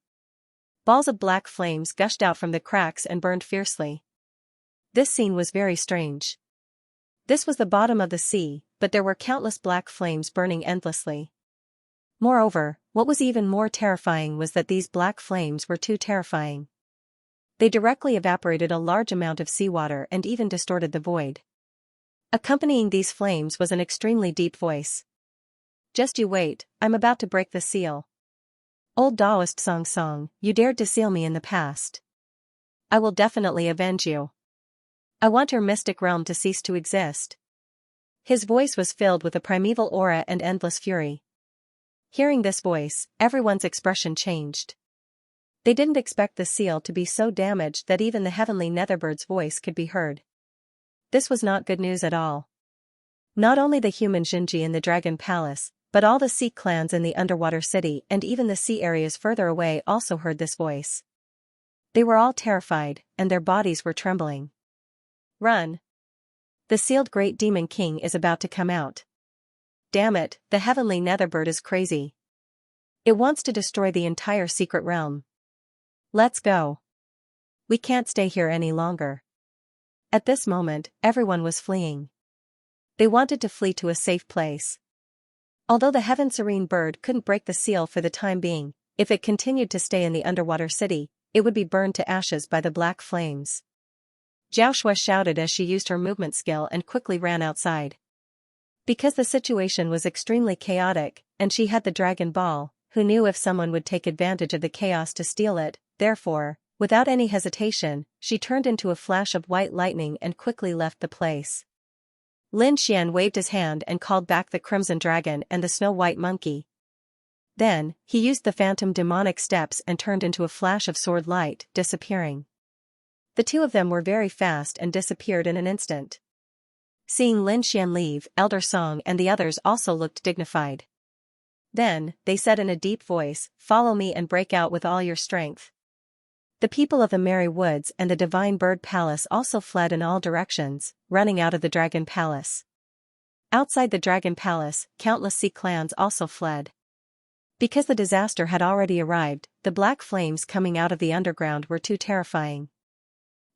Balls of black flames gushed out from the cracks and burned fiercely. This scene was very strange. This was the bottom of the sea, but there were countless black flames burning endlessly. Moreover, what was even more terrifying was that these black flames were too terrifying. They directly evaporated a large amount of seawater and even distorted the void. Accompanying these flames was an extremely deep voice. Just you wait, I'm about to break the seal. Old Taoist Song, you dared to seal me in the past. I will definitely avenge you. I want your mystic realm to cease to exist. His voice was filled with a primeval aura and endless fury. Hearing this voice, everyone's expression changed. They didn't expect the seal to be so damaged that even the heavenly Netherbird's voice could be heard. This was not good news at all. Not only the human Xinji in the Dragon Palace, but all the sea clans in the underwater city and even the sea areas further away also heard this voice. They were all terrified, and their bodies were trembling. Run! The sealed Great Demon King is about to come out. Damn it, the heavenly Netherbird is crazy. It wants to destroy the entire secret realm. Let's go. We can't stay here any longer. At this moment, everyone was fleeing. They wanted to flee to a safe place. Although the Heaven Serene Bird couldn't break the seal for the time being, if it continued to stay in the underwater city, it would be burned to ashes by the black flames. Xianxia shouted as she used her movement skill and quickly ran outside. Because the situation was extremely chaotic, and she had the Dragon Ball, who knew if someone would take advantage of the chaos to steal it, therefore, without any hesitation, she turned into a flash of white lightning and quickly left the place. Lin Xian waved his hand and called back the Crimson Dragon and the Snow White Monkey. Then, he used the phantom demonic steps and turned into a flash of sword light, disappearing. The two of them were very fast and disappeared in an instant. Seeing Lin Xian leave, Elder Song and the others also looked dignified. Then, they said in a deep voice, "Follow me and break out with all your strength." The people of the Merry Woods and the Divine Bird Palace also fled in all directions, running out of the Dragon Palace. Outside the Dragon Palace, countless sea clans also fled. Because the disaster had already arrived, the black flames coming out of the underground were too terrifying.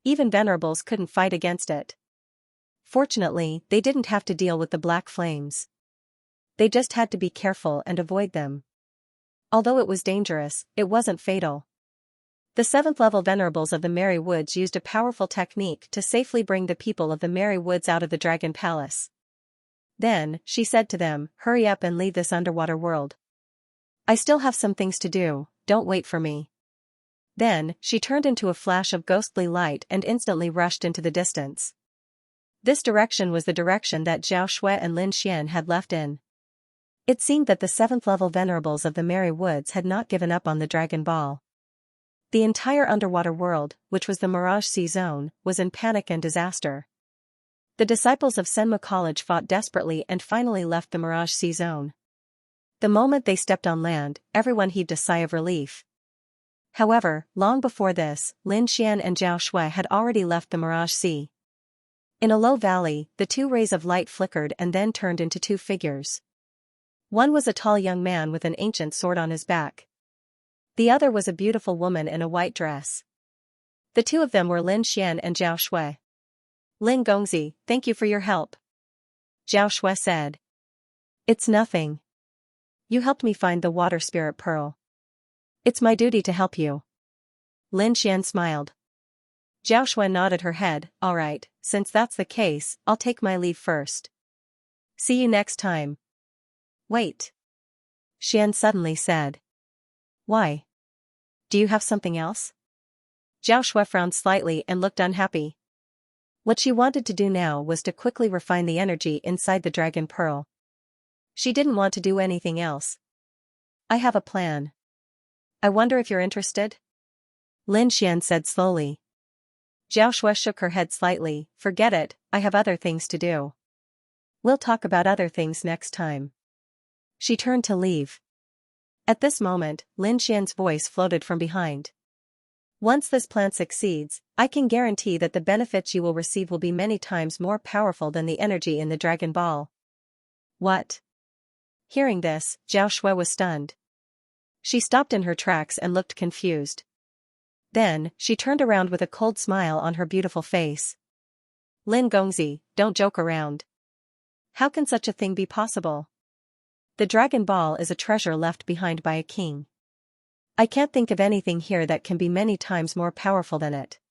Even venerables couldn't fight against it. Fortunately, they didn't have to deal with the black flames. They just had to be careful and avoid them. Although it was dangerous, it wasn't fatal. The 7th level venerables of the Merry Woods used a powerful technique to safely bring the people of the Merry Woods out of the Dragon Palace. Then, she said to them, "Hurry up and leave this underwater world. I still have some things to do, don't wait for me." Then, she turned into a flash of ghostly light and instantly rushed into the distance. This direction was the direction that Zhao Shui and Lin Xian had left in. It seemed that the 7th level venerables of the Merry Woods had not given up on the Dragon Ball. The entire underwater world, which was the Mirage Sea Zone, was in panic and disaster. The disciples of Senma College fought desperately and finally left the Mirage Sea Zone. The moment they stepped on land, everyone heaved a sigh of relief. However, long before this, Lin Xian and Zhao Shui had already left the Mirage Sea. In a low valley, the two rays of light flickered and then turned into two figures. One was a tall young man with an ancient sword on his back. The other was a beautiful woman in a white dress. The two of them were Lin Xian and Zhao Shui. "Lin Gongzi, thank you for your help," Zhao Shui said. "It's nothing. You helped me find the water spirit pearl. It's my duty to help you." Lin Xian smiled. Zhao Shui nodded her head. "All right, since that's the case, I'll take my leave first. See you next time." "Wait," Xian suddenly said. "Why? Do you have something else?" Zhao Shui frowned slightly and looked unhappy. What she wanted to do now was to quickly refine the energy inside the Dragon Pearl. She didn't want to do anything else. "I have a plan. I wonder if you're interested?" Lin Xian said slowly. Zhao Shui shook her head slightly. "Forget it, I have other things to do. We'll talk about other things next time." She turned to leave. At this moment, Lin Xian's voice floated from behind. "Once this plan succeeds, I can guarantee that the benefits you will receive will be many times more powerful than the energy in the Dragon Ball." "What?" Hearing this, Zhao Shui was stunned. She stopped in her tracks and looked confused. Then, she turned around with a cold smile on her beautiful face. "Lin Gongzi, don't joke around. How can such a thing be possible? The Dragon Ball is a treasure left behind by a king. I can't think of anything here that can be many times more powerful than it.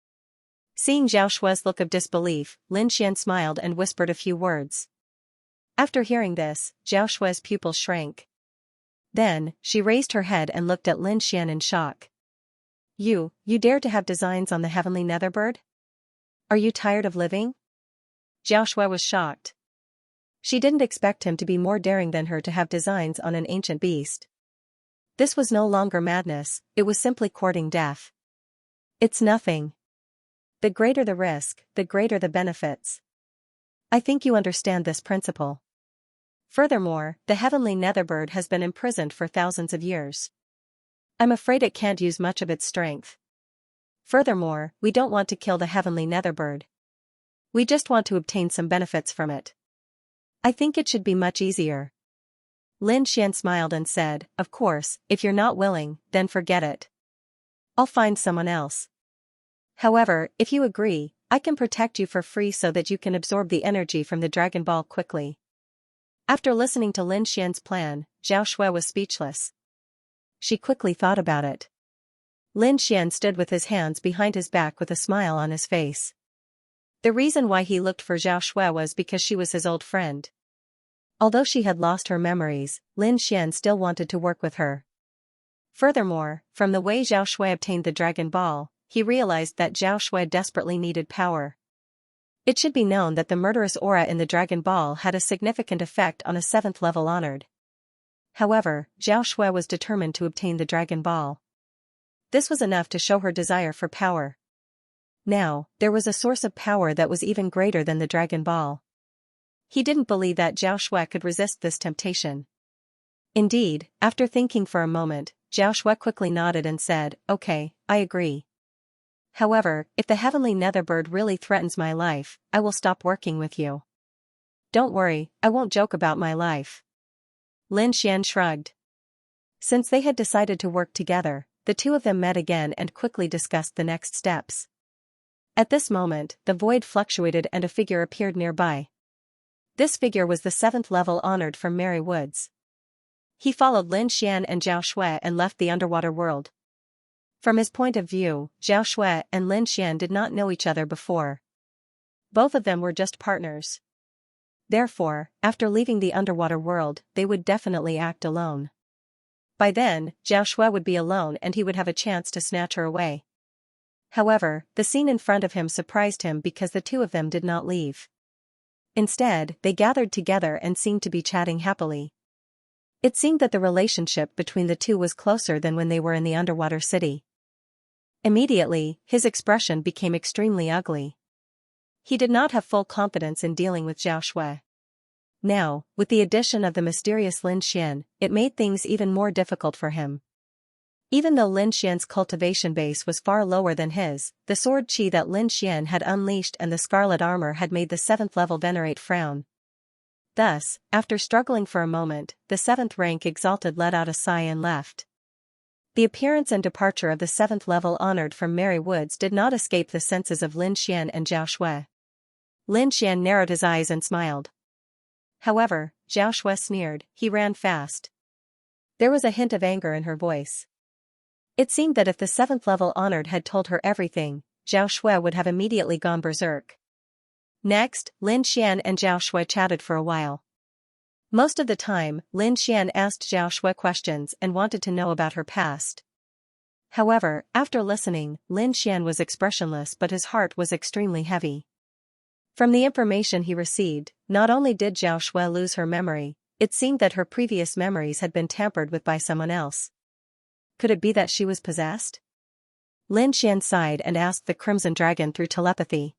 Seeing Zhao Shue's look of disbelief, Lin Xian smiled and whispered a few words. After hearing this, Zhao Shue's pupils shrank. Then, she raised her head and looked at Lin Xian in shock. You dare to have designs on the heavenly netherbird? Are you tired of living? Zhao Shui was shocked. She didn't expect him to be more daring than her to have designs on an ancient beast. This was no longer madness, it was simply courting death. It's nothing. The greater the risk, the greater the benefits. I think you understand this principle. Furthermore, the heavenly netherbird has been imprisoned for thousands of years. I'm afraid it can't use much of its strength. Furthermore, we don't want to kill the heavenly netherbird. We just want to obtain some benefits from it. I think it should be much easier. Lin Xian smiled and said, of course, if you're not willing, then forget it. I'll find someone else. However, if you agree, I can protect you for free so that you can absorb the energy from the Dragon Ball quickly. After listening to Lin Xian's plan, Zhao Shui was speechless. She quickly thought about it. Lin Xian stood with his hands behind his back with a smile on his face. The reason why he looked for Zhao Shui was because she was his old friend. Although she had lost her memories, Lin Xian still wanted to work with her. Furthermore, from the way Zhao Shui obtained the Dragon Ball, he realized that Zhao Shui desperately needed power. It should be known that the murderous aura in the Dragon Ball had a significant effect on a 7th level honored. However, Zhao Shui was determined to obtain the Dragon Ball. This was enough to show her desire for power. Now, there was a source of power that was even greater than the Dragon Ball. He didn't believe that Zhao Shui could resist this temptation. Indeed, after thinking for a moment, Zhao Shui quickly nodded and said, okay, I agree. However, if the heavenly netherbird really threatens my life, I will stop working with you. Don't worry, I won't joke about my life. Lin Xian shrugged. Since they had decided to work together, the two of them met again and quickly discussed the next steps. At this moment, the void fluctuated and a figure appeared nearby. This figure was the 7th level honored from Merry Woods. He followed Lin Xian and Zhao Shui and left the underwater world. From his point of view, Zhao Shui and Lin Xian did not know each other before. Both of them were just partners. Therefore, after leaving the underwater world, they would definitely act alone. By then, Zhao Shui would be alone and he would have a chance to snatch her away. However, the scene in front of him surprised him because the two of them did not leave. Instead, they gathered together and seemed to be chatting happily. It seemed that the relationship between the two was closer than when they were in the underwater city. Immediately, his expression became extremely ugly. He did not have full confidence in dealing with Zhao Shui. Now, with the addition of the mysterious Lin Xian, it made things even more difficult for him. Even though Lin Xian's cultivation base was far lower than his, the sword chi that Lin Xian had unleashed and the scarlet armor had made the 7th level venerate frown. Thus, after struggling for a moment, the 7th rank exalted let out a sigh and left. The appearance and departure of the 7th level honored from Merry Woods did not escape the senses of Lin Xian and Zhao Shui. Lin Xian narrowed his eyes and smiled. However, Zhao Shui sneered, he ran fast. There was a hint of anger in her voice. It seemed that if the 7th level honored had told her everything, Zhao Shui would have immediately gone berserk. Next, Lin Xian and Zhao Shui chatted for a while. Most of the time, Lin Xian asked Zhao Shui questions and wanted to know about her past. However, after listening, Lin Xian was expressionless but his heart was extremely heavy. From the information he received, not only did Zhao Shui lose her memory, it seemed that her previous memories had been tampered with by someone else. Could it be that she was possessed? Lin Xian sighed and asked the Crimson Dragon through telepathy.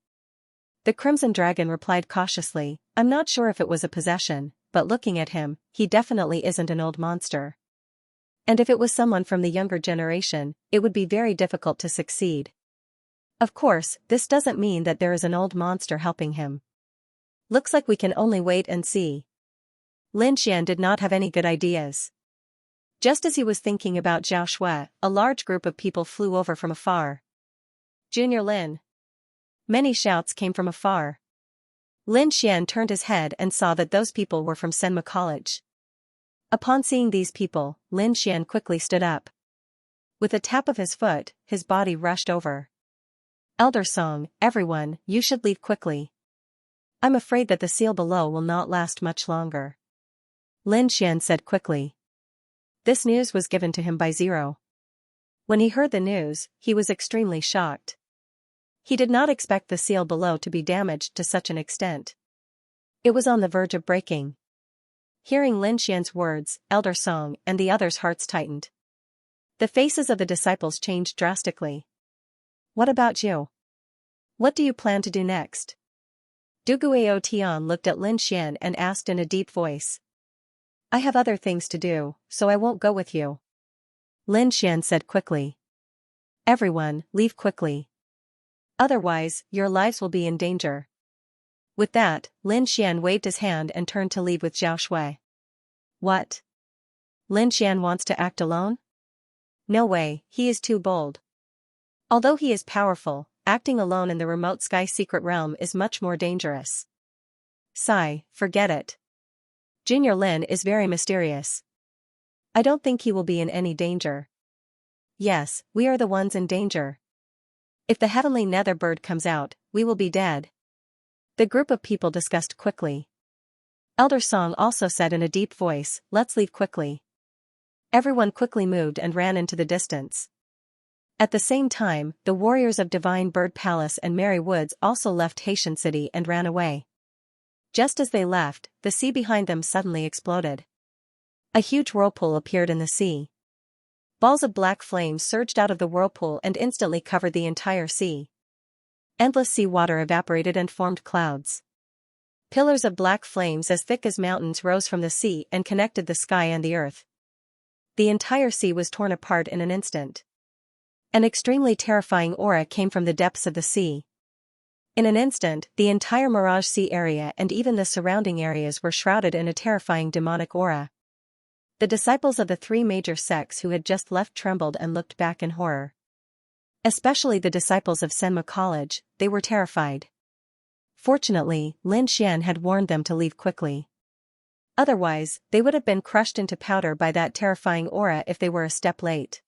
The Crimson Dragon replied cautiously, I'm not sure if it was a possession, but looking at him, he definitely isn't an old monster. And if it was someone from the younger generation, it would be very difficult to succeed. Of course, this doesn't mean that there is an old monster helping him. Looks like we can only wait and see. Lin Xian did not have any good ideas. Just as he was thinking about Zhao Shui, a large group of people flew over from afar. Junior Lin. Many shouts came from afar. Lin Xian turned his head and saw that those people were from Senma College. Upon seeing these people, Lin Xian quickly stood up. With a tap of his foot, his body rushed over. Elder Song, everyone, you should leave quickly. I'm afraid that the seal below will not last much longer. Lin Xian said quickly. This news was given to him by Zero. When he heard the news, he was extremely shocked. He did not expect the seal below to be damaged to such an extent. It was on the verge of breaking. Hearing Lin Xian's words, Elder Song and the others' hearts tightened. The faces of the disciples changed drastically. What about you? What do you plan to do next? Duguao Tian looked at Lin Xian and asked in a deep voice. I have other things to do, so I won't go with you. Lin Xian said quickly. Everyone, leave quickly. Otherwise, your lives will be in danger. With that, Lin Xian waved his hand and turned to leave with Zhao Shui. What? Lin Xian wants to act alone? No way, he is too bold. Although he is powerful, acting alone in the remote sky secret realm is much more dangerous. Sigh, forget it. Junior Lin is very mysterious. I don't think he will be in any danger. Yes, we are the ones in danger. If the heavenly nether bird comes out, we will be dead. The group of people discussed quickly. Elder Song also said in a deep voice, let's leave quickly. Everyone quickly moved and ran into the distance. At the same time, the warriors of Divine Bird Palace and Merry Woods also left Haitian City and ran away. Just as they left, the sea behind them suddenly exploded. A huge whirlpool appeared in the sea. Balls of black flames surged out of the whirlpool and instantly covered the entire sea. Endless sea water evaporated and formed clouds. Pillars of black flames as thick as mountains rose from the sea and connected the sky and the earth. The entire sea was torn apart in an instant. An extremely terrifying aura came from the depths of the sea. In an instant, the entire Mirage Sea area and even the surrounding areas were shrouded in a terrifying demonic aura. The disciples of the three major sects who had just left trembled and looked back in horror. Especially the disciples of Senma College, they were terrified. Fortunately, Lin Xian had warned them to leave quickly. Otherwise, they would have been crushed into powder by that terrifying aura if they were a step late.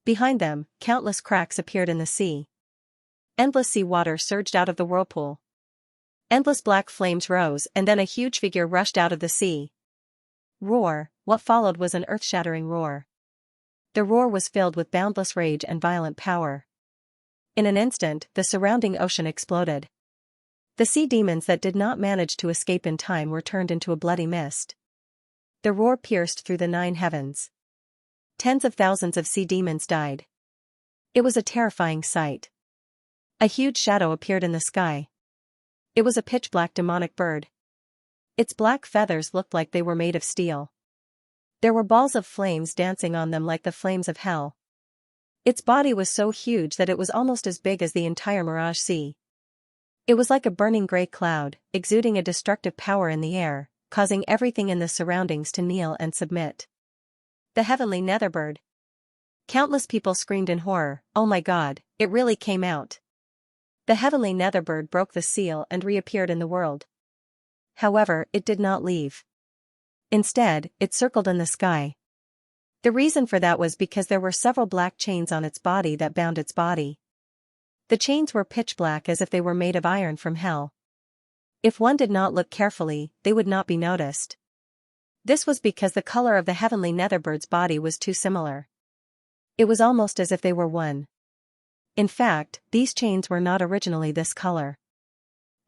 Behind them, countless cracks appeared in the sea. Endless sea water surged out of the whirlpool. Endless black flames rose and then a huge figure rushed out of the sea. Roar, what followed was an earth-shattering roar. The roar was filled with boundless rage and violent power. In an instant, the surrounding ocean exploded. The sea demons that did not manage to escape in time were turned into a bloody mist. The roar pierced through the 9 heavens. Tens of thousands of sea demons died. It was a terrifying sight. A huge shadow appeared in the sky. It was a pitch-black demonic bird. Its black feathers looked like they were made of steel. There were balls of flames dancing on them like the flames of hell. Its body was so huge that it was almost as big as the entire Mirage Sea. It was like a burning gray cloud, exuding a destructive power in the air, causing everything in the surroundings to kneel and submit. The heavenly netherbird. Countless people screamed in horror, oh my god, it really came out. The heavenly netherbird broke the seal and reappeared in the world. However, it did not leave. Instead, it circled in the sky. The reason for that was because there were several black chains on its body that bound its body. The chains were pitch black as if they were made of iron from hell. If one did not look carefully, they would not be noticed. This was because the color of the heavenly netherbird's body was too similar. It was almost as if they were one. In fact, these chains were not originally this color.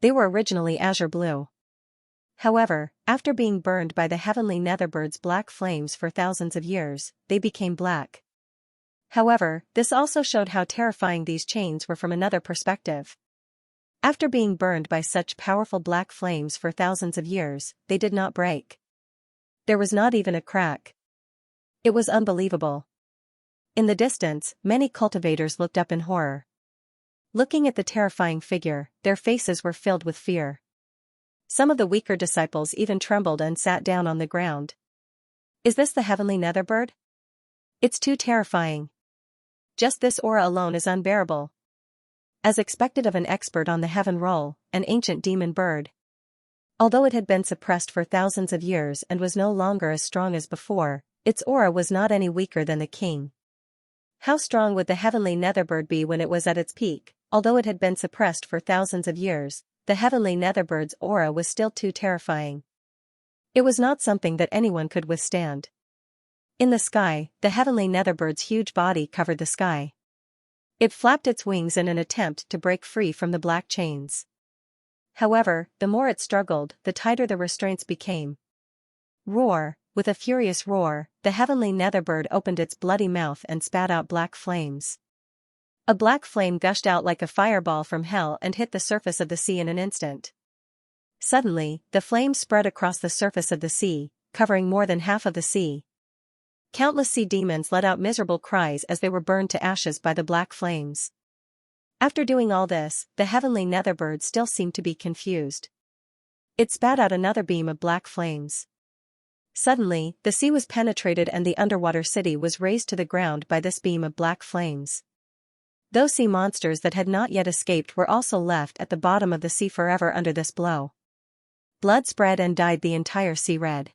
They were originally azure blue. However, after being burned by the heavenly netherbird's black flames for thousands of years, they became black. However, this also showed how terrifying these chains were from another perspective. After being burned by such powerful black flames for thousands of years, they did not break. There was not even a crack. It was unbelievable. In the distance, many cultivators looked up in horror. Looking at the terrifying figure, their faces were filled with fear. Some of the weaker disciples even trembled and sat down on the ground. Is this the heavenly netherbird? It's too terrifying. Just this aura alone is unbearable. As expected of an expert on the heaven roll, an ancient demon bird. Although it had been suppressed for thousands of years and was no longer as strong as before, its aura was not any weaker than the king. How strong would the heavenly netherbird be when it was at its peak? Although it had been suppressed for thousands of years, the heavenly netherbird's aura was still too terrifying. It was not something that anyone could withstand. In the sky, the heavenly netherbird's huge body covered the sky. It flapped its wings in an attempt to break free from the black chains. However, the more it struggled, the tighter the restraints became. Roar! With a furious roar, the heavenly netherbird opened its bloody mouth and spat out black flames. A black flame gushed out like a fireball from hell and hit the surface of the sea in an instant. Suddenly, the flame spread across the surface of the sea, covering more than half of the sea. Countless sea demons let out miserable cries as they were burned to ashes by the black flames. After doing all this, the heavenly netherbird still seemed to be confused. It spat out another beam of black flames. Suddenly, the sea was penetrated and the underwater city was razed to the ground by this beam of black flames. Those sea monsters that had not yet escaped were also left at the bottom of the sea forever under this blow. Blood spread and dyed the entire sea red.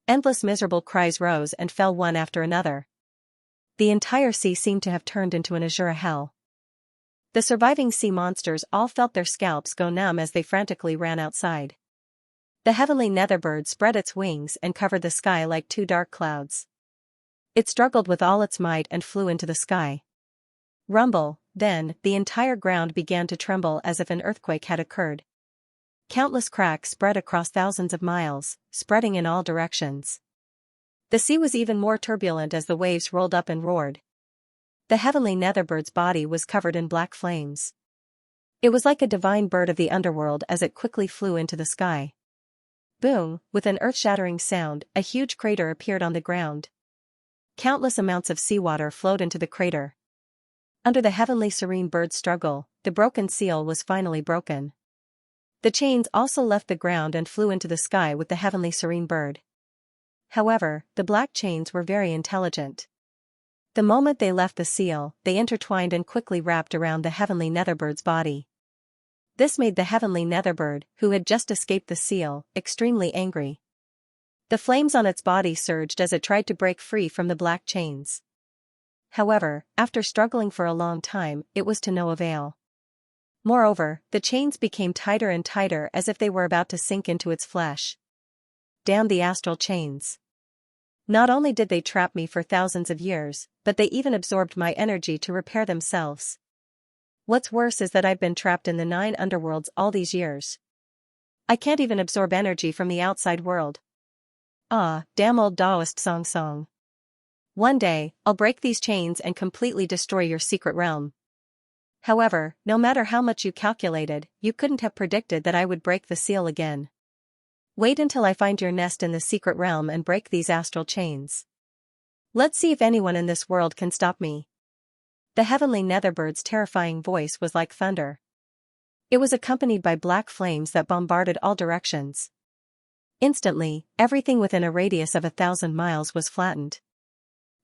Endless miserable cries rose and fell one after another. The entire sea seemed to have turned into an azure hell. The surviving sea monsters all felt their scalps go numb as they frantically ran outside. The heavenly netherbird spread its wings and covered the sky like two dark clouds. It struggled with all its might and flew into the sky. Rumble, then, the entire ground began to tremble as if an earthquake had occurred. Countless cracks spread across thousands of miles, spreading in all directions. The sea was even more turbulent as the waves rolled up and roared. The heavenly netherbird's body was covered in black flames. It was like a divine bird of the underworld as it quickly flew into the sky. Boom! With an earth-shattering sound, a huge crater appeared on the ground. Countless amounts of seawater flowed into the crater. Under the heavenly serene bird's struggle, the broken seal was finally broken. The chains also left the ground and flew into the sky with the heavenly serene bird. However, the black chains were very intelligent. The moment they left the seal, they intertwined and quickly wrapped around the heavenly netherbird's body. This made the heavenly netherbird, who had just escaped the seal, extremely angry. The flames on its body surged as it tried to break free from the black chains. However, after struggling for a long time, it was to no avail. Moreover, the chains became tighter and tighter as if they were about to sink into its flesh. Damn the astral chains. Not only did they trap me for thousands of years, but they even absorbed my energy to repair themselves. What's worse is that I've been trapped in the 9 underworlds all these years. I can't even absorb energy from the outside world. Ah, damn old Taoist song. One day, I'll break these chains and completely destroy your secret realm. However, no matter how much you calculated, you couldn't have predicted that I would break the seal again. Wait until I find your nest in the secret realm and break these astral chains. Let's see if anyone in this world can stop me. The heavenly netherbird's terrifying voice was like thunder. It was accompanied by black flames that bombarded all directions. Instantly, everything within a radius of 1,000 miles was flattened.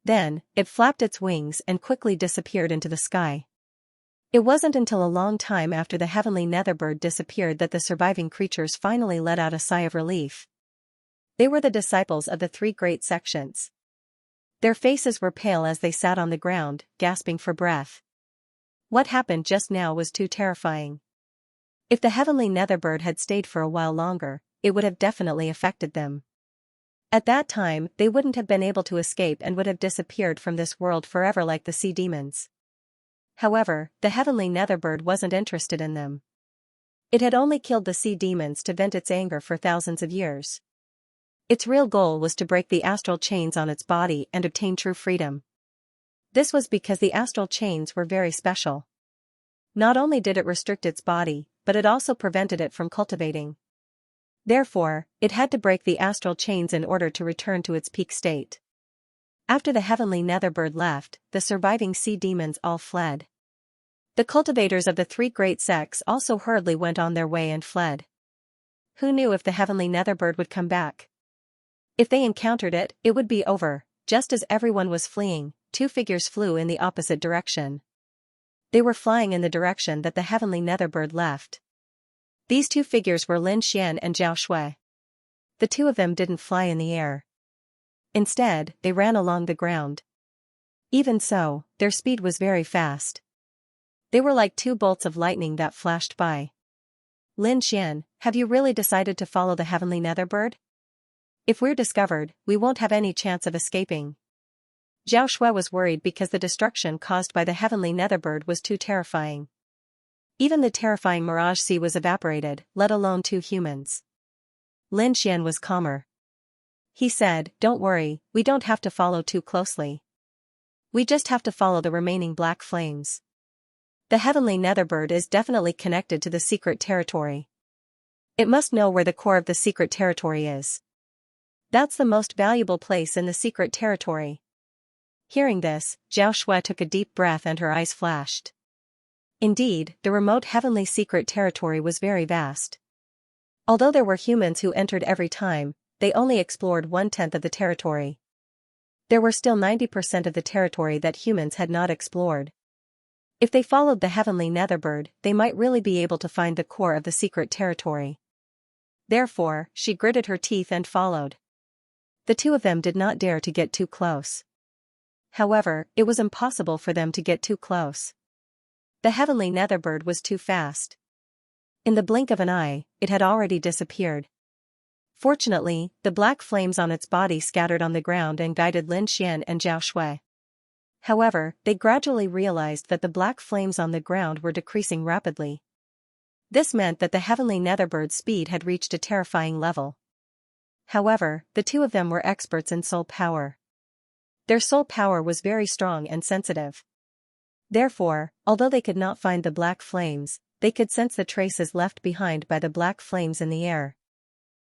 Then, it flapped its wings and quickly disappeared into the sky. It wasn't until a long time after the heavenly netherbird disappeared that the surviving creatures finally let out a sigh of relief. They were the disciples of the 3 great sections. Their faces were pale as they sat on the ground, gasping for breath. What happened just now was too terrifying. If the heavenly netherbird had stayed for a while longer, it would have definitely affected them. At that time, they wouldn't have been able to escape and would have disappeared from this world forever like the sea demons. However, the heavenly netherbird wasn't interested in them. It had only killed the sea demons to vent its anger for thousands of years. Its real goal was to break the astral chains on its body and obtain true freedom. This was because the astral chains were very special. Not only did it restrict its body, but it also prevented it from cultivating. Therefore, it had to break the astral chains in order to return to its peak state. After the heavenly netherbird left, the surviving sea demons all fled. The cultivators of the 3 great sects also hurriedly went on their way and fled. Who knew if the heavenly netherbird would come back? If they encountered it, it would be over. Just as everyone was fleeing, 2 figures flew in the opposite direction. They were flying in the direction that the heavenly netherbird left. These 2 figures were Lin Xian and Zhao Shui. The 2 of them didn't fly in the air. Instead, they ran along the ground. Even so, their speed was very fast. They were like two bolts of lightning that flashed by. Lin Xian, have you really decided to follow the heavenly netherbird? If we're discovered, we won't have any chance of escaping. Zhao Shui was worried because the destruction caused by the heavenly netherbird was too terrifying. Even the terrifying Mirage Sea was evaporated, let alone 2 humans. Lin Xian was calmer. He said, don't worry, we don't have to follow too closely. We just have to follow the remaining black flames. The heavenly netherbird is definitely connected to the secret territory. It must know where the core of the secret territory is. That's the most valuable place in the secret territory. Hearing this, Zhao Shui took a deep breath and her eyes flashed. Indeed, the remote heavenly secret territory was very vast. Although there were humans who entered every time, they only explored 1/10 of the territory. There were still 90% of the territory that humans had not explored. If they followed the heavenly netherbird, they might really be able to find the core of the secret territory. Therefore, she gritted her teeth and followed. The 2 of them did not dare to get too close. However, it was impossible for them to get too close. The heavenly netherbird was too fast. In the blink of an eye, it had already disappeared. Fortunately, the black flames on its body scattered on the ground and guided Lin Xian and Zhao Shui. However, they gradually realized that the black flames on the ground were decreasing rapidly. This meant that the heavenly netherbird's speed had reached a terrifying level. However, the 2 of them were experts in soul power. Their soul power was very strong and sensitive. Therefore, although they could not find the black flames, they could sense the traces left behind by the black flames in the air.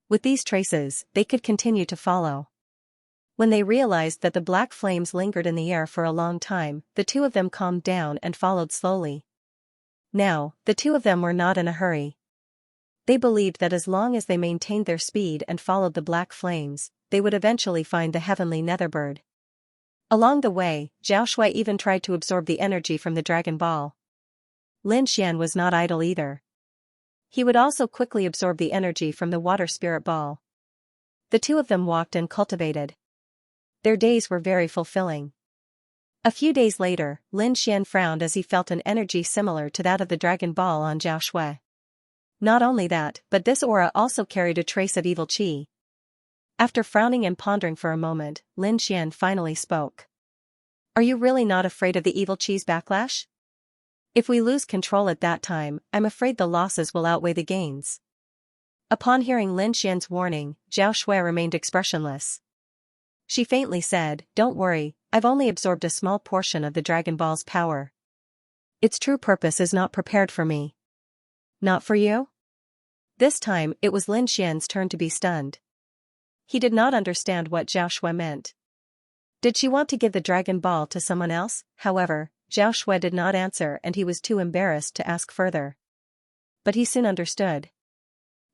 With these traces, they could continue to follow. When they realized that the black flames lingered in the air for a long time, the 2 of them calmed down and followed slowly. Now, the 2 of them were not in a hurry. They believed that as long as they maintained their speed and followed the black flames, they would eventually find the heavenly netherbird. Along the way, Zhao Shui even tried to absorb the energy from the Dragon Ball. Lin Xian was not idle either. He would also quickly absorb the energy from the Water Spirit Ball. The 2 of them walked and cultivated. Their days were very fulfilling. A few days later, Lin Xian frowned as he felt an energy similar to that of the Dragon Ball on Zhao Shui. Not only that, but this aura also carried a trace of evil qi. After frowning and pondering for a moment, Lin Xian finally spoke. Are you really not afraid of the evil qi's backlash? If we lose control at that time, I'm afraid the losses will outweigh the gains. Upon hearing Lin Xian's warning, Zhao Shui remained expressionless. She faintly said, don't worry, I've only absorbed a small portion of the Dragon Ball's power. Its true purpose is not prepared for me. Not for you? This time, it was Lin Xian's turn to be stunned. He did not understand what Zhao Shui meant. Did she want to give the Dragon Ball to someone else? However, Zhao Shui did not answer and he was too embarrassed to ask further. But he soon understood.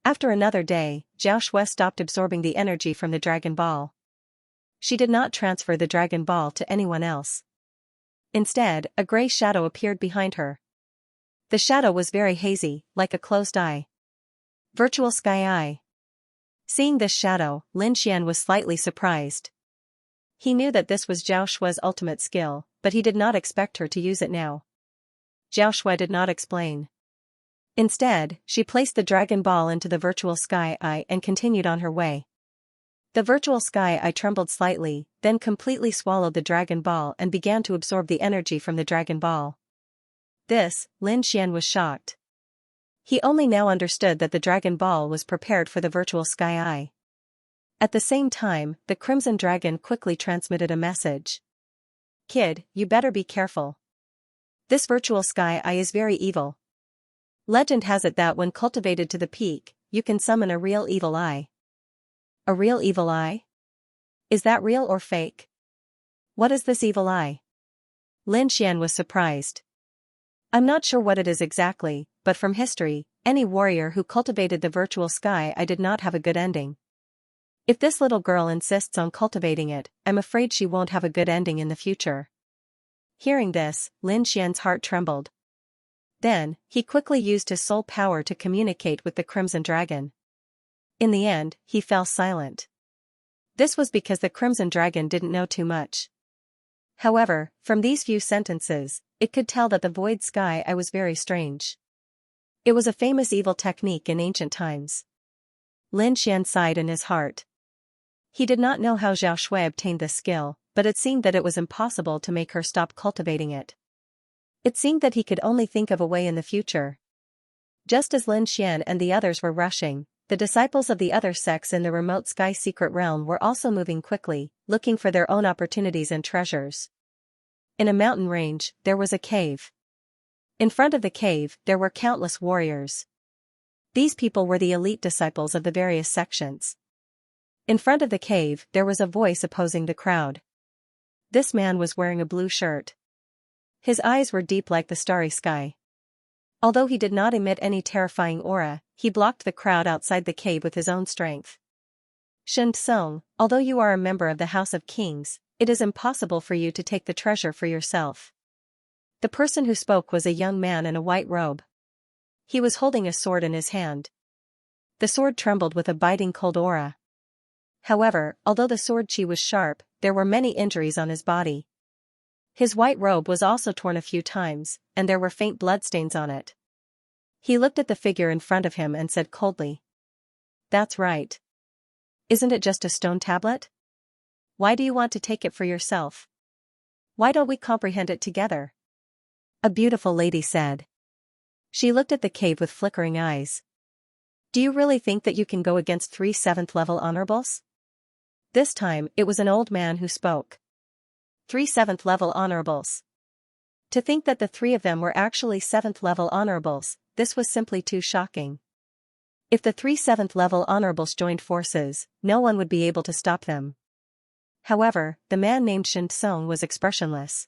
After another day, Zhao Shui stopped absorbing the energy from the Dragon Ball. She did not transfer the Dragon Ball to anyone else. Instead, a gray shadow appeared behind her. The shadow was very hazy, like a closed eye. Virtual Sky Eye. Seeing this shadow, Lin Xian was slightly surprised. He knew that this was Zhao Shui's ultimate skill, but he did not expect her to use it now. Zhao Shui did not explain. Instead, she placed the Dragon Ball into the Virtual Sky Eye and continued on her way. The Virtual Sky Eye trembled slightly, then completely swallowed the Dragon Ball and began to absorb the energy from the Dragon Ball. This, Lin Xian was shocked. He only now understood that the Dragon Ball was prepared for the Virtual Sky Eye. At the same time, the Crimson Dragon quickly transmitted a message. Kid, you better be careful. This Virtual Sky Eye is very evil. Legend has it that when cultivated to the peak, you can summon a real evil eye. A real evil eye? Is that real or fake? What is this evil eye? Lin Xian was surprised. I'm not sure what it is exactly, but from history, any warrior who cultivated the Virtual Sky Eye did not have a good ending. If this little girl insists on cultivating it, I'm afraid she won't have a good ending in the future. Hearing this, Lin Xian's heart trembled. Then, he quickly used his soul power to communicate with the Crimson Dragon. In the end, he fell silent. This was because the Crimson Dragon didn't know too much. However, from these few sentences, it could tell that the void sky I was very strange. It was a famous evil technique in ancient times. Lin Xian sighed in his heart. He did not know how Zhao Shui obtained this skill, but it seemed that it was impossible to make her stop cultivating it. It seemed that he could only think of a way in the future. Just as Lin Xian and the others were rushing, the disciples of the other sects in the remote sky secret realm were also moving quickly, looking for their own opportunities and treasures. In a mountain range, there was a cave. In front of the cave, there were countless warriors. These people were the elite disciples of the various sections. In front of the cave, there was a voice opposing the crowd. This man was wearing a blue shirt. His eyes were deep like the starry sky. Although he did not emit any terrifying aura, he blocked the crowd outside the cave with his own strength. Shen Tsung, although you are a member of the House of Kings, it is impossible for you to take the treasure for yourself. The person who spoke was a young man in a white robe. He was holding a sword in his hand. The sword trembled with a biting cold aura. However, although the sword chi was sharp, there were many injuries on his body. His white robe was also torn a few times, and there were faint bloodstains on it. He looked at the figure in front of him and said coldly, "That's right. Isn't it just a stone tablet? Why do you want to take it for yourself? Why don't we comprehend it together?" A beautiful lady said. She looked at the cave with flickering eyes. "Do you really think that you can go against 3 7th-level honorables?" This time, it was an old man who spoke. 3 7th-level honorables. To think that the 3 of them were actually 7th-level honorables, this was simply too shocking. If the 3 7th-level honorables joined forces, no one would be able to stop them. However, the man named Shen Tsung was expressionless.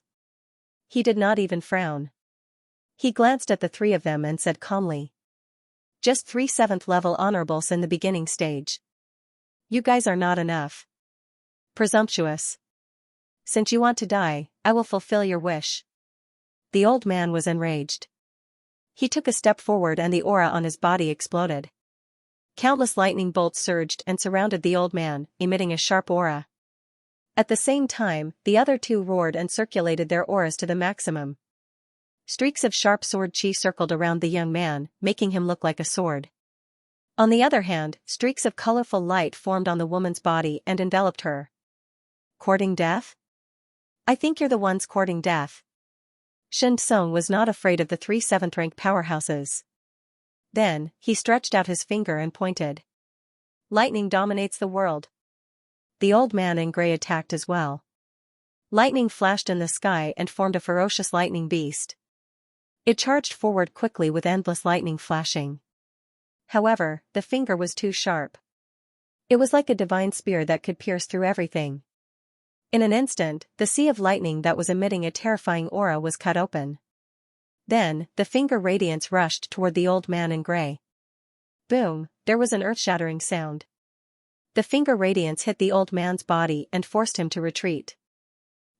He did not even frown. He glanced at the 3 of them and said calmly, "Just 3 7th-level honorables in the beginning stage. You guys are not enough. Presumptuous. Since you want to die, I will fulfill your wish." The old man was enraged. He took a step forward and the aura on his body exploded. Countless lightning bolts surged and surrounded the old man, emitting a sharp aura. At the same time, the other 2 roared and circulated their auras to the maximum. Streaks of sharp sword chi circled around the young man, making him look like a sword. On the other hand, streaks of colorful light formed on the woman's body and enveloped her. Courting death? I think you're the ones courting death. Shen Tsung was not afraid of the 3 7th-rank powerhouses. Then, he stretched out his finger and pointed. Lightning dominates the world. The old man in gray attacked as well. Lightning flashed in the sky and formed a ferocious lightning beast. It charged forward quickly with endless lightning flashing. However, the finger was too sharp. It was like a divine spear that could pierce through everything. In an instant, the sea of lightning that was emitting a terrifying aura was cut open. Then, the finger radiance rushed toward the old man in gray. Boom, there was an earth-shattering sound. The finger radiance hit the old man's body and forced him to retreat.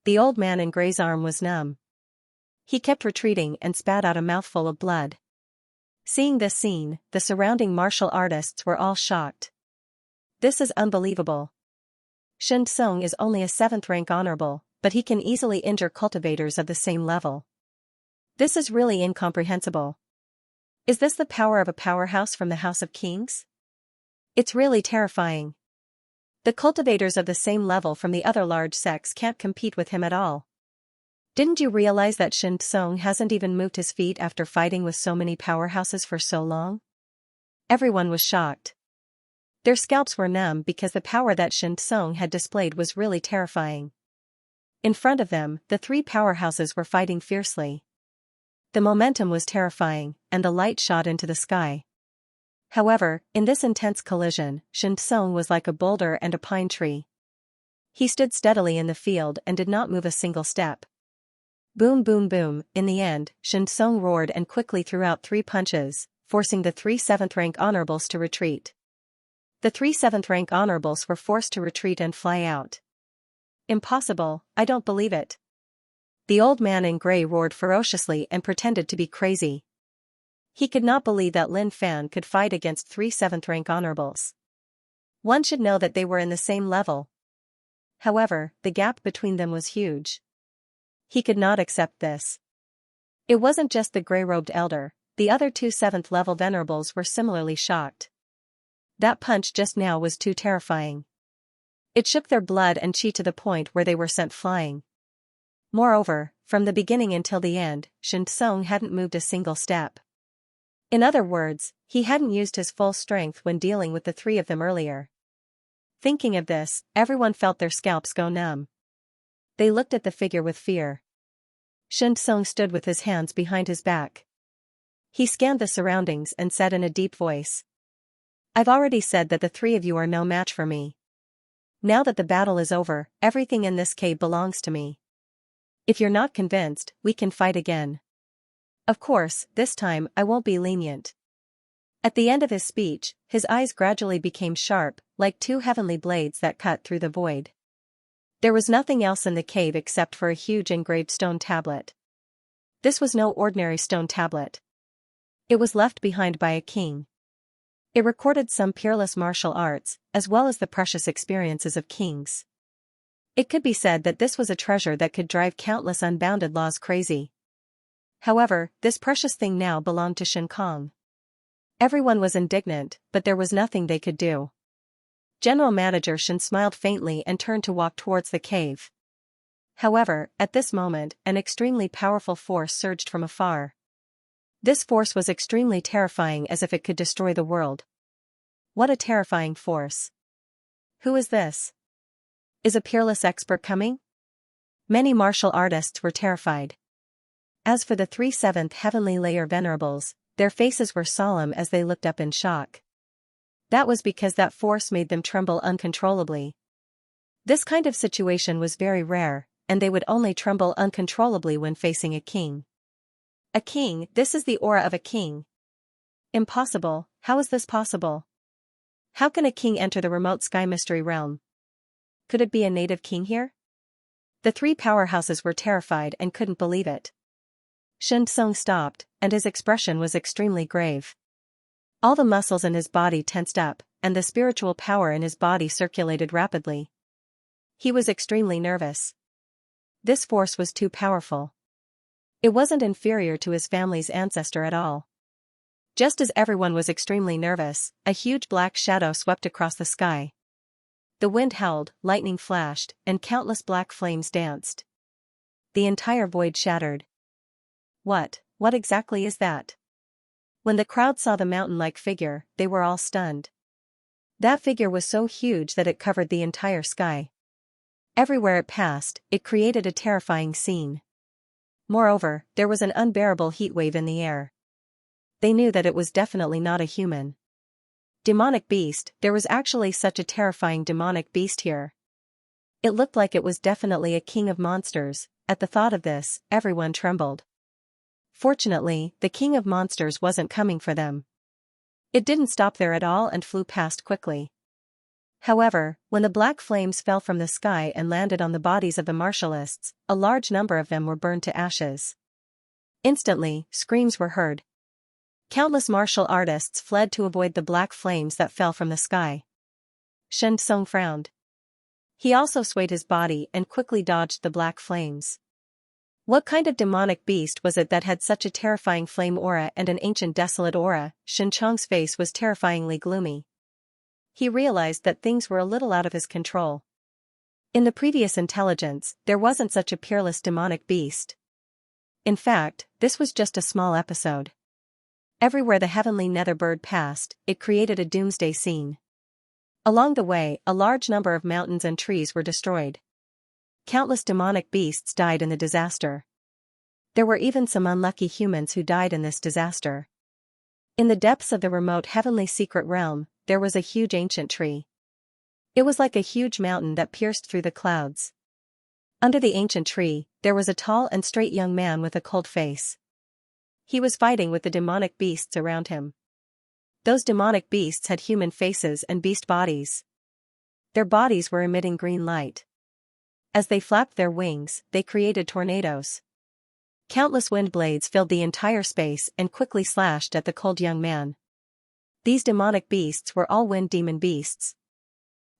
The old man in gray's arm was numb. He kept retreating and spat out a mouthful of blood. Seeing this scene, the surrounding martial artists were all shocked. This is unbelievable. Shen Tsung is only a 7th-rank honorable, but he can easily injure cultivators of the same level. This is really incomprehensible. Is this the power of a powerhouse from the House of Kings? It's really terrifying. The cultivators of the same level from the other large sects can't compete with him at all. Didn't you realize that Shen Tsung hasn't even moved his feet after fighting with so many powerhouses for so long? Everyone was shocked. Their scalps were numb because the power that Shen Tsung had displayed was really terrifying. In front of them, the 3 powerhouses were fighting fiercely. The momentum was terrifying, and the light shot into the sky. However, in this intense collision, Shen Tsung was like a boulder and a pine tree. He stood steadily in the field and did not move a single step. Boom boom boom, in the end, Shen Tsung roared and quickly threw out 3 punches, forcing the 3 7th-rank honorables to retreat. The 3 7th-rank honorables were forced to retreat and fly out. Impossible, I don't believe it. The old man in gray roared ferociously and pretended to be crazy. He could not believe that Lin Fan could fight against 3 7th-rank honorables. One should know that they were in the same level. However, the gap between them was huge. He could not accept this. It wasn't just the gray-robed elder, the other two 7th level venerables were similarly shocked. That punch just now was too terrifying. It shook their blood and chi to the point where they were sent flying. Moreover, from the beginning until the end, Xianxia hadn't moved a single step. In other words, he hadn't used his full strength when dealing with the three of them earlier. Thinking of this, everyone felt their scalps go numb. They looked at the figure with fear. Xianxia stood with his hands behind his back. He scanned the surroundings and said in a deep voice, "I've already said that the three of you are no match for me. Now that the battle is over, everything in this cave belongs to me. If you're not convinced, we can fight again. Of course, this time I won't be lenient." At the end of his speech, his eyes gradually became sharp, like two heavenly blades that cut through the void. There was nothing else in the cave except for a huge engraved stone tablet. This was no ordinary stone tablet. It was left behind by a king. It recorded some peerless martial arts, as well as the precious experiences of kings. It could be said that this was a treasure that could drive countless unbounded laws crazy. However, this precious thing now belonged to Xianxia. Everyone was indignant, but there was nothing they could do. General Manager Shen smiled faintly and turned to walk towards the cave. However, at this moment, an extremely powerful force surged from afar. This force was extremely terrifying, as if it could destroy the world. What a terrifying force. Who is this? Is a peerless expert coming? Many martial artists were terrified. As for the three 7th heavenly layer venerables, their faces were solemn as they looked up in shock. That was because that force made them tremble uncontrollably. This kind of situation was very rare, and they would only tremble uncontrollably when facing a king. A king, this is the aura of a king. Impossible, how is this possible? How can a king enter the remote sky mystery realm? Could it be a native king here? The three powerhouses were terrified and couldn't believe it. Xianxia stopped, and his expression was extremely grave. All the muscles in his body tensed up, and the spiritual power in his body circulated rapidly. He was extremely nervous. This force was too powerful. It wasn't inferior to his family's ancestor at all. Just as everyone was extremely nervous, a huge black shadow swept across the sky. The wind howled, lightning flashed, and countless black flames danced. The entire void shattered. What exactly is that? When the crowd saw the mountain-like figure, they were all stunned. That figure was so huge that it covered the entire sky. Everywhere it passed, it created a terrifying scene. Moreover, there was an unbearable heat wave in the air. They knew that it was definitely not a human. Demonic beast, there was actually such a terrifying demonic beast here. It looked like it was definitely a king of monsters. At the thought of this, everyone trembled. Fortunately, the king of monsters wasn't coming for them. It didn't stop there at all and flew past quickly. However, when the black flames fell from the sky and landed on the bodies of the martialists, a large number of them were burned to ashes. Instantly, screams were heard. Countless martial artists fled to avoid the black flames that fell from the sky. Xianxia frowned. He also swayed his body and quickly dodged the black flames. What kind of demonic beast was it that had such a terrifying flame aura and an ancient desolate aura? Xianxia's face was terrifyingly gloomy. He realized that things were a little out of his control. In the previous intelligence, there wasn't such a peerless demonic beast. In fact, this was just a small episode. Everywhere the heavenly nether bird passed, it created a doomsday scene. Along the way, a large number of mountains and trees were destroyed. Countless demonic beasts died in the disaster. There were even some unlucky humans who died in this disaster. In the depths of the remote heavenly secret realm, there was a huge ancient tree. It was like a huge mountain that pierced through the clouds. Under the ancient tree, there was a tall and straight young man with a cold face. He was fighting with the demonic beasts around him. Those demonic beasts had human faces and beast bodies. Their bodies were emitting green light. As they flapped their wings, they created tornadoes. Countless wind blades filled the entire space and quickly slashed at the cold young man. These demonic beasts were all wind demon beasts.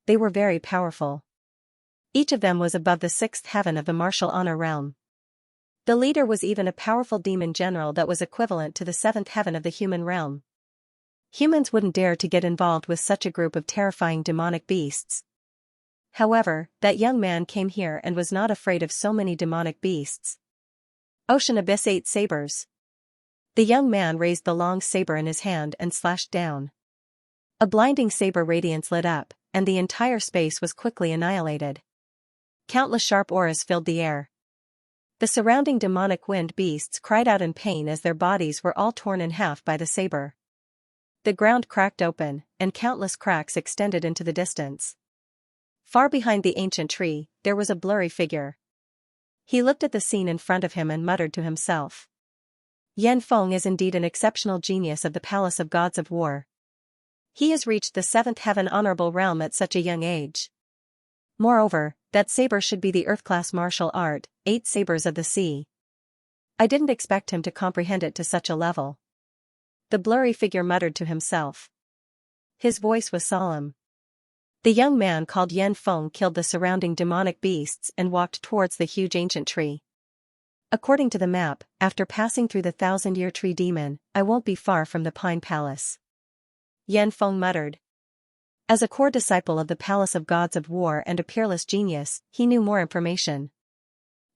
They were very powerful. Each of them was above the 6th heaven of the martial honor realm. The leader was even a powerful demon general that was equivalent to the seventh heaven of the human realm. Humans wouldn't dare to get involved with such a group of terrifying demonic beasts. However, that young man came here and was not afraid of so many demonic beasts. Ocean Abyss 8 sabers. The young man raised the long saber in his hand and slashed down. A blinding saber radiance lit up, and the entire space was quickly annihilated. Countless sharp auras filled the air. The surrounding demonic wind beasts cried out in pain as their bodies were all torn in half by the saber. The ground cracked open, and countless cracks extended into the distance. Far behind the ancient tree, there was a blurry figure. He looked at the scene in front of him and muttered to himself. Yan Feng is indeed an exceptional genius of the Palace of Gods of War. He has reached the seventh heaven honorable realm at such a young age. Moreover, that saber should be the earth-class martial art, 8 sabers of the sea. I didn't expect him to comprehend it to such a level. The blurry figure muttered to himself. His voice was solemn. The young man called Yan Feng killed the surrounding demonic beasts and walked towards the huge ancient tree. According to the map, after passing through the 1,000-year tree demon, I won't be far from the Pine Palace. Yan Feng muttered. As a core disciple of the Palace of Gods of War and a peerless genius, he knew more information.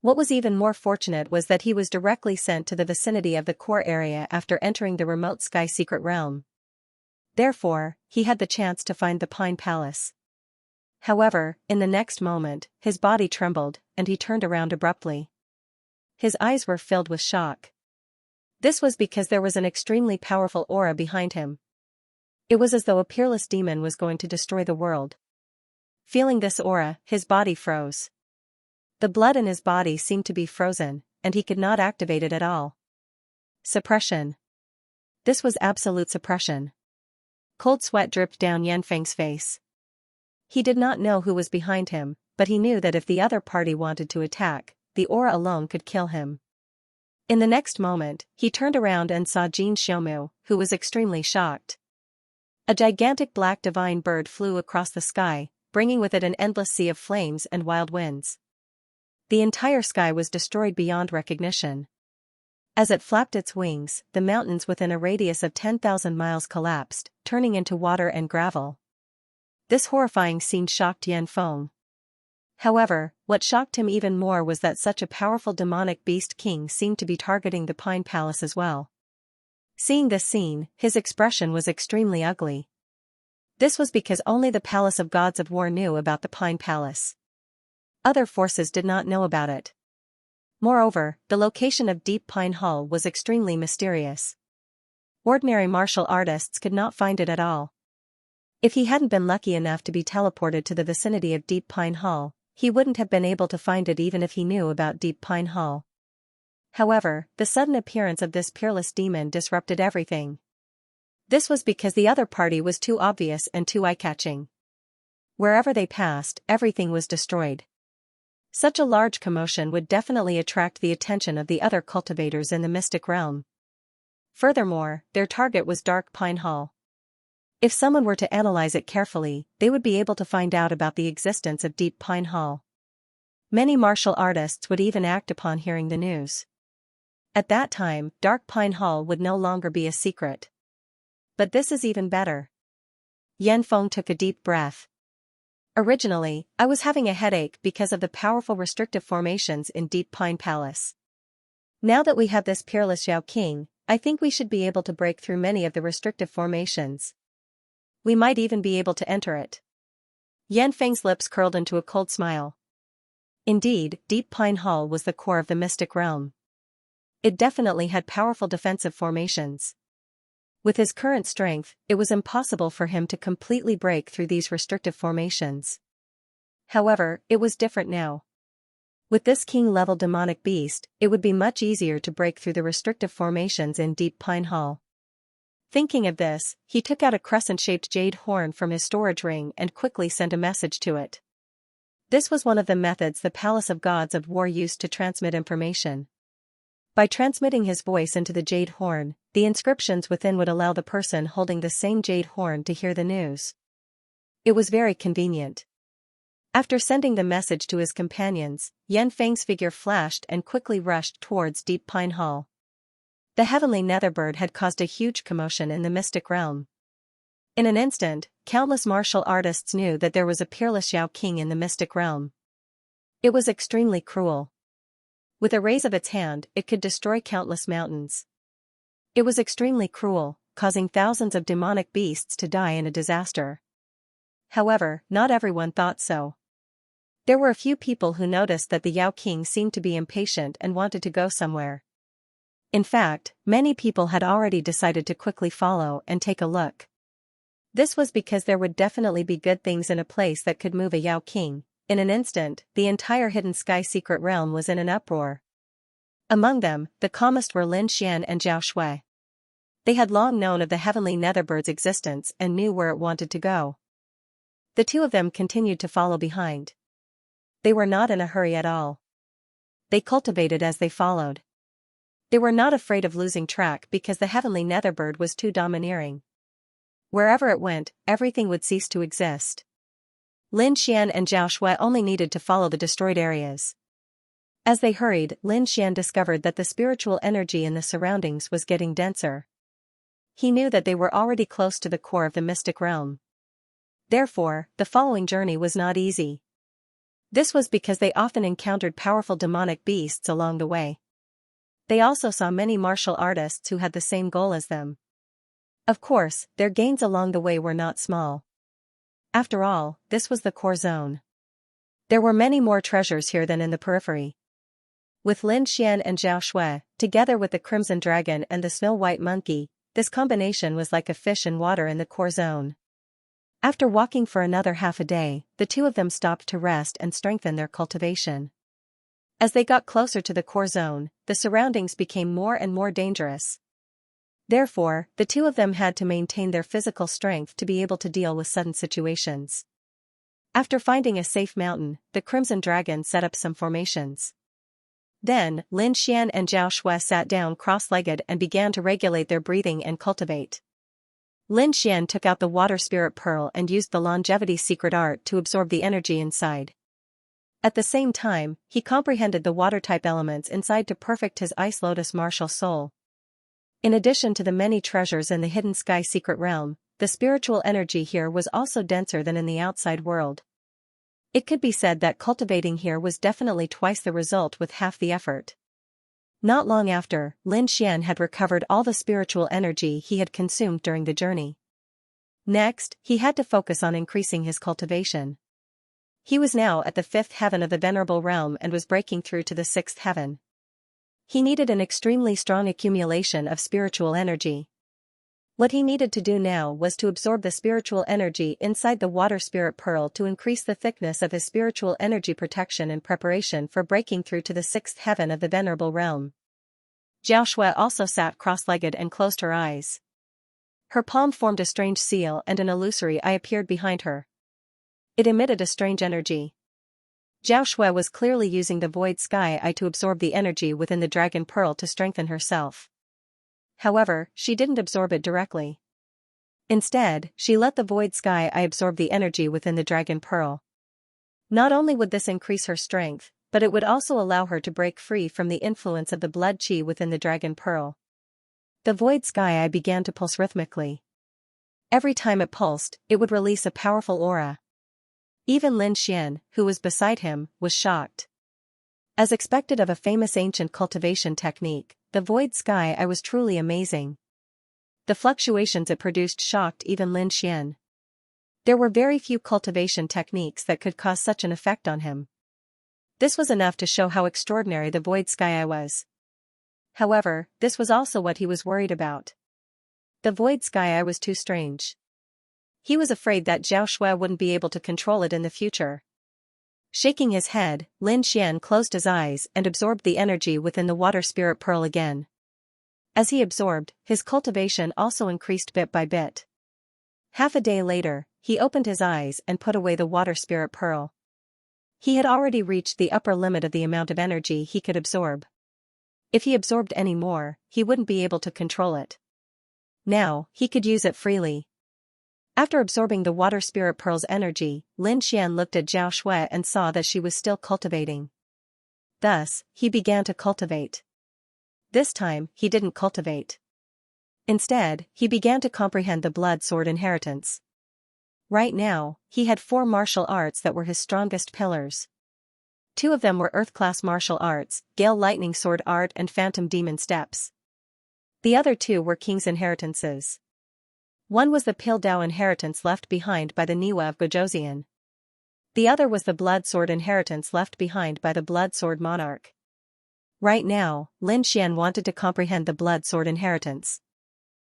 What was even more fortunate was that he was directly sent to the vicinity of the core area after entering the remote sky secret realm. Therefore, he had the chance to find the Pine Palace. However, in the next moment, his body trembled, and he turned around abruptly. His eyes were filled with shock. This was because there was an extremely powerful aura behind him. It was as though a peerless demon was going to destroy the world. Feeling this aura, his body froze. The blood in his body seemed to be frozen, and he could not activate it at all. Suppression. This was absolute suppression. Cold sweat dripped down Yan Feng's face. He did not know who was behind him, but he knew that if the other party wanted to attack, the aura alone could kill him. In the next moment, he turned around and saw Jin Xiaomu, who was extremely shocked. A gigantic black divine bird flew across the sky, bringing with it an endless sea of flames and wild winds. The entire sky was destroyed beyond recognition. As it flapped its wings, the mountains within a radius of 10,000 miles collapsed, turning into water and gravel. This horrifying scene shocked Yan Feng. However, what shocked him even more was that such a powerful demonic beast king seemed to be targeting the Pine Palace as well. Seeing this scene, his expression was extremely ugly. This was because only the Palace of Gods of War knew about the Pine Palace. Other forces did not know about it. Moreover, the location of Deep Pine Hall was extremely mysterious. Ordinary martial artists could not find it at all. If he hadn't been lucky enough to be teleported to the vicinity of Deep Pine Hall, he wouldn't have been able to find it even if he knew about Deep Pine Hall. However, the sudden appearance of this peerless demon disrupted everything. This was because the other party was too obvious and too eye-catching. Wherever they passed, everything was destroyed. Such a large commotion would definitely attract the attention of the other cultivators in the mystic realm. Furthermore, their target was Dark Pine Hall. If someone were to analyze it carefully, they would be able to find out about the existence of Deep Pine Hall. Many martial artists would even act upon hearing the news. At that time, Dark Pine Hall would no longer be a secret. But this is even better. Yan Feng took a deep breath. Originally, I was having a headache because of the powerful restrictive formations in Deep Pine Palace. Now that we have this peerless Yao King, I think we should be able to break through many of the restrictive formations. We might even be able to enter it. Yan Feng's lips curled into a cold smile. Indeed, Deep Pine Hall was the core of the mystic realm. It definitely had powerful defensive formations. With his current strength, it was impossible for him to completely break through these restrictive formations. However, it was different now. With this king-level demonic beast, it would be much easier to break through the restrictive formations in Deep Pine Hall. Thinking of this, he took out a crescent-shaped jade horn from his storage ring and quickly sent a message to it. This was one of the methods the Palace of Gods of War used to transmit information. By transmitting his voice into the jade horn, the inscriptions within would allow the person holding the same jade horn to hear the news. It was very convenient. After sending the message to his companions, Yan Feng's figure flashed and quickly rushed towards Deep Pine Hall. The heavenly netherbird had caused a huge commotion in the mystic realm. In an instant, countless martial artists knew that there was a peerless Yao King in the mystic realm. It was extremely cruel. With a raise of its hand, it could destroy countless mountains. It was extremely cruel, causing thousands of demonic beasts to die in a disaster. However, not everyone thought so. There were a few people who noticed that the Yao King seemed to be impatient and wanted to go somewhere. In fact, many people had already decided to quickly follow and take a look. This was because there would definitely be good things in a place that could move a Yao King. In an instant, the entire hidden sky secret realm was in an uproar. Among them, the calmest were Lin Xian and Zhao Shui. They had long known of the heavenly netherbird's existence and knew where it wanted to go. The two of them continued to follow behind. They were not in a hurry at all. They cultivated as they followed. They were not afraid of losing track because the heavenly netherbird was too domineering. Wherever it went, everything would cease to exist. Lin Xian and Zhao Shui only needed to follow the destroyed areas. As they hurried, Lin Xian discovered that the spiritual energy in the surroundings was getting denser. He knew that they were already close to the core of the mystic realm. Therefore, the following journey was not easy. This was because they often encountered powerful demonic beasts along the way. They also saw many martial artists who had the same goal as them. Of course, their gains along the way were not small. After all, this was the core zone. There were many more treasures here than in the periphery. With Lin Xian and Zhao Shui, together with the Crimson Dragon and the Snow White Monkey, this combination was like a fish in water in the core zone. After walking for another half a day, the two of them stopped to rest and strengthen their cultivation. As they got closer to the core zone, the surroundings became more and more dangerous. Therefore, the two of them had to maintain their physical strength to be able to deal with sudden situations. After finding a safe mountain, the Crimson Dragon set up some formations. Then, Lin Xian and Zhao Shui sat down cross-legged and began to regulate their breathing and cultivate. Lin Xian took out the Water Spirit Pearl and used the Longevity Secret Art to absorb the energy inside. At the same time, he comprehended the water-type elements inside to perfect his Ice Lotus martial soul. In addition to the many treasures in the hidden sky secret realm, the spiritual energy here was also denser than in the outside world. It could be said that cultivating here was definitely twice the result with half the effort. Not long after, Lin Xian had recovered all the spiritual energy he had consumed during the journey. Next, he had to focus on increasing his cultivation. He was now at the 5th heaven of the Venerable Realm and was breaking through to the 6th heaven. He needed an extremely strong accumulation of spiritual energy. What he needed to do now was to absorb the spiritual energy inside the Water Spirit Pearl to increase the thickness of his spiritual energy protection in preparation for breaking through to the 6th heaven of the Venerable Realm. Zhao Shui also sat cross-legged and closed her eyes. Her palm formed a strange seal and an illusory eye appeared behind her. It emitted a strange energy. Zhao Shui was clearly using the Void Sky Eye to absorb the energy within the Dragon Pearl to strengthen herself. However, she didn't absorb it directly. Instead, she let the Void Sky Eye absorb the energy within the Dragon Pearl. Not only would this increase her strength, but it would also allow her to break free from the influence of the blood chi within the Dragon Pearl. The Void Sky Eye began to pulse rhythmically. Every time it pulsed, it would release a powerful aura. Even Lin Xian, who was beside him, was shocked. As expected of a famous ancient cultivation technique, the Void Sky Eye was truly amazing. The fluctuations it produced shocked even Lin Xian. There were very few cultivation techniques that could cause such an effect on him. This was enough to show how extraordinary the Void Sky Eye was. However, this was also what he was worried about. The Void Sky Eye was too strange. He was afraid that Zhao Shui wouldn't be able to control it in the future. Shaking his head, Lin Xian closed his eyes and absorbed the energy within the Water Spirit Pearl again. As he absorbed, his cultivation also increased bit by bit. Half a day later, he opened his eyes and put away the Water Spirit Pearl. He had already reached the upper limit of the amount of energy he could absorb. If he absorbed any more, he wouldn't be able to control it. Now, he could use it freely. After absorbing the water spirit pearl's energy, Lin Xian looked at Zhao Shui and saw that she was still cultivating. Thus, he began to cultivate. This time, he didn't cultivate. Instead, he began to comprehend the blood sword inheritance. Right now, he had 4 martial arts that were his strongest pillars. 2 of them were Earth-class martial arts, Gale Lightning Sword Art and Phantom Demon Steps. The other 2 were King's inheritances. One was the Pil Dao inheritance left behind by the Niwa of Gojoseon. The other was the Blood Sword inheritance left behind by the Blood Sword Monarch. Right now, Lin Xian wanted to comprehend the Blood Sword inheritance.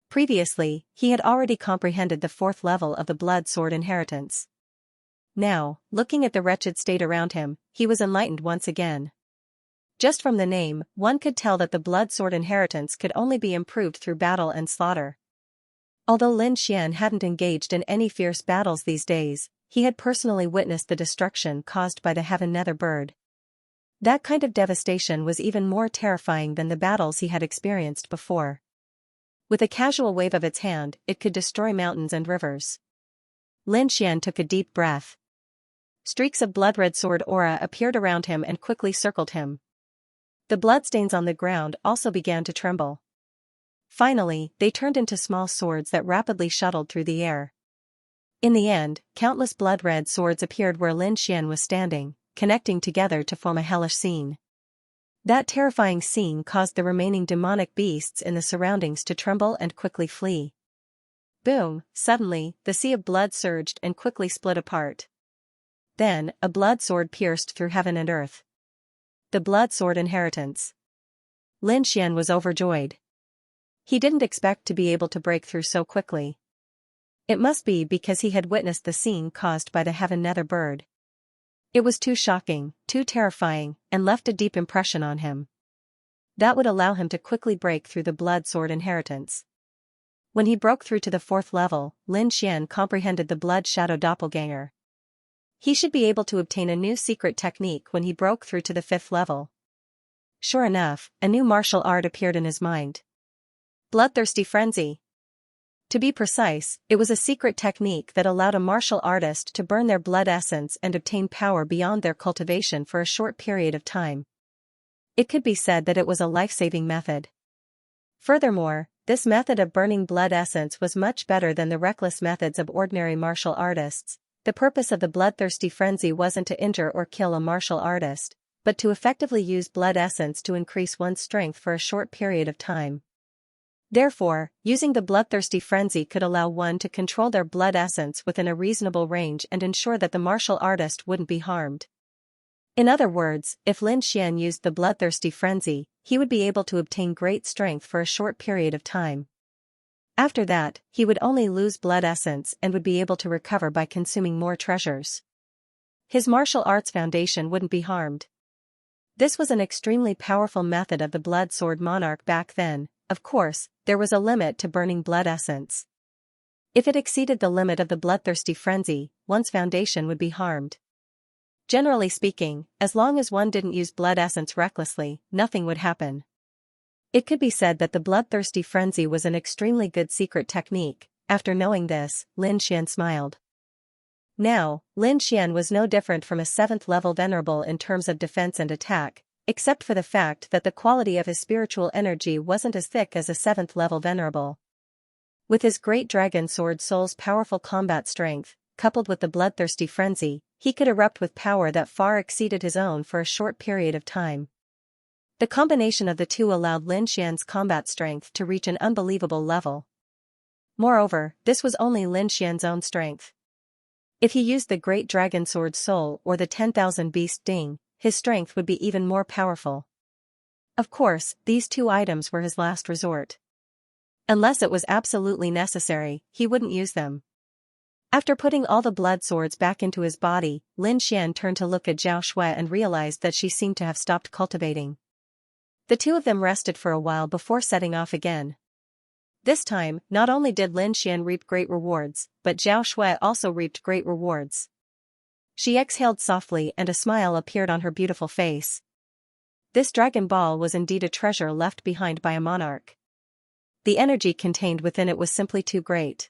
Previously, he had already comprehended the 4th level of the Blood Sword inheritance. Now, looking at the wretched state around him, he was enlightened once again. Just from the name, one could tell that the Blood Sword inheritance could only be improved through battle and slaughter. Although Lin Xian hadn't engaged in any fierce battles these days, he had personally witnessed the destruction caused by the Heaven Nether bird. That kind of devastation was even more terrifying than the battles he had experienced before. With a casual wave of its hand, it could destroy mountains and rivers. Lin Xian took a deep breath. Streaks of blood-red sword aura appeared around him and quickly circled him. The bloodstains on the ground also began to tremble. Finally, they turned into small swords that rapidly shuttled through the air. In the end, countless blood-red swords appeared where Lin Xian was standing, connecting together to form a hellish scene. That terrifying scene caused the remaining demonic beasts in the surroundings to tremble and quickly flee. Boom! Suddenly, the sea of blood surged and quickly split apart. Then, a blood sword pierced through heaven and earth. The Blood Sword inheritance. Lin Xian was overjoyed. He didn't expect to be able to break through so quickly. It must be because he had witnessed the scene caused by the Heaven Nether bird. It was too shocking, too terrifying, and left a deep impression on him. That would allow him to quickly break through the Blood Sword inheritance. When he broke through to the 4th level, Lin Xian comprehended the Blood Shadow Doppelganger. He should be able to obtain a new secret technique when he broke through to the 5th level. Sure enough, a new martial art appeared in his mind. Bloodthirsty Frenzy. To be precise, it was a secret technique that allowed a martial artist to burn their blood essence and obtain power beyond their cultivation for a short period of time. It could be said that it was a life-saving method. Furthermore, this method of burning blood essence was much better than the reckless methods of ordinary martial artists. The purpose of the bloodthirsty frenzy wasn't to injure or kill a martial artist, but to effectively use blood essence to increase one's strength for a short period of time. Therefore, using the bloodthirsty frenzy could allow one to control their blood essence within a reasonable range and ensure that the martial artist wouldn't be harmed. In other words, if Lin Xian used the bloodthirsty frenzy, he would be able to obtain great strength for a short period of time. After that, he would only lose blood essence and would be able to recover by consuming more treasures. His martial arts foundation wouldn't be harmed. This was an extremely powerful method of the Blood Sword Monarch back then. Of course, there was a limit to burning blood essence. If it exceeded the limit of the bloodthirsty frenzy, one's foundation would be harmed. Generally speaking, as long as one didn't use blood essence recklessly, nothing would happen. It could be said that the bloodthirsty frenzy was an extremely good secret technique. After knowing this, Lin Xian smiled. Now, Lin Xian was no different from a 7th-level venerable in terms of defense and attack, except for the fact that the quality of his spiritual energy wasn't as thick as a 7th-level venerable. With his great dragon sword soul's powerful combat strength, coupled with the bloodthirsty frenzy, he could erupt with power that far exceeded his own for a short period of time. The combination of the two allowed Lin Xian's combat strength to reach an unbelievable level. Moreover, this was only Lin Xian's own strength. If he used the great dragon sword soul or the 10,000 beast ding, his strength would be even more powerful. Of course, these 2 items were his last resort. Unless it was absolutely necessary, he wouldn't use them. After putting all the blood swords back into his body, Lin Xian turned to look at Zhao Shui and realized that she seemed to have stopped cultivating. The 2 of them rested for a while before setting off again. This time, not only did Lin Xian reap great rewards, but Zhao Shui also reaped great rewards. She exhaled softly and a smile appeared on her beautiful face. This dragon ball was indeed a treasure left behind by a monarch. The energy contained within it was simply too great.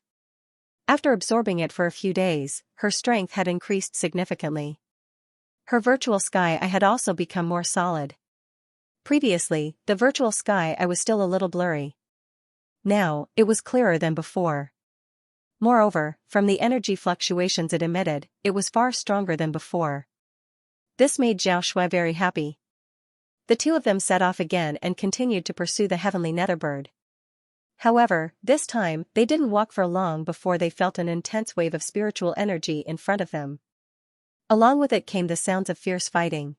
After absorbing it for a few days, her strength had increased significantly. Her virtual sky eye had also become more solid. Previously, the virtual sky eye was still a little blurry. Now, it was clearer than before. Moreover, from the energy fluctuations it emitted, it was far stronger than before. This made Zhao Shui very happy. The two of them set off again and continued to pursue the heavenly netherbird. However, this time, they didn't walk for long before they felt an intense wave of spiritual energy in front of them. Along with it came the sounds of fierce fighting.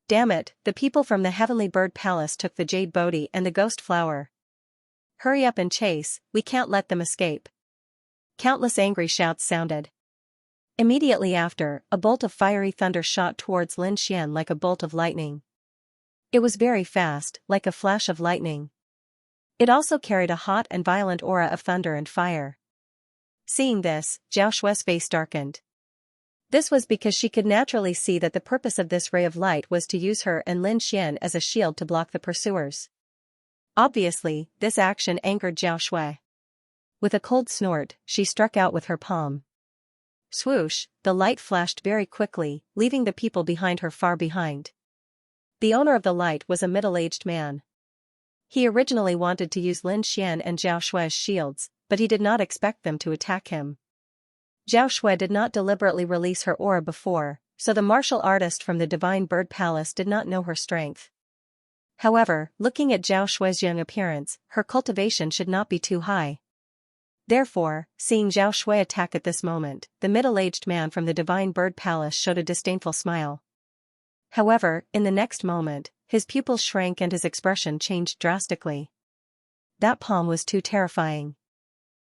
Damn it, the people from the heavenly bird palace took the jade Bodhi and the ghost flower. Hurry up and chase, we can't let them escape. Countless angry shouts sounded. Immediately after, a bolt of fiery thunder shot towards Lin Xian like a bolt of lightning. It was very fast, like a flash of lightning. It also carried a hot and violent aura of thunder and fire. Seeing this, Zhao Shui's face darkened. This was because she could naturally see that the purpose of this ray of light was to use her and Lin Xian as a shield to block the pursuers. Obviously, this action angered Zhao Shui. With a cold snort, she struck out with her palm. Swoosh, the light flashed very quickly, leaving the people behind her far behind. The owner of the light was a middle-aged man. He originally wanted to use Lin Xian and Zhao Shui as shields, but he did not expect them to attack him. Zhao Shui did not deliberately release her aura before, so the martial artist from the Divine Bird Palace did not know her strength. However, looking at Zhao Shui's young appearance, her cultivation should not be too high. Therefore, seeing Zhao Shui attack at this moment, the middle-aged man from the Divine Bird Palace showed a disdainful smile. However, in the next moment, his pupils shrank and his expression changed drastically. That palm was too terrifying.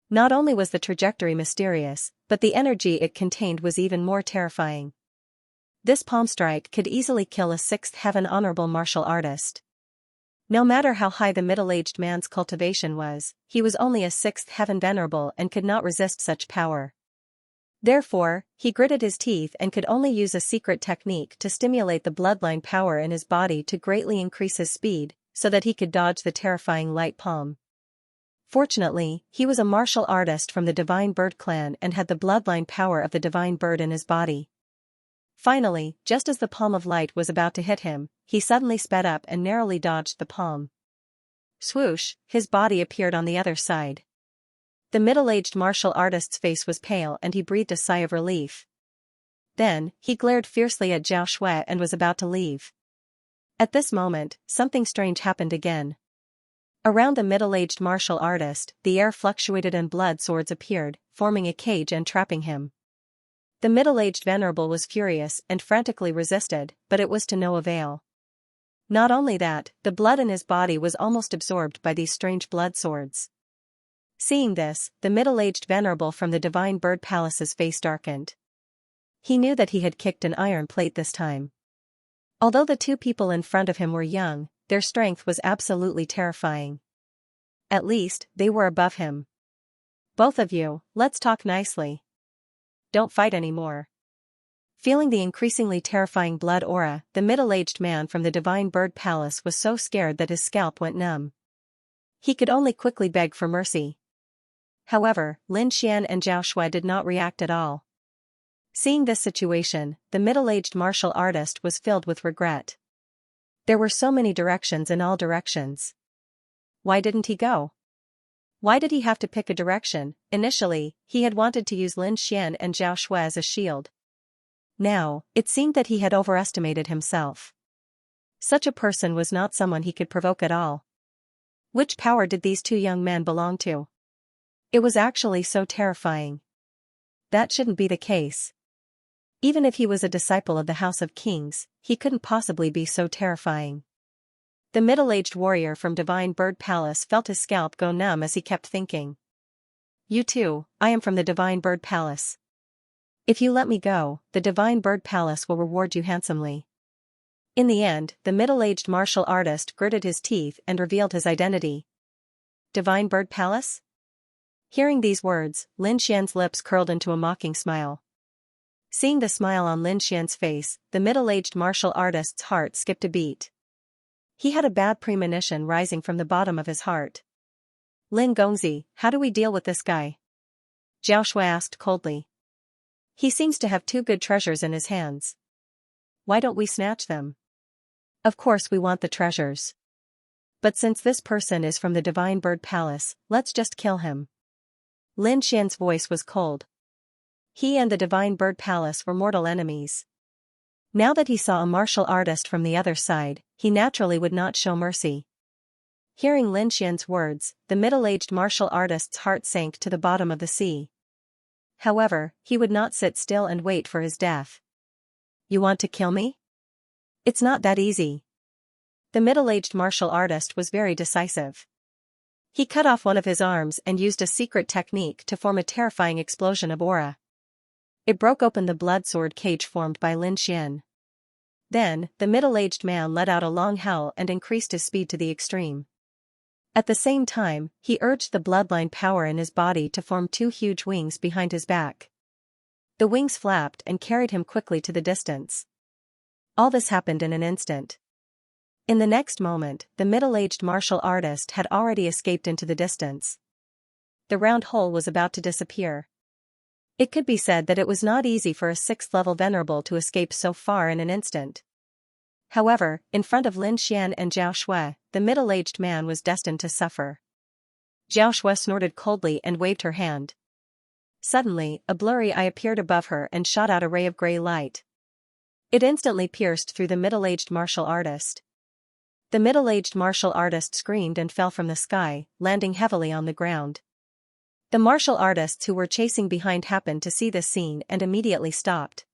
Not only was the trajectory mysterious, but the energy it contained was even more terrifying. This palm strike could easily kill a sixth heaven honorable martial artist. No matter how high the middle-aged man's cultivation was, he was only a sixth heaven venerable and could not resist such power. Therefore, he gritted his teeth and could only use a secret technique to stimulate the bloodline power in his body to greatly increase his speed, so that he could dodge the terrifying light palm. Fortunately, he was a martial artist from the Divine Bird clan and had the bloodline power of the Divine Bird in his body. Finally, just as the palm of light was about to hit him, he suddenly sped up and narrowly dodged the palm. Swoosh, his body appeared on the other side. The middle-aged martial artist's face was pale and he breathed a sigh of relief. Then, he glared fiercely at Zhao Shui and was about to leave. At this moment, something strange happened again. Around the middle-aged martial artist, the air fluctuated and blood swords appeared, forming a cage and trapping him. The middle-aged venerable was furious and frantically resisted, but it was to no avail. Not only that, the blood in his body was almost absorbed by these strange blood swords. Seeing this, the middle-aged venerable from the Divine Bird Palace's face darkened. He knew that he had kicked an iron plate this time. Although the two people in front of him were young, their strength was absolutely terrifying. At least, they were above him. Both of you, let's talk nicely. Don't fight anymore. Feeling the increasingly terrifying blood aura, the middle-aged man from the Divine Bird Palace was so scared that his scalp went numb. He could only quickly beg for mercy. However, Lin Xian and Zhao Shui did not react at all. Seeing this situation, the middle-aged martial artist was filled with regret. There were so many directions in all directions. Why didn't he go? Why did he have to pick a direction? Initially, he had wanted to use Lin Xian and Zhao Shui as a shield. Now, it seemed that he had overestimated himself. Such a person was not someone he could provoke at all. Which power did these two young men belong to? It was actually so terrifying. That shouldn't be the case. Even if he was a disciple of the House of Kings, he couldn't possibly be so terrifying. The middle-aged warrior from Divine Bird Palace felt his scalp go numb as he kept thinking. You too, I am from the Divine Bird Palace. If you let me go, the Divine Bird Palace will reward you handsomely. In the end, the middle-aged martial artist gritted his teeth and revealed his identity. Divine Bird Palace? Hearing these words, Lin Xian's lips curled into a mocking smile. Seeing the smile on Lin Xian's face, the middle-aged martial artist's heart skipped a beat. He had a bad premonition rising from the bottom of his heart. Lin Gongzi, how do we deal with this guy? Zhao Shui asked coldly. He seems to have two good treasures in his hands. Why don't we snatch them? Of course we want the treasures. But since this person is from the Divine Bird Palace, let's just kill him. Lin Xian's voice was cold. He and the Divine Bird Palace were mortal enemies. Now that he saw a martial artist from the other side, he naturally would not show mercy. Hearing Lin Xian's words, the middle-aged martial artist's heart sank to the bottom of the sea. However, he would not sit still and wait for his death. You want to kill me? It's not that easy. The middle-aged martial artist was very decisive. He cut off one of his arms and used a secret technique to form a terrifying explosion of aura. It broke open the blood sword cage formed by Lin Xian. Then, the middle-aged man let out a long howl and increased his speed to the extreme. At the same time, he urged the bloodline power in his body to form two huge wings behind his back. The wings flapped and carried him quickly to the distance. All this happened in an instant. In the next moment, the middle-aged martial artist had already escaped into the distance. The round hole was about to disappear. It could be said that it was not easy for a 6th-level venerable to escape so far in an instant. However, in front of Lin Xian and Zhao Shui, the middle-aged man was destined to suffer. Zhao Shui snorted coldly and waved her hand. Suddenly, a blurry eye appeared above her and shot out a ray of grey light. It instantly pierced through the middle-aged martial artist. The middle-aged martial artist screamed and fell from the sky, landing heavily on the ground. The martial artists who were chasing behind happened to see this scene and immediately stopped.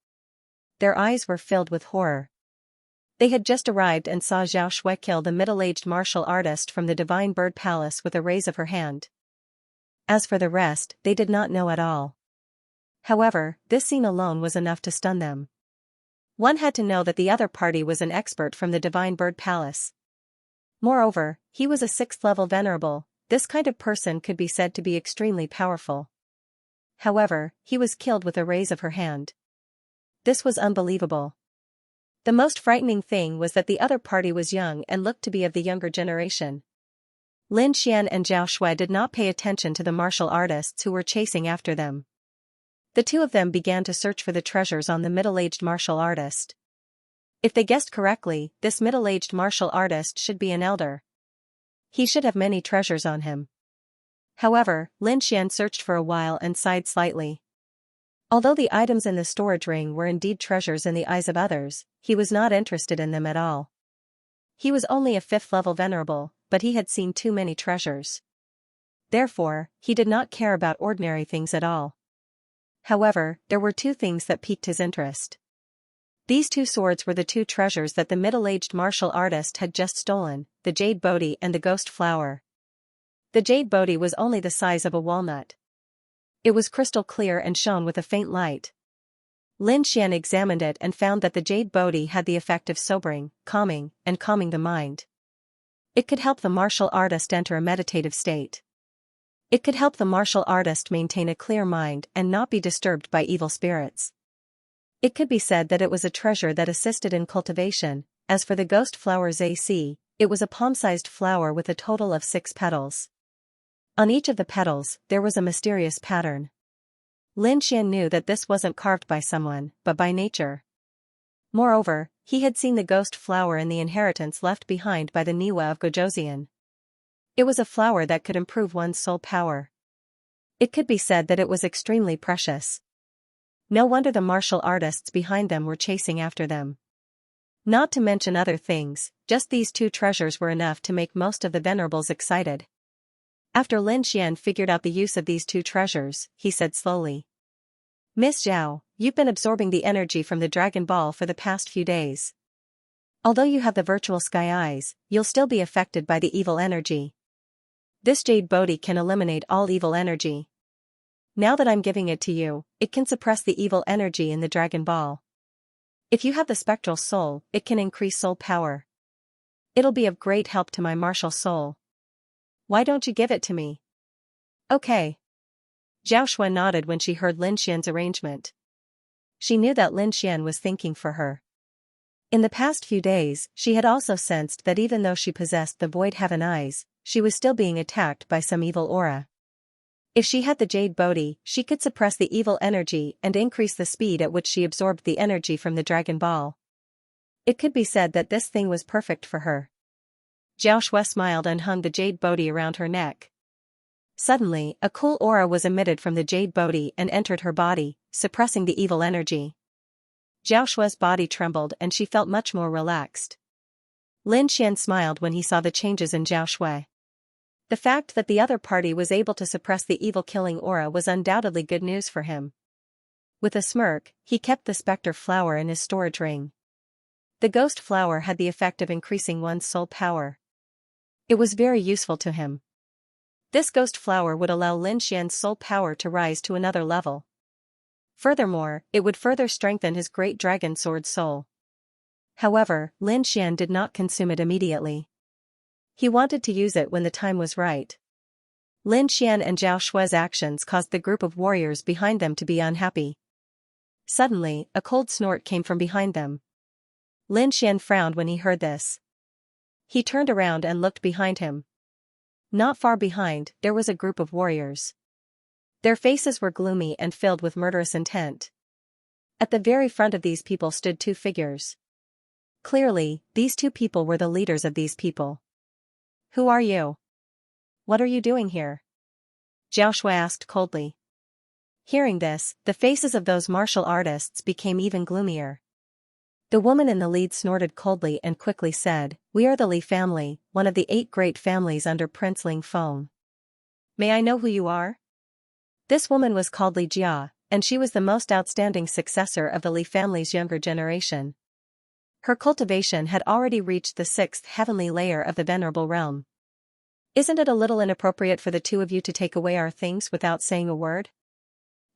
Their eyes were filled with horror. They had just arrived and saw Zhao Shui kill the middle-aged martial artist from the Divine Bird Palace with a raise of her hand. As for the rest, they did not know at all. However, this scene alone was enough to stun them. One had to know that the other party was an expert from the Divine Bird Palace. Moreover, he was a 6th-level venerable. This kind of person could be said to be extremely powerful. However, he was killed with a raise of her hand. This was unbelievable. The most frightening thing was that the other party was young and looked to be of the younger generation. Lin Xian and Zhao Shui did not pay attention to the martial artists who were chasing after them. The two of them began to search for the treasures on the middle-aged martial artist. If they guessed correctly, this middle-aged martial artist should be an elder. He should have many treasures on him. However, Lin Xian searched for a while and sighed slightly. Although the items in the storage ring were indeed treasures in the eyes of others, he was not interested in them at all. He was only a 5th-level venerable, but he had seen too many treasures. Therefore, he did not care about ordinary things at all. However, there were two things that piqued his interest. These two swords were the two treasures that the middle-aged martial artist had just stolen, the jade bodhi and the ghost flower. The jade bodhi was only the size of a walnut. It was crystal clear and shone with a faint light. Lin Xian examined it and found that the jade bodhi had the effect of sobering, calming the mind. It could help the martial artist enter a meditative state. It could help the martial artist maintain a clear mind and not be disturbed by evil spirits. It could be said that it was a treasure that assisted in cultivation. As for the ghost flower ZC, it was a palm-sized flower with a total of 6 petals. On each of the petals, there was a mysterious pattern. Lin Xian knew that this wasn't carved by someone, but by nature. Moreover, he had seen the ghost flower in the inheritance left behind by the Niwa of Gojoseon. It was a flower that could improve one's soul power. It could be said that it was extremely precious. No wonder the martial artists behind them were chasing after them. Not to mention other things, just these two treasures were enough to make most of the venerables excited. After Lin Xian figured out the use of these two treasures, he said slowly. Miss Zhao, you've been absorbing the energy from the Dragon Ball for the past few days. Although you have the virtual sky eyes, you'll still be affected by the evil energy. This jade bodhi can eliminate all evil energy. Now that I'm giving it to you, it can suppress the evil energy in the Dragon Ball. If you have the spectral soul, it can increase soul power. It'll be of great help to my martial soul. Why don't you give it to me? Okay. Zhao Shui nodded when she heard Lin Xian's arrangement. She knew that Lin Xian was thinking for her. In the past few days, she had also sensed that even though she possessed the void heaven eyes, she was still being attacked by some evil aura. If she had the jade body, she could suppress the evil energy and increase the speed at which she absorbed the energy from the Dragon Ball. It could be said that this thing was perfect for her. Zhao Shui smiled and hung the jade body around her neck. Suddenly, a cool aura was emitted from the jade body and entered her body, suppressing the evil energy. Zhao Shui's body trembled and she felt much more relaxed. Lin Xian smiled when he saw the changes in Zhao Shui. The fact that the other party was able to suppress the evil-killing aura was undoubtedly good news for him. With a smirk, he kept the specter flower in his storage ring. The ghost flower had the effect of increasing one's soul power. It was very useful to him. This ghost flower would allow Lin Xian's soul power to rise to another level. Furthermore, it would further strengthen his great dragon sword soul. However, Lin Xian did not consume it immediately. He wanted to use it when the time was right. Lin Xian and Zhao Shui's actions caused the group of warriors behind them to be unhappy. Suddenly, a cold snort came from behind them. Lin Xian frowned when he heard this. He turned around and looked behind him. Not far behind, there was a group of warriors. Their faces were gloomy and filled with murderous intent. At the very front of these people stood two figures. Clearly, these two people were the leaders of these people. "Who are you? What are you doing here?" Zhao Shui asked coldly. Hearing this, the faces of those martial artists became even gloomier. The woman in the lead snorted coldly and quickly said, "We are the Li family, one of the 8 great families under Prince Ling Feng. May I know who you are?" This woman was called Li Jia, and she was the most outstanding successor of the Li family's younger generation. Her cultivation had already reached the 6th heavenly layer of the Venerable Realm. "Isn't it a little inappropriate for the two of you to take away our things without saying a word?"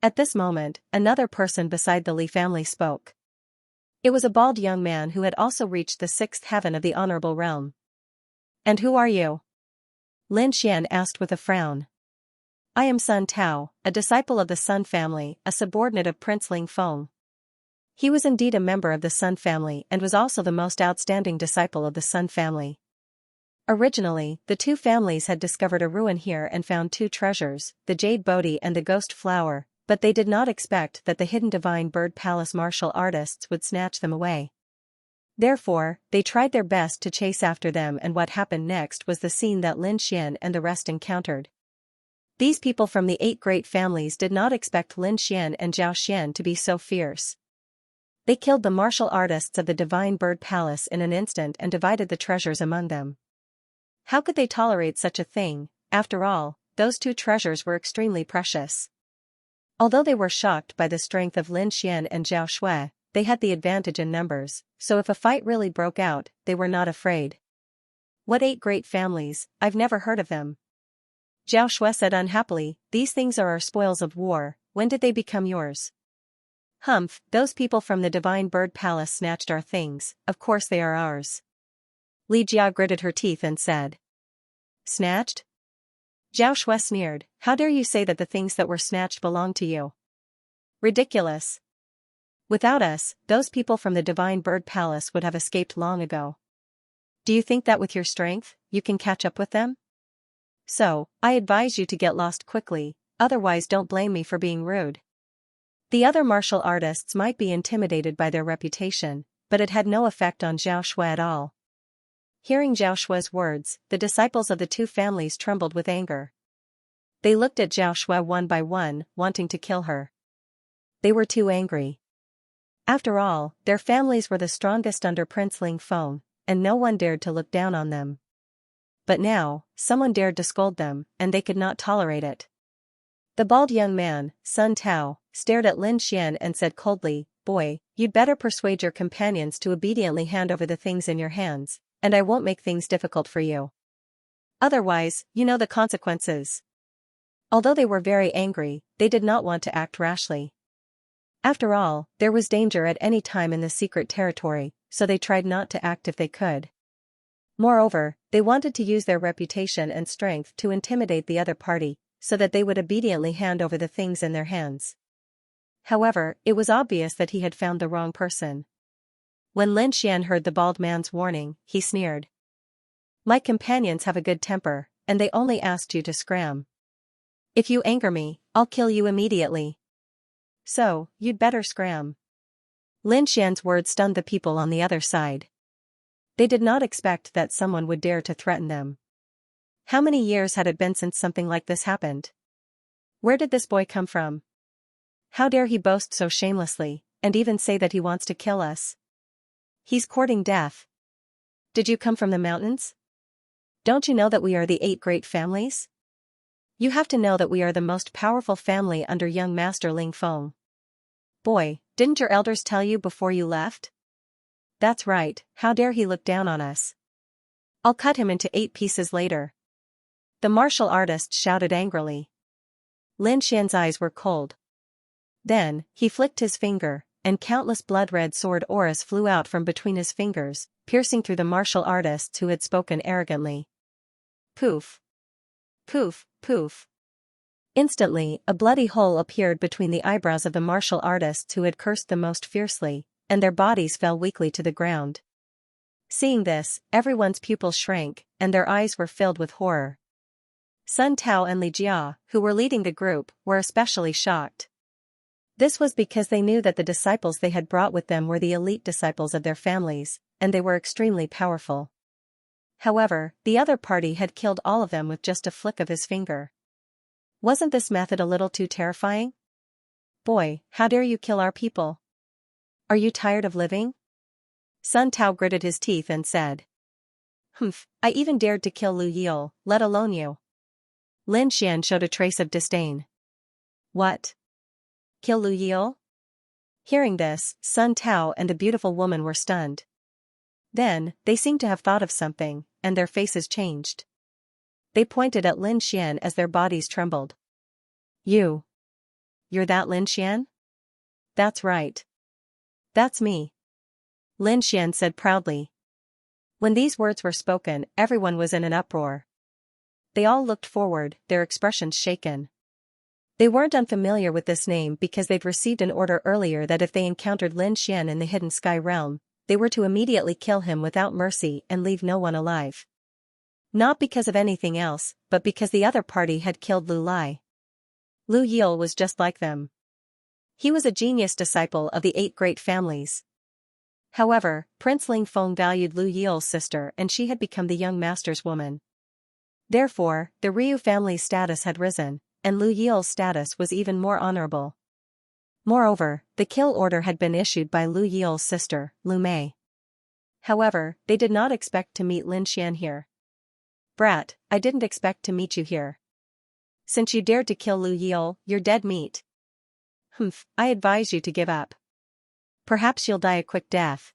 At this moment, another person beside the Li family spoke. It was a bald young man who had also reached the 6th heaven of the Honorable Realm. "And who are you?" Lin Xian asked with a frown. "I am Sun Tao, a disciple of the Sun family, a subordinate of Prince Ling Feng." He was indeed a member of the Sun family and was also the most outstanding disciple of the Sun family. Originally, the two families had discovered a ruin here and found 2 treasures, the Jade Bodhi and the Ghost Flower, but they did not expect that the hidden Divine Bird Palace martial artists would snatch them away. Therefore, they tried their best to chase after them, and what happened next was the scene that Lin Xian and the rest encountered. These people from the 8 great families did not expect Lin Xian and Zhao Xian to be so fierce. They killed the martial artists of the Divine Bird Palace in an instant and divided the treasures among them. How could they tolerate such a thing? After all, those 2 treasures were extremely precious. Although they were shocked by the strength of Lin Xian and Zhao Shui, they had the advantage in numbers, so if a fight really broke out, they were not afraid. "What 8 great families? I've never heard of them." Zhao Shui said unhappily, "These things are our spoils of war. When did they become yours?" "Humph, those people from the Divine Bird Palace snatched our things, of course they are ours." Li Jia gritted her teeth and said. "Snatched?" Zhao Shui sneered, "How dare you say that the things that were snatched belong to you? Ridiculous. Without us, those people from the Divine Bird Palace would have escaped long ago. Do you think that with your strength, you can catch up with them? So, I advise you to get lost quickly, otherwise don't blame me for being rude." The other martial artists might be intimidated by their reputation, but it had no effect on Zhao Shui at all. Hearing Zhao Shui's words, the disciples of the 2 families trembled with anger. They looked at Zhao Shui one by one, wanting to kill her. They were too angry. After all, their families were the strongest under Prince Ling Feng, and no one dared to look down on them. But now, someone dared to scold them, and they could not tolerate it. The bald young man, Sun Tao, stared at Lin Xian and said coldly, "Boy, you'd better persuade your companions to obediently hand over the things in your hands, and I won't make things difficult for you. Otherwise, you know the consequences." Although they were very angry, they did not want to act rashly. After all, there was danger at any time in the secret territory, so they tried not to act if they could. Moreover, they wanted to use their reputation and strength to intimidate the other party, so that they would obediently hand over the things in their hands. However, it was obvious that he had found the wrong person. When Lin Xian heard the bald man's warning, he sneered. "My companions have a good temper, and they only asked you to scram. If you anger me, I'll kill you immediately. So, you'd better scram. Lin Xian's words stunned the people on the other side. They did not expect that someone would dare to threaten them. How many years had it been since something like this happened? Where did this boy come from? How dare he boast so shamelessly, and even say that he wants to kill us? He's courting death. Did you come from the mountains? Don't you know that we are the 8 great families? You have to know that we are the most powerful family under young Master Ling Feng. Boy, didn't your elders tell you before you left? That's right, how dare he look down on us? I'll cut him into 8 pieces later. The martial artist shouted angrily. Lin Xian's eyes were cold. Then, he flicked his finger, and countless blood-red sword auras flew out from between his fingers, piercing through the martial artists who had spoken arrogantly. Poof! Poof, poof. Instantly, a bloody hole appeared between the eyebrows of the martial artists who had cursed the most fiercely, and their bodies fell weakly to the ground. Seeing this, everyone's pupils shrank, and their eyes were filled with horror. Sun Tao and Li Jia, who were leading the group, were especially shocked. This was because they knew that the disciples they had brought with them were the elite disciples of their families, and they were extremely powerful. However, the other party had killed all of them with just a flick of his finger. Wasn't this method a little too terrifying? Boy, how dare you kill our people? Are you tired of living? Sun Tao gritted his teeth and said. Humph, I even dared to kill Lu Yil, let alone you. Lin Xian showed a trace of disdain. What? Kill Lu Yil? Hearing this, Sun Tao and the beautiful woman were stunned. Then, they seemed to have thought of something, and their faces changed. They pointed at Lin Xian as their bodies trembled. You're that Lin Xian? That's right. That's me. Lin Xian said proudly. When these words were spoken, everyone was in an uproar. They all looked forward, their expressions shaken. They weren't unfamiliar with this name because they'd received an order earlier that if they encountered Lin Xian in the Hidden Sky Realm, they were to immediately kill him without mercy and leave no one alive. Not because of anything else, but because the other party had killed Lu Lai. Lu Yil was just like them. He was a genius disciple of the 8 great families. However, Prince Ling Feng valued Lu Yil's sister and she had become the young master's woman. Therefore, the Ryu family's status had risen, and Lu Yil's status was even more honorable. Moreover, the kill order had been issued by Lu Yil's sister, Lu Mei. However, they did not expect to meet Lin Xian here. Brat, I didn't expect to meet you here. Since you dared to kill Lu Yil, you're dead meat. Humph, I advise you to give up. Perhaps you'll die a quick death.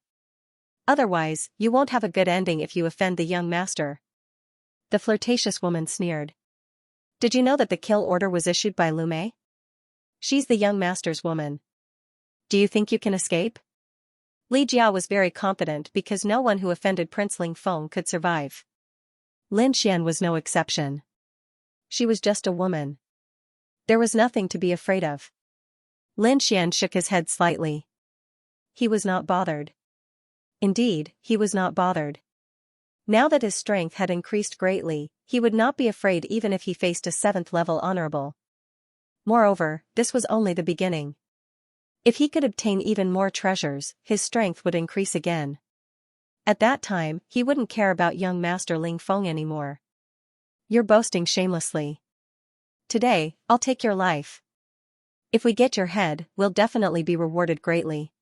Otherwise, you won't have a good ending if you offend the young master. The flirtatious woman sneered. Did you know that the kill order was issued by Lu Mei? She's the young master's woman. Do you think you can escape? Li Jia was very confident because no one who offended Prince Ling Feng could survive. Lin Xian was no exception. She was just a woman. There was nothing to be afraid of. Lin Xian shook his head slightly. He was not bothered. Indeed, he was not bothered. Now that his strength had increased greatly, he would not be afraid even if he faced a 7th-level honorable. Moreover, this was only the beginning. If he could obtain even more treasures, his strength would increase again. At that time, he wouldn't care about young Master Ling Feng anymore. You're boasting shamelessly. Today, I'll take your life. If we get your head, we'll definitely be rewarded greatly.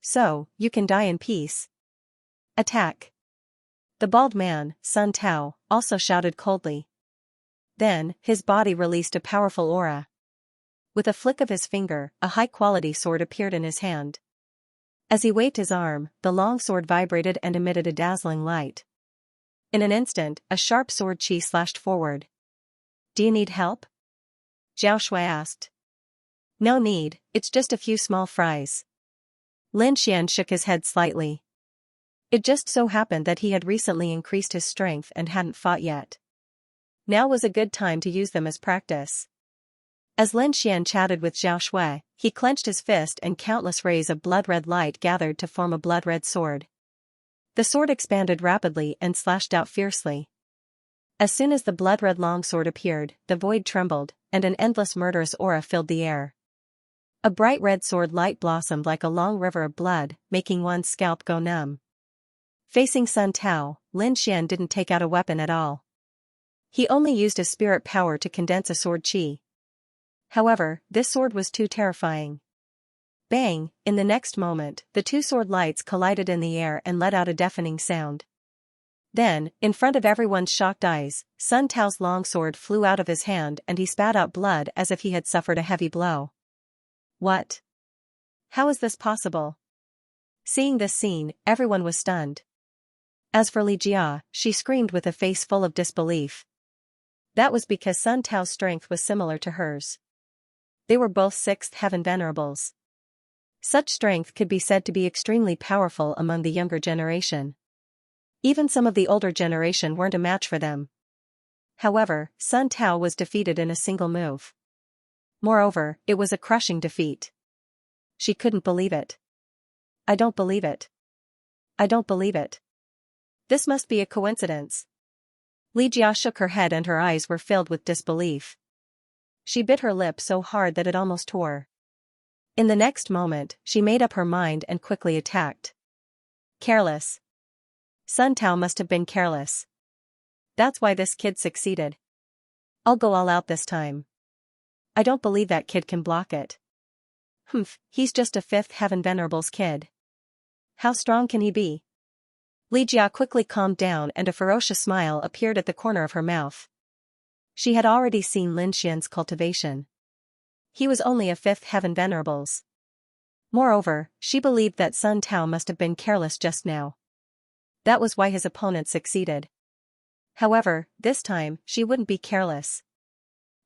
So, you can die in peace. Attack. The bald man, Sun Tao, also shouted coldly. Then, his body released a powerful aura. With a flick of his finger, a high-quality sword appeared in his hand. As he waved his arm, the long sword vibrated and emitted a dazzling light. In an instant, a sharp sword chi slashed forward. Do you need help? Zhao Shui asked. No need, it's just a few small fries. Lin Xian shook his head slightly. It just so happened that he had recently increased his strength and hadn't fought yet. Now was a good time to use them as practice. As Lin Xian chatted with Zhao Shui, he clenched his fist and countless rays of blood-red light gathered to form a blood-red sword. The sword expanded rapidly and slashed out fiercely. As soon as the blood-red longsword appeared, the void trembled, and an endless murderous aura filled the air. A bright red sword light blossomed like a long river of blood, making one's scalp go numb. Facing Sun Tao, Lin Xian didn't take out a weapon at all. He only used his spirit power to condense a sword chi. However, this sword was too terrifying. Bang! In the next moment, the two sword lights collided in the air and let out a deafening sound. Then, in front of everyone's shocked eyes, Sun Tao's long sword flew out of his hand and he spat out blood as if he had suffered a heavy blow. What? How is this possible? Seeing this scene, everyone was stunned. As for Li Jia, she screamed with a face full of disbelief. That was because Sun Tao's strength was similar to hers. They were both sixth heaven venerables. Such strength could be said to be extremely powerful among the younger generation. Even some of the older generation weren't a match for them. However, Sun Tao was defeated in a single move. Moreover, it was a crushing defeat. She couldn't believe it. I don't believe it. I don't believe it. This must be a coincidence. Li Jia shook her head and her eyes were filled with disbelief. She bit her lip so hard that it almost tore. In the next moment, she made up her mind and quickly attacked. Careless. Sun Tao must have been careless. That's why this kid succeeded. I'll go all out this time. I don't believe that kid can block it. Humph, he's just a fifth heaven venerable's kid. How strong can he be? Li Jia quickly calmed down and a ferocious smile appeared at the corner of her mouth. She had already seen Lin Xian's cultivation. He was only a fifth heaven venerables. Moreover, she believed that Sun Tao must have been careless just now. That was why his opponent succeeded. However, this time, she wouldn't be careless.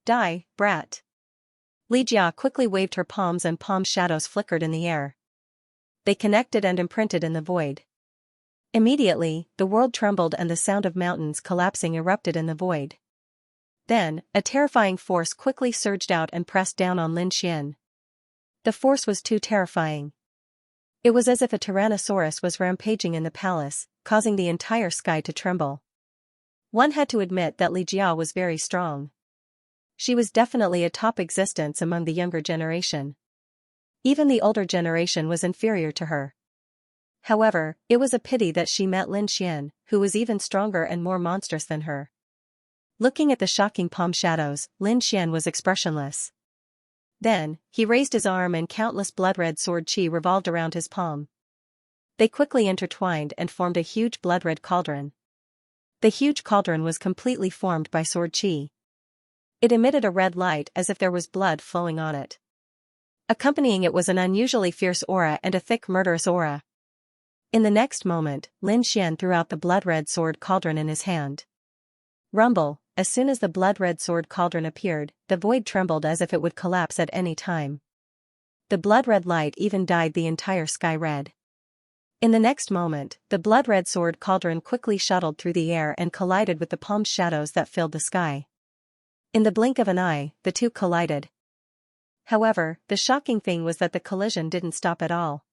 Die, brat. Li Jia quickly waved her palms and palm shadows flickered in the air. They connected and imprinted in the void. Immediately, the world trembled and the sound of mountains collapsing erupted in the void. Then, a terrifying force quickly surged out and pressed down on Lin Xian. The force was too terrifying. It was as if a tyrannosaurus was rampaging in the palace, causing the entire sky to tremble. One had to admit that Li Jia was very strong. She was definitely a top existence among the younger generation. Even the older generation was inferior to her. However, it was a pity that she met Lin Xian, who was even stronger and more monstrous than her. Looking at the shocking palm shadows, Lin Xian was expressionless. Then, he raised his arm and countless blood-red sword chi revolved around his palm. They quickly intertwined and formed a huge blood-red cauldron. The huge cauldron was completely formed by sword chi. It emitted a red light as if there was blood flowing on it. Accompanying it was an unusually fierce aura and a thick murderous aura. In the next moment, Lin Xian threw out the blood-red sword cauldron in his hand. Rumble, as soon as the blood-red sword cauldron appeared, the void trembled as if it would collapse at any time. The blood-red light even dyed the entire sky red. In the next moment, the blood-red sword cauldron quickly shuttled through the air and collided with the palm shadows that filled the sky. In the blink of an eye, the two collided. However, the shocking thing was that the collision didn't stop at all.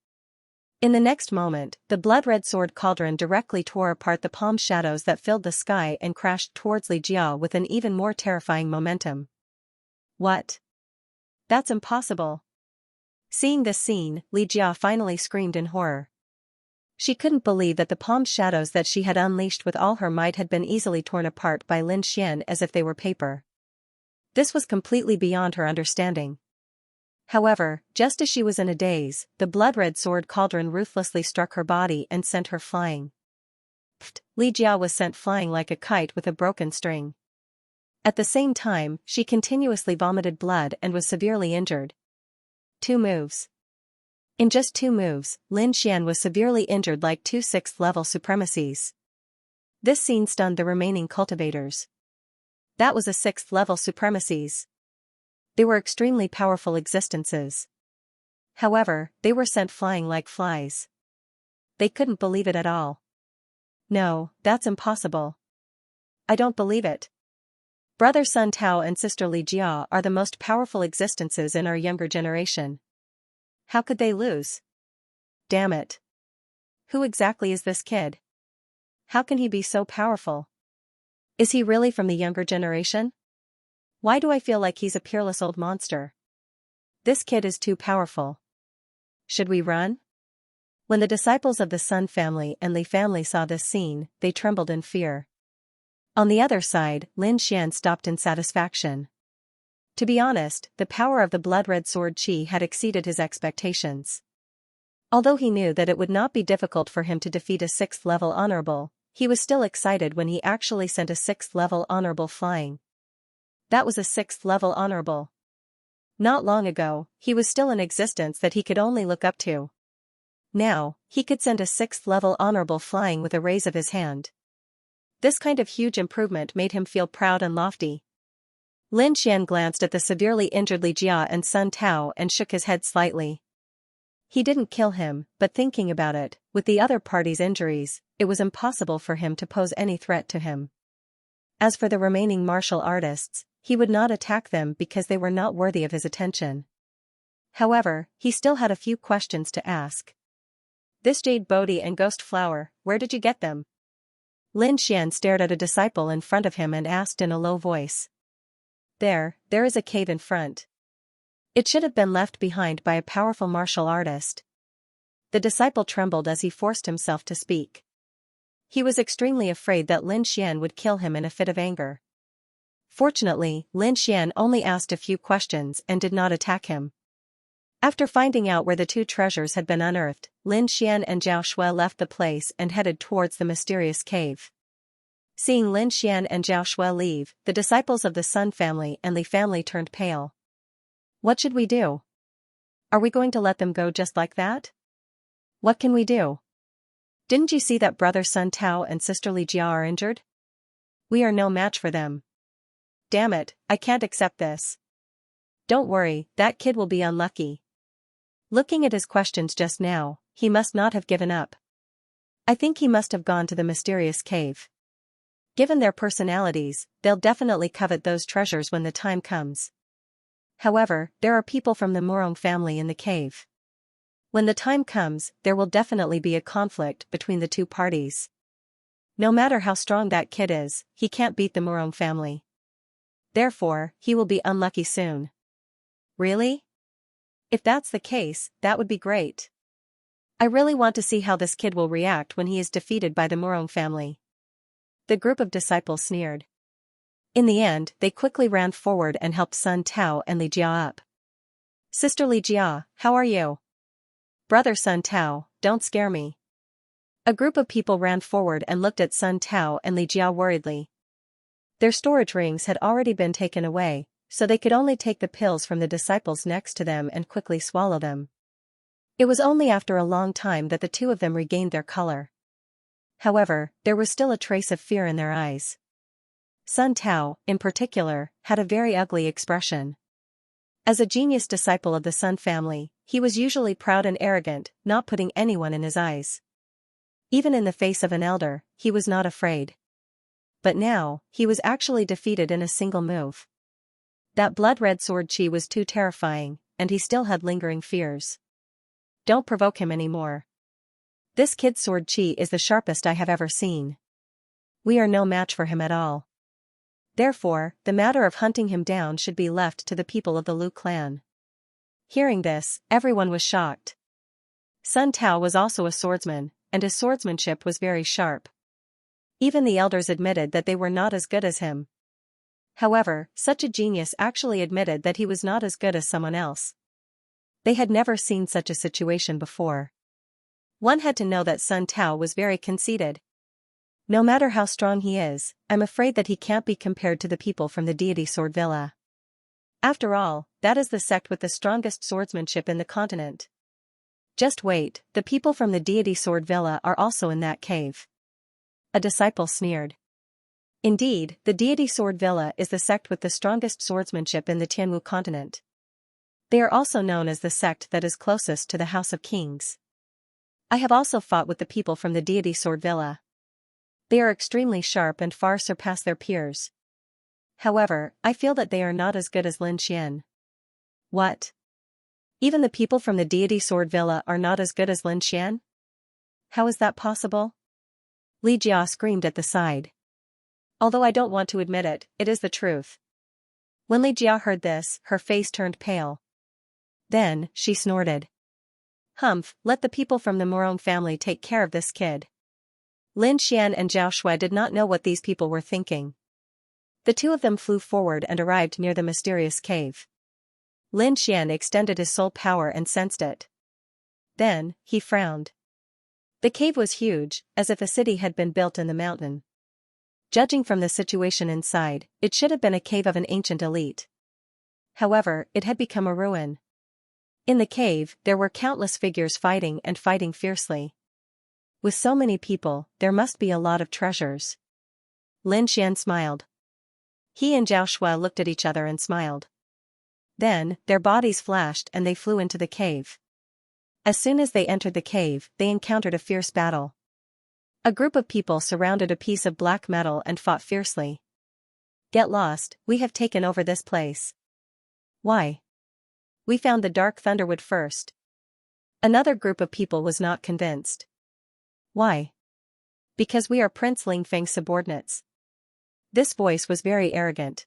In the next moment, the blood-red sword cauldron directly tore apart the palm shadows that filled the sky and crashed towards Li Jia with an even more terrifying momentum. What? That's impossible. Seeing this scene, Li Jia finally screamed in horror. She couldn't believe that the palm shadows that she had unleashed with all her might had been easily torn apart by Lin Xian as if they were paper. This was completely beyond her understanding. However, just as she was in a daze, the blood-red sword cauldron ruthlessly struck her body and sent her flying. Pfft, Li Jia was sent flying like a kite with a broken string. At the same time, she continuously vomited blood and was severely injured. 2 moves. In just 2 moves, Lin Xian was severely injured like 2 6th-level supremacies. This scene stunned the remaining cultivators. That was a 6th-level supremacies. They were extremely powerful existences. However, they were sent flying like flies. They couldn't believe it at all. No, that's impossible. I don't believe it. Brother Sun Tao and sister Li Jia are the most powerful existences in our younger generation. How could they lose? Damn it. Who exactly is this kid? How can he be so powerful? Is he really from the younger generation? Why do I feel like he's a peerless old monster? This kid is too powerful. Should we run? When the disciples of the Sun family and Li family saw this scene, they trembled in fear. On the other side, Lin Xian stopped in satisfaction. To be honest, the power of the blood-red sword qi had exceeded his expectations. Although he knew that it would not be difficult for him to defeat a 6th level honorable, he was still excited when he actually sent a 6th level honorable flying. That was a 6th level honorable. Not long ago, he was still in existence that he could only look up to. Now, he could send a 6th level honorable flying with a raise of his hand. This kind of huge improvement made him feel proud and lofty. Lin Xian glanced at the severely injured Li Jia and Sun Tao and shook his head slightly. He didn't kill him, but thinking about it, with the other party's injuries, it was impossible for him to pose any threat to him. As for the remaining martial artists, he would not attack them because they were not worthy of his attention. However, he still had a few questions to ask. This jade Bodhi and ghost flower, where did you get them? Lin Xian stared at a disciple in front of him and asked in a low voice. There is a cave in front. It should have been left behind by a powerful martial artist. The disciple trembled as he forced himself to speak. He was extremely afraid that Lin Xian would kill him in a fit of anger. Fortunately, Lin Xian only asked a few questions and did not attack him. After finding out where the two treasures had been unearthed, Lin Xian and Zhao Shui left the place and headed towards the mysterious cave. Seeing Lin Xian and Zhao Shui leave, the disciples of the Sun family and Li family turned pale. What should we do? Are we going to let them go just like that? What can we do? Didn't you see that brother Sun Tao and sister Li Jia are injured? We are no match for them. Damn it, I can't accept this. Don't worry, that kid will be unlucky. Looking at his questions just now, he must not have given up. I think he must have gone to the mysterious cave. Given their personalities, they'll definitely covet those treasures when the time comes. However, there are people from the Murong family in the cave. When the time comes, there will definitely be a conflict between the two parties. No matter how strong that kid is, he can't beat the Murong family. Therefore, he will be unlucky soon. Really? If that's the case, that would be great. I really want to see how this kid will react when he is defeated by the Murong family. The group of disciples sneered. In the end, they quickly ran forward and helped Sun Tao and Li Jia up. Sister Li Jia, how are you? Brother Sun Tao, don't scare me. A group of people ran forward and looked at Sun Tao and Li Jia worriedly. Their storage rings had already been taken away, so they could only take the pills from the disciples next to them and quickly swallow them. It was only after a long time that the two of them regained their color. However, there was still a trace of fear in their eyes. Sun Tao, in particular, had a very ugly expression. As a genius disciple of the Sun family, he was usually proud and arrogant, not putting anyone in his eyes. Even in the face of an elder, he was not afraid. But now, he was actually defeated in a single move. That blood-red sword qi was too terrifying, and he still had lingering fears. Don't provoke him anymore. This kid's sword qi is the sharpest I have ever seen. We are no match for him at all. Therefore, the matter of hunting him down should be left to the people of the Lu clan. Hearing this, everyone was shocked. Sun Tao was also a swordsman, and his swordsmanship was very sharp. Even the elders admitted that they were not as good as him. However, such a genius actually admitted that he was not as good as someone else. They had never seen such a situation before. One had to know that Sun Tao was very conceited. No matter how strong he is, I'm afraid that he can't be compared to the people from the deity Sword Villa. After all, that is the sect with the strongest swordsmanship in the continent. Just wait, the people from the deity Sword Villa are also in that cave. A disciple sneered. Indeed, the deity Sword Villa is the sect with the strongest swordsmanship in the Tianwu continent. They are also known as the sect that is closest to the House of Kings. I have also fought with the people from the deity Sword Villa. They are extremely sharp and far surpass their peers. However, I feel that they are not as good as Lin Xian. What? Even the people from the deity Sword Villa are not as good as Lin Xian? How is that possible? Li Jia screamed at the side. Although I don't want to admit it, it is the truth. When Li Jia heard this, her face turned pale. Then, she snorted. Humph, let the people from the Morong family take care of this kid. Lin Xian and Zhao Shui did not know what these people were thinking. The two of them flew forward and arrived near the mysterious cave. Lin Xian extended his soul power and sensed it. Then, he frowned. The cave was huge, as if a city had been built in the mountain. Judging from the situation inside, it should have been a cave of an ancient elite. However, it had become a ruin. In the cave, there were countless figures fighting fiercely. With so many people, there must be a lot of treasures. Lin Xian smiled. He and Zhao Shui looked at each other and smiled. Then, their bodies flashed and they flew into the cave. As soon as they entered the cave, they encountered a fierce battle. A group of people surrounded a piece of black metal and fought fiercely. Get lost, we have taken over this place. Why? We found the dark thunderwood first. Another group of people was not convinced. Why? Because we are Prince Lingfeng's subordinates. This voice was very arrogant.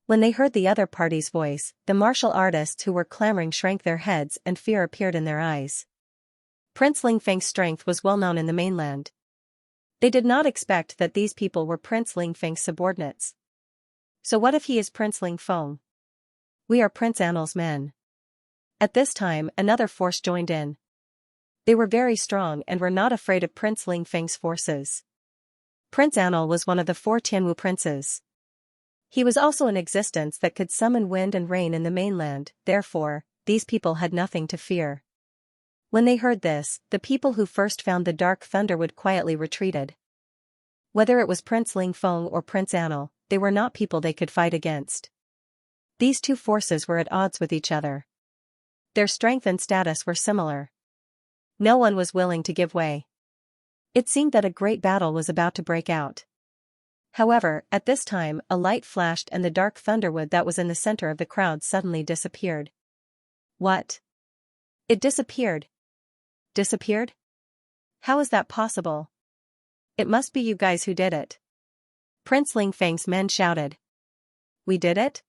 When they heard the other party's voice, the martial artists who were clamoring shrank their heads and fear appeared in their eyes. Prince Lingfeng's strength was well known in the mainland. They did not expect that these people were Prince Lingfeng's subordinates. So what if he is Prince Lingfeng? We are Prince Annal's men. At this time, another force joined in. They were very strong and were not afraid of Prince Lingfeng's forces. Prince Annal was one of the 4 Tianwu princes. He was also an existence that could summon wind and rain in the mainland, therefore, these people had nothing to fear. When they heard this, the people who first found the dark thunderwood quietly retreated. Whether it was Prince Lingfeng or Prince Annal, they were not people they could fight against. These two forces were at odds with each other. Their strength and status were similar. No one was willing to give way. It seemed that a great battle was about to break out. However, at this time, a light flashed and the dark thunderwood that was in the center of the crowd suddenly disappeared. What? It disappeared. Disappeared? How is that possible? It must be you guys who did it. Prince Lingfeng's men shouted. We did it?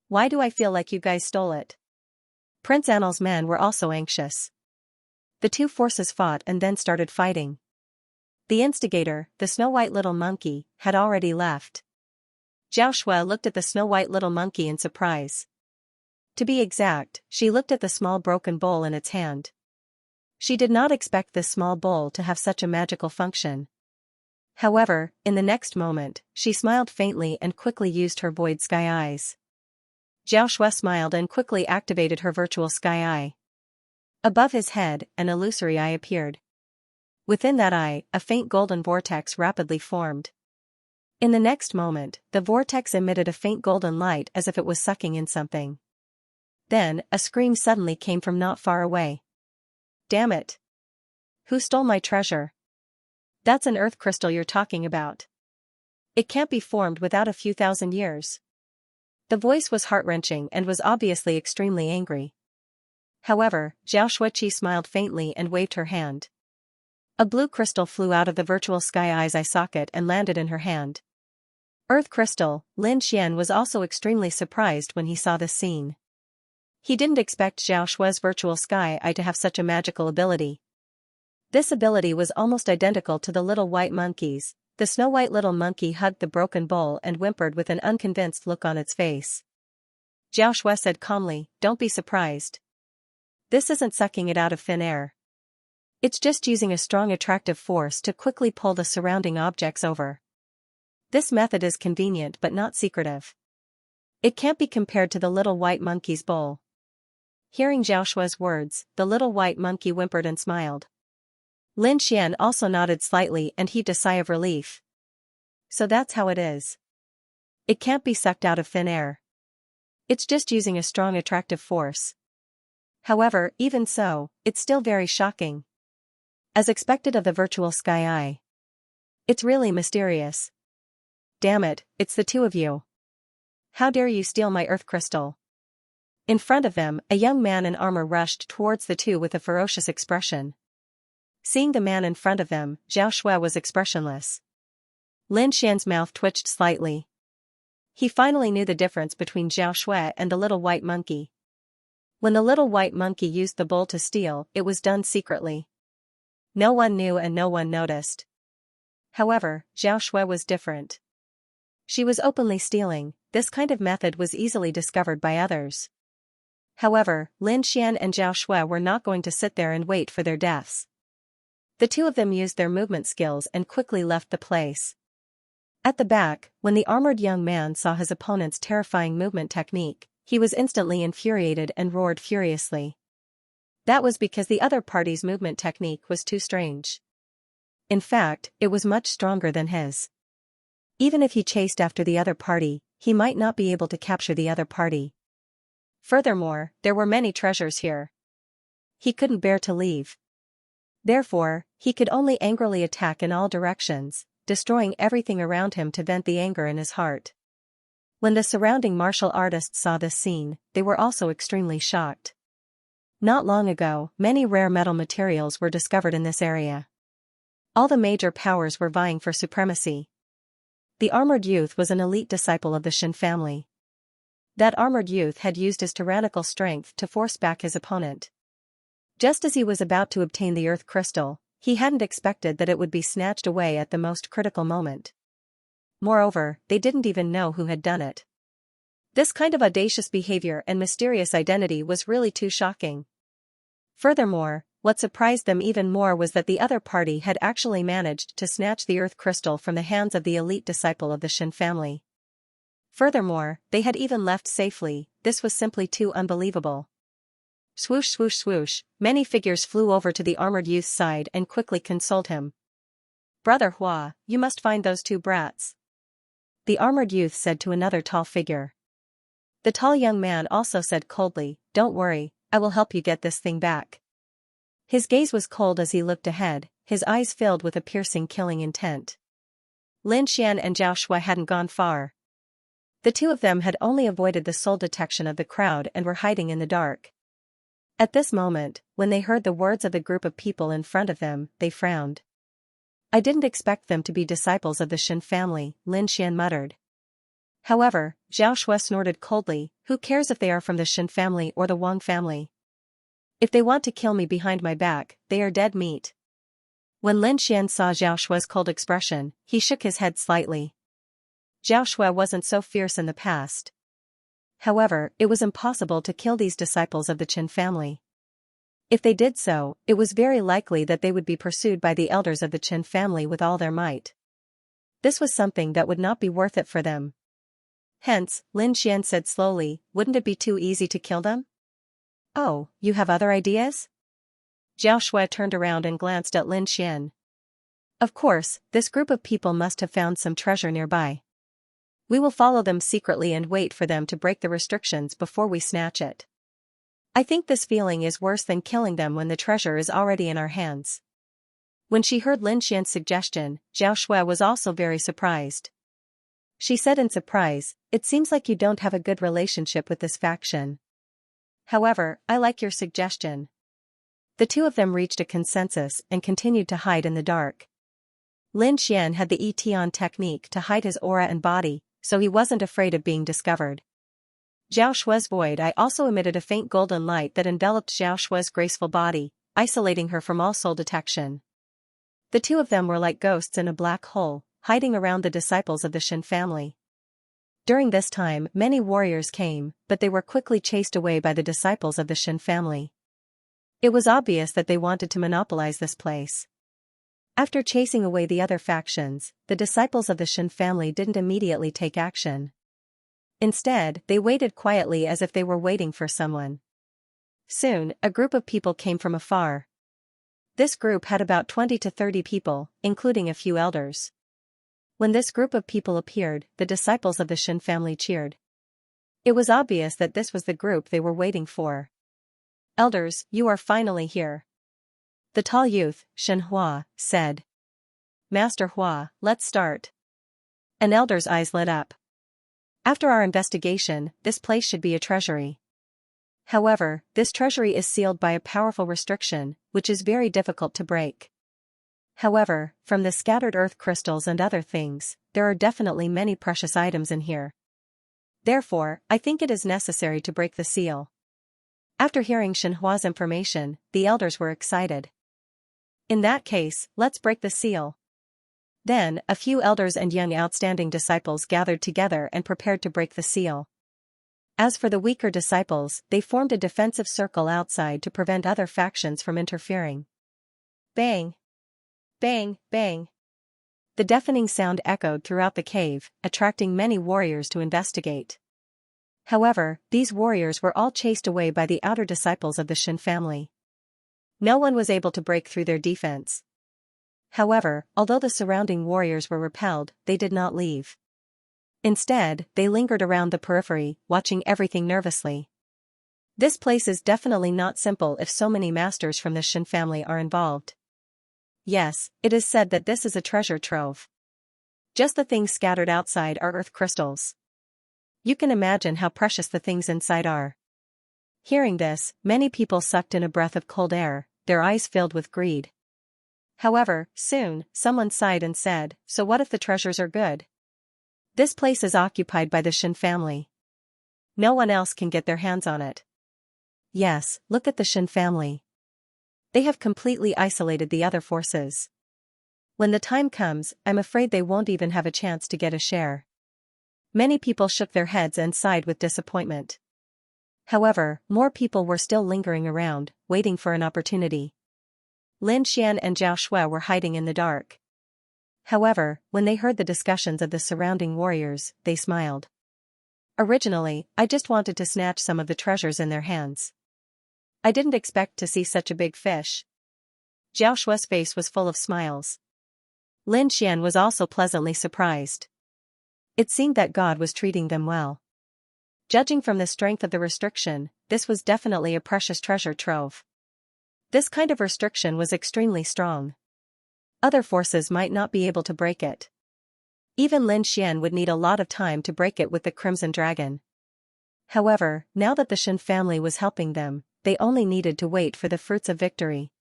Why do I feel like you guys stole it? Prince Annal's men were also anxious. The two forces fought and then started fighting. The instigator, the snow-white little monkey, had already left. Zhao Shui looked at the snow-white little monkey in surprise. To be exact, she looked at the small broken bowl in its hand. She did not expect this small bowl to have such a magical function. However, in the next moment, she smiled faintly and quickly used her void sky eyes. Zhao Shui smiled and quickly activated her virtual sky eye. Above his head, an illusory eye appeared. Within that eye, a faint golden vortex rapidly formed. In the next moment, the vortex emitted a faint golden light as if it was sucking in something. Then, a scream suddenly came from not far away. Damn it! Who stole my treasure? That's an earth crystal you're talking about. It can't be formed without a few thousand years. The voice was heart-wrenching and was obviously extremely angry. However, Zhao Shuiqi smiled faintly and waved her hand. A blue crystal flew out of the virtual sky eye's eye socket and landed in her hand. Earth crystal. Lin Xian was also extremely surprised when he saw this scene. He didn't expect Zhao Shui's virtual sky eye to have such a magical ability. This ability was almost identical to the little white monkey's. The snow-white little monkey hugged the broken bowl and whimpered with an unconvinced look on its face. Zhao Shui said calmly, "Don't be surprised. This isn't sucking it out of thin air. It's just using a strong attractive force to quickly pull the surrounding objects over. This method is convenient but not secretive. It can't be compared to the little white monkey's bowl." Hearing Zhao Shui's words, the little white monkey whimpered and smiled. Lin Xian also nodded slightly and heaved a sigh of relief. So that's how it is. It can't be sucked out of thin air. It's just using a strong attractive force. However, even so, it's still very shocking. As expected of the virtual sky eye. It's really mysterious. Damn it, it's the two of you. How dare you steal my earth crystal? In front of them, a young man in armor rushed towards the two with a ferocious expression. Seeing the man in front of them, Zhao Shui was expressionless. Lin Xian's mouth twitched slightly. He finally knew the difference between Zhao Shui and the little white monkey. When the little white monkey used the bowl to steal, it was done secretly. No one knew and no one noticed. However, Zhao Shui was different. She was openly stealing. This kind of method was easily discovered by others. However, Lin Xian and Zhao Shui were not going to sit there and wait for their deaths. The two of them used their movement skills and quickly left the place. At the back, when the armored young man saw his opponent's terrifying movement technique, he was instantly infuriated and roared furiously. That was because the other party's movement technique was too strange. In fact, it was much stronger than his. Even if he chased after the other party, he might not be able to capture the other party. Furthermore, there were many treasures here. He couldn't bear to leave. Therefore, he could only angrily attack in all directions, destroying everything around him to vent the anger in his heart. When the surrounding martial artists saw this scene, they were also extremely shocked. Not long ago, many rare metal materials were discovered in this area. All the major powers were vying for supremacy. The armored youth was an elite disciple of the Shen family. That armored youth had used his tyrannical strength to force back his opponent. Just as he was about to obtain the earth crystal, he hadn't expected that it would be snatched away at the most critical moment. Moreover, they didn't even know who had done it. This kind of audacious behavior and mysterious identity was really too shocking. Furthermore, what surprised them even more was that the other party had actually managed to snatch the earth crystal from the hands of the elite disciple of the Shen family. Furthermore, they had even left safely. This was simply too unbelievable. Swoosh swoosh swoosh, many figures flew over to the armored youth's side and quickly consoled him. "Brother Hua, you must find those two brats," the armored youth said to another tall figure. The tall young man also said coldly, "Don't worry, I will help you get this thing back." His gaze was cold as he looked ahead, his eyes filled with a piercing killing intent. Lin Xian and Zhao Shui hadn't gone far. The two of them had only avoided the soul detection of the crowd and were hiding in the dark. At this moment, when they heard the words of the group of people in front of them, they frowned. "I didn't expect them to be disciples of the Shen family," Lin Xian muttered. However, Zhao Shui snorted coldly, "Who cares if they are from the Shen family or the Wang family? If they want to kill me behind my back, they are dead meat." When Lin Xian saw Zhao Shui's cold expression, he shook his head slightly. Zhao Shui wasn't so fierce in the past. However, it was impossible to kill these disciples of the Chen family. If they did so, it was very likely that they would be pursued by the elders of the Chen family with all their might. This was something that would not be worth it for them. Hence, Lin Xian said slowly, "Wouldn't it be too easy to kill them?" "Oh, you have other ideas?" Zhao Shui turned around and glanced at Lin Xian. "Of course, this group of people must have found some treasure nearby. We will follow them secretly and wait for them to break the restrictions before we snatch it. I think this feeling is worse than killing them when the treasure is already in our hands." When she heard Lin Xian's suggestion, Zhao Shui was also very surprised. She said in surprise, "It seems like you don't have a good relationship with this faction. However, I like your suggestion." The two of them reached a consensus and continued to hide in the dark. Lin Xian had the Etion technique to hide his aura and body, so he wasn't afraid of being discovered. Zhao Shui's void eye also emitted a faint golden light that enveloped Zhao Shui's graceful body, isolating her from all soul detection. The two of them were like ghosts in a black hole, hiding around the disciples of the Shen family. During this time, many warriors came, but they were quickly chased away by the disciples of the Shen family. It was obvious that they wanted to monopolize this place. After chasing away the other factions, the disciples of the Shen family didn't immediately take action. Instead, they waited quietly as if they were waiting for someone. Soon, a group of people came from afar. This group had about 20 to 30 people, including a few elders. When this group of people appeared, the disciples of the Shen family cheered. It was obvious that this was the group they were waiting for. "Elders, you are finally here," the tall youth, Shen Hua, said. "Master Hua, let's start." An elder's eyes lit up. "After our investigation, this place should be a treasury. However, this treasury is sealed by a powerful restriction, which is very difficult to break. However, from the scattered earth crystals and other things, there are definitely many precious items in here. Therefore, I think it is necessary to break the seal. After hearing Xianxua's information, the elders were excited. In that case, let's break the seal. Then, a few elders and young outstanding disciples gathered together and prepared to break the seal. As for the weaker disciples, they formed a defensive circle outside to prevent other factions from interfering. Bang! Bang! Bang! The deafening sound echoed throughout the cave, attracting many warriors to investigate. However, these warriors were all chased away by the outer disciples of the Xin family. No one was able to break through their defense. However, although the surrounding warriors were repelled, they did not leave. Instead, they lingered around the periphery, watching everything nervously. This place is definitely not simple if so many masters from the Xin family are involved. Yes, it is said that this is a treasure trove. Just the things scattered outside are earth crystals. You can imagine how precious the things inside are. Hearing this, many people sucked in a breath of cold air, their eyes filled with greed. However, soon, someone sighed and said, "So what if the treasures are good? This place is occupied by the Xin family. No one else can get their hands on it." Yes, look at the Xin family. They have completely isolated the other forces. When the time comes, I'm afraid they won't even have a chance to get a share. Many people shook their heads and sighed with disappointment. However, more people were still lingering around, waiting for an opportunity. Lin Xian and Zhao Shui were hiding in the dark. However, when they heard the discussions of the surrounding warriors, they smiled. Originally, I just wanted to snatch some of the treasures in their hands. I didn't expect to see such a big fish. Zhao Shui's face was full of smiles. Lin Xian was also pleasantly surprised. It seemed that God was treating them well. Judging from the strength of the restriction, this was definitely a precious treasure trove. This kind of restriction was extremely strong. Other forces might not be able to break it. Even Lin Xian would need a lot of time to break it with the Crimson Dragon. However, now that the Xin family was helping them, they only needed to wait for the fruits of victory.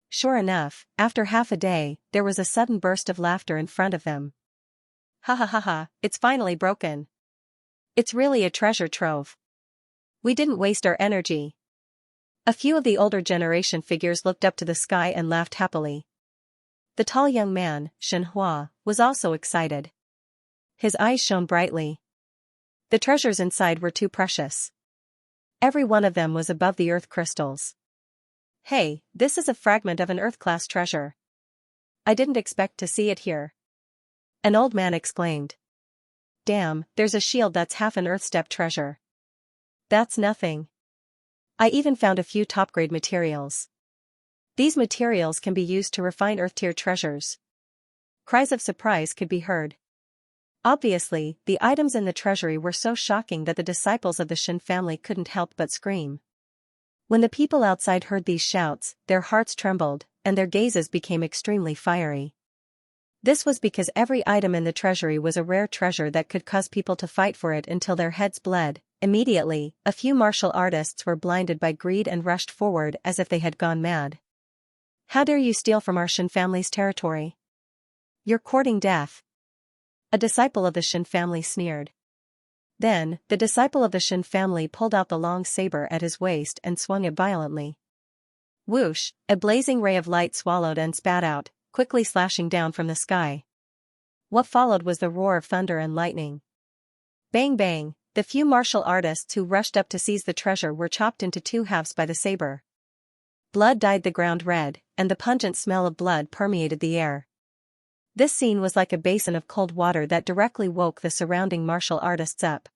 Sure enough, after half a day, there was a sudden burst of laughter in front of them. Ha ha ha ha, it's finally broken. It's really a treasure trove. We didn't waste our energy. A few of the older generation figures looked up to the sky and laughed happily. The tall young man, Xianxia, was also excited. His eyes shone brightly. The treasures inside were too precious. Every one of them was above the earth crystals. Hey, this is a fragment of an earth-class treasure. I didn't expect to see it here. An old man exclaimed. Damn, there's a shield that's half an earth-step treasure. That's nothing. I even found a few top-grade materials. These materials can be used to refine earth-tier treasures. Cries of surprise could be heard. Obviously, the items in the treasury were so shocking that the disciples of the Xin family couldn't help but scream. When the people outside heard these shouts, their hearts trembled, and their gazes became extremely fiery. This was because every item in the treasury was a rare treasure that could cause people to fight for it until their heads bled. Immediately, a few martial artists were blinded by greed and rushed forward as if they had gone mad. How dare you steal from our Xin family's territory? You're courting death. A disciple of the Xin family sneered. Then, the disciple of the Xin family pulled out the long saber at his waist and swung it violently. Whoosh, a blazing ray of light swallowed and spat out, quickly slashing down from the sky. What followed was the roar of thunder and lightning. Bang bang, the few martial artists who rushed up to seize the treasure were chopped into two halves by the saber. Blood dyed the ground red, and the pungent smell of blood permeated the air. This scene was like a basin of cold water that directly woke the surrounding martial artists up.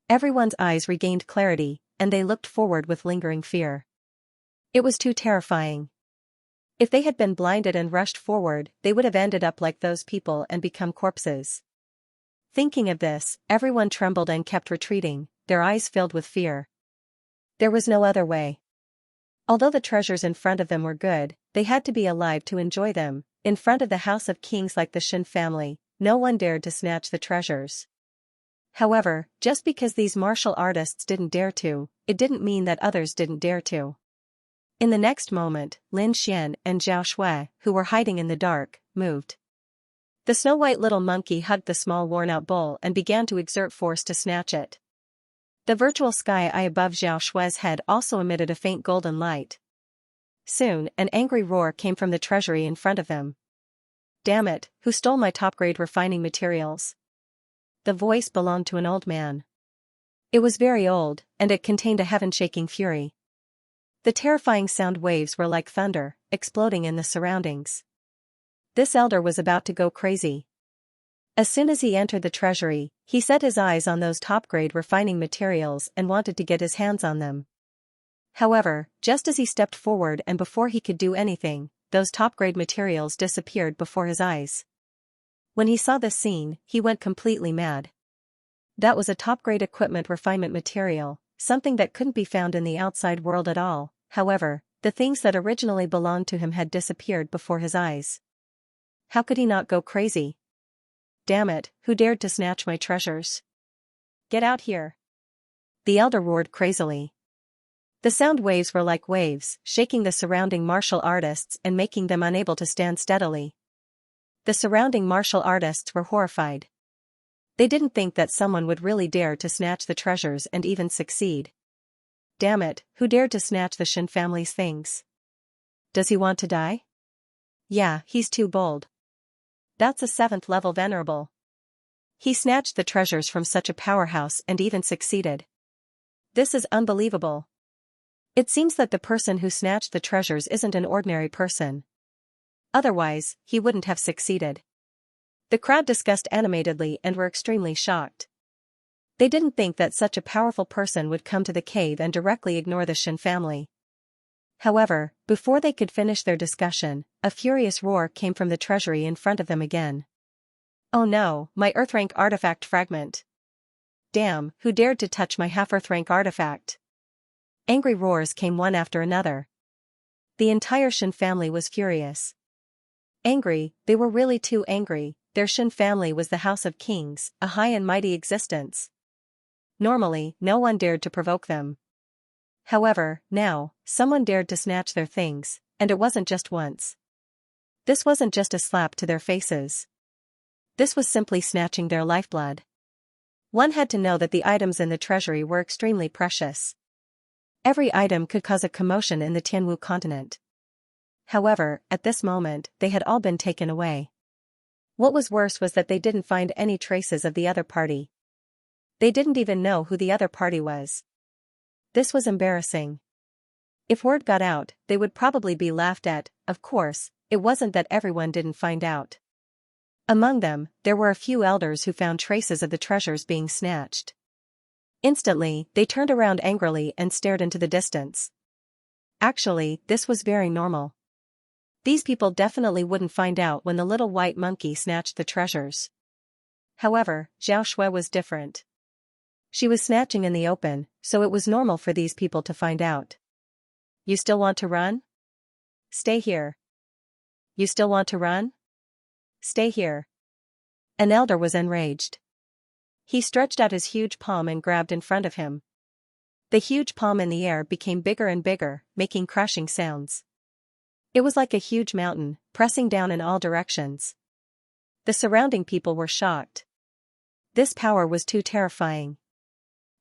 Everyone's eyes regained clarity, and they looked forward with lingering fear. It was too terrifying. If they had been blinded and rushed forward, they would have ended up like those people and become corpses. Thinking of this, everyone trembled and kept retreating, their eyes filled with fear. There was no other way. Although the treasures in front of them were good, they had to be alive to enjoy them. In front of the House of Kings like the Xin family, no one dared to snatch the treasures. However, just because these martial artists didn't dare to, it didn't mean that others didn't dare to. In the next moment, Lin Xian and Zhao Shui, who were hiding in the dark, moved. The snow-white little monkey hugged the small worn-out bowl and began to exert force to snatch it. The virtual sky eye above Zhao Shui's head also emitted a faint golden light. Soon, an angry roar came from the treasury in front of him. "Damn it, who stole my top-grade refining materials?" The voice belonged to an old man. It was very old, and it contained a heaven-shaking fury. The terrifying sound waves were like thunder, exploding in the surroundings. This elder was about to go crazy. As soon as he entered the treasury, he set his eyes on those top-grade refining materials and wanted to get his hands on them. However, just as he stepped forward and before he could do anything, those top-grade materials disappeared before his eyes. When he saw this scene, he went completely mad. That was a top-grade equipment refinement material, something that couldn't be found in the outside world at all. However, the things that originally belonged to him had disappeared before his eyes. How could he not go crazy? "Damn it, who dared to snatch my treasures? Get out here!" The elder roared crazily. The sound waves were like waves, shaking the surrounding martial artists and making them unable to stand steadily. The surrounding martial artists were horrified. They didn't think that someone would really dare to snatch the treasures and even succeed. "Damn it, who dared to snatch the Shin family's things? Does he want to die? Yeah, he's too bold. That's a 7th level venerable. He snatched the treasures from such a powerhouse and even succeeded. This is unbelievable. It seems that the person who snatched the treasures isn't an ordinary person. Otherwise, he wouldn't have succeeded." The crowd discussed animatedly and were extremely shocked. They didn't think that such a powerful person would come to the cave and directly ignore the Shin family. However, before they could finish their discussion, a furious roar came from the treasury in front of them again. "Oh no, my Earth-rank artifact fragment! Damn, who dared to touch my half-Earth-rank artifact?" Angry roars came one after another. The entire Shin family was furious. Angry, they were really too angry. Their Shin family was the House of Kings, a high and mighty existence. Normally, no one dared to provoke them. However, now, someone dared to snatch their things, and it wasn't just once. This wasn't just a slap to their faces. This was simply snatching their lifeblood. One had to know that the items in the treasury were extremely precious. Every item could cause a commotion in the Tianwu continent. However, at this moment, they had all been taken away. What was worse was that they didn't find any traces of the other party. They didn't even know who the other party was. This was embarrassing. If word got out, they would probably be laughed at. Of course, it wasn't that everyone didn't find out. Among them, there were a few elders who found traces of the treasures being snatched. Instantly, they turned around angrily and stared into the distance. Actually, this was very normal. These people definitely wouldn't find out when the little white monkey snatched the treasures. However, Zhao Shui was different. She was snatching in the open, so it was normal for these people to find out. "You still want to run? Stay here. You still want to run? Stay here." An elder was enraged. He stretched out his huge palm and grabbed in front of him. The huge palm in the air became bigger and bigger, making crashing sounds. It was like a huge mountain, pressing down in all directions. The surrounding people were shocked. This power was too terrifying.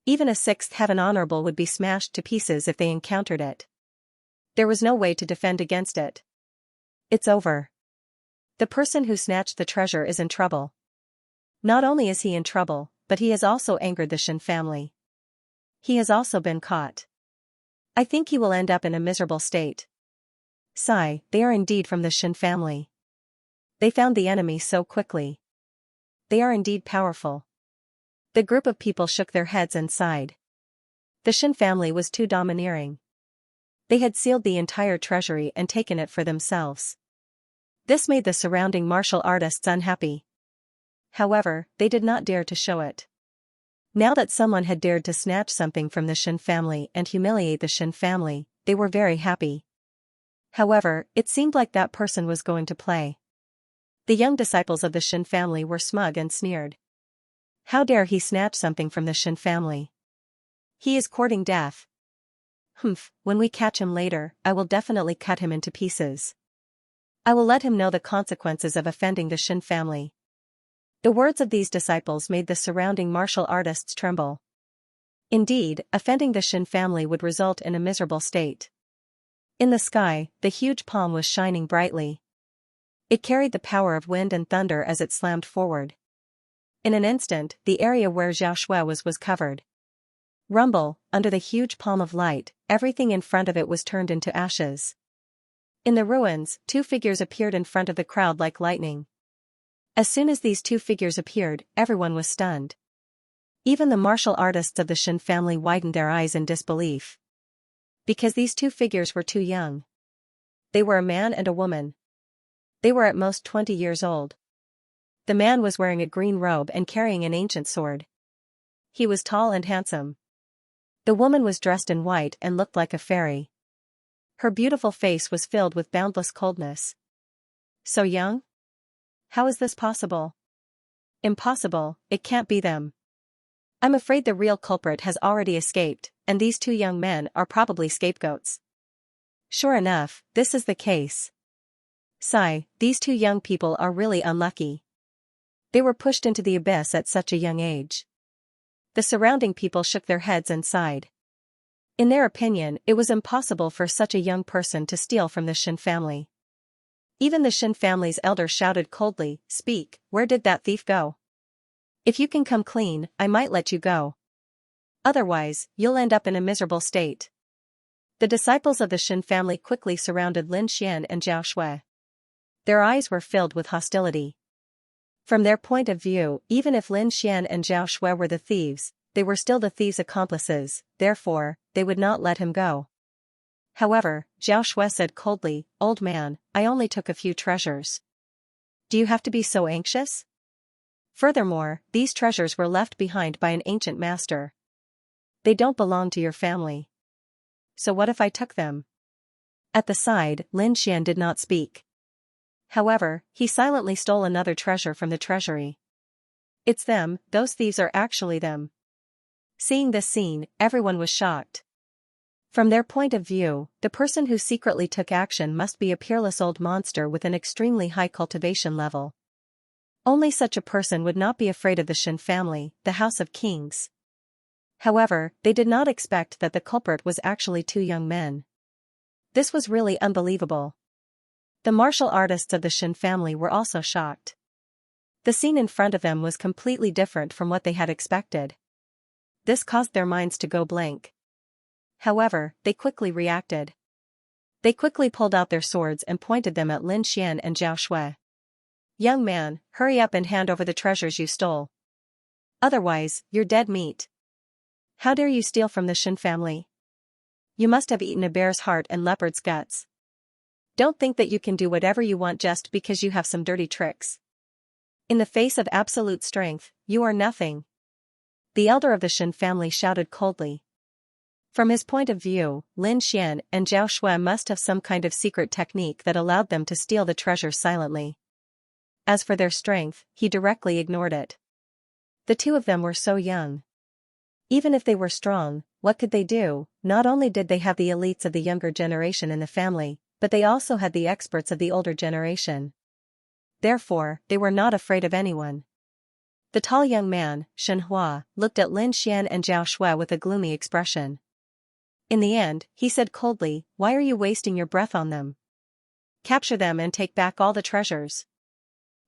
Even a 6th heaven honorable would be smashed to pieces if they encountered it. There was no way to defend against it. It's over. The person who snatched the treasure is in trouble. Not only is he in trouble, but he has also angered the Shin family. He has also been caught. I think he will end up in a miserable state. Sigh, they are indeed from the Shin family. They found the enemy so quickly. They are indeed powerful. The group of people shook their heads and sighed. The Shin family was too domineering. They had sealed the entire treasury and taken it for themselves. This made the surrounding martial artists unhappy. However, they did not dare to show it. Now that someone had dared to snatch something from the Shin family and humiliate the Shin family, they were very happy. However, it seemed like that person was going to play. The young disciples of the Shin family were smug and sneered. How dare he snatch something from the Shin family? He is courting death. Humph, when we catch him later, I will definitely cut him into pieces. I will let him know the consequences of offending the Shin family. The words of these disciples made the surrounding martial artists tremble. Indeed, offending the Shin family would result in a miserable state. In the sky, the huge palm was shining brightly. It carried the power of wind and thunder as it slammed forward. In an instant, the area where Xianxia was covered. Rumble, under the huge palm of light, everything in front of it was turned into ashes. In the ruins, two figures appeared in front of the crowd like lightning. As soon as these two figures appeared, everyone was stunned. Even the martial artists of the Shin family widened their eyes in disbelief. Because these two figures were too young. They were a man and a woman. They were at most 20 years old. The man was wearing a green robe and carrying an ancient sword. He was tall and handsome. The woman was dressed in white and looked like a fairy. Her beautiful face was filled with boundless coldness. So young? How is this possible? Impossible, it can't be them. I'm afraid the real culprit has already escaped, and these two young men are probably scapegoats. Sure enough, this is the case. Sigh, these two young people are really unlucky. They were pushed into the abyss at such a young age. The surrounding people shook their heads and sighed. In their opinion, it was impossible for such a young person to steal from the Shin family. Even the Shin family's elders shouted coldly, "Speak, where did that thief go? If you can come clean, I might let you go. Otherwise, you'll end up in a miserable state." The disciples of the Shin family quickly surrounded Lin Xian and Zhao Shui. Their eyes were filled with hostility. From their point of view, even if Lin Xian and Zhao Shui were the thieves, they were still the thieves' accomplices, therefore, they would not let him go. However, Zhao Shui said coldly, "Old man, I only took a few treasures. Do you have to be so anxious? Furthermore, these treasures were left behind by an ancient master. They don't belong to your family. So what if I took them?" At the side, Lin Xian did not speak. However, he silently stole another treasure from the treasury. It's them, those thieves are actually them. Seeing this scene, everyone was shocked. From their point of view, the person who secretly took action must be a peerless old monster with an extremely high cultivation level. Only such a person would not be afraid of the Shin family, the House of Kings. However, they did not expect that the culprit was actually two young men. This was really unbelievable. The martial artists of the Shin family were also shocked. The scene in front of them was completely different from what they had expected. This caused their minds to go blank. However, they quickly reacted. They quickly pulled out their swords and pointed them at Lin Xian and Zhao Shui. "Young man, hurry up and hand over the treasures you stole. Otherwise, you're dead meat. How dare you steal from the Shin family? You must have eaten a bear's heart and leopard's guts. Don't think that you can do whatever you want just because you have some dirty tricks. In the face of absolute strength, you are nothing." The elder of the Shin family shouted coldly. From his point of view, Lin Xian and Zhao Shui must have some kind of secret technique that allowed them to steal the treasures silently. As for their strength, he directly ignored it. The two of them were so young. Even if they were strong, what could they do? Not only did they have the elites of the younger generation in the family, but they also had the experts of the older generation. Therefore, they were not afraid of anyone. The tall young man, Xianxia, looked at Lin Xian and Zhao Shui with a gloomy expression. In the end, he said coldly, "Why are you wasting your breath on them? Capture them and take back all the treasures.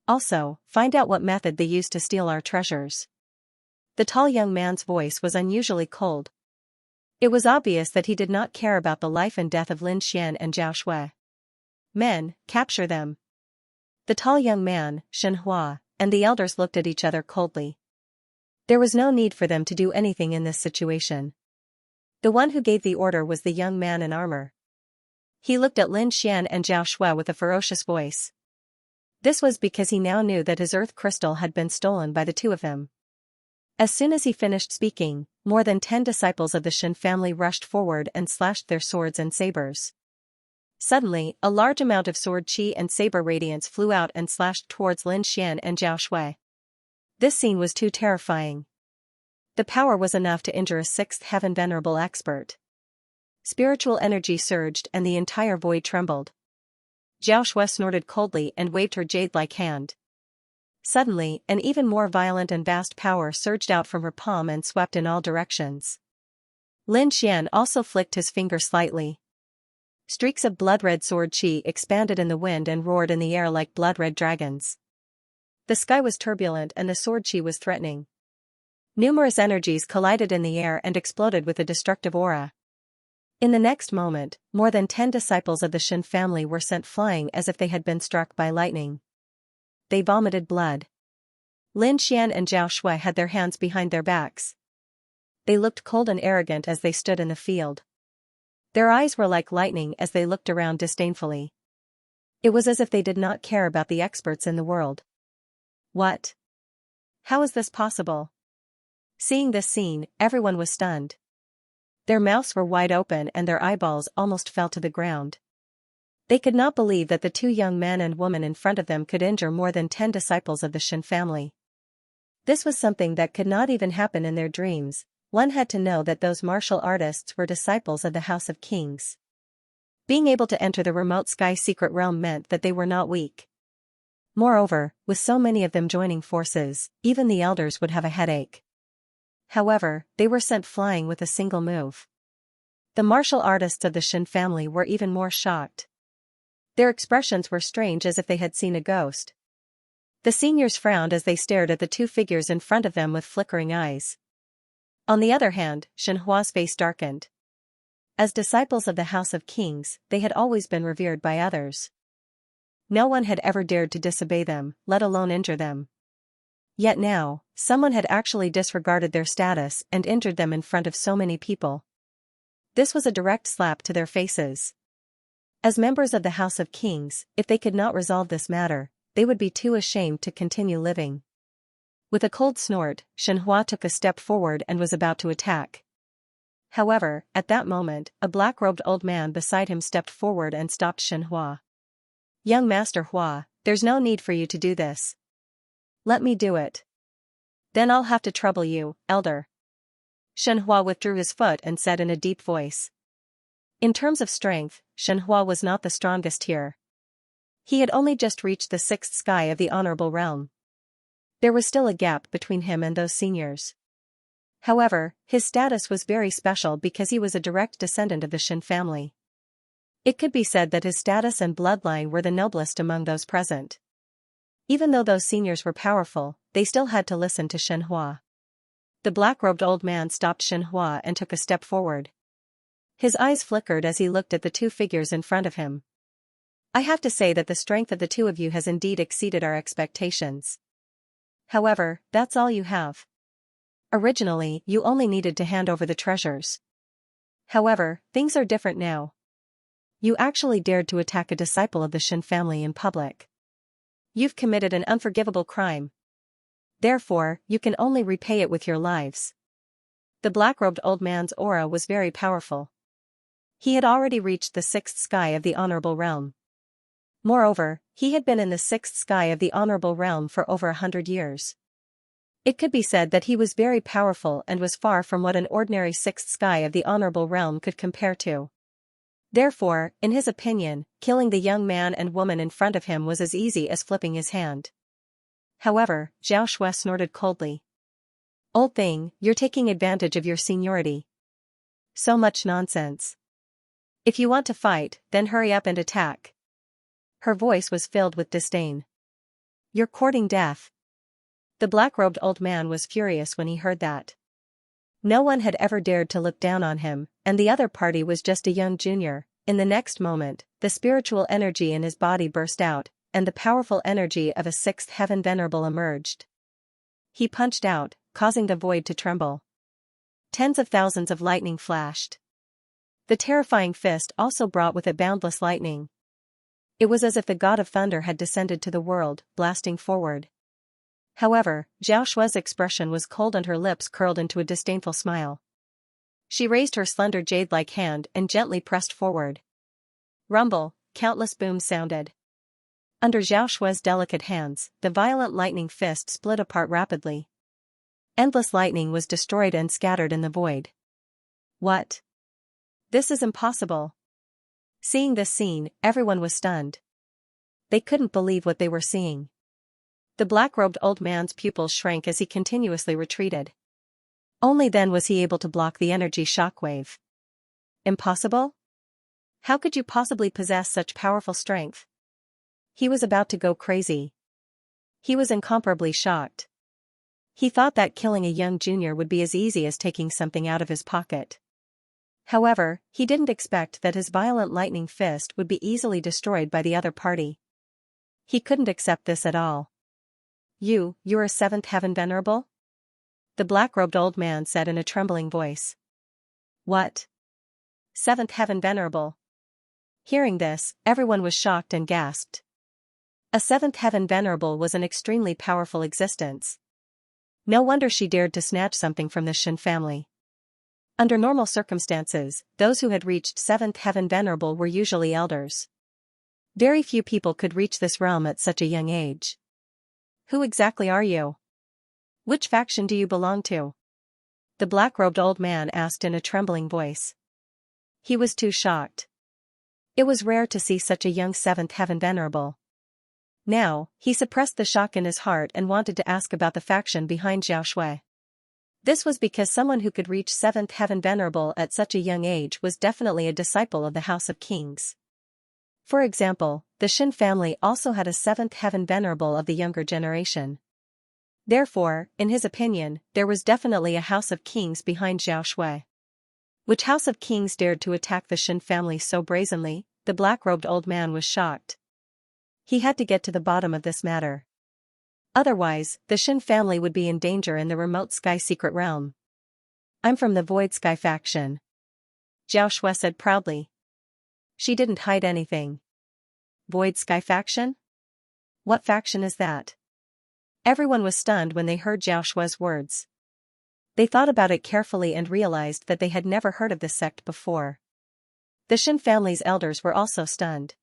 Also, find out what method they used to steal our treasures." The tall young man's voice was unusually cold. It was obvious that he did not care about the life and death of Lin Xian and Zhao Shui. "Men, capture them." The tall young man, Xianxia, and the elders looked at each other coldly. There was no need for them to do anything in this situation. The one who gave the order was the young man in armor. He looked at Lin Xian and Zhao Shui with a ferocious voice. This was because he now knew that his earth crystal had been stolen by the two of them. As soon as he finished speaking, more than 10 disciples of the Shin family rushed forward and slashed their swords and sabers. Suddenly, a large amount of sword chi and saber radiance flew out and slashed towards Lin Xian and Zhao Shui. This scene was too terrifying. The power was enough to injure a sixth heaven venerable expert. Spiritual energy surged and the entire void trembled. Xianxia snorted coldly and waved her jade-like hand. Suddenly, an even more violent and vast power surged out from her palm and swept in all directions. Lin Xian also flicked his finger slightly. Streaks of blood-red sword qi expanded in the wind and roared in the air like blood-red dragons. The sky was turbulent and the sword qi was threatening. Numerous energies collided in the air and exploded with a destructive aura. In the next moment, more than 10 disciples of the Shen family were sent flying as if they had been struck by lightning. They vomited blood. Lin Xian and Zhao Shui had their hands behind their backs. They looked cold and arrogant as they stood in the field. Their eyes were like lightning as they looked around disdainfully. It was as if they did not care about the experts in the world. What? How is this possible? Seeing this scene, everyone was stunned. Their mouths were wide open and their eyeballs almost fell to the ground. They could not believe that the two young men and woman in front of them could injure more than 10 disciples of the Shen family. This was something that could not even happen in their dreams. One had to know that those martial artists were disciples of the House of Kings. Being able to enter the remote sky secret realm meant that they were not weak. Moreover, with so many of them joining forces, even the elders would have a headache. However, they were sent flying with a single move. The martial artists of the Shen family were even more shocked. Their expressions were strange as if they had seen a ghost. The seniors frowned as they stared at the two figures in front of them with flickering eyes. On the other hand, Shenhua's face darkened. As disciples of the House of Kings, they had always been revered by others. No one had ever dared to disobey them, let alone injure them. Yet now, someone had actually disregarded their status and injured them in front of so many people. This was a direct slap to their faces. As members of the House of Kings, if they could not resolve this matter, they would be too ashamed to continue living. With a cold snort, Shenhua took a step forward and was about to attack. However, at that moment, a black-robed old man beside him stepped forward and stopped Shenhua. "Young Master Hua, there's no need for you to do this. Let me do it. Then I'll have to trouble you, elder." Shenhua withdrew his foot and said in a deep voice. In terms of strength, Shenhua was not the strongest here. He had only just reached the 6th sky of the Honorable Realm. There was still a gap between him and those seniors. However, his status was very special because he was a direct descendant of the Shen family. It could be said that his status and bloodline were the noblest among those present. Even though those seniors were powerful, they still had to listen to Shenhua. The black-robed old man stopped Shenhua and took a step forward. His eyes flickered as he looked at the two figures in front of him. "I have to say that the strength of the two of you has indeed exceeded our expectations. However, that's all you have. Originally, you only needed to hand over the treasures. However, things are different now. You actually dared to attack a disciple of the Shen family in public. You've committed an unforgivable crime. Therefore, you can only repay it with your lives." The black-robed old man's aura was very powerful. He had already reached the 6th sky of the Honorable Realm. Moreover, he had been in the 6th sky of the Honorable Realm for over 100 years. It could be said that he was very powerful and was far from what an ordinary 6th sky of the Honorable Realm could compare to. Therefore, in his opinion, killing the young man and woman in front of him was as easy as flipping his hand. However, Zhao Shui snorted coldly. "Old thing, you're taking advantage of your seniority. So much nonsense. If you want to fight, then hurry up and attack." Her voice was filled with disdain. "You're courting death." The black-robed old man was furious when he heard that. No one had ever dared to look down on him, and the other party was just a young junior. In the next moment, the spiritual energy in his body burst out, and the powerful energy of a 6th heaven venerable emerged. He punched out, causing the void to tremble. Tens of thousands of lightning flashed. The terrifying fist also brought with it boundless lightning. It was as if the god of thunder had descended to the world, blasting forward. However, Zhao Shui's expression was cold and her lips curled into a disdainful smile. She raised her slender jade-like hand and gently pressed forward. Rumble, countless booms sounded. Under Zhao Shui's delicate hands, the violent lightning fist split apart rapidly. Endless lightning was destroyed and scattered in the void. What? This is impossible. Seeing this scene, everyone was stunned. They couldn't believe what they were seeing. The black-robed old man's pupils shrank as he continuously retreated. Only then was he able to block the energy shockwave. Impossible? How could you possibly possess such powerful strength? He was about to go crazy. He was incomparably shocked. He thought that killing a young junior would be as easy as taking something out of his pocket. However, he didn't expect that his violent lightning fist would be easily destroyed by the other party. He couldn't accept this at all. You're a seventh heaven venerable? The black-robed old man said in a trembling voice. What? Seventh heaven venerable. Hearing this, everyone was shocked and gasped. A seventh heaven venerable was an extremely powerful existence. No wonder she dared to snatch something from the Shin family. Under normal circumstances, those who had reached seventh heaven venerable were usually elders. Very few people could reach this realm at such a young age. Who exactly are you? Which faction do you belong to? The black-robed old man asked in a trembling voice. He was too shocked. It was rare to see such a young seventh heaven venerable. Now, he suppressed the shock in his heart and wanted to ask about the faction behind Xiao Shui. This was because someone who could reach seventh heaven venerable at such a young age was definitely a disciple of the House of Kings. For example, the Shin family also had a seventh heaven venerable of the younger generation. Therefore, in his opinion, there was definitely a House of Kings behind Xiao Shui. Which House of Kings dared to attack the Shin family so brazenly? The black-robed old man was shocked. He had to get to the bottom of this matter. Otherwise, the Shin family would be in danger in the remote sky secret realm. I'm from the Void Sky faction. Xiao Shui said proudly. She didn't hide anything. Void Sky faction? What faction is that? Everyone was stunned when they heard Xiao Shui's words. They thought about it carefully and realized that they had never heard of this sect before. The Shin family's elders were also stunned.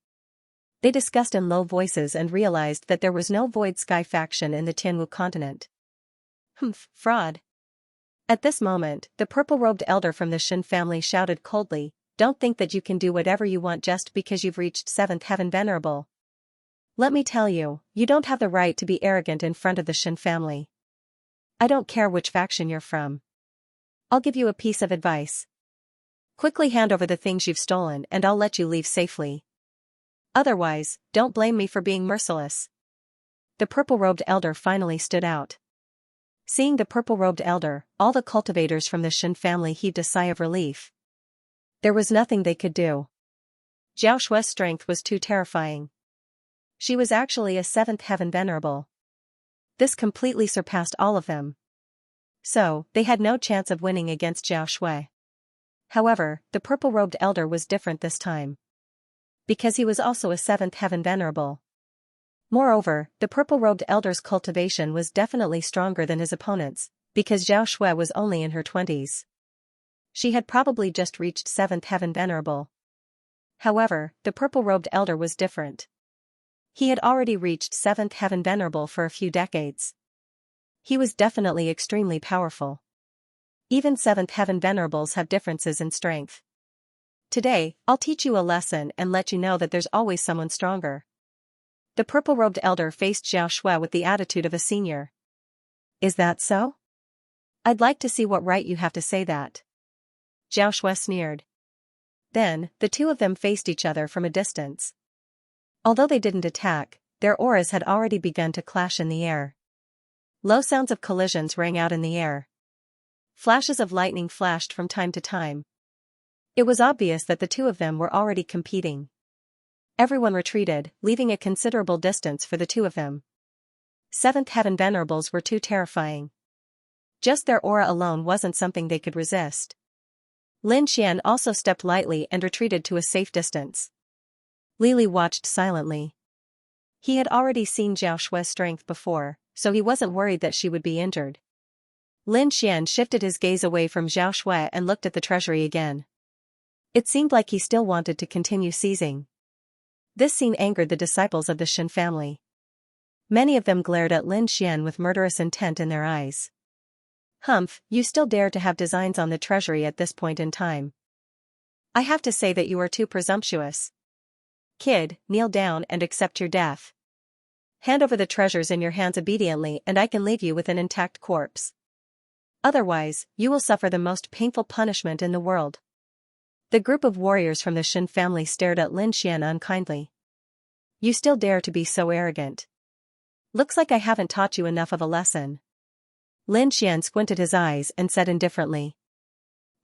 They discussed in low voices and realized that there was no Void Sky faction in the Tianwu continent. Fraud. At this moment, the purple-robed elder from the Shin family shouted coldly, "Don't think that you can do whatever you want just because you've reached seventh heaven venerable. Let me tell you, you don't have the right to be arrogant in front of the Shin family. I don't care which faction you're from. I'll give you a piece of advice. Quickly hand over the things you've stolen and I'll let you leave safely. Otherwise, don't blame me for being merciless." The purple-robed elder finally stood out. Seeing the purple-robed elder, all the cultivators from the Shin family heaved a sigh of relief. There was nothing they could do. Xiao Shui's strength was too terrifying. She was actually a seventh heaven venerable. This completely surpassed all of them. So, they had no chance of winning against Xiao Shui. However, the purple-robed elder was different this time. Because he was also a seventh heaven venerable. Moreover, the purple-robed elder's cultivation was definitely stronger than his opponent's, because Xiao Shui was only in her 20s. She had probably just reached seventh heaven venerable. However, the purple-robed elder was different. He had already reached seventh heaven venerable for a few decades. He was definitely extremely powerful. Even seventh heaven venerables have differences in strength. Today, I'll teach you a lesson and let you know that there's always someone stronger. The purple-robed elder faced Xiao Shui with the attitude of a senior. Is that so? I'd like to see what right you have to say that. Xiao Shui sneered. Then, the two of them faced each other from a distance. Although they didn't attack, their auras had already begun to clash in the air. Low sounds of collisions rang out in the air. Flashes of lightning flashed from time to time. It was obvious that the two of them were already competing. Everyone retreated, leaving a considerable distance for the two of them. Seventh heaven venerables were too terrifying. Just their aura alone wasn't something they could resist. Lin Xian also stepped lightly and retreated to a safe distance. Li Li watched silently. He had already seen Xiao Shui's strength before, so he wasn't worried that she would be injured. Lin Xian shifted his gaze away from Xiao Shui and looked at the treasury again. It seemed like he still wanted to continue seizing. This scene angered the disciples of the Shin family. Many of them glared at Lin Xian with murderous intent in their eyes. You still dare to have designs on the treasury at this point in time. I have to say that you are too presumptuous. Kid, kneel down and accept your death. Hand over the treasures in your hands obediently and I can leave you with an intact corpse. Otherwise, you will suffer the most painful punishment in the world. The group of warriors from the Shin family stared at Lin Xian unkindly. You still dare to be so arrogant. Looks like I haven't taught you enough of a lesson. Lin Xian squinted his eyes and said indifferently.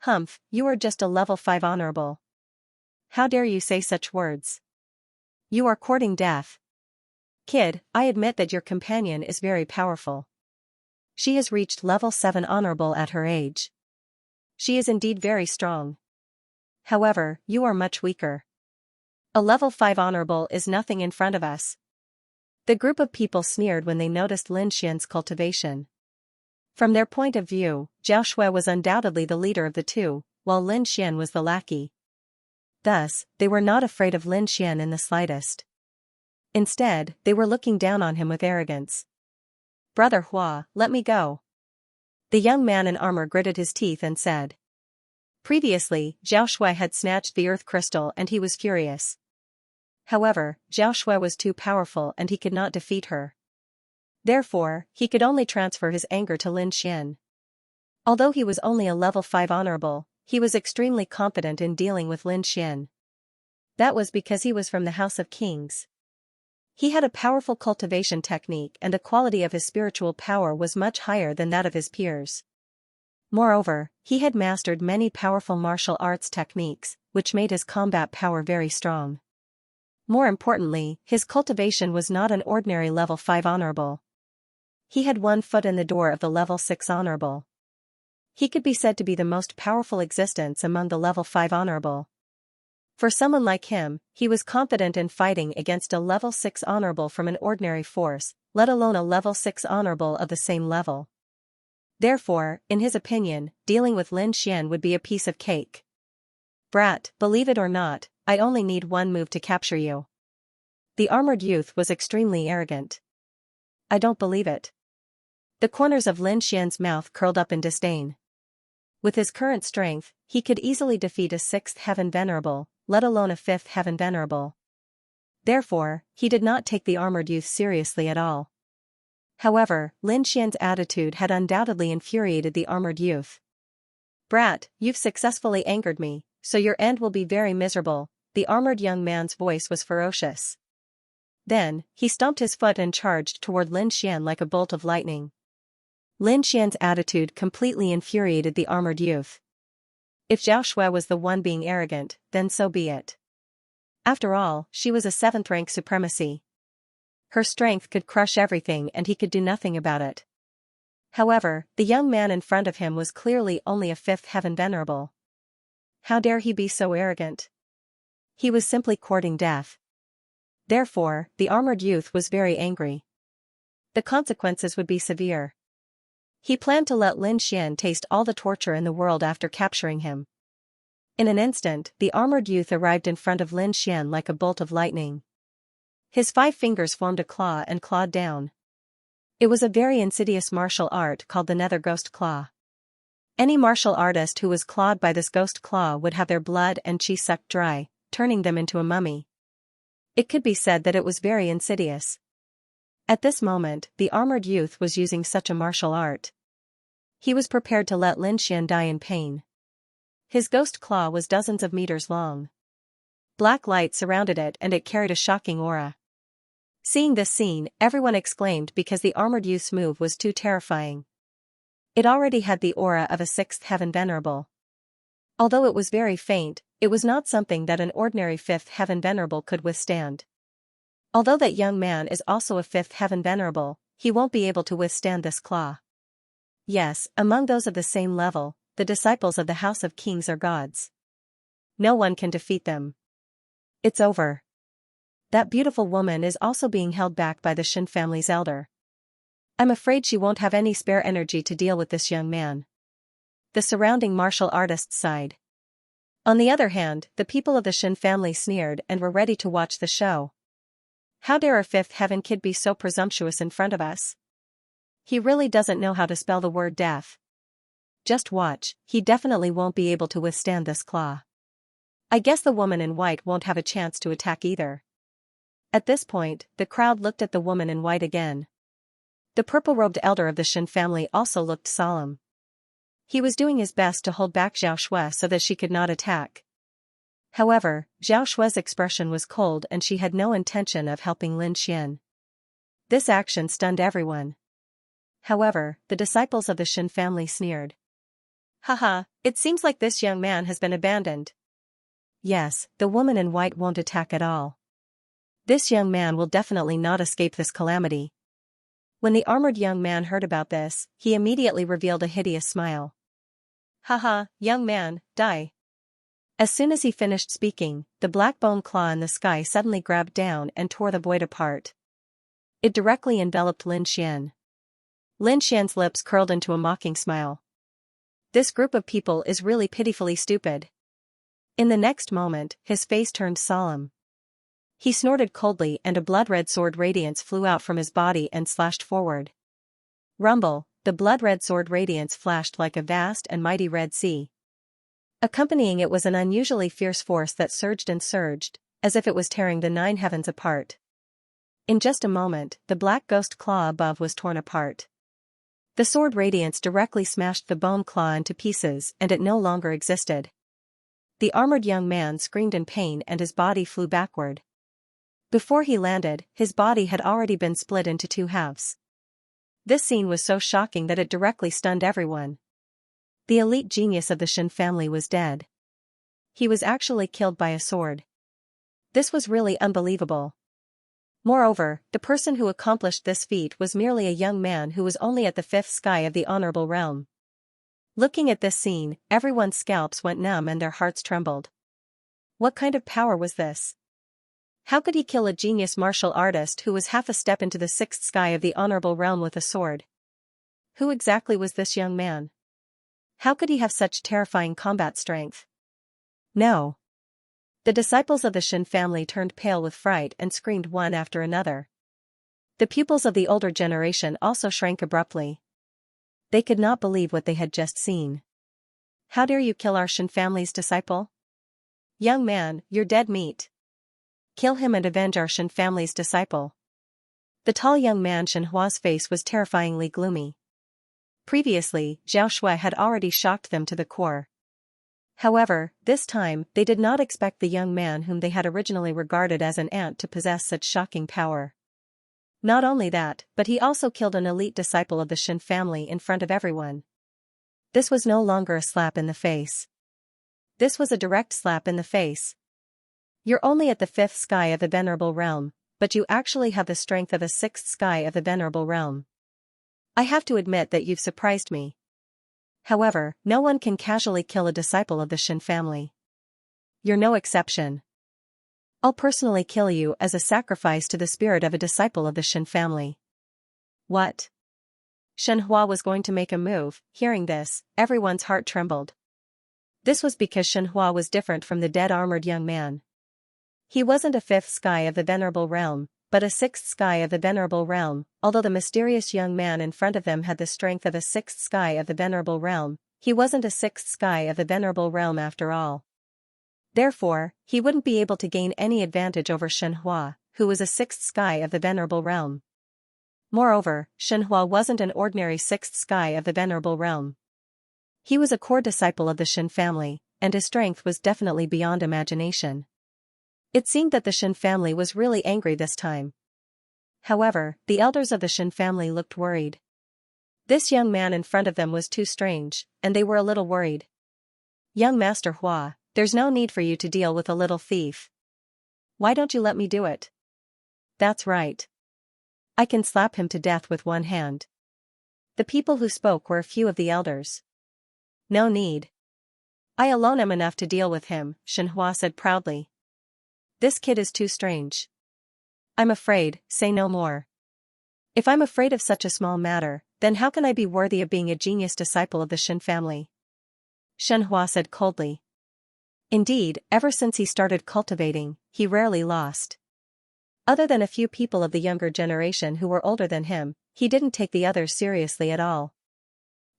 Humph, you are just a level 5 honorable. How dare you say such words? You are courting death. Kid, I admit that your companion is very powerful. She has reached level 7 honorable at her age. She is indeed very strong. However, you are much weaker. A level 5 honorable is nothing in front of us. The group of people sneered when they noticed Lin Xian's cultivation. From their point of view, Zhao Shui was undoubtedly the leader of the two, while Lin Xian was the lackey. Thus, they were not afraid of Lin Xian in the slightest. Instead, they were looking down on him with arrogance. Brother Hua, let me go. The young man in armor gritted his teeth and said. Previously, Zhao Shui had snatched the earth crystal and he was furious. However, Zhao Shui was too powerful and he could not defeat her. Therefore, he could only transfer his anger to Lin Xian. Although he was only a level 5 honorable, he was extremely confident in dealing with Lin Xian. That was because he was from the House of Kings. He had a powerful cultivation technique and the quality of his spiritual power was much higher than that of his peers. Moreover, he had mastered many powerful martial arts techniques, which made his combat power very strong. More importantly, his cultivation was not an ordinary level 5 honorable. He had one foot in the door of the level 6 honorable. He could be said to be the most powerful existence among the level 5 honorable. For someone like him, he was confident in fighting against a level 6 honorable from an ordinary force, let alone a level 6 honorable of the same level. Therefore, in his opinion, dealing with Lin Xian would be a piece of cake. Brat, believe it or not, I only need one move to capture you. The armored youth was extremely arrogant. I don't believe it. The corners of Lin Xian's mouth curled up in disdain. With his current strength, he could easily defeat a 6th heaven venerable, let alone a 5th heaven venerable. Therefore, he did not take the armored youth seriously at all. However, Lin Xian's attitude had undoubtedly infuriated the armored youth. Brat, you've successfully angered me, so your end will be very miserable. The armored young man's voice was ferocious. Then, he stomped his foot and charged toward Lin Xian like a bolt of lightning. Lin Xian's attitude completely infuriated the armored youth. If Zhao Shui was the one being arrogant, then so be it. After all, she was a 7th rank supremacy. Her strength could crush everything and he could do nothing about it. However, the young man in front of him was clearly only a 5th heaven venerable. How dare he be so arrogant? He was simply courting death. Therefore, the armored youth was very angry. The consequences would be severe. He planned to let Lin Xian taste all the torture in the world after capturing him. In an instant, the armored youth arrived in front of Lin Xian like a bolt of lightning. His 5 fingers formed a claw and clawed down. It was a very insidious martial art called the Nether Ghost Claw. Any martial artist who was clawed by this ghost claw would have their blood and chi sucked dry, turning them into a mummy. It could be said that it was very insidious. At this moment, the armored youth was using such a martial art. He was prepared to let Lin Xian die in pain. His ghost claw was dozens of meters long. Black light surrounded it and it carried a shocking aura. Seeing this scene, everyone exclaimed because the armored youth's move was too terrifying. It already had the aura of a 6th heaven venerable. Although it was very faint, it was not something that an ordinary 5th heaven venerable could withstand. Although that young man is also a 5th heaven venerable, he won't be able to withstand this claw. Yes, among those of the same level, the disciples of the House of Kings are gods. No one can defeat them. It's over. That beautiful woman is also being held back by the Shin family's elder. I'm afraid she won't have any spare energy to deal with this young man. The surrounding martial artists sighed. On the other hand, the people of the Shin family sneered and were ready to watch the show. How dare a 5th heaven kid be so presumptuous in front of us? He really doesn't know how to spell the word death. Just watch, he definitely won't be able to withstand this claw. I guess the woman in white won't have a chance to attack either. At this point, the crowd looked at the woman in white again. The purple-robed elder of the Shen family also looked solemn. He was doing his best to hold back Zhao Shui so that she could not attack. However, Zhao Shui's expression was cold and she had no intention of helping Lin Xian. This action stunned everyone. However, the disciples of the Shen family sneered. Haha, it seems like this young man has been abandoned. Yes, the woman in white won't attack at all. This young man will definitely not escape this calamity. When the armored young man heard about this, he immediately revealed a hideous smile. Haha, young man, die. As soon as he finished speaking, the black bone claw in the sky suddenly grabbed down and tore the void apart. It directly enveloped Lin Xian. Lin Xian's lips curled into a mocking smile. This group of people is really pitifully stupid. In the next moment, his face turned solemn. He snorted coldly and a blood-red sword radiance flew out from his body and slashed forward. Rumble, the blood-red sword radiance flashed like a vast and mighty red sea. Accompanying it was an unusually fierce force that surged and surged, as if it was tearing the 9 heavens apart. In just a moment, the black ghost claw above was torn apart. The sword radiance directly smashed the bone claw into pieces and it no longer existed. The armored young man screamed in pain and his body flew backward. Before he landed, his body had already been split into 2 halves. This scene was so shocking that it directly stunned everyone. The elite genius of the Shen family was dead. He was actually killed by a sword. This was really unbelievable. Moreover, the person who accomplished this feat was merely a young man who was only at the 5th sky of the honorable realm. Looking at this scene, everyone's scalps went numb and their hearts trembled. What kind of power was this? How could he kill a genius martial artist who was half a step into the 6th sky of the honorable realm with a sword? Who exactly was this young man? How could he have such terrifying combat strength? No. The disciples of the Shen family turned pale with fright and screamed one after another. The pupils of the older generation also shrank abruptly. They could not believe what they had just seen. How dare you kill our Shen family's disciple? Young man, you're dead meat. Kill him and avenge our Shen family's disciple. The tall young man Shen Hua's face was terrifyingly gloomy. Previously, Zhao Shui had already shocked them to the core. However, this time, they did not expect the young man whom they had originally regarded as an ant to possess such shocking power. Not only that, but he also killed an elite disciple of the Shen family in front of everyone. This was no longer a slap in the face. This was a direct slap in the face. You're only at the 5th sky of the venerable realm, but you actually have the strength of a 6th sky of the venerable realm. I have to admit that you've surprised me. However, no one can casually kill a disciple of the Shen family. You're no exception. I'll personally kill you as a sacrifice to the spirit of a disciple of the Shen family. What? Shen Hua was going to make a move. Hearing this, everyone's heart trembled. This was because Shen Hua was different from the dead armored young man. He wasn't a 5th sky of the venerable realm, but a 6th sky of the venerable realm. Although the mysterious young man in front of them had the strength of a 6th sky of the venerable realm, he wasn't a 6th sky of the venerable realm after all. Therefore, he wouldn't be able to gain any advantage over Shen Hua, who was a 6th sky of the venerable realm. Moreover, Shen Hua wasn't an ordinary 6th sky of the venerable realm. He was a core disciple of the Shen family, and his strength was definitely beyond imagination. It seemed that the Shen family was really angry this time. However, the elders of the Shen family looked worried. This young man in front of them was too strange, and they were a little worried. Young Master Hua, there's no need for you to deal with a little thief. Why don't you let me do it? That's right. I can slap him to death with one hand. The people who spoke were a few of the elders. No need. I alone am enough to deal with him, Shen Hua said proudly. This kid is too strange. I'm afraid, say no more. If I'm afraid of such a small matter, then how can I be worthy of being a genius disciple of the Shen family? Shen Hua said coldly. Indeed, ever since he started cultivating, he rarely lost. Other than a few people of the younger generation who were older than him, he didn't take the others seriously at all.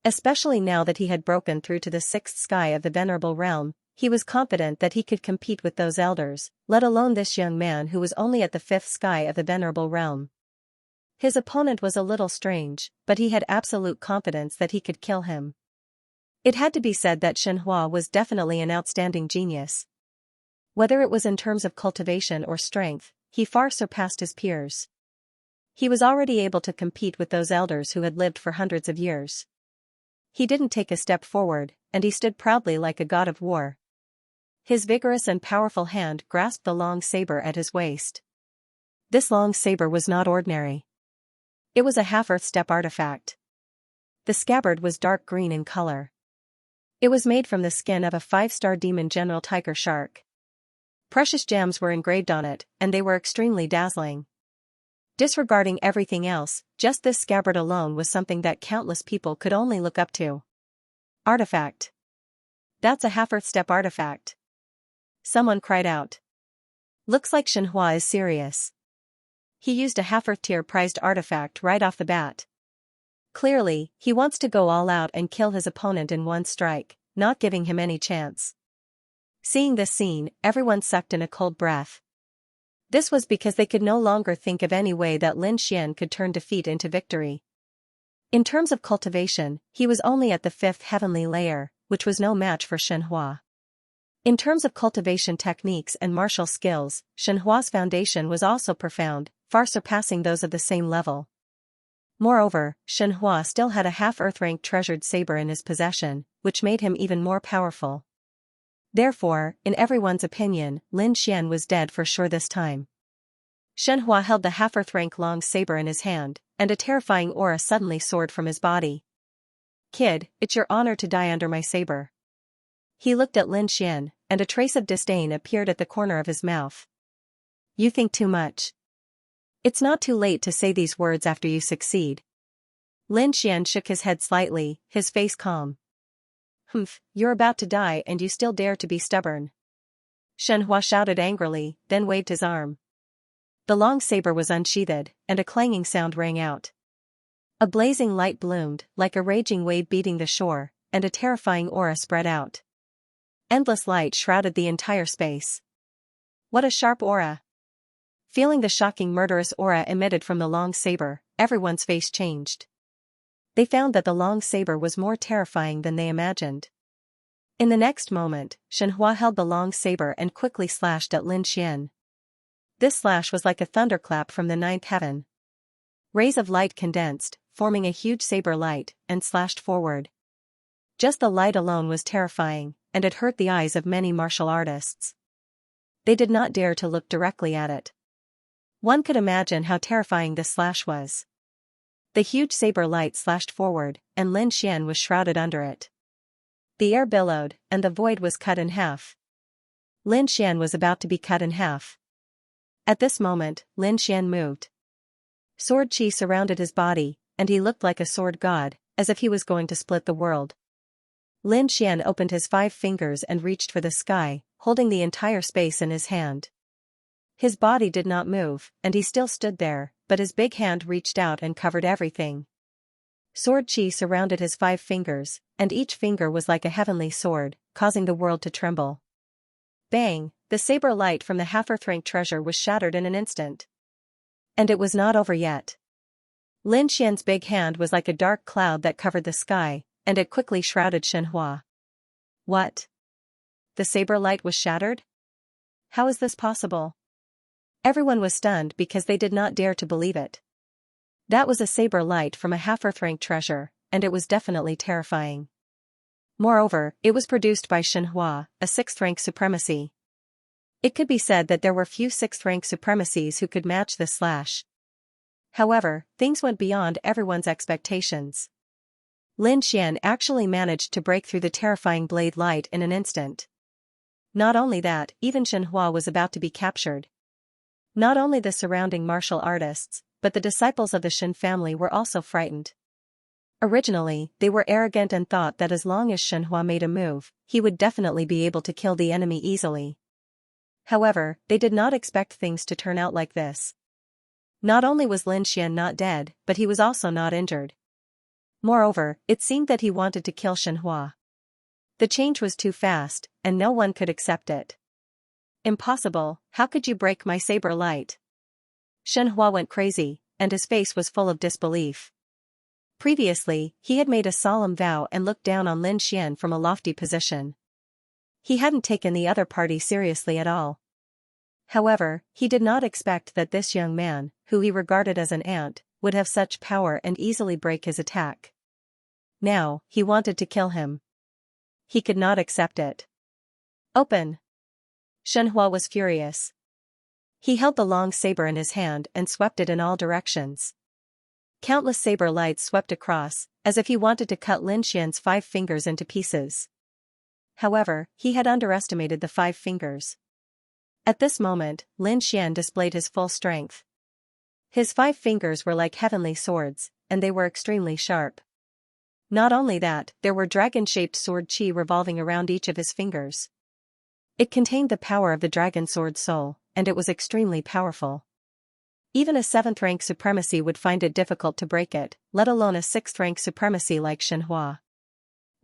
Especially now that he had broken through to the 6th sky of the venerable realm, He was confident that he could compete with those elders, let alone this young man who was only at the fifth sky of the venerable realm. His opponent was a little strange, but he had absolute confidence that he could kill him. It had to be said that Xianxia was definitely an outstanding genius. Whether it was in terms of cultivation or strength, he far surpassed his peers. He was already able to compete with those elders who had lived for hundreds of years. He didn't take a step forward, and he stood proudly like a god of war. His vigorous and powerful hand grasped the long saber at his waist. This long saber was not ordinary. It was a half-earth steppe artifact. The scabbard was dark green in color. It was made from the skin of a 5-star demon general tiger shark. Precious gems were engraved on it, and they were extremely dazzling. Disregarding everything else, just this scabbard alone was something that countless people could only look up to. Artifact. That's a half-earth steppe artifact. Someone cried out. Looks like Xianxia is serious. He used a half-earth tier prized artifact right off the bat. Clearly, he wants to go all out and kill his opponent in one strike, not giving him any chance. Seeing this scene, everyone sucked in a cold breath. This was because they could no longer think of any way that Lin Xian could turn defeat into victory. In terms of cultivation, he was only at the 5th heavenly layer, which was no match for Xianxia. In terms of cultivation techniques and martial skills, Xianhua's foundation was also profound, far surpassing those of the same level. Moreover, Xianxia still had a half-earth-rank treasured saber in his possession, which made him even more powerful. Therefore, in everyone's opinion, Lin Xian was dead for sure this time. Xianxia held the half-earth-rank long saber in his hand, and a terrifying aura suddenly soared from his body. "Kid, it's your honor to die under my saber." He looked at Lin Xian, and a trace of disdain appeared at the corner of his mouth. "You think too much. It's not too late to say these words after you succeed." Lin Xian shook his head slightly, his face calm. "Humph, you're about to die and you still dare to be stubborn." Xianxia shouted angrily, then waved his arm. The long saber was unsheathed, and a clanging sound rang out. A blazing light bloomed, like a raging wave beating the shore, and a terrifying aura spread out. Endless light shrouded the entire space. What a sharp aura! Feeling the shocking murderous aura emitted from the long saber, everyone's face changed. They found that the long saber was more terrifying than they imagined. In the next moment, Xianxia held the long saber and quickly slashed at Lin Xian. This slash was like a thunderclap from the 9th heaven. Rays of light condensed, forming a huge saber light, and slashed forward. Just the light alone was terrifying, and it hurt the eyes of many martial artists. They did not dare to look directly at it. One could imagine how terrifying this slash was. The huge saber light slashed forward, and Lin Xian was shrouded under it. The air billowed, and the void was cut in half. Lin Xian was about to be cut in half. At this moment, Lin Xian moved. Sword chi surrounded his body, and he looked like a sword god, as if he was going to split the world. Lin Xian opened his 5 fingers and reached for the sky, holding the entire space in his hand. His body did not move, and he still stood there, but his big hand reached out and covered everything. Sword chi surrounded his 5 fingers, and each finger was like a heavenly sword, causing the world to tremble. Bang! The saber light from the half-earth-rank treasure was shattered in an instant. And it was not over yet. Lin Xian's big hand was like a dark cloud that covered the sky, and it quickly shrouded Xianxia. What? The saber light was shattered? How is this possible? Everyone was stunned because they did not dare to believe it. That was a saber light from a half-earth-rank treasure, and it was definitely terrifying. Moreover, it was produced by Xianxia, a 6th-rank supremacy. It could be said that there were few 6th-rank supremacies who could match this slash. However, things went beyond everyone's expectations. Lin Xian actually managed to break through the terrifying blade light in an instant. Not only that, even Xianxia was about to be captured. Not only the surrounding martial artists, but the disciples of the Xin family were also frightened. Originally, they were arrogant and thought that as long as Xianxia made a move, he would definitely be able to kill the enemy easily. However, they did not expect things to turn out like this. Not only was Lin Xian not dead, but he was also not injured. Moreover, it seemed that he wanted to kill Xianxia. The change was too fast, and no one could accept it. Impossible, how could you break my saber light? Xianxia went crazy, and his face was full of disbelief. Previously, he had made a solemn vow and looked down on Lin Xian from a lofty position. He hadn't taken the other party seriously at all. However, he did not expect that this young man, who he regarded as an ant, would have such power and easily break his attack. Now, he wanted to kill him. He could not accept it. Open! Xianxia was furious. He held the long saber in his hand and swept it in all directions. Countless saber lights swept across, as if he wanted to cut Lin Xian's 5 fingers into pieces. However, he had underestimated the 5 fingers. At this moment, Lin Xian displayed his full strength. His 5 fingers were like heavenly swords, and they were extremely sharp. Not only that, there were dragon-shaped sword chi revolving around each of his fingers. It contained the power of the dragon sword soul, and it was extremely powerful. Even a 7th-rank supremacy would find it difficult to break it, let alone a 6th-rank supremacy like Xianxia.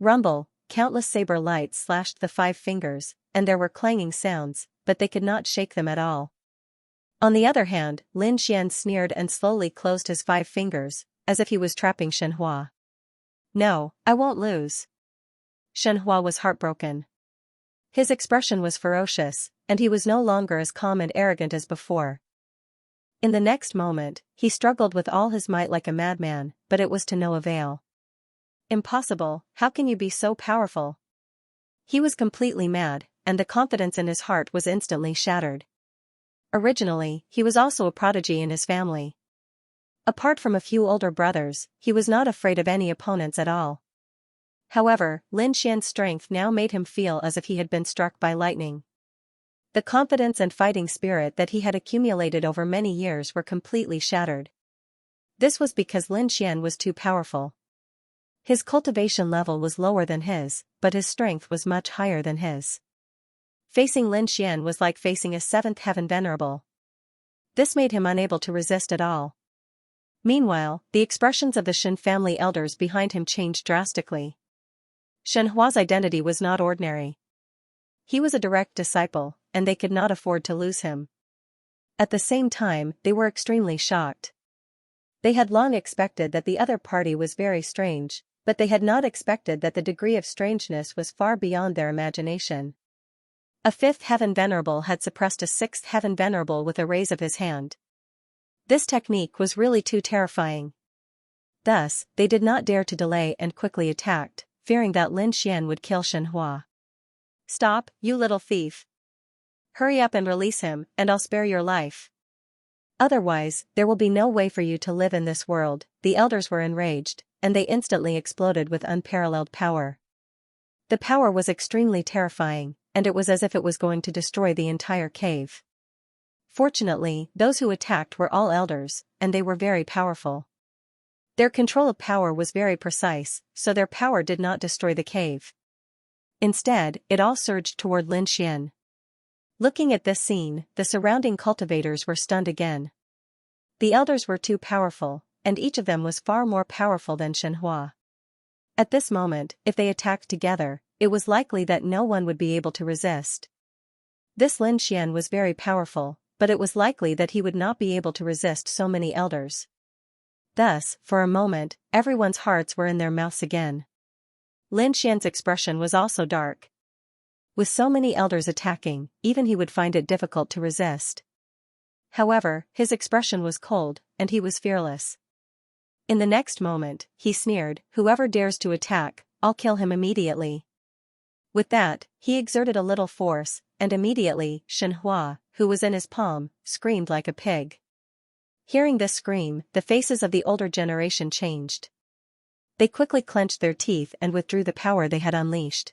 Rumble, countless saber lights slashed the 5 fingers, and there were clanging sounds, but they could not shake them at all. On the other hand, Lin Xian sneered and slowly closed his 5 fingers, as if he was trapping Xianxia. No, I won't lose. Xianxia was heartbroken. His expression was ferocious, and he was no longer as calm and arrogant as before. In the next moment, he struggled with all his might like a madman, but it was to no avail. Impossible, how can you be so powerful? He was completely mad, and the confidence in his heart was instantly shattered. Originally, he was also a prodigy in his family. Apart from a few older brothers, he was not afraid of any opponents at all. However, Lin Xian's strength now made him feel as if he had been struck by lightning. The confidence and fighting spirit that he had accumulated over many years were completely shattered. This was because Lin Xian was too powerful. His cultivation level was lower than his, but his strength was much higher than his. Facing Lin Xian was like facing a 7th heaven venerable. This made him unable to resist at all. Meanwhile, the expressions of the Shen family elders behind him changed drastically. Xianhua's identity was not ordinary. He was a direct disciple, and they could not afford to lose him. At the same time, they were extremely shocked. They had long expected that the other party was very strange, but they had not expected that the degree of strangeness was far beyond their imagination. A 5th heaven venerable had suppressed a 6th heaven venerable with a raise of his hand. This technique was really too terrifying. Thus, they did not dare to delay and quickly attacked, fearing that Lin Xian would kill Xianxia. Stop, you little thief. Hurry up and release him, and I'll spare your life. Otherwise, there will be no way for you to live in this world. The elders were enraged, and they instantly exploded with unparalleled power. The power was extremely terrifying, and it was as if it was going to destroy the entire cave. Fortunately, those who attacked were all elders, and they were very powerful. Their control of power was very precise, so their power did not destroy the cave. Instead, it all surged toward Lin Xian. Looking at this scene, the surrounding cultivators were stunned again. The elders were too powerful, and each of them was far more powerful than Xianxia. At this moment, if they attacked together, it was likely that no one would be able to resist. This Lin Xian was very powerful, but it was likely that he would not be able to resist so many elders. Thus, for a moment, everyone's hearts were in their mouths again. Lin Xian's expression was also dark. With so many elders attacking, even he would find it difficult to resist. However, his expression was cold, and he was fearless. In the next moment, he sneered, "Whoever dares to attack, I'll kill him immediately." With that, he exerted a little force, and immediately, Xianxia, who was in his palm, screamed like a pig. Hearing this scream, the faces of the older generation changed. They quickly clenched their teeth and withdrew the power they had unleashed.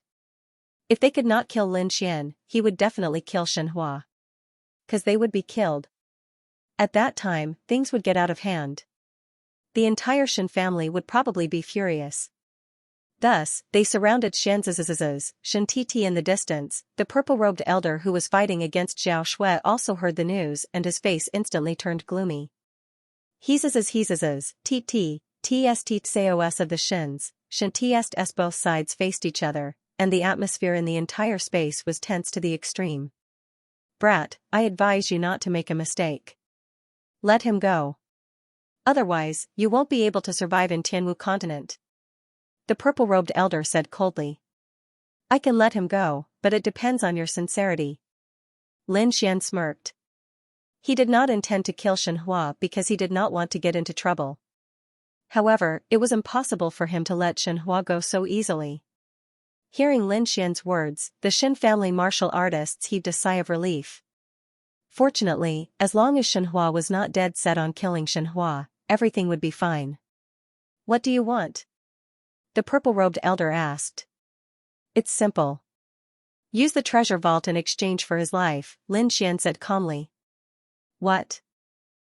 If they could not kill Lin Xian, he would definitely kill Xianxia. 'Cause they would be killed. At that time, things would get out of hand. The entire Shen family would probably be furious. Thus, they surrounded Xianxia in the distance. The purple-robed elder who was fighting against Zhao Shui also heard the news and his face instantly turned gloomy. Heezes, tt, tst seos of the Shins, Shen tst both sides faced each other, and the atmosphere in the entire space was tense to the extreme. "Brat, I advise you not to make a mistake. Let him go. Otherwise, you won't be able to survive in Tianwu continent," the purple-robed elder said coldly. "I can let him go, but it depends on your sincerity." Lin Xian smirked. He did not intend to kill Xianxia because he did not want to get into trouble. However, it was impossible for him to let Xianxia go so easily. Hearing Lin Xian's words, the Xin family martial artists heaved a sigh of relief. Fortunately, as long as Xianxia was not dead set on killing Xianxia, everything would be fine. "What do you want?" the purple-robed elder asked. "It's simple. Use the treasure vault in exchange for his life," Lin Xian said calmly. "What?"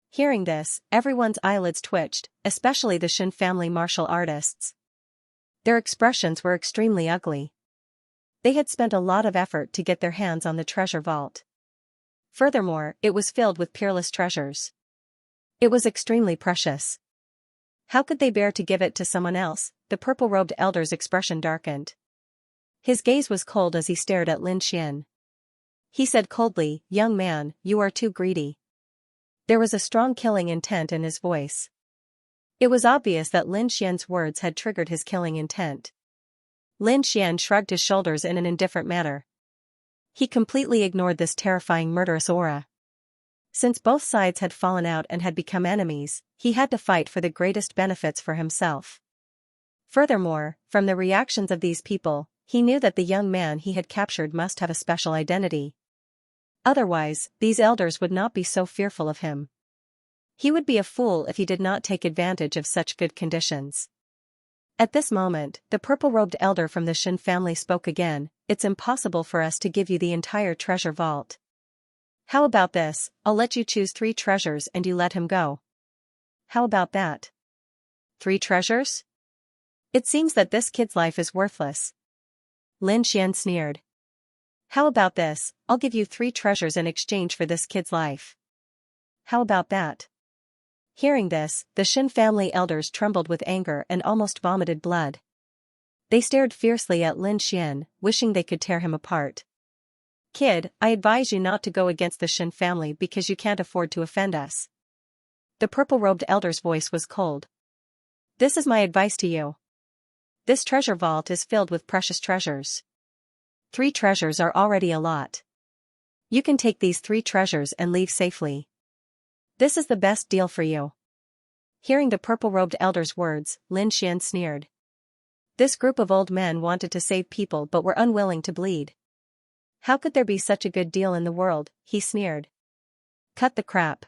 Hearing this, everyone's eyelids twitched, especially the Xin family martial artists. Their expressions were extremely ugly. They had spent a lot of effort to get their hands on the treasure vault. Furthermore, it was filled with peerless treasures. It was extremely precious. How could they bear to give it to someone else? The purple-robed elder's expression darkened. His gaze was cold as he stared at Lin Xian. He said coldly, "Young man, you are too greedy." There was a strong killing intent in his voice. It was obvious that Lin Xian's words had triggered his killing intent. Lin Xian shrugged his shoulders in an indifferent manner. He completely ignored this terrifying murderous aura. Since both sides had fallen out and had become enemies, he had to fight for the greatest benefits for himself. Furthermore, from the reactions of these people, he knew that the young man he had captured must have a special identity. Otherwise, these elders would not be so fearful of him. He would be a fool if he did not take advantage of such good conditions. At this moment, the purple-robed elder from the Xin family spoke again. "It's impossible for us to give you the entire treasure vault. How about this? I'll let you choose 3 treasures and you let him go." "How about that? 3 treasures? It seems that this kid's life is worthless." Lin Xian sneered. "How about this? I'll give you 3 treasures in exchange for this kid's life. How about that?" Hearing this, the Xin family elders trembled with anger and almost vomited blood. They stared fiercely at Lin Xian, wishing they could tear him apart. "Kid, I advise you not to go against the Xin family because you can't afford to offend us." The purple-robed elder's voice was cold. "This is my advice to you. This treasure vault is filled with precious treasures. 3 treasures are already a lot. You can take these 3 treasures and leave safely. This is the best deal for you." Hearing the purple-robed elder's words, Lin Xian sneered. This group of old men wanted to save people but were unwilling to bleed. How could there be such a good deal in the world? He sneered. "Cut the crap.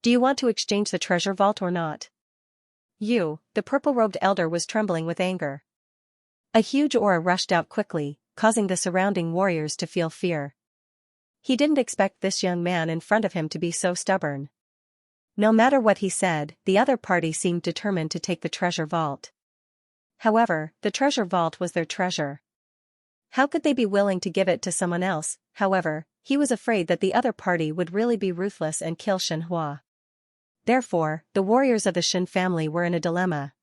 Do you want to exchange the treasure vault or not?" The purple-robed elder was trembling with anger. A huge aura rushed out quickly, causing the surrounding warriors to feel fear. He didn't expect this young man in front of him to be so stubborn. No matter what he said, the other party seemed determined to take the treasure vault. However, the treasure vault was their treasure. How could they be willing to give it to someone else? However, he was afraid that the other party would really be ruthless and kill Xianxia. Therefore, the warriors of the Xin family were in a dilemma.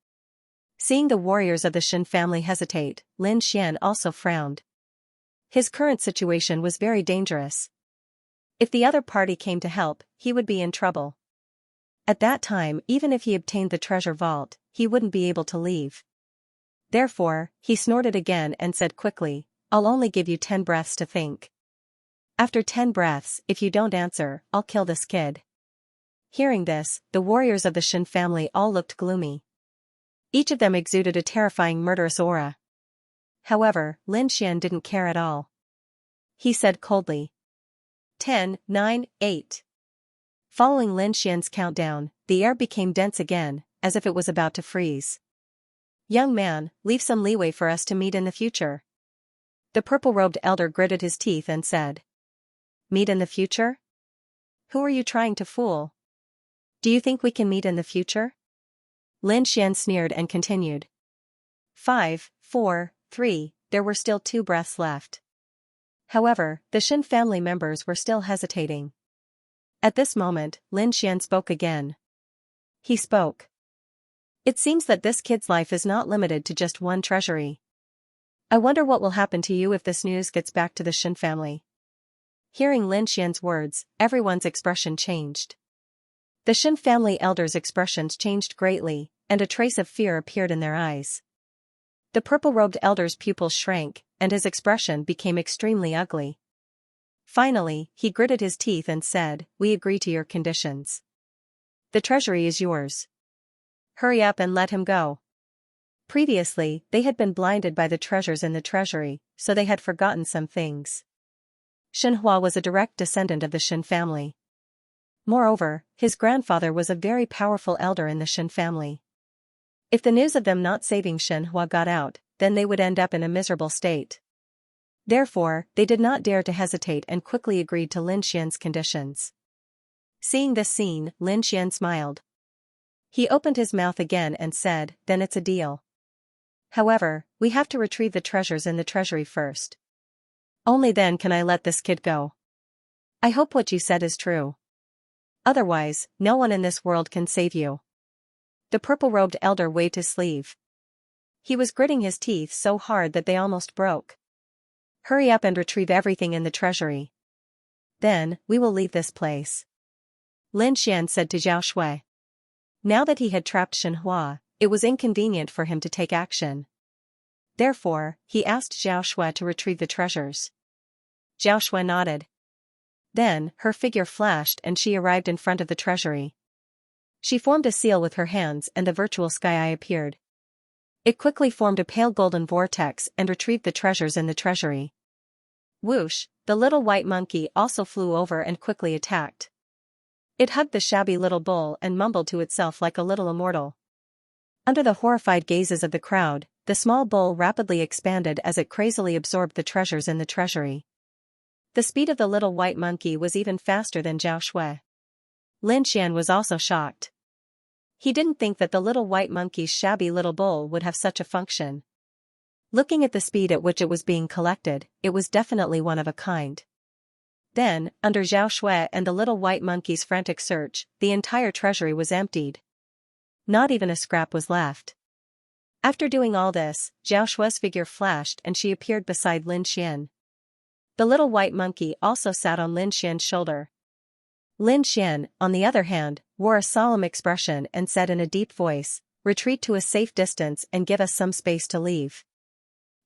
Seeing the warriors of the Xin family hesitate, Lin Xian also frowned. His current situation was very dangerous. If the other party came to help, he would be in trouble. At that time, even if he obtained the treasure vault, he wouldn't be able to leave. Therefore, he snorted again and said quickly, "I'll only give you 10 breaths to think. After 10 breaths, if you don't answer, I'll kill this kid." Hearing this, the warriors of the Xin family all looked gloomy. Each of them exuded a terrifying murderous aura. However, Lin Xian didn't care at all. He said coldly, 10, 9, 8. Following Lin Xian's countdown, the air became dense again, as if it was about to freeze. "Young man, leave some leeway for us to meet in the future." The purple-robed elder gritted his teeth and said. "Meet in the future? Who are you trying to fool? Do you think we can meet in the future?" Lin Xian sneered and continued. 5, 4, 3, there were still 2 breaths left. However, the Xin family members were still hesitating. At this moment, Lin Xian spoke again. He spoke. "It seems that this kid's life is not limited to just one treasury. I wonder what will happen to you if this news gets back to the Shen family. Hearing Lin Xian's words, everyone's expression changed. The Shen family elders' expressions changed greatly, and a trace of fear appeared in their eyes. The purple-robed elder's pupils shrank, and his expression became extremely ugly. Finally, he gritted his teeth and said, "We agree to your conditions. The treasury is yours. Hurry up and let him go." Previously, they had been blinded by the treasures in the treasury, so they had forgotten some things. Xianxia was a direct descendant of the Shen family. Moreover, his grandfather was a very powerful elder in the Shen family. If the news of them not saving Xianxia got out, then they would end up in a miserable state. Therefore, they did not dare to hesitate and quickly agreed to Lin Xian's conditions. Seeing this scene, Lin Xian smiled. He opened his mouth again and said, "Then it's a deal. However, we have to retrieve the treasures in the treasury first. Only then can I let this kid go. I hope what you said is true. Otherwise, no one in this world can save you." The purple-robed elder waved his sleeve. He was gritting his teeth so hard that they almost broke. "Hurry up and retrieve everything in the treasury. Then, we will leave this place," Lin Xian said to Zhao Shui. Now that he had trapped Xianxia, it was inconvenient for him to take action. Therefore, he asked Zhao Shui to retrieve the treasures. Zhao Shui nodded. Then, her figure flashed and she arrived in front of the treasury. She formed a seal with her hands and the virtual sky eye appeared. It quickly formed a pale golden vortex and retrieved the treasures in the treasury. Whoosh, the little white monkey also flew over and quickly attacked. It hugged the shabby little bull and mumbled to itself like a little immortal. Under the horrified gazes of the crowd, the small bull rapidly expanded as it crazily absorbed the treasures in the treasury. The speed of the little white monkey was even faster than Zhao Shui. Lin Xian was also shocked. He didn't think that the little white monkey's shabby little bull would have such a function. Looking at the speed at which it was being collected, it was definitely one of a kind. Then, under Zhao Shui and the little white monkey's frantic search, the entire treasury was emptied. Not even a scrap was left. After doing all this, Zhao Shui's figure flashed and she appeared beside Lin Xian. The little white monkey also sat on Lin Xian's shoulder. Lin Xian, on the other hand, wore a solemn expression and said in a deep voice, "Retreat to a safe distance and give us some space to leave.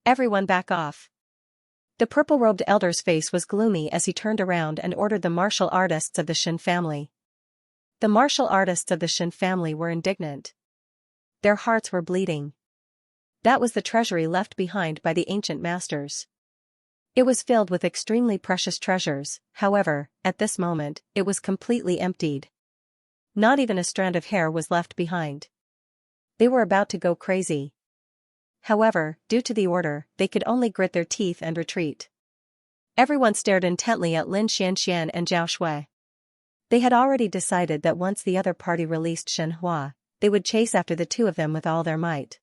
Everyone back off." The purple-robed elder's face was gloomy as he turned around and ordered the martial artists of the Shen family. The martial artists of the Shen family were indignant. Their hearts were bleeding. That was the treasury left behind by the ancient masters. It was filled with extremely precious treasures, however, at this moment, it was completely emptied. Not even a strand of hair was left behind. They were about to go crazy. However, due to the order, they could only grit their teeth and retreat. Everyone stared intently at Lin Xianxian and Zhao Shui. They had already decided that once the other party released Xianxia, they would chase after the two of them with all their might.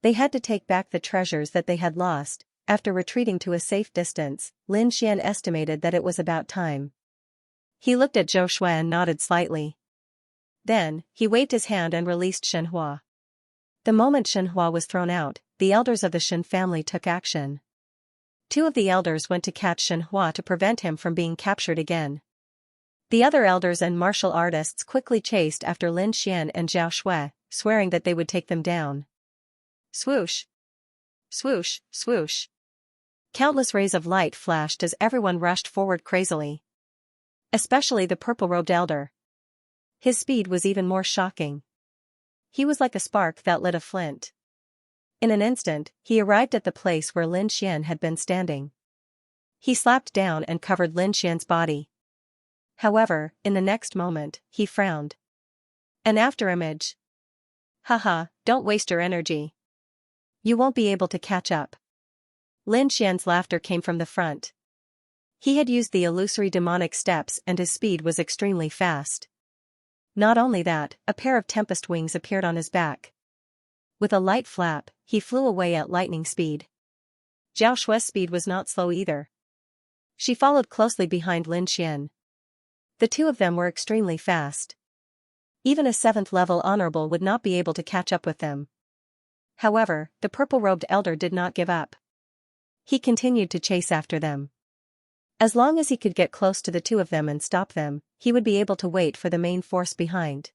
They had to take back the treasures that they had lost. After retreating to a safe distance, Lin Xian estimated that it was about time. He looked at Zhao Shui and nodded slightly. Then, he waved his hand and released Xianxia. The moment Xianxia was thrown out, the elders of the Shen family took action. Two of the elders went to catch Xianxia to prevent him from being captured again. The other elders and martial artists quickly chased after Lin Xian and Zhao Shui, swearing that they would take them down. Swoosh! Swoosh, swoosh! Countless rays of light flashed as everyone rushed forward crazily. Especially the purple-robed elder. His speed was even more shocking. He was like a spark that lit a flint. In an instant, he arrived at the place where Lin Xian had been standing. He slapped down and covered Lin Xian's body. However, in the next moment, he frowned. An afterimage. Haha, don't waste your energy. You won't be able to catch up. Lin Xian's laughter came from the front. He had used the illusory demonic steps and his speed was extremely fast. Not only that, a pair of tempest wings appeared on his back. With a light flap, he flew away at lightning speed. Zhao Shui's speed was not slow either. She followed closely behind Lin Xian. The two of them were extremely fast. Even a 7th-level honorable would not be able to catch up with them. However, the purple-robed elder did not give up. He continued to chase after them. As long as he could get close to the two of them and stop them, he would be able to wait for the main force behind.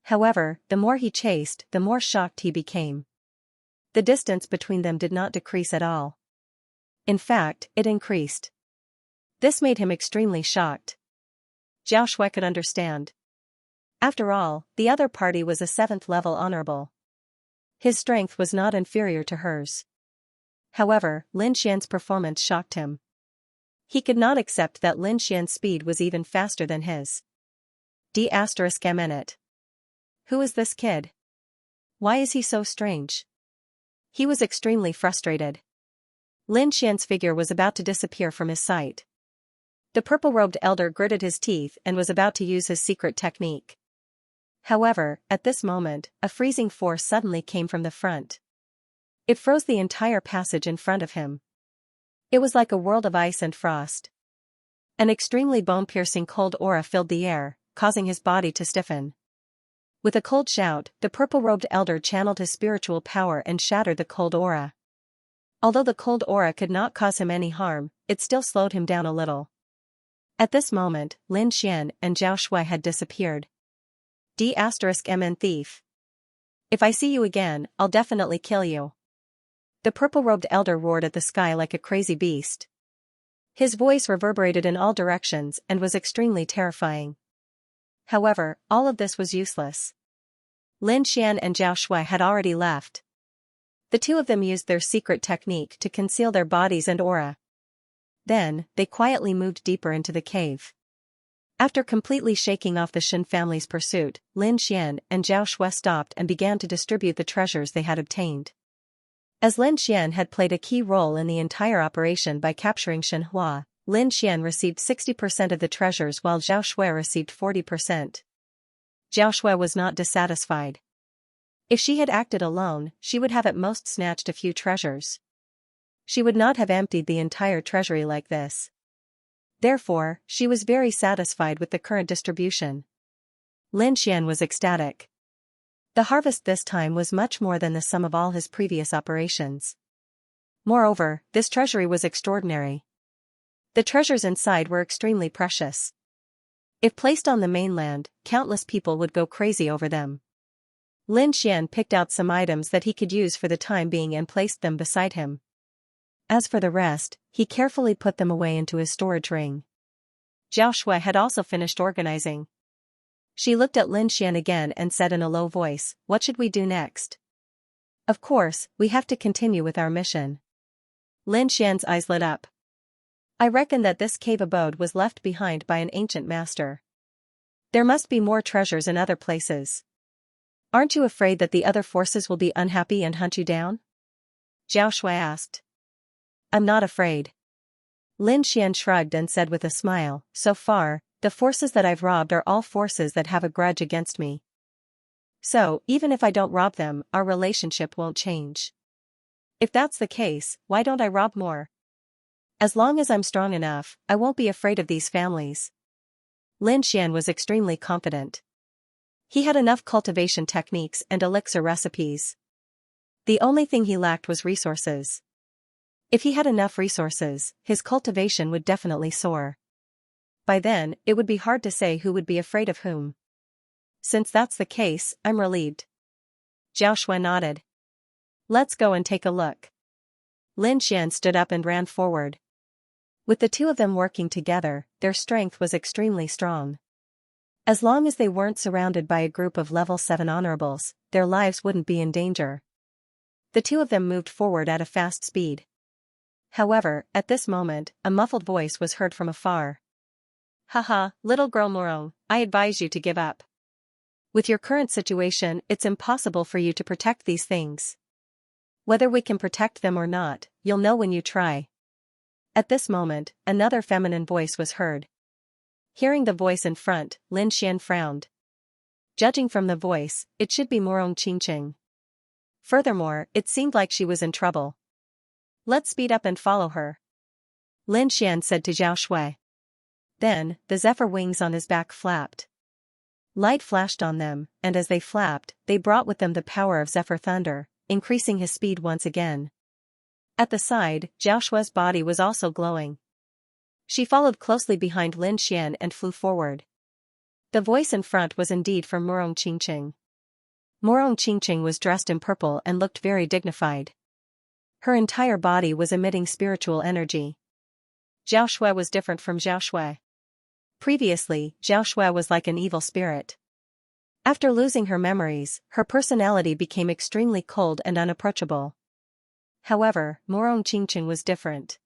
However, the more he chased, the more shocked he became. The distance between them did not decrease at all. In fact, it increased. This made him extremely shocked. Zhao Shui could understand. After all, the other party was a 7th level honorable. His strength was not inferior to hers. However, Lin Xian's performance shocked him. He could not accept that Lin Xian's speed was even faster than his. D***it. Who is this kid? Why is he so strange? He was extremely frustrated. Lin Xian's figure was about to disappear from his sight. The purple-robed elder gritted his teeth and was about to use his secret technique. However, at this moment, a freezing force suddenly came from the front. It froze the entire passage in front of him. It was like a world of ice and frost. An extremely bone-piercing cold aura filled the air, causing his body to stiffen. With a cold shout, the purple-robed elder channeled his spiritual power and shattered the cold aura. Although the cold aura could not cause him any harm, it still slowed him down a little. At this moment, Lin Xian and Zhao Shui had disappeared. D***mn thief. If I see you again, I'll definitely kill you. The purple-robed elder roared at the sky like a crazy beast. His voice reverberated in all directions and was extremely terrifying. However, all of this was useless. Lin Xian and Zhao Shui had already left. The two of them used their secret technique to conceal their bodies and aura. Then, they quietly moved deeper into the cave. After completely shaking off the Shen family's pursuit, Lin Xian and Zhao Shui stopped and began to distribute the treasures they had obtained. As Lin Xian had played a key role in the entire operation by capturing Shenhua, Lin Xian received 60% of the treasures while Zhao Shui received 40%. Zhao Shui was not dissatisfied. If she had acted alone, she would have at most snatched a few treasures. She would not have emptied the entire treasury like this. Therefore, she was very satisfied with the current distribution. Lin Xian was ecstatic. The harvest this time was much more than the sum of all his previous operations. Moreover, this treasury was extraordinary. The treasures inside were extremely precious. If placed on the mainland, countless people would go crazy over them. Lin Xian picked out some items that he could use for the time being and placed them beside him. As for the rest, he carefully put them away into his storage ring. Zhao Shui had also finished organizing. She looked at Lin Xian again and said in a low voice, "What should we do next?" "Of course, we have to continue with our mission." Lin Xian's eyes lit up. "I reckon that this cave abode was left behind by an ancient master. There must be more treasures in other places. Aren't you afraid that the other forces will be unhappy and hunt you down?" Zhao Shui asked. "I'm not afraid." Lin Xian shrugged and said with a smile, "So far, the forces that I've robbed are all forces that have a grudge against me. So, even if I don't rob them, our relationship won't change. If that's the case, why don't I rob more? As long as I'm strong enough, I won't be afraid of these families." Lin Xian was extremely confident. He had enough cultivation techniques and elixir recipes. The only thing he lacked was resources. If he had enough resources, his cultivation would definitely soar. By then, it would be hard to say who would be afraid of whom. Since that's the case, I'm relieved. Zhao Shui nodded. "Let's go and take a look." Lin Xian stood up and ran forward. With the two of them working together, their strength was extremely strong. As long as they weren't surrounded by a group of level 7 honorables, their lives wouldn't be in danger. The two of them moved forward at a fast speed. However, at this moment, a muffled voice was heard from afar. "Haha, little girl Morong, I advise you to give up. With your current situation, it's impossible for you to protect these things. Whether we can protect them or not, you'll know when you try." At this moment, another feminine voice was heard. Hearing the voice in front, Lin Xian frowned. Judging from the voice, it should be Morong Qingqing. Furthermore, it seemed like she was in trouble. "Let's speed up and follow her," Lin Xian said to Zhao Shui. Then, the zephyr wings on his back flapped. Light flashed on them, and as they flapped, they brought with them the power of zephyr thunder, increasing his speed once again. At the side, Xiaoshua's body was also glowing. She followed closely behind Lin Xian and flew forward. The voice in front was indeed from Murong Qingqing. Murong Qingqing was dressed in purple and looked very dignified. Her entire body was emitting spiritual energy. Xiaoshue was different from Xiaoshue. Previously, Xiaoshue was like an evil spirit. After losing her memories, her personality became extremely cold and unapproachable. However, Murong Qingqing was different.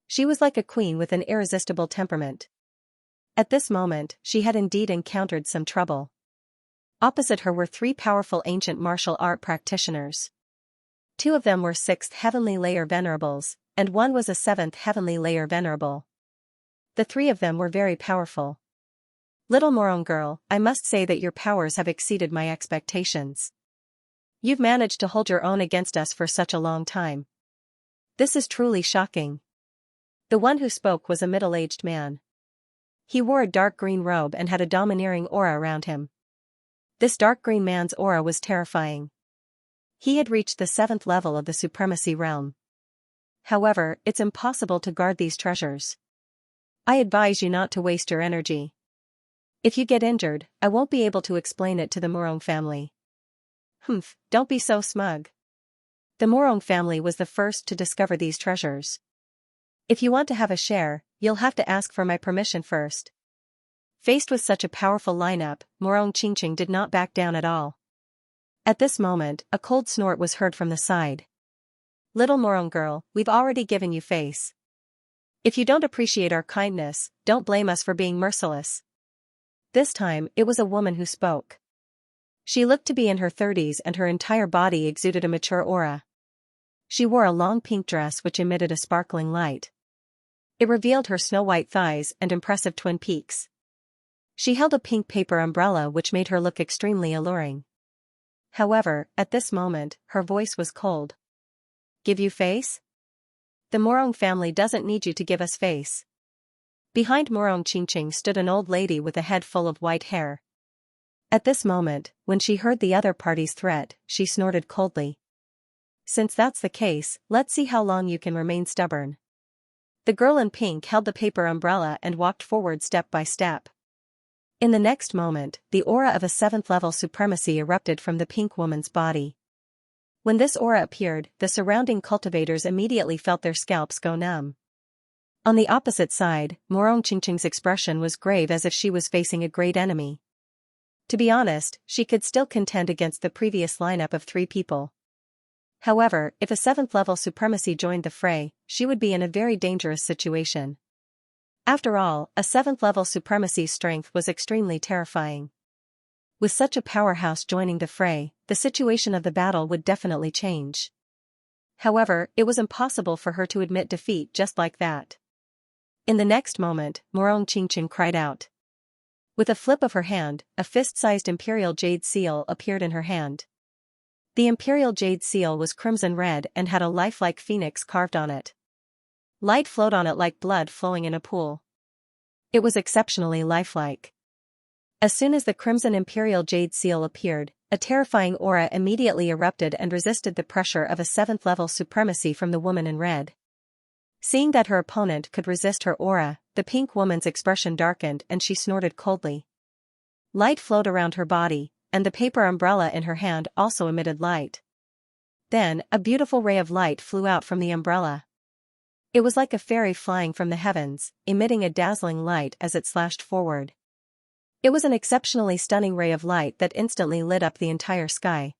She was like a queen with an irresistible temperament. At this moment, she had indeed encountered some trouble. Opposite her were 3 powerful ancient martial art practitioners. 2 of them were 6th heavenly layer venerables, and 1 was a 7th heavenly layer venerable. The 3 of them were very powerful. Little Murong girl, I must say that your powers have exceeded my expectations. You've managed to hold your own against us for such a long time. This is truly shocking. The one who spoke was a middle-aged man. He wore a dark green robe and had a domineering aura around him. This dark green man's aura was terrifying. He had reached the 7th level of the supremacy realm. However, it's impossible to guard these treasures. I advise you not to waste your energy. If you get injured, I won't be able to explain it to the Murong family. Humph, don't be so smug. The Murong family was the first to discover these treasures. If you want to have a share, you'll have to ask for my permission first. Faced with such a powerful lineup, Murong Qingqing did not back down at all. At this moment, a cold snort was heard from the side. Little Murong girl, we've already given you face. If you don't appreciate our kindness, don't blame us for being merciless. This time, it was a woman who spoke. She looked to be in her 30s and her entire body exuded a mature aura. She wore a long pink dress which emitted a sparkling light. It revealed her snow-white thighs and impressive twin peaks. She held a pink paper umbrella which made her look extremely alluring. However, at this moment, her voice was cold. Give you face? The Murong family doesn't need you to give us face. Behind Murong Qingqing stood an old lady with a head full of white hair. At this moment, when she heard the other party's threat, she snorted coldly. Since that's the case, let's see how long you can remain stubborn. The girl in pink held the paper umbrella and walked forward step by step. In the next moment, the aura of a 7th level supremacy erupted from the pink woman's body. When this aura appeared, the surrounding cultivators immediately felt their scalps go numb. On the opposite side, Murong Qingqing's expression was grave as if she was facing a great enemy. To be honest, she could still contend against the previous lineup of 3 people. However, if a 7th level supremacy joined the fray, she would be in a very dangerous situation. After all, a 7th level supremacy's strength was extremely terrifying. With such a powerhouse joining the fray, the situation of the battle would definitely change. However, it was impossible for her to admit defeat just like that. In the next moment, Murong Qingqing cried out. With a flip of her hand, a fist-sized imperial jade seal appeared in her hand. The imperial jade seal was crimson red and had a lifelike phoenix carved on it. Light flowed on it like blood flowing in a pool. It was exceptionally lifelike. As soon as the crimson imperial jade seal appeared, a terrifying aura immediately erupted and resisted the pressure of a 7th level supremacy from the woman in red. Seeing that her opponent could resist her aura, the pink woman's expression darkened and she snorted coldly. Light flowed around her body, and the paper umbrella in her hand also emitted light. Then, a beautiful ray of light flew out from the umbrella. It was like a fairy flying from the heavens, emitting a dazzling light as it slashed forward. It was an exceptionally stunning ray of light that instantly lit up the entire sky.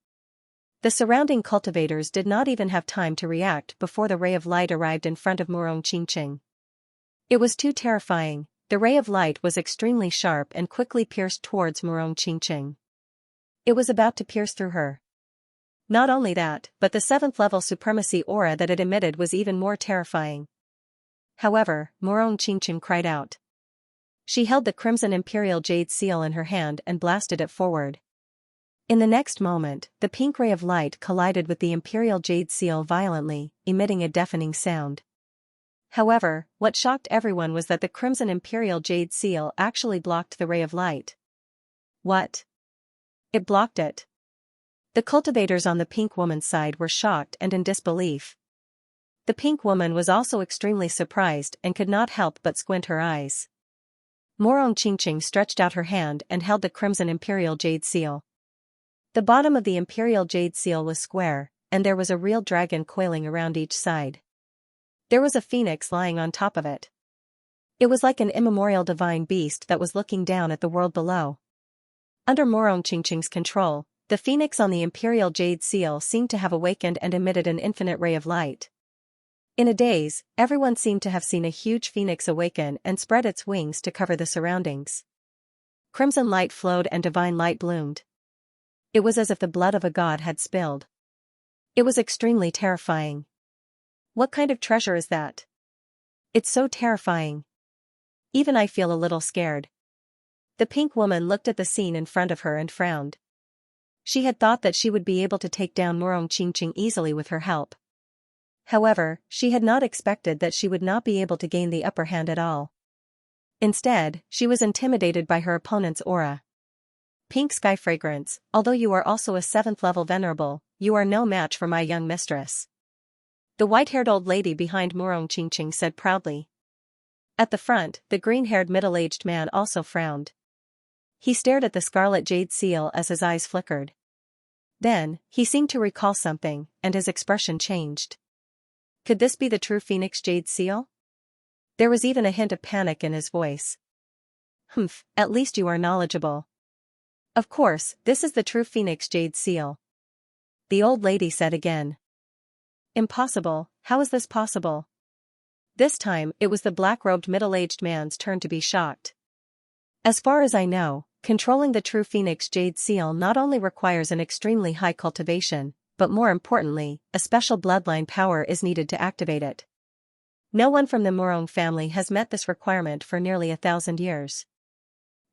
The surrounding cultivators did not even have time to react before the ray of light arrived in front of Murong Qingqing. It was too terrifying. The ray of light was extremely sharp and quickly pierced towards Murong Qingqing. It was about to pierce through her. Not only that, but the 7th level supremacy aura that it emitted was even more terrifying. However, Murong Qingqing cried out. She held the crimson imperial jade seal in her hand and blasted it forward. In the next moment, the pink ray of light collided with the imperial jade seal violently, emitting a deafening sound. However, what shocked everyone was that the crimson imperial jade seal actually blocked the ray of light. What? It blocked it. The cultivators on the pink woman's side were shocked and in disbelief. The pink woman was also extremely surprised and could not help but squint her eyes. Morong Qingqing stretched out her hand and held the crimson imperial jade seal. The bottom of the imperial jade seal was square, and there was a real dragon coiling around each side. There was a phoenix lying on top of it. It was like an immemorial divine beast that was looking down at the world below. Under Morong Qingqing's control, the phoenix on the imperial jade seal seemed to have awakened and emitted an infinite ray of light. In a daze, everyone seemed to have seen a huge phoenix awaken and spread its wings to cover the surroundings. Crimson light flowed and divine light bloomed. It was as if the blood of a god had spilled. It was extremely terrifying. What kind of treasure is that? It's so terrifying. Even I feel a little scared. The pink woman looked at the scene in front of her and frowned. She had thought that she would be able to take down Morong Qingqing easily with her help. However, she had not expected that she would not be able to gain the upper hand at all. Instead, she was intimidated by her opponent's aura. Pink Sky Fragrance, although you are also a 7th level venerable, you are no match for my young mistress. The white-haired old lady behind Morong Qingqing said proudly. At the front, the green-haired middle-aged man also frowned. He stared at the scarlet jade seal as his eyes flickered. Then, he seemed to recall something, and his expression changed. Could this be the true Phoenix Jade Seal? There was even a hint of panic in his voice. Humph, at least you are knowledgeable. Of course, this is the true Phoenix Jade Seal. The old lady said again. Impossible, how is this possible? This time, it was the black-robed middle-aged man's turn to be shocked. As far as I know, controlling the true Phoenix Jade Seal not only requires an extremely high cultivation, but more importantly, a special bloodline power is needed to activate it. No one from the Morong family has met this requirement for nearly 1,000 years.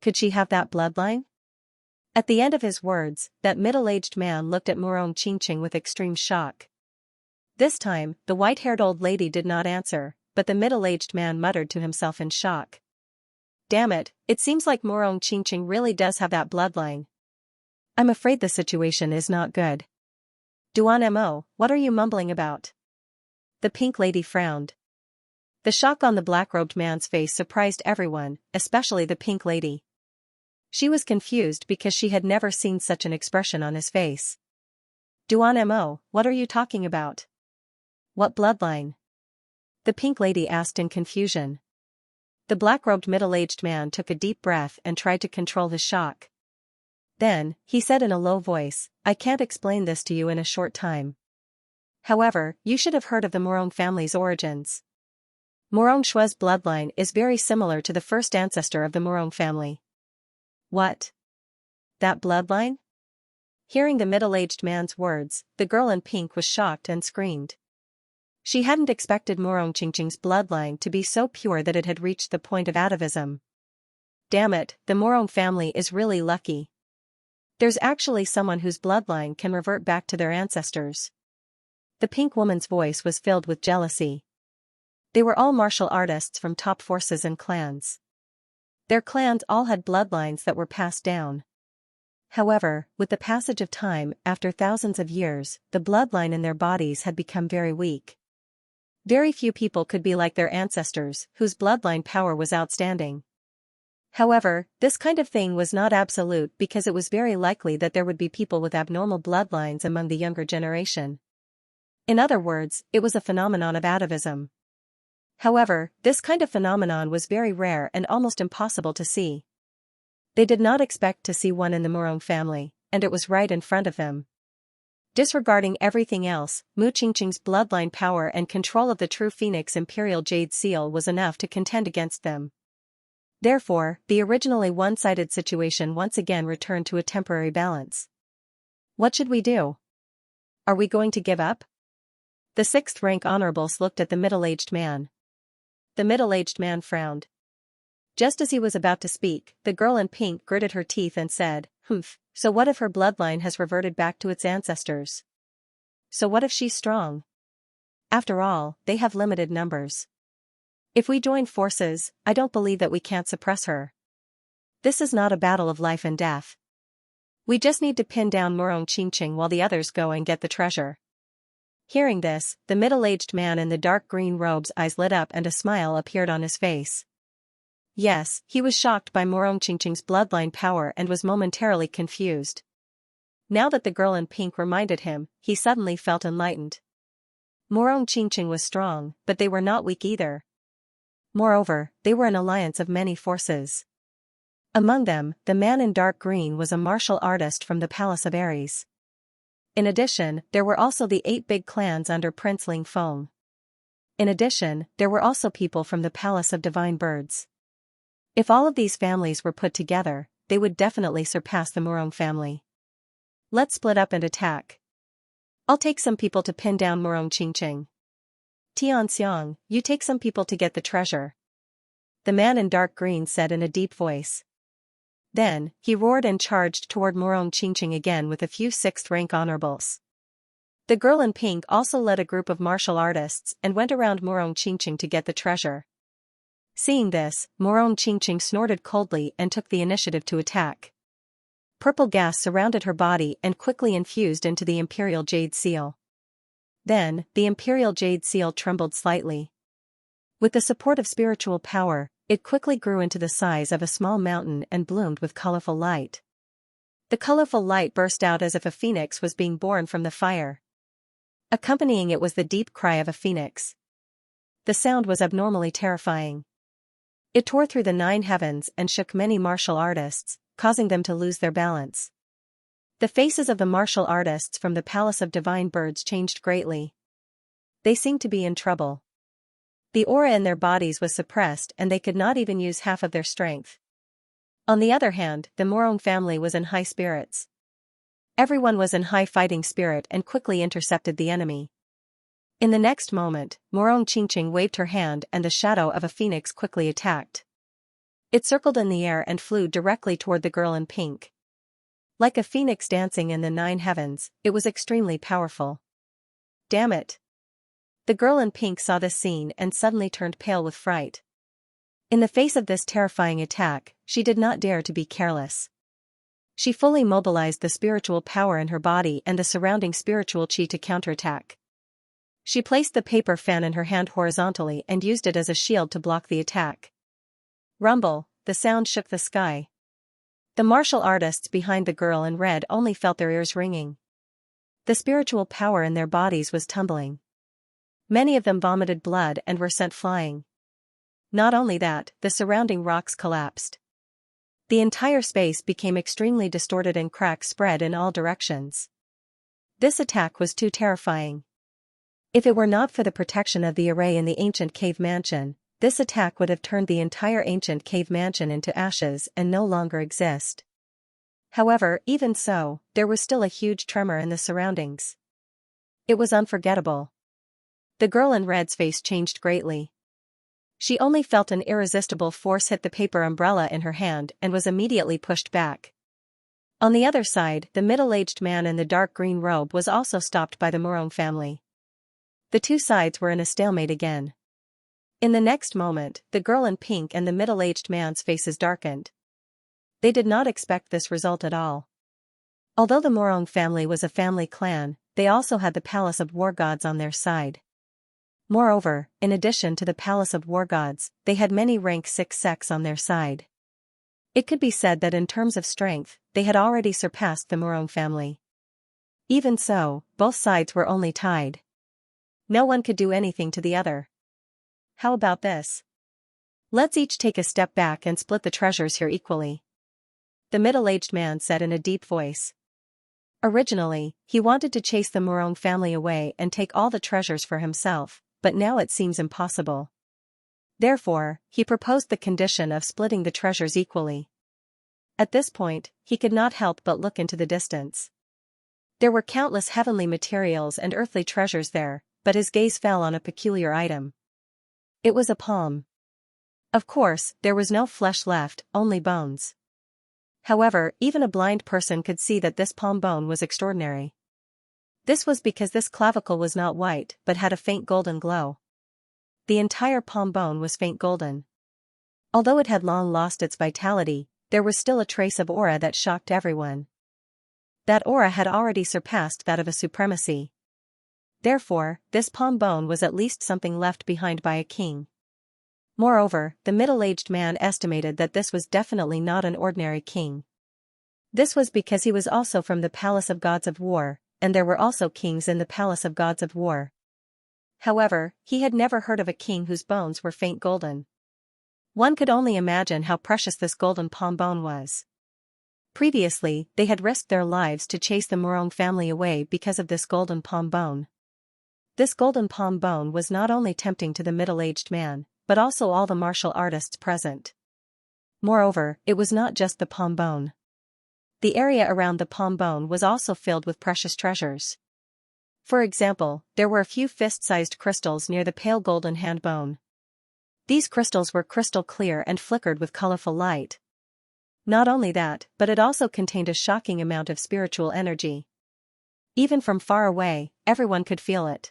Could she have that bloodline? At the end of his words, that middle-aged man looked at Morong Qingqing with extreme shock. This time, the white-haired old lady did not answer, but the middle-aged man muttered to himself in shock. Damn it, it seems like Morong Qingqing really does have that bloodline. I'm afraid the situation is not good. Duan Mo, what are you mumbling about? The pink lady frowned. The shock on the black-robed man's face surprised everyone, especially the pink lady. She was confused because she had never seen such an expression on his face. Duan Mo, what are you talking about? What bloodline? The pink lady asked in confusion. The black-robed middle-aged man took a deep breath and tried to control his shock. Then, he said in a low voice, I can't explain this to you in a short time. However, you should have heard of the Morong family's origins. Morong Shua's bloodline is very similar to the first ancestor of the Morong family. What? That bloodline? Hearing the middle-aged man's words, the girl in pink was shocked and screamed. She hadn't expected Morong Qingqing's bloodline to be so pure that it had reached the point of atavism. Damn it, the Morong family is really lucky. There's actually someone whose bloodline can revert back to their ancestors. The pink woman's voice was filled with jealousy. They were all martial artists from top forces and clans. Their clans all had bloodlines that were passed down. However, with the passage of time, after thousands of years, the bloodline in their bodies had become very weak. Very few people could be like their ancestors, whose bloodline power was outstanding. However, this kind of thing was not absolute because it was very likely that there would be people with abnormal bloodlines among the younger generation. In other words, it was a phenomenon of atavism. However, this kind of phenomenon was very rare and almost impossible to see. They did not expect to see one in the Morong family, and it was right in front of them. Disregarding everything else, Mu Qingqing's bloodline power and control of the true Phoenix Imperial Jade Seal was enough to contend against them. Therefore, the originally one-sided situation once again returned to a temporary balance. What should we do? Are we going to give up? The 6th rank honorables looked at the middle-aged man. The middle-aged man frowned. Just as he was about to speak, the girl in pink gritted her teeth and said, Humph, so what if her bloodline has reverted back to its ancestors? So what if she's strong? After all, they have limited numbers. If we join forces, I don't believe that we can't suppress her. This is not a battle of life and death. We just need to pin down Morong Qingqing while the others go and get the treasure. Hearing this, the middle-aged man in the dark green robe's eyes lit up and a smile appeared on his face. Yes, he was shocked by Morongqingqing's bloodline power and was momentarily confused. Now that the girl in pink reminded him, he suddenly felt enlightened. Morongqingqing was strong, but they were not weak either. Moreover, they were an alliance of many forces. Among them, the man in dark green was a martial artist from the Palace of Ares. In addition, there were also the 8 big clans under Prince Ling Feng. In addition, there were also people from the Palace of Divine Birds. If all of these families were put together, they would definitely surpass the Morong family. Let's split up and attack. I'll take some people to pin down Morongqingqing. Xianxia, you take some people to get the treasure. The man in dark green said in a deep voice. Then, he roared and charged toward Morongqingqing again with a few 6th-rank honorables. The girl in pink also led a group of martial artists and went around Morongqingqing to get the treasure. Seeing this, Morongqingqing snorted coldly and took the initiative to attack. Purple gas surrounded her body and quickly infused into the Imperial Jade Seal. Then, the Imperial Jade Seal trembled slightly. With the support of spiritual power, it quickly grew into the size of a small mountain and bloomed with colorful light. The colorful light burst out as if a phoenix was being born from the fire. Accompanying it was the deep cry of a phoenix. The sound was abnormally terrifying. It tore through the 9 heavens and shook many martial artists, causing them to lose their balance. The faces of the martial artists from the Palace of Divine Birds changed greatly. They seemed to be in trouble. The aura in their bodies was suppressed and they could not even use half of their strength. On the other hand, the Morong family was in high spirits. Everyone was in high fighting spirit and quickly intercepted the enemy. In the next moment, Morongqingqing waved her hand and the shadow of a phoenix quickly attacked. It circled in the air and flew directly toward the girl in pink. Like a phoenix dancing in the 9 heavens, it was extremely powerful. Damn it! The girl in pink saw this scene and suddenly turned pale with fright. In the face of this terrifying attack, she did not dare to be careless. She fully mobilized the spiritual power in her body and the surrounding spiritual chi to counterattack. She placed the paper fan in her hand horizontally and used it as a shield to block the attack. Rumble, the sound shook the sky. The martial artists behind the girl in red only felt their ears ringing. The spiritual power in their bodies was tumbling. Many of them vomited blood and were sent flying. Not only that, the surrounding rocks collapsed. The entire space became extremely distorted and cracks spread in all directions. This attack was too terrifying. If it were not for the protection of the array in the ancient cave mansion, this attack would have turned the entire ancient cave mansion into ashes and no longer exist. However, even so, there was still a huge tremor in the surroundings. It was unforgettable. The girl in red's face changed greatly. She only felt an irresistible force hit the paper umbrella in her hand and was immediately pushed back. On the other side, the middle-aged man in the dark green robe was also stopped by the Morong family. The two sides were in a stalemate again. In the next moment, the girl in pink and the middle-aged man's faces darkened. They did not expect this result at all. Although the Morong family was a family clan, they also had the Palace of War Gods on their side. Moreover, in addition to the Palace of War Gods, they had many rank 6 sects on their side. It could be said that in terms of strength, they had already surpassed the Morong family. Even so, both sides were only tied. No one could do anything to the other. How about this? Let's each take a step back and split the treasures here equally. The middle-aged man said in a deep voice. Originally, he wanted to chase the Morong family away and take all the treasures for himself, but now it seems impossible. Therefore, he proposed the condition of splitting the treasures equally. At this point, he could not help but look into the distance. There were countless heavenly materials and earthly treasures there, but his gaze fell on a peculiar item. It was a palm. Of course, there was no flesh left, only bones. However, even a blind person could see that this palm bone was extraordinary. This was because this clavicle was not white but had a faint golden glow. The entire palm bone was faint golden. Although it had long lost its vitality, there was still a trace of aura that shocked everyone. That aura had already surpassed that of a supremacy. Therefore, this palm bone was at least something left behind by a king. Moreover, the middle-aged man estimated that this was definitely not an ordinary king. This was because he was also from the palace of gods of war, and there were also kings in the palace of gods of war. However, he had never heard of a king whose bones were faint golden. One could only imagine how precious this golden palm bone was. Previously, they had risked their lives to chase the Morong family away because of this golden palm bone. This golden palm bone was not only tempting to the middle-aged man, but also all the martial artists present. Moreover, it was not just the palm bone. The area around the palm bone was also filled with precious treasures. For example, there were a few fist-sized crystals near the pale golden hand bone. These crystals were crystal clear and flickered with colorful light. Not only that, but it also contained a shocking amount of spiritual energy. Even from far away, everyone could feel it.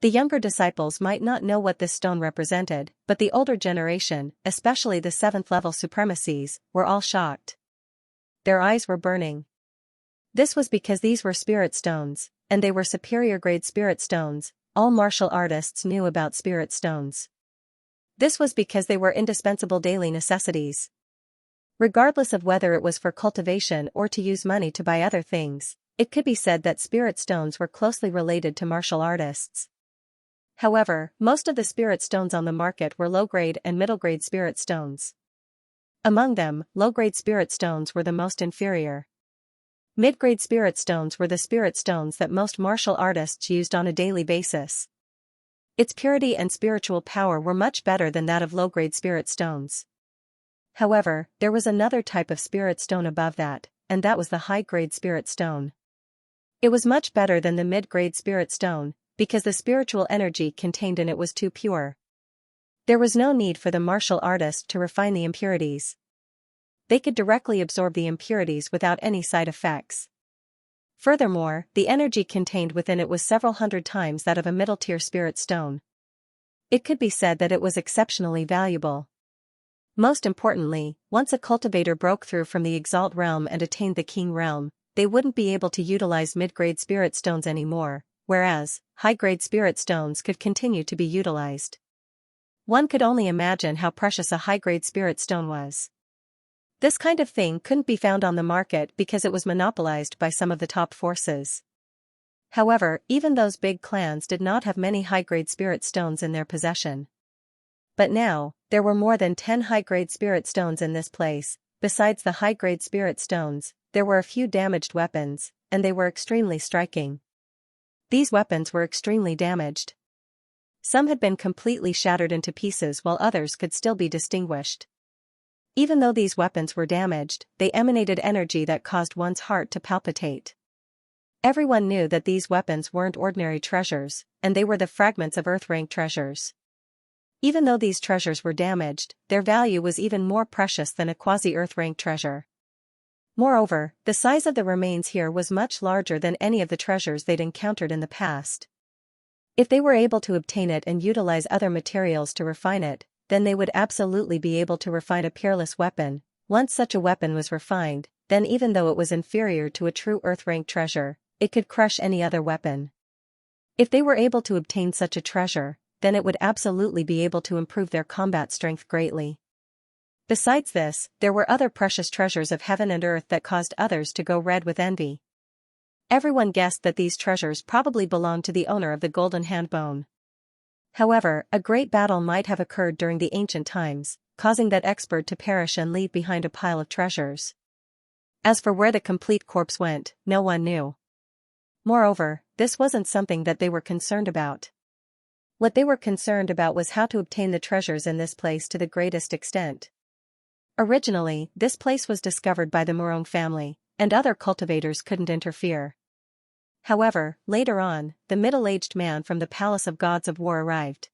The younger disciples might not know what this stone represented, but the older generation, especially the 7th-level supremacies, were all shocked. Their eyes were burning. This was because these were spirit stones, and they were superior-grade spirit stones. All martial artists knew about spirit stones. This was because they were indispensable daily necessities. Regardless of whether it was for cultivation or to use money to buy other things, it could be said that spirit stones were closely related to martial artists. However, most of the spirit stones on the market were low-grade and middle-grade spirit stones. Among them, low-grade spirit stones were the most inferior. Mid-grade spirit stones were the spirit stones that most martial artists used on a daily basis. Its purity and spiritual power were much better than that of low-grade spirit stones. However, there was another type of spirit stone above that, and that was the high-grade spirit stone. It was much better than the mid-grade spirit stone, because the spiritual energy contained in it was too pure. There was no need for the martial artist to refine the impurities. They could directly absorb the impurities without any side effects. Furthermore, the energy contained within it was several hundred times that of a middle-tier spirit stone. It could be said that it was exceptionally valuable. Most importantly, once a cultivator broke through from the Exalt realm and attained the King realm, they wouldn't be able to utilize mid-grade spirit stones anymore, whereas high-grade spirit stones could continue to be utilized. One could only imagine how precious a high-grade spirit stone was. This kind of thing couldn't be found on the market because it was monopolized by some of the top forces. However, even those big clans did not have many high-grade spirit stones in their possession. But now, there were more than 10 high-grade spirit stones in this place. Besides the high-grade spirit stones, there were a few damaged weapons, and they were extremely striking. These weapons were extremely damaged. Some had been completely shattered into pieces while others could still be distinguished. Even though these weapons were damaged, they emanated energy that caused one's heart to palpitate. Everyone knew that these weapons weren't ordinary treasures, and they were the fragments of Earth-rank treasures. Even though these treasures were damaged, their value was even more precious than a quasi-Earth-rank treasure. Moreover, the size of the remains here was much larger than any of the treasures they'd encountered in the past. If they were able to obtain it and utilize other materials to refine it, then they would absolutely be able to refine a peerless weapon. Once such a weapon was refined, then even though it was inferior to a true Earth-rank treasure, it could crush any other weapon. If they were able to obtain such a treasure, then it would absolutely be able to improve their combat strength greatly. Besides this, there were other precious treasures of heaven and earth that caused others to go red with envy. Everyone guessed that these treasures probably belonged to the owner of the golden hand bone. However, a great battle might have occurred during the ancient times, causing that expert to perish and leave behind a pile of treasures. As for where the complete corpse went, no one knew. Moreover, this wasn't something that they were concerned about. What they were concerned about was how to obtain the treasures in this place to the greatest extent. Originally, this place was discovered by the Morong family, and other cultivators couldn't interfere. However, later on, the middle-aged man from the Palace of Gods of War arrived.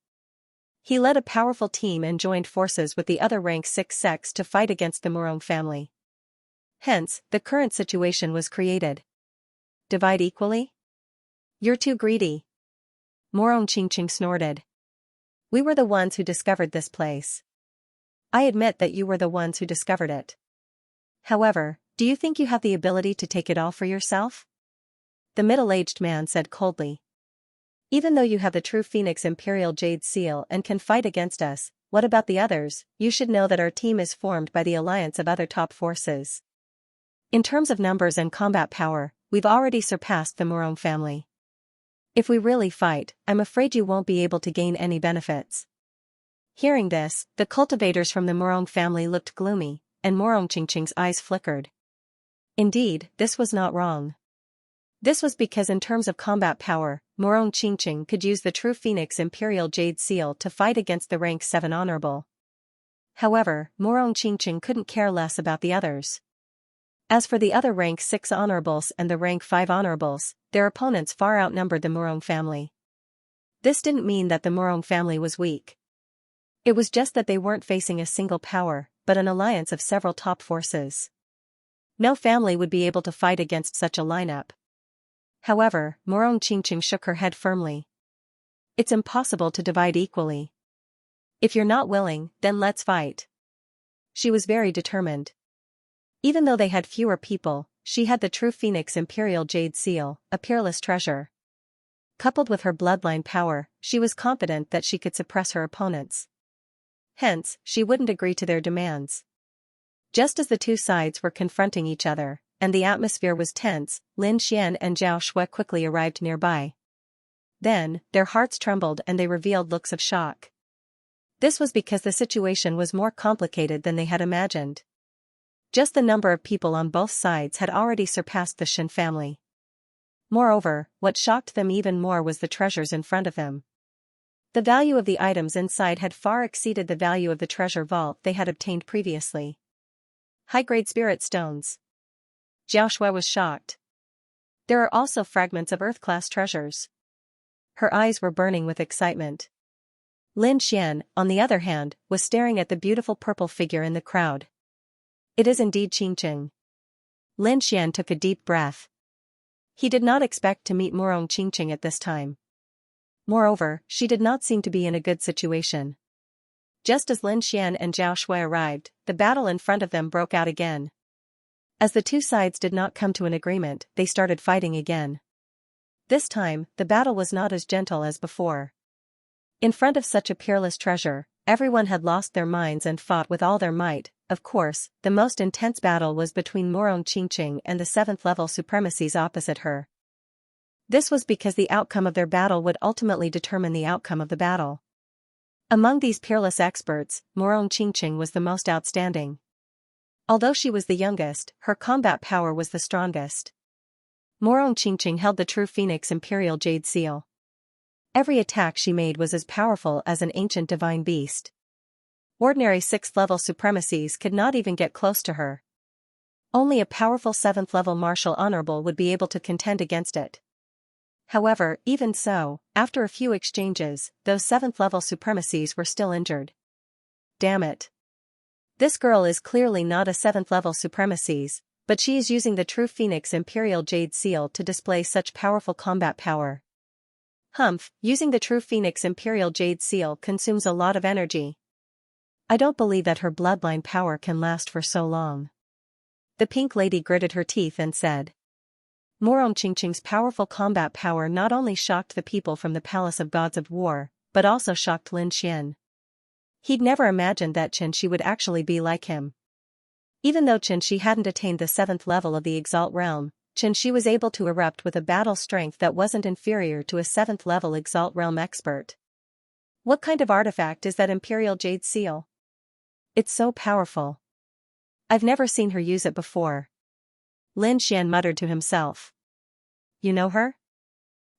He led a powerful team and joined forces with the other rank 6 sects to fight against the Morong family. Hence, the current situation was created. Divide equally? You're too greedy. Morong Ching snorted. We were the ones who discovered this place. I admit that you were the ones who discovered it. However, do you think you have the ability to take it all for yourself? The middle-aged man said coldly. Even though you have the true Phoenix Imperial Jade Seal and can fight against us, what about the others? You should know that our team is formed by the alliance of other top forces. In terms of numbers and combat power, we've already surpassed the Morong family. If we really fight, I'm afraid you won't be able to gain any benefits. Hearing this, the cultivators from the Morong family looked gloomy, and Morong Qingqing's eyes flickered. Indeed, this was not wrong. This was because in terms of combat power, Morong Qingqing could use the true Phoenix Imperial Jade Seal to fight against the rank 7 honorable. However, Morong Qingqing couldn't care less about the others. As for the other rank 6 honorables and the rank 5 honorables, their opponents far outnumbered the Morong family. This didn't mean that the Morong family was weak. It was just that they weren't facing a single power, but an alliance of several top forces. No family would be able to fight against such a lineup. However, Morong Qingqing shook her head firmly. It's impossible to divide equally. If you're not willing, then let's fight. She was very determined. Even though they had fewer people, she had the true Phoenix Imperial Jade Seal, a peerless treasure. Coupled with her bloodline power, she was confident that she could suppress her opponents. Hence, she wouldn't agree to their demands. Just as the two sides were confronting each other, and the atmosphere was tense, Lin Xian and Zhao Shui quickly arrived nearby. Then, their hearts trembled and they revealed looks of shock. This was because the situation was more complicated than they had imagined. Just the number of people on both sides had already surpassed the Shen family. Moreover, what shocked them even more was the treasures in front of them. The value of the items inside had far exceeded the value of the treasure vault they had obtained previously. High-grade spirit stones. Zhao Shui was shocked. There are also fragments of Earth-class treasures. Her eyes were burning with excitement. Lin Xian, on the other hand, was staring at the beautiful purple figure in the crowd. It is indeed Qingqing. Lin Xian took a deep breath. He did not expect to meet Morong Qingqing at this time. Moreover, she did not seem to be in a good situation. Just as Lin Xian and Zhao Shui arrived, the battle in front of them broke out again. As the two sides did not come to an agreement, they started fighting again. This time, the battle was not as gentle as before. In front of such a peerless treasure, everyone had lost their minds and fought with all their might. Of course, the most intense battle was between Morong Qingqing and the 7th level supremacies opposite her. This was because the outcome of their battle would ultimately determine the outcome of the battle. Among these peerless experts, Morong Qingqing was the most outstanding. Although she was the youngest, her combat power was the strongest. Morong Qingqing held the true Phoenix Imperial Jade Seal. Every attack she made was as powerful as an ancient divine beast. Ordinary 6th level supremacies could not even get close to her. Only a powerful 7th level martial honorable would be able to contend against it. However, even so, after a few exchanges, those 7th level supremacies were still injured. Damn it. This girl is clearly not a 7th level supremacies, but she is using the true Phoenix Imperial Jade Seal to display such powerful combat power. Humph, using the true Phoenix Imperial Jade Seal consumes a lot of energy. I don't believe that her bloodline power can last for so long. The pink lady gritted her teeth and said. Morong Qingqing's powerful combat power not only shocked the people from the Palace of Gods of War, but also shocked Lin Xian. He'd never imagined that Xianxia would actually be like him. Even though Xianxia hadn't attained the 7th level of the Exalt Realm, Xianxia was able to erupt with a battle strength that wasn't inferior to a 7th level Exalt Realm expert. What kind of artifact is that Imperial Jade Seal? It's so powerful. I've never seen her use it before. Lin Xian muttered to himself. You know her?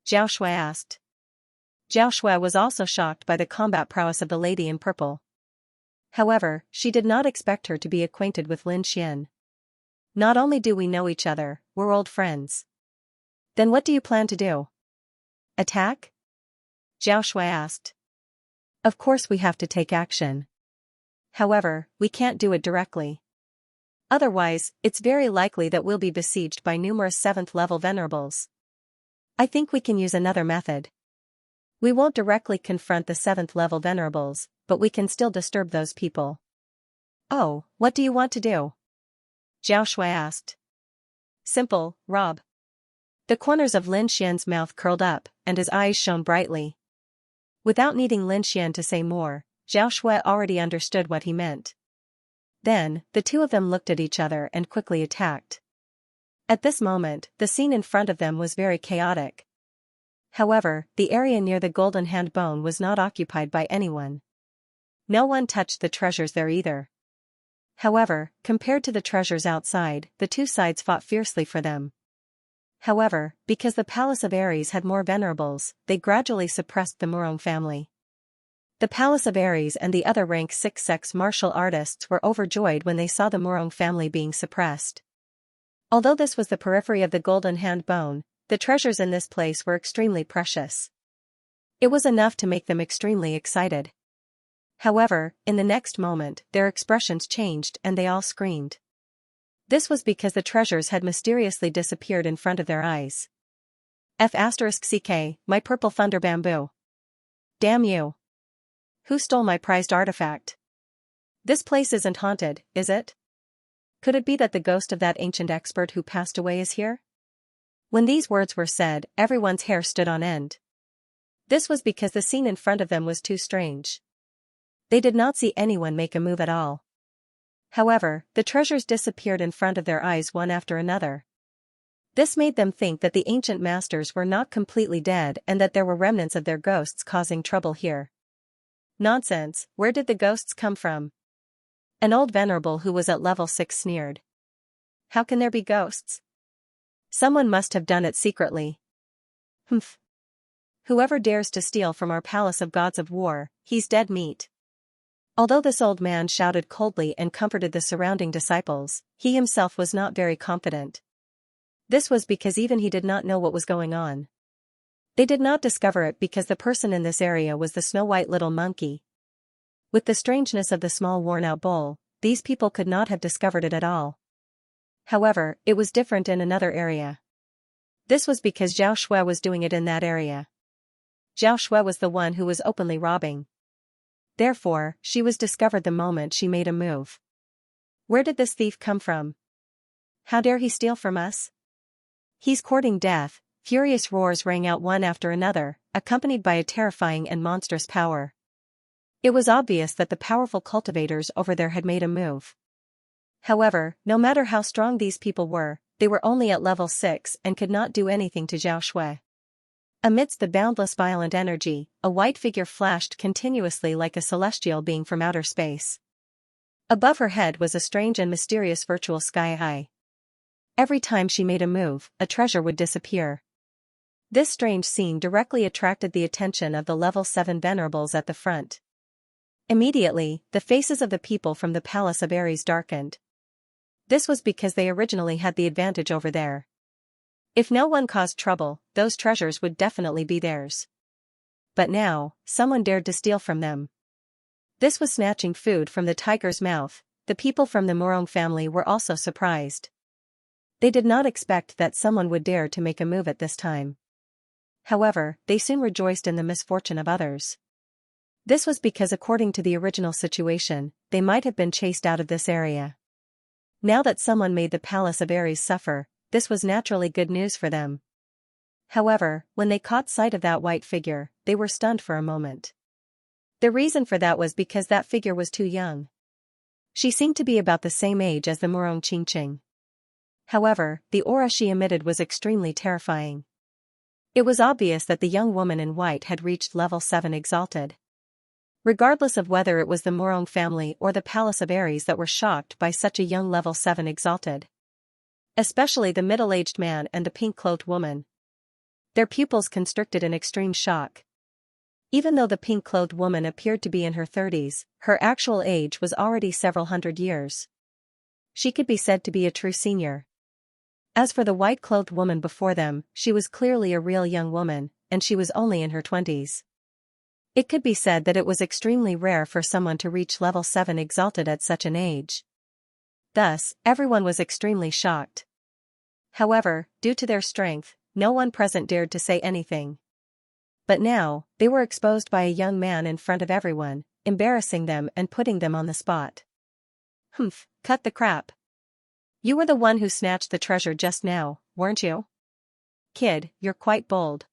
Zhao Shui asked. Zhao Shui was also shocked by the combat prowess of the lady in purple. However, she did not expect her to be acquainted with Lin Xian. Not only do we know each other, we're old friends. Then what do you plan to do? Attack? Zhao Shui asked. Of course we have to take action. However, we can't do it directly. Otherwise, it's very likely that we'll be besieged by numerous 7th level venerables. I think we can use another method. We won't directly confront the 7th level venerables, but we can still disturb those people. Oh, what do you want to do? Zhao Shui asked. Simple, rob. The corners of Lin Xian's mouth curled up, and his eyes shone brightly. Without needing Lin Xian to say more, Zhao Shui already understood what he meant. Then, the two of them looked at each other and quickly attacked. At this moment, the scene in front of them was very chaotic. However, the area near the golden hand bone was not occupied by anyone. No one touched the treasures there either. However, compared to the treasures outside, the two sides fought fiercely for them. However, because the Palace of Ares had more venerables, they gradually suppressed the Murong family. The Palace of Ares and the other rank 6 sex martial artists were overjoyed when they saw the Murong family being suppressed. Although this was the periphery of the golden hand bone, the treasures in this place were extremely precious. It was enough to make them extremely excited. However, in the next moment, their expressions changed and they all screamed. This was because the treasures had mysteriously disappeared in front of their eyes. F*CK, my purple thunder bamboo. Damn you. Who stole my prized artifact? This place isn't haunted, is it? Could it be that the ghost of that ancient expert who passed away is here? When these words were said, everyone's hair stood on end. This was because the scene in front of them was too strange. They did not see anyone make a move at all. However, the treasures disappeared in front of their eyes one after another. This made them think that the ancient masters were not completely dead and that there were remnants of their ghosts causing trouble here. Nonsense, where did the ghosts come from? An old venerable who was at level 6 sneered. How can there be ghosts? Someone must have done it secretly. Humph. Whoever dares to steal from our palace of gods of war, he's dead meat. Although this old man shouted coldly and comforted the surrounding disciples, he himself was not very confident. This was because even he did not know what was going on. They did not discover it because the person in this area was the snow-white little monkey. With the strangeness of the small worn-out bowl, these people could not have discovered it at all. However, it was different in another area. This was because Zhao Shui was doing it in that area. Zhao Shui was the one who was openly robbing. Therefore, she was discovered the moment she made a move. Where did this thief come from? How dare he steal from us? He's courting death. Furious roars rang out one after another, accompanied by a terrifying and monstrous power. It was obvious that the powerful cultivators over there had made a move. However, no matter how strong these people were, they were only at level 6 and could not do anything to Zhao Shui. Amidst the boundless violent energy, a white figure flashed continuously like a celestial being from outer space. Above her head was a strange and mysterious virtual sky eye. Every time she made a move, a treasure would disappear. This strange scene directly attracted the attention of the level 7 venerables at the front. Immediately, the faces of the people from the Palace of Ares darkened. This was because they originally had the advantage over there. If no one caused trouble, those treasures would definitely be theirs. But now, someone dared to steal from them. This was snatching food from the tiger's mouth. The people from the Murong family were also surprised. They did not expect that someone would dare to make a move at this time. However, they soon rejoiced in the misfortune of others. This was because according to the original situation, they might have been chased out of this area. Now that someone made the Palace of Ares suffer, this was naturally good news for them. However, when they caught sight of that white figure, they were stunned for a moment. The reason for that was because that figure was too young. She seemed to be about the same age as the Murong Qingqing. However, the aura she emitted was extremely terrifying. It was obvious that the young woman in white had reached level 7 exalted. Regardless of whether it was the Murong family or the Palace of Ares that were shocked by such a young level 7 exalted. Especially the middle-aged man and the pink-cloaked woman. Their pupils constricted in extreme shock. Even though the pink-clothed woman appeared to be in her 30s, her actual age was already several hundred years. She could be said to be a true senior. As for the white-clothed woman before them, she was clearly a real young woman, and she was only in her 20s. It could be said that it was extremely rare for someone to reach level 7 exalted at such an age. Thus, everyone was extremely shocked. However, due to their strength, no one present dared to say anything. But now, they were exposed by a young man in front of everyone, embarrassing them and putting them on the spot. Humph, cut the crap. You were the one who snatched the treasure just now, weren't you? kid, you're quite bold.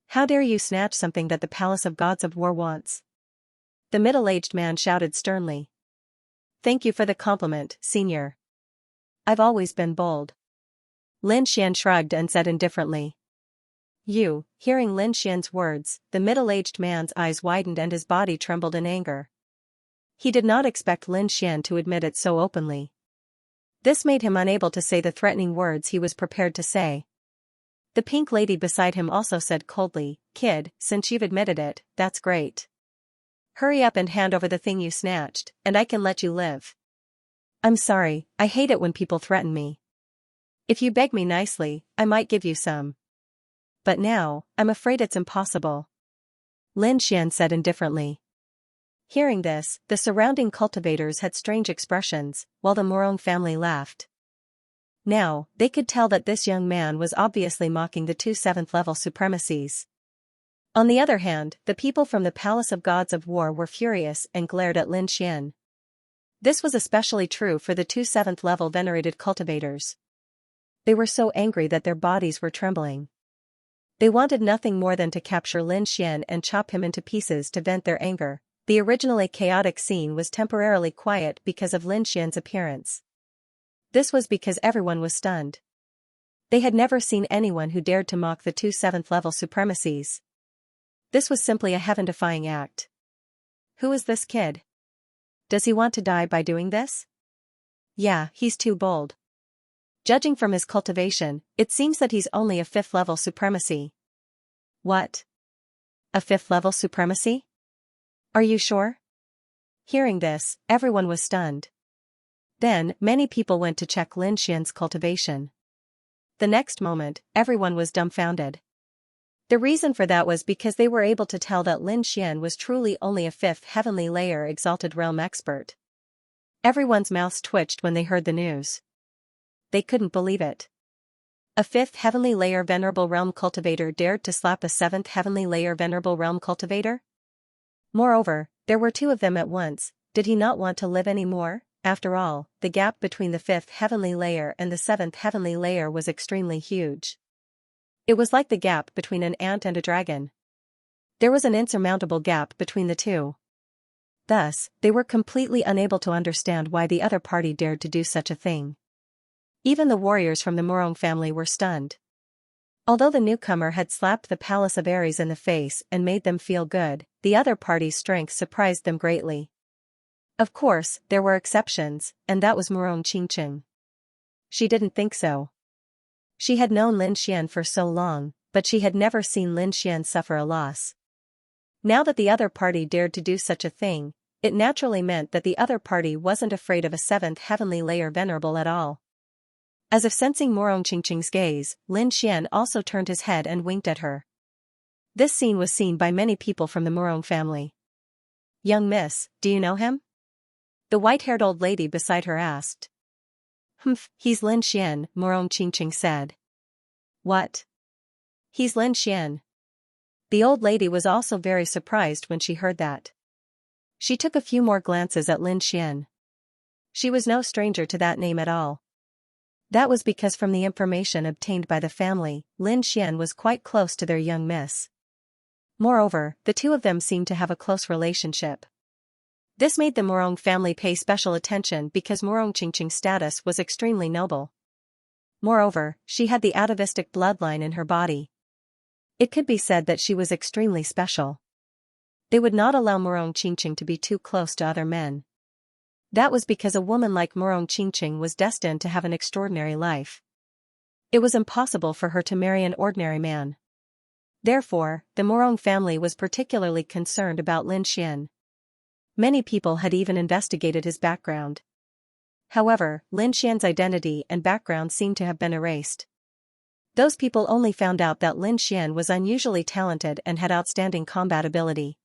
How dare you snatch something that the Palace of Gods of War wants? The middle-aged man shouted sternly. Thank you for the compliment, senior. I've always been bold. Lin Xian shrugged and said indifferently. You, hearing Lin Xian's words, the middle-aged man's eyes widened and his body trembled in anger. He did not expect Lin Xian to admit it so openly. This made him unable to say the threatening words he was prepared to say. The pink lady beside him also said coldly, Kid, since you've admitted it, that's great. Hurry up and hand over the thing you snatched, and I can let you live. I'm sorry, I hate it when people threaten me. If you beg me nicely, I might give you some. But now, I'm afraid it's impossible. Lin Xian said indifferently. Hearing this, the surrounding cultivators had strange expressions, while the Morong family laughed. Now, they could tell that this young man was obviously mocking the two 7th level supremacies. On the other hand, the people from the Palace of Gods of War were furious and glared at Lin Xian. This was especially true for the two 7th level venerated cultivators. They were so angry that their bodies were trembling. They wanted nothing more than to capture Lin Xian and chop him into pieces to vent their anger. The originally chaotic scene was temporarily quiet because of Lin Xian's appearance. This was because everyone was stunned. They had never seen anyone who dared to mock the two 7th level supremacies. This was simply a heaven-defying act. Who is this kid? Does he want to die by doing this? Yeah, he's too bold. Judging from his cultivation, it seems that he's only a 5th level supremacy. What? A 5th level supremacy? Are you sure? Hearing this, everyone was stunned. Then, many people went to check Lin Xian's cultivation. The next moment, everyone was dumbfounded. The reason for that was because they were able to tell that Lin Xian was truly only a 5th heavenly layer exalted realm expert. Everyone's mouths twitched when they heard the news. They couldn't believe it. A 5th heavenly layer venerable realm cultivator dared to slap a 7th heavenly layer venerable realm cultivator? Moreover, there were 2 of them at once. Did he not want to live anymore? After all, the gap between the 5th heavenly layer and the 7th heavenly layer was extremely huge. It was like the gap between an ant and a dragon. There was an insurmountable gap between the two. Thus, they were completely unable to understand why the other party dared to do such a thing. Even the warriors from the Morong family were stunned. Although the newcomer had slapped the Palace of Ares in the face and made them feel good, the other party's strength surprised them greatly. Of course, there were exceptions, and that was Morong Qingqing. She didn't think so. She had known Lin Xian for so long, but she had never seen Lin Xian suffer a loss. Now that the other party dared to do such a thing, it naturally meant that the other party wasn't afraid of a 7th heavenly layer venerable at all. As if sensing Morong Qingqing's gaze, Lin Xian also turned his head and winked at her. This scene was seen by many people from the Morong family. Young miss, do you know him? The white-haired old lady beside her asked. Humph, he's Lin Xian, Morong Qingqing said. What? He's Lin Xian. The old lady was also very surprised when she heard that. She took a few more glances at Lin Xian. She was no stranger to that name at all. That was because from the information obtained by the family, Lin Xian was quite close to their young miss. Moreover, the 2 of them seemed to have a close relationship. This made the Morong family pay special attention because Morong Qingqing's status was extremely noble. Moreover, she had the atavistic bloodline in her body. It could be said that she was extremely special. They would not allow Morong Qingqing to be too close to other men. That was because a woman like Morong Qingqing was destined to have an extraordinary life. It was impossible for her to marry an ordinary man. Therefore, the Morong family was particularly concerned about Lin Xian. Many people had even investigated his background. However, Lin Xian's identity and background seemed to have been erased. Those people only found out that Lin Xian was unusually talented and had outstanding combat ability.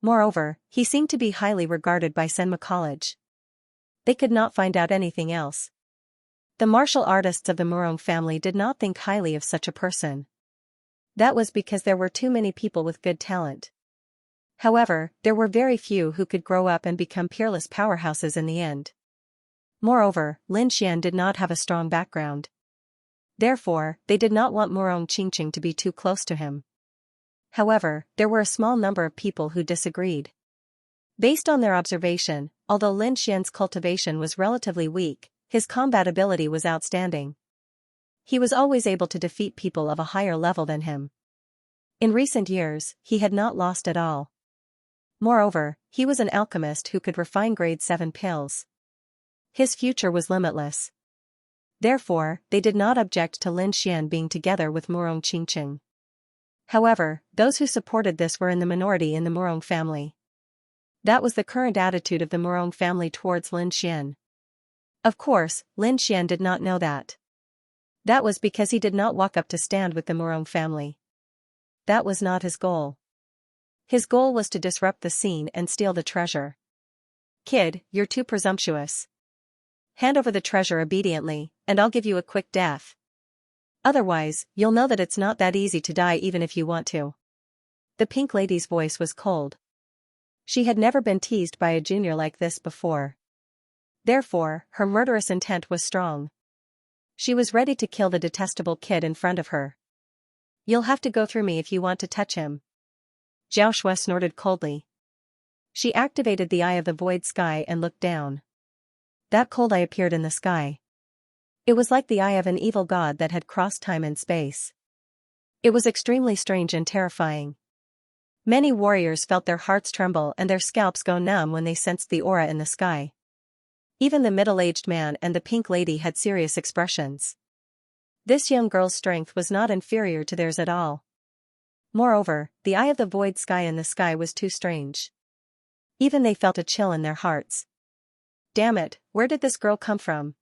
Moreover, he seemed to be highly regarded by Senma College. They could not find out anything else. The martial artists of the Morong family did not think highly of such a person. That was because there were too many people with good talent. However, there were very few who could grow up and become peerless powerhouses in the end. Moreover, Lin Xian did not have a strong background. Therefore, they did not want Murong Qingqing to be too close to him. However, there were a small number of people who disagreed. Based on their observation, although Lin Xian's cultivation was relatively weak, his combat ability was outstanding. He was always able to defeat people of a higher level than him. In recent years, he had not lost at all. Moreover, he was an alchemist who could refine grade 7 pills. His future was limitless. Therefore, they did not object to Lin Xian being together with Murong Qingqing. However, those who supported this were in the minority in the Murong family. That was the current attitude of the Murong family towards Lin Xian. Of course, Lin Xian did not know that. That was because he did not walk up to stand with the Murong family. That was not his goal. His goal was to disrupt the scene and steal the treasure. Kid, you're too presumptuous. Hand over the treasure obediently, and I'll give you a quick death. Otherwise, you'll know that it's not that easy to die even if you want to. The pink lady's voice was cold. She had never been teased by a junior like this before. Therefore, her murderous intent was strong. She was ready to kill the detestable kid in front of her. You'll have to go through me if you want to touch him. Zhao Shui snorted coldly. She activated the Eye of the Void Sky and looked down. That cold eye appeared in the sky. It was like the eye of an evil god that had crossed time and space. It was extremely strange and terrifying. Many warriors felt their hearts tremble and their scalps go numb when they sensed the aura in the sky. Even the middle-aged man and the pink lady had serious expressions. This young girl's strength was not inferior to theirs at all. Moreover, the eye of the void sky in the sky was too strange. Even they felt a chill in their hearts. Damn it, where did this girl come from?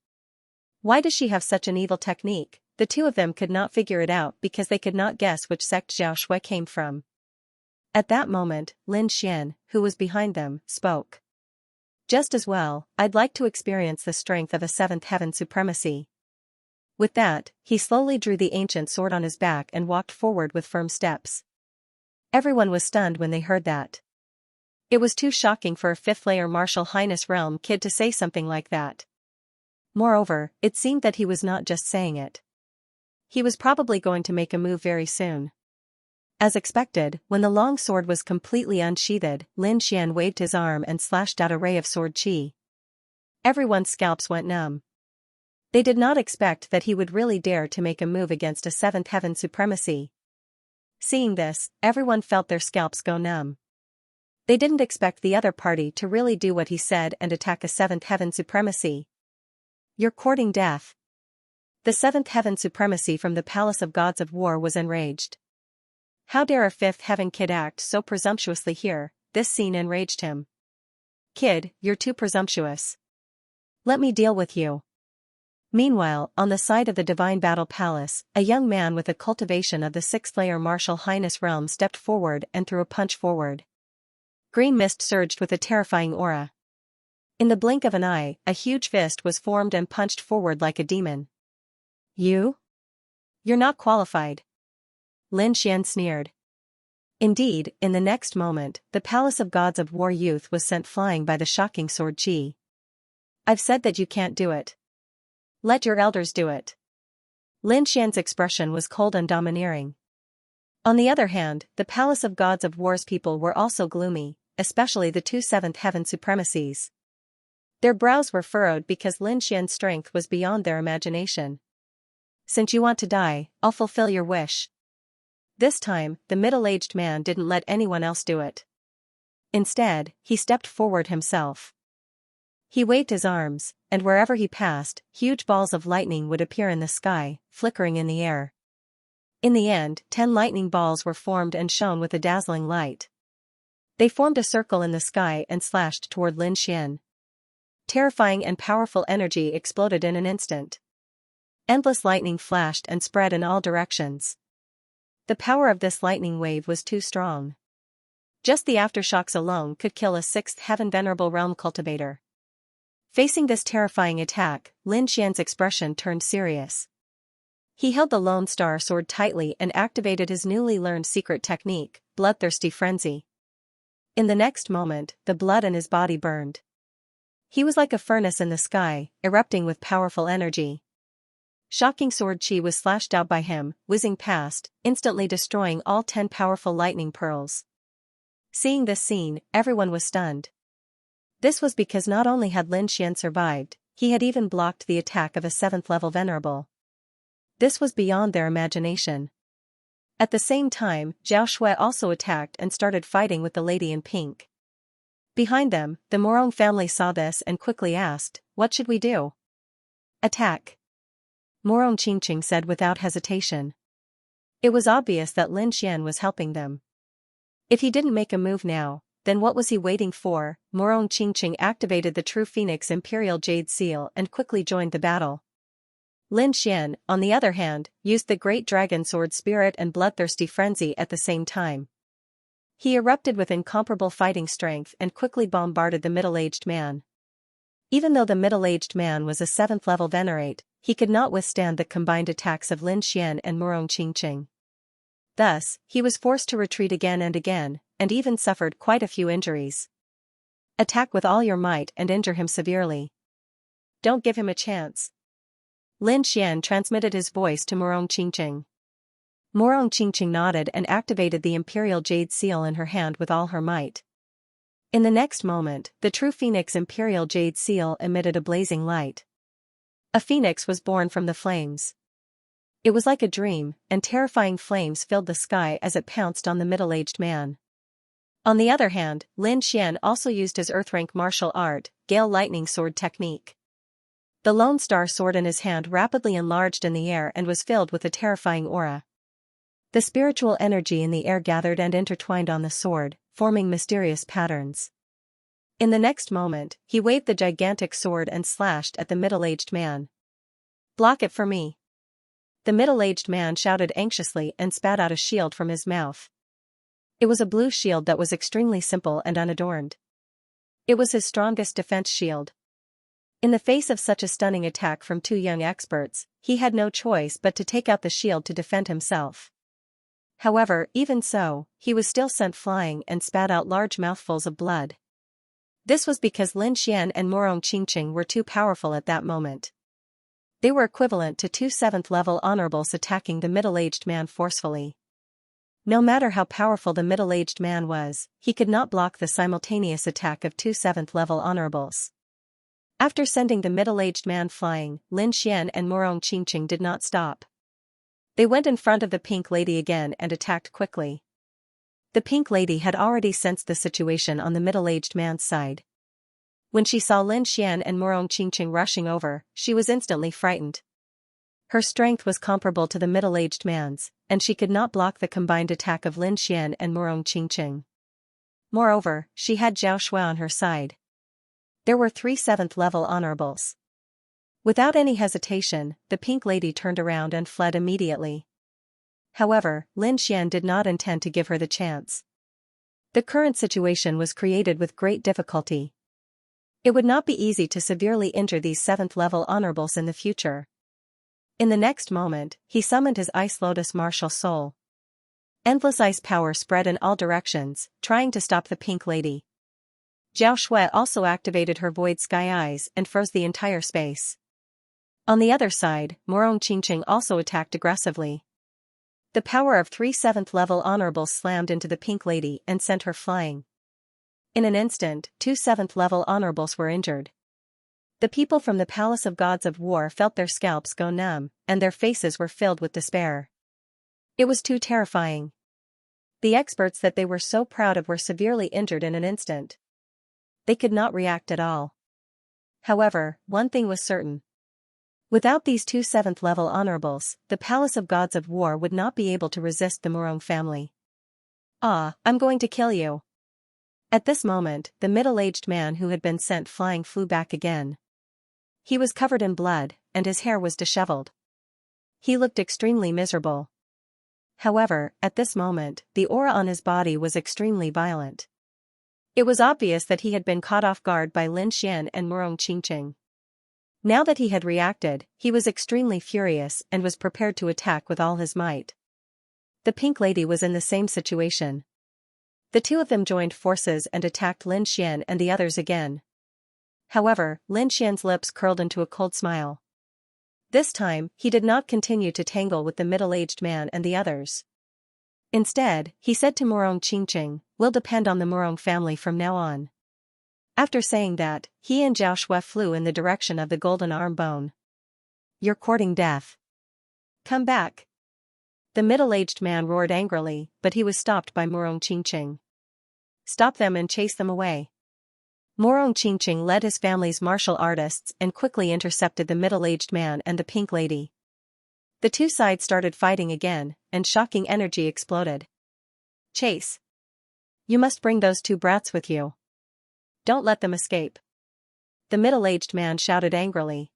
Why does she have such an evil technique? The two of them could not figure it out because they could not guess which sect Zhao Shui came from. At that moment, Lin Xian, who was behind them, spoke. Just as well, I'd like to experience the strength of a seventh heaven supremacy. With that, he slowly drew the ancient sword on his back and walked forward with firm steps. Everyone was stunned when they heard that. It was too shocking for a fifth-layer Martial Highness realm kid to say something like that. Moreover, it seemed that he was not just saying it. He was probably going to make a move very soon. As expected, when the long sword was completely unsheathed, Lin Xian waved his arm and slashed out a ray of sword qi. Everyone's scalps went numb. They did not expect that he would really dare to make a move against a seventh heaven supremacy. Seeing this, everyone felt their scalps go numb. They didn't expect the other party to really do what he said and attack a seventh heaven supremacy. You're courting death. The seventh heaven supremacy from the Palace of Gods of War was enraged. How dare a fifth heaven kid act so presumptuously here? This scene enraged him. Kid, you're too presumptuous. Let me deal with you. Meanwhile, on the side of the Divine Battle Palace, a young man with a cultivation of the sixth-layer Martial Highness realm stepped forward and threw a punch forward. Green mist surged with a terrifying aura. In the blink of an eye, a huge fist was formed and punched forward like a demon. You? You're not qualified. Lin Xian sneered. Indeed, in the next moment, the Palace of Gods of War youth was sent flying by the shocking sword qi. I've said that you can't do it. Let your elders do it. Lin Xian's expression was cold and domineering. On the other hand, the Palace of Gods of War's people were also gloomy, especially the two seventh heaven supremacies. Their brows were furrowed because Lin Xian's strength was beyond their imagination. Since you want to die, I'll fulfill your wish. This time, the middle-aged man didn't let anyone else do it. Instead, he stepped forward himself. He waved his arms, and wherever he passed, huge balls of lightning would appear in the sky, flickering in the air. In the end, 10 lightning balls were formed and shone with a dazzling light. They formed a circle in the sky and slashed toward Lin Xian. Terrifying and powerful energy exploded in an instant. Endless lightning flashed and spread in all directions. The power of this lightning wave was too strong. Just the aftershocks alone could kill a sixth heaven venerable realm cultivator. Facing this terrifying attack, Lin Xian's expression turned serious. He held the Lone Star sword tightly and activated his newly learned secret technique, Bloodthirsty Frenzy. In the next moment, the blood in his body burned. He was like a furnace in the sky, erupting with powerful energy. Shocking sword chi was slashed out by him, whizzing past, instantly destroying all 10 powerful lightning pearls. Seeing this scene, everyone was stunned. This was because not only had Lin Xian survived, he had even blocked the attack of a 7th-level venerable. This was beyond their imagination. At the same time, Zhao Shui also attacked and started fighting with the lady in pink. Behind them, the Morong family saw this and quickly asked, "What should we do?" "Attack," Morong Qingqing said without hesitation. It was obvious that Lin Xian was helping them. If he didn't make a move now, then what was he waiting for? Morong Qingqing activated the True Phoenix Imperial Jade Seal and quickly joined the battle. Lin Xian, on the other hand, used the Great Dragon Sword Spirit and Bloodthirsty Frenzy at the same time. He erupted with incomparable fighting strength and quickly bombarded the middle-aged man. Even though the middle-aged man was a 7th-level venerate, he could not withstand the combined attacks of Lin Xian and Morong Qingqing. Thus, he was forced to retreat again, and even suffered quite a few injuries. Attack with all your might and injure him severely. Don't give him a chance. Lin Xian transmitted his voice to Morong Qingqing. Morong Qingqing nodded and activated the Imperial Jade Seal in her hand with all her might. In the next moment, the True Phoenix Imperial Jade Seal emitted a blazing light. A phoenix was born from the flames. It was like a dream, and terrifying flames filled the sky as it pounced on the middle-aged man. On the other hand, Lin Xian also used his Earthrank martial art, Gale Lightning Sword technique. The Lone Star sword in his hand rapidly enlarged in the air and was filled with a terrifying aura. The spiritual energy in the air gathered and intertwined on the sword, forming mysterious patterns. In the next moment, he waved the gigantic sword and slashed at the middle-aged man. "Block it for me." The middle-aged man shouted anxiously and spat out a shield from his mouth. It was a blue shield that was extremely simple and unadorned. It was his strongest defense shield. In the face of such a stunning attack from two young experts, he had no choice but to take out the shield to defend himself. However, even so, he was still sent flying and spat out large mouthfuls of blood. This was because Lin Xian and Morong Qingqing were too powerful at that moment. They were equivalent to 2 7th-level honorables attacking the middle-aged man forcefully. No matter how powerful the middle-aged man was, he could not block the simultaneous attack of 2 7th-level honorables. After sending the middle-aged man flying, Lin Xian and Morong Qingqing did not stop. They went in front of the pink lady again and attacked quickly. The pink lady had already sensed the situation on the middle-aged man's side. When she saw Lin Xian and Morong Qingqing rushing over, she was instantly frightened. Her strength was comparable to the middle-aged man's, and she could not block the combined attack of Lin Xian and Morong Qingqing. Moreover, she had Zhao Shui on her side. There were 3 7th-level honorables. Without any hesitation, the pink lady turned around and fled immediately. However, Lin Xian did not intend to give her the chance. The current situation was created with great difficulty. It would not be easy to severely injure these 7th-level honorables in the future. In the next moment, he summoned his Ice Lotus martial soul. Endless ice power spread in all directions, trying to stop the pink lady. Zhao Shui also activated her Void Sky Eyes and froze the entire space. On the other side, Morong Qingqing also attacked aggressively. The power of 3 7th-level honorables slammed into the pink lady and sent her flying. In an instant, 2 7th-level honorables were injured. The people from the Palace of Gods of War felt their scalps go numb, and their faces were filled with despair. It was too terrifying. The experts that they were so proud of were severely injured in an instant. They could not react at all. However, one thing was certain. Without these 2 7th-level honorables, the Palace of Gods of War would not be able to resist the Morong family. "Ah, I'm going to kill you." At this moment, the middle-aged man who had been sent flying flew back again. He was covered in blood, and his hair was disheveled. He looked extremely miserable. However, at this moment, the aura on his body was extremely violent. It was obvious that he had been caught off guard by Lin Xian and Morong Qingqing. Now that he had reacted, he was extremely furious and was prepared to attack with all his might. The pink lady was in the same situation. The two of them joined forces and attacked Lin Xian and the others again. However, Lin Xian's lips curled into a cold smile. This time, he did not continue to tangle with the middle-aged man and the others. Instead, he said to Murong Qingqing, "We'll depend on the Murong family from now on." After saying that, he and Zhao Shui flew in the direction of the golden arm bone. "You're courting death. Come back." The middle-aged man roared angrily, but he was stopped by Murong Qingqing. "Stop them and chase them away." Murong Qingqing led his family's martial artists and quickly intercepted the middle-aged man and the pink lady. The two sides started fighting again, and shocking energy exploded. "Chase! You must bring those two brats with you. Don't let them escape." The middle-aged man shouted angrily.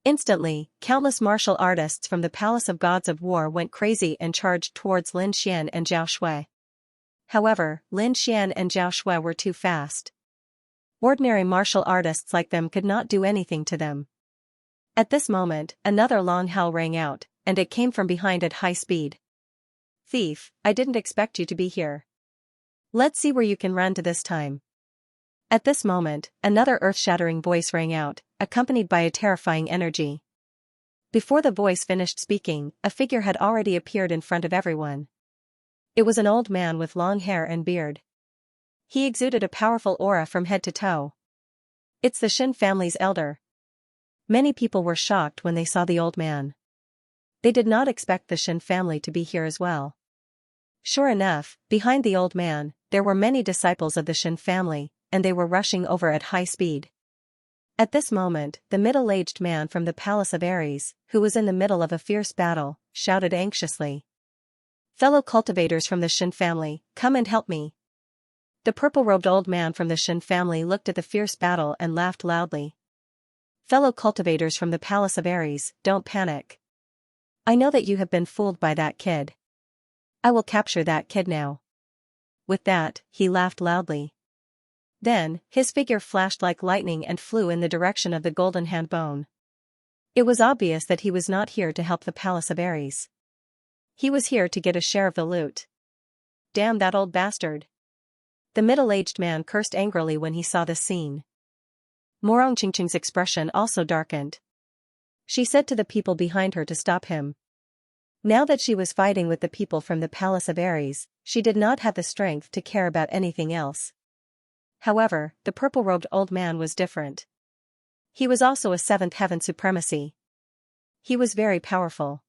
Instantly, countless martial artists from the Palace of Gods of War went crazy and charged towards Lin Xian and Zhao Shui. However, Lin Xian and Zhao Shui were too fast. Ordinary martial artists like them could not do anything to them. At this moment, another long howl rang out, and it came from behind at high speed. "Thief, I didn't expect you to be here. Let's see where you can run to this time." At this moment, another earth-shattering voice rang out, accompanied by a terrifying energy. Before the voice finished speaking, a figure had already appeared in front of everyone. It was an old man with long hair and beard. He exuded a powerful aura from head to toe. "It's the Shin family's elder." Many people were shocked when they saw the old man. They did not expect the Shin family to be here as well. Sure enough, behind the old man, there were many disciples of the Shin family, and they were rushing over at high speed. At this moment, the middle-aged man from the Palace of Ares, who was in the middle of a fierce battle, shouted anxiously. "Fellow cultivators from the Shin family, come and help me." The purple-robed old man from the Shin family looked at the fierce battle and laughed loudly. "Fellow cultivators from the Palace of Ares, don't panic. I know that you have been fooled by that kid. I will capture that kid now." With that, he laughed loudly. Then, his figure flashed like lightning and flew in the direction of the golden hand bone. It was obvious that he was not here to help the Palace of Ares. He was here to get a share of the loot. "Damn that old bastard." The middle-aged man cursed angrily when he saw this scene. Murong Qingqing's expression also darkened. She said to the people behind her to stop him. Now that she was fighting with the people from the Palace of Ares, she did not have the strength to care about anything else. However, the purple-robed old man was different. He was also a seventh heaven supremacy. He was very powerful.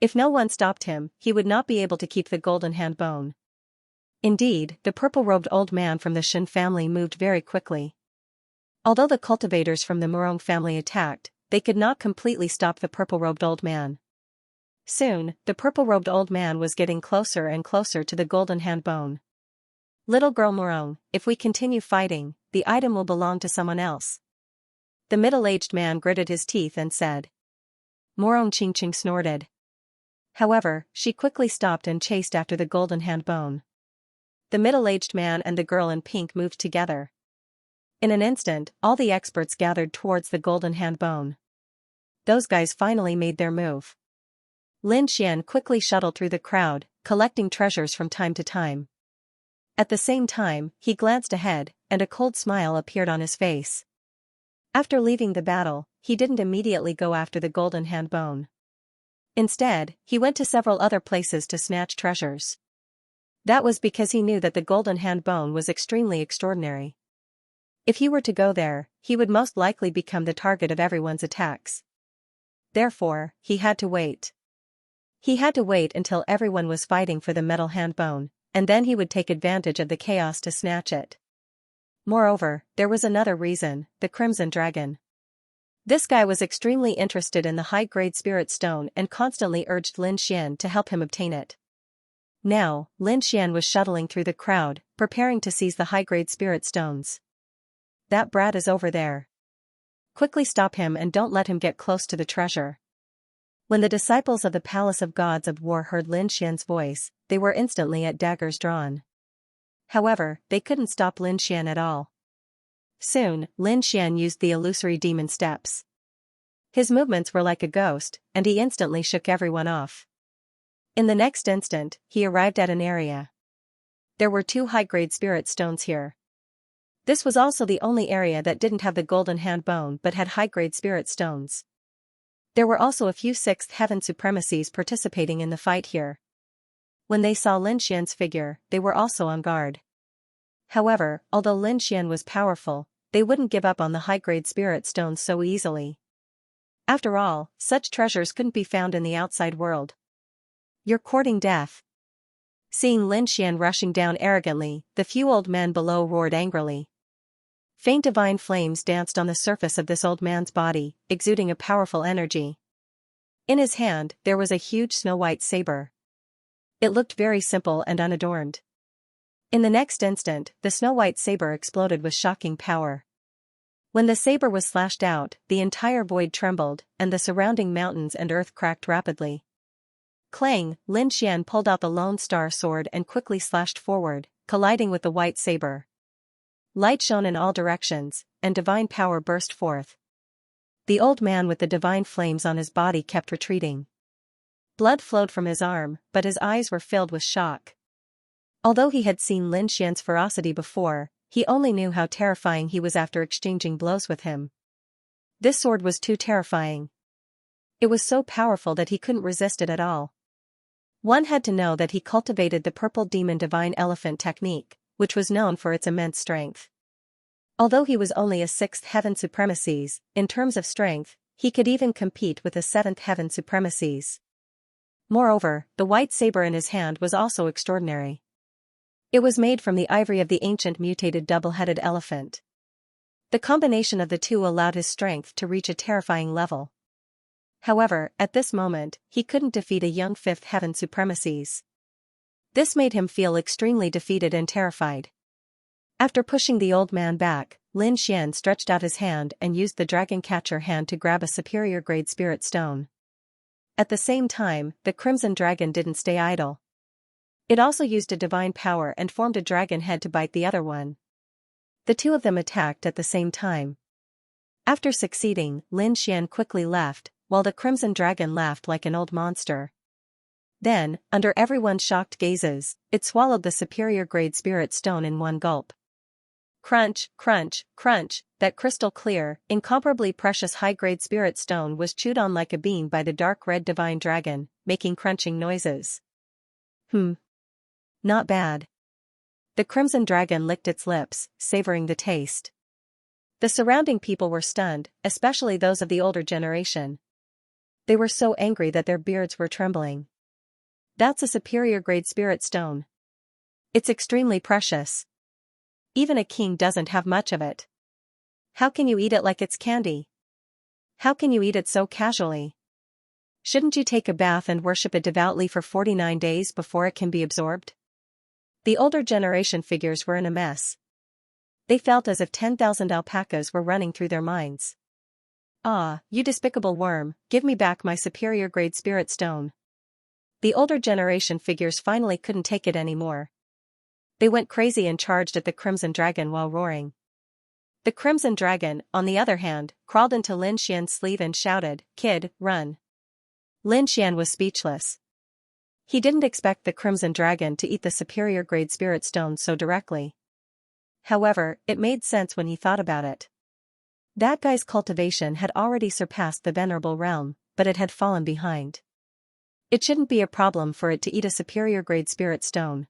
If no one stopped him, he would not be able to keep the golden hand bone. Indeed, the purple-robed old man from the Shin family moved very quickly. Although the cultivators from the Murong family attacked, they could not completely stop the purple-robed old man. Soon, the purple-robed old man was getting closer and closer to the golden hand bone. "Little girl Murong, if we continue fighting, the item will belong to someone else." The middle-aged man gritted his teeth and said. Murong Qingqing snorted. However, she quickly stopped and chased after the golden hand bone. The middle-aged man and the girl in pink moved together. In an instant, all the experts gathered towards the golden hand bone. Those guys finally made their move. Lin Xian quickly shuttled through the crowd, collecting treasures from time to time. At the same time, he glanced ahead, and a cold smile appeared on his face. After leaving the battle, he didn't immediately go after the golden hand bone. Instead, he went to several other places to snatch treasures. That was because he knew that the golden hand bone was extremely extraordinary. If he were to go there, he would most likely become the target of everyone's attacks. Therefore, he had to wait. He had to wait until everyone was fighting for the metal hand bone, and then he would take advantage of the chaos to snatch it. Moreover, there was another reason, the Crimson Dragon. This guy was extremely interested in the high-grade spirit stone and constantly urged Lin Xian to help him obtain it. Now, Lin Xian was shuttling through the crowd, preparing to seize the high-grade spirit stones. "That brat is over there. Quickly stop him and don't let him get close to the treasure." When the disciples of the Palace of Gods of War heard Lin Xian's voice, they were instantly at daggers drawn. However, they couldn't stop Lin Xian at all. Soon, Lin Xian used the illusory demon steps. His movements were like a ghost, and he instantly shook everyone off. In the next instant, he arrived at an area. There were 2 high-grade spirit stones here. This was also the only area that didn't have the golden hand bone but had high-grade spirit stones. There were also a few sixth heaven supremacies participating in the fight here. When they saw Lin Xian's figure, they were also on guard. However, although Lin Xian was powerful, they wouldn't give up on the high-grade spirit stones so easily. After all, such treasures couldn't be found in the outside world. You're courting death. Seeing Lin Xian rushing down arrogantly, the few old men below roared angrily. Faint divine flames danced on the surface of this old man's body, exuding a powerful energy. In his hand, there was a huge snow-white saber. It looked very simple and unadorned. In the next instant, the snow-white saber exploded with shocking power. When the saber was slashed out, the entire void trembled, and the surrounding mountains and earth cracked rapidly. Clang, Lin Xian pulled out the Lone Star sword and quickly slashed forward, colliding with the white saber. Light shone in all directions, and divine power burst forth. The old man with the divine flames on his body kept retreating. Blood flowed from his arm, but his eyes were filled with shock. Although he had seen Lin Xian's ferocity before, he only knew how terrifying he was after exchanging blows with him. This sword was too terrifying. It was so powerful that he couldn't resist it at all. One had to know that he cultivated the purple demon divine elephant technique, which was known for its immense strength. Although he was only a sixth heaven supremacies, in terms of strength, he could even compete with the seventh heaven supremacies. Moreover, the white saber in his hand was also extraordinary. It was made from the ivory of the ancient mutated double-headed elephant. The combination of the two allowed his strength to reach a terrifying level. However, at this moment, he couldn't defeat a young fifth heaven supremacies. This made him feel extremely defeated and terrified. After pushing the old man back, Lin Xian stretched out his hand and used the dragon catcher hand to grab a superior grade spirit stone. At the same time, the crimson dragon didn't stay idle. It also used a divine power and formed a dragon head to bite the other one. The two of them attacked at the same time. After succeeding, Lin Xian quickly left, while the crimson dragon laughed like an old monster. Then, under everyone's shocked gazes, it swallowed the superior grade spirit stone in one gulp. Crunch, crunch, crunch, that crystal clear, incomparably precious high-grade spirit stone was chewed on like a bean by the dark red divine dragon, making crunching noises. Not bad. The crimson dragon licked its lips, savoring the taste. The surrounding people were stunned, especially those of the older generation. They were so angry that their beards were trembling. That's a superior grade spirit stone. It's extremely precious. Even a king doesn't have much of it. How can you eat it like it's candy? How can you eat it so casually? Shouldn't you take a bath and worship it devoutly for 49 days before it can be absorbed? The older generation figures were in a mess. They felt as if 10,000 alpacas were running through their minds. Ah, you despicable worm, give me back my superior grade spirit stone. The older generation figures finally couldn't take it anymore. They went crazy and charged at the crimson dragon while roaring. The crimson dragon, on the other hand, crawled into Lin Xian's sleeve and shouted, "Kid, run." Lin Xian was speechless. He didn't expect the crimson dragon to eat the superior grade spirit stone so directly. However, it made sense when he thought about it. That guy's cultivation had already surpassed the venerable realm, but it had fallen behind. It shouldn't be a problem for it to eat a superior grade spirit stone.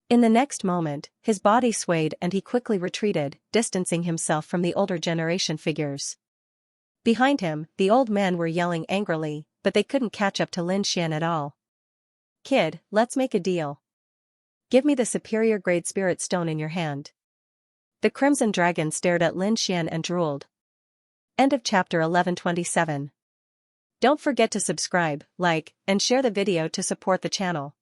In the next moment, his body swayed and he quickly retreated, distancing himself from the older generation figures. Behind him, the old men were yelling angrily, but they couldn't catch up to Lin Xian at all. "Kid, let's make a deal. Give me the superior grade spirit stone in your hand." The crimson dragon stared at Lin Xian and drooled. End of chapter 1127. Don't forget to subscribe, like, and share the video to support the channel.